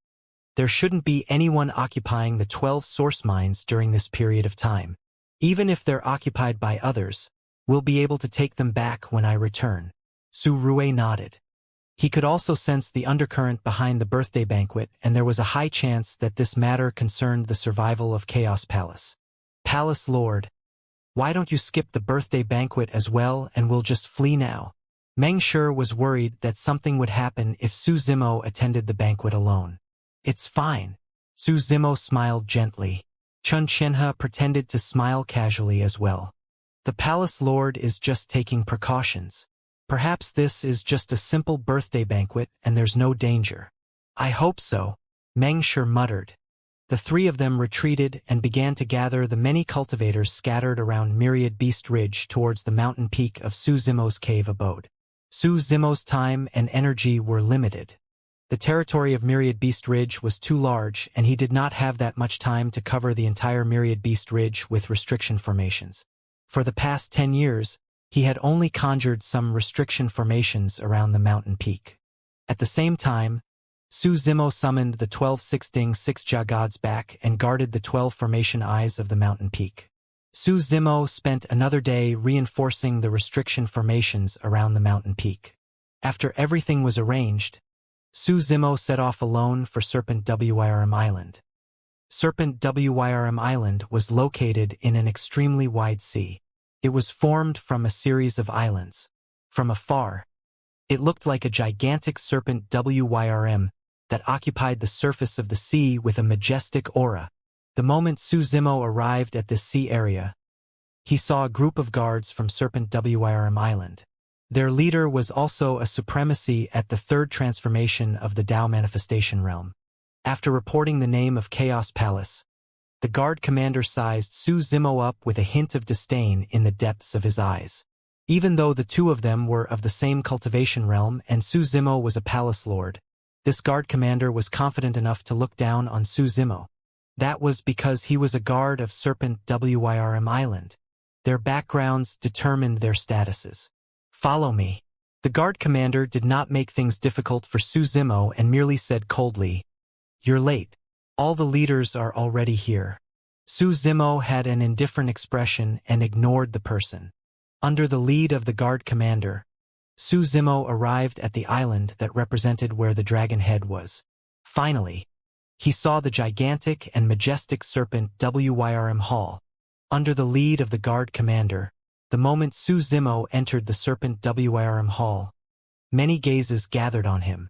"There shouldn't be anyone occupying the 12 source mines during this period of time. Even if they're occupied by others, we'll be able to take them back when I return." Su Rui nodded. He could also sense the undercurrent behind the birthday banquet, and there was a high chance that this matter concerned the survival of Chaos Palace. "Palace Lord, why don't you skip the birthday banquet as well and we'll just flee now?" Meng Shi was worried that something would happen if Su Zimo attended the banquet alone. "It's fine." Su Zimo smiled gently. Chun Qianhe pretended to smile casually as well. "The Palace Lord is just taking precautions. Perhaps this is just a simple birthday banquet and there's no danger." "I hope so," Meng Shi muttered. The three of them retreated and began to gather the many cultivators scattered around Myriad Beast Ridge towards the mountain peak of Su Zimo's cave abode. Su Zimo's time and energy were limited. The territory of Myriad Beast Ridge was too large, and he did not have that much time to cover the entire Myriad Beast Ridge with restriction formations. For the past 10 years, he had only conjured some restriction formations around the mountain peak. At the same time, Su Zimo summoned the 12 Sixting Sixja gods back and guarded the 12 formation eyes of the mountain peak. Su Zimo spent another day reinforcing the restriction formations around the mountain peak. After everything was arranged, Su Zimo set off alone for Serpent Wyrm Island. Serpent Wyrm Island was located in an extremely wide sea. It was formed from a series of islands. From afar, it looked like a gigantic serpent Wyrm that occupied the surface of the sea with a majestic aura. The moment Su Zimo arrived at this sea area, he saw a group of guards from Serpent Wyrm Island. Their leader was also a supremacy at the third transformation of the Tao manifestation realm. After reporting the name of Chaos Palace, the guard commander sized Su Zimo up with a hint of disdain in the depths of his eyes. Even though the two of them were of the same cultivation realm and Su Zimo was a palace lord, this guard commander was confident enough to look down on Su Zimo. That was because he was a guard of Serpent Wyrm Island. Their backgrounds determined their statuses. "Follow me." The guard commander did not make things difficult for Su Zimo and merely said coldly, "You're late. All the leaders are already here." Su Zimo had an indifferent expression and ignored the person. Under the lead of the guard commander, Su Zimo arrived at the island that represented where the dragon head was. Finally, he saw the gigantic and majestic serpent Wyrm Hall. Under the lead of the guard commander, the moment Su Zimo entered the Serpent Wyrm Hall, many gazes gathered on him.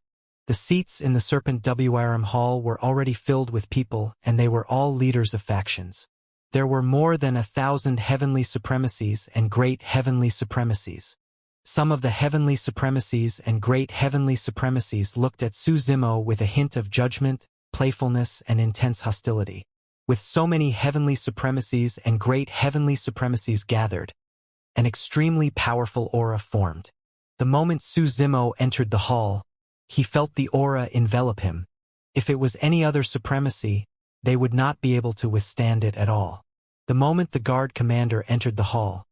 The seats in the Serpent Wyrm Hall were already filled with people, and they were all leaders of factions. There were more than 1,000 heavenly supremacies and great heavenly supremacies. Some of the heavenly supremacies and great heavenly supremacies looked at Su Zimo with a hint of judgment, playfulness, and intense hostility. With so many heavenly supremacies and great heavenly supremacies gathered, an extremely powerful aura formed. The moment Su Zimo entered the hall, he felt the aura envelop him. If it was any other supremacy, they would not be able to withstand it at all. The moment the guard commander entered the hall,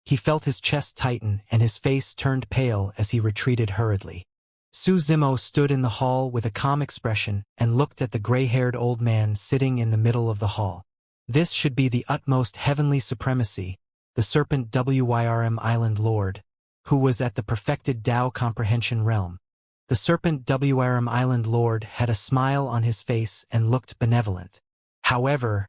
He felt his chest tighten and his face turned pale as he retreated hurriedly. Su Zimo stood in the hall with a calm expression and looked at the gray-haired old man sitting in the middle of the hall. This should be the utmost heavenly supremacy, the serpent Wyrm Island Lord, who was at the perfected Tao comprehension realm. The serpent Wyrm Island Lord had a smile on his face and looked benevolent. However,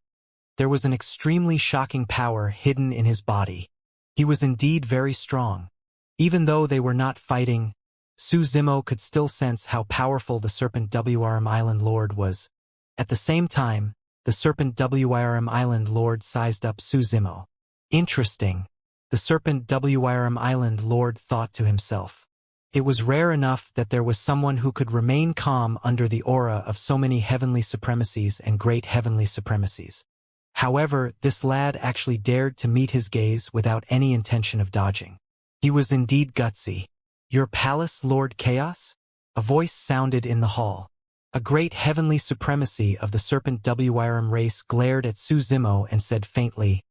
there was an extremely shocking power hidden in his body. He was indeed very strong. Even though they were not fighting, Su Zimo could still sense how powerful the serpent Wyrm Island Lord was. At the same time, the serpent Wyrm Island Lord sized up Su Zimo. Interesting, the serpent Wyrm Island Lord thought to himself. It was rare enough that there was someone who could remain calm under the aura of so many heavenly supremacies and great heavenly supremacies. However, this lad actually dared to meet his gaze without any intention of dodging. He was indeed gutsy. "Your palace, Lord Chaos?" A voice sounded in the hall. A great heavenly supremacy of the serpent Wyrm race glared at Su Zimo and said faintly,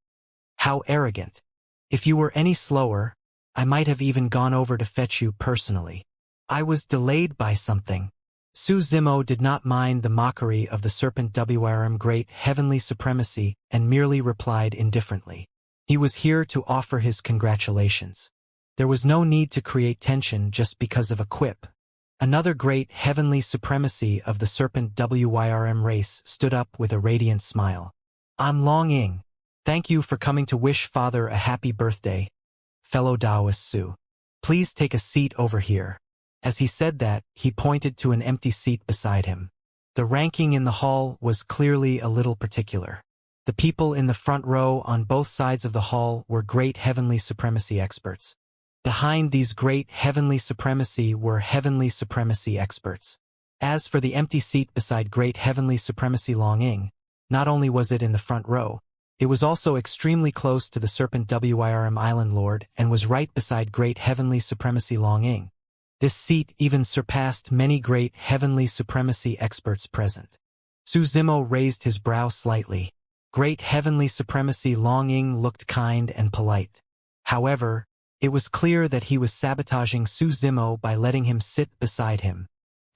"How arrogant. If you were any slower, I might have even gone over to fetch you personally. I was delayed by something." Su Zimo did not mind the mockery of the serpent Wyrm great heavenly supremacy and merely replied indifferently. He was here to offer his congratulations. There was no need to create tension just because of a quip. Another great heavenly supremacy of the serpent Wyrm race stood up with a radiant smile. "I'm Long Ying. Thank you for coming to wish Father a happy birthday, fellow Taoist Su. Please take a seat over here." As he said that, he pointed to an empty seat beside him. The ranking in the hall was clearly a little particular. The people in the front row on both sides of the hall were great heavenly supremacy experts. Behind these great heavenly supremacy were heavenly supremacy experts. As for the empty seat beside great heavenly supremacy Long Ying, not only was it in the front row, it was also extremely close to the serpent Wyrm Island Lord and was right beside great heavenly supremacy Long Ying. This seat even surpassed many great heavenly supremacy experts present. Su Zimo raised his brow slightly. Great heavenly supremacy Long Ying looked kind and polite. However, it was clear that he was sabotaging Su Zimo by letting him sit beside him.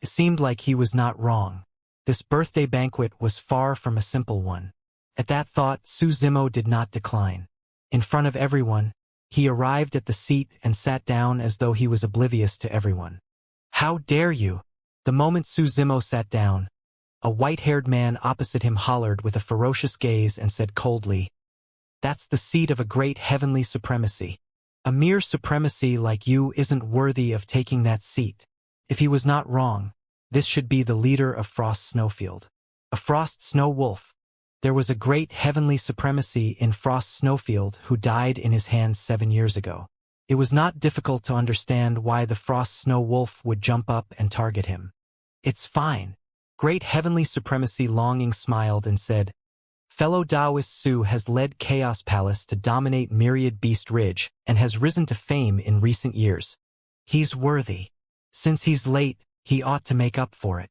It seemed like he was not wrong. This birthday banquet was far from a simple one. At that thought, Su Zimo did not decline. In front of everyone, he arrived at the seat and sat down as though he was oblivious to everyone. "How dare you?" The moment Su Zimo sat down, a white-haired man opposite him hollered with a ferocious gaze and said coldly, "That's the seat of a great heavenly supremacy. A mere supremacy like you isn't worthy of taking that seat." If he was not wrong, this should be the leader of Frost Snowfield. A Frost Snow Wolf. There was a great heavenly supremacy in Frost Snowfield who died in his hands 7 years ago. It was not difficult to understand why the Frost Snow Wolf would jump up and target him. "It's fine." Great heavenly supremacy Long Ying smiled and said, "Fellow Taoist Su has led Chaos Palace to dominate Myriad Beast Ridge and has risen to fame in recent years. He's worthy. Since he's late, he ought to make up for it."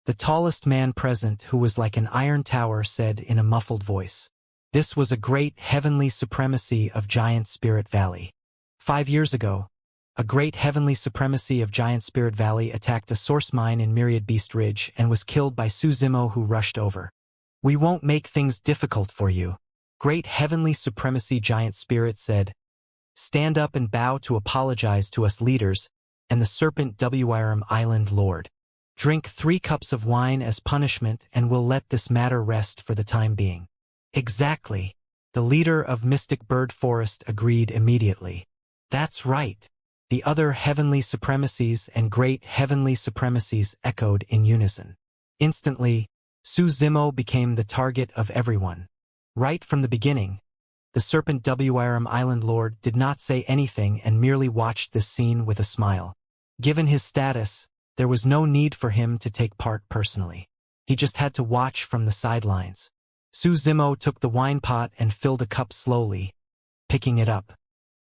The tallest man present, who was like an iron tower, said in a muffled voice. This was a great heavenly supremacy of Giant Spirit Valley. 5 years ago, a great heavenly supremacy of Giant Spirit Valley attacked a source mine in Myriad Beast Ridge and was killed by Su Zimo, who rushed over. "We won't make things difficult for you," Great Heavenly Supremacy Giant Spirit said. "Stand up and bow to apologize to us leaders and the serpent Wyrm Island Lord. Drink 3 cups of wine as punishment and we'll let this matter rest for the time being." "Exactly." The leader of Mystic Bird Forest agreed immediately. "That's right." The other heavenly supremacies and great heavenly supremacies echoed in unison. Instantly, Su Zimo became the target of everyone. Right from the beginning, the serpent Wyrm Island Lord did not say anything and merely watched this scene with a smile. Given his status, there was no need for him to take part personally. He just had to watch from the sidelines. Su Zimo took the wine pot and filled a cup slowly, picking it up.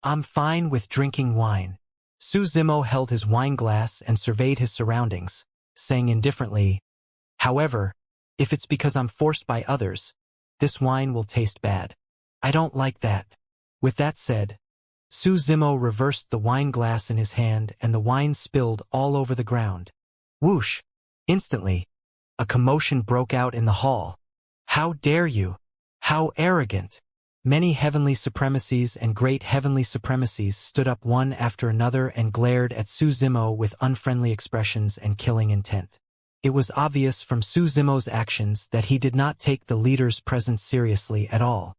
"I'm fine with drinking wine." Su Zimo held his wine glass and surveyed his surroundings, saying indifferently, "However, if it's because I'm forced by others, this wine will taste bad. I don't like that." With that said, Su Zimo reversed the wine glass in his hand and the wine spilled all over the ground. Whoosh! Instantly, a commotion broke out in the hall. How dare you! How arrogant! Many heavenly supremacies and great heavenly supremacies stood up one after another and glared at Su Zimo with unfriendly expressions and killing intent. It was obvious from Su Zimo's actions that he did not take the leader's presence seriously at all.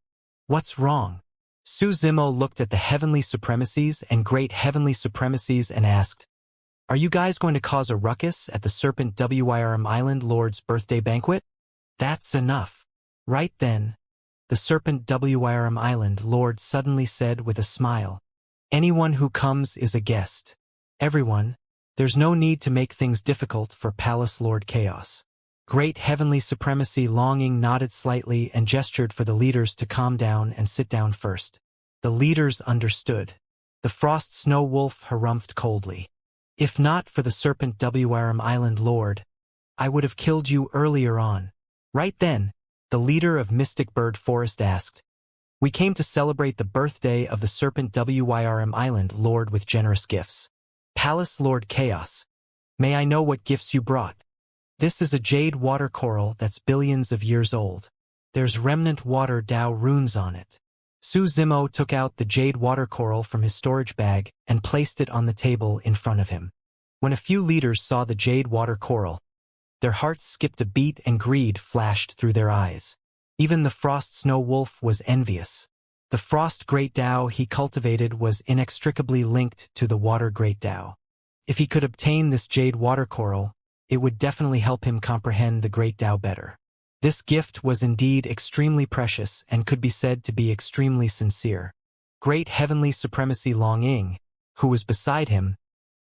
What's wrong? Su Zimo looked at the heavenly supremacies and great heavenly supremacies and asked, "Are you guys going to cause a ruckus at the Serpent Wyrm Island Lord's birthday banquet?" "That's enough." Right then, the Serpent Wyrm Island Lord suddenly said with a smile, "Anyone who comes is a guest. Everyone, there's no need to make things difficult for Palace Lord Chaos." Great Heavenly Supremacy Longing nodded slightly and gestured for the leaders to calm down and sit down first. The leaders understood. The Frost Snow Wolf harumphed coldly. "If not for the Serpent Wyrm Island Lord, I would have killed you earlier on." Right then, the leader of Mystic Bird Forest asked, "We came to celebrate the birthday of the Serpent Wyrm Island Lord with generous gifts. Palace Lord Chaos, may I know what gifts you brought?" "This is a jade water coral that's billions of years old. There's remnant water Dao runes on it." Su Zimo took out the jade water coral from his storage bag and placed it on the table in front of him. When a few leaders saw the jade water coral, their hearts skipped a beat and greed flashed through their eyes. Even the Frost Snow Wolf was envious. The Frost Great Dao he cultivated was inextricably linked to the Water Great Dao. If he could obtain this jade water coral, it would definitely help him comprehend the Great Dao better. This gift was indeed extremely precious and could be said to be extremely sincere. Great Heavenly Supremacy Longing, who was beside him,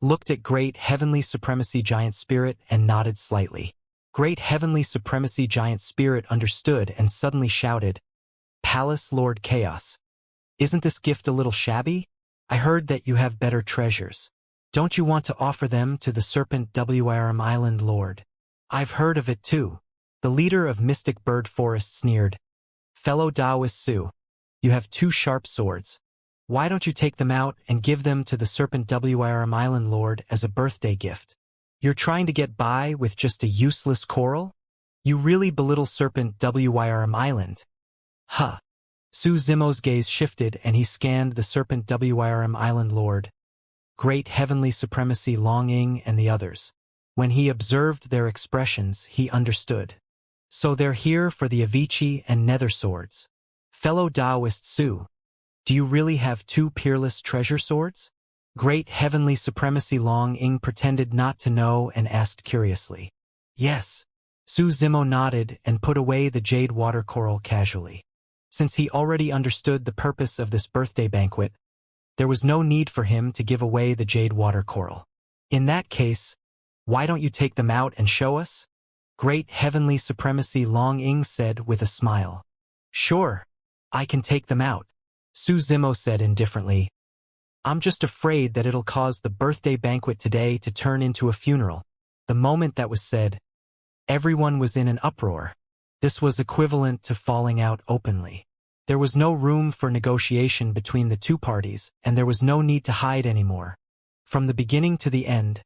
looked at Great Heavenly Supremacy Giant Spirit and nodded slightly. Great Heavenly Supremacy Giant Spirit understood and suddenly shouted, "Palace Lord Chaos, isn't this gift a little shabby? I heard that you have better treasures. Don't you want to offer them to the Serpent Wyrm Island Lord?" "I've heard of it too." The leader of Mystic Bird Forest sneered, "Fellow Daoist Su, you have 2 sharp swords. Why don't you take them out and give them to the Serpent Wyrm Island Lord as a birthday gift? You're trying to get by with just a useless coral? You really belittle Serpent Wyrm Island." "Huh." Su Zimo's gaze shifted and he scanned the Serpent Wyrm Island Lord, Great Heavenly Supremacy Longing and the others. When he observed their expressions, he understood. So they're here for the Avicii and Nether swords. Fellow Daoist Su, do you really have 2 peerless treasure swords? Great Heavenly Supremacy Longing pretended not to know and asked curiously. "Yes." Su Zimo nodded and put away the jade water coral casually. Since he already understood the purpose of this birthday banquet, there was no need for him to give away the jade water coral. "In that case, why don't you take them out and show us?" Great Heavenly Supremacy Longing said with a smile. "Sure, I can take them out." Su Zimo said indifferently, "I'm just afraid that it'll cause the birthday banquet today to turn into a funeral." The moment that was said, everyone was in an uproar. This was equivalent to falling out openly. There was no room for negotiation between the 2 parties, and there was no need to hide anymore. From the beginning to the end,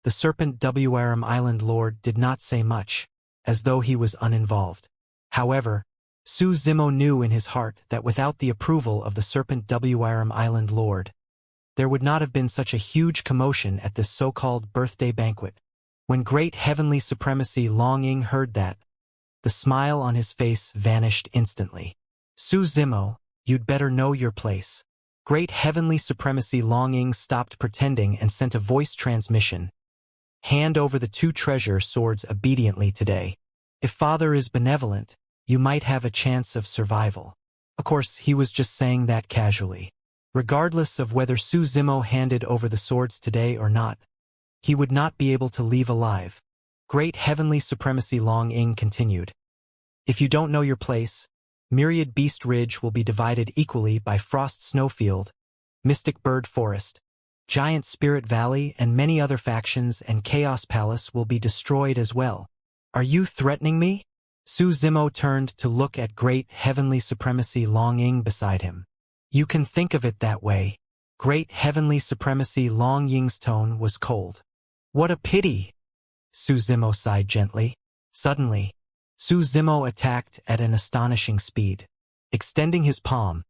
the Serpent Wyrm Island Lord did not say much, as though he was uninvolved. However, Su Zimo knew in his heart that without the approval of the Serpent Wyrm Island Lord, there would not have been such a huge commotion at this so-called birthday banquet. When Great Heavenly Supremacy Longing heard that, the smile on his face vanished instantly. "Su Zimo, you'd better know your place." Great Heavenly Supremacy Longing stopped pretending and sent a voice transmission. "Hand over the 2 treasure swords obediently today. If Father is benevolent, you might have a chance of survival." Of course, he was just saying that casually. Regardless of whether Su Zimo handed over the swords today or not, he would not be able to leave alive. Great Heavenly Supremacy Longing continued, "If you don't know your place, Myriad Beast Ridge will be divided equally by Frost Snowfield, Mystic Bird Forest, Giant Spirit Valley, and many other factions, and Chaos Palace will be destroyed as well. Are you threatening me?" Su Zimo turned to look at Great Heavenly Supremacy Longing beside him. "You can think of it that way. Great heavenly supremacy Long Ying's tone was cold. What a pity! Su Zimo sighed gently. Suddenly, Su Zimo attacked at an astonishing speed. Extending his palm,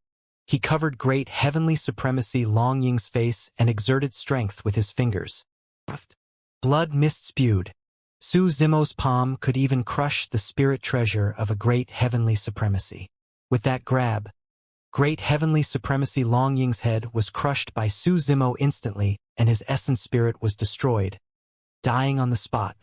he covered great heavenly supremacy Long Ying's face and exerted strength with his fingers. Blood mist spewed. Su Zimo's palm could even crush the spirit treasure of a great heavenly supremacy. With that grab, great heavenly supremacy Long Ying's head was crushed by Su Zimo instantly, and his essence spirit was destroyed, dying on the spot.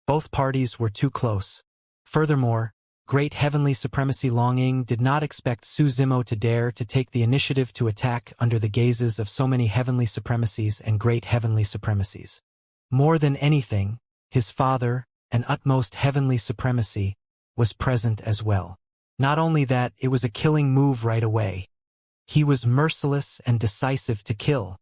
Both parties were too close. Furthermore, great heavenly supremacy Long Ying did not expect Su Zimo to dare to take the initiative to attack under the gazes of so many heavenly supremacies and great heavenly supremacies. More than anything, his father, an utmost heavenly supremacy, was present as well. Not only that, it was a killing move right away. He was merciless and decisive to kill.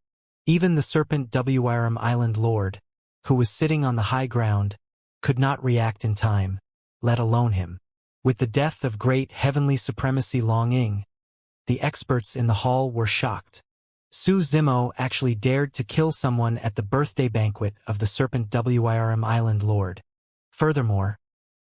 Even the serpent Wrm Island Lord, who was sitting on the high ground, could not react in time, let alone him. With the death of great heavenly supremacy Long Ying, the experts in the hall were shocked. Su Zimo actually dared to kill someone at the birthday banquet of the serpent Wrm Island Lord. Furthermore,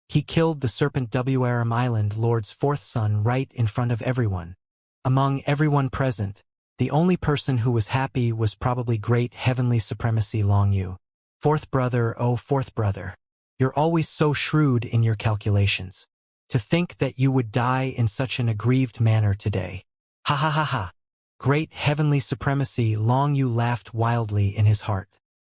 he killed the serpent Wrm Island Lord's fourth son right in front of everyone. Among everyone present, the only person who was happy was probably great heavenly supremacy Long Yu. Fourth brother, oh fourth brother. You're always so shrewd in your calculations. To think that you would die in such an aggrieved manner today. Ha ha ha ha. Great heavenly supremacy Long Yu laughed wildly in his heart.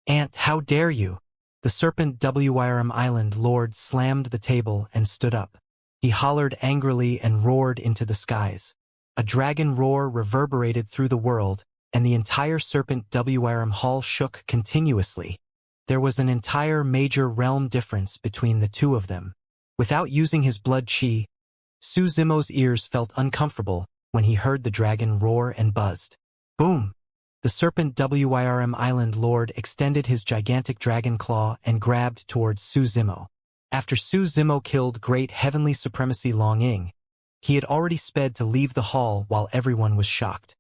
Aunt, how dare you? The serpent Wrm Island Lord slammed the table and stood up. He hollered angrily and roared into the skies. A dragon roar reverberated through the world, and the entire serpent Wrm hall shook continuously. There was an entire major realm difference between the two of them. Without using his blood chi, Su Zimo's ears felt uncomfortable when he heard the dragon roar and buzzed. Boom! The serpent Wrm Island Lord extended his gigantic dragon claw and grabbed towards Su Zimo. After Su Zimo killed great heavenly supremacy Long Ying, he had already sped to leave the hall while everyone was shocked.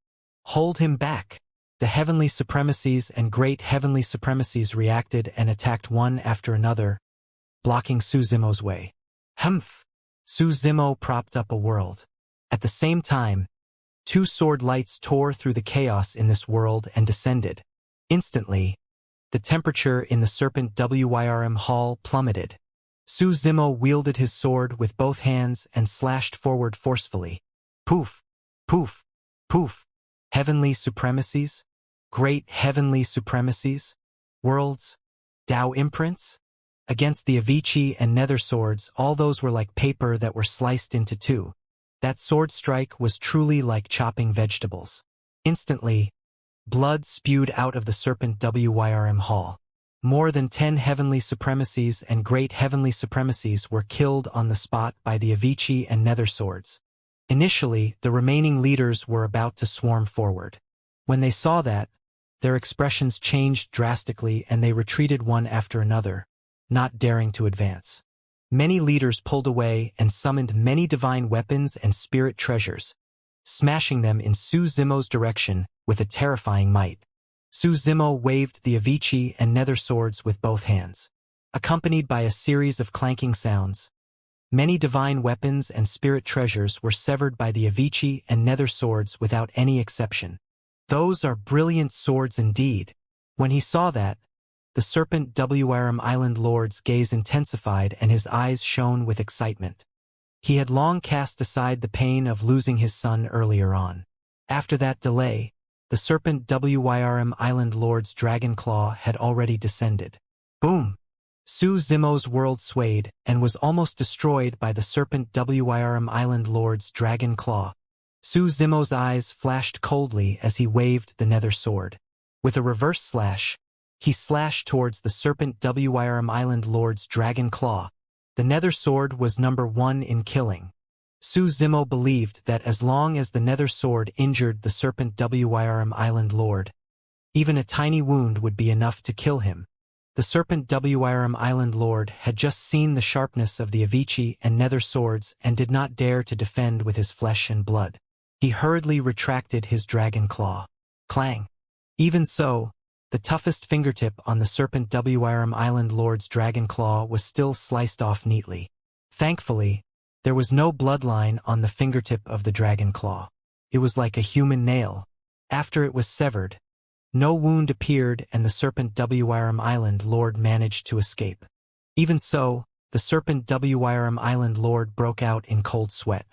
Hold him back! The heavenly supremacies and great heavenly supremacies reacted and attacked one after another, blocking Su Zimo's way. Humph! Su Zimo propped up a world. At the same time, two sword lights tore through the chaos in this world and descended. Instantly, the temperature in the serpent Wrm hall plummeted. Su Zimo wielded his sword with both hands and slashed forward forcefully. Poof! Poof! Poof! Heavenly supremacies? Great heavenly supremacies? Worlds? Tao imprints? Against the Avicii and Nether swords, all those were like paper that were sliced into two. That sword strike was truly like chopping vegetables. Instantly, blood spewed out of the serpent Wrm hall. More than 10 heavenly supremacies and great heavenly supremacies were killed on the spot by the Avicii and Nether swords. Initially, the remaining leaders were about to swarm forward. When they saw that, their expressions changed drastically and they retreated one after another, not daring to advance. Many leaders pulled away and summoned many divine weapons and spirit treasures, smashing them in Su Zimo's direction with a terrifying might. Su Zimo waved the Avicii and Nether swords with both hands. Accompanied by a series of clanking sounds, many divine weapons and spirit treasures were severed by the Avicii and Nether swords without any exception. Those are brilliant swords indeed. When he saw that, the serpent Wrm Island Lord's gaze intensified and his eyes shone with excitement. He had long cast aside the pain of losing his son earlier on. After that delay, the serpent Wrm Island Lord's dragon claw had already descended. Boom! Su Zimo's world swayed and was almost destroyed by the serpent Wrm Island Lord's dragon claw. Su Zimo's eyes flashed coldly as he waved the Nether sword. With a reverse slash, he slashed towards the serpent Wrm Island Lord's dragon claw. The Nether sword was number 1 in killing. Su Zimo believed that as long as the Nether sword injured the serpent Wrm Island Lord, even a tiny wound would be enough to kill him. The serpent Wrm Island Lord had just seen the sharpness of the Avicii and Nether swords and did not dare to defend with his flesh and blood. He hurriedly retracted his dragon claw. Clang! Even so, the toughest fingertip on the Serpent Wyrm Island Lord's dragon claw was still sliced off neatly. Thankfully, there was no bloodline on the fingertip of the dragon claw. It was like a human nail. After it was severed, no wound appeared and the Serpent Wyrm Island Lord managed to escape. Even so, the Serpent Wyrm Island Lord broke out in cold sweat.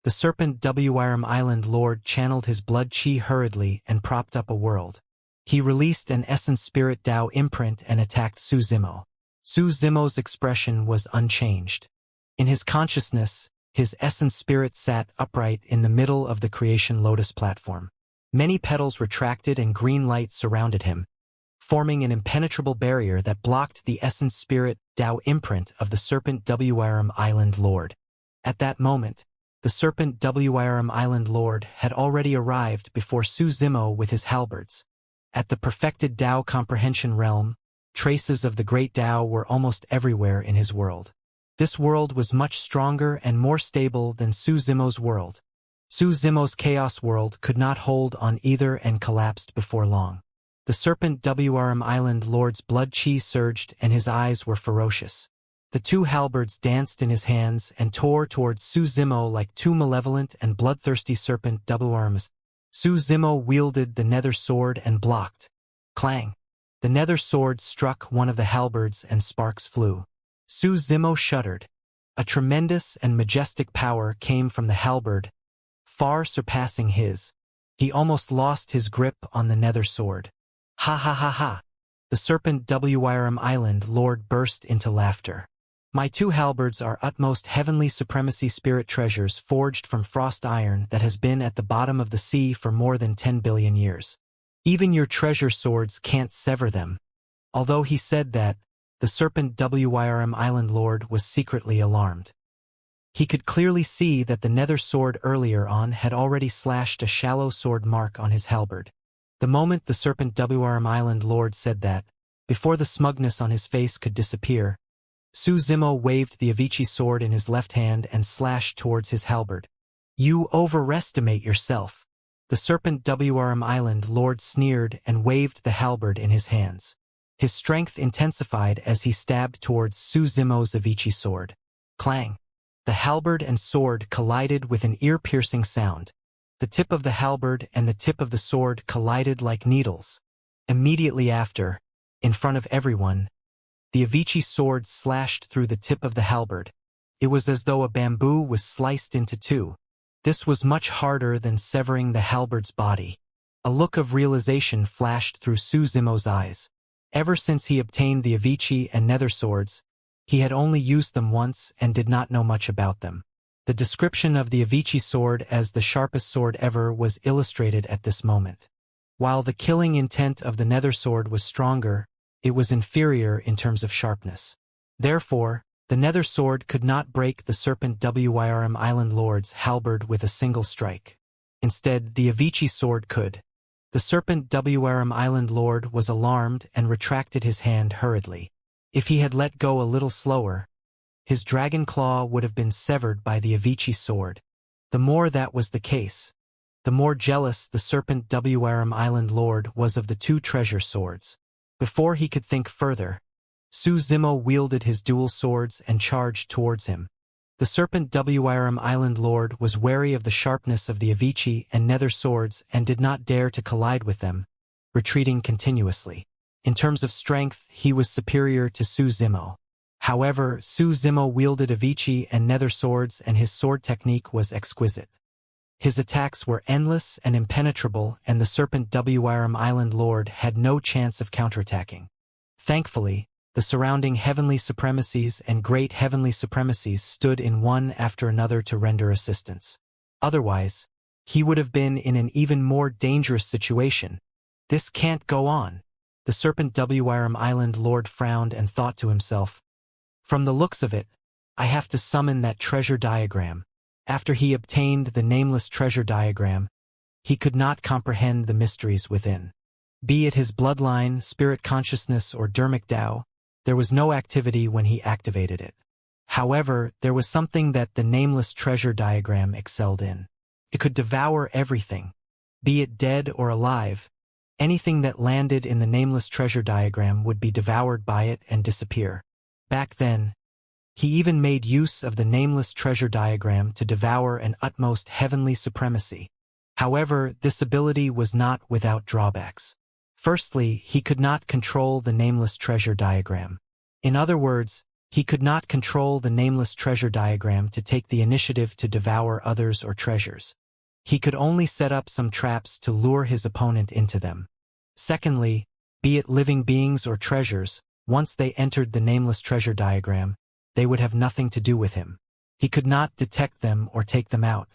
The Serpent Wyrm Island Lord channeled his blood chi hurriedly and propped up a world. He released an Essence Spirit Dao imprint and attacked Su Zimo. Su Zimo's expression was unchanged. In his consciousness, his Essence Spirit sat upright in the middle of the Creation Lotus platform. Many petals retracted and green light surrounded him, forming an impenetrable barrier that blocked the Essence Spirit Dao imprint of the Serpent Wyrm Island Lord. At that moment, the Serpent Wyrm Island Lord had already arrived before Su Zimo with his halberds. At the perfected Dao comprehension realm, traces of the great Dao were almost everywhere in his world. This world was much stronger and more stable than Su Zimo's world. Su Zimo's chaos world could not hold on either and collapsed before long. The Serpent Wyrm Island Lord's blood chi surged and his eyes were ferocious. The two halberds danced in his hands and tore towards Su Zimo like two malevolent and bloodthirsty serpent Wyrms. Su Zimo wielded the nether sword and blocked. Clang! The nether sword struck one of the halberds and sparks flew. Su Zimo shuddered. A tremendous and majestic power came from the halberd, far surpassing his. He almost lost his grip on the nether sword. Ha ha ha ha! The Serpent Wyrm Island Lord burst into laughter. My two halberds are utmost heavenly supremacy spirit treasures forged from frost iron that has been at the bottom of the sea for more than 10 billion years. Even your treasure swords can't sever them. Although he said that, the Serpent Wyrm Island Lord was secretly alarmed. He could clearly see that the nether sword earlier on had already slashed a shallow sword mark on his halberd. The moment the Serpent Wyrm Island Lord said that, before the smugness on his face could disappear, Su Zimo waved the Avicii sword in his left hand and slashed towards his halberd. You overestimate yourself. The Serpent Wyrm Island Lord sneered and waved the halberd in his hands. His strength intensified as he stabbed towards Su Zimo's Avicii sword. Clang! The halberd and sword collided with an ear-piercing sound. The tip of the halberd and the tip of the sword collided like needles. Immediately after, in front of everyone, the Avicii sword slashed through the tip of the halberd. It was as though a bamboo was sliced into two. This was much harder than severing the halberd's body. A look of realization flashed through Su Zimo's eyes. Ever since he obtained the Avicii and nether swords, he had only used them once and did not know much about them. The description of the Avicii sword as the sharpest sword ever was illustrated at this moment. While the killing intent of the nether sword was stronger, it was inferior in terms of sharpness. Therefore, the nether sword could not break the Serpent Wyrm Island Lord's halberd with a single strike. Instead, the Avicii sword could. The Serpent Wyrm Island Lord was alarmed and retracted his hand hurriedly. If he had let go a little slower, his dragon claw would have been severed by the Avicii sword. The more that was the case, the more jealous the Serpent Wyrm Island Lord was of the two treasure swords. Before he could think further, Su Zimo wielded his dual swords and charged towards him. The Serpent Wyrm Island Lord was wary of the sharpness of the Avicii and nether swords and did not dare to collide with them, retreating continuously. In terms of strength, he was superior to Su Zimo. However, Su Zimo wielded Avicii and nether swords and his sword technique was exquisite. His attacks were endless and impenetrable and the Serpent Wyrm Island Lord had no chance of counterattacking. Thankfully, the surrounding heavenly supremacies and great heavenly supremacies stood in one after another to render assistance. Otherwise, he would have been in an even more dangerous situation. This can't go on. The Serpent Wyrm Island Lord frowned and thought to himself, from the looks of it, I have to summon that treasure diagram. After he obtained the nameless treasure diagram, he could not comprehend the mysteries within. Be it his bloodline, spirit consciousness, or dermic Tao, there was no activity when he activated it. However, there was something that the nameless treasure diagram excelled in. It could devour everything. Be it dead or alive, Anything that landed in the nameless treasure diagram would be devoured by it and disappear. Back then, he even made use of the nameless treasure diagram to devour an utmost heavenly supremacy. However, this ability was not without drawbacks. Firstly, he could not control the nameless treasure diagram. In other words, he could not control the nameless treasure diagram to take the initiative to devour others or treasures. He could only set up some traps to lure his opponent into them. Secondly, be it living beings or treasures, once they entered the nameless treasure diagram, they would have nothing to do with him. He could not detect them or take them out.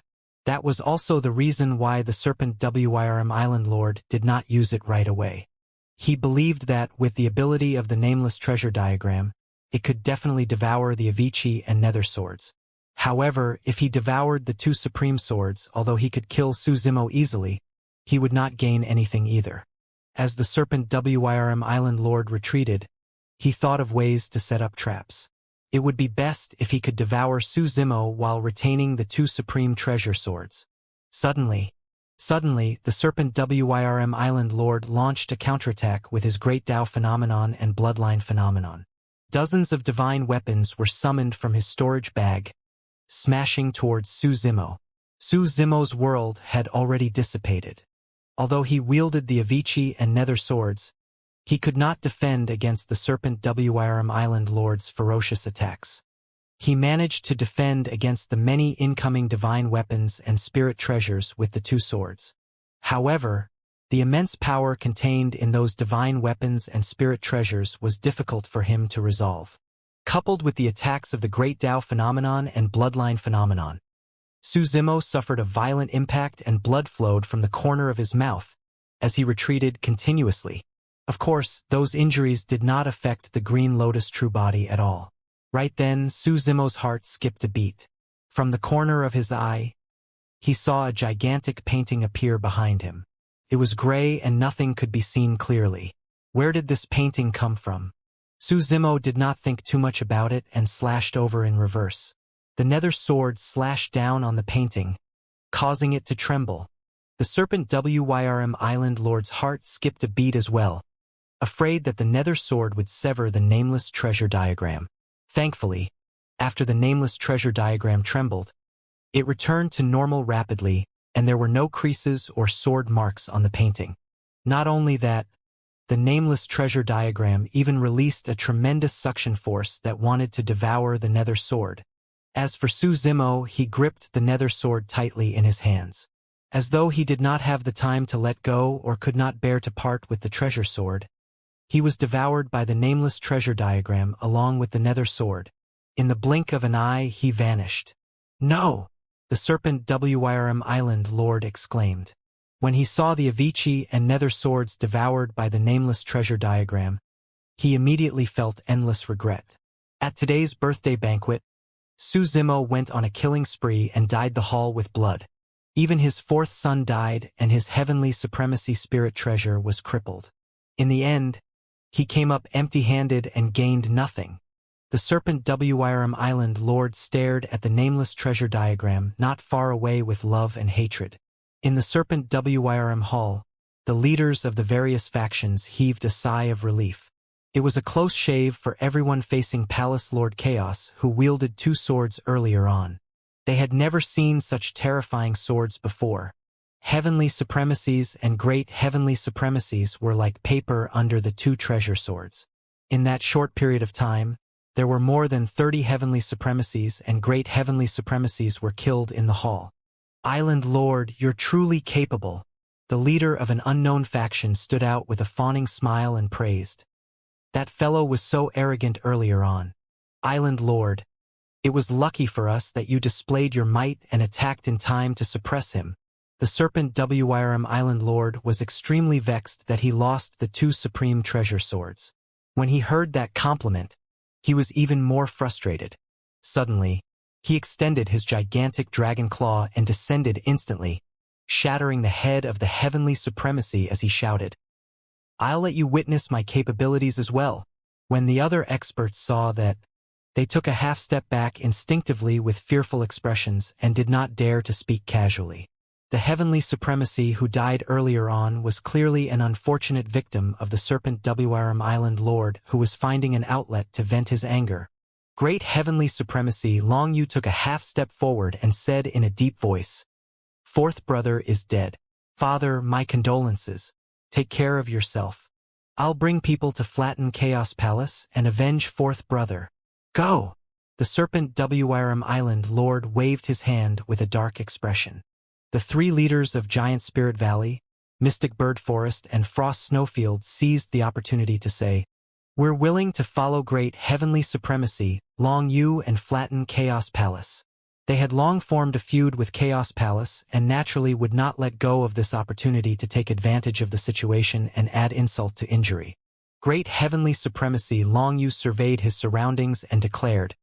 That was also the reason why the Serpent Wyrm Island Lord did not use it right away. He believed that, with the ability of the nameless treasure diagram, it could definitely devour the Avicii and Nether swords. However, if he devoured the two supreme swords, although he could kill Suzimo easily, he would not gain anything either. As the Serpent Wyrm Island Lord retreated, he thought of ways to set up traps. It would be best if he could devour Suzimo while retaining the two supreme treasure swords. Suddenly, the Serpent Wyrm Island Lord launched a counterattack with his Great Tao Phenomenon and Bloodline Phenomenon. Dozens of divine weapons were summoned from his storage bag, smashing towards Suzimo. Suzimo's world had already dissipated. Although he wielded the Avicii and Nether swords, he could not defend against the Serpent Wyrm Island Lord's ferocious attacks. He managed to defend against the many incoming divine weapons and spirit treasures with the two swords. However, the immense power contained in those divine weapons and spirit treasures was difficult for him to resolve. Coupled with the attacks of the Great Tao Phenomenon and Bloodline Phenomenon, Suzimo suffered a violent impact and blood flowed from the corner of his mouth as he retreated continuously. Of course, those injuries did not affect the Green Lotus true body at all. Right then, Suzimo's heart skipped a beat. From the corner of his eye, he saw a gigantic painting appear behind him. It was gray and nothing could be seen clearly. Where did this painting come from? Suzimo did not think too much about it and slashed over in reverse. The Nether sword slashed down on the painting, causing it to tremble. The Serpent Wyrm Island Lord's heart skipped a beat as well, afraid that the Nether sword would sever the nameless treasure diagram. Thankfully, after the nameless treasure diagram trembled, it returned to normal rapidly, and there were no creases or sword marks on the painting. Not only that, the nameless treasure diagram even released a tremendous suction force that wanted to devour the Nether sword. As for Suzimo, he gripped the Nether sword tightly in his hands. As though he did not have the time to let go or could not bear to part with the treasure sword, he was devoured by the nameless treasure diagram along with the Nether sword. In the blink of an eye, he vanished. "No!" the Serpent Wyrm Island Lord exclaimed. When he saw the Avicii and Nether swords devoured by the nameless treasure diagram, he immediately felt endless regret. At today's birthday banquet, Suzimo went on a killing spree and dyed the hall with blood. Even his fourth son died and his heavenly supremacy spirit treasure was crippled. In the end, he came up empty-handed and gained nothing. The Serpent Wyrm Island Lord stared at the nameless treasure diagram not far away with love and hatred. In the Serpent Wyrm Hall, the leaders of the various factions heaved a sigh of relief. It was a close shave for everyone facing Palace Lord Chaos, who wielded two swords earlier on. They had never seen such terrifying swords before. Heavenly supremacies and great heavenly supremacies were like paper under the two treasure swords. In that short period of time, there were more than 30 heavenly supremacies and great heavenly supremacies were killed in the hall. "Island Lord, you're truly capable." The leader of an unknown faction stood out with a fawning smile and praised. "That fellow was so arrogant earlier on. Island Lord, it was lucky for us that you displayed your might and attacked in time to suppress him." The Serpent Wyrm Island Lord was extremely vexed that he lost the two supreme treasure swords. When he heard that compliment, he was even more frustrated. Suddenly, he extended his gigantic dragon claw and descended instantly, shattering the head of the heavenly supremacy as he shouted, "I'll let you witness my capabilities as well." When the other experts saw that, they took a half step back instinctively with fearful expressions and did not dare to speak casually. The heavenly supremacy who died earlier on was clearly an unfortunate victim of the Serpent Wrm Island Lord who was finding an outlet to vent his anger. Great heavenly supremacy, Long Yu took a half-step forward and said in a deep voice, "Fourth brother is dead. Father, my condolences. Take care of yourself. I'll bring people to flatten Chaos Palace and avenge fourth brother. Go!" The Serpent Wrm Island Lord waved his hand with a dark expression. The three leaders of Giant Spirit Valley, Mystic Bird Forest, and Frost Snowfield seized the opportunity to say, "We're willing to follow great heavenly supremacy, Long Yu, and flatten Chaos Palace." They had long formed a feud with Chaos Palace and naturally would not let go of this opportunity to take advantage of the situation and add insult to injury. Great heavenly supremacy, Long Yu surveyed his surroundings and declared,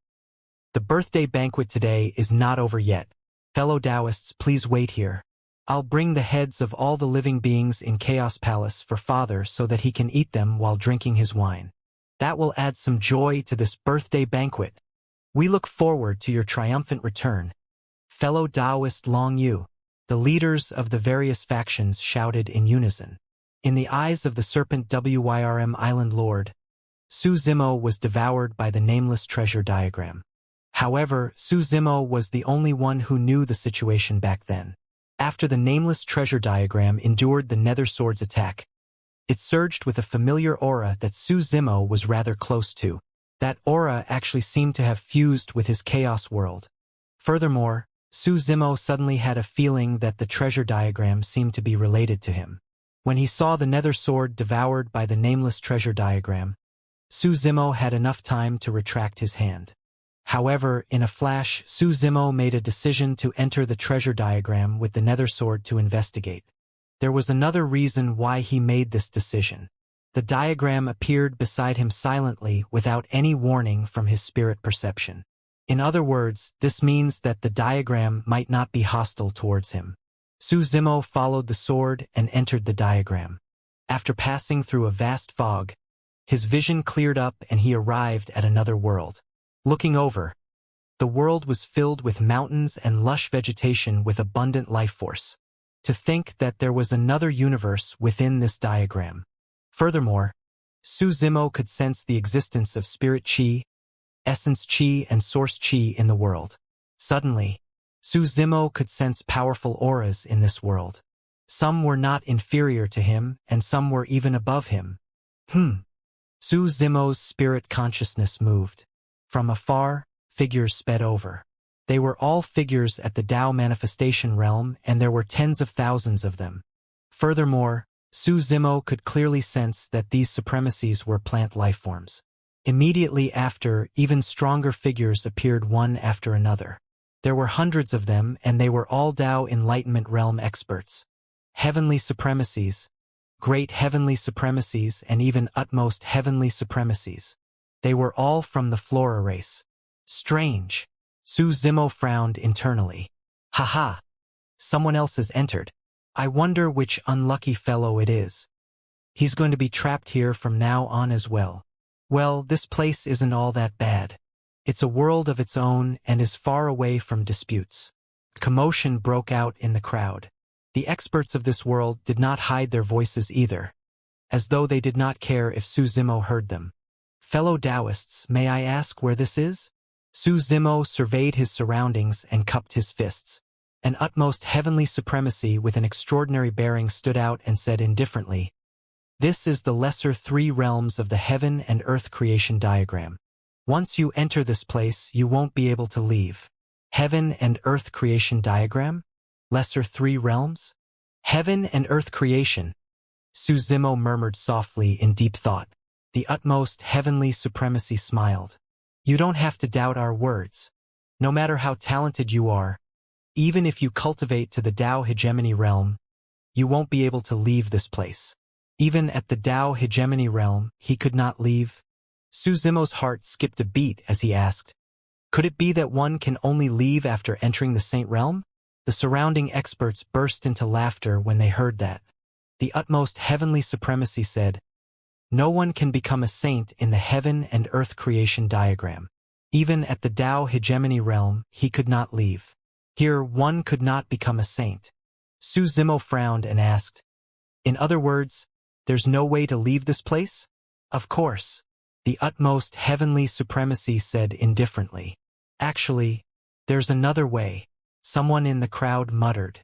"The birthday banquet today is not over yet. Fellow Taoists, please wait here. I'll bring the heads of all the living beings in Chaos Palace for Father so that he can eat them while drinking his wine. That will add some joy to this birthday banquet. We look forward to your triumphant return. Fellow Taoist Long Yu." The leaders of the various factions shouted in unison. In the eyes of the Serpent Wrm Island Lord, Su Zimo was devoured by the nameless treasure diagram. However, Su Zimo was the only one who knew the situation back then. After the nameless treasure diagram endured the Nether Sword's attack, it surged with a familiar aura that Su Zimo was rather close to. That aura actually seemed to have fused with his chaos world. Furthermore, Su Zimo suddenly had a feeling that the treasure diagram seemed to be related to him. When he saw the Nether Sword devoured by the nameless treasure diagram, Su Zimo had enough time to retract his hand. However, in a flash, Su Zimo made a decision to enter the treasure diagram with the Nether Sword to investigate. There was another reason why he made this decision. The diagram appeared beside him silently without any warning from his spirit perception. In other words, this means that the diagram might not be hostile towards him. Su Zimo followed the sword and entered the diagram. After passing through a vast fog, his vision cleared up and he arrived at another world. Looking over, the world was filled with mountains and lush vegetation with abundant life force. To think that there was another universe within this diagram. Furthermore, Su Zimo could sense the existence of spirit chi, essence chi, and source chi in the world. Suddenly, Su Zimo could sense powerful auras in this world. Some were not inferior to him, and some were even above him. Su Zimo's spirit consciousness moved. From afar, figures sped over. They were all figures at the Tao manifestation realm, and there were tens of thousands of them. Furthermore, Su Zimo could clearly sense that these supremacies were plant lifeforms. Immediately after, even stronger figures appeared one after another. There were hundreds of them, and they were all Tao Enlightenment realm experts. Heavenly supremacies, great heavenly supremacies, and even utmost heavenly supremacies. They were all from the Flora race. Strange. Su Zimo frowned internally. Haha. Someone else has entered. I wonder which unlucky fellow it is. He's going to be trapped here from now on as well. Well, this place isn't all that bad. It's a world of its own and is far away from disputes. Commotion broke out in the crowd. The experts of this world did not hide their voices either, as though they did not care if Su Zimo heard them. Fellow Taoists, may I ask where this is? Su Zimo surveyed his surroundings and cupped his fists. An utmost heavenly supremacy with an extraordinary bearing stood out and said indifferently, "This is the lesser three realms of the heaven and earth creation diagram. Once you enter this place, you won't be able to leave." Heaven and earth creation diagram? Lesser three realms? Heaven and earth creation. Su Zimo murmured softly in deep thought. The utmost heavenly supremacy smiled. You don't have to doubt our words. No matter how talented you are, even if you cultivate to the Tao hegemony realm, you won't be able to leave this place. Even at the Tao hegemony realm, he could not leave. Su Zimo's heart skipped a beat as he asked, could it be that one can only leave after entering the Saint realm? The surrounding experts burst into laughter when they heard that. The utmost heavenly supremacy said, no one can become a saint in the heaven and earth creation diagram. Even at the Tao hegemony realm, he could not leave. Here, one could not become a saint. Su Zimo frowned and asked, "In other words, there's no way to leave this place?" "Of course," the utmost heavenly supremacy said indifferently. "Actually, there's another way," someone in the crowd muttered.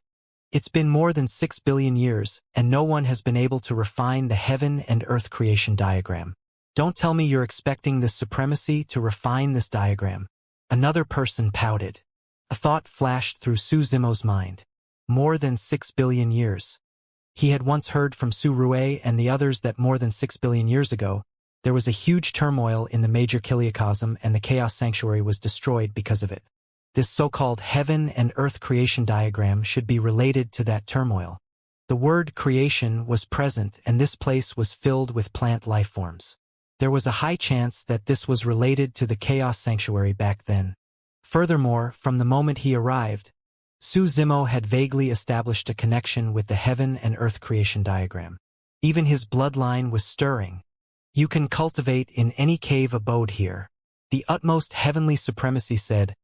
"It's been more than 6 billion years, and no one has been able to refine the heaven and earth creation diagram. Don't tell me you're expecting this supremacy to refine this diagram." Another person pouted. A thought flashed through Su Zimo's mind. More than 6 billion years. He had once heard from Su Rue and the others that more than 6 billion years ago, there was a huge turmoil in the major kiliocosm and the chaos sanctuary was destroyed because of it. This so-called heaven and earth creation diagram should be related to that turmoil. The word creation was present and this place was filled with plant life forms. There was a high chance that this was related to the chaos sanctuary back then. Furthermore, from the moment he arrived, Su Zimo had vaguely established a connection with the heaven and earth creation diagram. Even his bloodline was stirring. "You can cultivate in any cave abode here," the utmost heavenly supremacy said.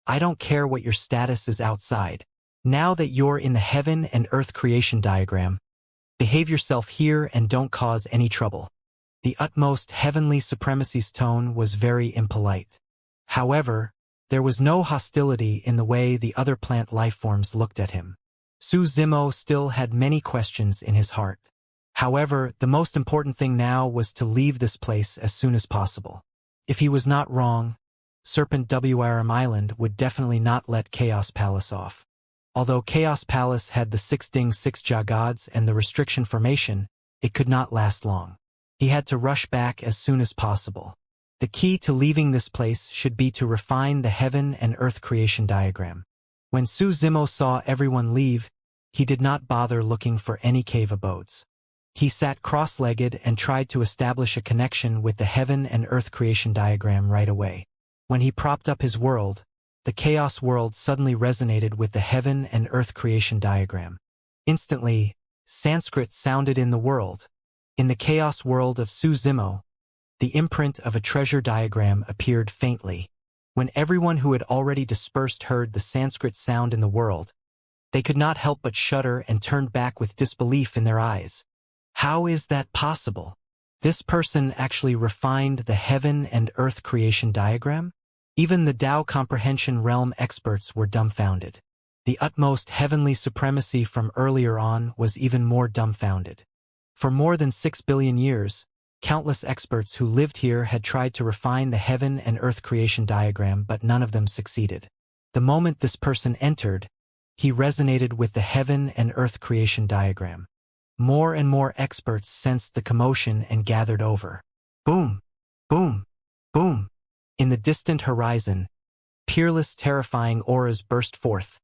"I don't care what your status is outside. Now that you're in the heaven and earth creation diagram, behave yourself here and don't cause any trouble." The utmost heavenly supremacy's tone was very impolite. However, there was no hostility in the way the other plant lifeforms looked at him. Su Zimo still had many questions in his heart. However, the most important thing now was to leave this place as soon as possible. If he was not wrong, Serpent Wrm Island would definitely not let Chaos Palace off. Although Chaos Palace had the 6 Ding 6 Ja gods and the restriction formation, it could not last long. He had to rush back as soon as possible. The key to leaving this place should be to refine the heaven and earth creation diagram. When Su Zimo saw everyone leave, he did not bother looking for any cave abodes. He sat cross-legged and tried to establish a connection with the heaven and earth creation diagram right away. When he propped up his world, the chaos world suddenly resonated with the heaven and earth creation diagram. Instantly, Sanskrit sounded in the world. In the chaos world of Su Zimo, the imprint of a treasure diagram appeared faintly. When everyone who had already dispersed heard the Sanskrit sound in the world, they could not help but shudder and turned back with disbelief in their eyes. How is that possible? This person actually refined the heaven and earth creation diagram? Even the Tao comprehension realm experts were dumbfounded. The utmost heavenly supremacy from earlier on was even more dumbfounded. For more than 6 billion years, countless experts who lived here had tried to refine the heaven and earth creation diagram, but none of them succeeded. The moment this person entered, he resonated with the heaven and earth creation diagram. More and more experts sensed the commotion and gathered over. Boom! Boom! Boom! In the distant horizon, peerless terrifying auras burst forth,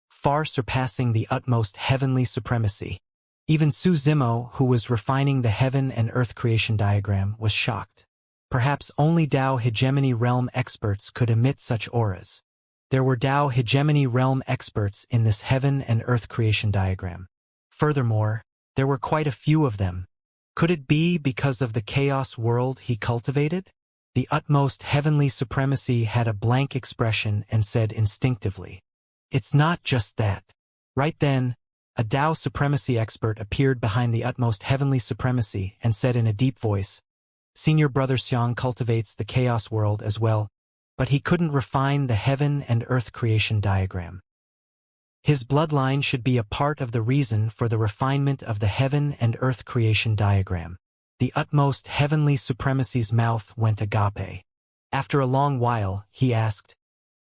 far surpassing the utmost heavenly supremacy. Even Su Zimo, who was refining the heaven and earth creation diagram, was shocked. Perhaps only Tao hegemony realm experts could emit such auras. There were Tao hegemony realm experts in this heaven and earth creation diagram. Furthermore, there were quite a few of them. Could it be because of the chaos world he cultivated? The utmost heavenly supremacy had a blank expression and said instinctively, "It's not just that." Right then, a Tao supremacy expert appeared behind the utmost heavenly supremacy and said in a deep voice, "Senior Brother Xiang cultivates the chaos world as well, but he couldn't refine the heaven and earth creation diagram. His bloodline should be a part of the reason for the refinement of the heaven and earth creation diagram." The utmost heavenly supremacy's mouth went agape. After a long while, he asked,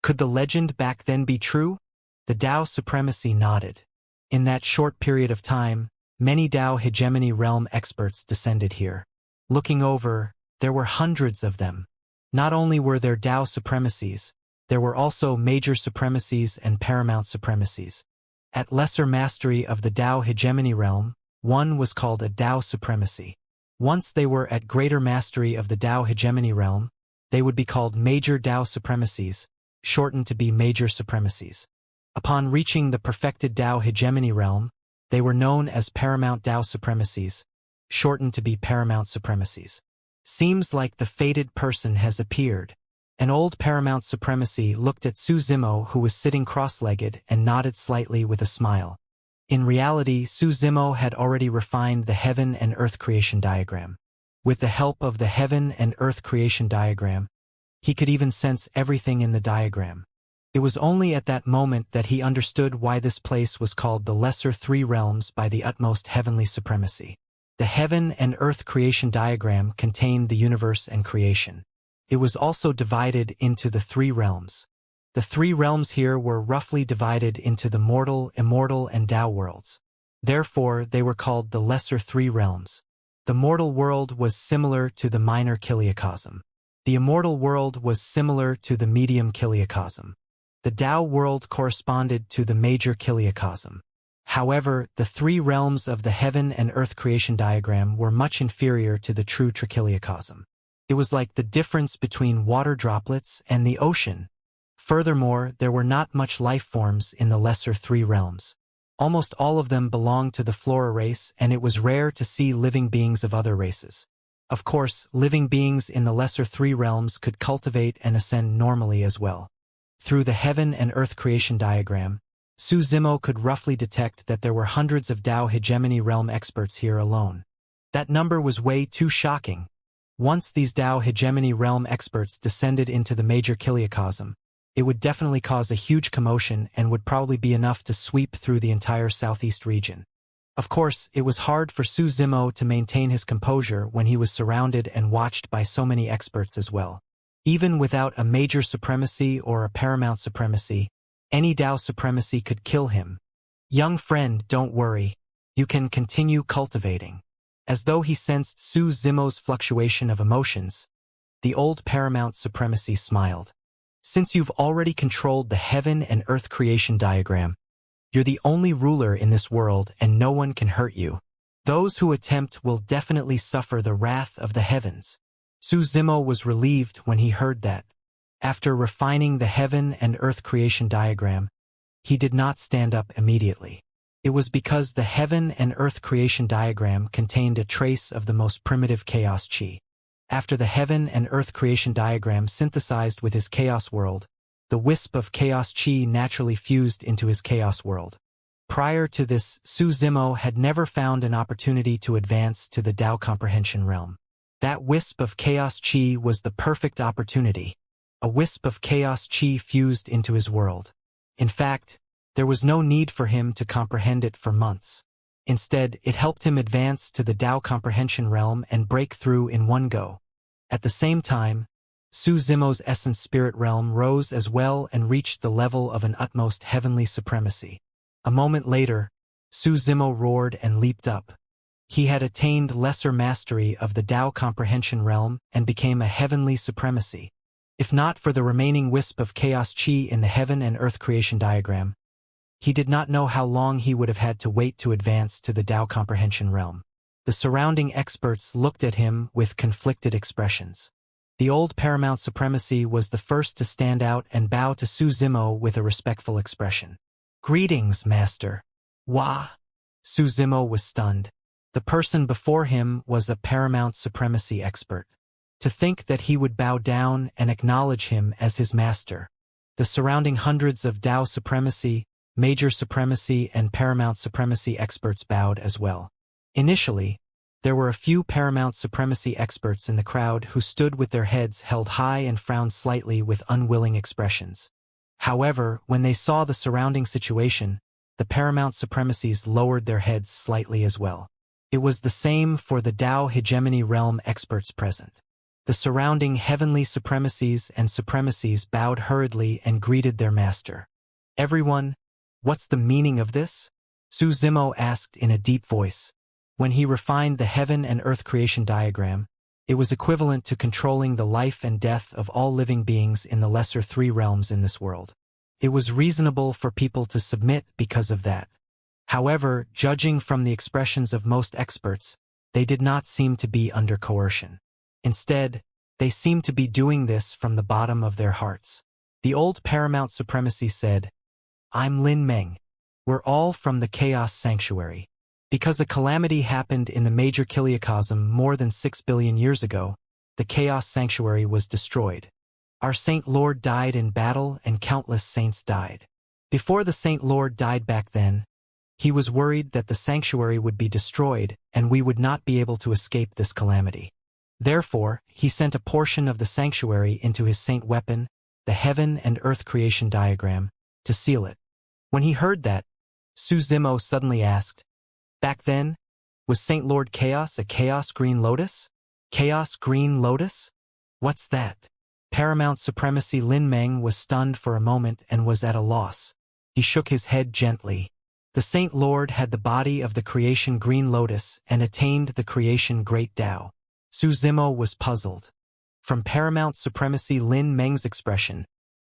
"Could the legend back then be true?" The Tao supremacy nodded. In that short period of time, many Tao hegemony realm experts descended here. Looking over, there were hundreds of them. Not only were there Tao supremacies, there were also major supremacies and paramount supremacies. At lesser mastery of the Tao hegemony realm, one was called a Tao supremacy. Once they were at greater mastery of the Tao hegemony realm, they would be called major Tao supremacies, shortened to be major supremacies. Upon reaching the perfected Tao hegemony realm, they were known as paramount Tao supremacies, shortened to be paramount supremacies. Seems like the fated person has appeared. An old paramount supremacy looked at Su Zimo, who was sitting cross-legged, and nodded slightly with a smile. In reality, Su Zimo had already refined the heaven and earth creation diagram. With the help of the heaven and earth creation diagram, he could even sense everything in the diagram. It was only at that moment that he understood why this place was called the Lesser Three Realms by the utmost heavenly supremacy. The heaven and earth creation diagram contained the universe and creation. It was also divided into the three realms. The three realms here were roughly divided into the mortal, immortal, and Tao worlds. Therefore, they were called the Lesser Three Realms. The mortal world was similar to the minor kiliacosm. The immortal world was similar to the medium kiliacosm. The Tao world corresponded to the major kiliacosm. However, the three realms of the heaven and earth creation diagram were much inferior to the true trichiliacosm. It was like the difference between water droplets and the ocean. Furthermore, there were not much life forms in the lesser three realms. Almost all of them belonged to the flora race, and it was rare to see living beings of other races. Of course, living beings in the lesser three realms could cultivate and ascend normally as well. Through the heaven and earth creation diagram, Su Zimo could roughly detect that there were hundreds of Tao hegemony realm experts here alone. That number was way too shocking. Once these Tao hegemony realm experts descended into the major kiliacosm, it would definitely cause a huge commotion and would probably be enough to sweep through the entire southeast region. Of course, it was hard for Su Zimo to maintain his composure when he was surrounded and watched by so many experts as well. Even without a major supremacy or a paramount supremacy, any Tao supremacy could kill him. Young friend, don't worry. You can continue cultivating. As though he sensed Su Zimo's fluctuation of emotions, the old paramount supremacy smiled. Since you've already controlled the heaven and earth creation diagram, you're the only ruler in this world and no one can hurt you. Those who attempt will definitely suffer the wrath of the heavens. Su Zimo was relieved when he heard that. After refining the heaven and earth creation diagram, he did not stand up immediately. It was because the heaven and earth creation diagram contained a trace of the most primitive chaos chi. After the heaven and earth creation diagram synthesized with his chaos world, the wisp of chaos chi naturally fused into his chaos world. Prior to this, Su Zimo had never found an opportunity to advance to the Tao comprehension realm. That wisp of chaos chi was the perfect opportunity. A wisp of chaos chi fused into his world. In fact, there was no need for him to comprehend it for months. Instead, it helped him advance to the Tao comprehension realm and break through in one go. At the same time, Su Zimo's essence spirit realm rose as well and reached the level of an utmost heavenly supremacy. A moment later, Su Zimo roared and leaped up. He had attained lesser mastery of the Tao comprehension realm and became a heavenly supremacy. If not for the remaining wisp of chaos chi in the heaven and earth creation diagram, he did not know how long he would have had to wait to advance to the Tao comprehension realm. The surrounding experts looked at him with conflicted expressions. The old paramount supremacy was the first to stand out and bow to Su Zimo with a respectful expression. "Greetings, master." Wah! Su Zimo was stunned. The person before him was a paramount supremacy expert. To think that he would bow down and acknowledge him as his master. The surrounding hundreds of Tao supremacy, major supremacy, and paramount supremacy experts bowed as well. Initially, there were a few paramount supremacy experts in the crowd who stood with their heads held high and frowned slightly with unwilling expressions. However, when they saw the surrounding situation, the paramount supremacies lowered their heads slightly as well. It was the same for the Tao hegemony realm experts present. The surrounding heavenly supremacies and supremacies bowed hurriedly and greeted their master. "Everyone, what's the meaning of this?" Su Zimo asked in a deep voice. When he refined the heaven and earth creation diagram, it was equivalent to controlling the life and death of all living beings in the lesser three realms in this world. It was reasonable for people to submit because of that. However, judging from the expressions of most experts, they did not seem to be under coercion. Instead, they seemed to be doing this from the bottom of their hearts. The old paramount supremacy said, "I'm Lin Meng. We're all from the Chaos Sanctuary. Because a calamity happened in the major kiliacosm more than 6 billion years ago, the Chaos Sanctuary was destroyed. Our Saint Lord died in battle and countless saints died. Before the Saint Lord died back then, He was worried that the sanctuary would be destroyed and we would not be able to escape this calamity. Therefore, he sent a portion of the sanctuary into his saint weapon, the heaven and earth creation diagram, to seal it. When he heard that, Su Zimo suddenly asked, "Back then, was Saint Lord Chaos a Chaos Green Lotus? Chaos Green Lotus? What's that?" Paramount Supremacy Lin Meng was stunned for a moment and was at a loss. He shook his head gently. The Saint Lord had the body of the creation Green Lotus and attained the creation Great Tao. Su Zimo was puzzled. From Paramount Supremacy Lin Meng's expression,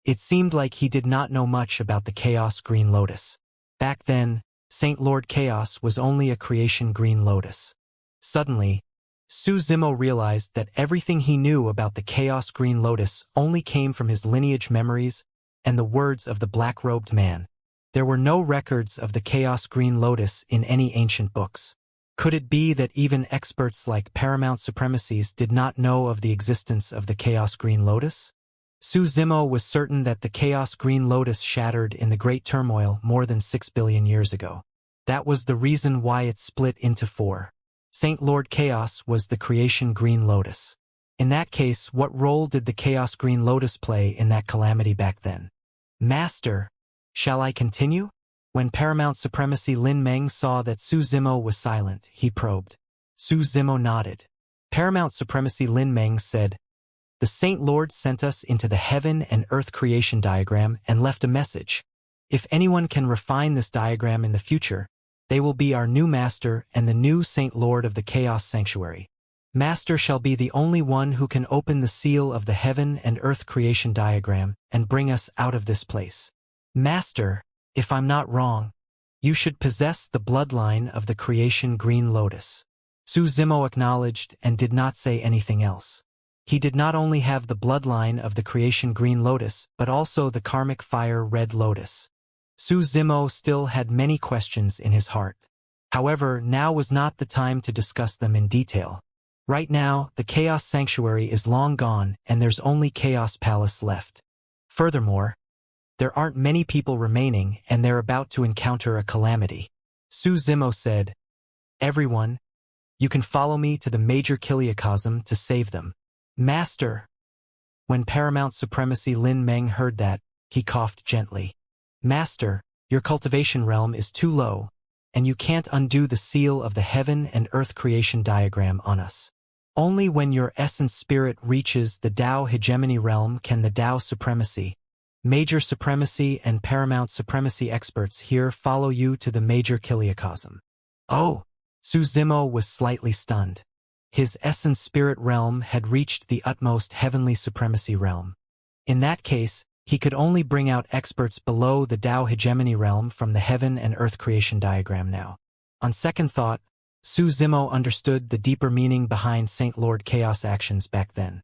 it seemed like he did not know much about the Chaos Green Lotus. Back then, Saint Lord Chaos was only a creation Green Lotus. Suddenly, Su Zimo realized that everything he knew about the Chaos Green Lotus only came from his lineage memories and the words of the black-robed man. There were no records of the Chaos Green Lotus in any ancient books. Could it be that even experts like Paramount Supremacies did not know of the existence of the Chaos Green Lotus? Su Zimo was certain that the Chaos Green Lotus shattered in the Great Turmoil more than 6 billion years ago. That was the reason why it split into 4. Saint Lord Chaos was the creation Green Lotus. In that case, what role did the Chaos Green Lotus play in that calamity back then? Master, shall I continue? When Paramount Supremacy Lin Meng saw that Su Zimo was silent, he probed. Su Zimo nodded. Paramount Supremacy Lin Meng said, "The Saint Lord sent us into the heaven and earth creation diagram and left a message. If anyone can refine this diagram in the future, they will be our new master and the new Saint Lord of the Chaos Sanctuary. Master shall be the only one who can open the seal of the heaven and earth creation diagram and bring us out of this place. Master, if I'm not wrong, you should possess the bloodline of the creation Green Lotus." Su Zimo acknowledged and did not say anything else. He did not only have the bloodline of the creation Green Lotus, but also the karmic fire Red Lotus. Su Zimo still had many questions in his heart. However, now was not the time to discuss them in detail. Right now, the Chaos Sanctuary is long gone and there's only Chaos Palace left. Furthermore, there aren't many people remaining and they're about to encounter a calamity. Su Zimo said, "Everyone, you can follow me to the major Kiliacosm to save them." Master. When Paramount Supremacy Lin Meng heard that, he coughed gently. Master, your cultivation realm is too low, and you can't undo the seal of the heaven and earth creation diagram on us. Only when your essence spirit reaches the Tao hegemony realm can the Tao supremacy, major supremacy and paramount supremacy experts here follow you to the major Kiliacosm. Oh! Su Zimo was slightly stunned. His essence spirit realm had reached the utmost heavenly supremacy realm. In that case, he could only bring out experts below the Tao hegemony realm from the heaven and earth creation diagram now. On second thought, Su Zimo understood the deeper meaning behind Saint Lord Chaos actions back then.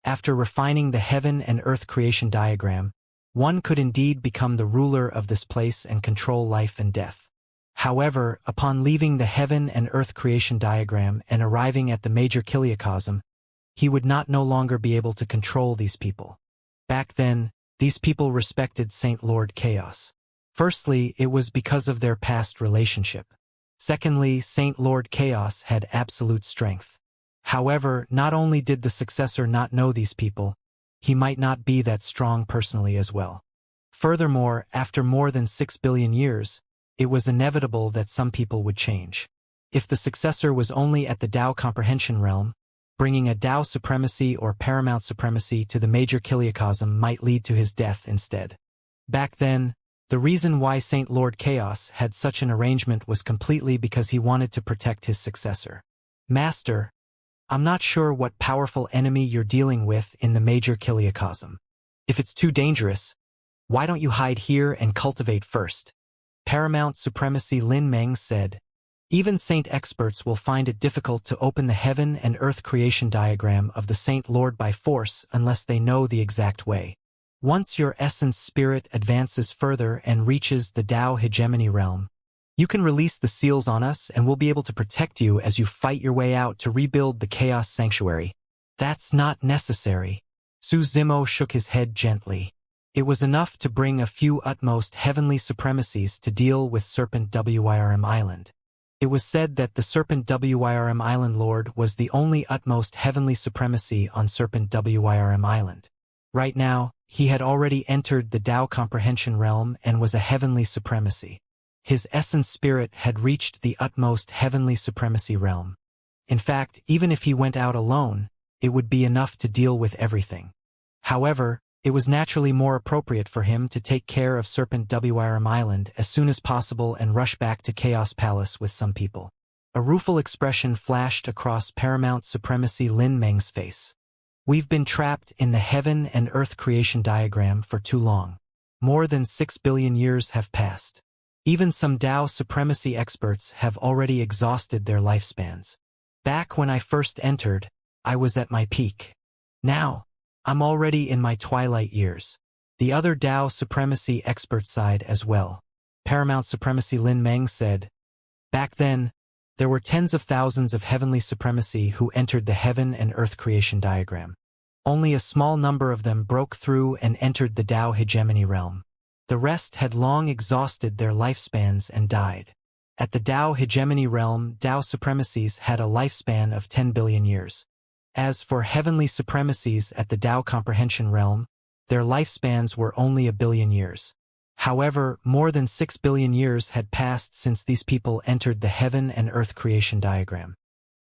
After refining the heaven and earth creation diagram, one could indeed become the ruler of this place and control life and death. However, upon leaving the heaven and earth creation diagram and arriving at the major Kiliacosm, he would not no longer be able to control these people. Back then, these people respected Saint Lord Chaos. Firstly, it was because of their past relationship. Secondly, Saint Lord Chaos had absolute strength. However, not only did the successor not know these people, he might not be that strong personally as well. Furthermore, after more than 6 billion years, it was inevitable that some people would change. If the successor was only at the Tao comprehension realm, bringing a Tao supremacy or paramount supremacy to the major Kiliacosm might lead to his death instead. Back then, the reason why Saint Lord Chaos had such an arrangement was completely because he wanted to protect his successor. Master, I'm not sure what powerful enemy you're dealing with in the major Kiliacosm. If it's too dangerous, why don't you hide here and cultivate first? Paramount Supremacy Lin Meng said, "Even saint experts will find it difficult to open the heaven and earth creation diagram of the Saint Lord by force unless they know the exact way. Once your essence spirit advances further and reaches the Tao hegemony realm, you can release the seals on us and we'll be able to protect you as you fight your way out to rebuild the Chaos Sanctuary." That's not necessary. Su Zimo shook his head gently. It was enough to bring a few utmost heavenly supremacies to deal with Serpent Wyrm Island. It was said that the Serpent Wyrm Island Lord was the only utmost heavenly supremacy on Serpent Wyrm Island. Right now, he had already entered the Tao Comprehension realm and was a heavenly supremacy. His essence spirit had reached the utmost heavenly supremacy realm. In fact, even if he went out alone, it would be enough to deal with everything. However, it was naturally more appropriate for him to take care of Serpent Wyrm Island as soon as possible and rush back to Chaos Palace with some people. A rueful expression flashed across Paramount Supremacy Lin Meng's face. We've been trapped in the heaven and earth creation diagram for too long. More than 6 billion years have passed. Even some Tao supremacy experts have already exhausted their lifespans. Back when I first entered, I was at my peak. Now, I'm already in my twilight years. The other Tao supremacy expert sighed as well. Paramount Supremacy Lin Meng said, back then, there were tens of thousands of heavenly supremacy who entered the heaven and earth creation diagram. Only a small number of them broke through and entered the Tao hegemony realm. The rest had long exhausted their lifespans and died. At the Tao hegemony realm, Tao supremacies had a lifespan of 10 billion years. As for heavenly supremacies at the Tao comprehension realm, their lifespans were only 1 billion years. However, more than 6 billion years had passed since these people entered the heaven and earth creation diagram.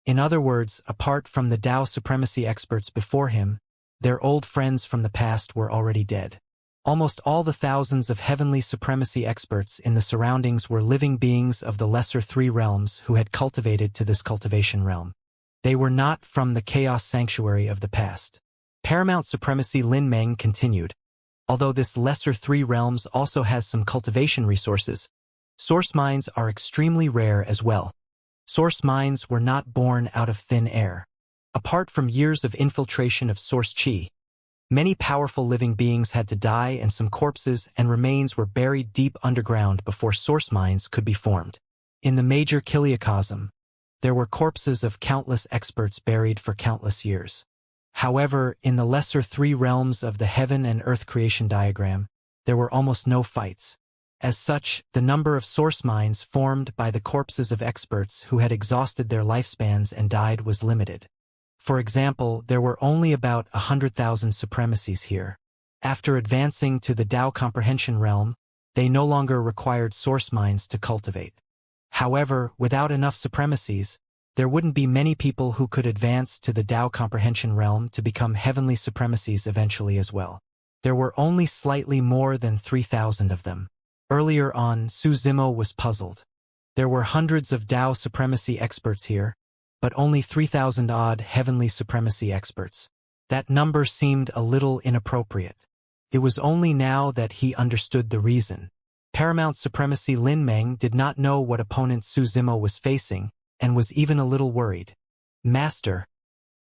In other words, apart from the Tao supremacy experts before him, their old friends from the past were already dead. Almost all the thousands of heavenly supremacy experts in the surroundings were living beings of the lesser 3 realms who had cultivated to this cultivation realm. They were not from the chaos sanctuary of the past. Paramount Supremacy Lin Meng continued. Although this lesser 3 realms also has some cultivation resources, source mines are extremely rare as well. Source mines were not born out of thin air. Apart from years of infiltration of source chi, many powerful living beings had to die and some corpses and remains were buried deep underground before source mines could be formed. In the major Kiliacosm, there were corpses of countless experts buried for countless years. However, in the lesser 3 realms of the heaven and earth creation diagram, there were almost no fights. As such, the number of source mines formed by the corpses of experts who had exhausted their lifespans and died was limited. For example, there were only about 100,000 supremacies here. After advancing to the Tao comprehension realm, they no longer required source mines to cultivate. However, without enough supremacies, there wouldn't be many people who could advance to the Tao comprehension realm to become heavenly supremacies eventually as well. There were only slightly more than 3,000 of them. Earlier on, Su Zimo was puzzled. There were hundreds of Tao supremacy experts here, but only 3,000-odd heavenly supremacy experts. That number seemed a little inappropriate. It was only now that he understood the reason. Paramount Supremacy Lin Meng did not know what opponent Su Zimo was facing, and was even a little worried. Master,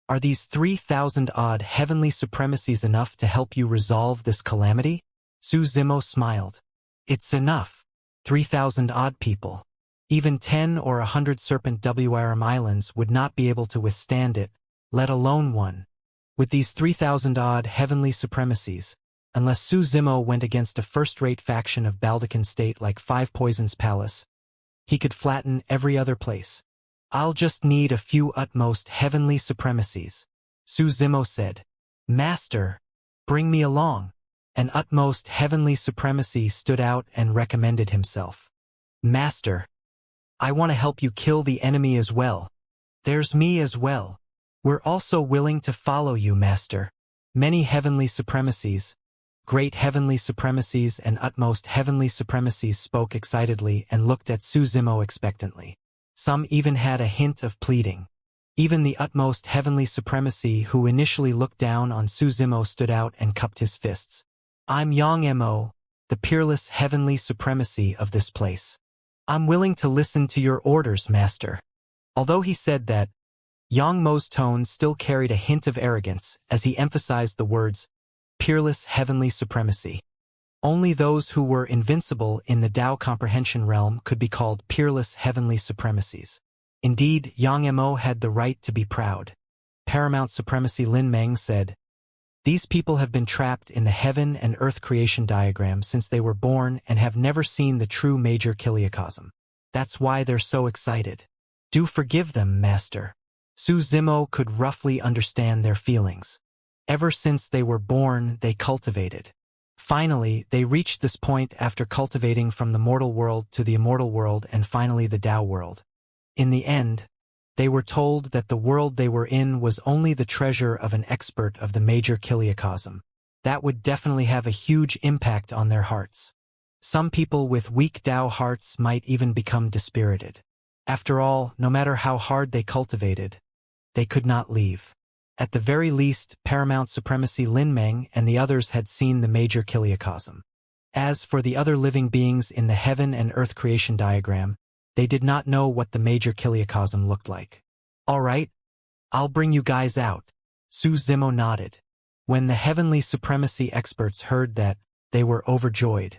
are these 3,000-odd heavenly supremacies enough to help you resolve this calamity? Su Zimo smiled. It's enough. 3,000-odd people. Even 10 or 100 Serpent Wyrm Islands would not be able to withstand it, let alone one. With these 3,000-odd heavenly supremacies, unless Su Zimo went against a first-rate faction of Baldecan state like 5 Poisons Palace, he could flatten every other place. I'll just need a few utmost heavenly supremacies, Su Zimo said. Master, bring me along. An utmost heavenly supremacy stood out and recommended himself. Master, I want to help you kill the enemy as well. There's me as well. We're also willing to follow you, Master. Many heavenly supremacies, great heavenly supremacies and utmost heavenly supremacies spoke excitedly and looked at Su Zimo expectantly. Some even had a hint of pleading. Even the utmost heavenly supremacy who initially looked down on Su Zimo stood out and cupped his fists. I'm Yang Mo, the peerless heavenly supremacy of this place. I'm willing to listen to your orders, Master. Although he said that, Yang Mo's tone still carried a hint of arrogance as he emphasized the words, peerless heavenly supremacy. Only those who were invincible in the Tao comprehension realm could be called peerless heavenly supremacies. Indeed, Yang Mo had the right to be proud. Paramount Supremacy Lin Meng said, These people have been trapped in the heaven and earth creation diagram since they were born and have never seen the true major kiliacosm. That's why they're so excited. Do forgive them, Master. Su Zimo could roughly understand their feelings. Ever since they were born, they cultivated. Finally, they reached this point after cultivating from the mortal world to the immortal world and finally the Tao world. In the end, they were told that the world they were in was only the treasure of an expert of the major kiliacosm. That would definitely have a huge impact on their hearts. Some people with weak Tao hearts might even become dispirited. After all, no matter how hard they cultivated, they could not leave. At the very least, Paramount Supremacy Lin Meng and the others had seen the major kiliacosm. As for the other living beings in the heaven and earth creation diagram, they did not know what the major kiliacosm looked like. All right, I'll bring you guys out. Su Zimo nodded. When the heavenly supremacy experts heard that, they were overjoyed.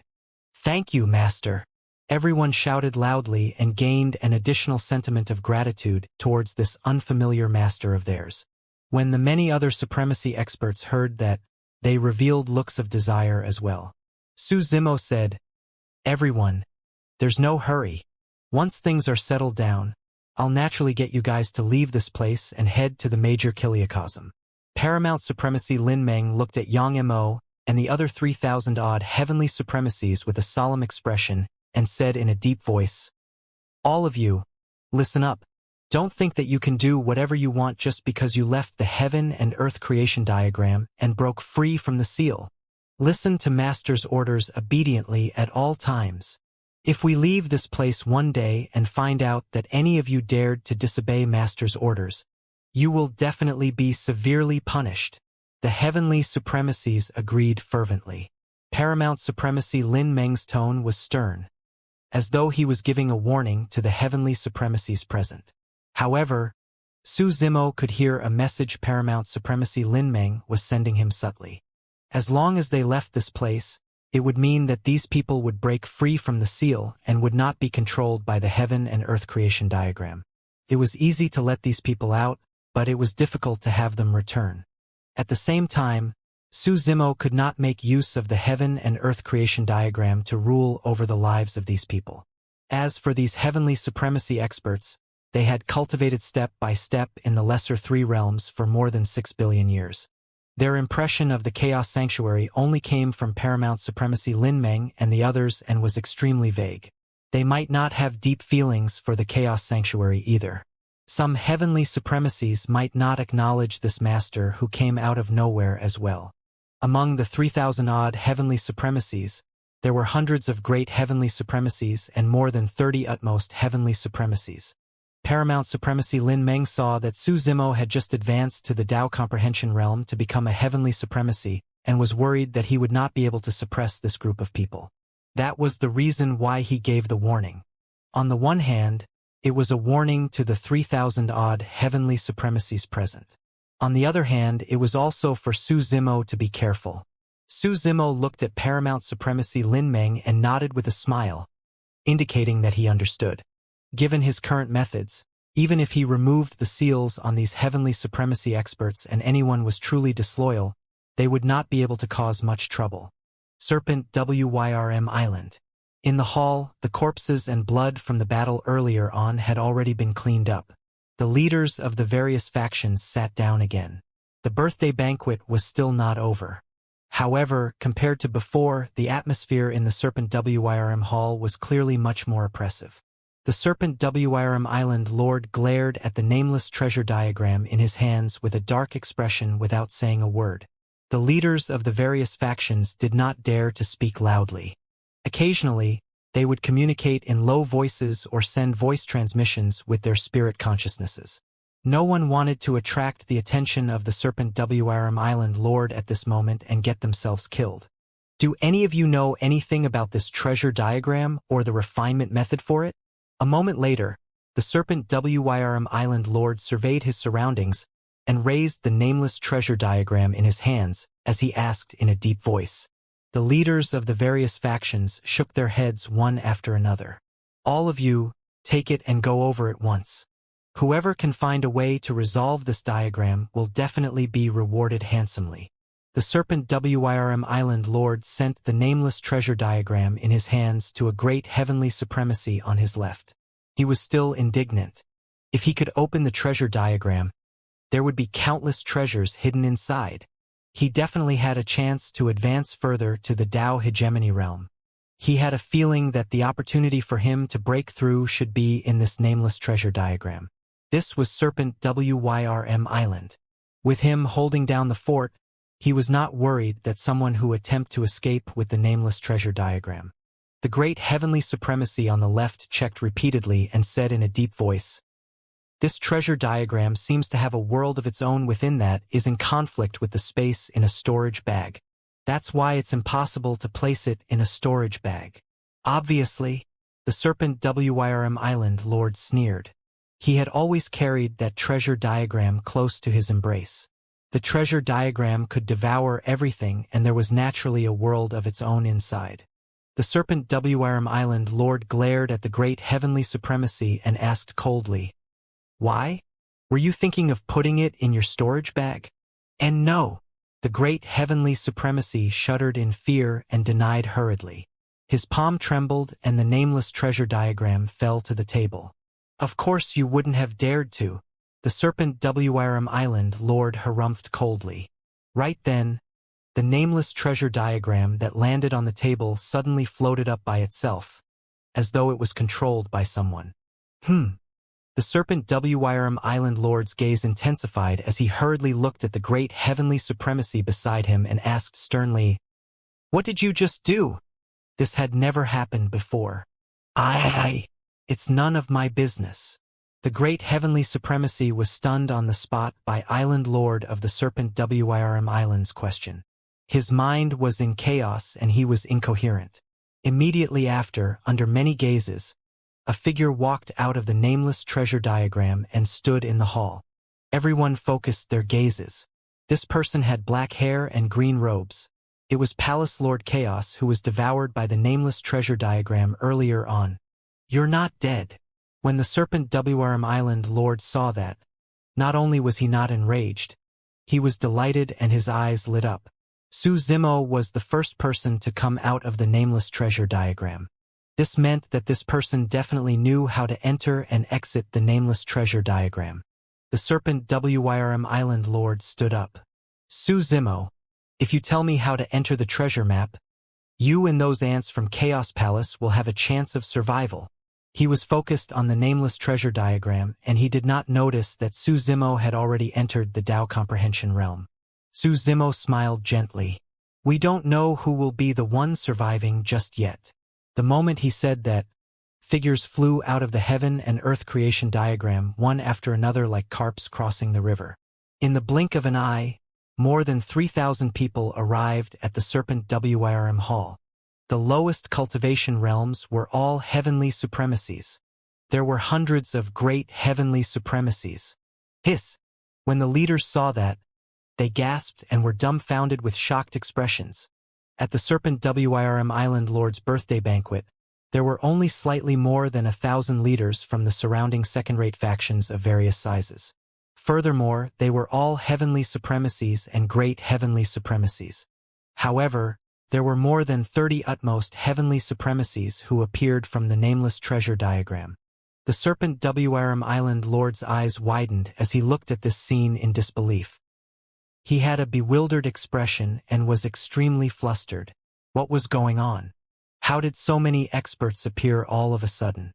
Thank you, Master. Everyone shouted loudly and gained an additional sentiment of gratitude towards this unfamiliar master of theirs. When the many other supremacy experts heard that, they revealed looks of desire as well. Su Zimo said, Everyone, there's no hurry. Once things are settled down, I'll naturally get you guys to leave this place and head to the major kiliacosm. Paramount Supremacy Lin Meng looked at Yang Mo and the other 3,000-odd heavenly supremacies with a solemn expression and said in a deep voice, All of you, listen up. Don't think that you can do whatever you want just because you left the heaven and earth creation diagram and broke free from the seal. Listen to Master's orders obediently at all times. If we leave this place one day and find out that any of you dared to disobey Master's orders, you will definitely be severely punished. The heavenly supremacies agreed fervently. Paramount Supremacy Lin Meng's tone was stern, as though he was giving a warning to the heavenly supremacies present. However, Su Zimo could hear a message Paramount Supremacy Lin Meng was sending him subtly. As long as they left this place, it would mean that these people would break free from the seal and would not be controlled by the heaven and earth creation diagram. It was easy to let these people out, but it was difficult to have them return. At the same time, Su Zimo could not make use of the heaven and earth creation diagram to rule over the lives of these people. As for these heavenly supremacy experts, they had cultivated step by step in the lesser three realms for more than 6 billion years. Their impression of the Chaos Sanctuary only came from Paramount Supremacy Lin Meng and the others and was extremely vague. They might not have deep feelings for the Chaos Sanctuary either. Some heavenly supremacies might not acknowledge this master who came out of nowhere as well. Among the 3,000-odd heavenly supremacies, there were hundreds of great heavenly supremacies and more than 30 utmost heavenly supremacies. Paramount Supremacy Lin Meng saw that Su Zimo had just advanced to the Tao Comprehension realm to become a heavenly supremacy and was worried that he would not be able to suppress this group of people. That was the reason why he gave the warning. On the one hand, it was a warning to the 3,000-odd heavenly supremacies present. On the other hand, it was also for Su Zimo to be careful. Su Zimo looked at Paramount Supremacy Lin Meng and nodded with a smile, indicating that he understood. Given his current methods, even if he removed the seals on these heavenly supremacy experts and anyone was truly disloyal, they would not be able to cause much trouble. Serpent Wyrm Island. In the hall, the corpses and blood from the battle earlier on had already been cleaned up. The leaders of the various factions sat down again. The birthday banquet was still not over. However, compared to before, the atmosphere in the Serpent Wyrm Hall was clearly much more oppressive. The Serpent Wyrm Island Lord glared at the nameless treasure diagram in his hands with a dark expression without saying a word. The leaders of the various factions did not dare to speak loudly. Occasionally, they would communicate in low voices or send voice transmissions with their spirit consciousnesses. No one wanted to attract the attention of the Serpent Wyrm Island Lord at this moment and get themselves killed. Do any of you know anything about this treasure diagram or the refinement method for it? A moment later, the Serpent Wyrm Island Lord surveyed his surroundings and raised the nameless treasure diagram in his hands as he asked in a deep voice. The leaders of the various factions shook their heads one after another. All of you, take it and go over it once. Whoever can find a way to resolve this diagram will definitely be rewarded handsomely. The The Serpent Wyrm Island Lord sent the nameless treasure diagram in his hands to a great heavenly supremacy on his left. He was still indignant. If he could open the treasure diagram, there would be countless treasures hidden inside. He definitely had a chance to advance further to the Tao hegemony realm. He had a feeling that the opportunity for him to break through should be in this nameless treasure diagram. This was Serpent Wyrm Island. With him holding down the fort, he was not worried that someone who attempt to escape with the nameless treasure diagram. The great heavenly supremacy on the left checked repeatedly and said in a deep voice, "This treasure diagram seems to have a world of its own within that is in conflict with the space in a storage bag. That's why it's impossible to place it in a storage bag." Obviously, the Serpent Wyrm Island Lord sneered. He had always carried that treasure diagram close to his embrace. The treasure diagram could devour everything, and there was naturally a world of its own inside. The Serpent Wyrm Island Lord glared at the great heavenly supremacy and asked coldly, "Why? Were you thinking of putting it in your storage bag?" And no. The great heavenly supremacy shuddered in fear and denied hurriedly. His palm trembled and the nameless treasure diagram fell to the table. "Of course you wouldn't have dared to," the Serpent Wyrm Island Lord harumphed coldly. Right then, the nameless treasure diagram that landed on the table suddenly floated up by itself, as though it was controlled by someone. The Serpent Wyrm Island Lord's gaze intensified as he hurriedly looked at the great heavenly supremacy beside him and asked sternly, "What did you just do?" This had never happened before. It's none of my business." The great heavenly supremacy was stunned on the spot by Island Lord of the Serpent Wyrm Island's question. His mind was in chaos and he was incoherent. Immediately after, under many gazes, a figure walked out of the nameless treasure diagram and stood in the hall. Everyone focused their gazes. This person had black hair and green robes. It was Palace Lord Chaos, who was devoured by the nameless treasure diagram earlier on. "You're not dead." When the Serpent Wyrm Island Lord saw that, not only was he not enraged, he was delighted and his eyes lit up. Su Zimo was the first person to come out of the nameless treasure diagram. This meant that this person definitely knew how to enter and exit the nameless treasure diagram. The Serpent Wyrm Island Lord stood up. "Su Zimo, if you tell me how to enter the treasure map, you and those ants from Chaos Palace will have a chance of survival." He was focused on the nameless treasure diagram, and he did not notice that Su Zimo had already entered the Tao comprehension realm. Su Zimo smiled gently. "We don't know who will be the one surviving just yet." The moment he said that, figures flew out of the heaven and earth creation diagram one after another like carps crossing the river. In the blink of an eye, more than 3,000 people arrived at the Serpent Wyrm Hall. The lowest cultivation realms were all heavenly supremacies. There were hundreds of great heavenly supremacies. Hiss! When the leaders saw that, they gasped and were dumbfounded with shocked expressions. At the Serpent Wyrm Island Lord's birthday banquet, there were only slightly more than 1,000 leaders from the surrounding second-rate factions of various sizes. Furthermore, they were all heavenly supremacies and great heavenly supremacies. However, there were more than 30 utmost heavenly supremacies who appeared from the nameless treasure diagram. The Serpent Wyrm Island Lord's eyes widened as he looked at this scene in disbelief. He had a bewildered expression and was extremely flustered. What was going on? How did so many experts appear all of a sudden?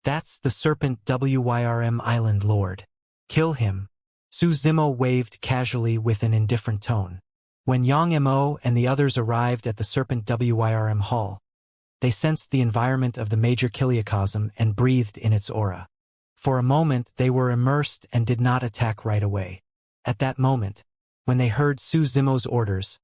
"That's the Serpent Wyrm Island Lord. Kill him." Su Zimo waved casually with an indifferent tone. When Yang Mo and the others arrived at the Serpent Wyrm Hall, they sensed the environment of the major kiliocosm and breathed in its aura. For a moment they were immersed and did not attack right away. At that moment, when they heard Su Zimo's orders,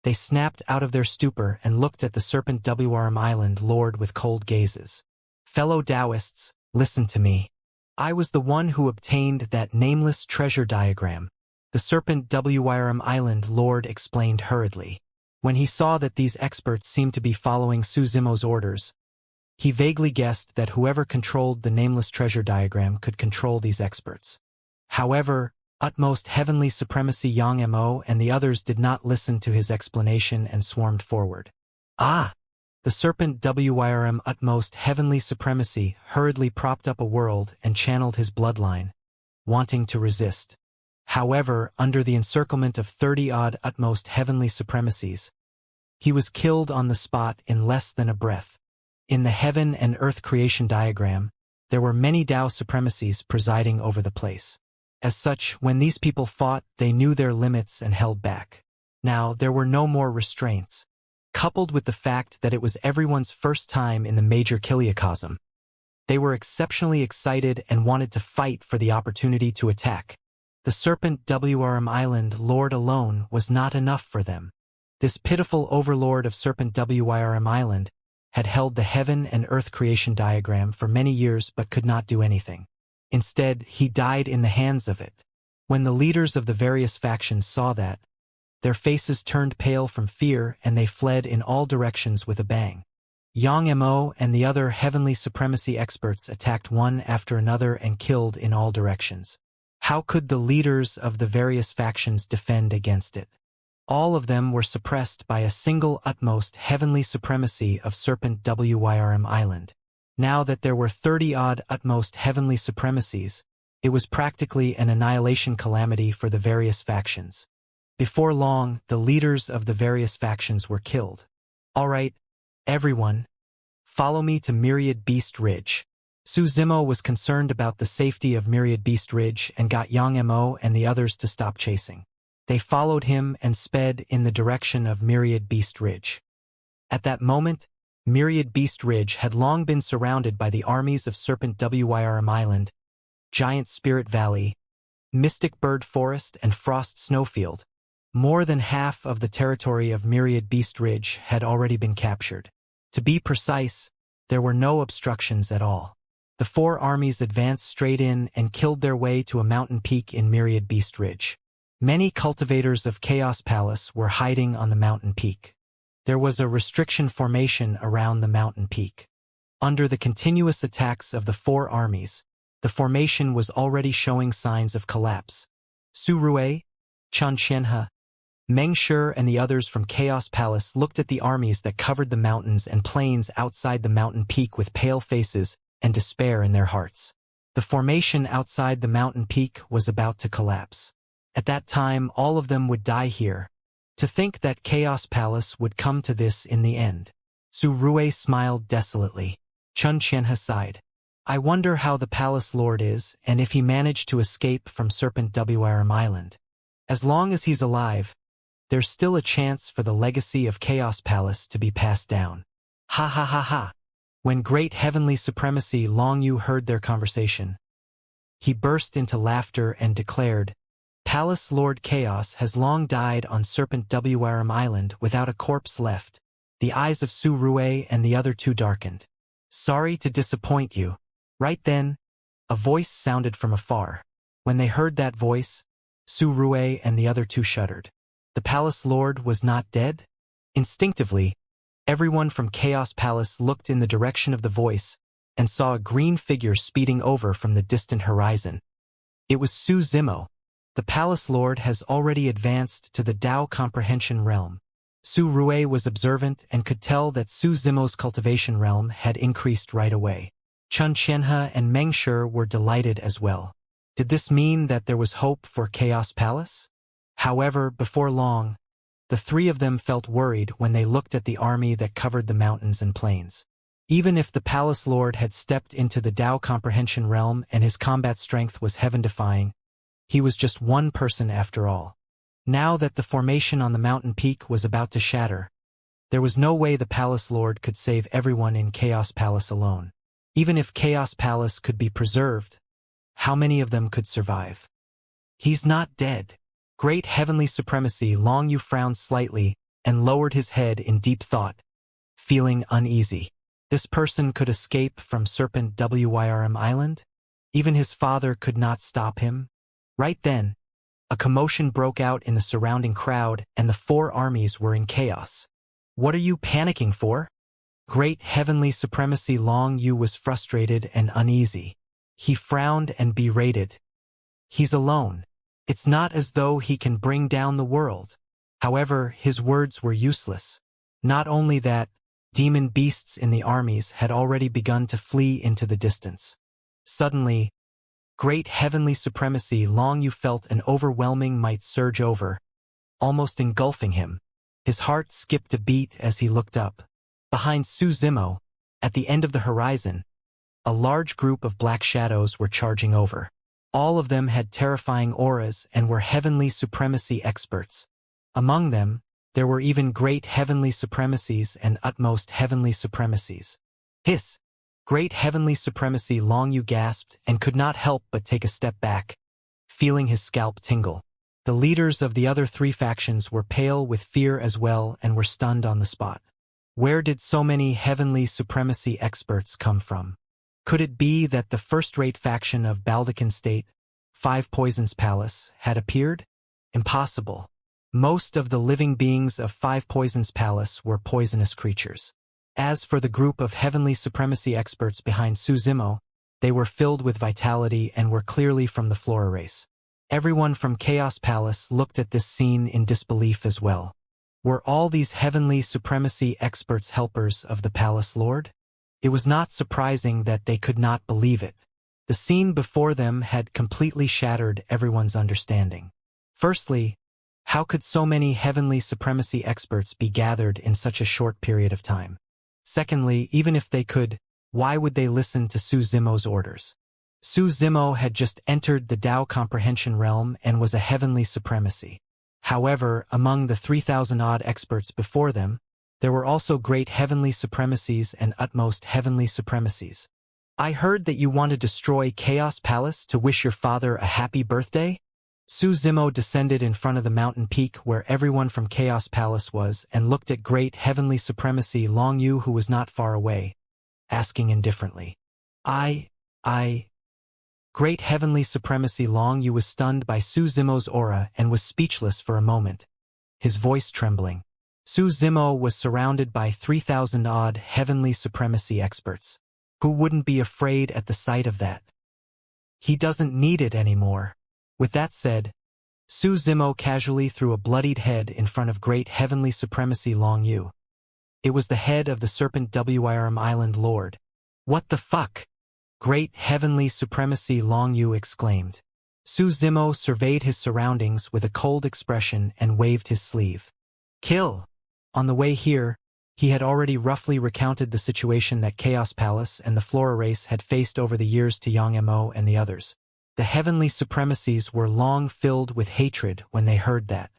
they snapped out of their stupor and looked at the Serpent Wyrm Island Lord with cold gazes. "Fellow Taoists, listen to me. I was the one who obtained that nameless treasure diagram," the Serpent Wyrm Island Lord explained hurriedly. When he saw that these experts seemed to be following Su Zimo's orders, he vaguely guessed that whoever controlled the nameless treasure diagram could control these experts. However, Utmost heavenly supremacy Xianxia and the others did not listen to his explanation and swarmed forward. Ah! The serpent Wyrm utmost heavenly supremacy hurriedly propped up a world and channeled his bloodline, wanting to resist. However, under the encirclement of 30-odd utmost heavenly supremacies, he was killed on the spot in less than a breath. In the heaven and earth creation diagram, there were many Tao supremacies presiding over the place. As such, when these people fought, they knew their limits and held back. Now, there were no more restraints. Coupled with the fact that it was everyone's first time in the major Kiliacosm, they were exceptionally excited and wanted to fight for the opportunity to attack. The serpent Wyrm Island Lord alone was not enough for them. This pitiful overlord of serpent Wyrm Island had held the heaven and earth creation diagram for many years but could not do anything. Instead, he died in the hands of it. When the leaders of the various factions saw that, their faces turned pale from fear and they fled in all directions with a bang. Xianxia and the other heavenly supremacy experts attacked one after another and killed in all directions. How could the leaders of the various factions defend against it? All of them were suppressed by a single utmost heavenly supremacy of serpent Wyrm Island. Now that there were 30-odd utmost heavenly supremacies, it was practically an annihilation calamity for the various factions. Before long, the leaders of the various factions were killed. All right, everyone, follow me to Myriad Beast Ridge. Su Zimo was concerned about the safety of Myriad Beast Ridge and got Xianxia and the others to stop chasing. They followed him and sped in the direction of Myriad Beast Ridge. At that moment, Myriad Beast Ridge had long been surrounded by the armies of Serpent Wyrm Island, Giant Spirit Valley, Mystic Bird Forest, and Frost Snowfield. More than half of the territory of Myriad Beast Ridge had already been captured. To be precise, there were no obstructions at all. The four armies advanced straight in and killed their way to a mountain peak in Myriad Beast Ridge. Many cultivators of Chaos Palace were hiding on the mountain peak. There was a restriction formation around the mountain peak. Under the continuous attacks of the four armies, the formation was already showing signs of collapse. Su Rui, Xianxia, Meng Shi and the others from Chaos Palace looked at the armies that covered the mountains and plains outside the mountain peak with pale faces and despair in their hearts. The formation outside the mountain peak was about to collapse. At that time, all of them would die here. To think that Chaos Palace would come to this in the end. Su Rui smiled desolately. Xianxia sighed. I wonder how the Palace Lord is and if he managed to escape from Serpent Wyrm Island. As long as he's alive, there's still a chance for the legacy of Chaos Palace to be passed down. Ha ha ha ha. When great heavenly supremacy Long Yu heard their conversation, he burst into laughter and declared, Palace Lord Chaos has long died on Serpent Wyrm Island without a corpse left. The eyes of Su Rui and the other two darkened. Sorry to disappoint you. Right then, a voice sounded from afar. When they heard that voice, Su Rui and the other two shuddered. The Palace Lord was not dead? Instinctively, everyone from Chaos Palace looked in the direction of the voice and saw a green figure speeding over from the distant horizon. It was Su Zimo. The Palace Lord has already advanced to the Tao Comprehension Realm. Su Rui was observant and could tell that Su Zimo's cultivation realm had increased right away. Xianxia and Meng Shi were delighted as well. Did this mean that there was hope for Chaos Palace? However, before long, the three of them felt worried when they looked at the army that covered the mountains and plains. Even if the Palace Lord had stepped into the Tao Comprehension Realm and his combat strength was heaven-defying, he was just one person after all. Now that the formation on the mountain peak was about to shatter, there was no way the Palace Lord could save everyone in Chaos Palace alone. Even if Chaos Palace could be preserved, how many of them could survive? He's not dead. Great heavenly supremacy Long Yu frowned slightly and lowered his head in deep thought, feeling uneasy. This person could escape from Serpent Wyrm Island? Even his father could not stop him? Right then, a commotion broke out in the surrounding crowd and the four armies were in chaos. What are you panicking for? Great heavenly supremacy Long Yu was frustrated and uneasy. He frowned and berated. He's alone. It's not as though he can bring down the world. However, his words were useless. Not only that, demon beasts in the armies had already begun to flee into the distance. Suddenly, great heavenly supremacy Long Yu felt an overwhelming might surge over, almost engulfing him. His heart skipped a beat as he looked up. Behind Su Zimo, at the end of the horizon, a large group of black shadows were charging over. All of them had terrifying auras and were heavenly supremacy experts. Among them, there were even great heavenly supremacies and utmost heavenly supremacies. Hiss! Great heavenly supremacy Long Yu gasped and could not help but take a step back, feeling his scalp tingle. The leaders of the other three factions were pale with fear as well and were stunned on the spot. Where did so many heavenly supremacy experts come from? Could it be that the first-rate faction of Baldecan State, Five Poisons Palace, had appeared? Impossible. Most of the living beings of Five Poisons Palace were poisonous creatures. As for the group of heavenly supremacy experts behind Su Zimo, they were filled with vitality and were clearly from the Flora race. Everyone from Chaos Palace looked at this scene in disbelief as well. Were all these heavenly supremacy experts helpers of the Palace Lord? It was not surprising that they could not believe it. The scene before them had completely shattered everyone's understanding. Firstly, how could so many heavenly supremacy experts be gathered in such a short period of time? Secondly, even if they could, why would they listen to Su Zimo's orders? Su Zimo had just entered the Tao comprehension realm and was a heavenly supremacy. However, among the 3,000-odd experts before them, there were also great heavenly supremacies and utmost heavenly supremacies. I heard that you want to destroy Chaos Palace to wish your father a happy birthday? Su Zimo descended in front of the mountain peak where everyone from Chaos Palace was and looked at great heavenly supremacy Long Yu who was not far away, asking indifferently. Great heavenly supremacy Long Yu was stunned by Su Zimo's aura and was speechless for a moment, his voice trembling. Su Zimo was surrounded by 3,000-odd heavenly supremacy experts. Who wouldn't be afraid at the sight of that? He doesn't need it anymore. With that said, Su Zimo casually threw a bloodied head in front of great heavenly supremacy Long Yu. It was the head of the Serpent Wirm Island Lord. What the fuck? Great heavenly supremacy Long Yu exclaimed. Su Zimo surveyed his surroundings with a cold expression and waved his sleeve. Kill! On the way here, he had already roughly recounted the situation that Chaos Palace and the Flora race had faced over the years to Yang Mo and the others. The heavenly supremacies were long filled with hatred when they heard that.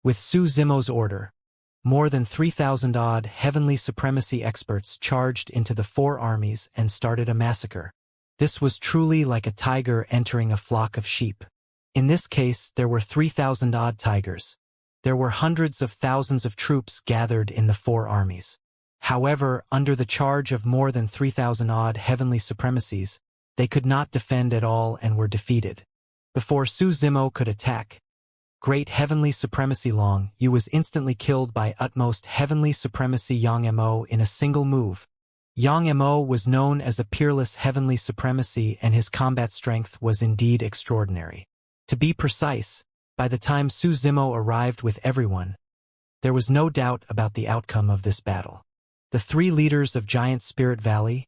With Su Zimo's order, more than 3,000-odd heavenly supremacy experts charged into the four armies and started a massacre. This was truly like a tiger entering a flock of sheep. In this case, there were 3,000-odd tigers. There were hundreds of thousands of troops gathered in the four armies. However, under the charge of more than 3,000-odd heavenly supremacies, they could not defend at all and were defeated. Before Su Zimo could attack, great heavenly supremacy Long Yu was instantly killed by utmost heavenly supremacy Yang Mo in a single move. Yang Mo was known as a peerless heavenly supremacy and his combat strength was indeed extraordinary. To be precise, by the time Su Zimo arrived with everyone, there was no doubt about the outcome of this battle. The three leaders of Giant Spirit Valley,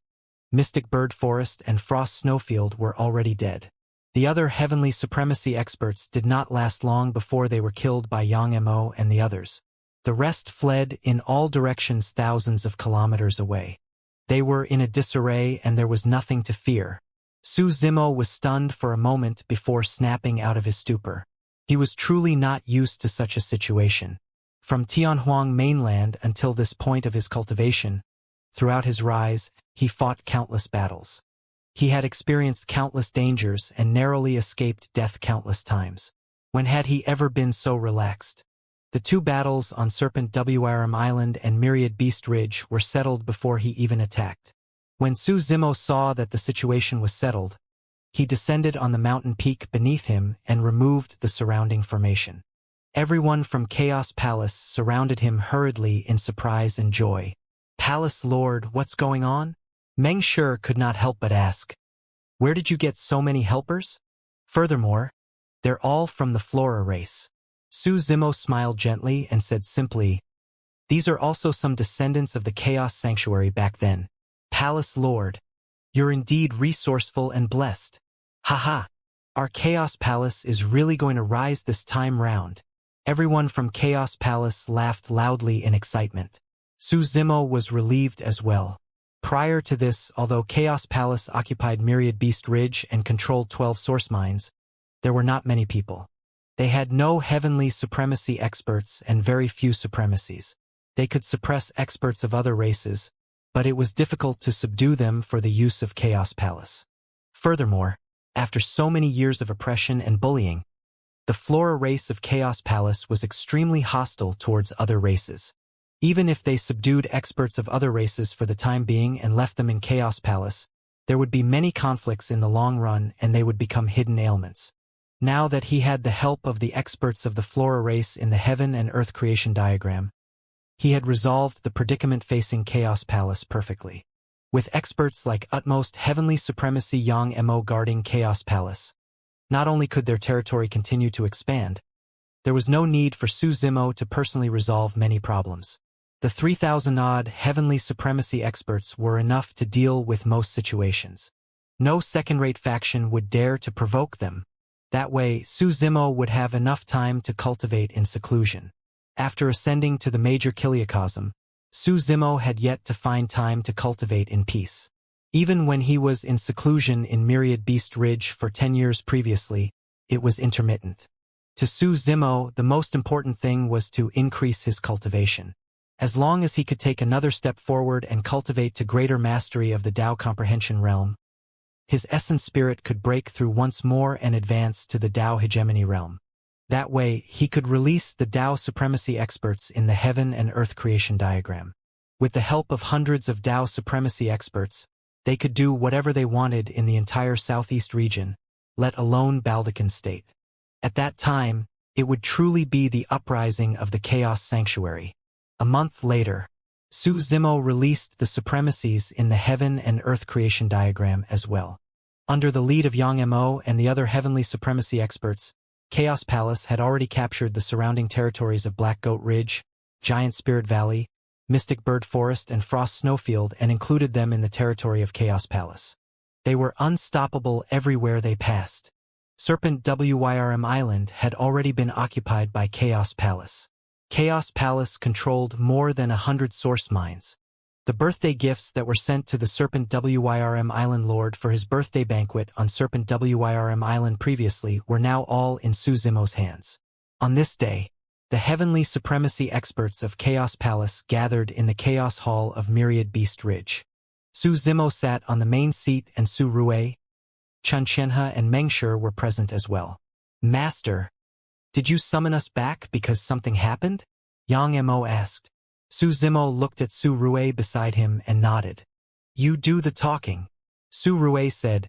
Mystic Bird Forest and Frost Snowfield were already dead. The other heavenly supremacy experts did not last long before they were killed by Yang Mo and the others. The rest fled in all directions thousands of kilometers away. They were in a disarray and there was nothing to fear. Su Zimo was stunned for a moment before snapping out of his stupor. He was truly not used to such a situation. From Tianhuang mainland until this point of his cultivation, throughout his rise, he fought countless battles. He had experienced countless dangers and narrowly escaped death countless times. When had he ever been so relaxed? The two battles on Serpent Wirm Island and Myriad Beast Ridge were settled before he even attacked. When Su Zimo saw that the situation was settled, he descended on the mountain peak beneath him and removed the surrounding formation. Everyone from Chaos Palace surrounded him hurriedly in surprise and joy. Palace Lord, what's going on? Meng Shi could not help but ask. Where did you get so many helpers? Furthermore, They're all from the Flora race. Su Zimo smiled gently and said simply, these are also some descendants of the Chaos Sanctuary back then. Palace Lord, you're indeed resourceful and blessed. Haha, our Chaos Palace is really going to rise this time round. Everyone from Chaos Palace laughed loudly in excitement. Su Zimo was relieved as well. Prior to this, although Chaos Palace occupied Myriad Beast Ridge and controlled 12 source mines, there were not many people. They had no heavenly supremacy experts and very few supremacies. They could suppress experts of other races, but it was difficult to subdue them for the use of Chaos Palace. Furthermore, after so many years of oppression and bullying, the Flora race of Chaos Palace was extremely hostile towards other races. Even if they subdued experts of other races for the time being and left them in Chaos Palace, there would be many conflicts in the long run and they would become hidden ailments. Now that he had the help of the experts of the Flora race in the Heaven and Earth creation diagram, he had resolved the predicament facing Chaos Palace perfectly. With experts like Utmost Heavenly Supremacy Xianxia guarding Chaos Palace, not only could their territory continue to expand, there was no need for Su Zimo to personally resolve many problems. The 3,000-odd Heavenly Supremacy experts were enough to deal with most situations. No second-rate faction would dare to provoke them. That way, Su Zimo would have enough time to cultivate in seclusion. After ascending to the major Kiliacosm, Su Zimo had yet to find time to cultivate in peace. Even when he was in seclusion in Myriad Beast Ridge for 10 years previously, it was intermittent. To Su Zimo, the most important thing was to increase his cultivation. As long as he could take another step forward and cultivate to greater mastery of the Tao comprehension realm, his essence spirit could break through once more and advance to the Tao hegemony realm. That way, he could release the Tao supremacy experts in the Heaven and Earth creation diagram. With the help of hundreds of Tao supremacy experts, they could do whatever they wanted in the entire southeast region, let alone Baldecan state. At that time, it would truly be the uprising of the Chaos Sanctuary. A month later, Su Zimo released the supremacies in the Heaven and Earth creation diagram as well. Under the lead of Xianxia and the other heavenly supremacy experts, Chaos Palace had already captured the surrounding territories of Black Goat Ridge, Giant Spirit Valley, Mystic Bird Forest and Frost Snowfield and included them in the territory of Chaos Palace. They were unstoppable everywhere they passed. Serpent Wyrm Island had already been occupied by Chaos Palace. Chaos Palace controlled more than 100 source mines. The birthday gifts that were sent to the Serpent Wyrm Island Lord for his birthday banquet on Serpent Wyrm Island previously were now all in Su Zimo's hands. On this day, the heavenly supremacy experts of Chaos Palace gathered in the Chaos Hall of Myriad Beast Ridge. Su Zimo sat on the main seat and Su Rue, Xianxia and Mengshi were present as well. Master, did you summon us back because something happened? Xianxia asked. Su Zimo looked at Su Rue beside him and nodded. You do the talking. Su Rue said,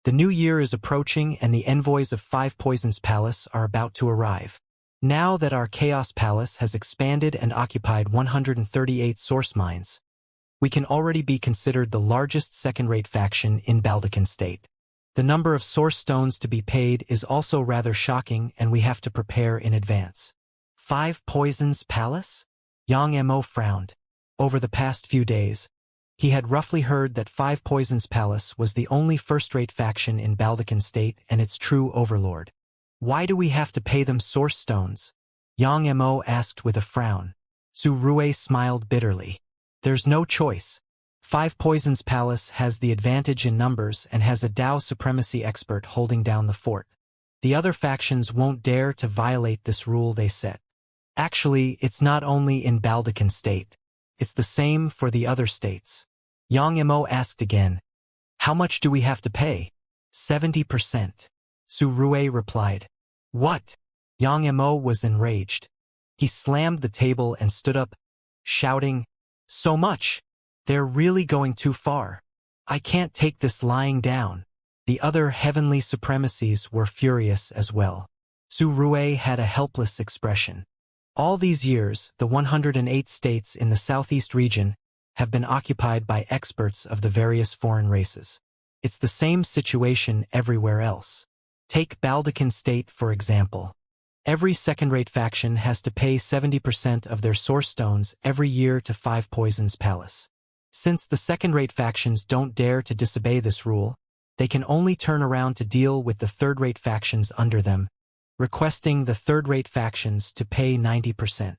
the new year is approaching and the envoys of Five Poisons Palace are about to arrive. Now that our Chaos Palace has expanded and occupied 138 source mines, we can already be considered the largest second-rate faction in Baldecan state. The number of source stones to be paid is also rather shocking and we have to prepare in advance. Five Poisons Palace? Xianxia frowned. Over the past few days, he had roughly heard that Five Poisons Palace was the only first-rate faction in Baldecan state and its true overlord. Why do we have to pay them source stones? Xianxia asked with a frown. Su Rue smiled bitterly. There's no choice. Five Poisons Palace has the advantage in numbers and has a Tao supremacy expert holding down the fort. The other factions won't dare to violate this rule they set. Actually, it's not only in Baldecan state. It's the same for the other states. Xianxia asked again. How much do we have to pay? 70%. Su Rue replied. What? Xianxia was enraged. He slammed the table and stood up, shouting, so much! They're really going too far. I can't take this lying down. The other heavenly supremacies were furious as well. Su Rue had a helpless expression. All these years, the 108 states in the southeast region have been occupied by experts of the various foreign races. It's the same situation everywhere else. Take Baldachin State, for example. Every second-rate faction has to pay 70% of their source stones every year to Five Poisons Palace. Since the second-rate factions don't dare to disobey this rule, they can only turn around to deal with the third-rate factions under them, requesting the third-rate factions to pay 90%.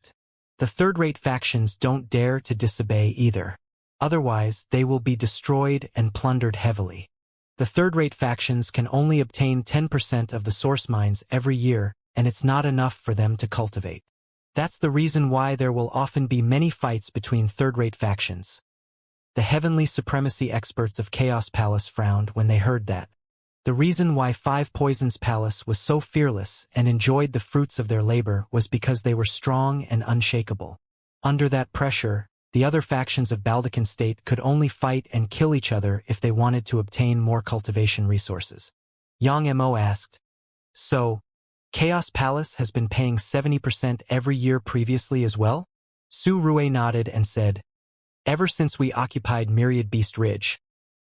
The third-rate factions don't dare to disobey either. Otherwise, they will be destroyed and plundered heavily. The third-rate factions can only obtain 10% of the source mines every year, and it's not enough for them to cultivate. That's the reason why there will often be many fights between third-rate factions. The heavenly supremacy experts of Chaos Palace frowned when they heard that. The reason why Five Poisons Palace was so fearless and enjoyed the fruits of their labor was because they were strong and unshakable. Under that pressure, the other factions of Baldachin State could only fight and kill each other if they wanted to obtain more cultivation resources. Xianxia asked, "So, Chaos Palace has been paying 70% every year previously as well?" Su Rue nodded and said, "Ever since we occupied Myriad Beast Ridge,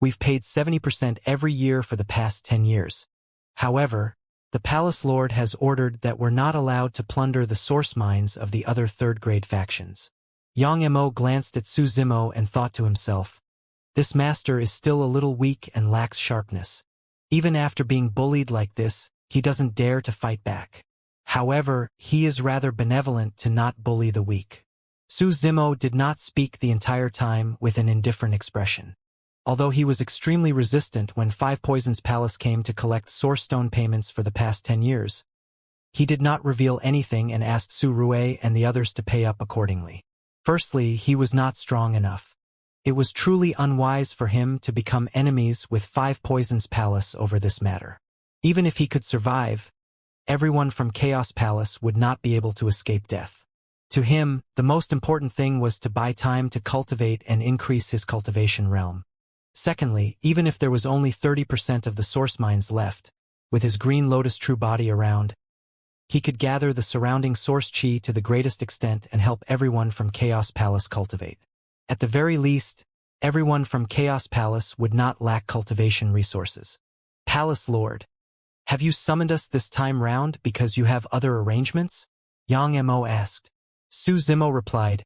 we've paid 70% every year for the past 10 years. However, the Palace Lord has ordered that we're not allowed to plunder the source mines of the other third-grade factions." Xianxia glanced at Su Zimo and thought to himself, "This master is still a little weak and lacks sharpness. Even after being bullied like this, he doesn't dare to fight back. However, he is rather benevolent to not bully the weak." Su Zimo did not speak the entire time with an indifferent expression. Although he was extremely resistant when Five Poisons Palace came to collect source stone payments for the past 10 years, he did not reveal anything and asked Su Rue and the others to pay up accordingly. Firstly, he was not strong enough. It was truly unwise for him to become enemies with Five Poisons Palace over this matter. Even if he could survive, everyone from Chaos Palace would not be able to escape death. To him, the most important thing was to buy time to cultivate and increase his cultivation realm. Secondly, even if there was only 30% of the source mines left, with his green lotus true body around, he could gather the surrounding source chi to the greatest extent and help everyone from Chaos Palace cultivate. At the very least, everyone from Chaos Palace would not lack cultivation resources. "Palace Lord, have you summoned us this time round because you have other arrangements?" Xianxia asked. Su Zimo replied,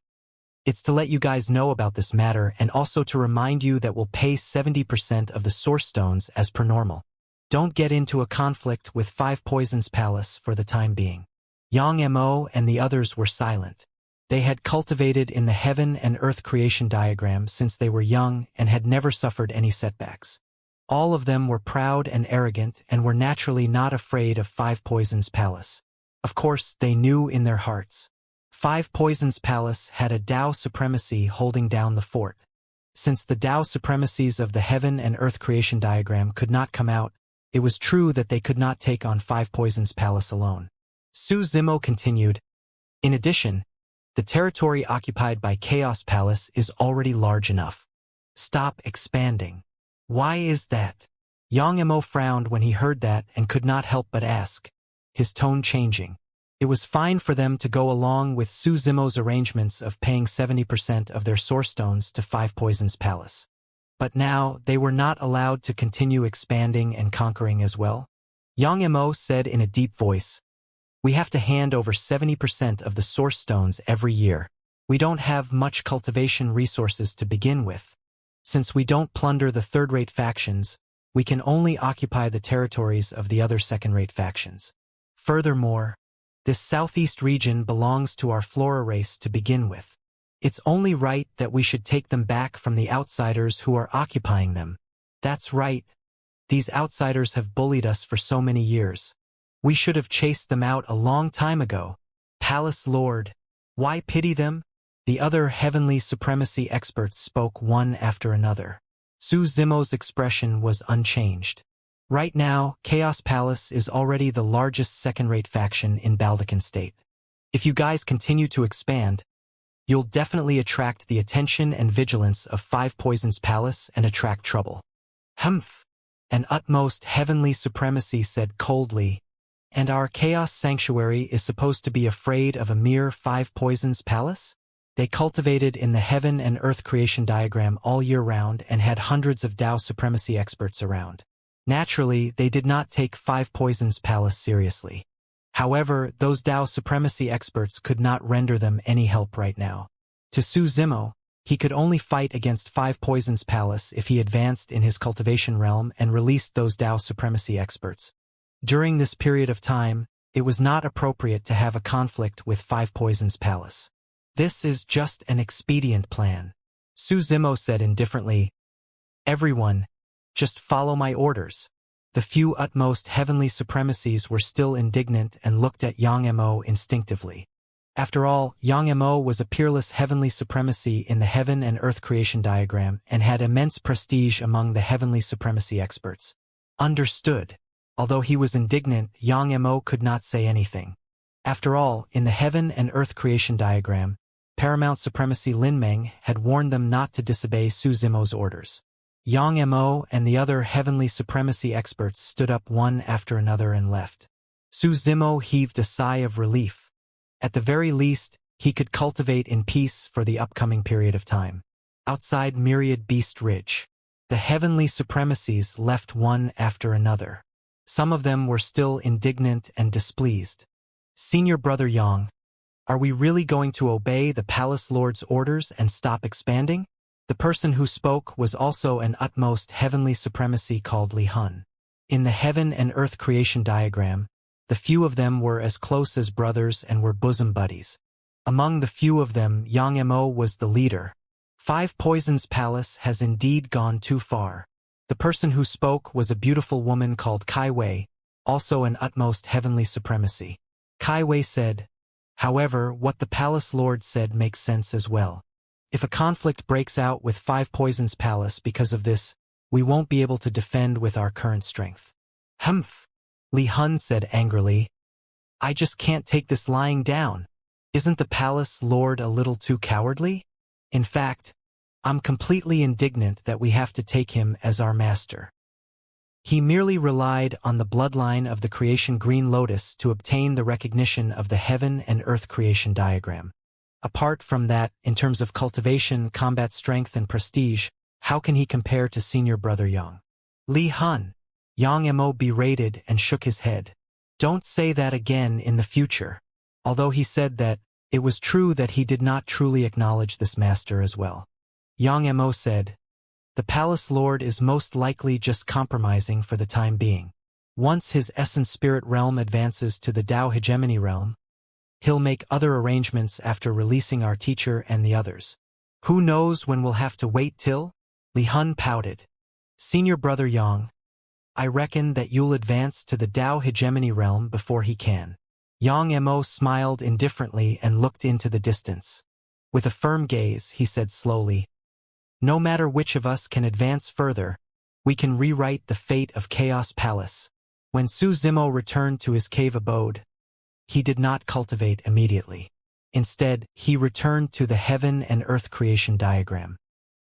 "It's to let you guys know about this matter and also to remind you that we'll pay 70% of the source stones as per normal. Don't get into a conflict with Five Poisons Palace for the time being." Xianxia and the others were silent. They had cultivated in the heaven and earth creation diagram since they were young and had never suffered any setbacks. All of them were proud and arrogant and were naturally not afraid of Five Poisons Palace. Of course, they knew in their hearts. Five Poisons Palace had a Tao supremacy holding down the fort. Since the Tao supremacies of the heaven and earth creation diagram could not come out, it was true that they could not take on Five Poisons Palace alone. Su Zimo continued, "In addition, the territory occupied by Chaos Palace is already large enough. Stop expanding." "Why is that?" Xianxia frowned when he heard that and could not help but ask, his tone changing. It was fine for them to go along with Su Zimo's arrangements of paying 70% of their source stones to Five Poisons Palace. But now they were not allowed to continue expanding and conquering as well. Xianxia said in a deep voice, "We have to hand over 70% of the source stones every year. We don't have much cultivation resources to begin with. Since we don't plunder the third-rate factions, we can only occupy the territories of the other second-rate factions. Furthermore, this southeast region belongs to our flora race to begin with. It's only right that we should take them back from the outsiders who are occupying them." "That's right. These outsiders have bullied us for so many years. We should have chased them out a long time ago. Palace Lord, why pity them?" The other heavenly supremacy experts spoke one after another. Su Zimo's expression was unchanged. Right now, Chaos Palace is already the largest second-rate faction in Baldachin State. If you guys continue to expand, you'll definitely attract the attention and vigilance of Five Poisons Palace and attract trouble. "Humph," an utmost heavenly supremacy said coldly, "and our Chaos Sanctuary is supposed to be afraid of a mere Five Poisons Palace?" They cultivated in the heaven and earth creation diagram all year round and had hundreds of Tao supremacy experts around. Naturally, they did not take Five Poisons Palace seriously. However, those Dao supremacy experts could not render them any help right now. To Su Zimo, he could only fight against Five Poisons Palace if he advanced in his cultivation realm and released those Dao supremacy experts. During this period of time, it was not appropriate to have a conflict with Five Poisons Palace. This is just an expedient plan. Su Zimo said indifferently, "Everyone, just follow my orders." The few utmost heavenly supremacies were still indignant and looked at Yang Mo instinctively. After all, Yang Mo was a peerless heavenly supremacy in the heaven and earth creation diagram and had immense prestige among the heavenly supremacy experts. Understood. Although he was indignant, Yang Mo could not say anything. After all, in the heaven and earth creation diagram, Paramount Supremacy Lin Meng had warned them not to disobey Su Zimo's orders. Yang Mo and the other heavenly supremacy experts stood up one after another and left. Su Zimo heaved a sigh of relief. At the very least, he could cultivate in peace for the upcoming period of time. Outside Myriad Beast Ridge, the heavenly supremacies left one after another. Some of them were still indignant and displeased. "Senior Brother Yang, are we really going to obey the Palace Lord's orders and stop expanding?" The person who spoke was also an utmost heavenly supremacy called Li Hun. In the heaven and earth creation diagram, the few of them were as close as brothers and were bosom buddies. Among the few of them, Yang Mo was the leader. Five Poisons Palace has indeed gone too far. The person who spoke was a beautiful woman called Kai Wei, also an utmost heavenly supremacy. Kai Wei said, "However, what the Palace Lord said makes sense as well. If a conflict breaks out with Five Poisons Palace because of this, we won't be able to defend with our current strength." "Humph," Li Hun said angrily. "I just can't take this lying down. Isn't the Palace Lord a little too cowardly? In fact, I'm completely indignant that we have to take him as our master. He merely relied on the bloodline of the creation Green Lotus to obtain the recognition of the heaven and earth creation diagram. Apart from that, in terms of cultivation, combat strength, and prestige, how can he compare to Senior Brother Yang?" "Li Hun," Yang Mo berated and shook his head. "Don't say that again in the future." Although he said that, it was true that he did not truly acknowledge this master as well. Yang Mo said, "The Palace Lord is most likely just compromising for the time being. Once his essence spirit realm advances to the Dao hegemony realm, he'll make other arrangements after releasing our teacher and the others. Who knows when we'll have to wait till?" Li Hun pouted. "Senior Brother Yang, I reckon that you'll advance to the Dao hegemony realm before he can." Yang Mo smiled indifferently and looked into the distance. With a firm gaze, he said slowly, "No matter which of us can advance further, we can rewrite the fate of Chaos Palace." When Su Zimo returned to his cave abode, he did not cultivate immediately. Instead, he returned to the heaven and earth creation diagram.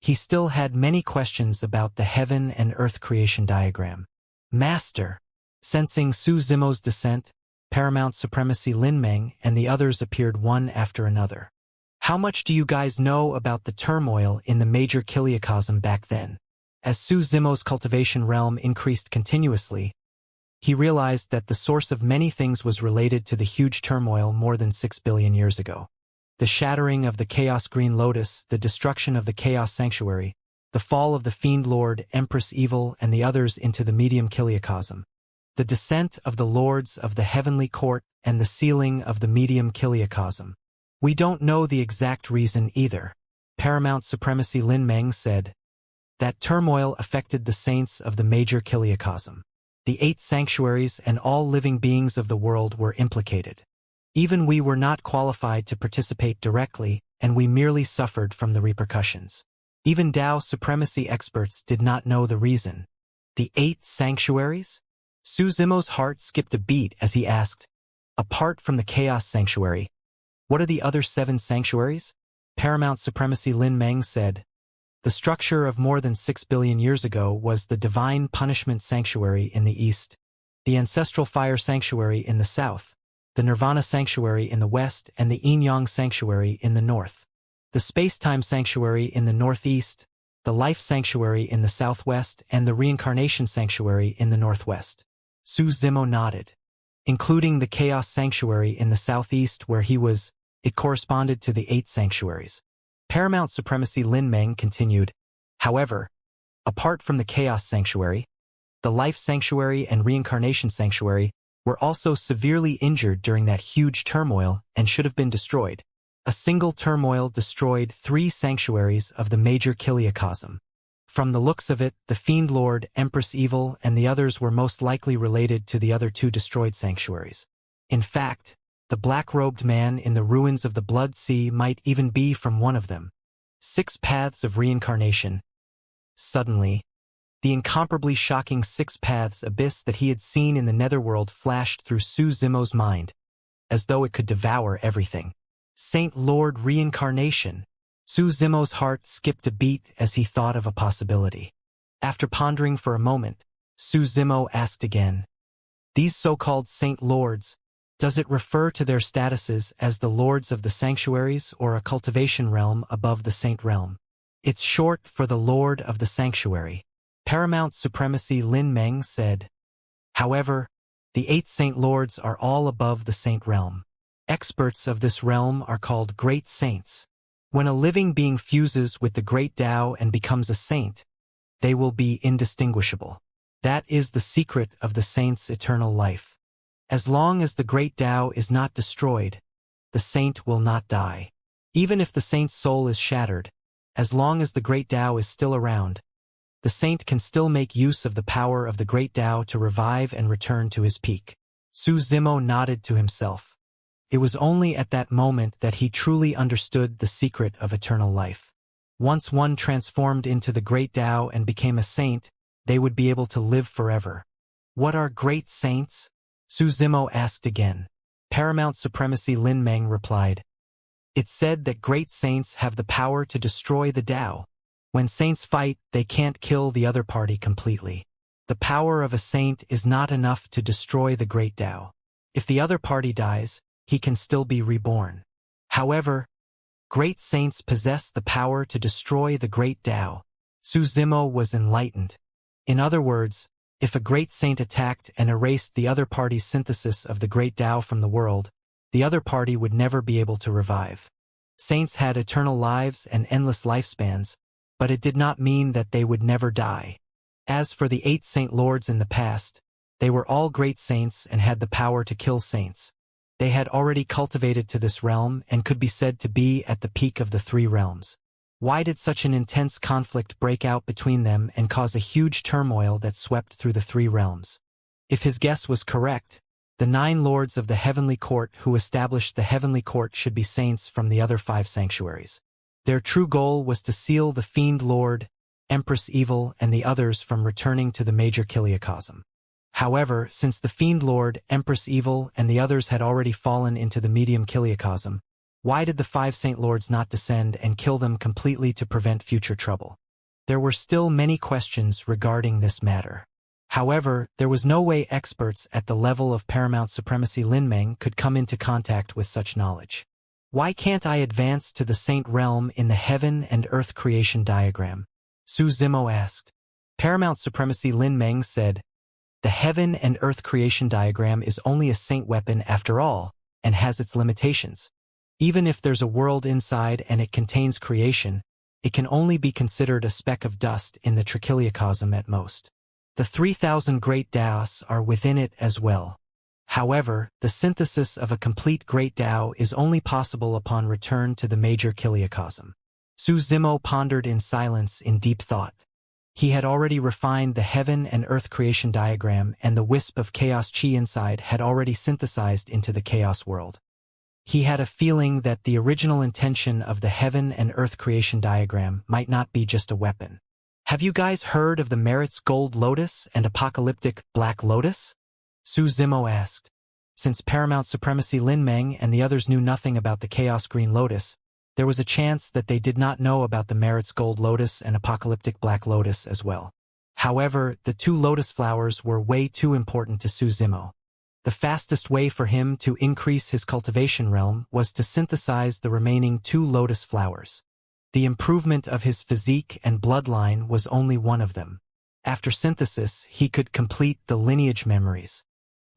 He still had many questions about the heaven and earth creation diagram. "Master!" Sensing Su Zimo's descent, Paramount Supremacy Lin Meng and the others appeared one after another. "How much do you guys know about the turmoil in the major Kiliacosm back then?" As Su Zimo's cultivation realm increased continuously, he realized that the source of many things was related to the huge turmoil more than 6 billion years ago. The shattering of the Chaos Green Lotus, the destruction of the Chaos Sanctuary, the fall of the Fiend Lord, Empress Evil, and the others into the medium Kiliacosm, the descent of the Lords of the Heavenly Court, and the sealing of the medium Kiliacosm. "We don't know the exact reason either," Paramount Supremacy Lin Meng said. "That turmoil affected the saints of the major Kiliacosm. The 8 sanctuaries and all living beings of the world were implicated. Even we were not qualified to participate directly, and we merely suffered from the repercussions. Even Dao supremacy experts did not know the reason." "The 8 sanctuaries?" Su Zimo's heart skipped a beat as he asked, "Apart from the Chaos Sanctuary, what are the other 7 sanctuaries?" Paramount Supremacy Lin Meng said, "The structure of more than 6 billion years ago was the Divine Punishment Sanctuary in the east, the Ancestral Fire Sanctuary in the south, the Nirvana Sanctuary in the west, and the Yin Yang Sanctuary in the north. The Space-Time Sanctuary in the northeast, the Life Sanctuary in the southwest and the Reincarnation Sanctuary in the northwest. Su Zimo nodded. Including the Chaos Sanctuary in the southeast where it corresponded to the 8 sanctuaries. Paramount Supremacy Lin Meng continued, however, apart from the Chaos Sanctuary, the Life Sanctuary and Reincarnation Sanctuary were also severely injured during that huge turmoil and should have been destroyed. A single turmoil destroyed 3 sanctuaries of the major Kiliacosm. From the looks of it, the Fiend Lord, Empress Evil, and the others were most likely related to the other 2 destroyed sanctuaries. In fact, the black-robed man in the ruins of the Blood Sea might even be from one of them. 6 paths of reincarnation. Suddenly, the incomparably shocking 6 paths abyss that he had seen in the netherworld flashed through Su Zimo's mind, as though it could devour everything. Saint Lord Reincarnation. Su Zimo's heart skipped a beat as he thought of a possibility. After pondering for a moment, Su Zimo asked again, these so-called Saint Lords, does it refer to their statuses as the Lords of the Sanctuaries or a cultivation realm above the Saint realm? It's short for the Lord of the Sanctuary. Paramount Supremacy Lin Meng said. However, the 8 Saint Lords are all above the Saint realm. Experts of this realm are called Great Saints. When a living being fuses with the Great Tao and becomes a saint, they will be indistinguishable. That is the secret of the saint's eternal life. As long as the Great Tao is not destroyed, the saint will not die. Even if the saint's soul is shattered, as long as the Great Tao is still around, the saint can still make use of the power of the Great Tao to revive and return to his peak. Su Zimo nodded to himself. It was only at that moment that he truly understood the secret of eternal life. Once one transformed into the Great Tao and became a saint, they would be able to live forever. What are great saints? Su Zimo asked again. Paramount Supremacy Lin Meng replied. It's said that great saints have the power to destroy the Tao. When saints fight, they can't kill the other party completely. The power of a saint is not enough to destroy the Great Tao. If the other party dies, he can still be reborn. However, great saints possess the power to destroy the Great Tao. Su Zimo was enlightened. In other words, if a great saint attacked and erased the other party's synthesis of the Great Tao from the world, the other party would never be able to revive. Saints had eternal lives and endless lifespans, but it did not mean that they would never die. As for the 8 Saint Lords in the past, they were all great saints and had the power to kill saints. They had already cultivated to this realm and could be said to be at the peak of the 3 realms. Why did such an intense conflict break out between them and cause a huge turmoil that swept through the 3 realms? If his guess was correct, the 9 lords of the Heavenly Court who established the Heavenly Court should be saints from the other 5 sanctuaries. Their true goal was to seal the Fiend Lord, Empress Evil, and the others from returning to the major Kiliacosm. However, since the Fiend Lord, Empress Evil, and the others had already fallen into the medium Kiliacosm, why did the 5 Saint Lords not descend and kill them completely to prevent future trouble? There were still many questions regarding this matter. However, there was no way experts at the level of Paramount Supremacy Lin Meng could come into contact with such knowledge. Why can't I advance to the Saint Realm in the Heaven and Earth Creation Diagram? Su Zimo asked. Paramount Supremacy Lin Meng said, the Heaven and Earth Creation Diagram is only a saint weapon after all, and has its limitations. Even if there's a world inside and it contains creation, it can only be considered a speck of dust in the Trichiliacosm at most. The 3,000 Great Taos are within it as well. However, the synthesis of a complete Great Tao is only possible upon return to the major Kiliacosm. Su Zimo pondered in silence in deep thought. He had already refined the Heaven and Earth Creation Diagram, and the wisp of Chaos Chi inside had already synthesized into the Chaos world. He had a feeling that the original intention of the Heaven and Earth Creation Diagram might not be just a weapon. Have you guys heard of the Merit's Gold Lotus and Apocalyptic Black Lotus? Su Zimo asked. Since Paramount Supremacy Lin Meng and the others knew nothing about the Chaos Green Lotus, there was a chance that they did not know about the Merit's Gold Lotus and Apocalyptic Black Lotus as well. However, the 2 lotus flowers were way too important to Su Zimo. The fastest way for him to increase his cultivation realm was to synthesize the remaining 2 lotus flowers. The improvement of his physique and bloodline was only one of them. After synthesis, he could complete the lineage memories.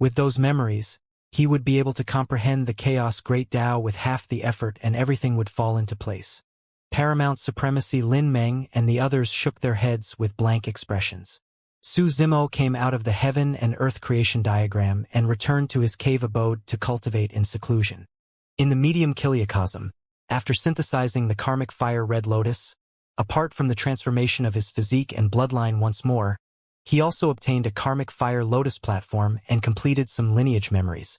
With those memories, he would be able to comprehend the chaos Great Tao with half the effort and everything would fall into place. Paramount Supremacy Lin Meng and the others shook their heads with blank expressions. Su Zimo came out of the heaven and earth creation diagram and returned to his cave abode to cultivate in seclusion. In the medium kiliocosm, after synthesizing the karmic fire Red Lotus, apart from the transformation of his physique and bloodline once more, he also obtained a karmic fire Lotus platform and completed some lineage memories.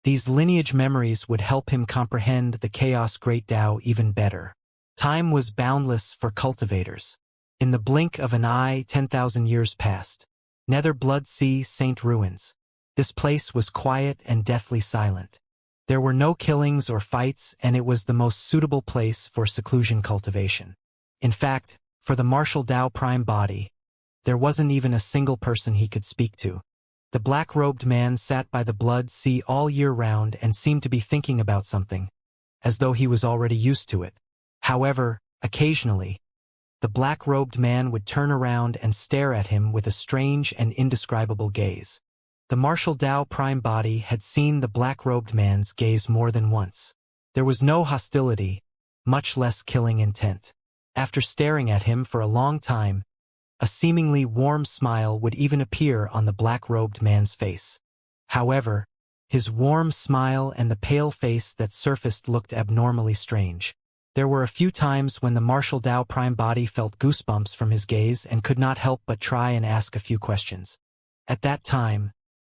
These lineage memories would help him comprehend the chaos Great Tao even better. Time was boundless for cultivators. In the blink of an eye, 10,000 years passed. Nether Blood Sea Saint Ruins. This place was quiet and deathly silent. There were no killings or fights, and it was the most suitable place for seclusion cultivation. In fact, for the martial Tao prime body, there wasn't even a single person he could speak to. The black-robed man sat by the blood sea all year round and seemed to be thinking about something, as though he was already used to it. However, occasionally, the black-robed man would turn around and stare at him with a strange and indescribable gaze. The martial Tao prime body had seen the black-robed man's gaze more than once. There was no hostility, much less killing intent. After staring at him for a long time, a seemingly warm smile would even appear on the black-robed man's face. However, his warm smile and the pale face that surfaced looked abnormally strange. There were a few times when the martial Tao prime body felt goosebumps from his gaze and could not help but try and ask a few questions. At that time,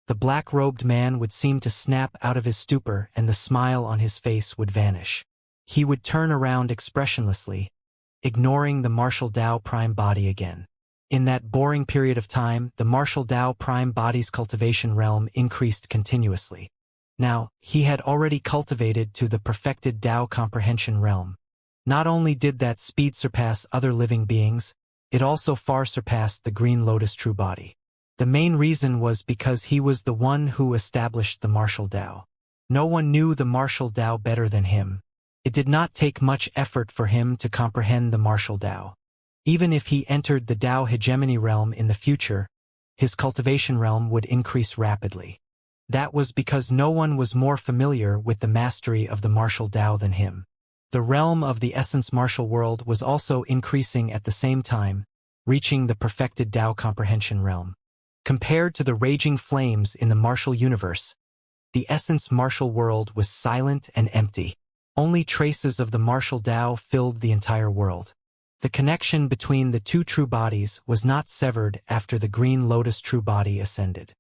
the black-robed man would seem to snap out of his stupor and the smile on his face would vanish. He would turn around expressionlessly, ignoring the martial Tao prime body again. In that boring period of time, the martial Tao prime body's cultivation realm increased continuously. Now, he had already cultivated to the perfected Tao comprehension realm. Not only did that speed surpass other living beings, it also far surpassed the Green Lotus true body. The main reason was because he was the one who established the martial Tao. No one knew the martial Tao better than him. It did not take much effort for him to comprehend the martial Tao. Even if he entered the Tao hegemony realm in the future, his cultivation realm would increase rapidly. That was because no one was more familiar with the mastery of the martial Tao than him. The realm of the essence martial world was also increasing at the same time, reaching the perfected Tao comprehension realm. Compared to the raging flames in the martial universe, the essence martial world was silent and empty. Only traces of the martial Tao filled the entire world. The connection between the two true bodies was not severed after the Green Lotus true body ascended.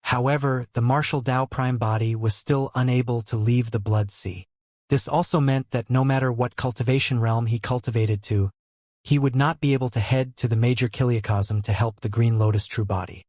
However, the martial Tao prime body was still unable to leave the blood sea. This also meant that no matter what cultivation realm he cultivated to, he would not be able to head to the major kiliocosm to help the Green Lotus true body.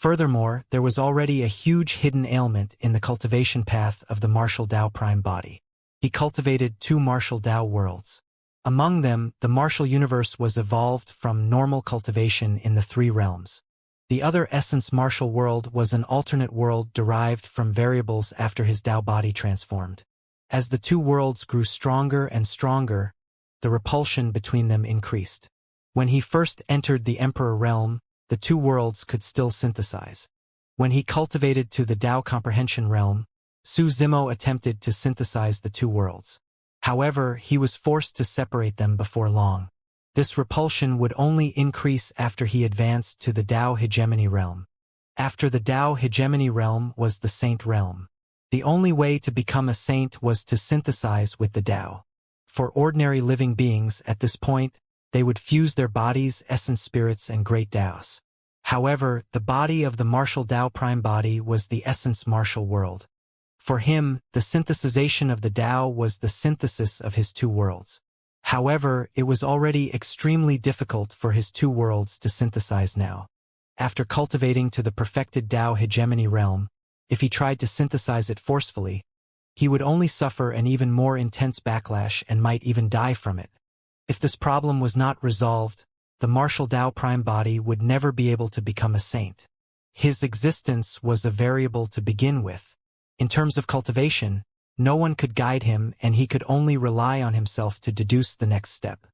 Furthermore, there was already a huge hidden ailment in the cultivation path of the martial Tao prime body. He cultivated two martial Tao worlds. Among them, the martial universe was evolved from normal cultivation in the three realms. The other essence martial world was an alternate world derived from variables after his Tao body transformed. As the two worlds grew stronger and stronger, the repulsion between them increased. When he first entered the Emperor realm, the two worlds could still synthesize. When he cultivated to the Tao comprehension realm, Su Zimo attempted to synthesize the two worlds. However, he was forced to separate them before long. This repulsion would only increase after he advanced to the Tao hegemony realm. After the Tao hegemony realm was the Saint realm. The only way to become a saint was to synthesize with the Tao. For ordinary living beings at this point, they would fuse their bodies, essence spirits, and great Taos. However, the body of the martial Tao prime body was the essence martial world. For him, the synthesization of the Tao was the synthesis of his two worlds. However, it was already extremely difficult for his two worlds to synthesize now. After cultivating to the perfected Tao hegemony realm, if he tried to synthesize it forcefully, he would only suffer an even more intense backlash and might even die from it. If this problem was not resolved, the martial Tao prime body would never be able to become a saint. His existence was a variable to begin with. In terms of cultivation, no one could guide him and he could only rely on himself to deduce the next step.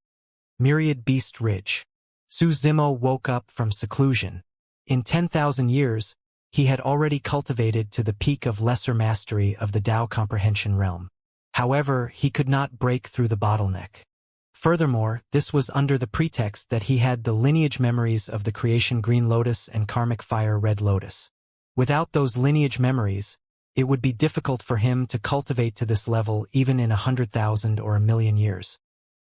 Myriad Beast Ridge. Su Zimo woke up from seclusion. In 10,000 years, he had already cultivated to the peak of lesser mastery of the Tao comprehension realm. However, he could not break through the bottleneck. Furthermore, this was under the pretext that he had the lineage memories of the creation Green Lotus and karmic fire Red Lotus. Without those lineage memories, it would be difficult for him to cultivate to this level even in 100,000 or 1,000,000 years.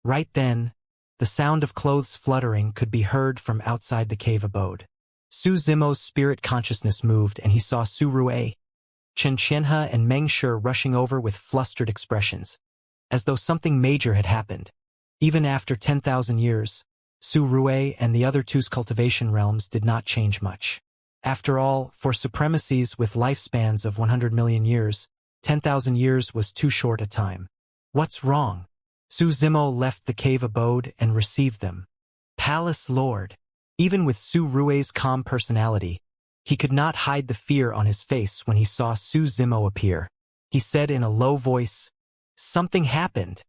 Right then, the sound of clothes fluttering could be heard from outside the cave abode. Su Zimo's spirit consciousness moved and he saw Su Rui, Xianxia and Meng Shi rushing over with flustered expressions, as though something major had happened. Even after 10,000 years, Su Rui and the other two's cultivation realms did not change much. After all, for supremacies with lifespans of 100 million years, 10,000 years was too short a time. What's wrong? Su Zimo left the cave abode and received them. Palace Lord. Even with Su Rui's calm personality, he could not hide the fear on his face when he saw Su Zimo appear. He said in a low voice, "Something happened.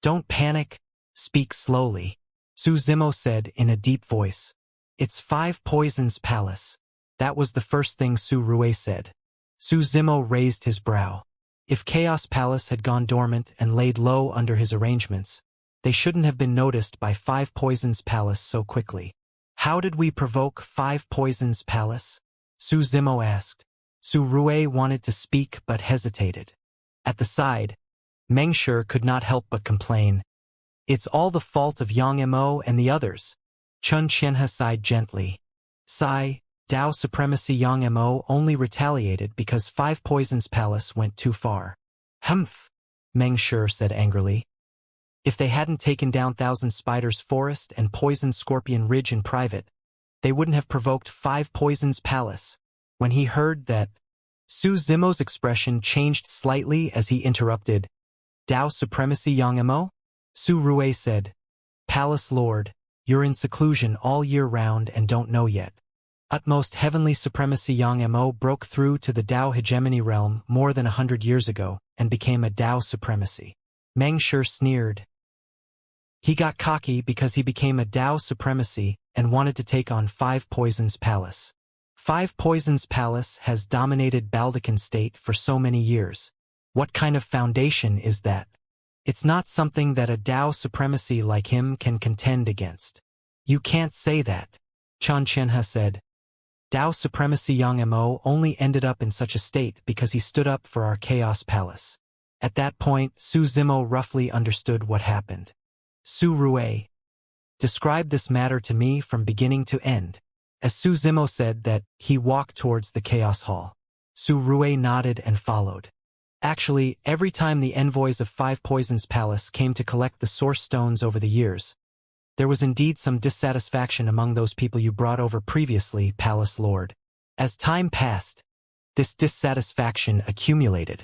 Don't panic, speak slowly." Su Zimo said in a deep voice, "It's Five Poisons Palace." That was the first thing Su Rui said. Su Zimo raised his brow. If Chaos Palace had gone dormant and laid low under his arrangements, they shouldn't have been noticed by Five Poisons Palace so quickly. "How did we provoke Five Poisons Palace?" Su Zimo asked. Su Rui wanted to speak but hesitated. At the side, Meng Shi could not help but complain. "It's all the fault of Yang Mo and the others." Chun Qianhe sighed gently. "Sigh, Tao supremacy Yang Mo only retaliated because Five Poisons Palace went too far." "Humph," Meng Shi said angrily. "If they hadn't taken down Thousand Spiders Forest and poisoned Scorpion Ridge in private, they wouldn't have provoked Five Poisons Palace." When he heard that, Su Zimo's expression changed slightly as he interrupted. "Tao supremacy Yang Mo?" Su Rui said, "Palace Lord, you're in seclusion all year round and don't know yet. Utmost heavenly supremacy Yang Mo broke through to the Tao hegemony realm more than 100 years ago and became a Tao supremacy." Meng Shi sneered. He got cocky because he became a Tao supremacy and wanted to take on Five Poisons Palace. Five Poisons Palace has dominated Baldecan State for so many years. What kind of foundation is that? It's not something that a Tao supremacy like him can contend against. "You can't say that," Chun Qianhe said. "Tao supremacy Yang Mo only ended up in such a state because he stood up for our Chaos Palace." At that point, Su Zimo roughly understood what happened. Su Rui, describe this matter to me from beginning to end. As Su Zimo said that, he walked towards the Chaos Hall. Su Rui nodded and followed. Actually, every time the envoys of Five Poisons Palace came to collect the Source Stones over the years, there was indeed some dissatisfaction among those people you brought over previously, Palace Lord. As time passed, this dissatisfaction accumulated.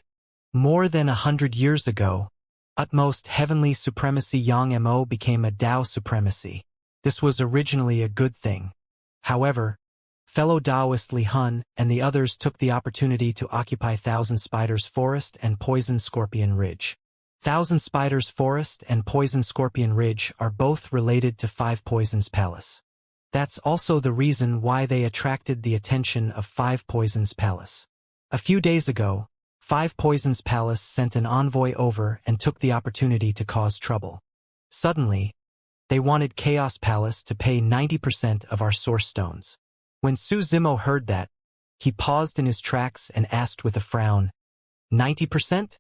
More than 100 years ago, utmost heavenly supremacy Yang Mo became a Tao supremacy. This was originally a good thing. However, fellow Taoist Li Hun and the others took the opportunity to occupy Thousand Spiders Forest and Poison Scorpion Ridge. Thousand Spiders Forest and Poison Scorpion Ridge are both related to Five Poisons Palace. That's also the reason why they attracted the attention of Five Poisons Palace. A few days ago, Five Poisons Palace sent an envoy over and took the opportunity to cause trouble. Suddenly, they wanted Chaos Palace to pay 90% of our Source Stones. When Su Zimo heard that, he paused in his tracks and asked with a frown, 90%?